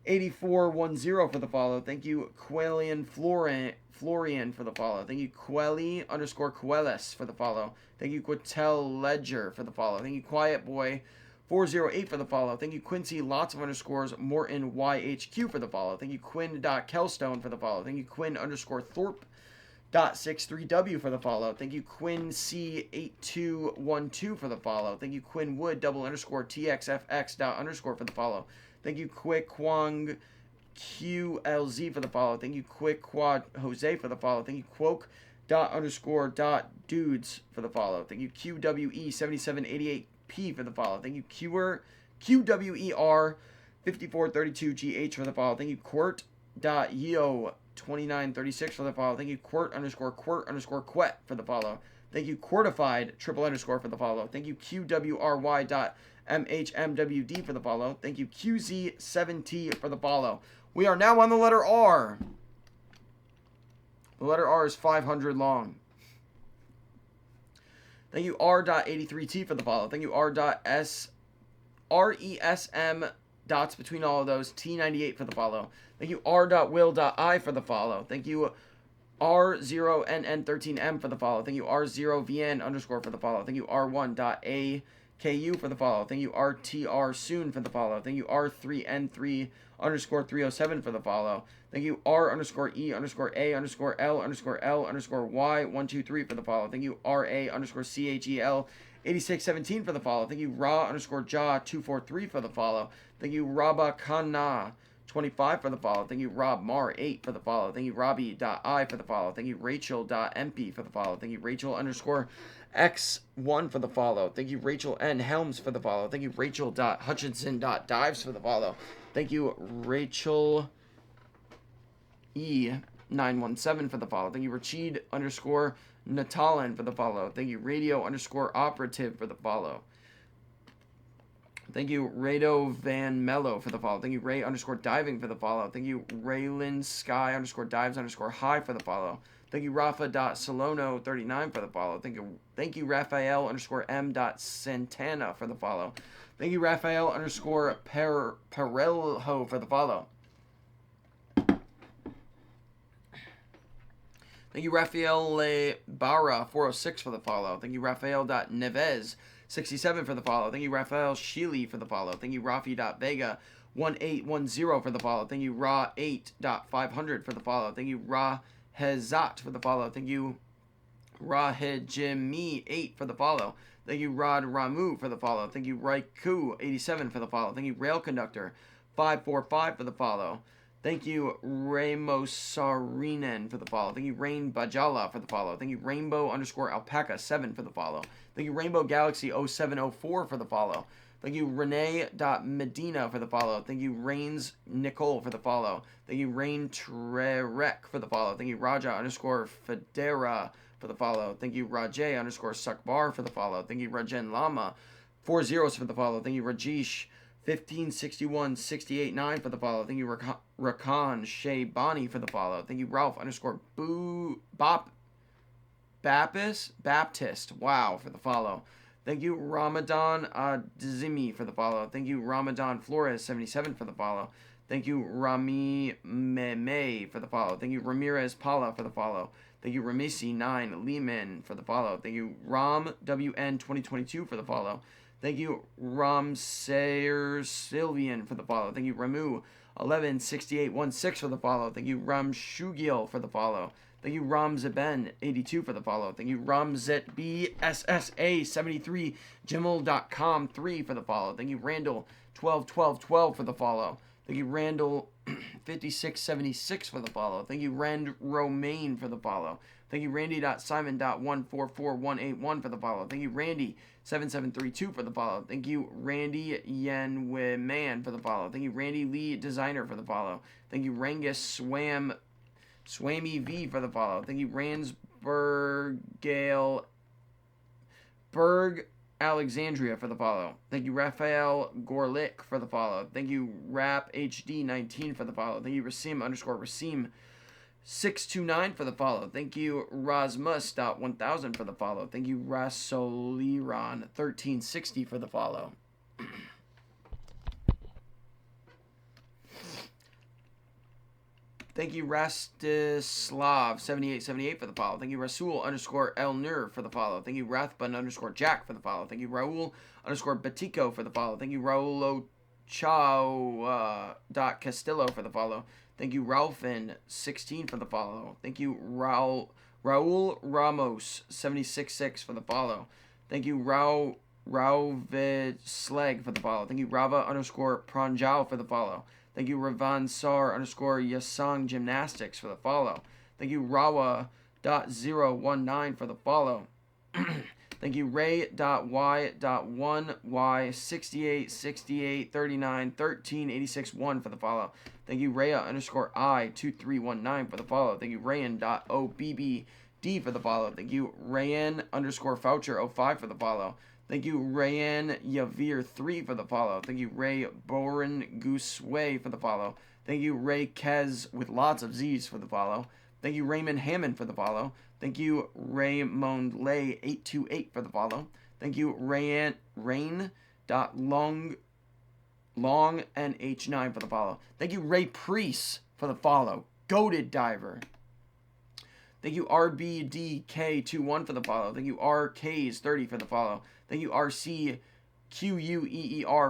8410 for the follow. Thank you, Quelian Florian for the follow. Thank you, Quelly_Queles for the follow. Thank you, Quatel Ledger for the follow. Thank you, Quiet Boy 408 for the follow. Thank you, Quincy, lots of underscores, Morton YHQ for the follow. Thank you, Quinn.Kelstone for the follow. Thank you, Quinn_Thorpe.63W for the follow. Thank you, Quinn C8212 for the follow. Thank you, Quinn Wood _TXFX._ for the follow. Thank you, Quick Kwang QLZ for the follow. Thank you, Quick Quad Jose for the follow. Thank you, Quoke._.dudes for the follow. Thank you, QWE7788P for the follow. Thank you, QWER5432GH for the follow. Thank you, Quirt.Yo2936 for the follow. Thank you, Quirt_Quet for the follow. Thank you, Quartified __ for the follow. Thank you, QWRY.MHMWD for the follow. Thank you, QZ7T for the follow. We are now on the letter R. The letter R is 500 long. Thank you, R.83T for the follow. Thank you, RESM dots between all of those, T98 for the follow. Thank you, R.Will.I for the follow. Thank you, R0NN13M for the follow. Thank you, R0VN_ for the follow. Thank you, R1.AKU for the follow. Thank you, RTR soon for the follow. Thank you, R3N3_307 for the follow. Thank you, R_E_A_L_L_Y123 for the follow. Thank you, RA_CHEL 8617 for the follow. Thank you, Ra_Jaw243 for the follow. Thank you, Rabakana 25 for the follow. Thank you, Rob Mar 8 for the follow. Thank you, Robbie.I for the follow. Thank you, Rachel.MP for the follow. Thank you, Rachel_X1 for the follow. Thank you, Rachel N Helms for the follow. Thank you, Rachel.Hutchinson.Dives for the follow. Thank you, Rachel E917 for the follow. Thank you, Rachid_Natalin for the follow. Thank you, Radio_Operative for the follow. Thank you, Rado Van Mello for the follow. Thank you, Ray_Diving for the follow. Thank you, Raylan Sky_Dives_High for the follow. Thank you, Rafa.Salono39 for the follow. Thank you, Raphael_M.Santana for the follow. Thank you, Raphael_Perelho for the follow. Thank you, Rafael Barra 406 for the follow. Thank you, Rafael.Neves 67 for the follow. Thank you, Rafael Sheely for the follow. Thank you, Rafi.Vega 1810 for the follow. Thank you, Ra 8.500 for the follow. Thank you, Ra Hezat for the follow. Thank you, Rahejimi 8 for the follow. Thank you, Rod Ramu for the follow. Thank you, Raiku 87 for the follow. Thank you, Rail Conductor 545 for the follow. Thank you, Ramosarinen for the follow. Thank you, Rain Bajala for the follow. Thank you, Rainbow_Alpaca 7 for the follow. Thank you, Rainbow Galaxy 0704 for the follow. Thank you, Renee.Medina for the follow. Thank you, Rains Nicole for the follow. Thank you, Rain Trerek for the follow. Thank you, Raja_Federa for the follow. Thank you, Rajay_Suckbar for the follow. Thank you, Rajen Lama 40 for the follow. Thank you, Rajesh 156168.9 for the follow. Thank you, Rakan Shea Bonnie for the follow. Thank you, Ralph_Boo Bop Baptist, wow, for the follow. Thank you, Ramadan Dizimi, for the follow. Thank you, Ramadan Flores, 77, for the follow. Thank you, Rami Meme, for the follow. Thank you, Ramirez Paula, for the follow. Thank you, Ramisi 9 Lehman, for the follow. Thank you, Ram WN 2022, for the follow. Thank you, Ram Sayers Sylvian, for the follow. Thank you, Ramu 116816, for the follow. Thank you, Ram Shugil, for the follow. Thank you, Ram Zeben 82, for the follow. Thank you, Ramzet BSSA 73 Jimmel.com 3, for the follow. Thank you, Randall 121212, for the follow. Thank you, Randall 5676, for the follow. Thank you, Rand Romaine, for the follow. Thank you, Randy.Simon.144181, for the follow. Thank you, Randy 7732, for the follow. Thank you, Randy Yenwiman, for the follow. Thank you, Randy Lee Designer, for the follow. Thank you, Rangus Swamy V, for the follow. Thank you, Ransberg Berg Alexandria, for the follow. Thank you, Raphael Gorlick, for the follow. Thank you, Rap HD 19, for the follow. Thank you, Rasim _ 629, for the follow. Thank you, Rasmus.1000, for the follow. Thank you, Rasoliron 1360, for the follow. Thank you, Rastislav 7878, for the follow. Thank you, Rasul_Elnur, for the follow. Thank you, Rathbun_Jack, for the follow. Thank you, Raul_Batico, for the follow. Thank you, Raulo_Castillo, for the follow. Thank you, Ralphin16, for the follow. Thank you, Raul Ramos 766, for the follow. Thank you, Rauvid for the follow. Thank you, Rava_Pranjal, for the follow. Thank you, Ravansar_Yasang Gymnastics, for the follow. Thank you, Rawa.019, for the follow. Thank you, Ray.Y.1Y6868391386 for the follow. Thank you, Raya_I2319 for the follow. Thank you, Rayan.OBBD for the follow. Thank you, Rayan_Foucher05 for the follow. Thank you, Rayan Yavir3 for the follow. Thank you, Ray Boren Gooseway for the follow. Thank you, Ray Kez with lots of Z's for the follow. Thank you, Raymond Hammond for the follow. Thank you, Raymond Lay 828 for the follow. Thank you, Rain.Long NH9 for the follow. Thank you, Ray Priest for the follow. Goated Diver. Thank you, RBDK21 for the follow. Thank you, RKs30 for the follow. Thank you, RCQUEER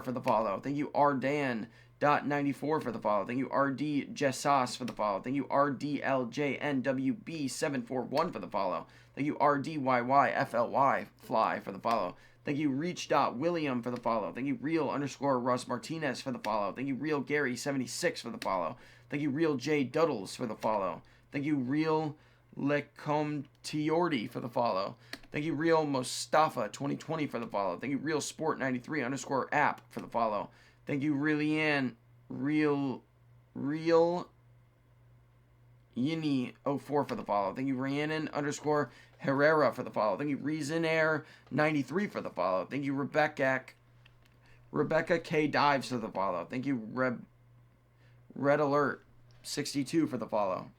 for the follow. Thank you, RDan.94 for the follow. Thank you, RD Jessas for the follow. Thank you, RDLJNWB741 for the follow. Thank you, RDYYFLY Fly for the follow. Thank you, Reach.William for the follow. Thank you, Real_Russ Martinez for the follow. Thank you, Real Gary 76 for the follow. Thank you, Real J Duddles for the follow. Thank you, Real Lecomtiordi for the follow. Thank you, Real Mustafa 2020 for the follow. Thank you, Real Sport 93_app for the follow. Thank you, Real Yini 04 for the follow. Thank you, Rhiannon_Herrera for the follow. Thank you, Reasonair 93 for the follow. Thank you, Rebecca K Dives for the follow. Thank you, Red Alert 62 for the follow.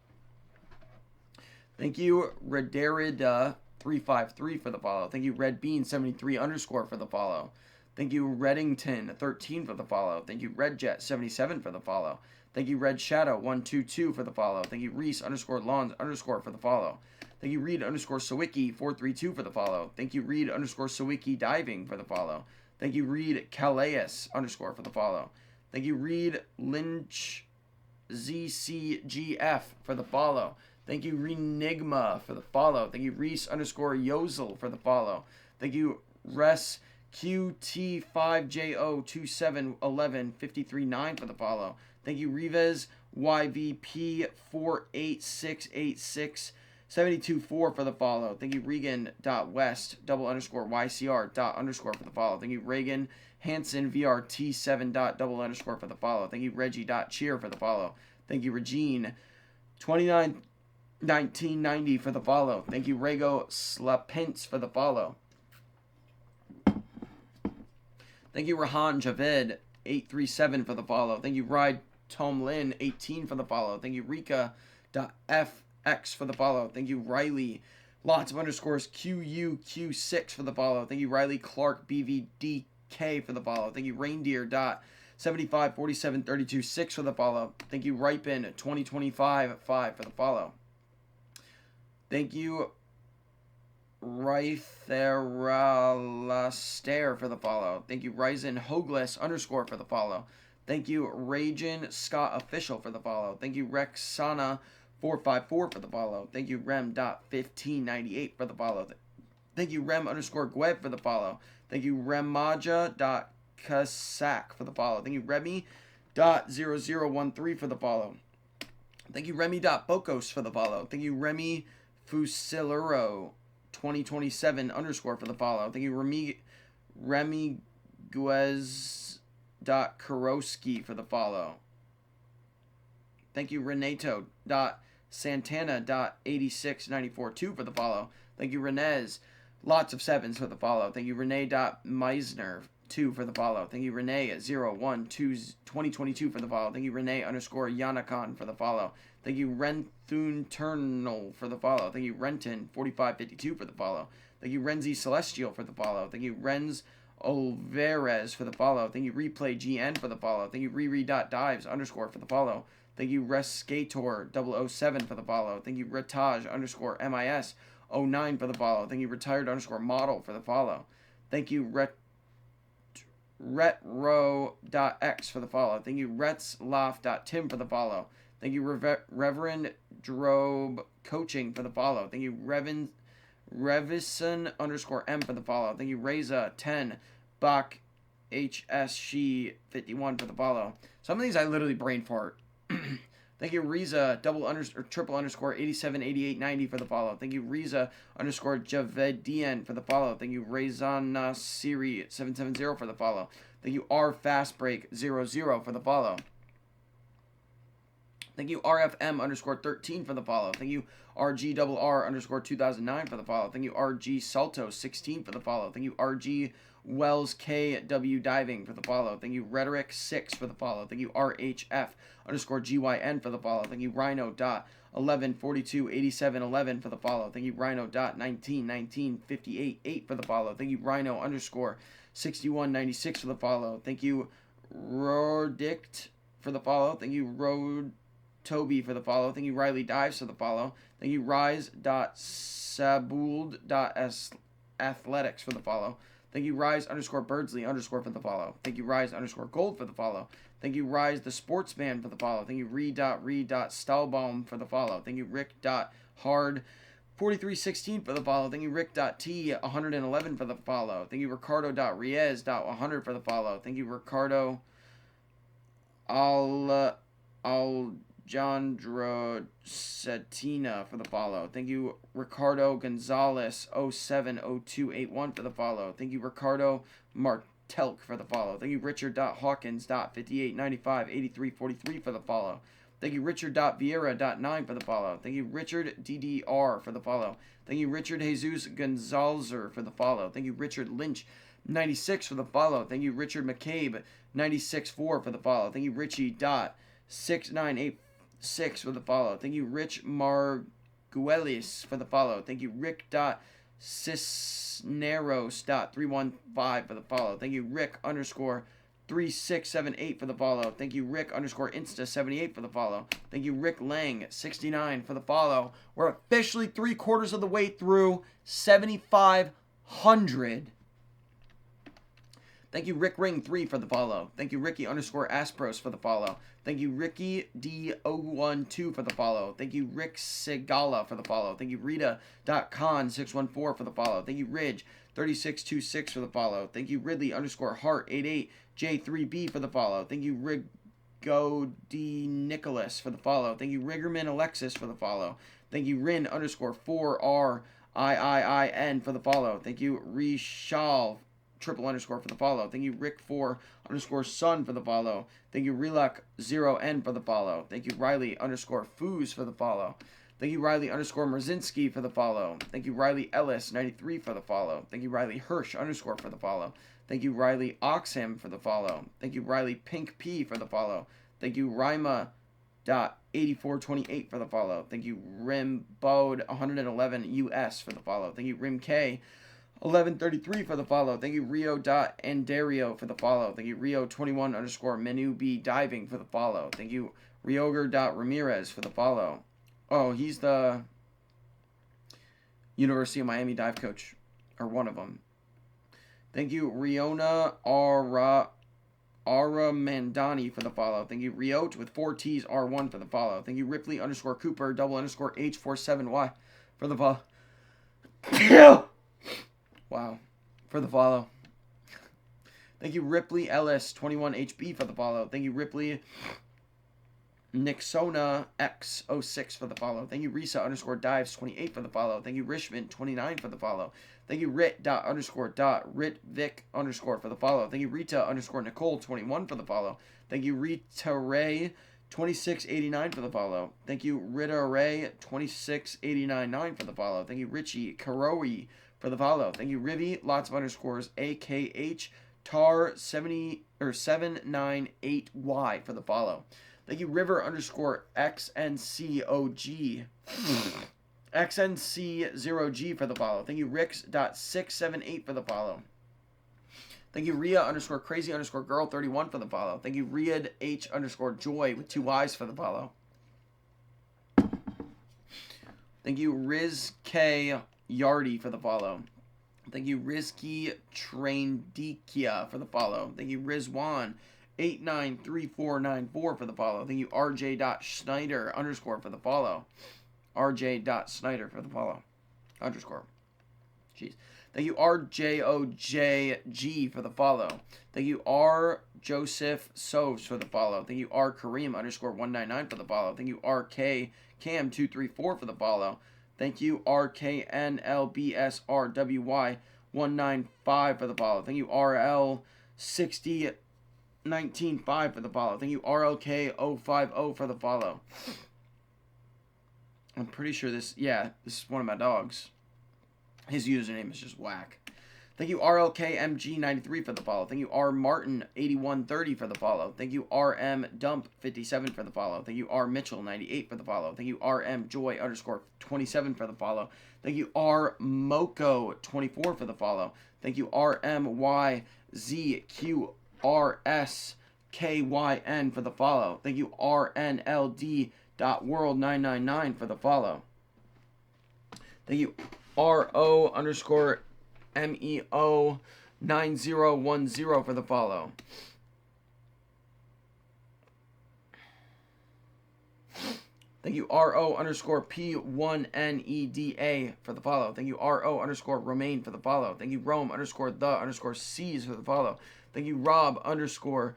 Thank you, Redarida353 for the follow. Thank you, Red Bean 73_ for the follow. Thank you, Reddington 13 for the follow. Thank you, Redjet 77 for the follow. Thank you, Red Shadow 122 for the follow. Thank you, Reese_Lawns_ for the follow. Thank you, Reed_Sawicki 432 for the follow. Thank you, Reed_Sawicki Diving for the follow. Thank you, Reed Calais_ for the follow. Thank you, Reed Lynch ZCGF for the follow. Thank you, Renigma for the follow. Thank you, Reese_Yozel for the follow. Thank you, Res QT5JO2711539 for the follow. Thank you, Rivez YVP486867224 for the follow. Thank you, Regan.West_YCR._ for the follow. Thank you, Reagan Hansen VRT7. for the follow. Thank you, Reggie.Cheer for the follow. Thank you, Regine 1990 for the follow. Thank you, Rego Slapints for the follow. Thank you, Rahan Javed 837 for the follow. Thank you, Ride Tom Lin 18 for the follow. Thank you, Rika.FX for the follow. Thank you, Riley Lots of underscores. QUQ6 for the follow. Thank you, Riley Clark BVDK for the follow. Thank you, Reindeer dot 754732 for the follow. Thank you, Ripen 2025 5 for the follow. Thank you, Rytheralaster for the follow. Thank you, Ryzen Hogless underscore for the follow. Thank you, Ragin Scott Official for the follow. Thank you, Rexana 454 for the follow. Thank you, Rem.1598 for the follow. Thank you, Rem underscore Gwev for the follow. Thank you, Remaja.Kasak for the follow. Thank you, Remy.0013 for the follow. Thank you, Remy.Bokos for the follow. Thank you, Remy Fusilero 2027 underscore for the follow. Thank you, Remy Guez.Karowski for the follow. Thank you, Renato.Santana.86942 for the follow. Thank you, Renez. Lots of sevens for the follow. Thank you, Renee.Meisner 2 for the follow. Thank you, Renee at 01-2022 for the follow. Thank you, Renee underscore Yanakon for the follow. Thank you, Renthun for the follow. Thank you, Renton 4552 for the follow. Thank you, Renzi Celestial for the follow. Thank you, Renz Olvarez for the follow. Thank you, Replay GN for the follow. Thank you, Riri.Dives underscore for the follow. Thank you, Rescator 007 for the follow. Thank you, Retaj underscore MIS 09 for the follow. Thank you, Retired underscore Model for the follow. Thank you, Retro.X for the follow. Thank you, Retzloff.Tim for the follow. Thank you, Reverend Drobe Coaching for the follow. Thank you, Revison underscore M for the follow. Thank you, Reza 10 Bach HSG 51 for the follow. Some of these I literally brain fart. Thank you, Riza triple underscore 878890 for the follow. Thank you, Riza underscore Javedian for the follow. Thank you, Rezana Siri 770 for the follow. Thank you, R Fastbreak 00 for the follow. Thank you, RFM underscore 13 for the follow. Thank you, RGRR underscore 2009 for the follow. Thank you, RG Salto 16 for the follow. Thank you, RG Wells KW Diving for the follow. Thank you, Rhetoric 6 for the follow. Thank you, RHF underscore GYN for the follow. Thank you, Rhino.11428711 for the follow. Thank you, Rhino.191958 for the follow. Thank you, Rhino underscore 6196 for the follow. Thank you, Rodict for the follow. Thank you, Road Toby for the follow. Thank you, Riley Dives for the follow. Thank you, Rise.Sabould.Athletics for the follow. Thank you, Rise underscore Birdsley underscore for the follow. Thank you, Rise underscore Gold for the follow. Thank you, Rise the Sportsman for the follow. Thank you, Re.Stahlbaum for the follow. Thank you, Rick.Hard 4316 for the follow. Thank you, Rick.T 111 for the follow. Thank you, Ricardo.Riez.100 for the follow. Thank you, Ricardo Aljandro Cetina for the follow. Thank you, Ricardo Gonzalez 070281 for the follow. Thank you, Ricardo Martelk for the follow. Thank you, Richard.Hawkins.58958343 for the follow. Thank you, Richard.Vieira.9 for the follow. Thank you, Richard DDR for the follow. Thank you, Richard Jesus Gonzalzer for the follow. Thank you, Richard Lynch 96 for the follow. Thank you, Richard McCabe 96.4 for the follow. Thank you, Richie.6986 for the follow. Thank you, Rich Marguelis for the follow. Thank you, Rick.Cisneros.315 for the follow. Thank you, Rick underscore 3678 for the follow. Thank you, Rick underscore Insta 78 for the follow. Thank you, Rick Lang 69 for the follow. We're officially 3/4 of the way through 7,500. Thank you, Rick Ring 3 for the follow. Thank you, Ricky underscore Aspros for the follow. Thank you, Ricky D012 for the follow. Thank you, Rick Segala for the follow. Thank you, Rita.Con614 for the follow. Thank you, Ridge 3626 for the follow. Thank you, Ridley underscore Heart 88J3B for the follow. Thank you, Rigo D Nicholas for the follow. Thank you, Riggerman Alexis for the follow. Thank you, Rin underscore 4RIIIN for the follow. Thank you, Rishal triple underscore for the follow. Thank you, Rick 4 underscore Sun for the follow. Thank you, Reluck 0N for the follow. Thank you, Riley underscore Foos for the follow. Thank you, Riley underscore Merzinski for the follow. Thank you, Riley Ellis 93 for the follow. Thank you, Riley Hirsch underscore for the follow. Thank you, Riley Oxham for the follow. Thank you, Riley Pink P for the follow. Thank you, Rima 8428 for the follow. Thank you, Rimbode 111 US for the follow. Thank you, Rimk 1133 for the follow. Thank you, Rio.Andario for the follow. Thank you, Rio21 underscore Menu B Diving for the follow. Thank you, Rioger.Ramirez for the follow. Oh, he's the University of Miami dive coach, or one of them. Thank you, Riona Aramandani for the follow. Thank you, Riote with 4 T's R1 for the follow. Thank you, Ripley underscore Cooper double underscore H47Y for the follow. Wow. For the follow. Thank you, Ripley Ellis 21HB for the follow. Thank you, Ripley Nixona X06 for the follow. Thank you, Risa underscore Dives 28 for the follow. Thank you, Rishman 29 for the follow. Thank you, Rit.Ritvic underscore for the follow. Thank you, Rita underscore Nicole 21 for the follow. Thank you, Rita Ray 2689 for the follow. Thank you, Rita Ray 26899 for the follow. Thank you, Richie Karoe for the follow. Thank you, Rivi, lots of underscores, AKH Tar 798Y for the follow. Thank you, River underscore XNCOG. XNC0G for the follow. Thank you, Rix.678 for the follow. Thank you, Ria underscore crazy underscore girl 31 for the follow. Thank you, Riyad H underscore joy with 2 Y's for the follow. Thank you, Riz K Yardy for the follow. Thank you, Rizky Traindikia for the follow. Thank you, Rizwan 893494 for the follow. Thank you, RJ.Schneider underscore for the follow. RJ.Snyder for the follow. Underscore. Jeez. Thank you, RJOJG for the follow. Thank you, R Joseph Soves for the follow. Thank you, R Kareem underscore 199 for the follow. Thank you, RK Cam 234 for the follow. Thank you, RKNLBSRWY 195 for the follow. Thank you, RL 60195 for the follow. Thank you, RLK 050 for the follow. I'm pretty sure this is one of my dogs. His username is just whack. Thank you, RLKMG93 for the follow. Thank you, R Martin 8130 for the follow. Thank you, RM Dump 57 for the follow. Thank you, R Mitchell 98 for the follow. Thank you, RM Joy underscore 27 for the follow. Thank you, R Moko 24 for the follow. Thank you, RMYZQRSKYN for the follow. Thank you, RNLD.World999 for the follow. Thank you, RO underscore MEO 9010 for the follow. Thank you, RO underscore P1NEDA for the follow. Thank you, RO underscore Romaine for the follow. Thank you, Rome underscore the underscore C's for the follow. Thank you, Rob underscore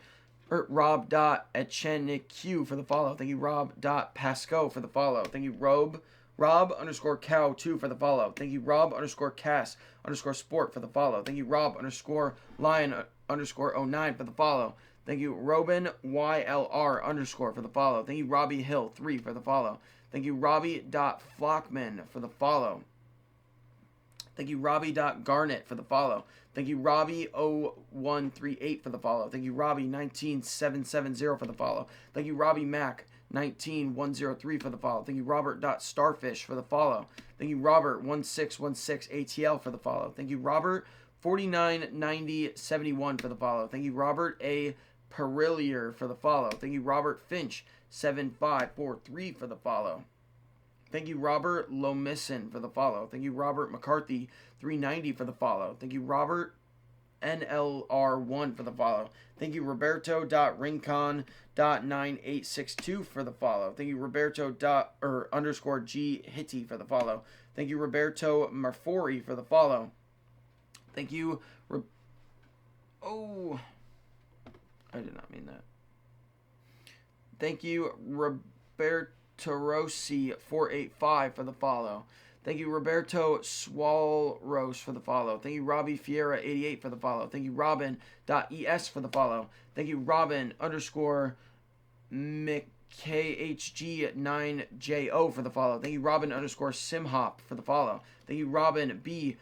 Rob.Echeniq for the follow. Thank you, Rob.Pasco for the follow. Thank you, Rob underscore Cow 2 for the follow. Thank you, Rob underscore Cass underscore Sport for the follow. Thank you, Rob underscore Lion underscore 09 for the follow. Thank you, Robin YLR underscore for the follow. Thank you, Robbie Hill 3 for the follow. Thank you, Robbie.Flockman for the follow. Thank you, Robbie.Garnet for the follow. Thank you, Robbie0138 for the follow. Thank you, Robbie19770 for the follow. Thank you, Robbie Mac 19103 for the follow. Thank you, Robert.Starfish for the follow. Thank you, Robert1616ATL for the follow. Thank you, Robert 499071 for the follow. Thank you, Robert A. Perillier for the follow. Thank you, Robert Finch 7543 for the follow. Thank you, Robert Lomisson for the follow. Thank you, Robert McCarthy 390 for the follow. Thank you, Robert NLR1 for the follow. Thank you, Roberto.Rincon.9862 for the follow. Thank you, Roberto underscore G Hitty for the follow. Thank you, Roberto Marfori for the follow. Thank you, I did not mean that. Thank you, Roberto Rossi 485 for the follow. Thank you, Roberto Swalrose for the follow. Thank you, Robbie Fiera 88 for the follow. Thank you, Robin.es for the follow. Thank you, Robin underscore MKHG9JO for the follow. Thank you, Robin underscore Simhop for the follow. Thank you, Robin B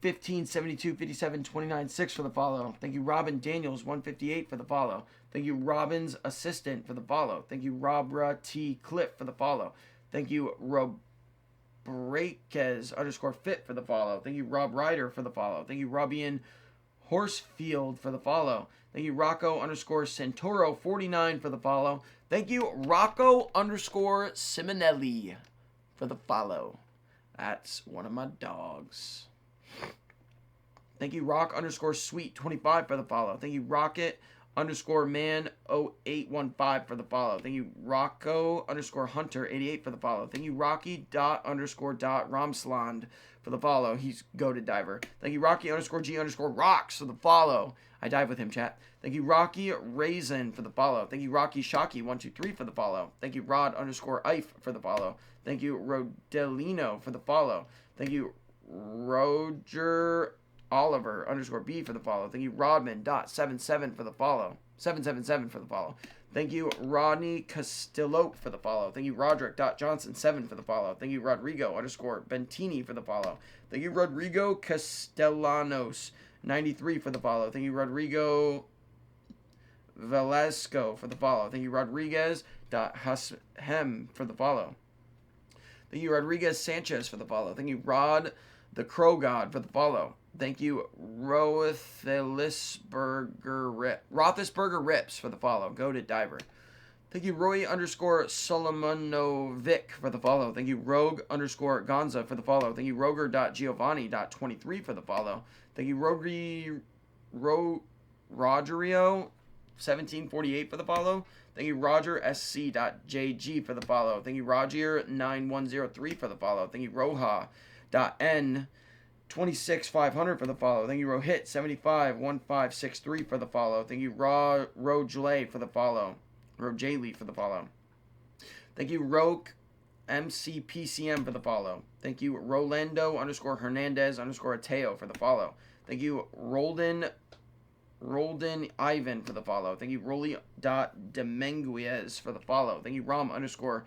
15, 72, 57, 29, 6 for the follow. Thank you, Robin Daniels, 158 for the follow. Thank you, Robin's Assistant for the follow. Thank you, Robra T. Cliff for the follow. Thank you, Robrequez _fit for the follow. Thank you, Rob Ryder for the follow. Thank you, Robian Horsefield for the follow. Thank you, Rocco _Santoro 49 for the follow. Thank you, Rocco _Simonelli for the follow. That's one of my dogs. Thank you, Rock _Sweet 25 for the follow. Thank you, Rocket _man 0815 for the follow. Thank you, Rocco _Hunter 88 for the follow. Thank you, Rocky Ramsland for the follow. He's goated diver. Tthank you, Rocky _G _rocks for the follow. I dive with him, chat. Thank you, Rocky Raisin for the follow. Thank you, Rocky Shocky 123 for the follow. Thank you, Rod _Ife for the follow. Thank you, Rodelino for the follow. Thank you, Roger Oliver _B for the follow. Thank you, Rodman.77 for the follow. 777 for the follow. Thank you, Rodney Castillope for the follow. Thank you, Roderick.Johnson 7 for the follow. Thank you, Rodrigo _Bentini for the follow. Thank you, Rodrigo Castellanos 93 for the follow. Thank you, Rodrigo Velasco for the follow. Thank you, Rodriguez.Hashem for the follow. Thank you, Rodriguez Sanchez for the follow. Thank you, Rod the Crow God for the follow. Thank you, Roethlisberger Rips for the follow. Go to diver. Thank you, Roy _Solomanovic for the follow. Thank you, Rogue _Gonza for the follow. Thank you, Roger.Giovanni.23 for the follow. Thank you, Rogerio 1748 for the follow. Thank you, Roger SC.JG for the follow. Thank you, Roger 9103 for the follow. Thank you, Roha.N 26500 for the follow. Thank you, Rohit 751563 for the follow. Thank you, Rojley for the follow. Rojali for the follow. Thank you, Roke MCPCM for the follow. Thank you, Rolando _Hernandez _Ateo for the follow. Thank you, Roldan Ivan for the follow. Thank you, Rolly.Demenguez for the follow. Thank you, Rom _Diva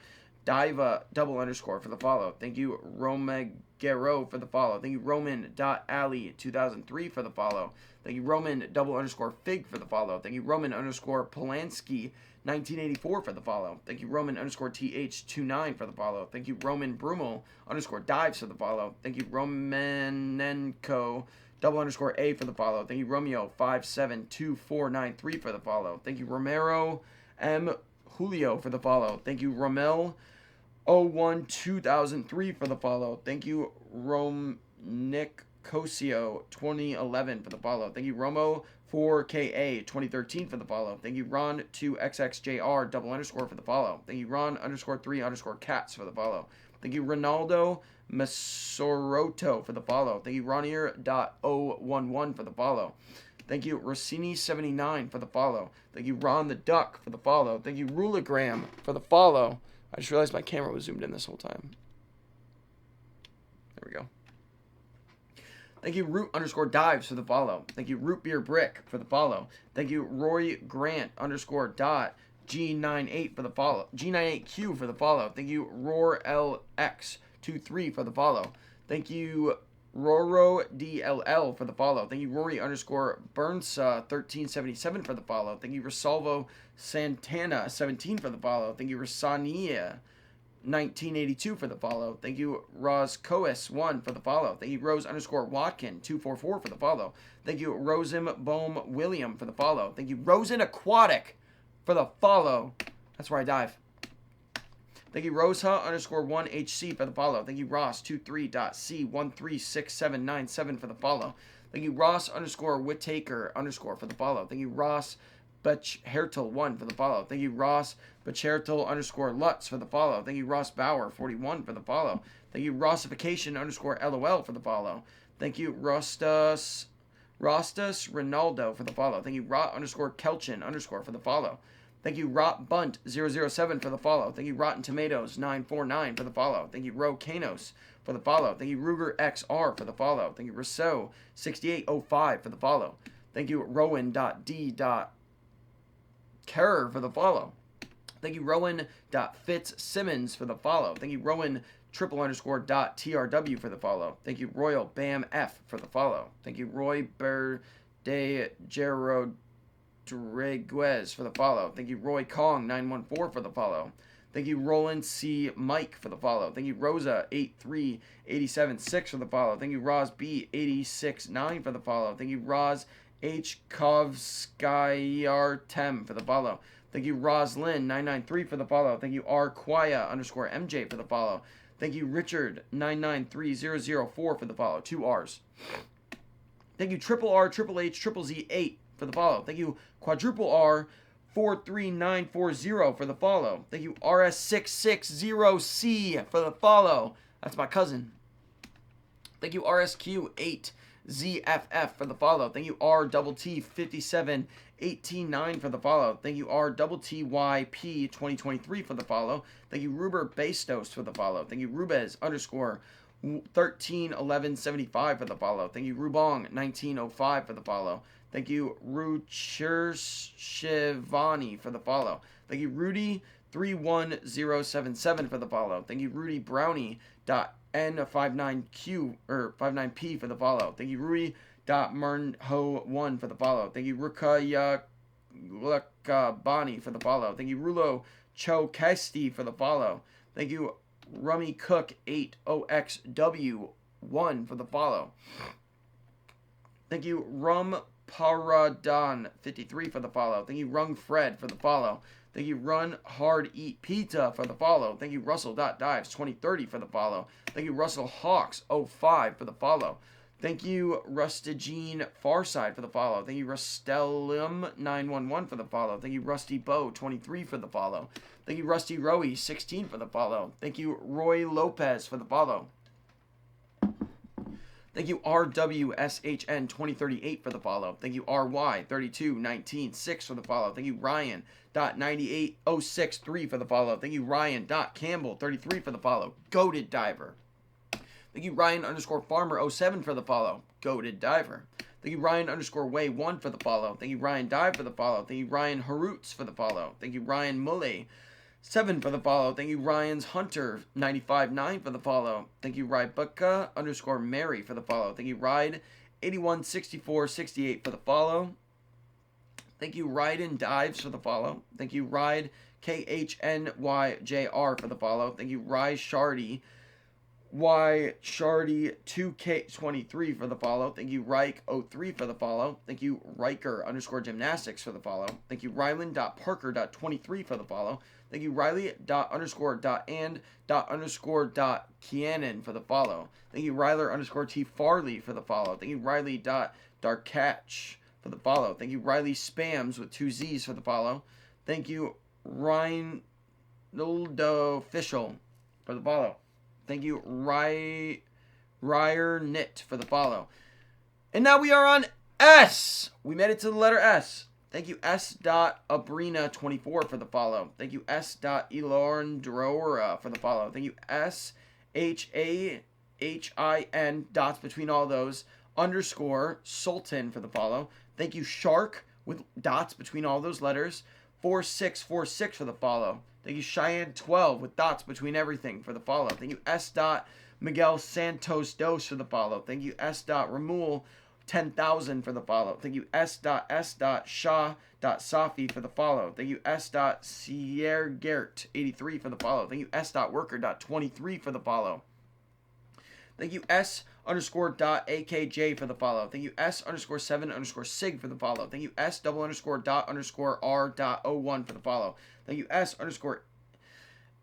_ for the follow. Thank you, Romagero for the follow. Thank you, Roman.Ali 2003 for the follow. Thank you, Roman _Fig for the follow. Thank you, Roman _Polanski 1984 for the follow. Thank you, Roman _TH29 for the follow. Thank you, Roman Brummel _Dives for the follow. Thank you, Romanenko _A for the follow. Thank you, Romeo 572493 for the follow. Thank you, Romero M. Julio for the follow. Thank you, Romel 01 2003 for the follow. Thank you, Nick Cosio 2011 for the follow. Thank you, Romo 4KA 2013 for the follow. Thank you, Ron 2XXJR _ for the follow. Thank you, Ron _3 _cats for the follow. Thank you, Ronaldo Masoroto for the follow. Thank you, Ronier.011 for the follow. Thank you, Rossini79 for the follow. Thank you, Ron the Duck for the follow. Thank you, Ruligram for the follow. I just realized my camera was zoomed in this whole time. There we go. Thank you, Root _Dives for the follow. Thank you, Root Beer Brick for the follow. Thank you, Roy Grant _dot G98 for the follow. G98Q for the follow. Thank you, Roar LX23 for the follow. Thank you, Roro DLL for the follow. Thank you, Rory _Burnsa 1377 for the follow. Thank you, Rosalvo Santana 17 for the follow. Thank you, Rosania 1982 for the follow. Thank you, Roscoes 1 for the follow. Thank you, Rose _Watkin 244 for the follow. Thank you, Rosen Bohm William for the follow. Thank you, Rosen Aquatic for the follow. That's where I dive. Thank you, Roseha _1HC for the follow. Thank you, Ross23.C136797 for the follow. Thank you, Ross _Whittaker _ for the follow. Thank you, Ross Bachhertel 1 for the follow. Thank you, Ross Bachhertel _Lutz for the follow. Thank you, Ross Bauer 41 for the follow. Thank you, Rossification _LOL for the follow. Thank you, Rostas Ronaldo for the follow. Thank you, Rot _Kelchin _ for the follow. Thank you, Rot Bunt 007 for the follow. Thank you, Rotten Tomatoes 949 for the follow. Thank you, Ro Kanos for the follow. Thank you, Ruger XR for the follow. Thank you, Rousseau 6805 for the follow. Thank you, Rowan.D.Kerr for the follow. Thank you, Rowan.Fitzsimmons for the follow. Thank you, Rowan triple underscore dot TRW for the follow. Thank you, Royal Bam F for the follow. Thank you, Roy Berde Rodriguez for the follow. Thank you, Roy Kong 914 for the follow. Thank you, Roland C. Mike for the follow. Thank you, Rosa 83876 for the follow. Thank you, Roz B 869 for the follow. Thank you, Roz H. Kovskyartem for the follow. Thank you, Roslyn 993 for the follow. Thank you, R. Quia underscore MJ for the follow. Thank you, Richard 993004 for the follow. 2 R's. Thank you, Triple R, Triple H, Triple Z 8 for the follow. Thank you, Quadruple R 43940 for the follow. Thank you, RS660C for the follow. That's my cousin. Thank you, RSQ8ZFF for the follow. Thank you, RTT57189 for the follow. Thank you, RTTYP2023 for the follow. Thank you, Ruber Bastos for the follow. Thank you, Rubez underscore 131175 for the follow. Thank you, Rubong 1905 for the follow. Thank you, Ruchirshivani for the follow. Thank you, Rudy 31077 for the follow. Thank you, Rudy Brownie N59Q or 59P for the follow. Thank you, Rudy Mernho1 for the follow. Thank you, Rukaya Bani for the follow. Thank you, Rulo Chokesti for the follow. Thank you, Rummy Cook 80XW1 for the follow. Thank you, Rum Paradan 53 for the follow. Thank you, Rung Fred for the follow. Thank you, Run Hard Eat Pizza for the follow. Thank you, Russell.Dives 2030 for the follow. Thank you, Russell Hawks 05 for the follow. Thank you, Rustigene Farside for the follow. Thank you, Rustellum 911 for the follow. Thank you, Rusty Bow 23 for the follow. Thank you, Rusty Rowie 16 for the follow. Thank you, Roy Lopez for the follow. Thank you, RWSHN 2038 for the follow. Thank you, RY32196 for the follow. Thank you, Ryan.98063 for the follow. Thank you, Ryan.Campbell33 for the follow. Goated Diver. Thank you, Ryan underscore Farmer 07 for the follow. Goated Diver. Thank you, Ryan underscore Way 1 for the follow. Thank you, Ryan Dive for the follow. Thank you, Ryan Haroots for the follow. Thank you, Ryan Mulle 7 for the follow. Thank you, Ryan's Hunter 95.9 for the follow. Thank you, Rybuka underscore Mary for the follow. Thank you, Ride 816468 for the follow. Thank you, Ryden Dives for the follow. Thank you, Ride KHNYJR for the follow. Thank you, Rise Shardy Shardy 2K23 for the follow. Thank you, Reich 03 for the follow. Thank you, Riker underscore Gymnastics for the follow. Thank you, Ryland.Parker.23 for the follow. Thank you, Riley._and._Kianon for the follow. Thank you, Ryler underscore T Farley for the follow. Thank you, Riley.Darkatch for the follow. Thank you, Riley Spams with 2 Z's for the follow. Thank you, Ryan Official for the follow. Thank you, Ryer Knit for the follow. And now we are on S. We made it to the letter S. Thank you, S.Abrina24 for the follow. Thank you, S.Elorndrora for the follow. Thank you, SHAHIN, dots between all those, underscore Sultan for the follow. Thank you, Shark, with dots between all those letters, 4646 for the follow. Thank you, Cheyenne12 with dots between everything for the follow. Thank you, S. Miguel Santos Dos for the follow. Thank you, S. Ramul 10,000 for the follow. Thank you, S. Shah.Safi for the follow. Thank you, S. Siergert 83 for the follow. Thank you, S. Worker.23 for the follow. Thank you, S. underscore dot AKJ for the follow. Thank you, S. underscore 7 underscore Sig for the follow. Thank you, S. double underscore dot underscore R dot 01 for the follow. Thank you, S. underscore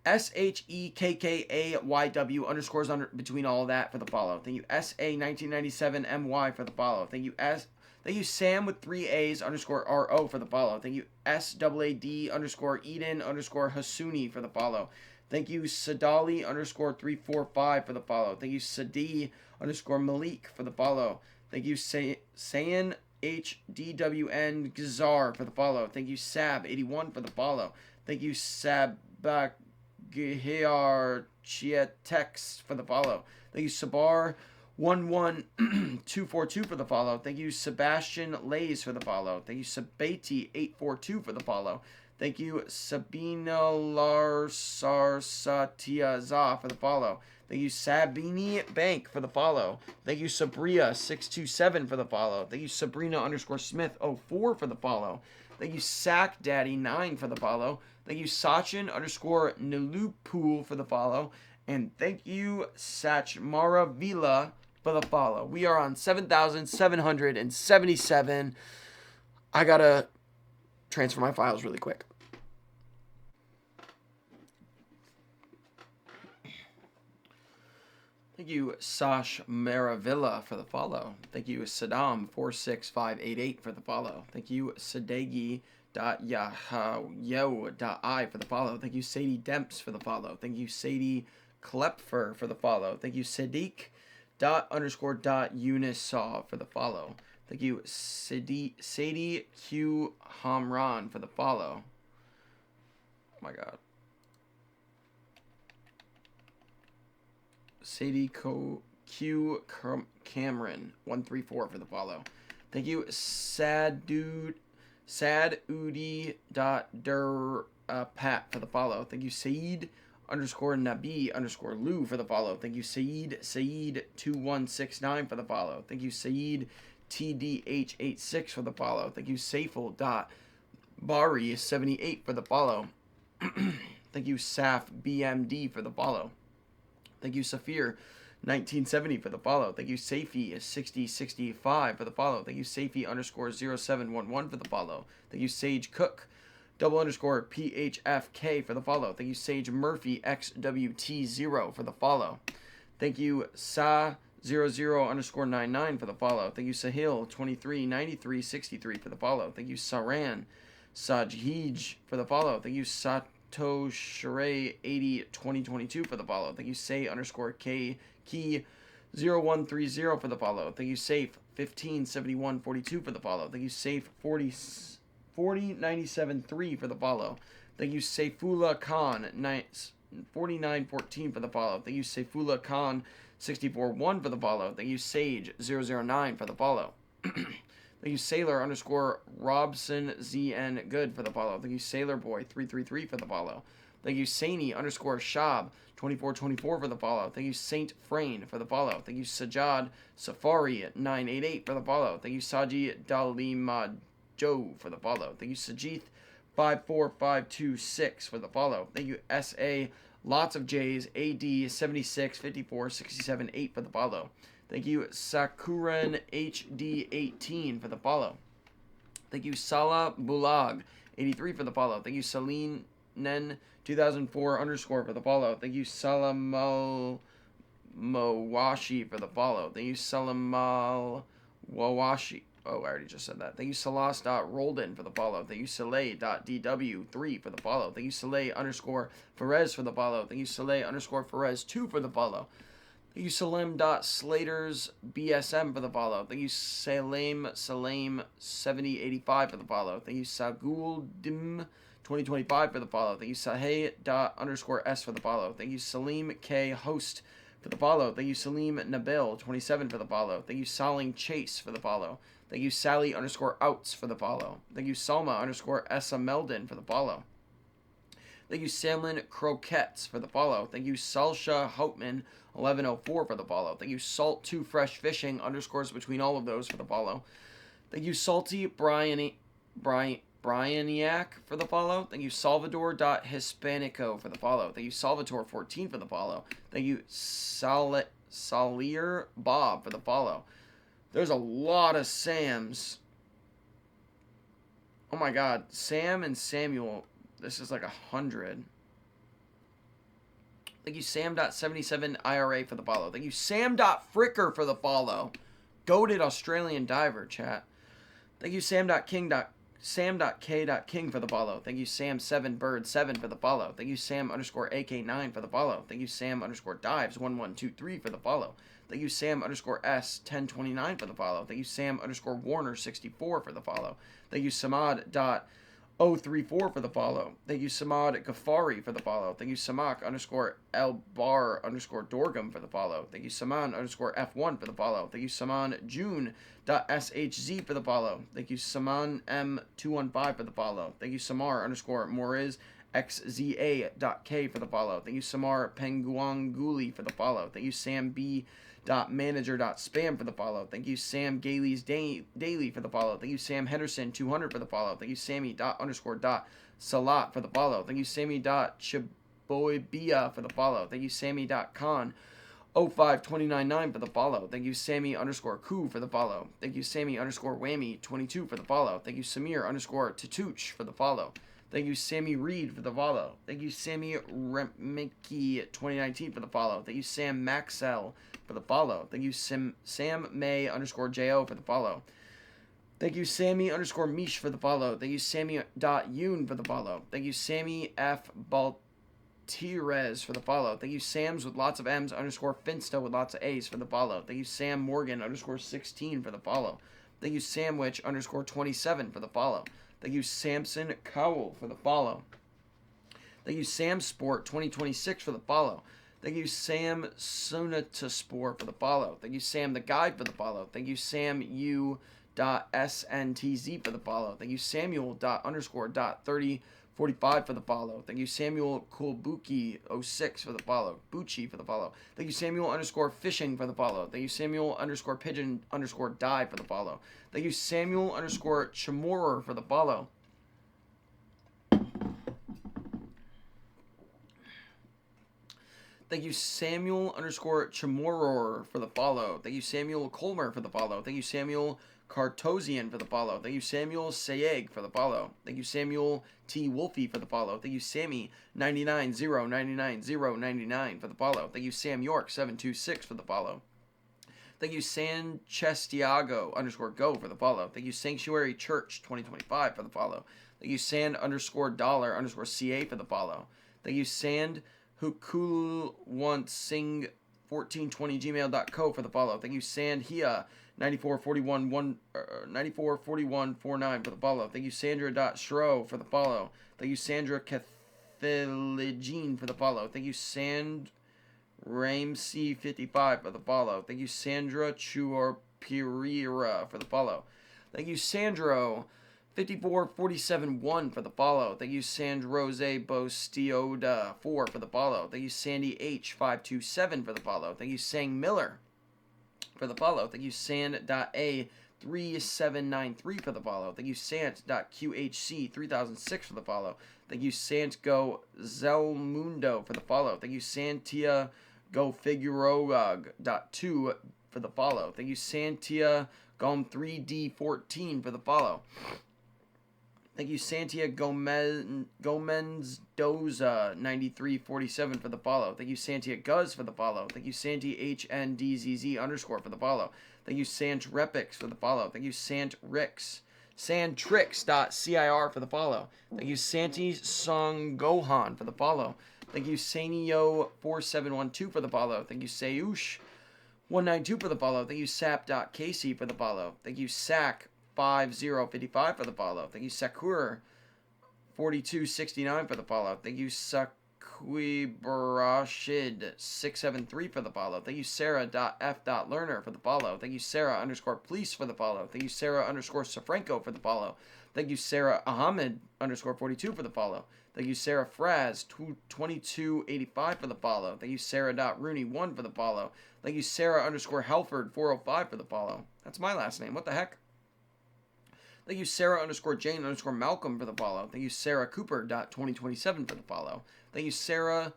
SHEKKAYW underscores under between all of that for the follow. Thank you, SA1997MY for the follow. Thank you, Thank you, Sam with 3 A's underscore RO for the follow. Thank you, SAAD underscore Eden underscore Hasuni for the follow. Thank you, Sadali underscore 345 for the follow. Thank you, Sadi underscore Malik for the follow. Thank you, Sayan HDWN Gazar for the follow. Thank you, Sab81 for the follow. Thank you, Sabak Gihar Chietex for the follow. Thank you, Sabar 11242 for the follow. Thank you, Sebastian Lays for the follow. Thank you, Sabati 842 for the follow. Thank you, Sabina Larsarsatia for the follow. Thank you, Sabini Bank for the follow. Thank you, Sabria627 for the follow. Thank you, Sabrina_Smith04 for the follow. Thank you, SackDaddy9 for the follow. Thank you, Sachin_Nilupool for the follow. And thank you, Sachmara Vila for the follow. We are on 7,777. I gotta transfer my files really quick. Thank you, Sash Maravilla for the follow. Thank you, Saddam46588 for the follow. Thank you, Sadegi.Yahayo.I for the follow. Thank you, Sadie Demps for the follow. Thank you, Sadie Klepfer for the follow. Thank you, Sadiq._.Unisaw for the follow. Thank you, Sadie Q Hamran for the follow. Oh my God. Sadie Q Cameron 134 for the follow. Thank you, Sadudi.Der Pat for the follow. Thank you, Saeed_Nabi_Lou for the follow. Thank you, Saeed2169 for the follow. Thank you, Saeed TDH86 for the follow. Thank you, Saiful.Bari78 for the follow. Thank you, Saf BMD for the follow. Thank you, Safir1970 for the follow. Thank you, Safi6065 for the follow. Thank you, Safi_0711 for the follow. Thank you, Sage Cook _PHFK for the follow. Thank you, Sage Murphy XWT0 for the follow. Thank you, Sa00_99 for the follow. Thank you, Sahil239363 for the follow. Thank you, Saran Sajhij for the follow. Thank you, Satoshire802022 for the follow. Thank you, Say_K Key 0130 for the follow. Thank you, Safe 157142 for the follow. Thank you, Safe 40973 for the follow. Thank you, Saifullah Khan 4914 for the follow. Thank you, Saifullah Khan 641 for the follow. Thank you, Sage 009 for the follow. Thank you, Sailor_Robson ZN Good for the follow. Thank you, Sailor Boy 333 for the follow. Thank you, Saini_Shab 2424 for the follow. Thank you, Saint Frayne for the follow. Thank you, Sajad Safari 988 for the follow. Thank you, Saji Dalima Joe for the follow. Thank you, Sajith 54526 for the follow. Thank you, SA Lots of J's AD 76 54 67 8 for the follow. Thank you, Sakuran HD18 for the follow. Thank you, Salah Bulag 83 for the follow. Thank you, Celine Nen 2004_ for the follow. Thank you, Salamal Mawashi for the follow. Thank you, Salamal Wawashi. Oh, I already just said that. Thank you, Salas.Rolden for the follow. Thank you, Saleh.DW3 for the follow. Thank you, Saleh_Ferez for the follow. Thank you, Saleh_Ferez2 for the follow. Thank you, Salim.Slaters_BSM for the follow. Thank you, Salam7085 for the follow. Thank you, Saguldim2025 for the follow. Thank you, Sahay._S for the follow. Thank you, Salim K Host for the follow. Thank you, Salim Nabil27 for the follow. Thank you, Saling Chase for the follow. Thank you, Sally_Outs for the follow. Thank you, Salma_Essa Meldon for the follow. Thank you, Salmon Croquettes for the follow. Thank you, Salsha Houtman 1104 for the follow. Thank you, Salt2 Fresh Fishing _ between all of those for the follow. Thank you, Salty Brianiac for the follow. Thank you, Salvador.Hispanico for the follow. Thank you, Salvatore14 for the follow. Thank you, Salir Bob for the follow. There's a lot of Sams. Oh my God, Sam and Samuel. This is like 100. Thank you, Sam.77 IRA for the follow. Thank you, Sam.Fricker for the follow. Goated Australian diver, chat. Thank you, Sam.K.King for the follow. Thank you, Sam7Bird7 for the follow. Thank you, Sam_AK9 for the follow. Thank you, Sam_Dives1123 for the follow. Thank you, Sam_S1029 for the follow. Thank you, Sam_Warner64 for the follow. Thank you, Samad.OG 034 for the follow. Thank you, Samad Ghaffari, for the follow. Thank you, Samak _Elbar _Dorgum for the follow. Thank you, Saman _F1 for the follow. Thank you, Saman June.shz for the follow. Thank you, Saman M215 for the follow. Thank you, Samar _Moriz XZA.K for the follow. Thank you, Samar Penguanguli for the follow. Thank you, Sam B. Manager.spam for the follow. Thank you, Sam Gailey's Daily for the follow. Thank you, Sam Henderson 200 for the follow. Thank you, Sammy Salat for the follow. Thank you, Sammy Chiboybia for the follow. Thank you, Sammy Khan 05299 for the follow. Thank you, Sammy _Koo for the follow. Thank you, Sammy _Whammy 22 for the follow. Thank you, Samir _Tatooch for the follow. Thank you, Sammy Reed, for the follow. Thank you, Sammy Remicki 2019 for the follow. Thank you, Sam Maxell for the follow. Thank you, Sam May _Jo for the follow. Thank you, Sammy _Mish for the follow. Thank you, Sammy.Yoon for the follow. Thank you, Sammy F. Baltires for the follow. Thank you, Sam's with lots of M's _Finsta with lots of A's for the follow. Thank you, Sam Morgan _16 for the follow. Thank you, Samwich _27 for the follow. Thank you, Samson Cowell for the follow. Thank you, Sam Sport 2026 for the follow. Thank you, Sam Sonatasport for the follow. Thank you, Sam the Guide for the follow. Thank you, Sam U.SNTZ for the follow. Thank you, Samuel._.3045 for the follow. Thank you, Samuel Kulbuki 06 for the follow. Bucci for the follow. Thank you, Samuel _fishing for the follow. Thank you, Samuel _pigeon _die for the follow. Thank you, Samuel _Chamorer for the follow. Thank you, Samuel _Chamorer for the follow. Thank you, Samuel Colmer for the follow. Thank you, Samuel Cartosian for the follow. Thank you, Samuel Sayeg for the follow. Thank you, Samuel T. Wolfie for the follow. Thank you, Sammy 9909999 for the follow. Thank you, Sam York 726 for the follow. Thank you, Sanchestiago _go for the follow. Thank you, Sanctuary Church 2025 for the follow. Thank you, Sand $dollar _CA for the follow. Thank you, Sand Hukulwansing 1420gmail.co for the follow. Thank you, Sandhia 944149 for the follow. Thank you, Sandra.Shro for the follow. Thank you, Sandra Cathaligene for the follow. Thank you, Ramsey 55 for the follow. Thank you, Sandra Chuarpirira for the follow. Thank you, Sandro 54471 for the follow. Thank you, Sandrose Bostioda 4 for the follow. Thank you, Sandy H527 for the follow. Thank you, Sang Miller for the follow. Thank you, Sand.A3793 for the follow. Thank you, Sant.QHC 3006 for the follow. Thank you, Santgo Zelmundo for the follow. Thank you, Santia Go Figueroa.2 for the follow. Thank you, Santia Gom 3D14 for the follow. Thank you, Santia Gomez-Doza 9347 for the follow. Thank you, Santia Guz for the follow. Thank you, Santi HNDZZ _ for the follow. Thank you, Sant Repix for the follow. Thank you, Sant Rix. Santrix.cir for the follow. Thank you, Santi Song Gohan for the follow. Thank you, Sanio4712 for the follow. Thank you, Sayush 192 for the follow. Thank you, Sap.Casey for the follow. Thank you, Sack 5055 for the follow. Thank you, Sakur 4269 for the follow. Thank you, Saquibarashid 673 for the follow. Thank you, Sarah.F.Learner for the follow. Thank you, Sarah _police for the follow. Thank you, Sarah _Safranco for the follow. Thank you, Sarah Ahmed _42 for the follow. Thank you, Sarah Fraz 2285 for the follow. Thank you, Sarah.Rooney 1 for the follow. Thank you, Sarah _Helford 405 for the follow. That's my last name. What the heck? Thank you, Sarah _Jane _Malcolm for the follow. Thank you, Sarah Cooper.2027 for the follow. Thank you, Sarah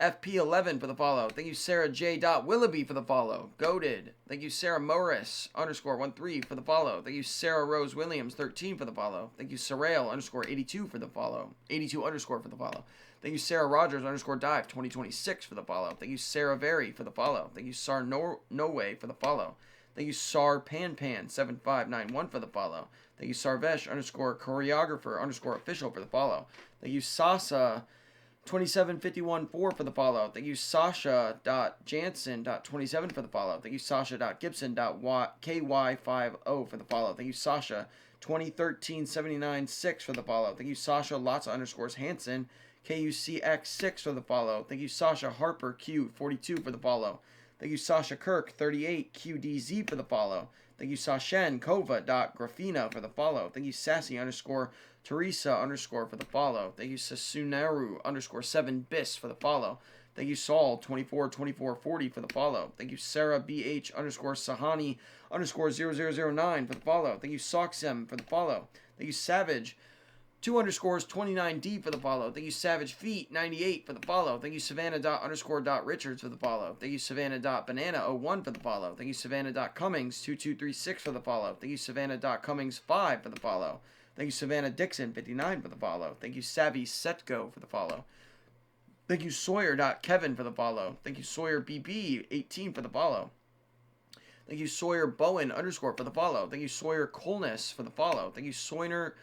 FP11 for the follow. Thank you, Sarah J. Willoughby for the follow. Goated. Thank you, Sarah Morris _13 for the follow. Thank you, Sarah Rose Williams 13 for the follow. Thank you, Sarail _82 for the follow. 82 _ for the follow. Thank you, Sarah Rogers _dive 2026 for the follow. Thank you, Sarah Very for the follow. Thank you, Sar No Way for the follow. Thank you, Sar Pan 7591 for the follow. Thank you, Sarvesh _choreographer _official for the follow. Thank you, Sasa 27514 for the follow. Thank you, Sasha.Jansen.27 for the follow. Thank you, Sasha.Gibson.KY50 for the follow. Thank you, Sasha 2013-79-6 for the follow. Thank you, Sasha Lotsa underscores Hansen. KUCX6 for the follow. Thank you, Sasha Harper Q42 for the follow. Thank you, Sasha Kirk 38 QDZ for the follow. Thank you, Sashen Kova.Grafina for the follow. Thank you, Sassy underscore Teresa underscore for the follow. Thank you, Sasunaru underscore 7 Bis for the follow. Thank you, Saul 242440 for the follow. Thank you, Sarah BH underscore Sahani underscore 0009 for the follow. Thank you, Soxem for the follow. Thank you, Savage 2 underscores 29D for the follow. Thank you, Savage Feet 98 for the follow. Thank you, Savannah._Richards for the follow. Thank you, Savannah.Banana01 for the follow. Thank you, Savannah.Cummings 2236 for the follow. Thank you, Savannah.Cummings 5 for the follow. Thank you, Savannah Dixon 59 for the follow. Thank you, Savvy Setgo for the follow. Thank you, Sawyer.Kevin for the follow. Thank you, Sawyer BB 18 for the follow. Thank you, Sawyer Bowen underscore for the follow. Thank you, Sawyer Colness for the follow. Thank you, Sawyer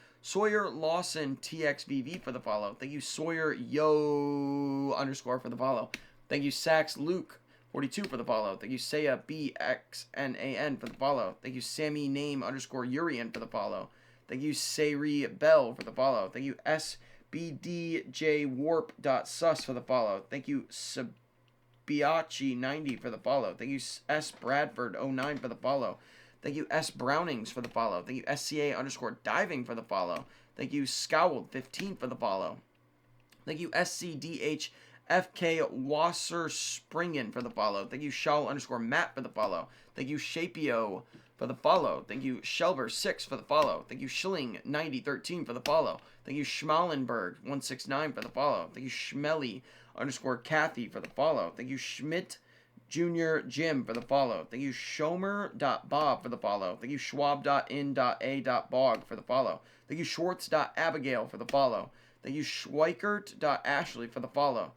Lawson TXVV for the follow. Thank you, Sawyer Yo underscore for the follow. Thank you, Sax Luke 42 for the follow. Thank you, Saya BXNAN for the follow. Thank you, Sammy Name underscore Urian for the follow. Thank you, Sayri Bell for the follow. Thank you, SBDJ for the follow. Thank you, Sabiachi 90 for the follow. Thank you, S Bradford 09 for the follow. Thank you, S Brownings for the follow. Thank you, SCA underscore Diving for the follow. Thank you, Scowled 15 for the follow. Thank you, SCDH FK Wasser Springen for the follow. Thank you, Shawl underscore Matt for the follow. Thank you, Shapio for the follow. Thank you, Shelver 6 for the follow. Thank you, Schilling 9013 for the follow. Thank you, Schmalenberg 169 for the follow. Thank you, Schmelly underscore Kathy for the follow. Thank you, Schmidt Junior Jim for the follow. Thank you, Shomer.Bob for the follow. Thank you, Schwab.in.a.bog for the follow. Thank you, Schwartz.Abigail for the follow. Thank you, Schweikert.Ashley for the follow.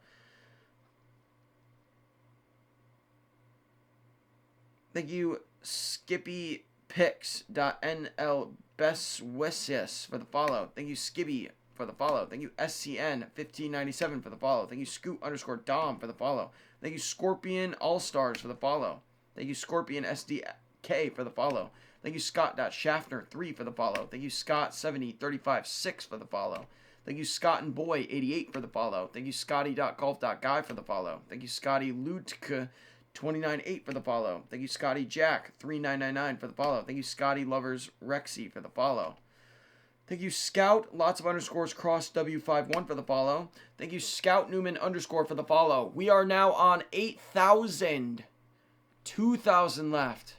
Thank you, SkippyPix.NL Beswesius for the follow. Thank you, Skibby for the follow. Thank you, SCN 1597 for the follow. Thank you, Scoot underscore Dom for the follow. Thank you, Scorpion All Stars for the follow. Thank you, Scorpion SDK for the follow. Thank you, Scott.Schaffner 3 for the follow. Thank you, Scott 70356 for the follow. Thank you, Scott and Boy 88 for the follow. Thank you, Scotty.golf.guy for the follow. Thank you, Scotty Lutke 298 for the follow. Thank you, Scotty Jack 3999 for the follow. Thank you, Scotty Lovers Rexy for the follow. Thank you, Scout, lots of underscores, cross W51 for the follow. Thank you, Scout Newman underscore for the follow. We are now on 8,000. 2,000 left.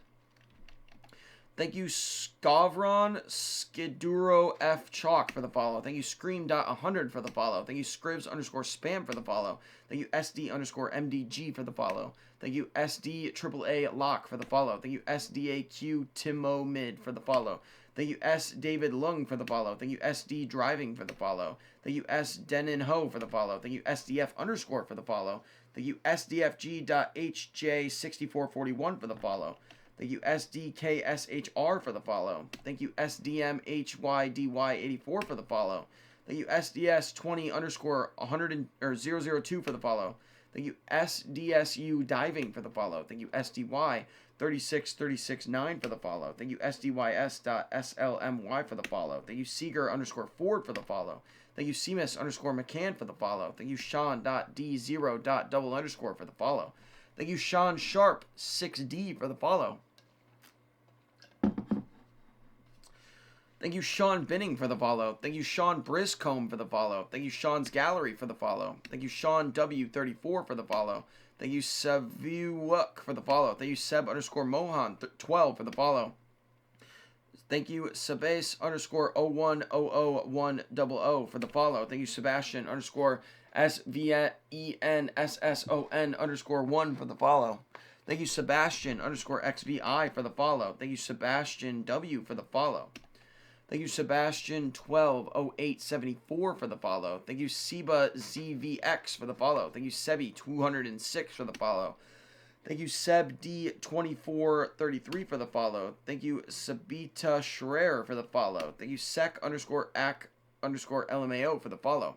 Thank you, Skavron Skiduro F Chalk for the follow. Thank you, Scream.100 for the follow. Thank you, Scribs underscore Spam for the follow. Thank you, SD underscore MDG for the follow. Thank you, SD AAA Lock for the follow. Thank you, SDAQ Timo Mid for the follow. Thank you, S. David Lung for the follow. Thank you, SD Driving for the follow. Thank you, S. Denon Ho for the follow. Thank you, SDF underscore for the follow. Thank you, SDFG.HJ6441 for the follow. Thank you, SDKSHR for the follow. Thank you, SDMHYDY84 for the follow. Thank you, SDS20 underscore 100 or 002 for the follow. Thank you, SDSU Diving for the follow. Thank you, SDY 36369 for the follow. Thank you, SDYS.SLMY for the follow. Thank you, Seeger underscore Ford for the follow. Thank you, Seamus underscore McCann for the follow. Thank you, Sean.D0.double underscore for the follow. Thank you, Sean Sharp 6D for the follow. Thank you, Sean Binning for the follow. Thank you, Sean Briscombe for the follow. Thank you, Sean's Gallery for the follow. Thank you, Sean W34 for the follow. Thank you, Sevuuk for the follow. Thank you, Seb underscore Mohan 12 for the follow. Thank you, Sebase underscore 0100100 for the follow. Thank you, Sebastian underscore SVENSSON underscore 1 for the follow. Thank you, Sebastian underscore XVI for the follow. Thank you, Sebastian W for the follow. Thank you, Sebastian 120874 for the follow. Thank you, Seba ZVX for the follow. Thank you, Sebi 206 for the follow. Thank you, Seb D2433 for the follow. Thank you, Sabita Schreier for the follow. Thank you, Sec underscore AC underscore LMAO for the follow.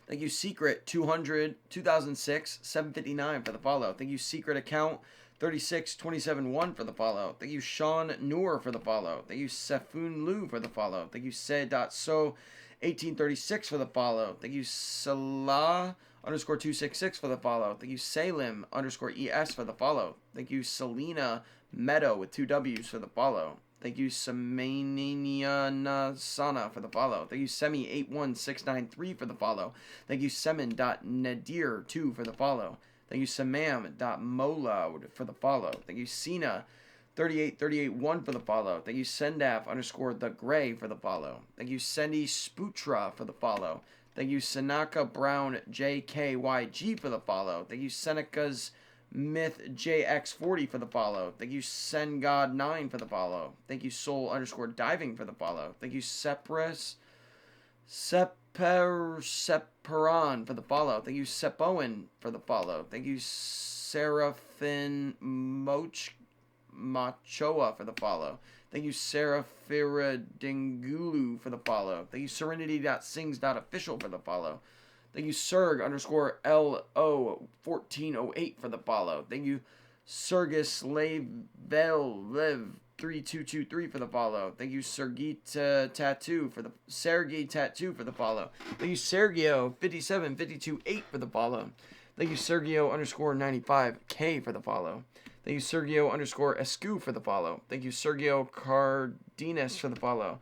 Thank you, Secret 200 2006 759 for the follow. Thank you, Secret Account 3627-1 for the follow. Thank you, Sean Noor, for the follow. Thank you, Sefun Lu, for the follow. Thank you, Se.so 1836 for the follow. Thank you, Salah underscore 266 for the follow. Thank you, Salim underscore ES for the follow. Thank you, Selena Meadow with 2 W's for the follow. Thank you, Semaniana Sana for the follow. Thank you, Semi81693 for the follow. Thank you, Semin.Nadir2 for the follow. Thank you, Samam.Moloud for the follow. Thank you, Cena 38381 for the follow. Thank you, Sendaf underscore the Gray for the follow. Thank you, Sendi Sputra for the follow. Thank you, Sanaka Brown JKYG for the follow. Thank you, Seneca's Myth JX40 for the follow. Thank you, SenGod9 for the follow. Thank you, Soul underscore Diving for the follow. Thank you, Separan for the follow. Thank you, Sepoan for the follow. Thank you, Seraphin Machoa for the follow. Thank you, Seraphira Dengulu for the follow. Thank you, Serenity.sings.official for the follow. Thank you, Serg underscore LO1408 for the follow. Thank you, Sergis Lev 3223 for the follow. Thank you, Sergey Tattoo for the follow. Thank you, Sergio 57528 for the follow. Thank you, Sergio underscore 95K for the follow. Thank you, Sergio underscore Escu for the follow. Thank you, Sergio Cardenas for the follow.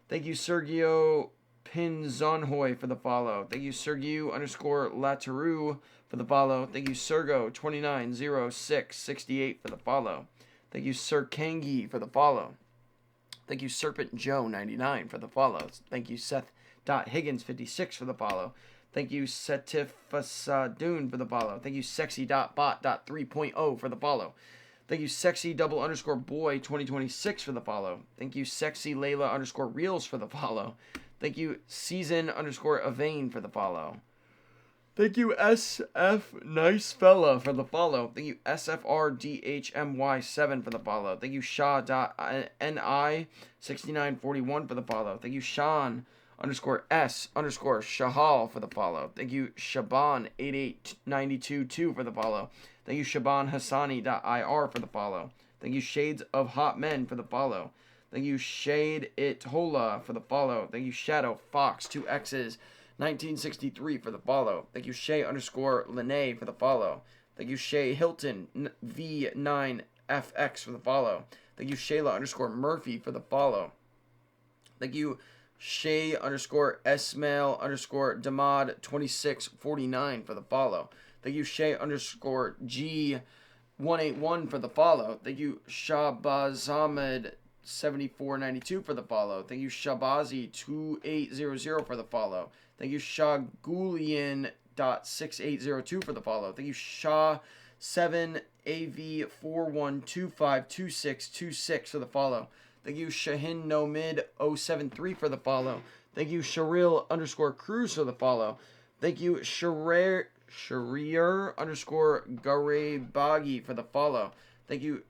Thank you, Sergio Pinzonhoy for the follow. Thank you, Sergio underscore Lateru for the follow. Thank you, Sergo 290668 for the follow. Thank you, Sir Kangi for the follow. Thank you, Serpent Joe 99 for the follows. Thank you, Seth.Higgins 56 for the follow. Thank you, Setifasadoon for the follow. Thank you, Sexy.bot.3.0 for the follow. Thank you, Sexy_boy 2026 for the follow. Thank you, Sexy Layla underscore Reels for the follow. Thank you, Season underscore Avane for the follow. Thank you, SF Nice Fella for the follow. Thank you, SFRDHMY7 for the follow. Thank you, Shaw.NI6941 for the follow. Thank you, Sean underscore S underscore Shahal for the follow. Thank you, Shaban88922 for the follow. Thank you, Shaban Hassani.IR for the follow. Thank you, Shades of Hot Men for the follow. Thank you, Shade It Hola for the follow. Thank you, Shadow Fox 2X's 1963 for the follow. Thank you, Shay underscore Lene for the follow. Thank you, Shay Hilton V9FX for the follow. Thank you, Shayla underscore Murphy for the follow. Thank you, Shay underscore Esmail underscore Damad 2649 for the follow. Thank you, Shay underscore G181 for the follow. Thank you, Shabazz Ahmed 7492 for the follow. Thank you, Shabazi 2800 for the follow. Thank you, Shagulian.6802 for the follow. Thank you, Shah 7AV41252626 for the follow. Thank you, Shahin No Mid 073 for the follow. Thank you, Sharil underscore Cruz for the follow. Thank you, Sharir underscore Garebagi for the follow. Thank you,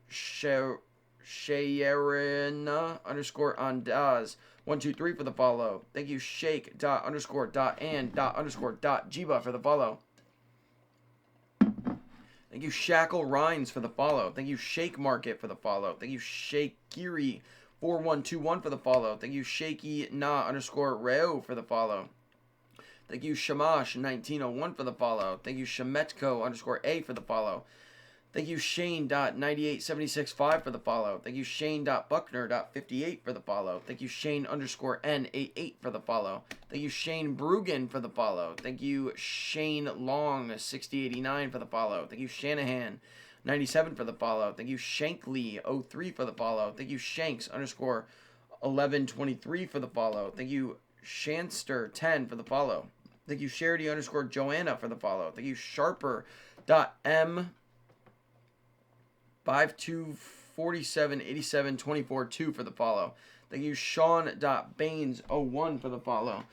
Shayarina underscore Andaz 123 for the follow. Thank you, Shake dot underscore dot and dot underscore dot Jiba for the follow. Thank you, Shackle Rhines for the follow. Thank you, Shake Market for the follow. Thank you, Shakiri 4121 for the follow. Thank you, Shaky Na underscore Reo for the follow. Thank you, Shamash 1901 for the follow. Thank you, Shametko underscore A for the follow. Thank you, Shane.98765 for the follow. Thank you, Shane.Buckner.58 for the follow. Thank you, Shane underscore N88 for the follow. Thank you, Shane Brugan for the follow. Thank you, Shane Long 6089 for the follow. Thank you, Shanahan 97 for the follow. Thank you, Shankly 03 for the follow. Thank you, Shanks underscore 1123 for the follow. Thank you, Shanster 10 for the follow. Thank you, Charity underscore Joanna for the follow. Thank you, Sharper.M 52478724 for the follow. Thank you, Sean.Baines01 for the follow.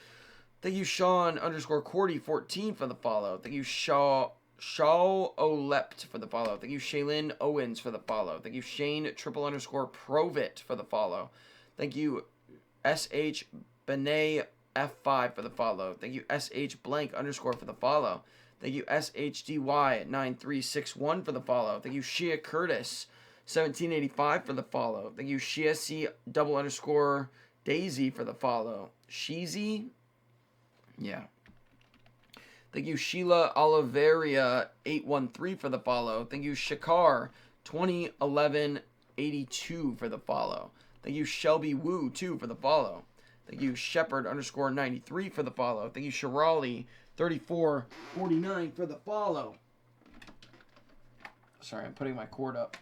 Thank you, Sean underscore Cordy 14 for the follow. Thank you, Shaw Olept for the follow. Thank you, Shaylin Owens for the follow. Thank you, Shane triple underscore Provit for the follow. Thank you, SH Benet F5 for the follow. Thank you, SH blank underscore for the follow. Thank you, SHDY9361 for the follow. Thank you, Shia Curtis 1785 for the follow. Thank you, Shia C _ Daisy for the follow. Sheezy? Yeah. Thank you, Sheila Oliveria 813 for the follow. Thank you, Shakar 201182 for the follow. Thank you, Shelby Woo 2 for the follow. Thank you, Shepherd _ 93 for the follow. Thank you, Shirali 3449 for the follow. Sorry, I'm putting my cord up.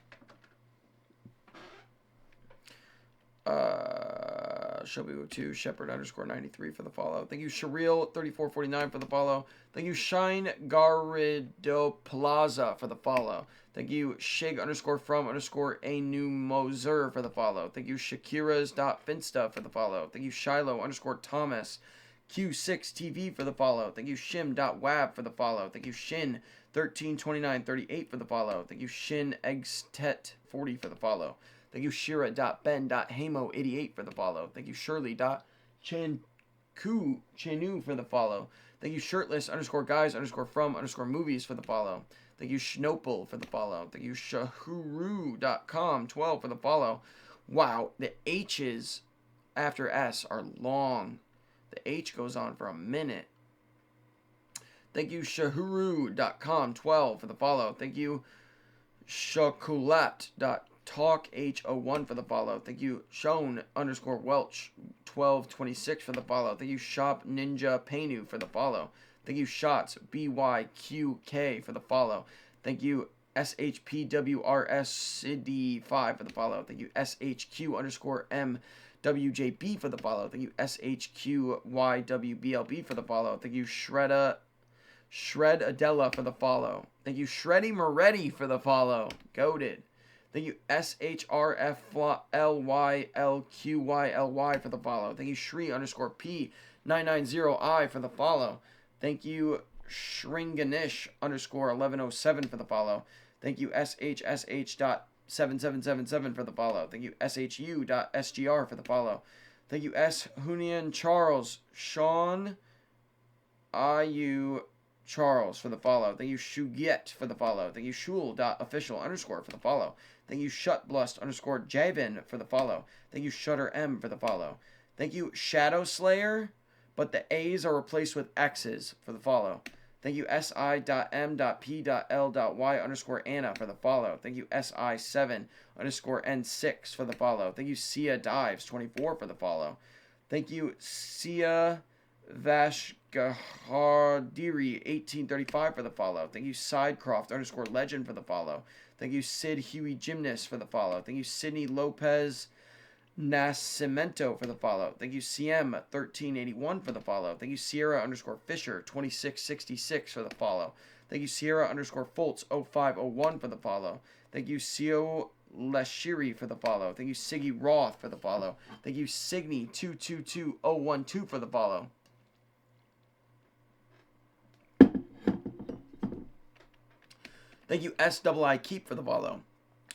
Shelby Woo 2, Shepherd _ 93 for the follow. Thank you, Shareel 3449 for the follow. Thank you, Shine Garrido Plaza for the follow. Thank you, Shig _ from _ a new Moser for the follow. Thank you, Shakira's.finsta for the follow. Thank you, Shiloh _ Thomas Q6 TV for the follow. Thank you, Shim.wab for the follow. Thank you, Shin 132938 for the follow. Thank you, Shin Eggstet 40 for the follow. Thank you, Shira.ben.hamo88 for the follow. Thank you, Shirley.chanku for the follow. Thank you, Shirtless _ guys _ from _ movies for the follow. Thank you, Schnopel for the follow. Thank you, Shahuru.com 12 for the follow. Wow, the H's after S are long. The H goes on for a minute. Thank you, Shahuru.com 12 for the follow. Thank you, Shakulat.talkh01 for the follow. Thank you, Shone _ Welch 1226 for the follow. Thank you, Shop Ninja Painu for the follow. Thank you, Shots BYQK for the follow. Thank you, SHPWRSD5 for the follow. Thank you, SHQ _ MWJB for the follow. Thank you, SHQYWBLB for the follow. Thank you, Shred Adela for the follow. Thank you, Shreddy Moretti for the follow. Goated. Thank you, SHRFLYLQYLY for the follow. Thank you, Shri _ P990I for the follow. Thank you, Shringanish _ 1107 for the follow. Thank you, SHSH.7777 for the follow. Thank you, SHU.SGR for the follow. Thank you, S. Hunian Charles Sean IU Charles for the follow. Thank you, Shuget for the follow. Thank you, Shul.official _ for the follow. Thank you, Shutblust _ Javin for the follow. Thank you, Shutter M for the follow. Thank you, Shadow Slayer, but the A's are replaced with X's for the follow. Thank you, Si.M.P.L.Y _ Anna for the follow. Thank you, SI7 _ N6 for the follow. Thank you, Sia Dives 24 for the follow. Thank you, Sia Vashgahardiri 1835 for the follow. Thank you, Sidecroft _ Legend for the follow. Thank you, Sid Huey Gymnast for the follow. Thank you, Sydney Lopez Nascimento for the follow. Thank you, CM 1381 for the follow. Thank you, Sierra _ Fisher 2666 for the follow. Thank you, Sierra _ Foltz 0501 for the follow. Thank you, Sio Lashiri for the follow. Thank you, Siggy Roth for the follow. Thank you, Signy 222012 for the follow. Thank you, SII Keep for the follow.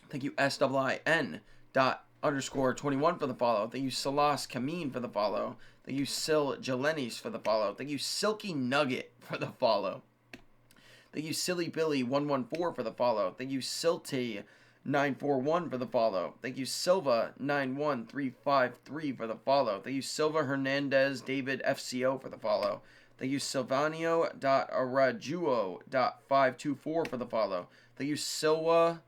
Thank you, SIIN _21 for the follow. Thank you, Salas Kameen for the follow. Thank you, Sil Jelenis for the follow. Thank you, Silky Nugget for the follow. Thank you, Silly Billy 114 for the follow. Thank you, Silty 941 for the follow. Thank you, Silva 91353 for the follow. Thank you, Silva Hernandez David FCO for the follow. Thank you, Silvanio.arajuo.524 for the follow. Thank you, Silva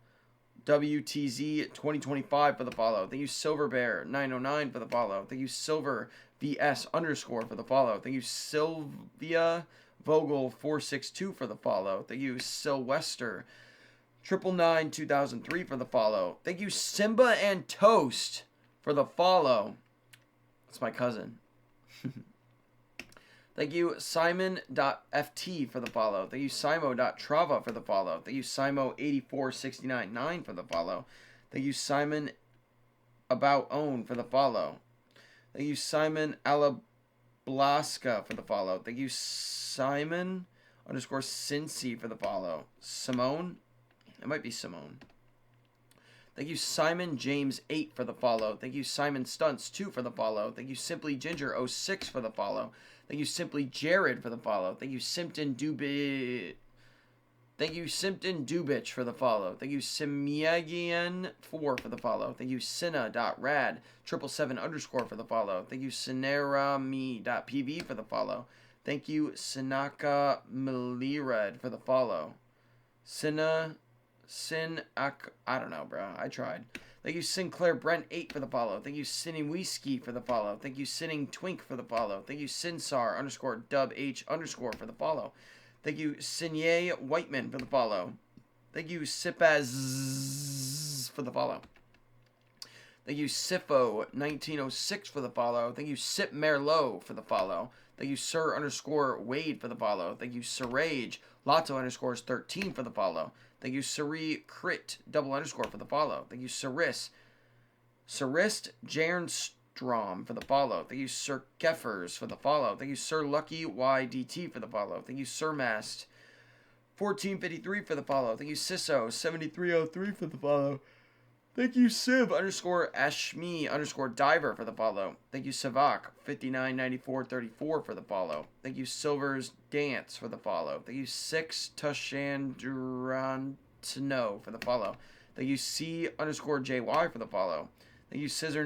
WTZ 2025 for the follow. Thank you, Silver Bear 909 for the follow. Thank you, Silver VS _ for the follow. Thank you, Sylvia Vogel 462 for the follow. Thank you, Sylvester 999 2003 for the follow. Thank you, Simba and Toast for the follow. That's my cousin. Thank you, Simon.ft for the follow. Thank you, Simo.trava for the follow. Thank you, Simo84699 for the follow. Thank you, Simon About Own for the follow. Thank you, Simon Alablaska for the follow. Thank you, Simon _ Cincy for the follow. Simone? It might be Simone. Thank you, Simon James 8 for the follow. Thank you, Simon Stunts 2 for the follow. Thank you, Simply Ginger 06 for the follow. Thank you, Simply Jared for the follow. Thank you, Simpton Thank you, Simpton Dubich, for the follow. Thank you, Simyagian4 for the follow. Thank you, Sina.rad777_ for the follow. Thank you, Sinerami.pv for the follow. Thank you, Sinaka Milired for the follow. I don't know, bro. I tried. Thank you, Sinclair Brent 8 for the follow. Thank you, Sinning Whiskey for the follow. Thank you, Sinning Twink for the follow. Thank you, Sinsar_Dub_H_ for the follow. Thank you, Sinye Whiteman for the follow. Thank you, Sipaz for the follow. Thank you, Sifo1906 for the follow. Thank you, Sip Merlot for the follow. Thank you, Sir_Wade for the follow. Thank you, Sirage Lotto_13 for the follow. Thank you, Siri Crit __ for the follow. Thank you, Sarist Jarnstrom for the follow. Thank you, Sir Keffers for the follow. Thank you, Sir Lucky YDT for the follow. Thank you, Sir Mast 1453 for the follow. Thank you, Sisso 7303 for the follow. Thank you, Siv_Ashmi_Diver for the follow. Thank you, Savak 599434 for the follow. Thank you, Silver's Dance for the follow. Thank you, 6Tushandurantano for the follow. Thank you, C_JY for the follow. Thank you, Caesar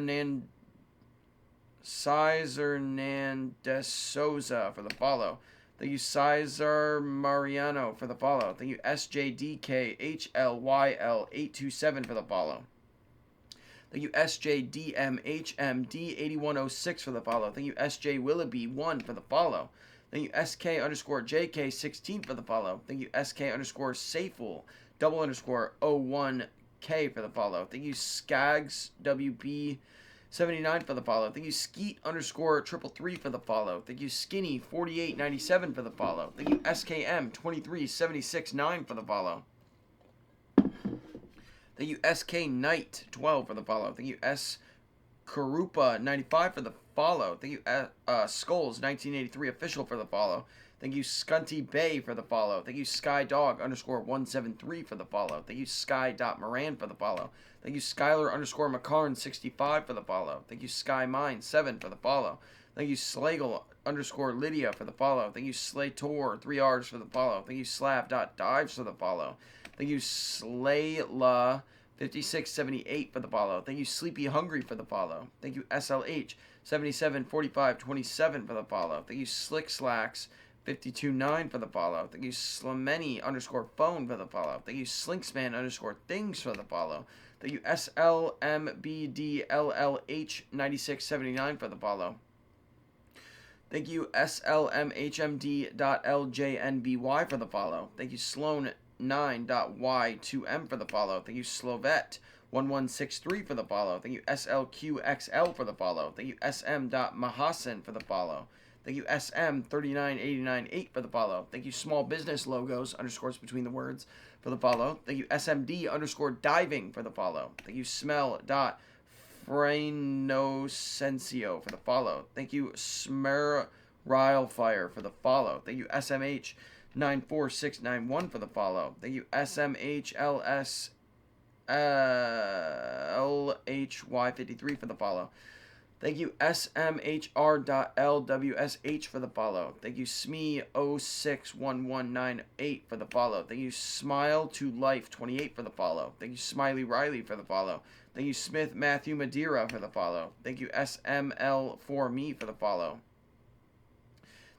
Nandesouza for the follow. Thank you, Cesar Mariano for the follow. Thank you, SJDKHLYL827 for the follow. Thank you, SJDMHMD8106 for the follow. Thank you, SJ Willoughby1 for the follow. Thank you, SK_JK16 for the follow. Thank you, SK_Safel_01K for the follow. Thank you, SkagsWB79 for the follow. Thank you, Skeet_333 for the follow. Thank you, Skinny4897 for the follow. Thank you, SKM23769 for the follow. Thank you, SK Knight 12 for the follow. Thank you, S Karupa 95 for the follow. Thank you, Skulls 1983 official for the follow. Thank you, Scunty Bay for the follow. Thank you, Skydog_173 for the follow. Thank you, Sky.Moran for the follow. Thank you, Skyler_McCarn 65 for the follow. Thank you, SkyMine 7 for the follow. Thank you, Slagle_Lydia for the follow. Thank you, Slator 3 R's for the follow. Thank you, Slab.Dives for the follow. Thank you, Slayla5678 for the follow. Thank you, Sleepy Hungry for the follow. Thank you, SLH774527 for the follow. Thank you, Slick Slacks 529 for the follow. Thank you, Slameny_phone for the follow. Thank you, Slinksman_things for the follow. Thank you, SLMBDLLH9679 for the follow. Thank you, SLMHMD.LJNBY for the follow. Thank you, Sloan9.Y2M for the follow. Thank you, Slovet1163 for the follow. Thank you, SLQXL for the follow. Thank you, SM.Mahasan for the follow. Thank you, SM39898 for the follow. Thank you, Small Business Logos _ between the words for the follow. Thank you, SMD_diving for the follow. Thank you, Smell.Frenosencio for the follow. Thank you, Smerilfire for the follow. Thank you, SMH94691 for the follow. Thank you, SMHLSLHY53 for the follow. Thank you, SMHR.LWSH for the follow. Thank you, Smee061198 for the follow. Thank you, Smile to Life 28 for the follow. Thank you, Smiley Riley for the follow. Thank you, Smith Matthew Madeira for the follow. Thank you, SML4Me for the follow.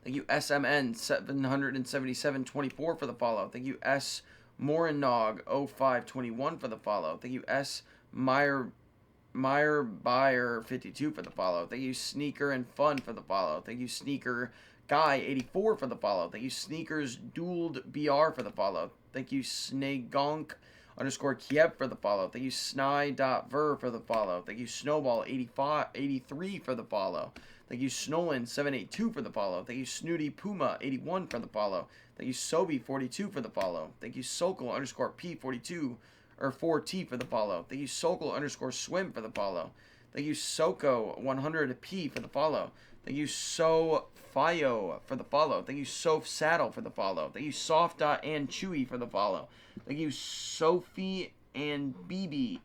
Thank you, SMN77724 for the follow. Thank you, S Morinog0521 for the follow. Thank you, S Meyer52 for the follow. Thank you, Sneaker and Fun for the follow. Thank you, Sneaker Guy 84 for the follow. Thank you, Sneakers Dueled BR for the follow. Thank you, Snagonk_Kiev for the follow. Thank you, Sny.Ver for the follow. Thank you, Snowball83 for the follow. Thank you, Snolan782 for the follow. Thank you, Snooty Puma 81 for the follow. Thank you, Sobi42 for the follow. Thank you, Sokol_P42 or 4T for the follow. Thank you, Sokol_Swim for the follow. Thank you, Soko100P for the follow. Thank you, Sofio for the follow. Thank you, Soph Saddle for the follow. Thank you, Soft.and Chewy for the follow. Thank you, Sophie and Beady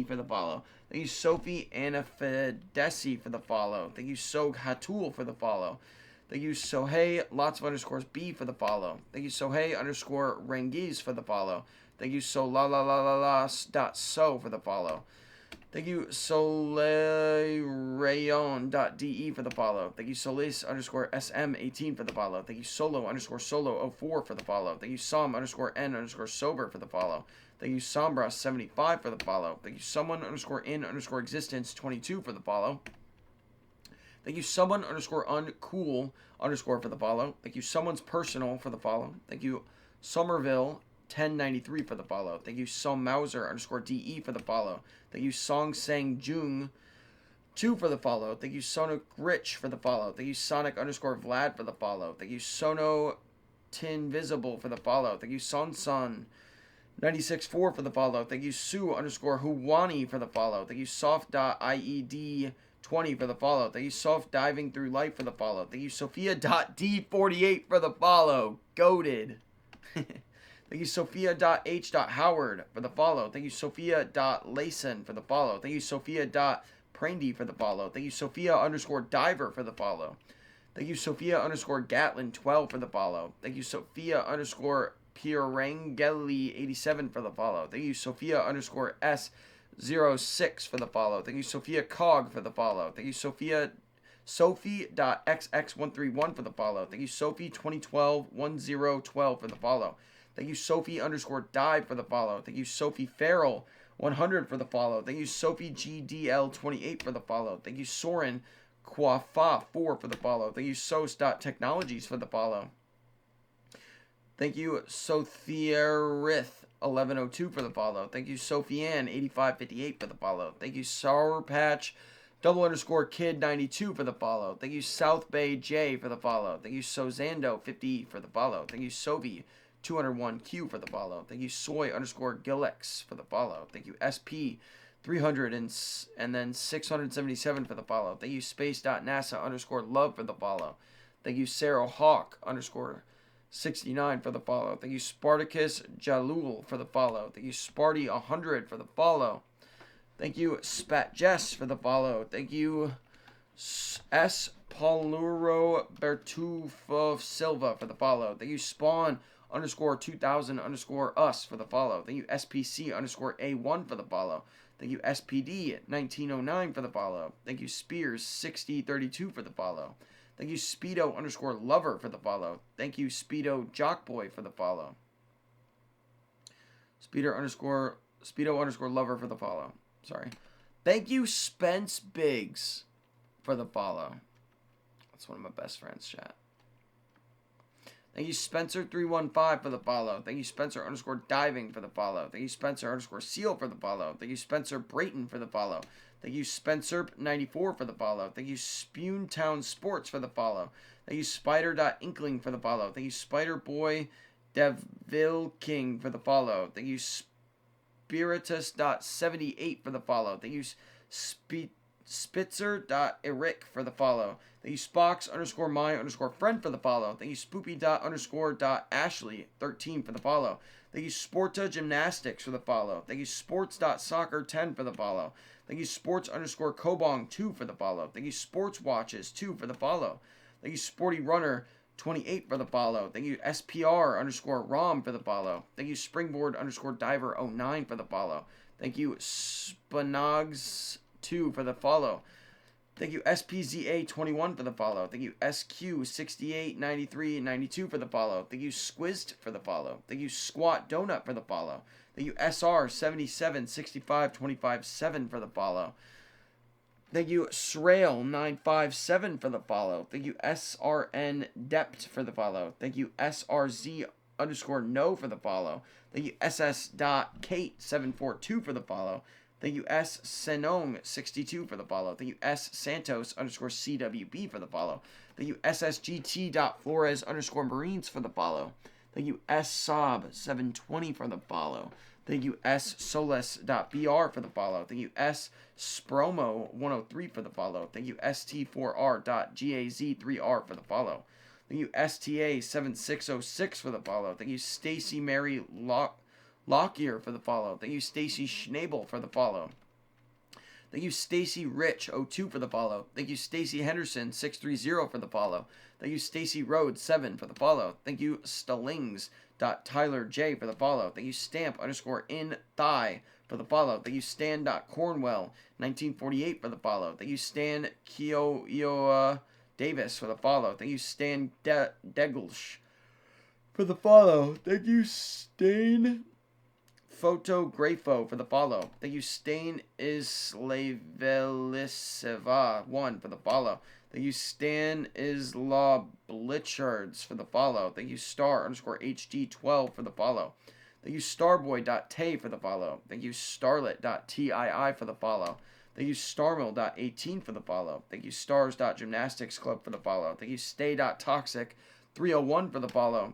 for the follow. Thank you, Sophie Anafedesi for the follow. Thank you, Sog Hatul for the follow. Thank you, Sohei, lots of underscores B for the follow. Thank you, Sohei underscore Rangiz for the follow. Thank you, so la la la la la dot so for the follow. Thank you, solerayon.de for the follow. Thank you, solis underscore SM18 for the follow. Thank you, solo underscore solo04 for the follow. Thank you, som underscore N underscore sober for the follow. Thank you, sombra75 for the follow. Thank you, someone underscore in underscore existence 22 for the follow. Thank you, someone underscore uncool underscore for the follow. Thank you, someone's personal for the follow. Thank you, Somerville 1093 for the follow. Thank you, Som Mauser underscore DE for the follow. Thank you, Song Sang Jung 2 for the follow. Thank you, Sonic Rich for the follow. Thank you, Sonic underscore Vlad for the follow. Thank you, Sono Tin Visible for the follow. Thank you, Son 96.4 for the follow. Thank you, Sue underscore Huwani for the follow. Thank you, Soft.ied 20 for the follow. Thank you, Soft Diving Through Life for the follow. Thank you, Sophia.d48 for the follow. Goated. Thank you, Sophia.h.howard for the follow. Thank you, Sophia.layson for the follow. Thank you, Sophia.prandy for the follow. Thank you, Sophia underscore diver for the follow. Thank you, Sophia underscore Gatlin 12 for the follow. Thank you, Sophia underscore Pirangeli 87 for the follow. Thank you, Sophia underscore S06 for the follow. Thank you, Sophia Cog for the follow. Thank you, Sophie.xx131 for the follow. Thank you, Sophie 2012 for the follow. Thank you, Sophie underscore dive for the follow. Thank you, Sophie Farrell 100 for the follow. Thank you, Sophie GDL 28 for the follow. Thank you, Soren Quafa 4 for the follow. Thank you, Sos.technologies for the follow. Thank you, Sothiarith 1102 for the follow. Thank you, Sophianne 8558 for the follow. Thank you, Sour Patch _kid 92 for the follow. Thank you, South Bay J for the follow. Thank you, Sozando 50 for the follow. Thank you, Sovi 201Q for the follow. Thank you, Soy underscore Gillex for the follow. Thank you, SP 300 and then 677 for the follow. Thank you, Space.NASA underscore love for the follow. Thank you, Sarah Hawk underscore 69 for the follow. Thank you, Spartacus Jalul for the follow. Thank you, Sparty 100 for the follow. Thank you, Spat Jess for the follow. Thank you, S. Pauluro Bertufo Silva for the follow. Thank you, Spawn underscore 2000 underscore us for the follow. Thank you, SPC underscore A1 for the follow. Thank you, SPD 1909 for the follow. Thank you, Spears 6032 for the follow. Thank you, Speedo underscore lover for the follow. Thank you, Speedo Jockboy for the follow. Speedo underscore lover for the follow. Sorry. Thank you, Spence Biggs for the follow. That's one of my best friends, chat. Thank you, Spencer315 for the follow. Thank you, Spencer underscore diving for the follow. Thank you, Spencer underscore seal for the follow. Thank you, Spencer Brayton for the follow. Thank you, Spencer94 for the follow. Thank you, Spoontown Sports for the follow. Thank you, Spider.Inkling for the follow. Thank you, Spider-Boy Devil King for the follow. Thank you, Spiritus.78 for the follow. Thank you, Spitzer.Eric for the follow. Thank you, Spox underscore my underscore friend for the follow. Thank you, Spoopy._Ashley 13 for the follow. Thank you, Sporta Gymnastics for the follow. Thank you, Sports.Soccer 10 for the follow. Thank you, Sports underscore Kobong 2 for the follow. Thank you, Sports Watches 2 for the follow. Thank you, Sporty Runner 28 for the follow. Thank you, SPR underscore Rom for the follow. Thank you, Springboard underscore Diver 09 for the follow. Thank you, Spanogs 2 for the follow. Thank you, SPZA 21 for the follow. Thank you, SQ 68 93 92 for the follow. Thank you, Squizzed for the follow. Thank you, Squat Donut for the follow. Thank you, SR 77 65 25 7 for the follow. Thank you, Srail 957 for the follow. Thank you, SRN Dept for the follow. Thank you, SRZ underscore no for the follow. Thank you, SS.Kate 742 for the follow. Thank you, S. Senong 62 for the follow. Thank you, S. Santos underscore CWB for the follow. Thank you, SSGT.Flores underscore Marines for the follow. Thank you, S. Sob 720 for the follow. Thank you, S. Soles.BR for the follow. Thank you, S. Spromo 103 for the follow. Thank you, ST4R.GAZ3R for the follow. Thank you, STA 7606 for the follow. Thank you, Stacy Mary Lockyer for the follow. Thank you, Stacy Schnabel for the follow. Thank you, Stacy Rich 02 for the follow. Thank you, Stacy Henderson 630 for the follow. Thank you, Stacy Rhodes 7 for the follow. Thank you, Stallings. Tyler J for the follow. Thank you, Stamp _ in thigh for the follow. Thank you, Stan Cornwell 1948 for the follow. Thank you, Stan Kioa Davis for the follow. Thank you, Stan Degelsch for the follow. Thank you, Stain Photographo for the follow. Thank you, Stain Islaveliseva 1 for the follow. Thank you, Stan Isla Blichards for the follow. Thank you, Star _ HD 12 for the follow. Thank you, Starboy.tay for the follow. Thank you, Starlet.tii for the follow. Thank you, Starmill.18 for the follow. Thank you, Stars.gymnastics club for the follow. Thank you, Stay.toxic 301 for the follow.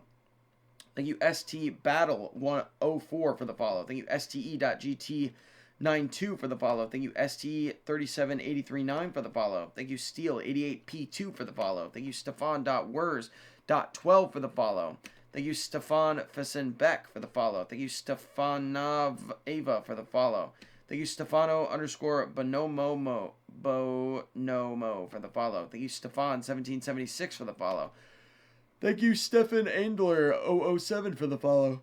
Thank you, ST Battle 104 for the follow. Thank you, STE.GT92 for the follow. Thank you, STE37839 for the follow. Thank you, Steel88P2 for the follow. Thank you, Stefan.Wers.12 for the follow. Thank you, Stefan Fessenbeck for the follow. Thank you, Stefanov Ava for the follow. Thank you, Stefano _ Bonomo for the follow. Thank you, Stefan1776 for the follow. Thank you, Stefan Andler 007 for the follow.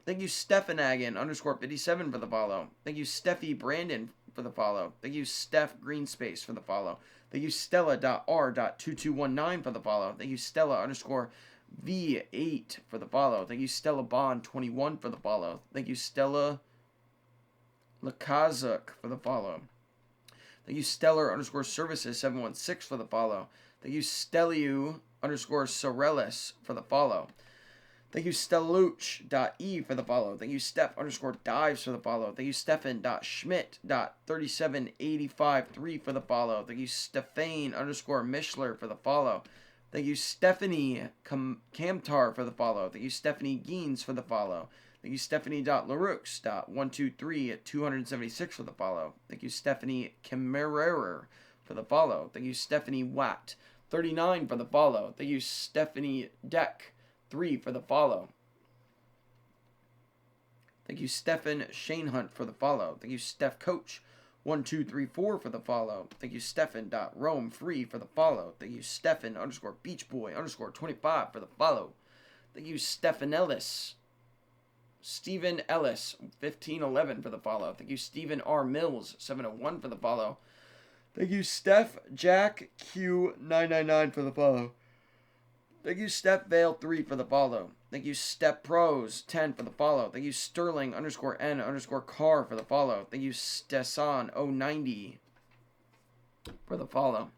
Thank you, Stefanagan _57 for the follow. Thank you, Steffi Brandon for the follow. Thank you, Steph Greenspace for the follow. Thank you, Stella.R.2219 for the follow. Thank you, Stella _V8 for the follow. Thank you, Stella Bond 21 for the follow. Thank you, Stella Lakazuk for the follow. Thank you, Stellar _services 716 for the follow. Thank you, Steliu _Sorelis for the follow. Thank you, Steluch.e for the follow. Thank you, Steph _dives for the follow. Thank you, Stefan.schmidt.37853 for the follow. Thank you, Stefane _Mishler for the follow. Thank you, Stephanie Kamtar for the follow. Thank you, Stephanie Geens for the follow. Thank you, Stephanie.Larux.123 for the follow. Thank you, Stephanie Kemerer for the follow. Thank you, Stephanie Watt 39 for the follow. Thank you, Stephanie Deck 3 for the follow. Thank you, Stefan Shanehunt for the follow. Thank you, Steph Coach 1234 for the follow. Thank you, Stefan.Rome free for the follow. Thank you, Stefan _Beach Boy _25 for the follow. Thank you, Stephen Ellis 1511 for the follow. Thank you, Stephen R. Mills 701 for the follow. Thank you, Steph Jack Q999 for the follow. Thank you, Steph Vale 3 for the follow. Thank you, Step Pros 10 for the follow. Thank you, Sterling _N _Car for the follow. Thank you, Stesan 090 for the follow.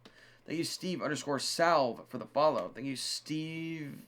Thank you, Steve _Salve for the follow. Thank you, Steve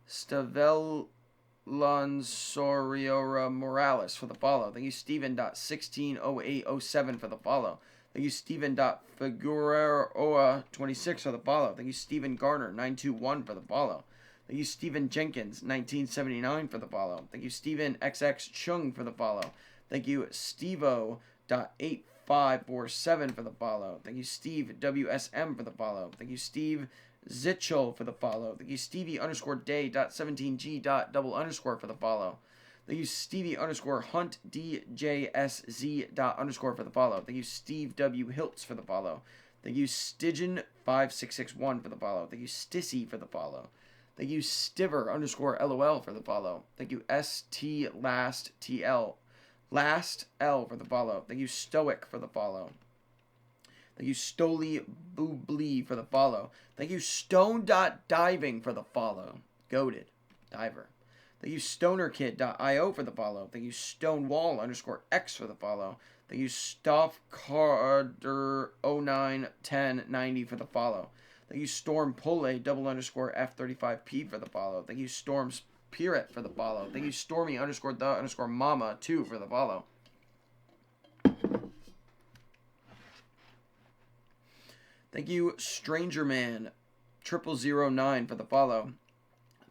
Stavellansoriora Morales for the follow. Thank you, Steven.160807 for the follow. Thank you, Steven.Figueroa26 for the follow. Thank you, Stephen Garner 921 for the follow. Thank you, Stephen Jenkins 1979 for the follow. Thank you, Stephen XX Chung for the follow. Thank you, Stevo.8547 for the follow. Thank you, Steve WSM for the follow. Thank you, Steve Zitchell for the follow. Thank you, Stevie _day.17g. For the follow. Thank you, Stevie _Hunt DJSZ. For the follow. Thank you, Steve W. Hiltz for the follow. Thank you, Stygian 5661 for the follow. Thank you, Stissy for the follow. Thank you, Stiver _LOL for the follow. Thank you, ST Last TL Last L for the follow. Thank you, Stoic for the follow. Thank you, Stoli Boobly for the follow. Thank you, Stone.diving for the follow. Goated diver. Thank you, StonerKid.io for the follow. Thank you, Stonewall _X for the follow. Thank you, Stoff Carter 091090 for the follow. Thank you, Storm Pole _F35P for the follow. Thank you, Storm Spirit for the follow. Thank you, Stormy _the Mama 2 for the follow. Thank you, Stranger Man 0009 for the follow.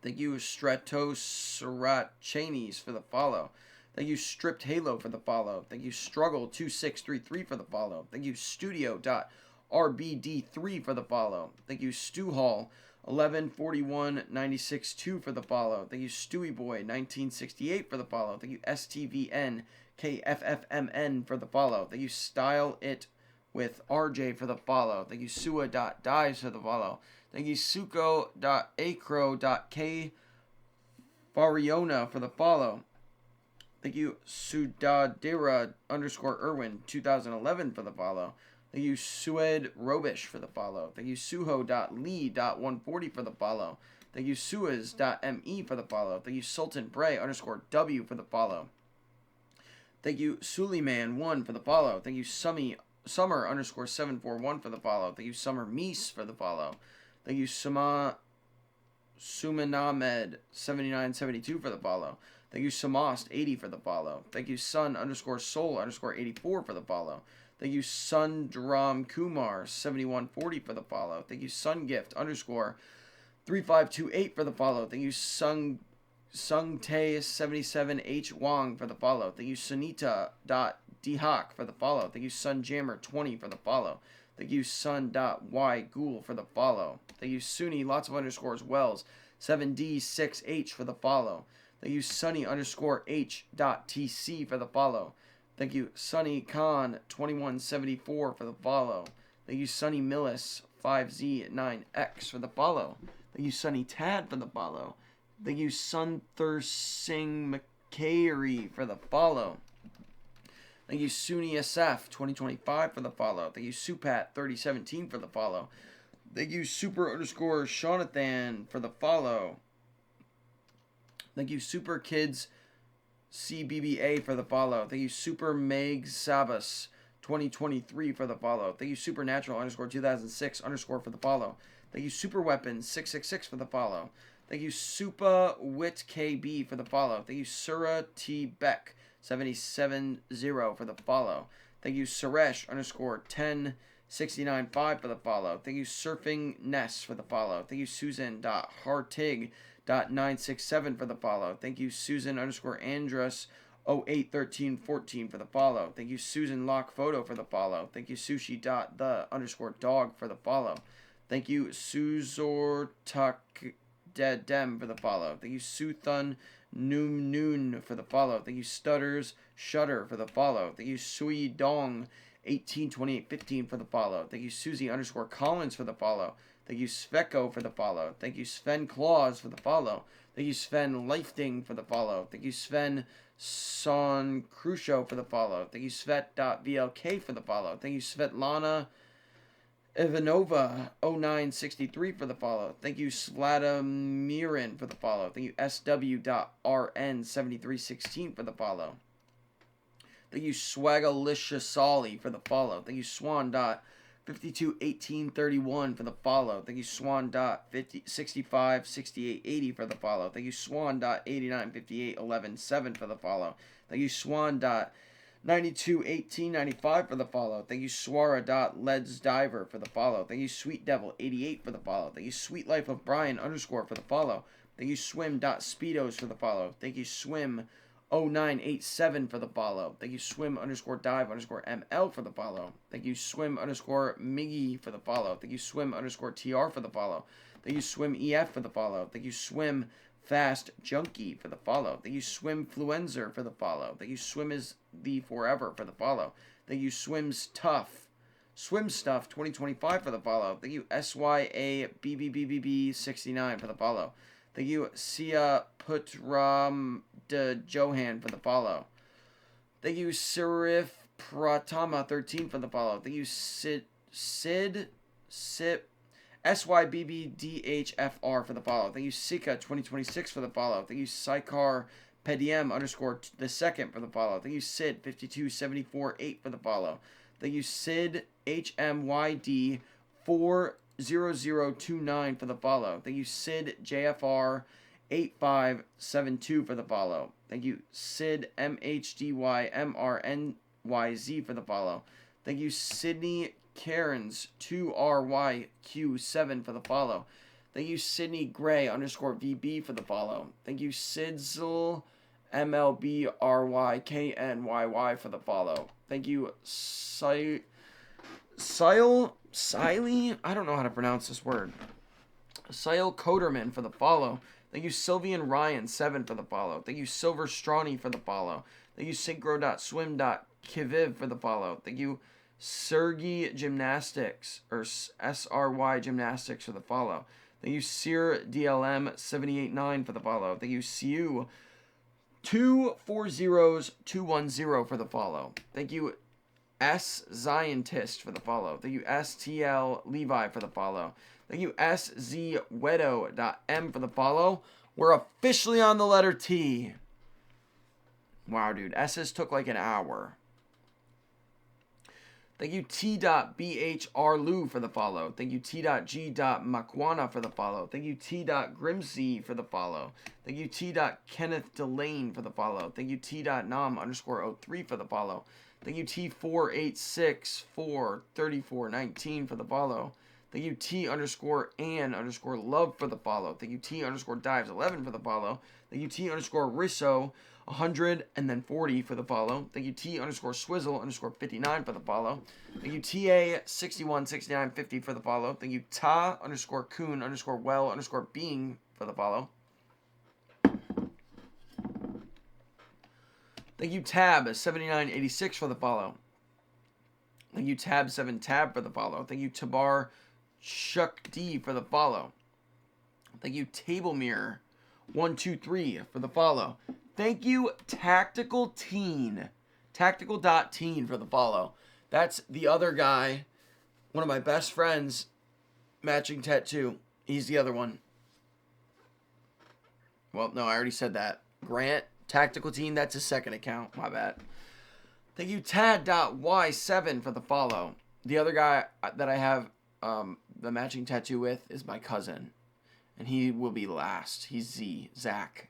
Thank you, Stratoserat Cheney's for the follow. Thank you, Stripped Halo for the follow. Thank you, Struggle 2633 for the follow. Thank you, Studio.RBD3 for the follow. Thank you, Stu Hall 114196 2 for the follow. Thank you, Stewie Boy 1968 for the follow. Thank you, STVN KFFMN for the follow. Thank you, Style It with RJ for the follow. Thank you, Sua.dies for the follow. Thank you, Suko.acro.k Fariona for the follow. Thank you, Sudadira_Irwin 2011 for the follow. Thank you, Sued Robish for the follow. Thank you, Suho.lee.140 for the follow. Thank you, Suez.me for the follow. Thank you, Sultan Bray_W for the follow. Thank you, Suleiman1 for the follow. Thank you, Summer_741 for the follow. Thank you, Summer Meese for the follow. Thank you, Sumanamed7972 for the follow. Thank you, Samost80 for the follow. Thank you, Sun_Soul_84 for the follow. Thank you, Sundram Kumar 7140 for the follow. Thank you, Sungift_3528 for the follow. Thank you, Sungtae 77H Wong for the follow. Thank you, Sunita.dhak for the follow. Thank you, Sunjammer20 for the follow. Thank you, Sun.y Ghoul for the follow. Thank you, Sunny, lots of underscores, Wells 7D6H for the follow. Thank you, Sunny_H.tc for the follow. Thank you, Sunny Khan 2174 for the follow. Thank you, Sunny Millis 5Z9X for the follow. Thank you, Sunny Tad for the follow. Thank you, Sunthursing McCary for the follow. Thank you, Sunni SF 2025 for the follow. Thank you, Supat 3017 for the follow. Thank you, Super_Shonathan for the follow. Thank you, Super Kids CBBA for the follow. Thank you, Super Meg Sabas 2023 for the follow. Thank you, Supernatural_2006_ for the follow. Thank you, Super Weapons 666 for the follow. Thank you, Supa Wit KB for the follow. Thank you, Sura T Beck 770 for the follow. Thank you, Suresh_10695 for the follow. Thank you, Surfing Ness for the follow. Thank you, Susan.Hartig.967 for the follow. Thank you, Susan_Andrus081314 for the follow. Thank you, Susan Lock Photo for the follow. Thank you, Sushi.the_dog for the follow. Thank you, Suzortuk Dedem for the follow. Thank you, Suthun Noon for the follow. Thank you, Stutters Shutter for the follow. Thank you, Sui Dong 182815 for the follow. Thank you, Susie_Collins for the follow. Thank you, Sveko for the follow. Thank you, Sven Claus for the follow. Thank you, Sven Lifting for the follow. Thank you, Sven Son Crucio for the follow. Thank you, Svet.vlk for the follow. Thank you, Svetlana Ivanova 0963 for the follow. Thank you, Sladimirin for the follow. Thank you, SW.RN7316 for the follow. Thank you, Swagalicia Solly for the follow. Thank you, Swan.521831 for the follow. Thank you, Swan.656880 for the follow. Thank you, Swan.895811 for the follow. Thank you, Swan.921895 for the follow. Thank you, Swara.Ledsdiver for the follow. Thank you, Sweet Devil 88 for the follow. Thank you, Sweet Life of Brian _ for the follow. Thank you, Swim.Speedos for the follow. Thank you, Swim0987 for the follow. Thank you, Swim_Dive_ML for the follow. Thank you, Swim_Miggy for the follow. Thank you, Swim_TR for the follow. Thank you, Swim EF for the follow. Thank you, Swim Fast Junkie for the follow. Thank you, Swimfluencer for the follow. Thank you, Swim is the Forever for the follow. Thank you, Swim's Tough. Swim Stuff 2025 for the follow. Thank you, SYABBBBB69 for the follow. Thank you, Sia Putram de Johan for the follow. Thank you, Sirif Pratama 13 for the follow. Thank you, Sid SYBBDHFR for the follow. Thank you, Sika 2026 for the follow. Thank you, Psychar Pediem _the second for the follow. Thank you, Sid 52748 for the follow. Thank you, Sid HMYD 40029 for the follow. Thank you, Sid JFR 8572 for the follow. Thank you, Sid MHDYMRNYZ for the follow. Thank you, Sydney Cairns 2RYQ7 for the follow. Thank you, Sydney Gray _VB for the follow. Thank you, Sidzl MLBRYKNYY for the follow. Thank you, Siley. I don't know how to pronounce this word. Sil Coderman for the follow. Thank you, Sylvian Ryan 7 for the follow. Thank you, Silver Strawny for the follow. Thank you, synchro.swim.kiviv for the follow. Thank you, Sergi Gymnastics, or SRY Gymnastics for the follow. Thank you, Sir DLM 789 for the follow. Thank you, Siu 240210 for the follow. Thank you, S Zionist for the follow. Thank you, STL Levi for the follow. Thank you, SZWedo.m for the follow. We're officially on the letter T. Wow, dude. S's took like an hour. Thank you, T.BHR for the follow. Thank you, T.G.Makwana for the follow. Thank you, T.Grimsey for the follow. Thank you, T.Kenneth Delane for the follow. Thank you, T.Nam_03 for the follow. Thank you, T48643419 for the follow. Thank you, T_Ann_love for the follow. Thank you, T_dives11 for the follow. Thank you, T_Risso 140 for the follow. Thank you, T_swizzle_59 for the follow. Thank you, TA616950 for the follow. Thank you, Ta_Coon_well_being for the follow. Thank you, Tab7986 for the follow. Thank you, Tab7Tab for the follow. Thank you, Tabar Shuck D for the follow. Thank you, Table Mirror 123 for the follow. Thank you, Tactical Teen. Tactical.teen for the follow. That's the other guy, one of my best friends, matching tattoo. He's the other one. Well, no, I already said that. Grant, Tactical Teen, that's his second account. My bad. Thank you, Tad.y7 for the follow. The other guy that I have the matching tattoo with is my cousin. And he will be last. He's Zach.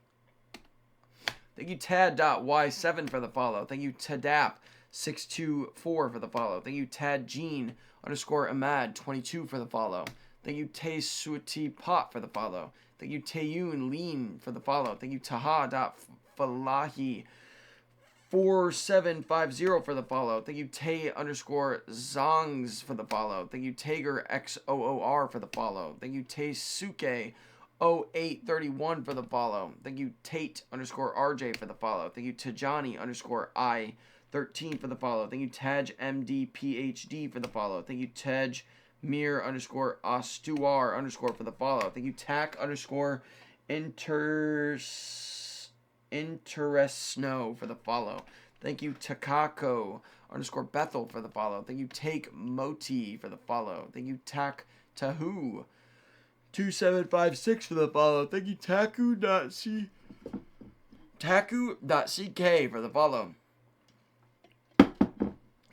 Thank you, Tad.y7 for the follow. Thank you, Tadap624 for the follow. Thank you, Tadgene_Ahmad22 for the follow. Thank you, Taysutipot for the follow. Thank you, Tayun Lean for the follow. Thank you, Taha.Falahi4750 for the follow. Thank you, Tay_Zongs for the follow. Thank you, TagerXOOR for the follow. Thank you, Taysuke0831 for the follow. Thank you, Tate_RJ for the follow. Thank you, Tajani_I13 for the follow. Thank you, TajMDPhD for the follow. Thank you, Tej_Mir_Ostuar_ for the follow. Thank you, Tack_Interesno for the follow. Thank you, Takako_Bethel for the follow. Thank you, Take Moti for the follow. Thank you, Tak Tahu 2756 for the follow. Thank you, Taku.ck for the follow.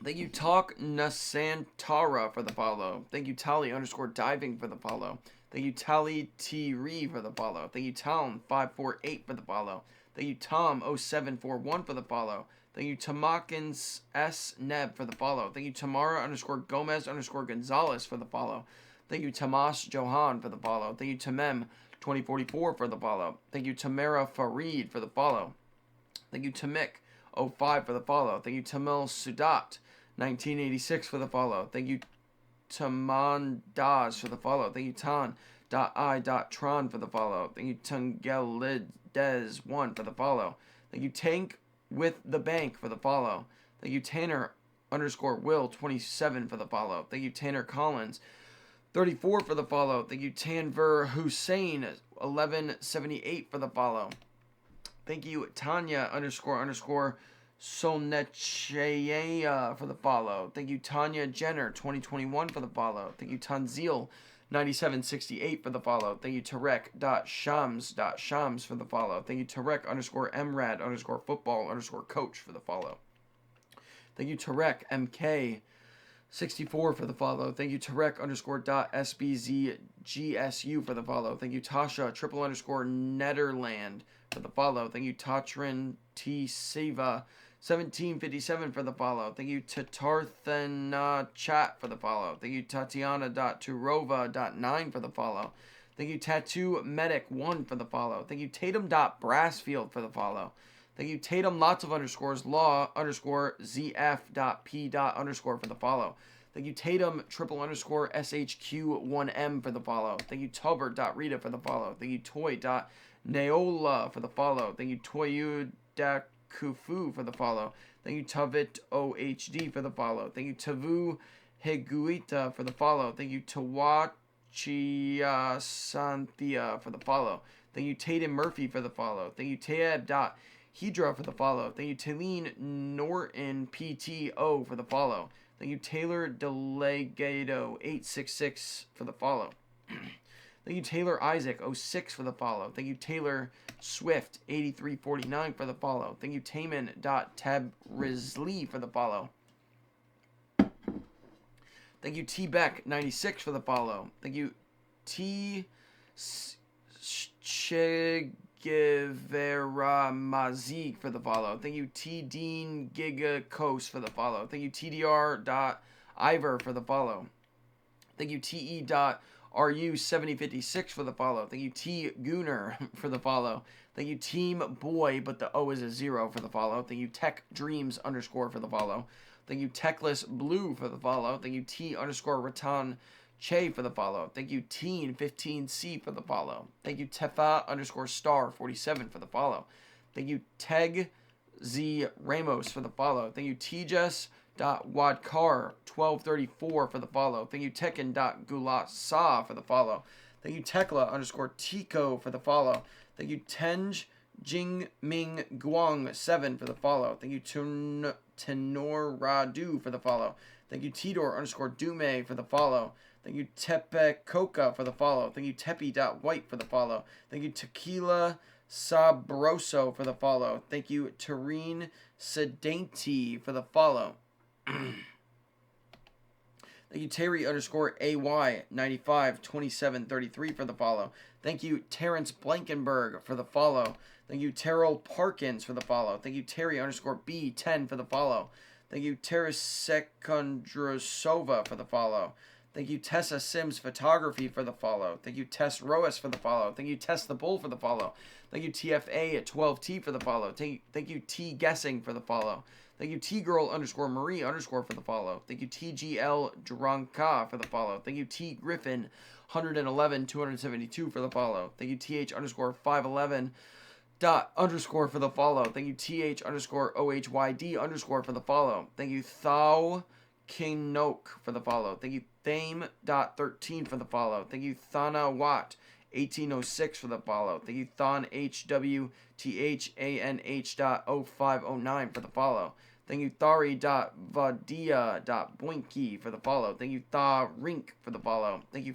Thank you, Talk Nasantara for the follow. Thank you, Tally_diving for the follow. Thank you, Tally T Re for the follow. Thank you, Tom548 for the follow. Thank you, Tom0741 for the follow. Thank you, Tamakins S Neb for the follow. Thank you, Tamara_Gomez_Gonzalez for the follow. Thank you, Tomas Johan for the follow. Thank you, Tamem2044 for the follow. Thank you, Tamara Farid for the follow. Thank you, Tamik05 for the follow. Thank you, Tamil Sudat 1986 for the follow. Thank you, Taman Daz for the follow. Thank you, Tan.I.Tron for the follow. Thank you, Tungelidez1 for the follow. Thank you, Tank with the Bank for the follow. Thank you, Tanner_Will27 for the follow. Thank you, Tanner Collins 34 for the follow. Thank you, Tanver Hussein 1178 for the follow. Thank you, Tanya_Sonechea for the follow. Thank you, Tanya Jenner 2021 for the follow. Thank you, Tanzil 9768 for the follow. Thank you, Tarek.Shams for the follow. Thank you, Tarek_Emrad_football_coach for the follow. Thank you, Tarek MK64 for the follow. Thank you, Tarek_.SBZGSU for the follow. Thank you, Tasha_Nederland for the follow. Thank you, Tatrin T Seva 1757 for the follow. Thank you, Tatarthana Chat for the follow. Thank you, Tatiana.Turova.9 for the follow. Thank you, Tattoo Medic 1 for the follow. Thank you, Tatum.Brassfield for the follow. Thank you, Tatum lots of underscores law_ZF.P. for the follow. Thank you, Tatum _SHQ1M for the follow. Thank you, Tubbert.Rita for the follow. Thank you, Toy.Naola for the follow. Thank you, Toyu Kufu for the follow. Thank you, Tavit OHD for the follow. Thank you, Tavu Heguita for the follow. Thank you, Tawachia Santhia for the follow. Thank you, Tatum Murphy for the follow. Thank you, Taeb.Hedra for the follow. Thank you, Taline Norton PTO for the follow. Thank you, Taylor Delegado 866 for the follow. Thank you, Taylor Isaac 06 for the follow. Thank you, Taylor Swift 8349 for the follow. Thank you, Taman.Tabrizli for the follow. Thank you, T Beck 96 for the follow. Thank you, T Chegevera Mazik for the follow. Thank you, T Dean Giga Coast for the follow. Thank you, TDR.Ivor for the follow. Thank you, TE.RU7056 for the follow. Thank you, T Gooner for the follow. Thank you, Team Boy, but the O is a 0 for the follow. Thank you, Tech Dreams _ for the follow. Thank you, Techless Blue for the follow. Thank you, T_Ratan Che for the follow. Thank you, Teen15C for the follow. Thank you, Tefa_Star 47 for the follow. Thank you, Teg Z Ramos for the follow. Thank you, Tejas.Wadkar 1234 for the follow. Thank you, Tekken.Gulasa for the follow. Thank you, Tekla_Tico for the follow. Thank you, Tenj Jing Ming Guang 7 for the follow. Thank you, Tenoradu for the follow. Thank you, Tidor_Dume for the follow. Thank you, Tepe Coca for the follow. Thank you, Tepi.White for the follow. Thank you, Tequila Sabroso for the follow. Thank you, Tareen Sedanti for the follow. Thank you, Terry_AY 952733 for the follow. Thank you, Terrence Blankenberg for the follow. Thank you, Terrell Parkins for the follow. Thank you, Terry_B10 for the follow. Thank you, Teresekondrasova for the follow. Thank you, Tessa Sims Photography for the follow. Thank you, Tess Roas for the follow. Thank you, Tess the Bull for the follow. Thank you, TFA at 12T for the follow. Thank you, T Guessing for the follow. Thank you, T-Girl_Marie_ for the follow. Thank you, TGL Dranka for the follow. Thank you, T Griffin 111 272 for the follow. Thank you, TH_511 _ for the follow. Thank you, TH_OHYD_ for the follow. Thank you, Thao Kingnok for the follow. Thank you, Thame.13 for the follow. Thank you, Thana Watt 1806 for the follow. Thank you, Thon HWTHANH.0509 for the follow. Thank you, Thari.Vadia.Boinky for the follow. Thank you, Tha Rink for the follow. Thank you,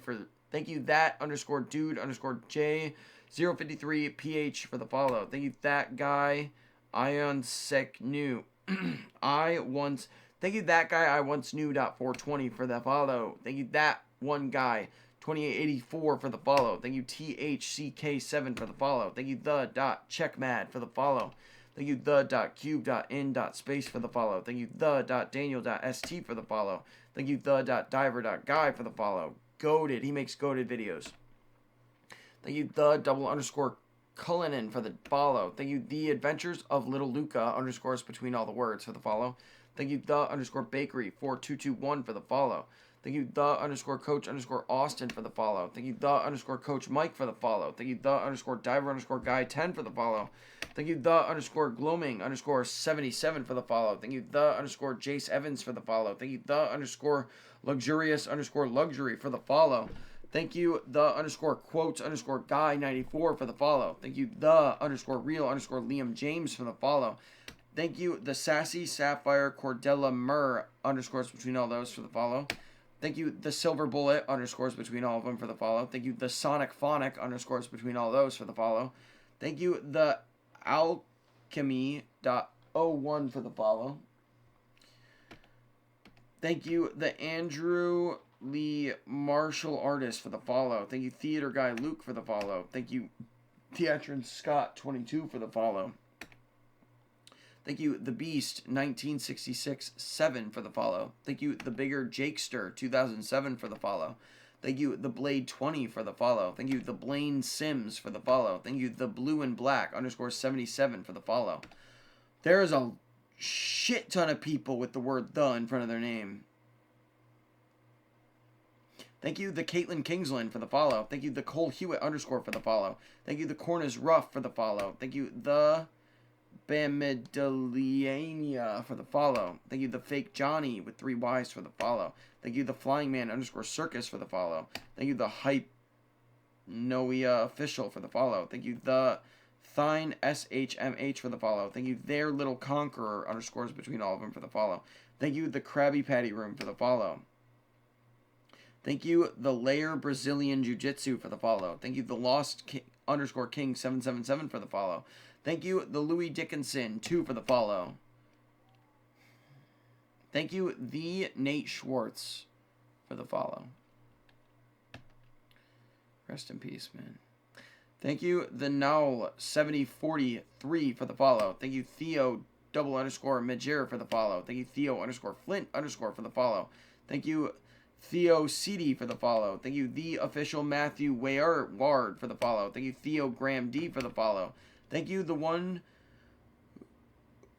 that_dude_J053PH for the follow. Thank you, that guy Ion Sek New. Thank you, that guy I once knew.420 for the follow. Thank you, that one guy 2884 for the follow. Thank you, THCK7 for the follow. Thank you, the.checkmad for the follow. Thank you, the.cube.in.space for the follow. Thank you, the.daniel.st for the follow. Thank you, the.diver.guy for the follow. Goated. He makes goated videos. Thank you, the_Cullinan for the follow. Thank you, the Adventures of Little Luca _ between all the words for the follow. Thank you, the_Bakery 4221 for the follow. Thank you, the_Coach_Austin for the follow. Thank you, the_Coach Mike for the follow. Thank you, the_Diver_Guy 10 for the follow. Thank you, the_Gloaming_77 for the follow. Thank you, the_Jace Evans for the follow. Thank you, the_Luxurious_Luxury for the follow. Thank you, the_Quotes_Guy 94 for the follow. Thank you, the_Real_Liam James for the follow. Thank you, the Sassy Sapphire Cordella Murr _ between all those for the follow. Thank you, the Silver Bullet _ between all of them for the follow. Thank you, the Sonic Phonic _ between all those for the follow. Thank you, the Alchemy.01 for the follow. Thank you, the Andrew Lee Martial Artist for the follow. Thank you, Theater Guy Luke for the follow. Thank you, Theatron Scott 22 for the follow. Thank you, The Beast 1966 7 for the follow. Thank you, The Bigger Jakester 2007 for the follow. Thank you, The Blade 20 for the follow. Thank you, The Blaine Sims for the follow. Thank you, The Blue and Black _77 for the follow. There is a shit ton of people with the word the in front of their name. Thank you, the Caitlin Kingsland for the follow. Thank you, the Cole Hewitt _ for the follow. Thank you, the Corn is Rough for the follow. Thank you, the Bamidaliania for the follow. Thank you, the Fake Johnny with 3 Ys for the follow. Thank you, the Flying Man _ Circus for the follow. Thank you, the Hype Noia Official for the follow. Thank you, the Thine SHMH for the follow. Thank you, Their Little Conqueror _ between all of them for the follow. Thank you, the Krabby Patty Room for the follow. Thank you, the Layer Brazilian Jiu-Jitsu for the follow. Thank you, the Lost King _ 777 for the follow. Thank you, the Louis Dickinson 2 for the follow. Thank you, the Nate Schwartz for the follow. Rest in peace, man. Thank you, the Null 7043 for the follow. Thank you, Theo _ Major for the follow. Thank you, Theo _ Flint _ for the follow. Thank you, Theo CD for the follow. Thank you, the official Matthew Ward for the follow. Thank you, Theo Graham D for the follow. Thank you, the one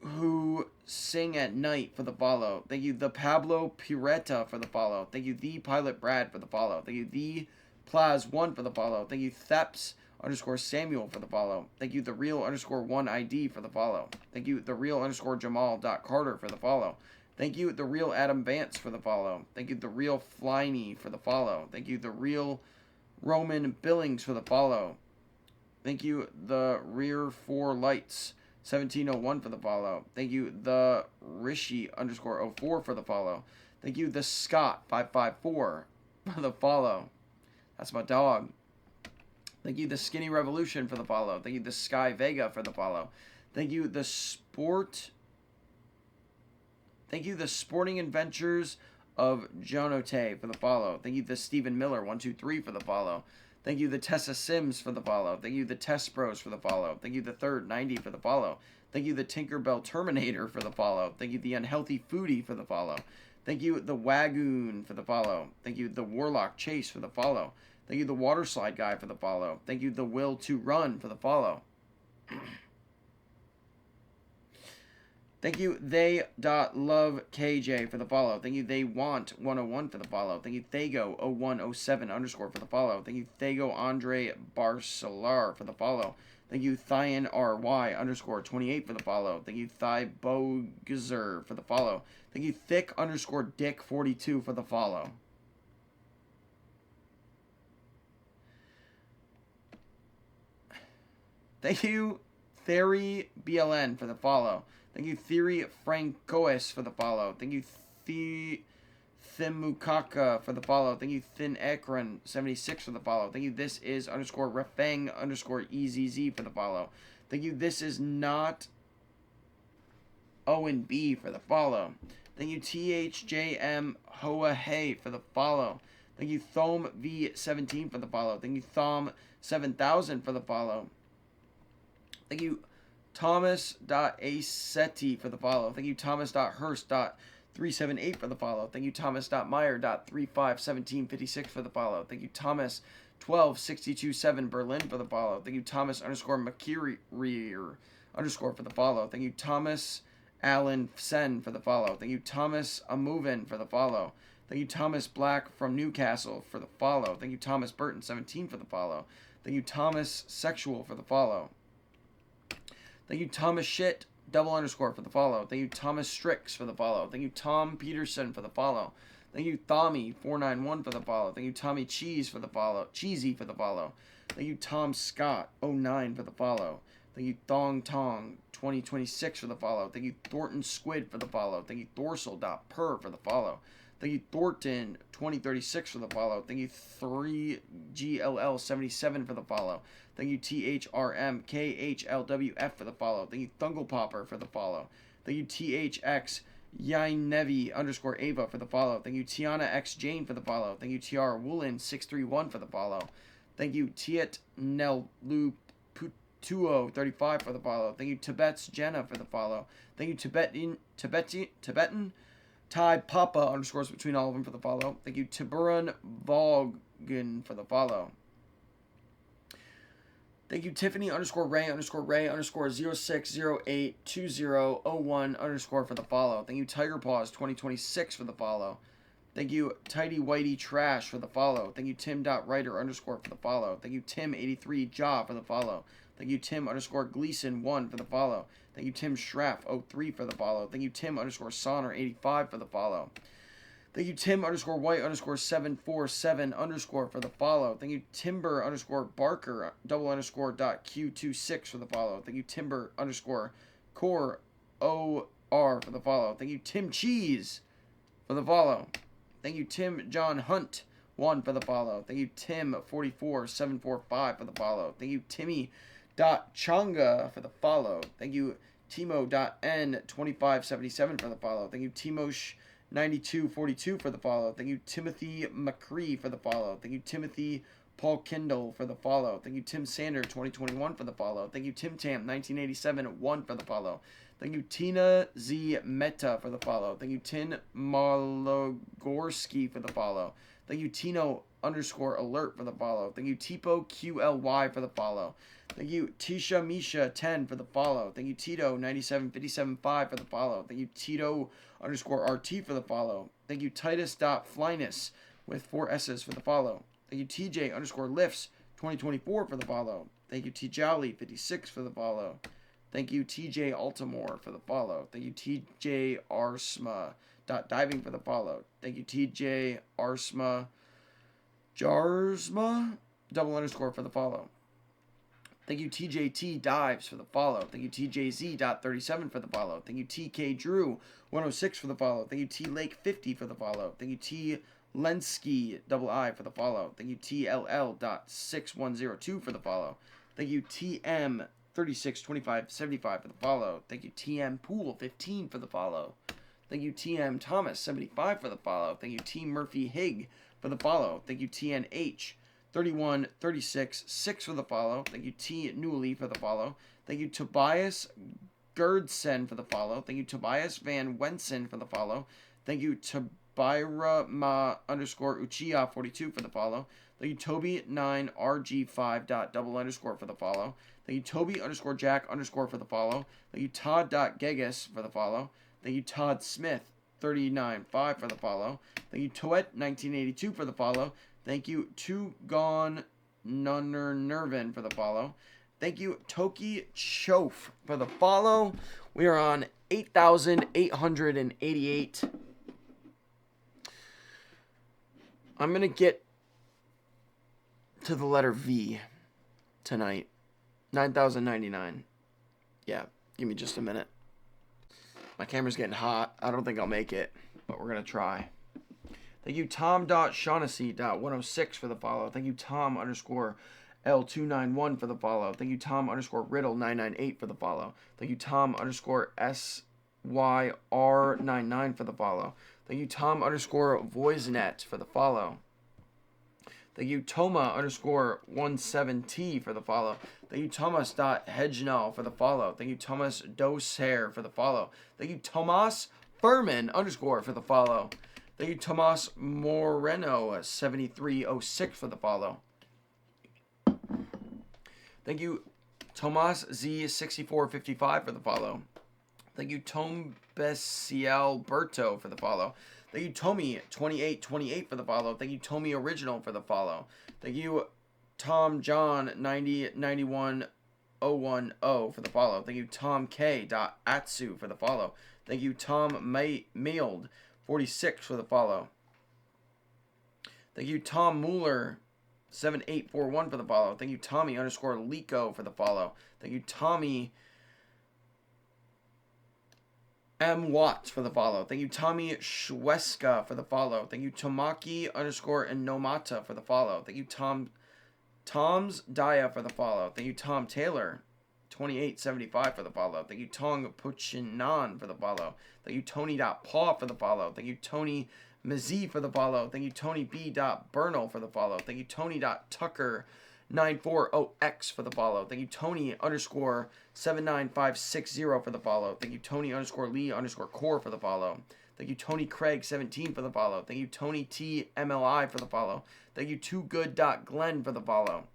who sing at night for the follow. Thank you, the Pablo Pireta for the follow. Thank you, the Pilot Brad for the follow. Thank you, the Plaz1 for the follow. Thank you, Theps _ Samuel for the follow. Thank you, the real _1 ID for the follow. Thank you, the real _ Jamal.Carter for the follow. Thank you, the real Adam Vance for the follow. Thank you, the real Flyny for the follow. Thank you, the real Roman Billings for the follow. Thank you, the Rear 4 Lights 1701 for the follow. Thank you, the Rishi _04 for the follow. Thank you, the Scott 554 for the follow. That's my dog. Thank you, the Skinny Revolution for the follow. Thank you, the Sky Vega for the follow. Thank you, the Sporting Adventures of Jonote for the follow. Thank you, the Stephen Miller 123 for the follow. Thank you, the Tessa Sims for the follow. Thank you, the Test Bros for the follow. Thank you, the Third 90 for the follow. Thank you, the Tinkerbell Terminator for the follow. Thank you, the Unhealthy Foodie for the follow. Thank you, the Wagoon for the follow. Thank you, the Warlock Chase for the follow. Thank you, the Water Slide Guy for the follow. Thank you, the Will to Run for the follow. Thank you, they.love.kj for the follow. Thank you, they want 101 for the follow. Thank you, Thago0107 _ for the follow. Thank you, Thago Andre Barcelar for the follow. Thank you, Thyan RY _ 28 for the follow. Thank you, Thigh Bogazer for the follow. Thank you, Thick _ Dick 42 for the follow. Thank you, Theory BLN for the follow. Thank you, Theory Francois for the follow. Thank you, Thimukaka for the follow. Thank you, Thin Ekron 76 for the follow. Thank you, this is _Refang _EZZ for the follow. Thank you, this is not Owen B for the follow. Thank you, THJM Hoa Hey for the follow. Thank you, Thom V17 for the follow. Thank you, Thom 7000 for the follow. Thank you, Thomas.Acetti for the follow. Thank you, Thomas.Hurst.378 for the follow. Thank you, Thomas.Meyer.351756 for the follow. Thank you, Thomas12627 Berlin for the follow. Thank you, Thomas _McKeery _ for the follow. Thank you, Thomas Allen Sen for the follow. Thank you, Thomas Amovin for the follow. Thank you, Thomas Black from Newcastle for the follow. Thank you, Thomas Burton 17 for the follow. Thank you, Thomas Sexual for the follow. Thank you, Thomas Shit __ for the follow. Thank you, Thomas Strix for the follow. Thank you, Tom Peterson for the follow. Thank you, Tommy 491 for the follow. Thank you, Tommy Cheese for the follow. Cheesy for the follow. Thank you, Tom Scott 09 for the follow. Thank you, Thong Tong 2026 for the follow. Thank you, Thornton Squid for the follow. Thank you, Dorsal.per for the follow. Thank you, Thornton 2036 for the follow. Thank you, 3GLL77 for the follow. Thank you, THRMKHLWF for the follow. Thank you, Thungle Popper for the follow. Thank you, THX Yainevi _ Ava for the follow. Thank you, Tiana X Jane for the follow. Thank you, TR Woolen 631 for the follow. Thank you, Tiet Nel Lu Putuo 35 for the follow. Thank you, Tibet's Jenna for the follow. Thank you, Tibetan Thai Papa _ between all of them for the follow. Thank you, Tiburon Vogan for the follow. Thank you, Tiffany _Ray _ 06082001 _ for the follow. Thank you, Tiger Paws 2026 for the follow. Thank you, Tidy Whitey Trash for the follow. Thank you, Tim.Writer _ for the follow. Thank you, Tim83 Jaw for the follow. Thank you, Tim_Gleason1 for the follow. Thank you, Tim Schraff03 for the follow. Thank you, Tim_Sonner85 for the follow. Thank you, Tim_White_747 for the follow. Thank you, Timber_Barker _Q26 for the follow. Thank you, Timber_Core OR for the follow. Thank you, Tim Cheese for the follow. Thank you, Tim John Hunt 1 for the follow. Thank you, Tim44745 for the follow. Thank you, Timmy.Changa for the follow. Thank you, Timo.N2577 for the follow. Thank you, Timosh9242 for the follow. Thank you, Timothy McCree for the follow. Thank you, Timothy Paul Kindle for the follow. Thank you, Tim Sander 2021 for the follow. Thank you, Tim Tam 1987 1 for the follow. Thank you, Tina Z Meta for the follow. Thank you, Tin Malogorski for the follow. Thank you, Tino_alert for the follow. Thank you, Tipo QLY for the follow. Thank you, Tisha Misha 10 for the follow. Thank you, Tito 97575 for the follow. Thank you, Tito_RT for the follow. Thank you, Titus.Flyness with 4 S's for the follow. Thank you, TJ_lifts 2024 for the follow. Thank you, Tjali 56 for the follow. Thank you, TJ Altamore for the follow. Thank you, TJ Arsma .diving for the follow. Thank you, TJ Arsma Jarsma _ for the follow. Thank you, TJT Dives for the follow. Thank you, TJZ.37 for the follow. Thank you, TK Drew 106 for the follow. Thank you, T Lake 50 for the follow. Thank you, T Lensky II for the follow. Thank you, TLL.6102 for the follow. Thank you, TM 362575 for the follow. Thank you, TM Pool 15 for the follow. Thank you, TM Thomas 75 for the follow. Thank you, T Murphy Hig for the follow. Thank you, TNH 3136 6 for the follow. Thank you, T Newley for the follow. Thank you, Tobias Gerdsen for the follow. Thank you, Tobias Van Wensen for the follow. Thank you, Tabira Ma _Uchiha 42 for the follow. Thank you, Toby9RG5. for the follow. Thank you, Toby_Jack_ for the follow. Thank you, Todd.Gegas for the follow. Thank you, Todd Smith 395 for the follow. Thank you, Toet 1982 for the follow. Thank you, Tugon Nunner Nervin for the follow. Thank you, Toki Chof for the follow. We are on 8,888. I'm going to get to the letter V tonight. 9,099. Yeah, give me just a minute. My camera's getting hot. I don't think I'll make it, but we're going to try. Thank you, Tom.Shaughnessy.106 for the follow. Thank you, Tom_L291 for the follow. Thank you, Tom_Riddle998 for the follow. Thank you, Tom_SYR99 for the follow. Thank you, Tom_Voicenet for the follow. Thank you, Toma_17T for the follow. Thank you, Thomas.Hedgenall for the follow. Thank you, Thomas Dosehair for the follow. Thank you, Tomas Furman _ for the follow. Thank you, Tomas Moreno 7306 for the follow. Thank you, Tomas Z6455 for the follow. Thank you, Tom Besiel Berto for the follow. Thank you, Tommy2828 for the follow. Thank you, Tommy Original for the follow. Thank you, Tom John 9091010 for the follow. Thank you, Tom K.Atsu for the follow. Thank you, Tom Mailed 46 for the follow. Thank you, Tom Mueller 7841 for the follow. Thank you, Tommy_Lico for the follow. Thank you, Tommy M. Watts for the follow. Thank you, Tommy Schweska for the follow. Thank you, Tomaki_Nomata for the follow. Thank you, Tom's Daya for the follow. Thank you, Tom Taylor 2875 for the follow. Thank you, Tong Puchinan for the follow. Thank you, Tony.Paw for the follow. Thank you, Tony Mazie for the follow. Thank you, Tony B.Bernal for the follow. Thank you, Tony.Tucker940X for the follow. Thank you, Tony_79560 for the follow. Thank you, Tony_Lee_Core for the follow. Thank you, Tony Craig 17 for the follow. Thank you, Tony T MLI for the follow. Thank you, TooGood.Glenn for the follow.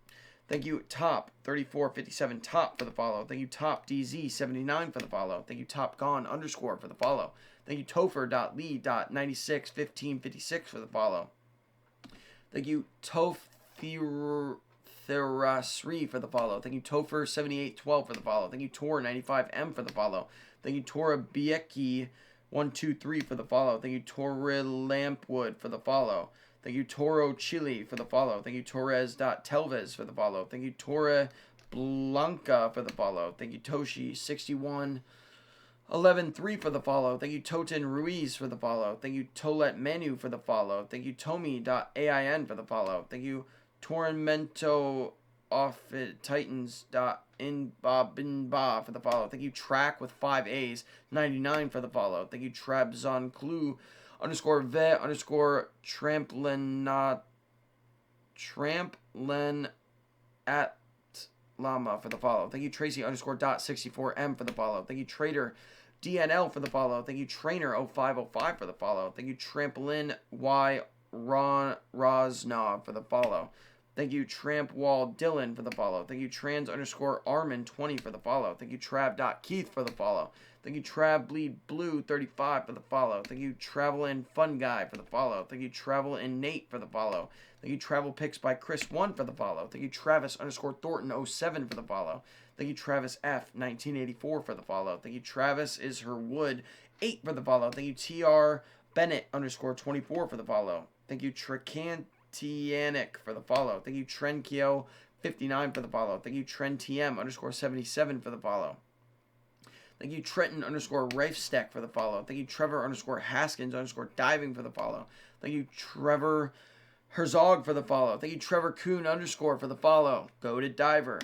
Thank you, Top3457 Top for the follow. Thank you, Top DZ79 for the follow. Thank you, Top Gone _ for the follow. Thank you, Topher.lee.961556 for the follow. Thank you, Topherasri for the follow. Thank you, Topher7812 for the follow. Thank you, Tor95M for the follow. Thank you, Tora Bieki123 for the follow. Thank you, Torre Lampwood for the follow. Thank you, Toro Chile for the follow. Thank you, Torres.Telvez for the follow. Thank you, Torre Blanca for the follow. Thank you, Toshi61113 for the follow. Thank you, Toten Ruiz for the follow. Thank you, Tolet Manu for the follow. Thank you, Tomi.ain for the follow. Thank you, Tormento off Titans.inba for the follow. Thank you, Track with 5 A's 99 for the follow. Thank you, Trabzon Clue _vet _tramplin at Llama for the follow. Thank you, Tracy _.64M for the follow. Thank you, Trader DNL for the follow. Thank you, Trainer 0505 for the follow. Thank you, Trampoline Y Ron Rosnov for the follow. Thank you, Tramp Wall Dylan for the follow. Thank you, Trans _Armin 20 for the follow. Thank you, Trav.Keith for the follow. Thank you, Trav Bleed Blue 35 for the follow. Thank you, Travel in Fun Guy for the follow. Thank you, Travel in Nate for the follow. Thank you, Travel Picks by Chris 1 for the follow. Thank you, Travis _Thornton 07 for the follow. Thank you, Travis F 1984 for the follow. Thank you, Travis is her Wood 8 for the follow. Thank you, TR Bennett _24 for the follow. Thank you, Tricantianic for the follow. Thank you, Trenkio 59 for the follow. Thank you, TrendTM _77 for the follow. Thank you, Trenton _Rafestack for the follow. Thank you, Trevor _Haskins _diving for the follow. Thank you, Trevor Herzog for the follow. Thank you, Trevor Kuhn _ for the follow. Go to Diver.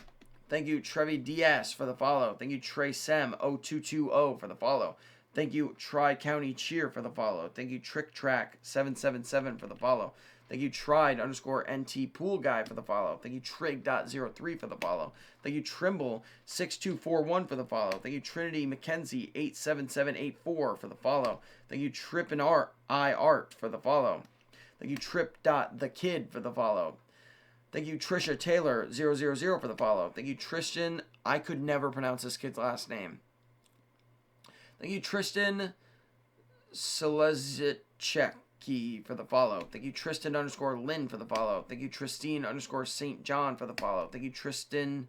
Thank you, Trevi Diaz for the follow. Thank you, Trey Sem 0220 for the follow. Thank you, Tri County Cheer for the follow. Thank you, Trick Track 777 for the follow. Thank you, Tried _NT Pool Guy for the follow. Thank you, Trig.03 for the follow. Thank you, Trimble 6241 for the follow. Thank you, Trinity McKenzie 87784 for the follow. Thank you, Trip and Art for the follow. Thank you, Trip.TheKid for the follow. Thank you, Trisha Taylor 000 for the follow. Thank you, Tristan. I could never pronounce this kid's last name. Thank you, Tristan Selezicek for the follow. Thank you, Tristan _Lynn for the follow. Thank you, Tristine _St. John for the follow. Thank you, Tristine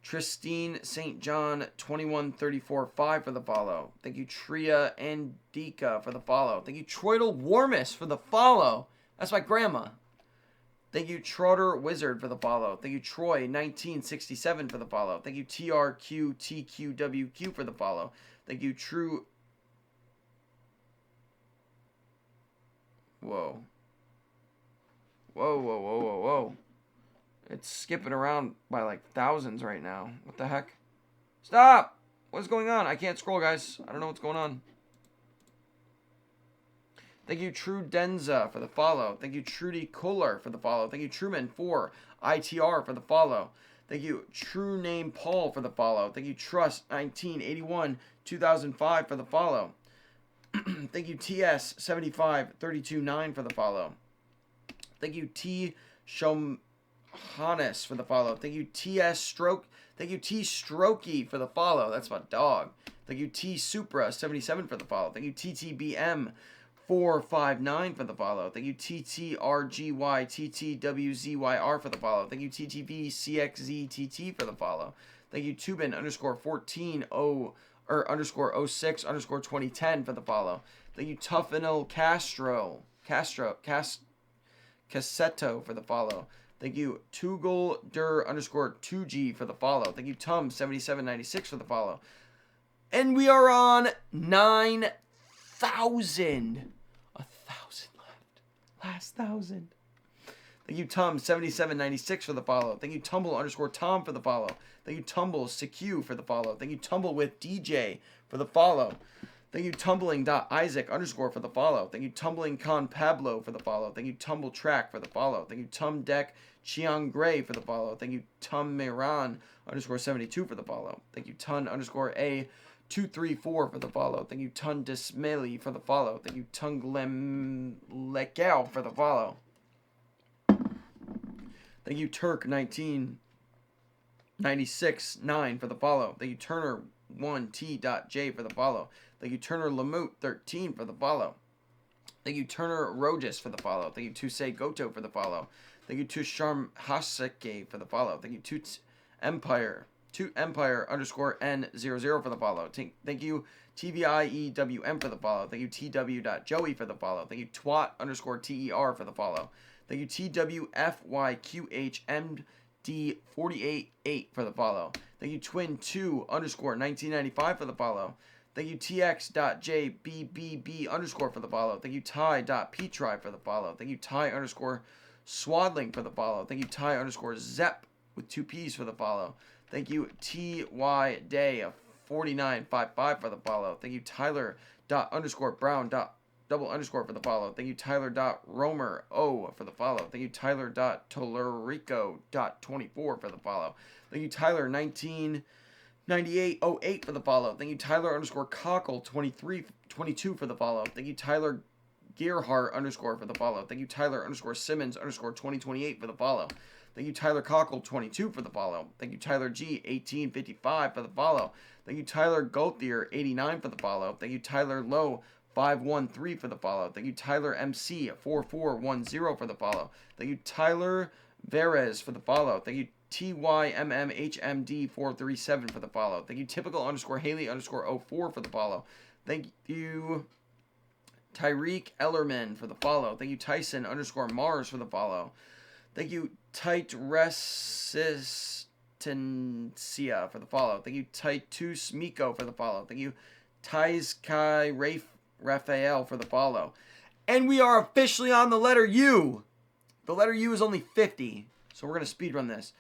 St. John 21345 for the follow. Thank you, Tria Andika for the follow. Thank you, Troidal Warmus for the follow. That's my grandma. Thank you, Trotter Wizard for the follow. Thank you, Troy 1967 for the follow. Thank you, TRQTQWQ for the follow. Thank you, True. Whoa. It's skipping around by like thousands right now. What the heck? Stop! What's going on? I can't scroll, guys. I don't know what's going on. Thank you, True Denza for the follow. Thank you, Trudy Kohler for the follow. Thank you, Truman 4 ITR for the follow. Thank you, True Name Paul for the follow. Thank you, Trust 1981 2005 for the follow. Thank you, TS 75 329 for the follow. Thank you, T Shomanes for the follow. Thank you, TS Stroke. Thank you, T Strokey for the follow. That's my dog. Thank you, T Supra 77 for the follow. Thank you, TTBM 459 for the follow. Thank you, TTRGY TTWZYR for the follow. Thank you, TTVCXZTT for the follow. Thank you, Tubin _14 _06 _2010 for the follow. Thank you, Tuffinel Cassetto for the follow. Thank you, Tugel Der _2G for the follow. Thank you, Tum 7796 for the follow. And we are on 9,000. 1,000 left. Last 1,000. Thank you, Tum 7796 for the follow. Thank you, Tumble _Tom for the follow. Thank you, Tumble CQ for the follow. Thank you, Tumble with DJ for the follow. Thank you, Tumbling.Isaac _ for the follow. Thank you, Tumbling Con Pablo for the follow. Thank you, Tumble Track for the follow. Thank you, Tum Deck Chiang Gray for the follow. Thank you, Tum Miran _72 for the follow. Thank you, Tun _A 234 for the follow. Thank you, Tun Dismally for the follow. Thank you, Tunglem Lekao for the follow. Thank you, Turk 19. 96.9 for the follow. Thank you, Turner 1T.J for the follow. Thank you, Turner Lamute 13 for the follow. Thank you, Turner Rojas for the follow. Thank you, Tusei Goto for the follow. Thank you, Tusharm Haseke for the follow. Thank you, Toot Empire underscore N00 for the follow. Thank you, TVIEWM for the follow. Thank you, TW.Joey for the follow. Thank you, Twat underscore TER for the follow. Thank you, TWFYQHMD488 for the follow. Thank you, Twin2 underscore 1995 for the follow. Thank you, TX.JBBB underscore for the follow. Thank you, Ty.Petri for the follow. Thank you, Ty underscore Swadling for the follow. Thank you, Ty underscore Zep with 2 P's for the follow. Thank you, TY Day 4955 for the follow. Thank you, Tyler underscore Brown double underscore for the follow. Thank you, Tyler Romer O for the follow. Thank you, Tyler Tolerico 24 for the follow. Thank you, Tyler 199808 for the follow. Thank you, Tyler underscore Cockle 2322 for the follow. Thank you, Tyler Gearhart underscore for the follow. Thank you, Tyler underscore Simmons underscore 2028 for the follow. Thank you, Tyler Cockle 22 for the follow. Thank you, Tyler G 1855 for the follow. Thank you, Tyler Gauthier 89 for the follow. Thank you, Tyler Lowe 513 for the follow. Thank you, Tyler MC 4410 for the follow. Thank you, Tyler Verez for the follow. Thank you, TYMMHMD 437 for the follow. Thank you, Typical underscore Haley underscore 04 for the follow. Thank you, Tyreek Ellerman for the follow. Thank you, Tyson underscore Mars for the follow. Thank you, Tight Resistencia for the follow. Thank you, Titus Miko for the follow. Thank you, Tais Kai Raphael for the follow. And we are officially on the letter U. The letter U is only 50, so we're going to speedrun this.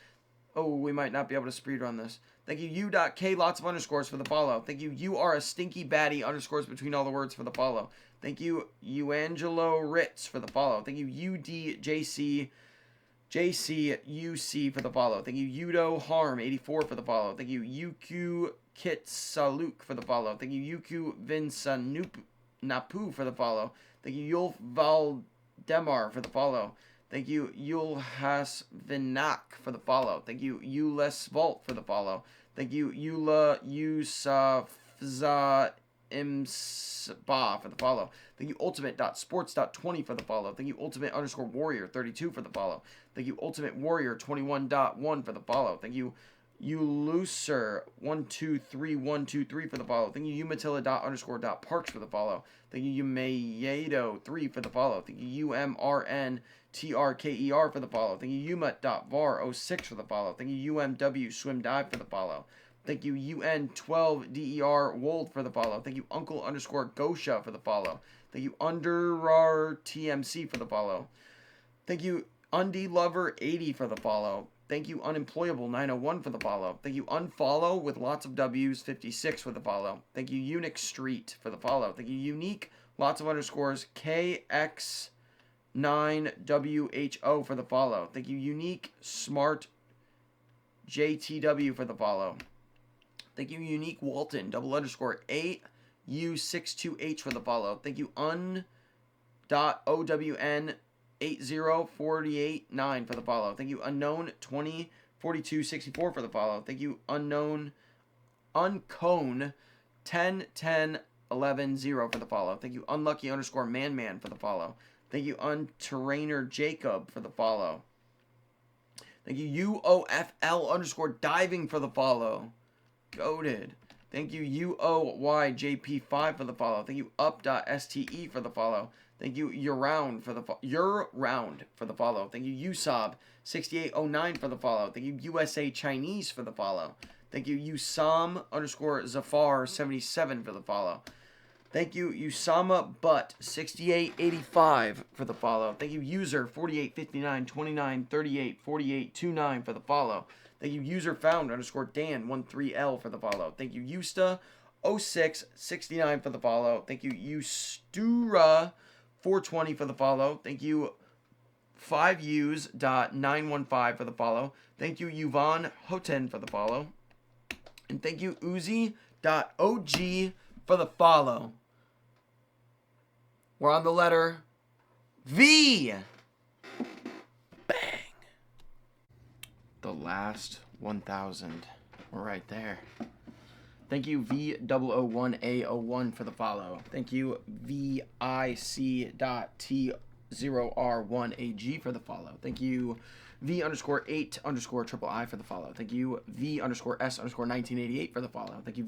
Oh, we might not be able to speedrun this. Thank you, U.K, lots of underscores for the follow. Thank you, You Are a Stinky Baddie, underscores between all the words for the follow. Thank you, Angelo Ritz for the follow. Thank you, UDJC JCUC for the follow. Thank you, Yudo Harm 84 for the follow. Thank you, UQ Kitsaluk for the follow. Thank you, UQ Napu for the follow. Thank you, Yulf Valdemar for the follow. Thank you, Yulhas Vinak for the follow. Thank you, Ules Volt for the follow. Thank you, Eula Yusafza Imsba for the follow. Thank you, Ultimate.Sports.20 for the follow. Thank you, Ultimate underscore Warrior 32 for the follow. Thank you, Ultimate Warrior 21.1 for the follow. Thank you, Uluser 123123 for the follow. Thank you, Umatilla underscore Parks for the follow. Thank you, Umayedo 3 for the follow. Thank you, UMRNTRKER for the follow. Thank you, Umat.var 06 for the follow. Thank you, UMW Swim Dive for the follow. Thank you, UN12DER Wold for the follow. Thank you, Uncle underscore Gosha for the follow. Thank you, Underar TMC for the follow. Thank you, Undie Lover 80 for the follow. Thank you, Unemployable 901 for the follow. Thank you, Unfollow with lots of W's 56 for the follow. Thank you, Unix Street for the follow. Thank you, Unique, lots of underscores KX9WHO for the follow. Thank you, Unique Smart JTW for the follow. Thank you, Unique Walton, double underscore 8U62H for the follow. Thank you, Un.OWN80489 for the follow. Thank you, Unknown204264 for the follow. Thank you, Uncone 101011 for the follow. Thank you, Unlucky underscore Man for the follow. Thank you, Unterrainer Jacob for the follow. Thank you, UOFL underscore Diving for the follow. Goated. Thank you, UOYJP5 for the follow. Thank you, Up.STE for the follow. Thank you, Year-Round for the follow. Thank you, USOB6809 for the follow. Thank you, USA Chinese for the follow. Thank you, Usam underscore Zafar 77 for the follow. Thank you, Usama Butt 6885 for the follow. Thank you, User 4859 29 38 48 29 for the follow. Thank you, User Found underscore Dan 13L for the follow. Thank you, Usta 0669 for the follow. Thank you, Ustura 420 for the follow. Thank you, 5Us.915 for the follow. Thank you, Yvonne Hoten for the follow. And thank you, Uzi.OG for the follow. We're on the letter V. The last 1,000. We're right there. Thank you, V001A01 for the follow. Thank you, VIC.T0R1AG for the follow. Thank you, V_8_III for the follow. Thank you, V_S_1988 for the follow. Thank you,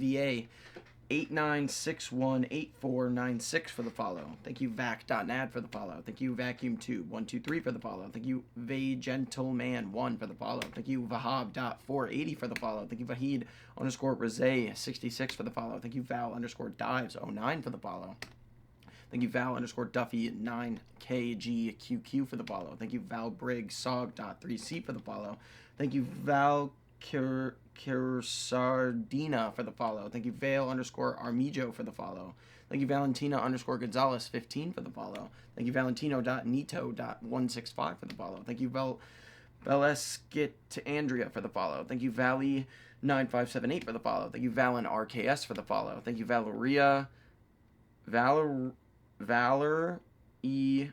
VA89618496 for the follow. Thank you, Vac.Nad for the follow. Thank you, Vacuum2123 for the follow. Thank you, VaGentleman1 for the follow. Thank you, Vahab.480 for the follow. Thank you, Vahid_Rizay66 for the follow. Thank you, Val_Dives09 for the follow. Thank you, Val_Duffy9KGQQ for the follow. Thank you, ValBriggsog.3C for the follow. Thank you, Valkyrsardina for the follow. Thank you, Vale_Armijo for the follow. Thank you, Valentina_Gonzalez15 for the follow. Thank you, Valentino.Nito.165 for the follow. Thank you, Veleskit for the follow. Thank you, Valley9578 for the follow. Thank you, Valen RKS for the follow. Thank you, Valor E.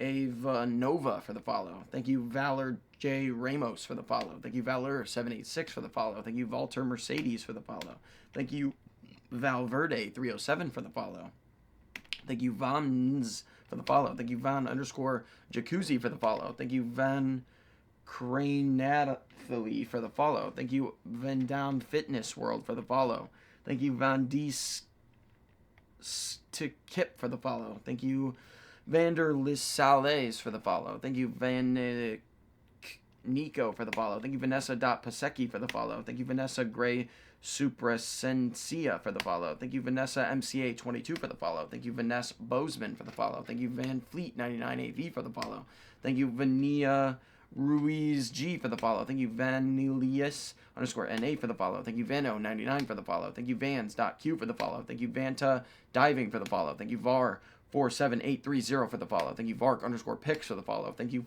Avanova for the follow. Thank you, Valor J. Ramos for the follow. Thank you, Valor786 for the follow. Thank you, Walter Mercedes for the follow. Thank you, Valverde307 for the follow. Thank you, Vans for the follow. Thank you, Van_Jacuzzi for the follow. Thank you, Van Cranathalie for the follow. Thank you, Vendam Fitness World for the follow. Thank you, Van Dies to Kip for the follow. Thank you, Vander Lissales for the follow. Thank you, Van Nico for the follow. Thank you, Vanessa.Pasecki for the follow. Thank you, Vanessa Gray Suprasencia for the follow. Thank you, Vanessa MCA22 for the follow. Thank you, Vanessa Bozeman for the follow. Thank you, Van Fleet 99AV for the follow. Thank you, Vania Ruiz G for the follow. Thank you, Vanilius_NA for the follow. Thank you, Vano99 for the follow. Thank you, Vans.Q for the follow. Thank you, Vanta Diving for the follow. Thank you, Var47830 for the follow. Thank you, Vark_Pix for the follow. Thank you,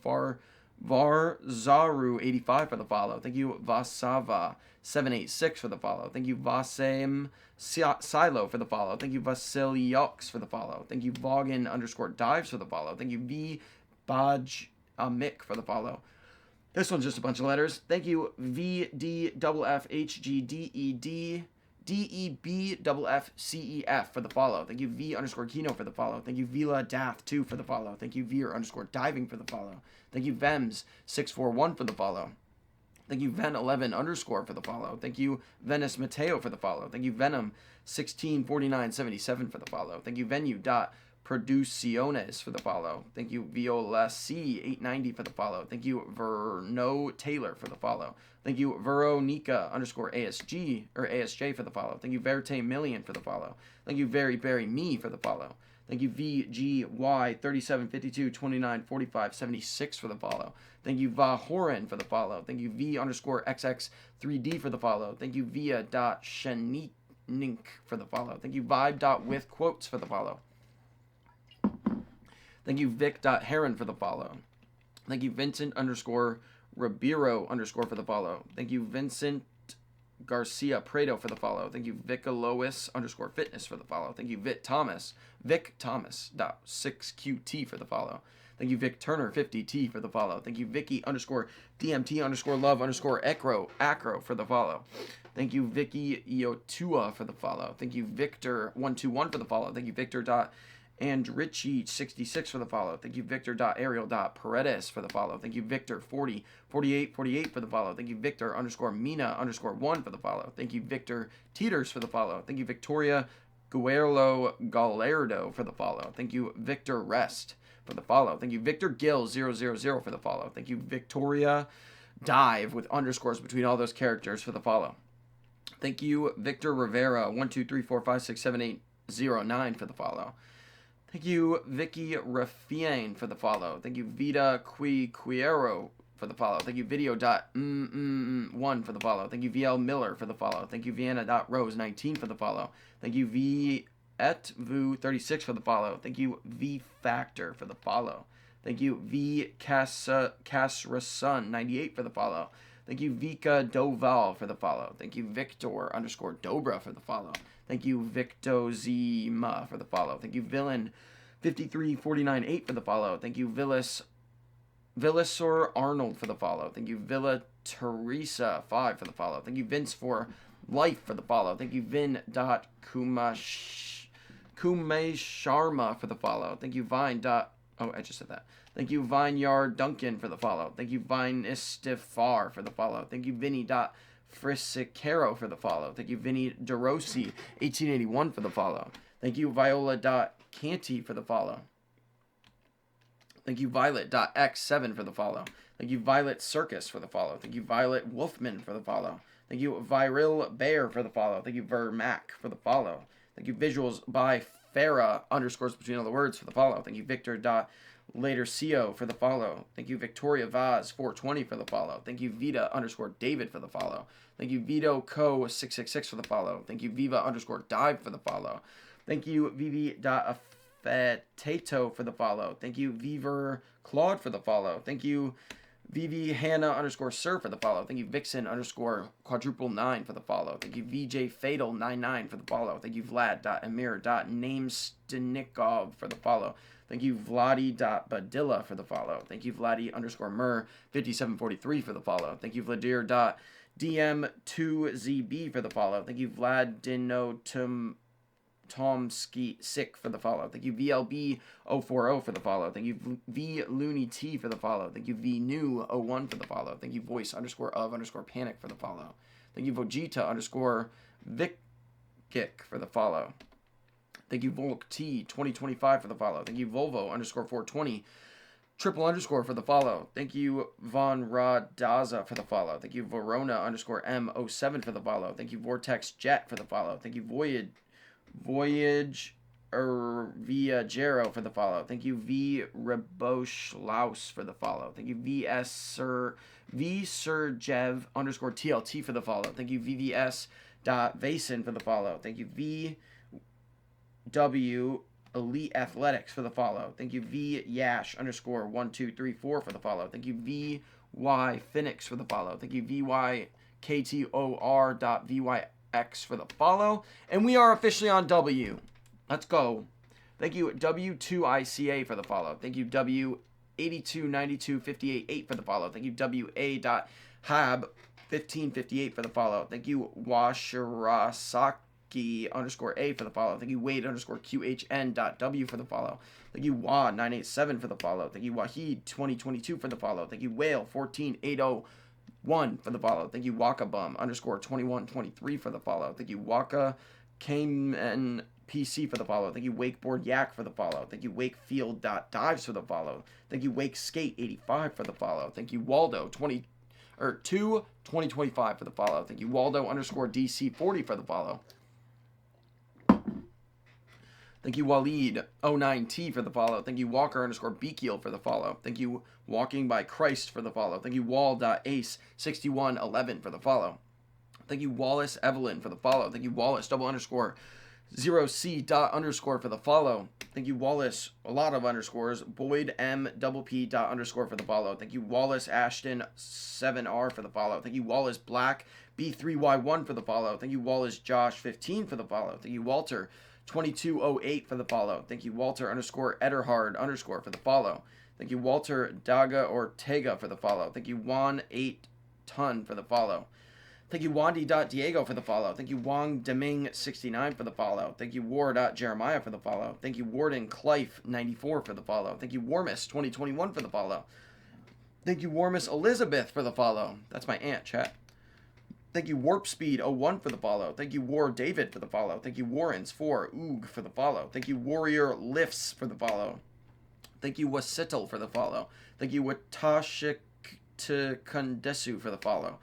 Varzaru85 for the follow. Thank you, Vasava786 for the follow. Thank you, Vasem Silo for the follow. Thank you, Vasiliox for the follow. Thank you, Vogan_Dives for the follow. Thank you, V Baj Mick for the follow. This one's just a bunch of letters. Thank you, VDFFHGDEDEBFFCEF for the follow. Thank you, V_Kino for the follow. Thank you, Vila Dath2 for the follow. Thank you, Veer_Diving for the follow. Thank you, Vems641 for the follow. Thank you, Ven11_ for the follow. Thank you, Venice Mateo for the follow. Thank you, Venom164977 for the follow. Thank you, Venue.Produciones for the follow. Thank you, Viola C890 for the follow. Thank you, Verno Taylor for the follow. Thank you, Veronica_ASG or ASJ for the follow. Thank you, Verte Million for the follow. Thank you, Very Me for the follow. Thank you, VGY3752294576 for the follow. Thank you, Vahoran for the follow. Thank you, V_XX3D for the follow. Thank you, Via.Shanink for the follow. Thank you, Vibe.WithQuotes for the follow. Thank you, Vic.Heron for the follow. Thank you, Vincent_Ribeiro_ for the follow. Thank you, Vincent Garcia Prado for the follow. Thank you, Vicalois_Fitness for the follow. Thank you, Vic Thomas.6QT for the follow. Thank you, Vic Turner 50T for the follow. Thank you, Vicky_DMT_love_Acro for the follow. Thank you, Vicky Iotua for the follow. Thank you, Victor121 for the follow. Thank you, Victor.Andrichi66 for the follow. Thank you, Victor.Ariel.Paredes for the follow. Thank you, Victor404848 for the follow. Thank you, Victor_Mina_1 for the follow. Thank you, Victor Teeters for the follow. Thank you, Victoria Guerlo Gallardo for the follow. Thank you, Victor Rest for the follow. Thank you, Victor Gill 000 for the follow. Thank you, Victoria Dive with underscores between all those characters for the follow. Thank you, Victor Rivera 123456789 for the follow. Thank you, Vicky Rafiane for the follow. Thank you, Vita Quiero for the follow. Thank you, Video.1 for the follow. Thank you, VL Miller for the follow. Thank you, Vienna.Rose19 for the follow. Thank you, VEtVu36 for the follow. Thank you, V Factor for the follow. Thank you, V Casrasun98 for the follow. Thank you, Vika Doval for the follow. Thank you, Victor_Dobra for the follow. Thank you, Victozima for the follow. Thank you, Villain53498 for the follow. Thank you, Villasor Arnold for the follow. Thank you, Villa Teresa 5 for the follow. Thank you Vince for life for the follow. Thank you Vin.Kumesh Sharma for the follow. Thank you Vine. Oh, I just said that. Thank you Vineyard Duncan for the follow. Thank you Vine Istifar for the follow. Thank you Vinny.Frisicero for the follow. Thank you Vinny DeRossi 1881 for the follow. Thank you Viola.Canty for the follow. Thank you Violet.X7 for the follow. Thank you Violet Circus for the follow. Thank you Violet Wolfman for the follow. Thank you Viril Bear for the follow. Thank you Vermac for the follow. Thank you Visuals by Farah underscores between all the words for the follow. Thank you Victor.Latercio for the follow. Thank you Victoria Vaz 420 for the follow. Thank you Vita_David for the follow. Thank you Vito Co 666 for the follow. Thank you Viva_Dive for the follow. Thank you Vivi.Afetato for the follow. Thank you Viver Claude for the follow. Thank you Vivi Hannah_Sir for the follow. Thank you Vixen_quadruple9 for the follow. Thank you VJ Fatal99 for the follow. Thank you Vlad.Emir.Namestanikov for the follow. Thank you Vladi.Badilla for the follow. Thank you Vladi_Mur5743 for the follow. Thank you Vladir.DM2ZB for the follow. Thank you Vladinotomsky6 for the follow. Thank you VLB040 for the follow. Thank you V Looney T for the follow. Thank you V New01 for the follow. Thank you Voice_of_Panic for the follow. Thank you Vogeta_Vikic for the follow. Thank you Volk T 2025 for the follow. Thank you Volvo_420 __ for the follow. Thank you Von Radaza for the follow. Thank you Verona_M07 for the follow. Thank you Vortex Jet for the follow. Thank you Voyage Viajero for the follow. Thank you V Reboschlaus for the follow. Thank you Sergev_TLT for the follow. Thank you VVS.Vason for the follow. Thank you VW Elite Athletics for the follow. Thank you V Yash_1234 for the follow. Thank you VY Phoenix for the follow. Thank you VYKTOR.VYX for the follow. And we are officially on W. Let's go. Thank you W2ICA for the follow. Thank you W829258 for the follow. Thank you WA.Hab1558 for the follow. Thank you Washirasaki _A for the follow. Thank you Wade_QHN.W for the follow. Thank you Wah987 for the follow. Thank you Wahid2022 for the follow. Thank you Whale14801 for the follow. Thank you Wakabum_2123 for the follow. Thank you Waka Cayman PC for the follow. Thank you Wakeboard Yak for the follow. Thank you Wakefield.Dives for the follow. Thank you Wake Skate 85 for the follow. Thank you Waldo 2025 for the follow. Thank you Waldo_DC40 for the follow. Thank you Waleed09T for the follow. Thank you Walker_Beakiel for the follow. Thank you Walking by Christ for the follow. Thank you Wall.Ace6111 for the follow. Thank you Wallace Evelyn for the follow. Thank you Wallace_0C._ for the follow. Thank you Wallace, a lot of underscores, Boyd M_P._ for the follow. Thank you Wallace Ashton 7R for the follow. Thank you Wallace Black B3Y1 for the follow. Thank you Wallace Josh 15 for the follow. Thank you Walter 2208 for the follow. Thank you Walter_Ederhard_ for the follow. Thank you Walter Daga Ortega for the follow. Thank you Juan 8 Ton for the follow. Thank you Wandy.Diego for the follow. Thank you Wong Deming 69 for the follow. Thank you War.Jeremiah for the follow. Thank you Warden Clife 94 for the follow. Thank you Warmus 2021 for the follow. Thank you Warmus Elizabeth for the follow. That's my aunt, chat. Thank you Warp Speed 01 for the follow. Thank you War David for the follow. Thank you Warrens 4 Oog for the follow. Thank you Warrior Lifts for the follow. Thank you Wasittle for the follow. Thank you Watashik_Kundesu for the follow.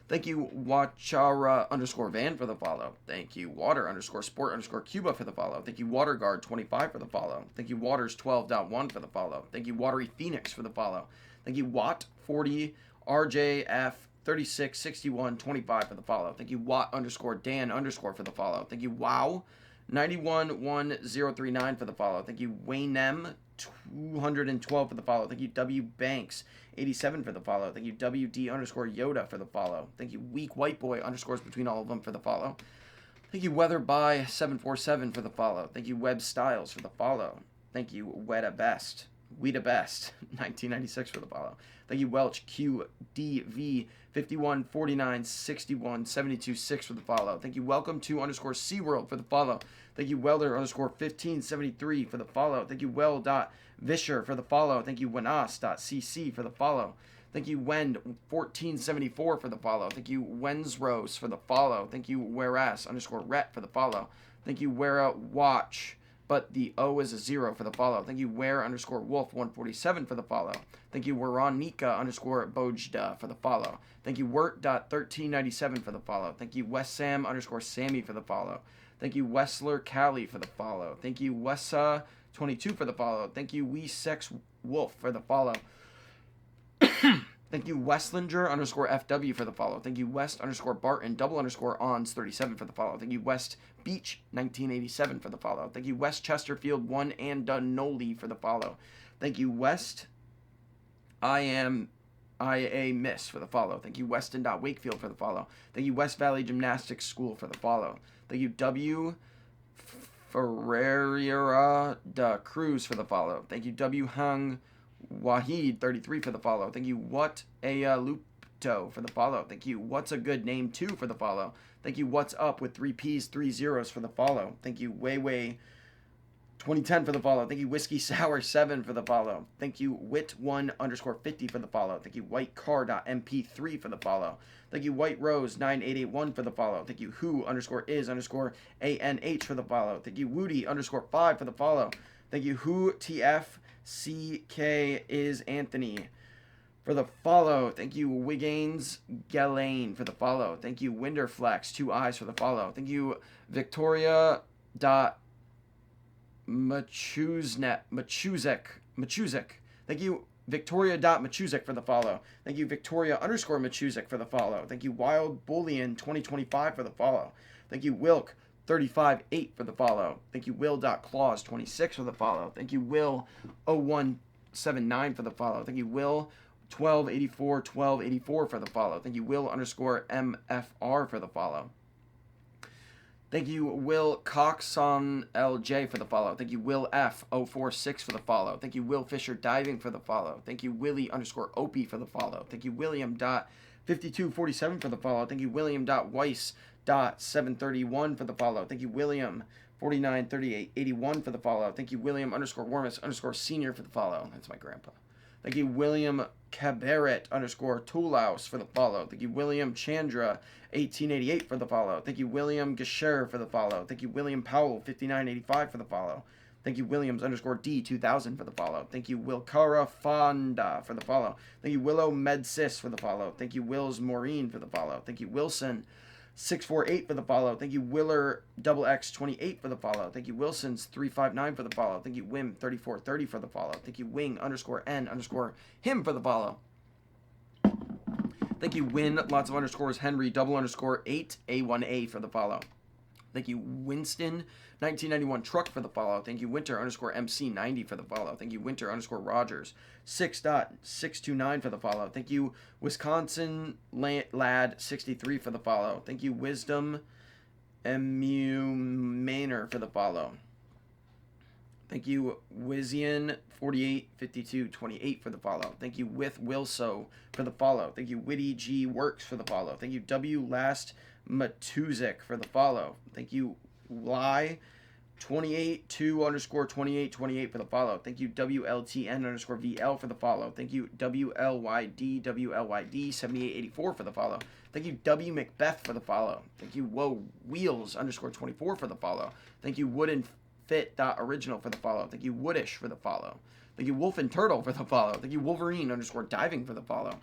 Thank you Wachara_Van for the follow. Thank you Water_Sport_Cuba for the follow. Thank you Waterguard 25 for the follow. Thank you Waters 12.1 for the follow. Thank you Watery Phoenix for the follow. Thank you Watt 40 RJF 366125 for the follow. Thank you Watt_Dan_ for the follow. Thank you Wow 911039 for the follow. Thank you Waynem 212 for the follow. Thank you W Banks 87 for the follow. Thank you WD_Yoda for the follow. Thank you Weak White Boy underscores between all of them for the follow. Thank you Weather by 747 for the follow. Thank you Web Styles for the follow. Thank you Weta Best We the Best, 1996 for the follow. Thank you, Welch QDV, 51 49 61 72 6 for the follow. Thank you, Welcome to _ SeaWorld for the follow. Thank you, Welder _ 1573 for the follow. Thank you, Well.Vischer for the follow. Thank you, Wenas.cc for the follow. Thank you, Wend 1474 for the follow. Thank you, Wensrose for the follow. Thank you, Whereas _ Ret for the follow. Thank you, Wera Watch, but the O is a 0 for the follow. Thank you, Where _ Wolf 147 for the follow. Thank you, Weronika _ Bojda for the follow. Thank you, Wirt.1397 for the follow. Thank you, Wessam _ Sammy for the follow. Thank you, Wessler Callie for the follow. Thank you, Wessa 22 for the follow. Thank you, We Sex Wolf for the follow. Thank you, Westlinger _ FW for the follow. Thank you, West _ Barton _ons 37 for the follow. Thank you, West Beach 1987 for the follow. Thank you, West Chesterfield 1 and Dunoley for the follow. Thank you, West IA Miss for the follow. Thank you, Weston.Wakefield for the follow. Thank you, West Valley Gymnastics School for the follow. Thank you, W Ferreira da Cruz for the follow. Thank you, W Hung Wahid 33 for the follow. Thank you, What Aya Lupto for the follow. Thank you, What's a Good Name 2 for the follow. Thank you, What's Up with 3 P's 3 zeros for the follow. Thank you, Way 2010 for the follow. Thank you, Whiskey Sour 7 for the follow. Thank you, Wit1 _ 50 for the follow. Thank you, WhiteCar.mp3 for the follow. Thank you, White Rose 9881 for the follow. Thank you, Who _ is _ ANH for the follow. Thank you, Woody _ 5 for the follow. Thank you, Who TF CK is Anthony for the follow. Thank you, Wiggins Gallane for the follow. Thank you, Winderflex 2 eyes for the follow. Thank you, Victoria Machuzek. Thank you, Victoria.Machuzek for the follow. Thank you, Victoria _ Machuzek for the follow. Thank you, Wild Bullion 2025 for the follow. Thank you, Wilk 35-8 for the follow. Thank you, Will.Claus 26 for the follow. Thank you, Will 0179 for the follow. Thank you, Will 1284 for the follow. Thank you, Will _ MFR for the follow. Thank you, Will Coxon LJ for the follow. Thank you, Will F 046 for the follow. Thank you, Will Fisher Diving for the follow. Thank you, Willie _ Opie for the follow. Thank you, William.5247 for the follow. Thank you, William.Weiss.731 for the follow. Thank you, William 493881 for the follow. Thank you, William _ Wormus _ Senior for the follow. That's my grandpa. Thank you, William Cabaret _ Toolaus for the follow. Thank you, William Chandra 1888 for the follow. Thank you, William Gasher for the follow. Thank you, William Powell 5985 for the follow. Thank you, Williams _ D 2000 for the follow. Thank you, Wilcara Fonda for the follow. Thank you, Willow Medsis for the follow. Thank you, Wills Maureen for the follow. Thank you, Wilson 648 for the follow. Thank you, Willer XX28 for the follow. Thank you, Wilsons 359 for the follow. Thank you, Wim 3430 for the follow. Thank you, Wing _N _ him for the follow. Thank you, Win lots of underscores Henry _8 A1A for the follow. Thank you, Winston 1991 Truck for the follow. Thank you, Winter _ MC90 for the follow. Thank you, Winter _ Rogers 6.629 for the follow. Thank you, Wisconsin Lad 63 for the follow. Thank you, Wisdom Manor for the follow. Thank you, Wizian 485228 for the follow. Thank you, With Wilso for the follow. Thank you, Witty G Works for the follow. Thank you, W Last Matuzik for the follow. Thank you, Lie 282 _ 2828 for the follow. Thank you, WLTN _ VL for the follow. Thank you, WLYD 7884 for the follow. Thank you, W Macbeth for the follow. Thank you, Whoa Wheels _ 24 for the follow. Thank you, Wooden Fit.Original for the follow. Thank you, Woodish for the follow. Thank you, Wolf and Turtle for the follow. Thank you, Wolverine _ Diving for the follow.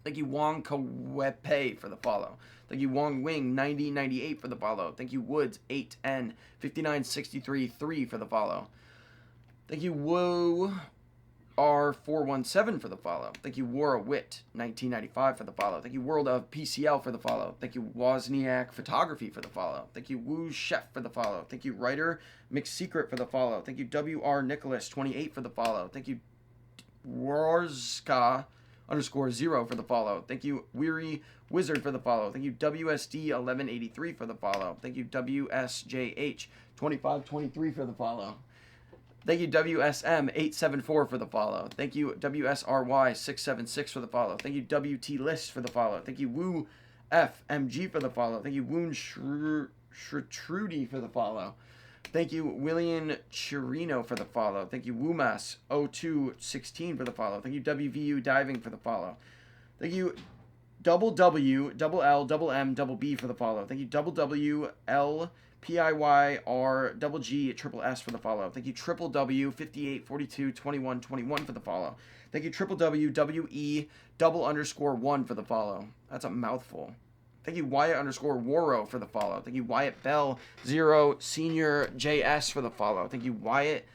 Thank you, Wong Kawepe for the follow. Thank you, Wong Wing 9098 for the follow. Thank you, Woods 8N 59633 for the follow. Thank you, Woo R417 for the follow. Thank you, Wara Wit 1995 for the follow. Thank you, World of PCL for the follow. Thank you, Wozniak Photography for the follow. Thank you, Woo Chef for the follow. Thank you, Writer Mixed Secret for the follow. Thank you, WR Nicholas 28 for the follow. Thank you, Warska _0 for the follow. Thank you, Weary Wizard for the follow. Thank you, WSD 1183 for the follow. Thank you, WSJH 2523 for the follow. Thank you, WSM874 for the follow. Thank you, WSRY676 for the follow. Thank you, WT List for the follow. Thank you, Woo FMG for the follow. Thank you, Woon Shrutrudy for the follow. Thank you, William Chirino for the follow. Thank you, Woomas0216 for the follow. Thank you, WVU Diving for the follow. Thank you, Double W, Double L, Double M, Double B for the follow. Thank you, Double W, L, PIYR, Double G, Triple S for the follow. Thank you, Triple W, 58, 42, 21, 21 for the follow. Thank you, Triple W, WE, double underscore 1 for the follow. That's a mouthful. Thank you, Wyatt underscore Warrow for the follow. Thank you, Wyatt Bell 0 Senior JS for the follow. Thank you, Wyatt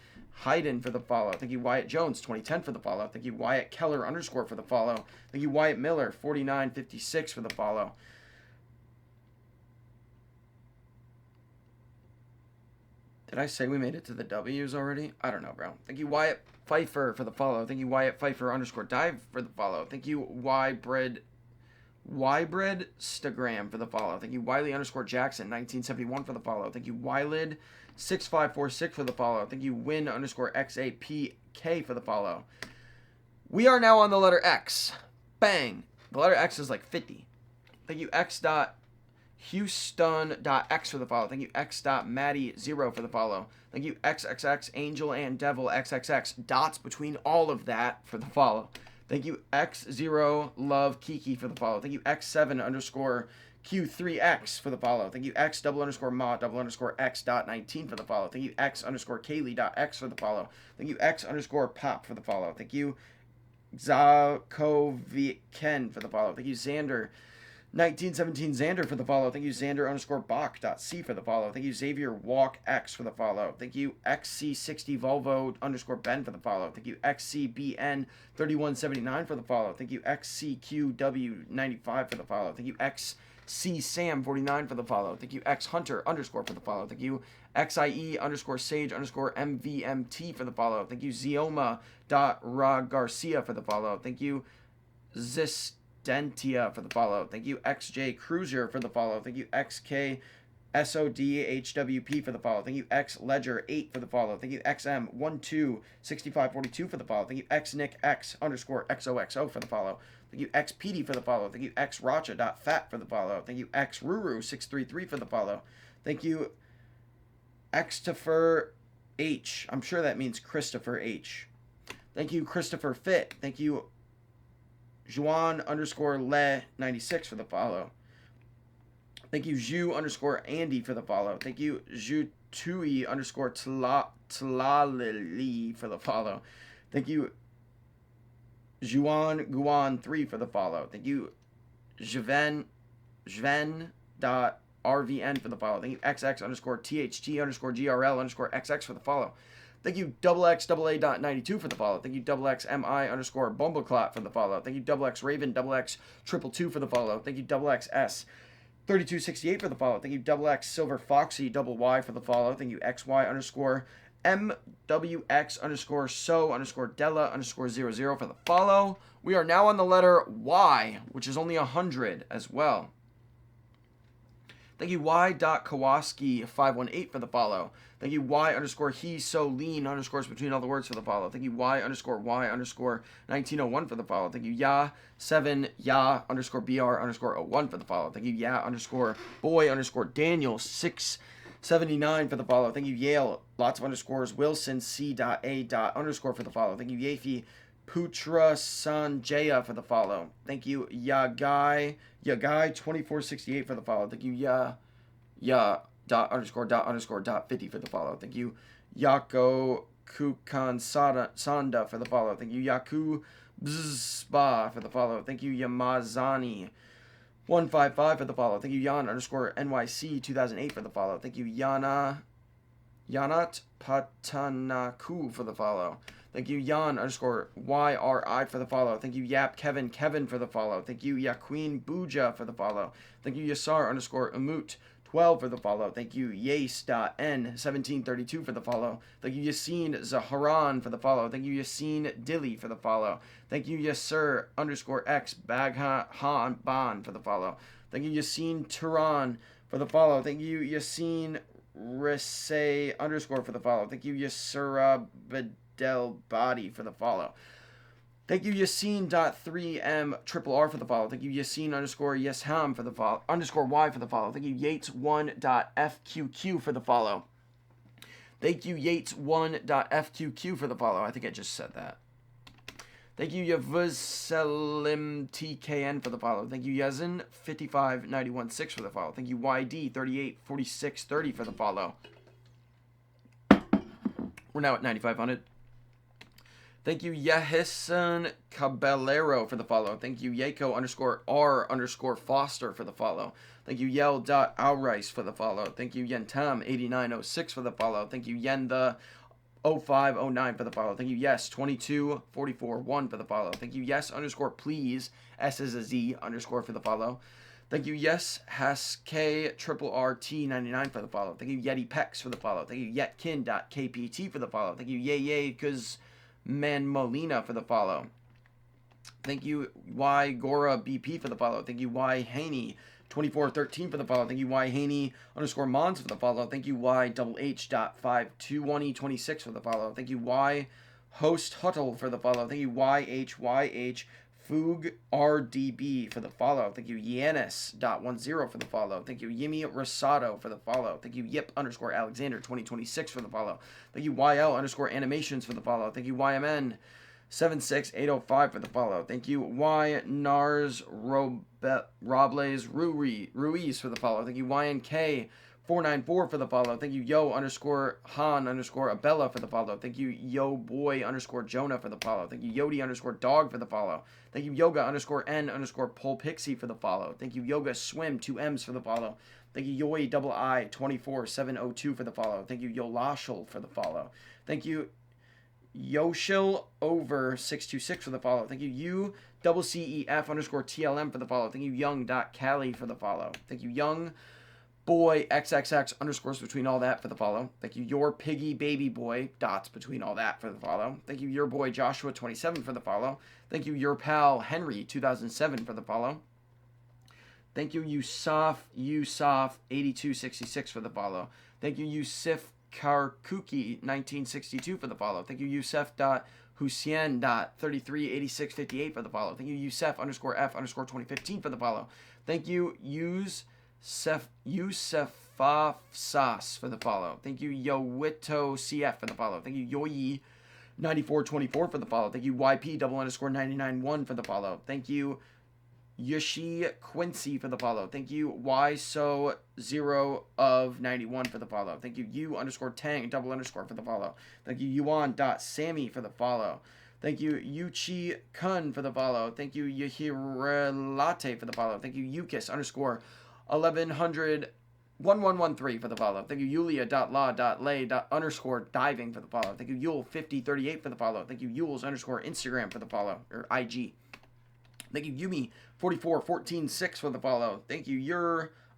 Hayden for the follow. Thank you, Wyatt Jones 2010 for the follow. Thank you, Wyatt Keller underscore for the follow. Thank you, Wyatt Miller 4956 for the follow. Did I say we made it to the W's already? I don't know, bro. Thank you, Wyatt Pfeiffer for the follow. Thank you, Wyatt Pfeiffer underscore dive for the follow. Thank you, Ybread Stagram for the follow. Thank you, Wiley underscore Jackson 1971 for the follow. Thank you, Wylid 6546 for the follow. Thank you, Win underscore XAPK for the follow. We are now on the letter X. Bang. The letter X is like 50. Thank you, X.Houston.X for the follow. Thank you, X.Maddie0 for the follow. Thank you, XXX Angel and Devil XXX dots between all of that for the follow. Thank you, X0 Love Kiki for the follow. Thank you, X7 underscore Q3X for the follow. Thank you, X double underscore Ma double underscore X.19 for the follow. Thank you, X underscore Kaylee.X for the follow. Thank you, X underscore Pop for the follow. Thank you, Zakoviken for the follow. Thank you, Xander 1917 Xander for the follow. Thank you, Xander underscore Bach.C for the follow. Thank you, Xavier Walk X for the follow. Thank you, XC60 Volvo underscore Ben for the follow. Thank you, XCBN 3179 for the follow. Thank you, XCQW95 for the follow. Thank you, XC Sam 49 for the follow. Thank you, X Hunter underscore for the follow. Thank you, XIE underscore Sage underscore MVMT for the follow. Thank you, Zioma.Ra Garcia for the follow. Thank you, Dentia for the follow. Thank you, XJ Cruiser for the follow. Thank you, XK SODHWP for the follow. Thank you, X Ledger 8 for the follow. Thank you, XM126542 for the follow. Thank you, XNickX underscore XOXO for the follow. Thank you, XPD for the follow. Thank you, XRacha.Fat for the follow. Thank you, XRuru633 for the follow. Thank you, Xtopher H. I'm sure that means Christopher H. Thank you, Christopher Fit. Thank you, Juan underscore Le 96 for the follow. Thank you, Zhu underscore Andy for the follow. Thank you, Zhu Tui underscore Tlalili for the follow. Thank you, Juan Guan 3 for the follow. Thank you, Jven.RVN for the follow. Thank you, XX underscore THT underscore GRL underscore XX for the follow. Thank you, XXAA.92 for the follow. Thank you, XXMI underscore Bumbleclot for the follow. Thank you, XX Raven, XX222 for the follow. Thank you, XXS 3268 for the follow. Thank you, XX Silver Foxy Y for the follow. Thank you, XY underscore MWX underscore So underscore Della underscore 00 for the follow. We are now on the letter Y, which is only 100 as well. Thank you, Y.Kowalski518 for the follow. Thank you, Y underscore he so lean underscores between all the words for the follow. Thank you, Y underscore 1901 for the follow. Thank you, Ya7 Ya underscore BR underscore 01 for the follow. Thank you, Ya underscore boy underscore Daniel 679 for the follow. Thank you, Yale, lots of underscores, Wilson C.A. underscore for the follow. Thank you, Yafi Putra Sanjaya for the follow. Thank you, Yagai 2468 for the follow. Thank you, dot underscore 50 for the follow. Thank you, Yako Kukan Sanda for the follow. Thank you, Yaku Bzba for the follow. Thank you, Yamazani 155 for the follow. Thank you, Yan underscore NYC 2008 for the follow. Thank you, Yanat Patanaku for the follow. Thank you, Yan underscore YRI for the follow. Thank you, Yap Kevin for the follow. Thank you, Yaqueen Buja for the follow. Thank you, Yasar underscore Umut 12 for the follow. Thank you, Yace.N1732 for the follow. Thank you, Yassine Zaharan for the follow. Thank you, Yassine Dilly for the follow. Thank you, Yasser underscore X Baghan Ban for the follow. Thank you, Yassine Turan for the follow. Thank you, Yassine Risse underscore for the follow. Thank you, Yasura Bedel Body for the follow. Thank you, Yassine.3M Triple R for the follow. Thank you, Yassine underscore Yesham for the follow. Underscore Y for the follow. Thank you, Yates1.FQQ for the follow. Thank you, Yates1.FQQ for the follow. I think I just said that. Thank you, Yavuzselim TKN for the follow. Thank you, Yazin 55916 for the follow. Thank you, YD 384630 for the follow. We're now at 9,500. Thank you, Yahisan Caballero for the follow. Thank you, Yako underscore R underscore Foster for the follow. Thank you, Yel.Alrice for the follow. Thank you, Yentam8906 for the follow. Thank you, Yen the 0509 for the follow. Thank you, Yes 22441 for the follow. Thank you, Yes underscore Please S is a Z underscore for the follow. Thank you, Yes Haske Triple RT99 for the follow. Thank you, Yeti Pex for the follow. Thank you, Yetkin.KPT for the follow. Thank you, Yay Cause Man Molina for the follow. Thank you, Y Gora BP for the follow. Thank you, Y Haney 2413 for the follow. Thank you, Y Haney underscore Mons for the follow. Thank you, Y double H.521E26 for the follow. Thank you, Y Host Huttle for the follow. Thank you, YHYH Foog RDB for the follow. Thank you, Yanis.10 for the follow. Thank you, Yimi Rosado for the follow. Thank you, Yip underscore Alexander 2026 for the follow. Thank you, YL underscore Animations for the follow. Thank you, YMN 76805 for the follow. Thank you, Y Nars Robles Ruiz for the follow. Thank you, YNK 494 for the follow. Thank you, Yo underscore Han underscore Abella for the follow. Thank you, Yo Boy underscore Jonah for the follow. Thank you, Yodi underscore Dog for the follow. Thank you, Yoga underscore N underscore Pole Pixie for the follow. Thank you, Yoga Swim 2M's for the follow. Thank you, Yoi Double I 24702 for the follow. Thank you, Yolashel for the follow. Thank you, Yoshil over 626 for the follow. Thank you, UCCEF underscore TLM for the follow. Thank you, Young.Cali for the follow. Thank you, Young Boy XXX underscores between all that for the follow. Thank you, Your Piggy Baby Boy dots between all that for the follow. Thank you, Your Boy Joshua 27 for the follow. Thank you, Your Pal Henry 2007 for the follow. Thank you, Yusuf 8266 for the follow. Thank you, Yusuf Karkuki 1962 for the follow. Thank you, Yusef.Hussein.338658 for the follow. Thank you, Yusef underscore F underscore 2015 for the follow. Thank you, Yusefafsas for the follow. Thank you, Yowito CF for the follow. Thank you, Yoyi 9424 for the follow. Thank you, YP double underscore 991 for the follow. Thank you, Yoshi Quincy for the follow. Thank you, YSO 0 of 91 for the follow. Thank you, U underscore Tang double underscore for the follow. Thank you, Yuan.Sammy for the follow. Thank you, Yuchi Kun for the follow. Thank you, Yahirelate for the follow. Thank you, Yukis underscore 1100 1113 for the follow. Thank you, Yulia.la.lay underscore diving for the follow. Thank you, Yule 5038 for the follow. Thank you, Yules underscore Instagram for the follow, or IG. Thank you, Yumi 44146 for the follow. Thank you,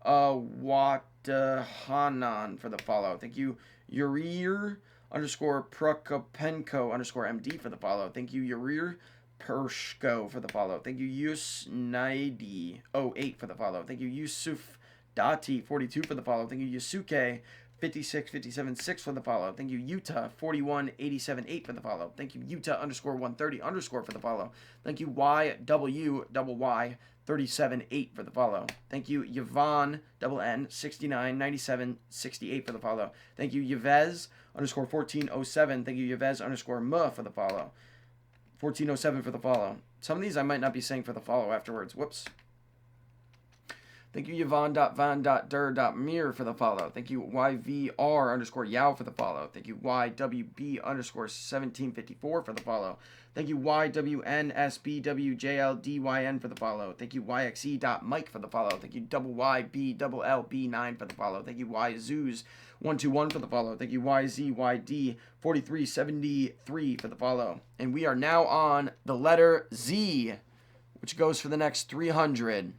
Watahanan for the follow. Thank you, Urir underscore Prokopenko underscore MD for the follow. Thank you, Urir Pershko for the follow. Thank you, Yusnaidi 08 for the follow. Thank you, Yusuf Dati 42 for the follow. Thank you, Yasuke 56576 for the follow. Thank you, Utah 41878 for the follow. Thank you, Utah underscore 130 underscore for the follow. Thank you, YWYY 378 for the follow. Thank you, Yvonne N 699768 for the follow. Thank you, Yvez underscore 1407. Thank you, Yvez underscore M for the follow. 1407 for the follow. Some of these I might not be saying for the follow afterwards. Whoops. Thank you, Yvonne.van.der.mir for the follow. Thank you, YVR underscore Yao for the follow. Thank you, YWB underscore 1754 for the follow. Thank you, YWNSBWJLDYN for the follow. Thank you, YXE.Mike for the follow. Thank you, YBLLB9 for the follow. Thank you, YZoos121 for the follow. Thank you, YZYD4373 for the follow. And we are now on the letter Z, which goes for the next 300.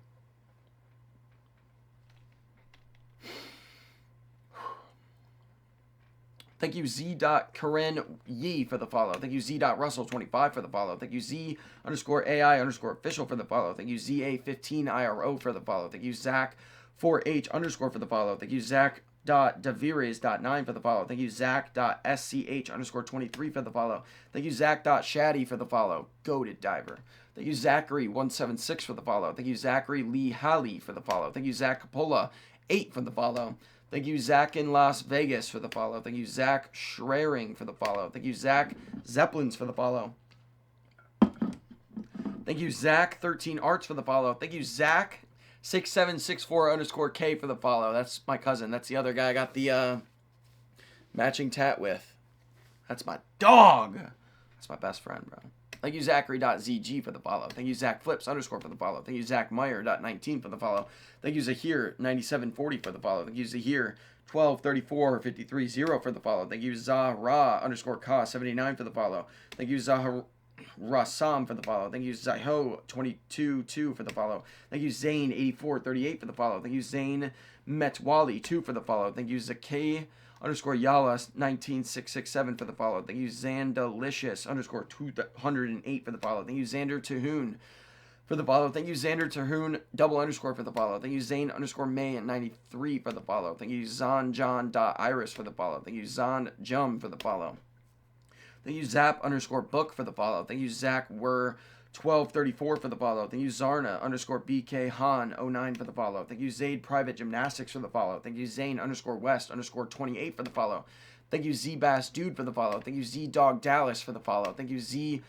Thank you, Z.Karen Yee for the follow. Thank you, Z.Russell25 for the follow. Thank you, Z underscore AI underscore official for the follow. Thank you, ZA15IRO for the follow. Thank you, Zach 4H underscore for the follow. Thank you, Zach.Davires.9 for the follow. Thank you, Zach.SCH underscore 23 for the follow. Thank you, Zach.Shaddy for the follow. Goated diver. Thank you, Zachary176 for the follow. Thank you, Zachary Lee Halley for the follow. Thank you, Zach Capola 8 for the follow. Thank you, Zach in Las Vegas for the follow. Thank you, Zach Schraring for the follow. Thank you, Zach Zeppelins for the follow. Thank you, Zach 13 Arts for the follow. Thank you, Zach 6764 underscore K for the follow. That's my cousin. That's the other guy I got the matching tat with. That's my dog. That's my best friend, bro. Thank you, Zachary.ZG for the follow. Thank you, Zach Flips underscore for the follow. Thank you, Zach Meyer.19 for the follow. Thank you, Zahir9740 for the follow. Thank you, Zahir 123453 for the follow. Thank you, Zahra underscore Ka 79 for the follow. Thank you, Zahra Rasam for the follow. Thank you, Zaiho 222 for the follow. Thank you, Zane 8438 for the follow. Thank you, Zane Metwali 2 for the follow. Thank you, Zakay underscore Yala 19667 for the follow. Thank you, Zandalicious underscore 208 for the follow. Thank you, Xander Tahoon for the follow. Thank you, Xander Tahoon double underscore for the follow. Thank you, Zane underscore May at 93 for the follow. Thank you, Zanjon.Iris for the follow. Thank you, Zan Jum for the follow. Thank you, Zap underscore Book for the follow. Thank you, Zach Were 1234 for the follow. Thank you, Zarna underscore BK Han 09 for the follow. Thank you, Zaid Private Gymnastics for the follow. Thank you, Zane underscore West underscore 28 for the follow. Thank you, Z Bass Dude for the follow. Thank you, Z Dog Dallas for the follow. Thank you, Z.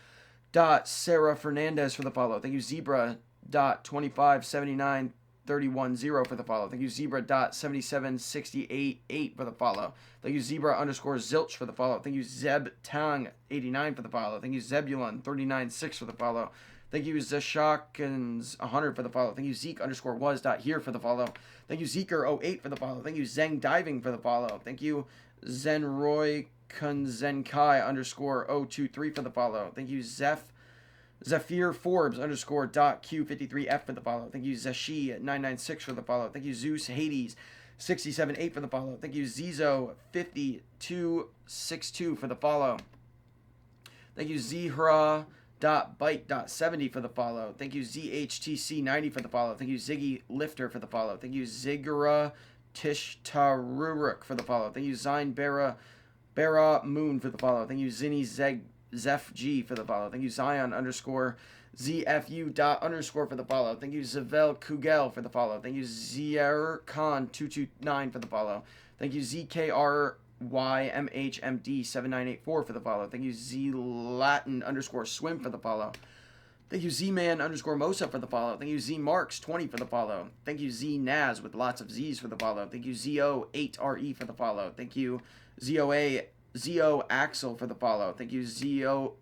Sarah Fernandez for the follow. Thank you, Zebra.2579310 for the follow. Thank you, Zebra.77688 for the follow. Thank you, Zebra underscore Zilch for the follow. Thank you, Zeb Tang 89 for the follow. Thank you, Zebulon 396 for the follow. Thank you, Zeshakins 100 for the follow. Thank you, Zeke underscore was.here for the follow. Thank you, Zeker 08 for the follow. Thank you, Zeng Diving for the follow. Thank you, Zenroy Kunzenkai underscore 023 for the follow. Thank you, Zephyr Forbes underscore .Q53F for the follow. Thank you, Zeshi 996 for the follow. Thank you, Zeus Hades 678 for the follow. Thank you, Zizo 5262 for the follow. Thank you, Zihra.Byte.70 for the follow. Thank you, ZHTC 90 for the follow. Thank you, Ziggy Lifter for the follow. Thank you, Zigura Tishtaruruk for the follow. Thank you, Zine Bara Moon for the follow. Thank you, Zinny Zeph G for the follow. Thank you, Zion underscore ZFU dot underscore for the follow. Thank you, Zavel Kugel for the follow. Thank you, Zier Khan 229 for the follow. Thank you, ZKRYMHMD 7984 for the follow. Thank you, Z Latin underscore Swim for the follow. Thank you, Z-Man underscore Mosa for the follow. Thank you, Z-Marks 20 for the follow. Thank you, Z-Naz with lots of Z's for the follow. Thank you, ZO8RE for the follow. Thank you, Zo Axel for the follow. Thank you, Ziod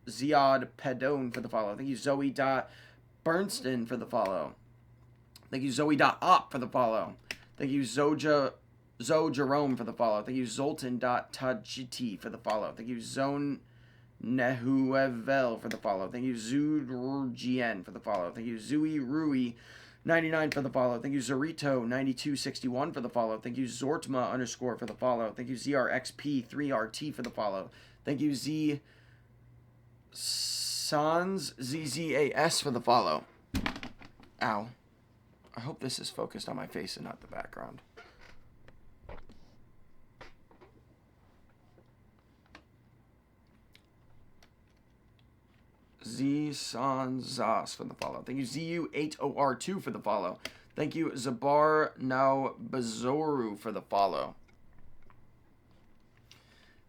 Pedone for the follow. Thank you, Zoe.Bernstein for the follow. Thank you, Zoe.Op for the follow. Thank you, Zoe Jerome for the follow. Thank you, Zoltan.Tajiti for the follow. Thank you, Zone Nehuevel for the follow. Thank you, Zudrgien for the follow. Thank you, Zui Rui 99 for the follow. Thank you, Zorito 9261 for the follow. Thank you, Zortma underscore for the follow. Thank you, ZRXP3RT for the follow. Thank you, Z Sans ZZAS for the follow. Ow. I hope this is focused on my face and not the background. Z Sanzas for the follow. Thank you, ZU8OR2 for the follow. Thank you, Zabar Now Bazoru for the follow.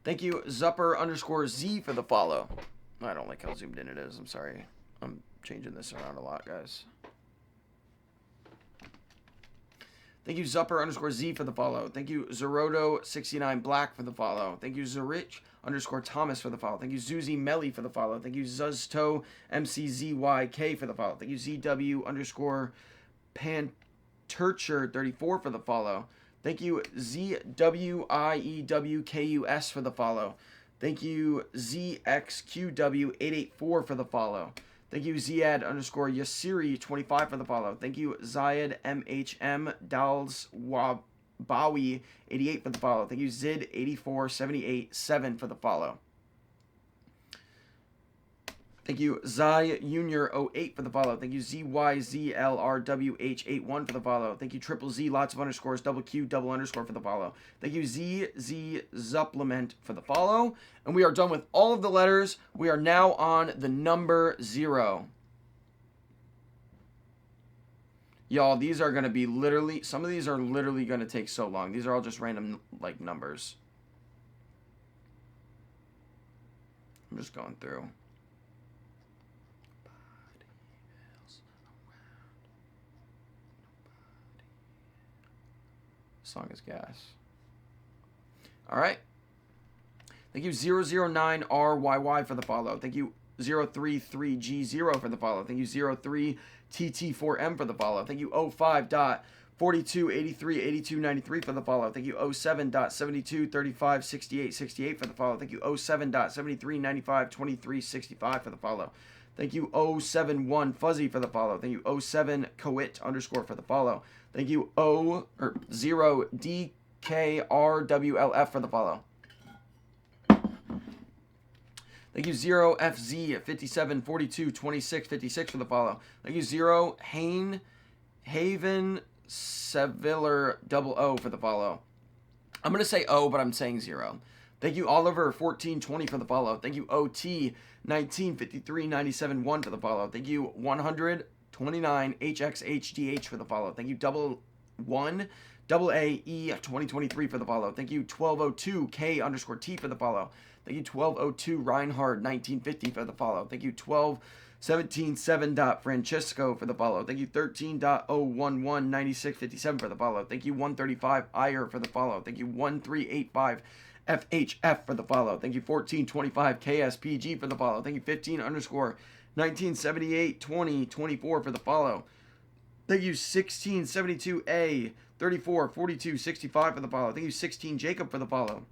Thank you, Zupper underscore Z for the follow. I don't like how zoomed in it is. I'm sorry. I'm changing this around a lot, guys. Thank you, Zupper underscore Z for the follow. Thank you, Zerodo69 Black for the follow. Thank you, Zerich underscore Thomas for the follow. Thank you, Zuzi Melly for the follow. Thank you, Zuzto MCZYK for the follow. Thank you, ZW underscore Panturcher 34 for the follow. Thank you, ZWIEWKUS for the follow. Thank you, ZXQW884 for the follow. Thank you, Ziad underscore Yasiri 25 for the follow. Thank you, Zayed MHM Dals Wabawi 88 for the follow. Thank you, Zid 8478 7 for the follow. Thank you, Zy Junior 08 for the follow. Thank you, ZYZLRWH81 for the follow. Thank you, Triple Z, lots of underscores, double Q, double underscore for the follow. Thank you, ZZ Supplement for the follow. And we are done with all of the letters. We are now on the number 0. Y'all, these are going to be literally, some of these are literally going to take so long. These are all just random, like, numbers. I'm just going through. Song is gas. All right. Thank you, 009RYY for the follow. Thank you, 033G0 for the follow. Thank you, 03TT4M for the follow. Thank you, 05.42838293 for the follow. Thank you, 07.72356868 for the follow. Thank you, 07.73952365 for the follow. Thank you, 071 Fuzzy for the follow. Thank you, 07 Coit underscore for the follow. Thank you, 0 DKRWLF for the follow. Thank you, 0FZ 57422656 for the follow. Thank you, 0 Haven Seviller 00 for the follow. I'm going to say O, but I'm saying 0. Thank you, Oliver 1420 for the follow. Thank you, OT 1953971 for the follow. Thank you, 129 HXHDH for the follow. Thank you, 1 AAE 2023 for the follow. Thank you, 1202 K underscore T for the follow. Thank you, 1202 Reinhard 1950 for the follow. Thank you, 12177 Francisco for the follow. Thank you, 13.011 9657 for the follow. Thank you, 135 Iyer for the follow. Thank you, 1385 FHF for the follow. Thank you, 1425 KSPG for the follow. Thank you, 15 underscore 1978 2024 for the follow. Thank you, 1672A 344265 for the follow. Thank you, 16 Jacob for the follow.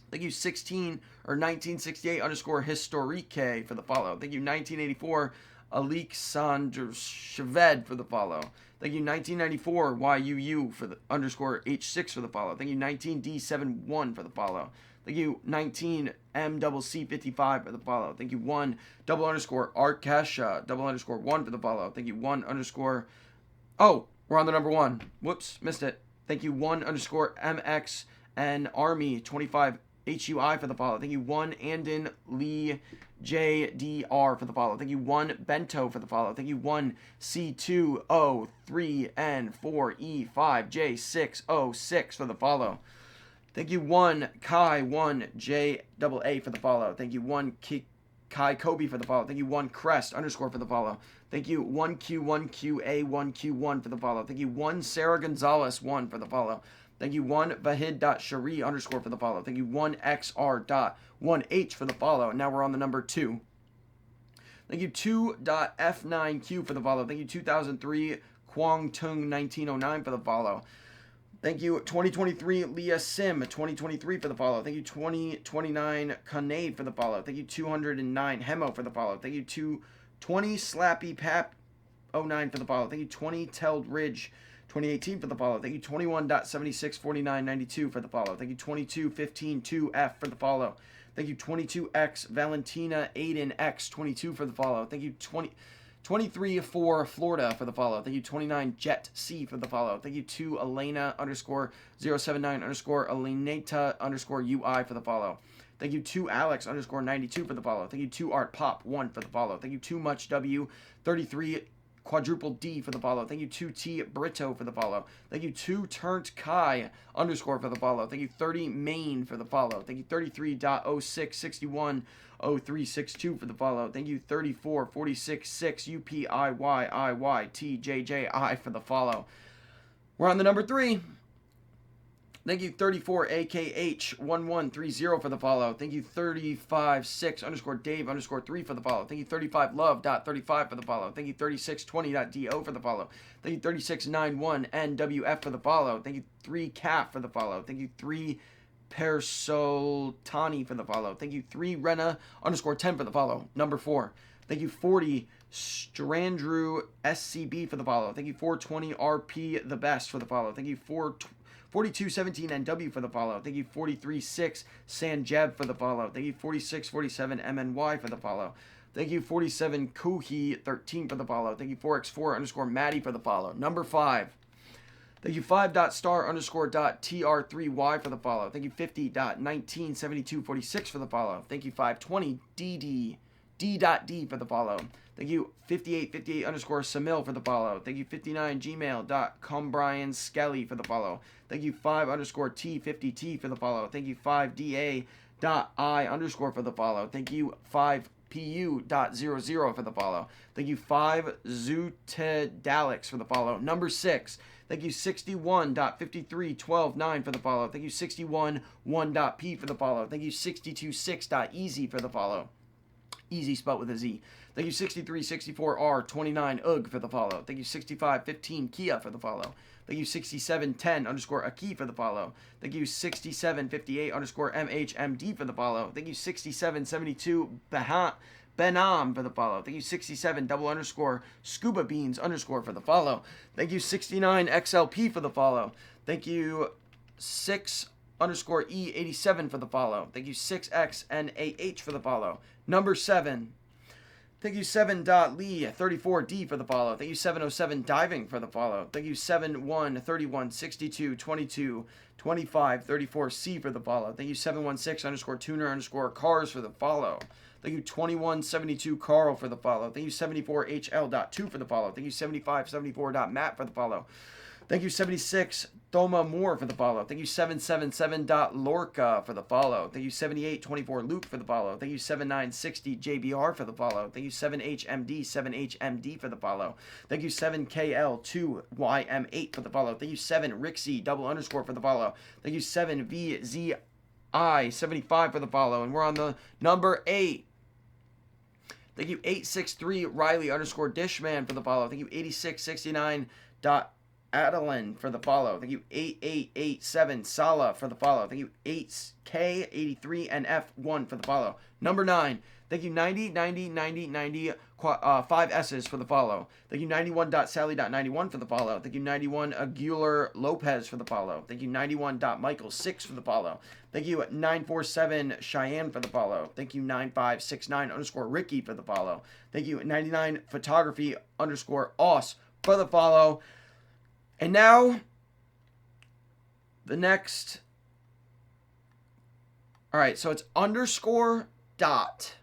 Thank you, 1968 underscore Historique for the follow. Thank you, 1984 Alexander Shved for the follow. Thank you, 1994 YUU for the underscore H6 for the follow. Thank you, 19D71 for the follow. Thank you, 19MCC55 for the follow. Thank you, 1 double underscore Arkasha double underscore 1 for the follow. Thank you, 1 underscore. Oh, we're on the number 1. Whoops, missed it. Thank you, 1 underscore MX and Army 25 HUI for the follow. Thank you, 1 Andon Lee JDR for the follow. Thank you, 1 Bento for the follow. Thank you, 1 C2O3N4E5J606 for the follow. Thank you, 1 Kai 1 JAA for the follow. Thank you, 1 Kai Kobe for the follow. Thank you, 1 Crest underscore for the follow. Thank you, 1Q1QA1Q1 for the follow. Thank you, 1 Sarah Gonzalez 1 for the follow. Thank you, 1 Vahid.Shari underscore for the follow. Thank you, 1 XR.1H for the follow. Now we're on the number 2. Thank you, 2.F9Q for the follow. Thank you, 2003 Kwang Tung 1909 for the follow. Thank you, 2023 Leah Sim 2023 for the follow. Thank you, 2029 Kanade for the follow. Thank you, 209 Hemo for the follow. Thank you, 220 Slappy Pap 09 for the follow. Thank you, 20 Teld Ridge 2018 for the follow. Thank you, 21.764992 for the follow. Thank you, 2215-2F for the follow. Thank you, 22X Valentina Aiden X22 for the follow. Thank you, 23-4 Florida for the follow. Thank you, 29 Jet C for the follow. Thank you, 2 Elena underscore 079 underscore Elenata underscore UI for the follow. Thank you, 2 Alex underscore 92 for the follow. Thank you, 2 Art Pop 1 for the follow. Thank you, 2 Much W 33 Quadruple D for the follow. Thank you, 2T Brito for the follow. Thank you, 2 Turnt Kai underscore for the follow. Thank you, 30 Main for the follow. Thank you, 33.06610362 for the follow. Thank you, 3446.6 UPIYIYTJJI for the follow. We're on the number 3. Thank you, 34AKH1130 for the follow. Thank you, 356 underscore Dave underscore 3 for the follow. Thank you, 35love.35 for the follow. Thank you, 3620.do for the follow. Thank you, 3691NWF for the follow. Thank you, 3CAF for the follow. Thank you, 3 Persoltani for the follow. Thank you, 3 Rena underscore 10 for the follow. Number 4. Thank you, 40 Strandrew SCB for the follow. Thank you, 420 RP the best for the follow. Thank you, 4217 NW for the follow. Thank you, 436 Sanjeb for the follow. Thank you, 4647 MNY for the follow. Thank you 47 Kuhi 13 for the follow. Thank you 4x4 underscore Maddie for the follow. Number 5. Thank you 5.star underscore dot TR3Y for the follow. Thank you 50.197246 for the follow. Thank you 520 DD D.D for the follow. Thank you 5858 underscore Samil for the follow. Thank you 59 gmail.com Skelly for the follow. Thank you 5 underscore T50T for the follow. Thank you 5 DA dot I underscore for the follow. Thank you 5 PU.00 for the follow. Thank you 5 Zutedalix for the follow. Number 6. Thank you 61.5312.9 for the follow. Thank you 61.1.P for the follow. Thank you 62.6.easy for the follow. Easy spelled with a Z. Thank you 6364R29 UG for the follow. Thank you 6515 Kia for the follow. Thank you 6710 underscore Aki for the follow. Thank you 6758 underscore MHMD for the follow. Thank you 6772 Benam for the follow. Thank you 67 double underscore Scuba Beans underscore for the follow. Thank you 69 XLP for the follow. Thank you 6 underscore E87 for the follow. Thank you 6XNAH for the follow. Number 7. Thank you 7.Lee34D for the follow. Thank you 707 Diving for the follow. Thank you 713162222534C for the follow. Thank you 716 underscore Tuner underscore Cars for the follow. Thank you 2172 Carl for the follow. Thank you 74HL.2 for the follow. Thank you 7574.Matt for the follow. Thank you 76 Thoma Moore for the follow. Thank you 777.Lorca for the follow. Thank you 7824 Luke for the follow. Thank you 7960 JBR for the follow. Thank you 7HMD for the follow. Thank you 7KL2YM8 for the follow. Thank you 7 Rixie double underscore for the follow. Thank you 7VZI75 for the follow. And we're on the number 8. Thank you 863 Riley underscore Dishman for the follow. Thank you 8669 Adeline for the follow. Thank you 8887 Sala for the follow. Thank you 8K83NF1 for the follow. Number 9. Thank you 90 5 S's for the follow. Thank you 91.Sally.91 for the follow. Thank you 91 Aguilar Lopez for the follow. Thank you 91.Michael6 for the follow. Thank you 947 Cheyenne for the follow. Thank you 9569 underscore Ricky for the follow. Thank you 99 Photography underscore Os for the follow. And now, the next. All right, so it's underscore dot.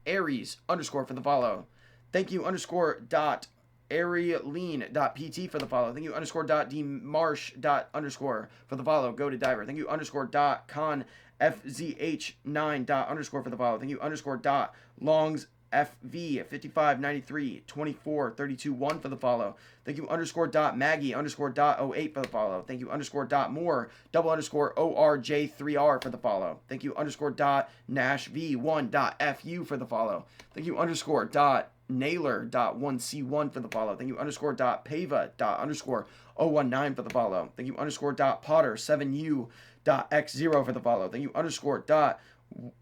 Aries underscore for the follow. Thank you underscore dot Arialine.pt for the follow. Thank you underscore dot Dmarsh dot underscore for the follow. Go to diver. Thank you underscore dot Con FZH9 dot underscore for the follow. Thank you underscore dot Longs FV 5593 24 32 1 for the follow. Thank you underscore dot Maggie underscore dot 08 for the follow. Thank you underscore dot Moore double underscore ORJ3R for the follow. Thank you underscore dot Nash V1 dot FU for the follow. Thank you underscore dot Naylor dot 1C1 for the follow. Thank you underscore dot Pava dot underscore 019 for the follow. Thank you underscore dot Potter 7U dot X0 for the follow. Thank you underscore dot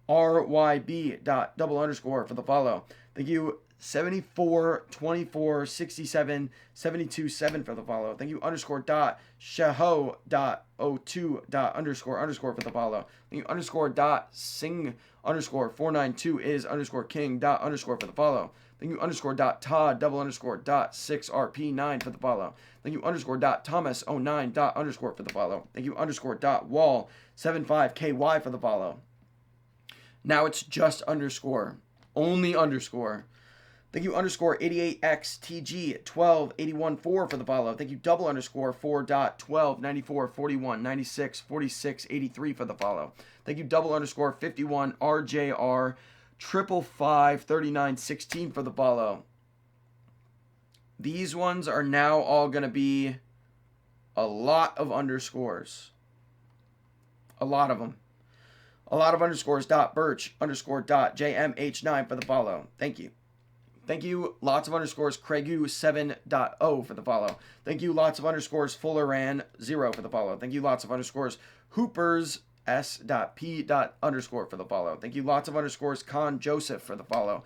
RYB dot double underscore for the follow. Thank you 74 24 67 72 7 for the follow. Thank you underscore dot Shaho dot 02 dot underscore for the follow. Thank you underscore dot Sing underscore 492 is underscore King dot underscore for the follow. Thank you underscore dot Todd double underscore dot 6RP9 for the follow. Thank you underscore dot Thomas 09 dot underscore for the follow. Thank you underscore dot Wall 75KY for the follow. Now it's just underscore. Only underscore. Thank you underscore 88XTG 12814 for the follow. Thank you double underscore 4.129441964683 for the follow. Thank you double underscore 51 RJR 5553916 for the follow. These ones are now all going to be a lot of underscores. A lot of them. A lot of underscores dot Birch underscore dot JMH9 for the follow. Thank you. Thank you. Lots of underscores Craigu7.0 for the follow. Thank you. Lots of underscores Fulleran0 for the follow. Thank you. Lots of underscores Hoopers S.P. underscore for the follow. Thank you. Lots of underscores Con Joseph for the follow.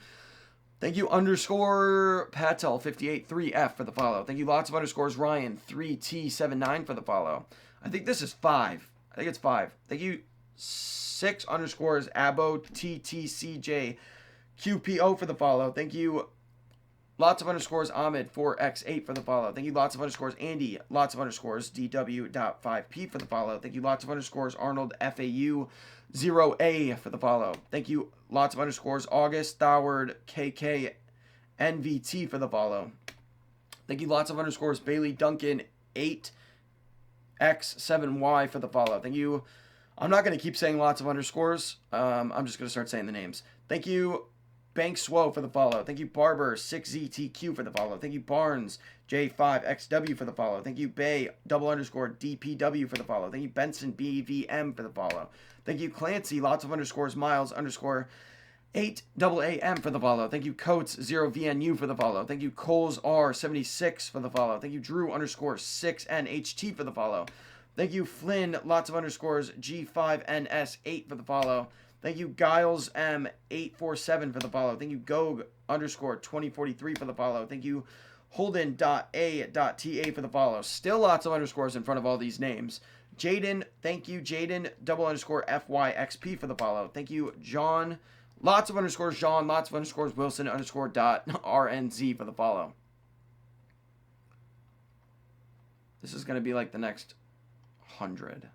Thank you underscore Patel 583F for the follow. Thank you. Lots of underscores Ryan 3T79 for the follow. I think this is 5. I think it's 5. Thank you. 6 underscores Abo TTCJ QPO for the follow. Thank you. Lots of underscores Ahmed 4x8 for the follow. Thank you. Lots of underscores Andy. Lots of underscores DW.5P for the follow. Thank you. Lots of underscores Arnold FAU 0A for the follow. Thank you. Lots of underscores August Thoward KK NVT for the follow. Thank you. Lots of underscores Bailey Duncan 8x7Y for the follow. Thank you. I'm not going to keep saying lots of underscores. I'm just going to start saying the names. Thank you. Bank Swow for the follow. Thank you. Barber 6ZTQ for the follow. Thank you. Barnes J5XW for the follow. Thank you. Bay _DPW for the follow. Thank you. Benson BVM for the follow. Thank you. Clancy, lots of underscores. Miles _8AM for the follow. Thank you. Coates 0VNU for the follow. Thank you. Coles R76 for the follow. Thank you. Drew _6NHT for the follow. Thank you. Flynn, lots of underscores. G5NS8 for the follow. Thank you. Giles M847 for the follow. Thank you. Gog _2043 for the follow. Thank you. Holden.A.TA for the follow. Still lots of underscores in front of all these names. Jaden, thank you. Jaden _FYXP for the follow. Thank you. John, lots of underscores. John, lots of underscores. Wilson _RNZ for the follow. This is going to be like the next 100.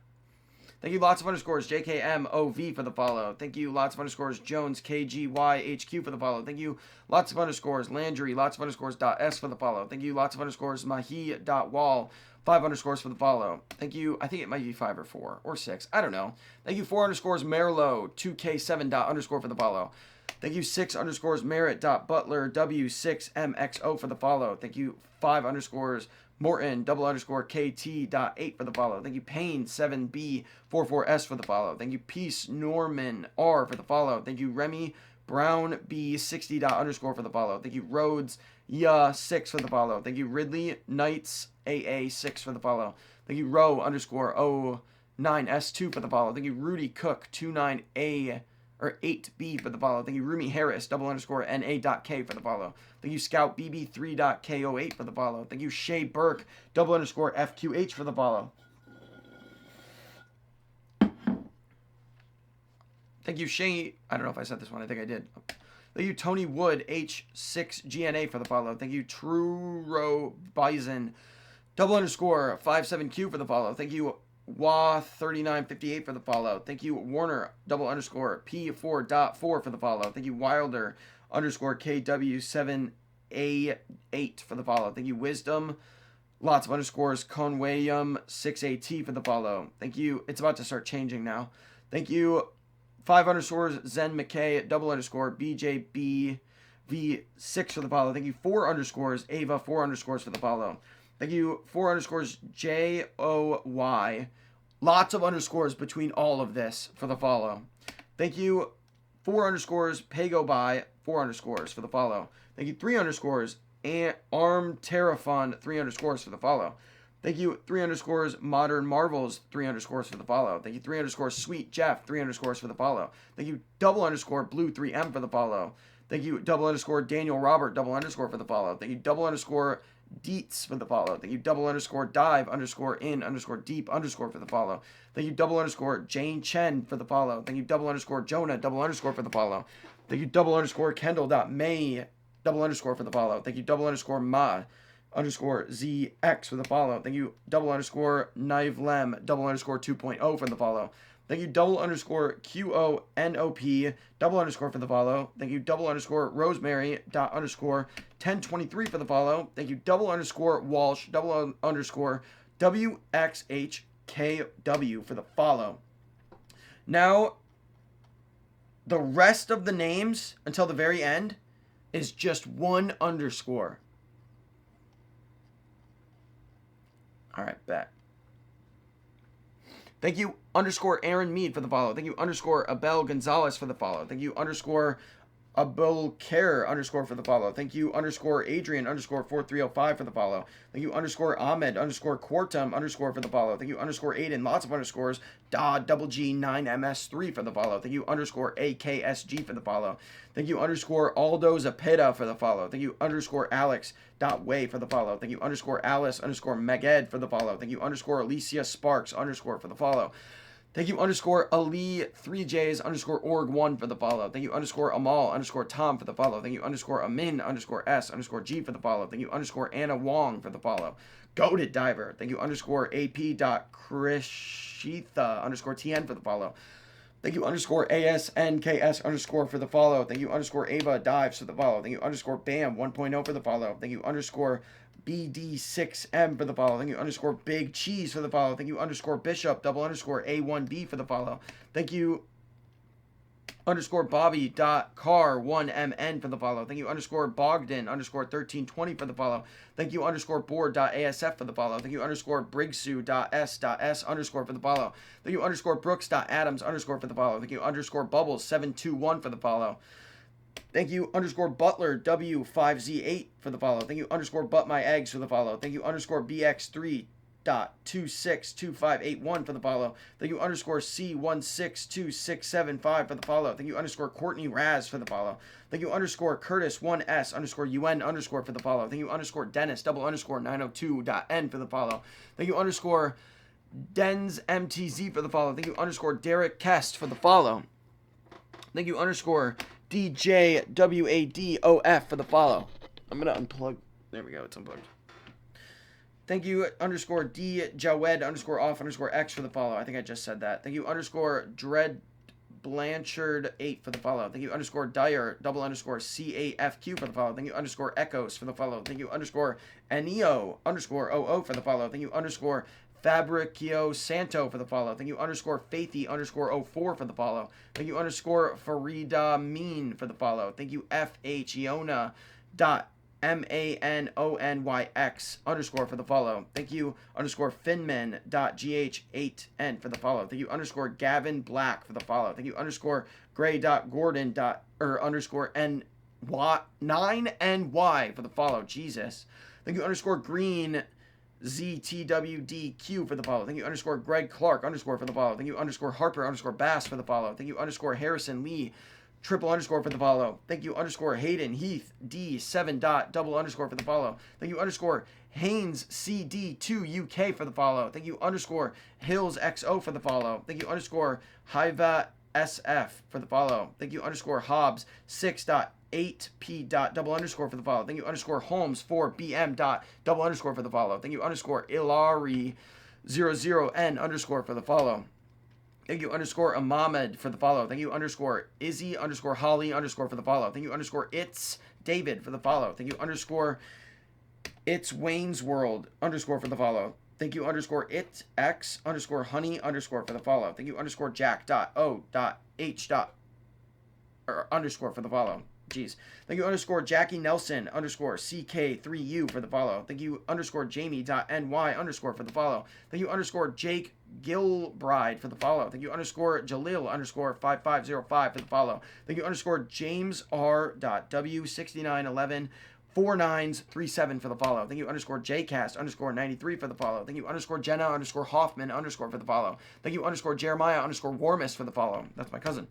Thank you. Lots of underscores. JKMOV for the follow. Thank you. Lots of underscores. Jones KGYHQ for the follow. Thank you. Lots of underscores. Landry. Lots of underscores. .S for the follow. Thank you. Lots of underscores. Mahi.wall. 5 underscores for the follow. Thank you. I think it might be 5 or 4 or 6. I don't know. Thank you. 4 underscores. Merlo 2K7 __ for the follow. Thank you. 6 underscores. Merritt.Butler W6MXO for the follow. Thank you. 5 underscores. Morton _KT.8 for the follow. Thank you. Payne 7B44S for the follow. Thank you. Peace Norman R for the follow. Thank you. Remy Brown B60 _ for the follow. Thank you. Rhodes 6 for the follow. Thank you. Ridley Knights AA6 for the follow. Thank you. Row _09S2 for the follow. Thank you. Rudy Cook 29A or 8B for the follow. Thank you. Rumi Harris _NA.K for the follow. Thank you. Scout BB3.KO8 for the follow. Thank you. Shay Burke _FQH for the follow. Thank you. Shay, I don't know if I said this one. I think I did. Thank you. Tony Wood H6GNA for the follow. Thank you. Truro Bison _57Q for the follow. Thank you. Wah3958 for the follow. Thank you. Warner _P4.4 for the follow. Thank you. Wilder _KW7A8 for the follow. Thank you. Wisdom, lots of underscores. Conwayum 6AT for the follow. Thank you. It's about to start changing now. Thank you. 5 underscores. Zen McKay _BJBV6 for the follow. Thank you. 4 underscores. Ava 4 underscores for the follow. Thank you. 4 underscores. JOY. Lots of underscores between all of this for the follow. Thank you. 4 underscores. Pago by 4 underscores for the follow. Thank you. 3 underscores. And Arm Terrafon 3 underscores for the follow. Thank you. 3 underscores. Modern Marvels 3 underscores for the follow. Thank you. 3 underscores. Sweet Jeff 3 underscores for the follow. Thank you. Double underscore Blue 3M for the follow. Thank you. Double underscore Daniel Robert double underscore for the follow. Thank you. Double underscore Deets for the follow. Thank you. Double underscore dive underscore in underscore deep underscore for the follow. Thank you. Double underscore Jane Chen for the follow. Thank you. Double underscore Jonah double underscore for the follow. Thank you. Double underscore Kendall.May double underscore for the follow. Thank you. Double underscore Ma underscore ZX for the follow. Thank you. Double underscore Knivlem double underscore 2.0 for the follow. Thank you. Double underscore QONOP double underscore for the follow. Thank you. Double underscore Rosemary dot underscore 1023 for the follow. Thank you. Double underscore Walsh double underscore WXHKW for the follow. Now, the rest of the names until the very end is just 1 underscore. All right, bet. Thank you, underscore Aaron Mead for the follow. Thank you, underscore Abel Gonzalez for the follow. Thank you, underscore Abel Care underscore for the follow. Thank you, underscore Adrian underscore 4305 for the follow. Thank you, underscore Ahmed underscore Quartum underscore for the follow. Thank you, underscore Aiden, lots of underscores. Double G9MS3 for the follow. Thank you, underscore AKSG for the follow. Thank you, underscore Aldo Zapita for the follow. Thank you, underscore Alex.way for the follow. Thank you, underscore Alice underscore Meged for the follow. Thank you, underscore Alicia Sparks underscore for the follow. Thank you underscore Ali 3Js underscore org 1 for the follow. Thank you underscore Amal underscore Tom for the follow. Thank you underscore Amin underscore S underscore G for the follow. Thank you underscore Anna Wong for the follow. Goated Diver. Thank you underscore AP.Krishitha underscore TN for the follow. Thank you underscore ASNKS underscore for the follow. Thank you underscore Ava Dives for the follow. Thank you underscore Bam 1.0 for the follow. Thank you underscore BD6M for the follow. Thank you underscore Big Cheese for the follow. Thank you underscore Bishop double underscore A1B for the follow. Thank you underscore Bobby.car1MN for the follow. Thank you underscore Bogdan underscore 1320 for the follow. Thank you underscore board.asf for the follow. Thank you underscore Brigsu.s.s underscore for the follow. Thank you underscore Brooks.adams underscore for the follow. Thank you underscore Bubbles721 for the follow. Thank you underscore Butler W5Z8 for the follow. Thank you underscore But My Eggs for the follow. Thank you underscore BX3.262581 for the follow. Thank you underscore C162675 for the follow. Thank you underscore Courtney Raz for the follow. Thank you underscore Curtis1S underscore UN underscore for the follow. Thank you underscore Dennis double underscore 902.N for the follow. Thank you underscore Dens MTZ for the follow. Thank you underscore Derek Kest for the follow. Thank you underscore DJWADOF for the follow. I'm going to unplug. There we go. It's unplugged. Thank you underscore DJawed underscore off underscore X for the follow. I think I just said that. Thank you underscore Dread Blanchard 8 for the follow. Thank you underscore Dyer double underscore CAFQ for the follow. Thank you underscore Echoes for the follow. Thank you underscore Enio underscore OO for the follow. Thank you underscore Fabricio Santo for the follow. Thank you underscore Faithy underscore 04 for the follow. Thank you underscore Farida Mean for the follow. Thank you FH Iona dot MANONYX underscore for the follow. Thank you underscore Finman dot GH8N for the follow. Thank you underscore Gavin Black for the follow. Thank you underscore Gray dot Gordon dot underscore N9NY for the follow. Jesus. Thank you underscore Green ZTWDQ for the follow. Thank you underscore Greg Clark underscore for the follow. Thank you underscore Harper underscore Bass for the follow. Thank you underscore Harrison Lee triple underscore for the follow. Thank you underscore Hayden Heath D7 dot double underscore for the follow. Thank you underscore Haynes CD2 UK for the follow. Thank you underscore Hills XO for the follow. Thank you underscore Hiva SF for the follow. Thank you underscore Hobbs 6 dot 8p dot double underscore for the follow. Thank you underscore Holmes 4bm dot double underscore for the follow. Thank you underscore Ilari 00n underscore for the follow. Thank you underscore Ahmed for the follow. Thank you underscore Izzy underscore Holly underscore for the follow. Thank you underscore It's David for the follow. Thank you underscore It's Wayne's World underscore for the follow. Thank you underscore It X underscore Honey underscore for the follow. Thank you underscore Jack dot O dot H dot underscore for the follow. Jeez. Thank you underscore Jackie Nelson underscore CK3U for the follow. Thank you underscore Jamie.NY underscore for the follow. Thank you underscore Jake Gilbride for the follow. Thank you underscore Jalil underscore 5505 for the follow. Thank you underscore James R.W6911 4937 for the follow. Thank you underscore JCast underscore 93 for the follow. Thank you underscore Jenna underscore Hoffman underscore for the follow. Thank you underscore Jeremiah underscore Warmus for the follow. That's my cousin.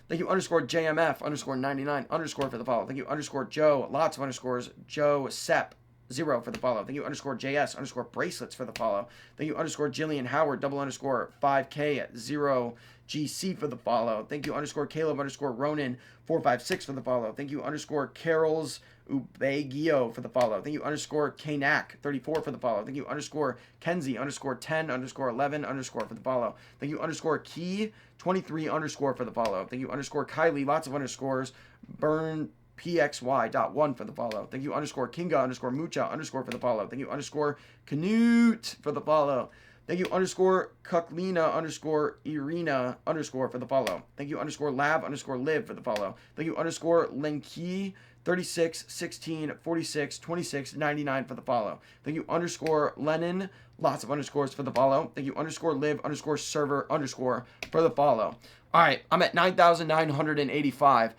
Thank you underscore JMF underscore 99 underscore for the follow. Thank you underscore Joe, lots of underscores, Joe Sepp 0 for the follow. Thank you underscore JS underscore bracelets for the follow. Thank you underscore Jillian Howard double underscore 5K 0 GC for the follow. Thank you underscore Caleb underscore Ronan 456 for the follow. Thank you underscore Carol's Ubegio for the follow. Thank you underscore Kanak 34 for the follow. Thank you underscore Kenzie underscore 10 underscore 11 underscore for the follow. Thank you underscore Key 23 underscore for the follow. Thank you underscore Kylie, lots of underscores. Burn PXY.1 for the follow. Thank you underscore Kinga underscore Mucha underscore for the follow. Thank you underscore Canute for the follow. Thank you underscore Kuklina underscore Irina underscore for the follow. Thank you underscore Lab underscore Live for the follow. Thank you underscore Linky 36 16 46 26 99 for the follow. Thank you underscore Lennon, lots of underscores for the follow. Thank you underscore Live underscore server underscore for the follow. All right, I'm at 9,985.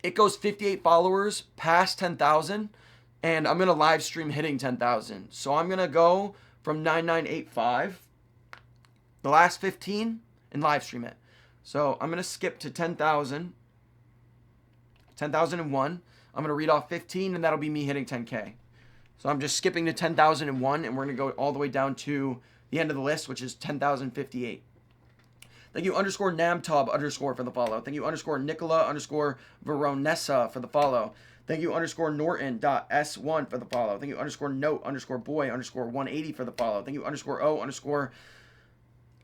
It goes 58 followers past 10,000, and I'm gonna live stream hitting 10,000. So I'm gonna go from 9985, the last 15, and live stream it. So I'm gonna skip to 10,000. 10,001. I'm going to read off 15, and that'll be me hitting 10K. So I'm just skipping to 10,001, and we're going to go all the way down to the end of the list, which is 10,058. Thank you underscore Namtob underscore for the follow. Thank you underscore Nicola underscore Veronessa for the follow. Thank you underscore Norton.S1 for the follow. Thank you underscore Note underscore Boy underscore 180 for the follow. Thank you underscore O underscore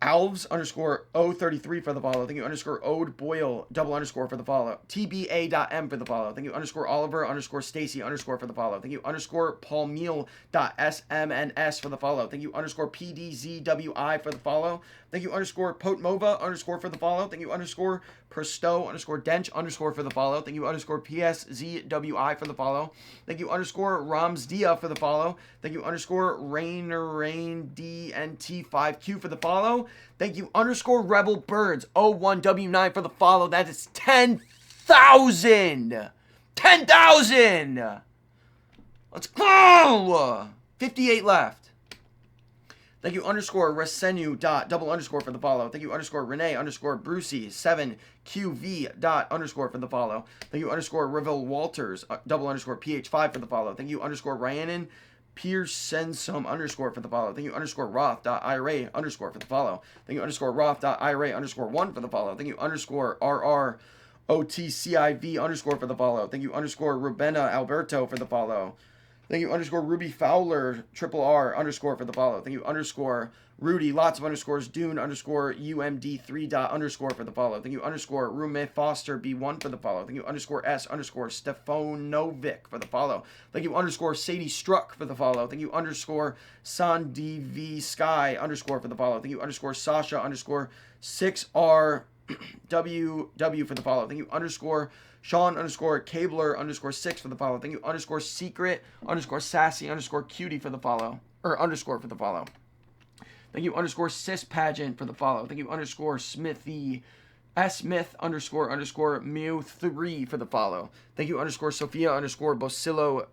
Alves underscore O33 for the follow. Thank you underscore Ode Boyle double underscore for the follow. TBA.M for the follow. Thank you underscore Oliver underscore Stacy underscore for the follow. Thank you underscore Paulmeal.SMNS for the follow. Thank you underscore PDZWI for the follow. Thank you underscore Potmova underscore for the follow. Thank you underscore Presto underscore Dench underscore for the follow. Thank you underscore PSZWI for the follow. Thank you underscore Ramsdia for the follow. Thank you underscore Rain DNT5Q for the follow. Thank you underscore Rebel Birds 01W9 for the follow. That is 10,000. 10,000. Let's go. 58 left. Thank you underscore Resenu dot double underscore for the follow. Thank you underscore Renee underscore Brucey 7QV dot underscore for the follow. Thank you underscore Revel Walters double underscore PH5 for the follow. Thank you underscore Ryannon Pearsonsome underscore for the follow. Thank you underscore Roth.ira underscore for the follow. Thank you underscore Roth.ira underscore 1 for the follow. Thank you underscore RROTCIV underscore for the follow. Thank you underscore Rubena Alberto for the follow. Thank you underscore Ruby Fowler RR underscore for the follow. Thank you underscore Rudy lots of underscores Dune underscore UMD3 dot underscore for the follow. Thank you underscore Rume Foster B1 for the follow. Thank you underscore S underscore Stefonovic for the follow. Thank you underscore Sadie Struck for the follow. Thank you underscore SanDV Sky underscore for the follow. Thank you underscore Sasha underscore 6RWW for the follow. Thank you underscore Sean underscore Cabler underscore 6 for the follow. Thank you underscore Secret underscore Sassy underscore Cutie for the follow. Or underscore for the follow. Thank you underscore Cis Pageant for the follow. Thank you underscore Smithy S Smith underscore Mew 3 for the follow. Thank you underscore Sophia underscore Bosillo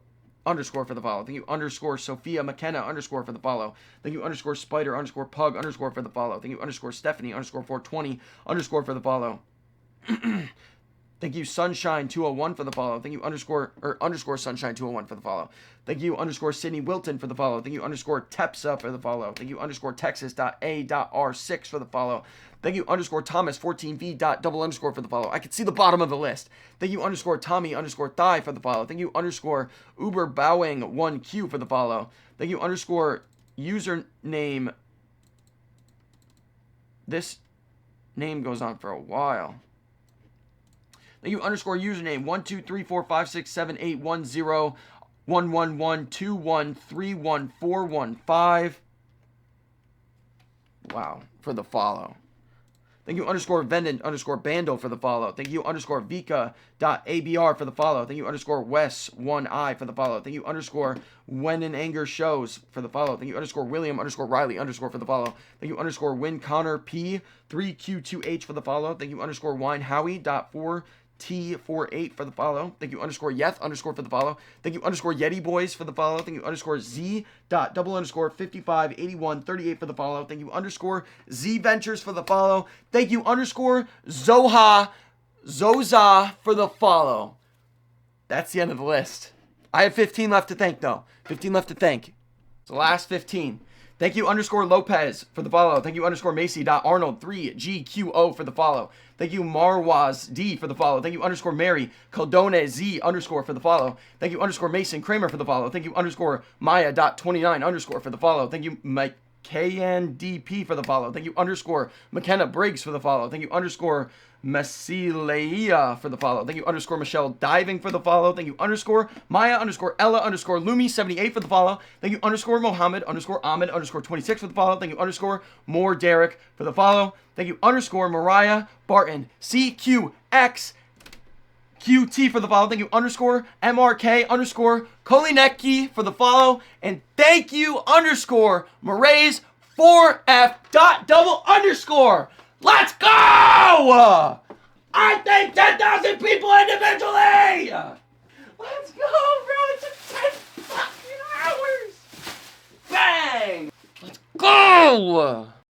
underscore for the follow. Thank you underscore Sophia McKenna underscore for the follow. Thank you underscore Spider underscore Pug underscore for the follow. Thank you underscore Stephanie underscore 420 underscore for the follow. Thank you Sunshine 201 for the follow. Thank you underscore Sunshine 201 for the follow. Thank you underscore Sydney Wilton for the follow. Thank you underscore Tepsa for the follow. Thank you underscore Texas.A.R6 for the follow. Thank you underscore Thomas 14V dot double underscore for the follow. I can see the bottom of the list. Thank you underscore Tommy underscore Thigh for the follow. Thank you underscore Uber Bowing 1Q for the follow. Thank you underscore username. This name goes on for a while. Thank you underscore username 1234567810111213115. Wow, for the follow. Thank you underscore Vendant underscore Bandle for the follow. Thank you underscore Vika.abr for the follow. Thank you underscore Wes1I for the follow. Thank you underscore When in Anger Shows for the follow. Thank you underscore William underscore Riley underscore for the follow. Thank you underscore Win Connor P3Q2H for the follow. Thank you underscore Wine Howie.4T48 for the follow. Thank you underscore Yeth underscore for the follow. Thank you underscore Yeti Boys for the follow. Thank you underscore Z dot double underscore 558138 for the follow. Thank you underscore Z Ventures for the follow. Thank you underscore Zoza for the follow. That's the end of the list. I have 15 left to thank though. 15 left to thank. It's the last 15. Thank you underscore Lopez for the follow. Thank you underscore Macy.Arnold3GQO for the follow. Thank you Marwaz D for the follow. Thank you underscore Mary Caldone Z underscore for the follow. Thank you underscore Mason Kramer for the follow. Thank you underscore Maya.29 underscore for the follow. Thank you Mike KNDP for the follow. Thank you underscore McKenna Briggs for the follow. Thank you underscore Masileia for the follow. Thank you underscore Michelle Diving for the follow. Thank you underscore Maya underscore Ella underscore Lumi 78 for the follow. Thank you underscore Mohammed underscore Ahmed underscore 26 for the follow. Thank you underscore More Derek for the follow. Thank you underscore Mariah Barton CQX QT for the follow. Thank you underscore MRK underscore Kolinecki for the follow. And thank you underscore Marays 4F dot double underscore. Let's go! I thank 10,000 people individually! Let's go, bro! It's 10 fucking hours! Bang! Let's go!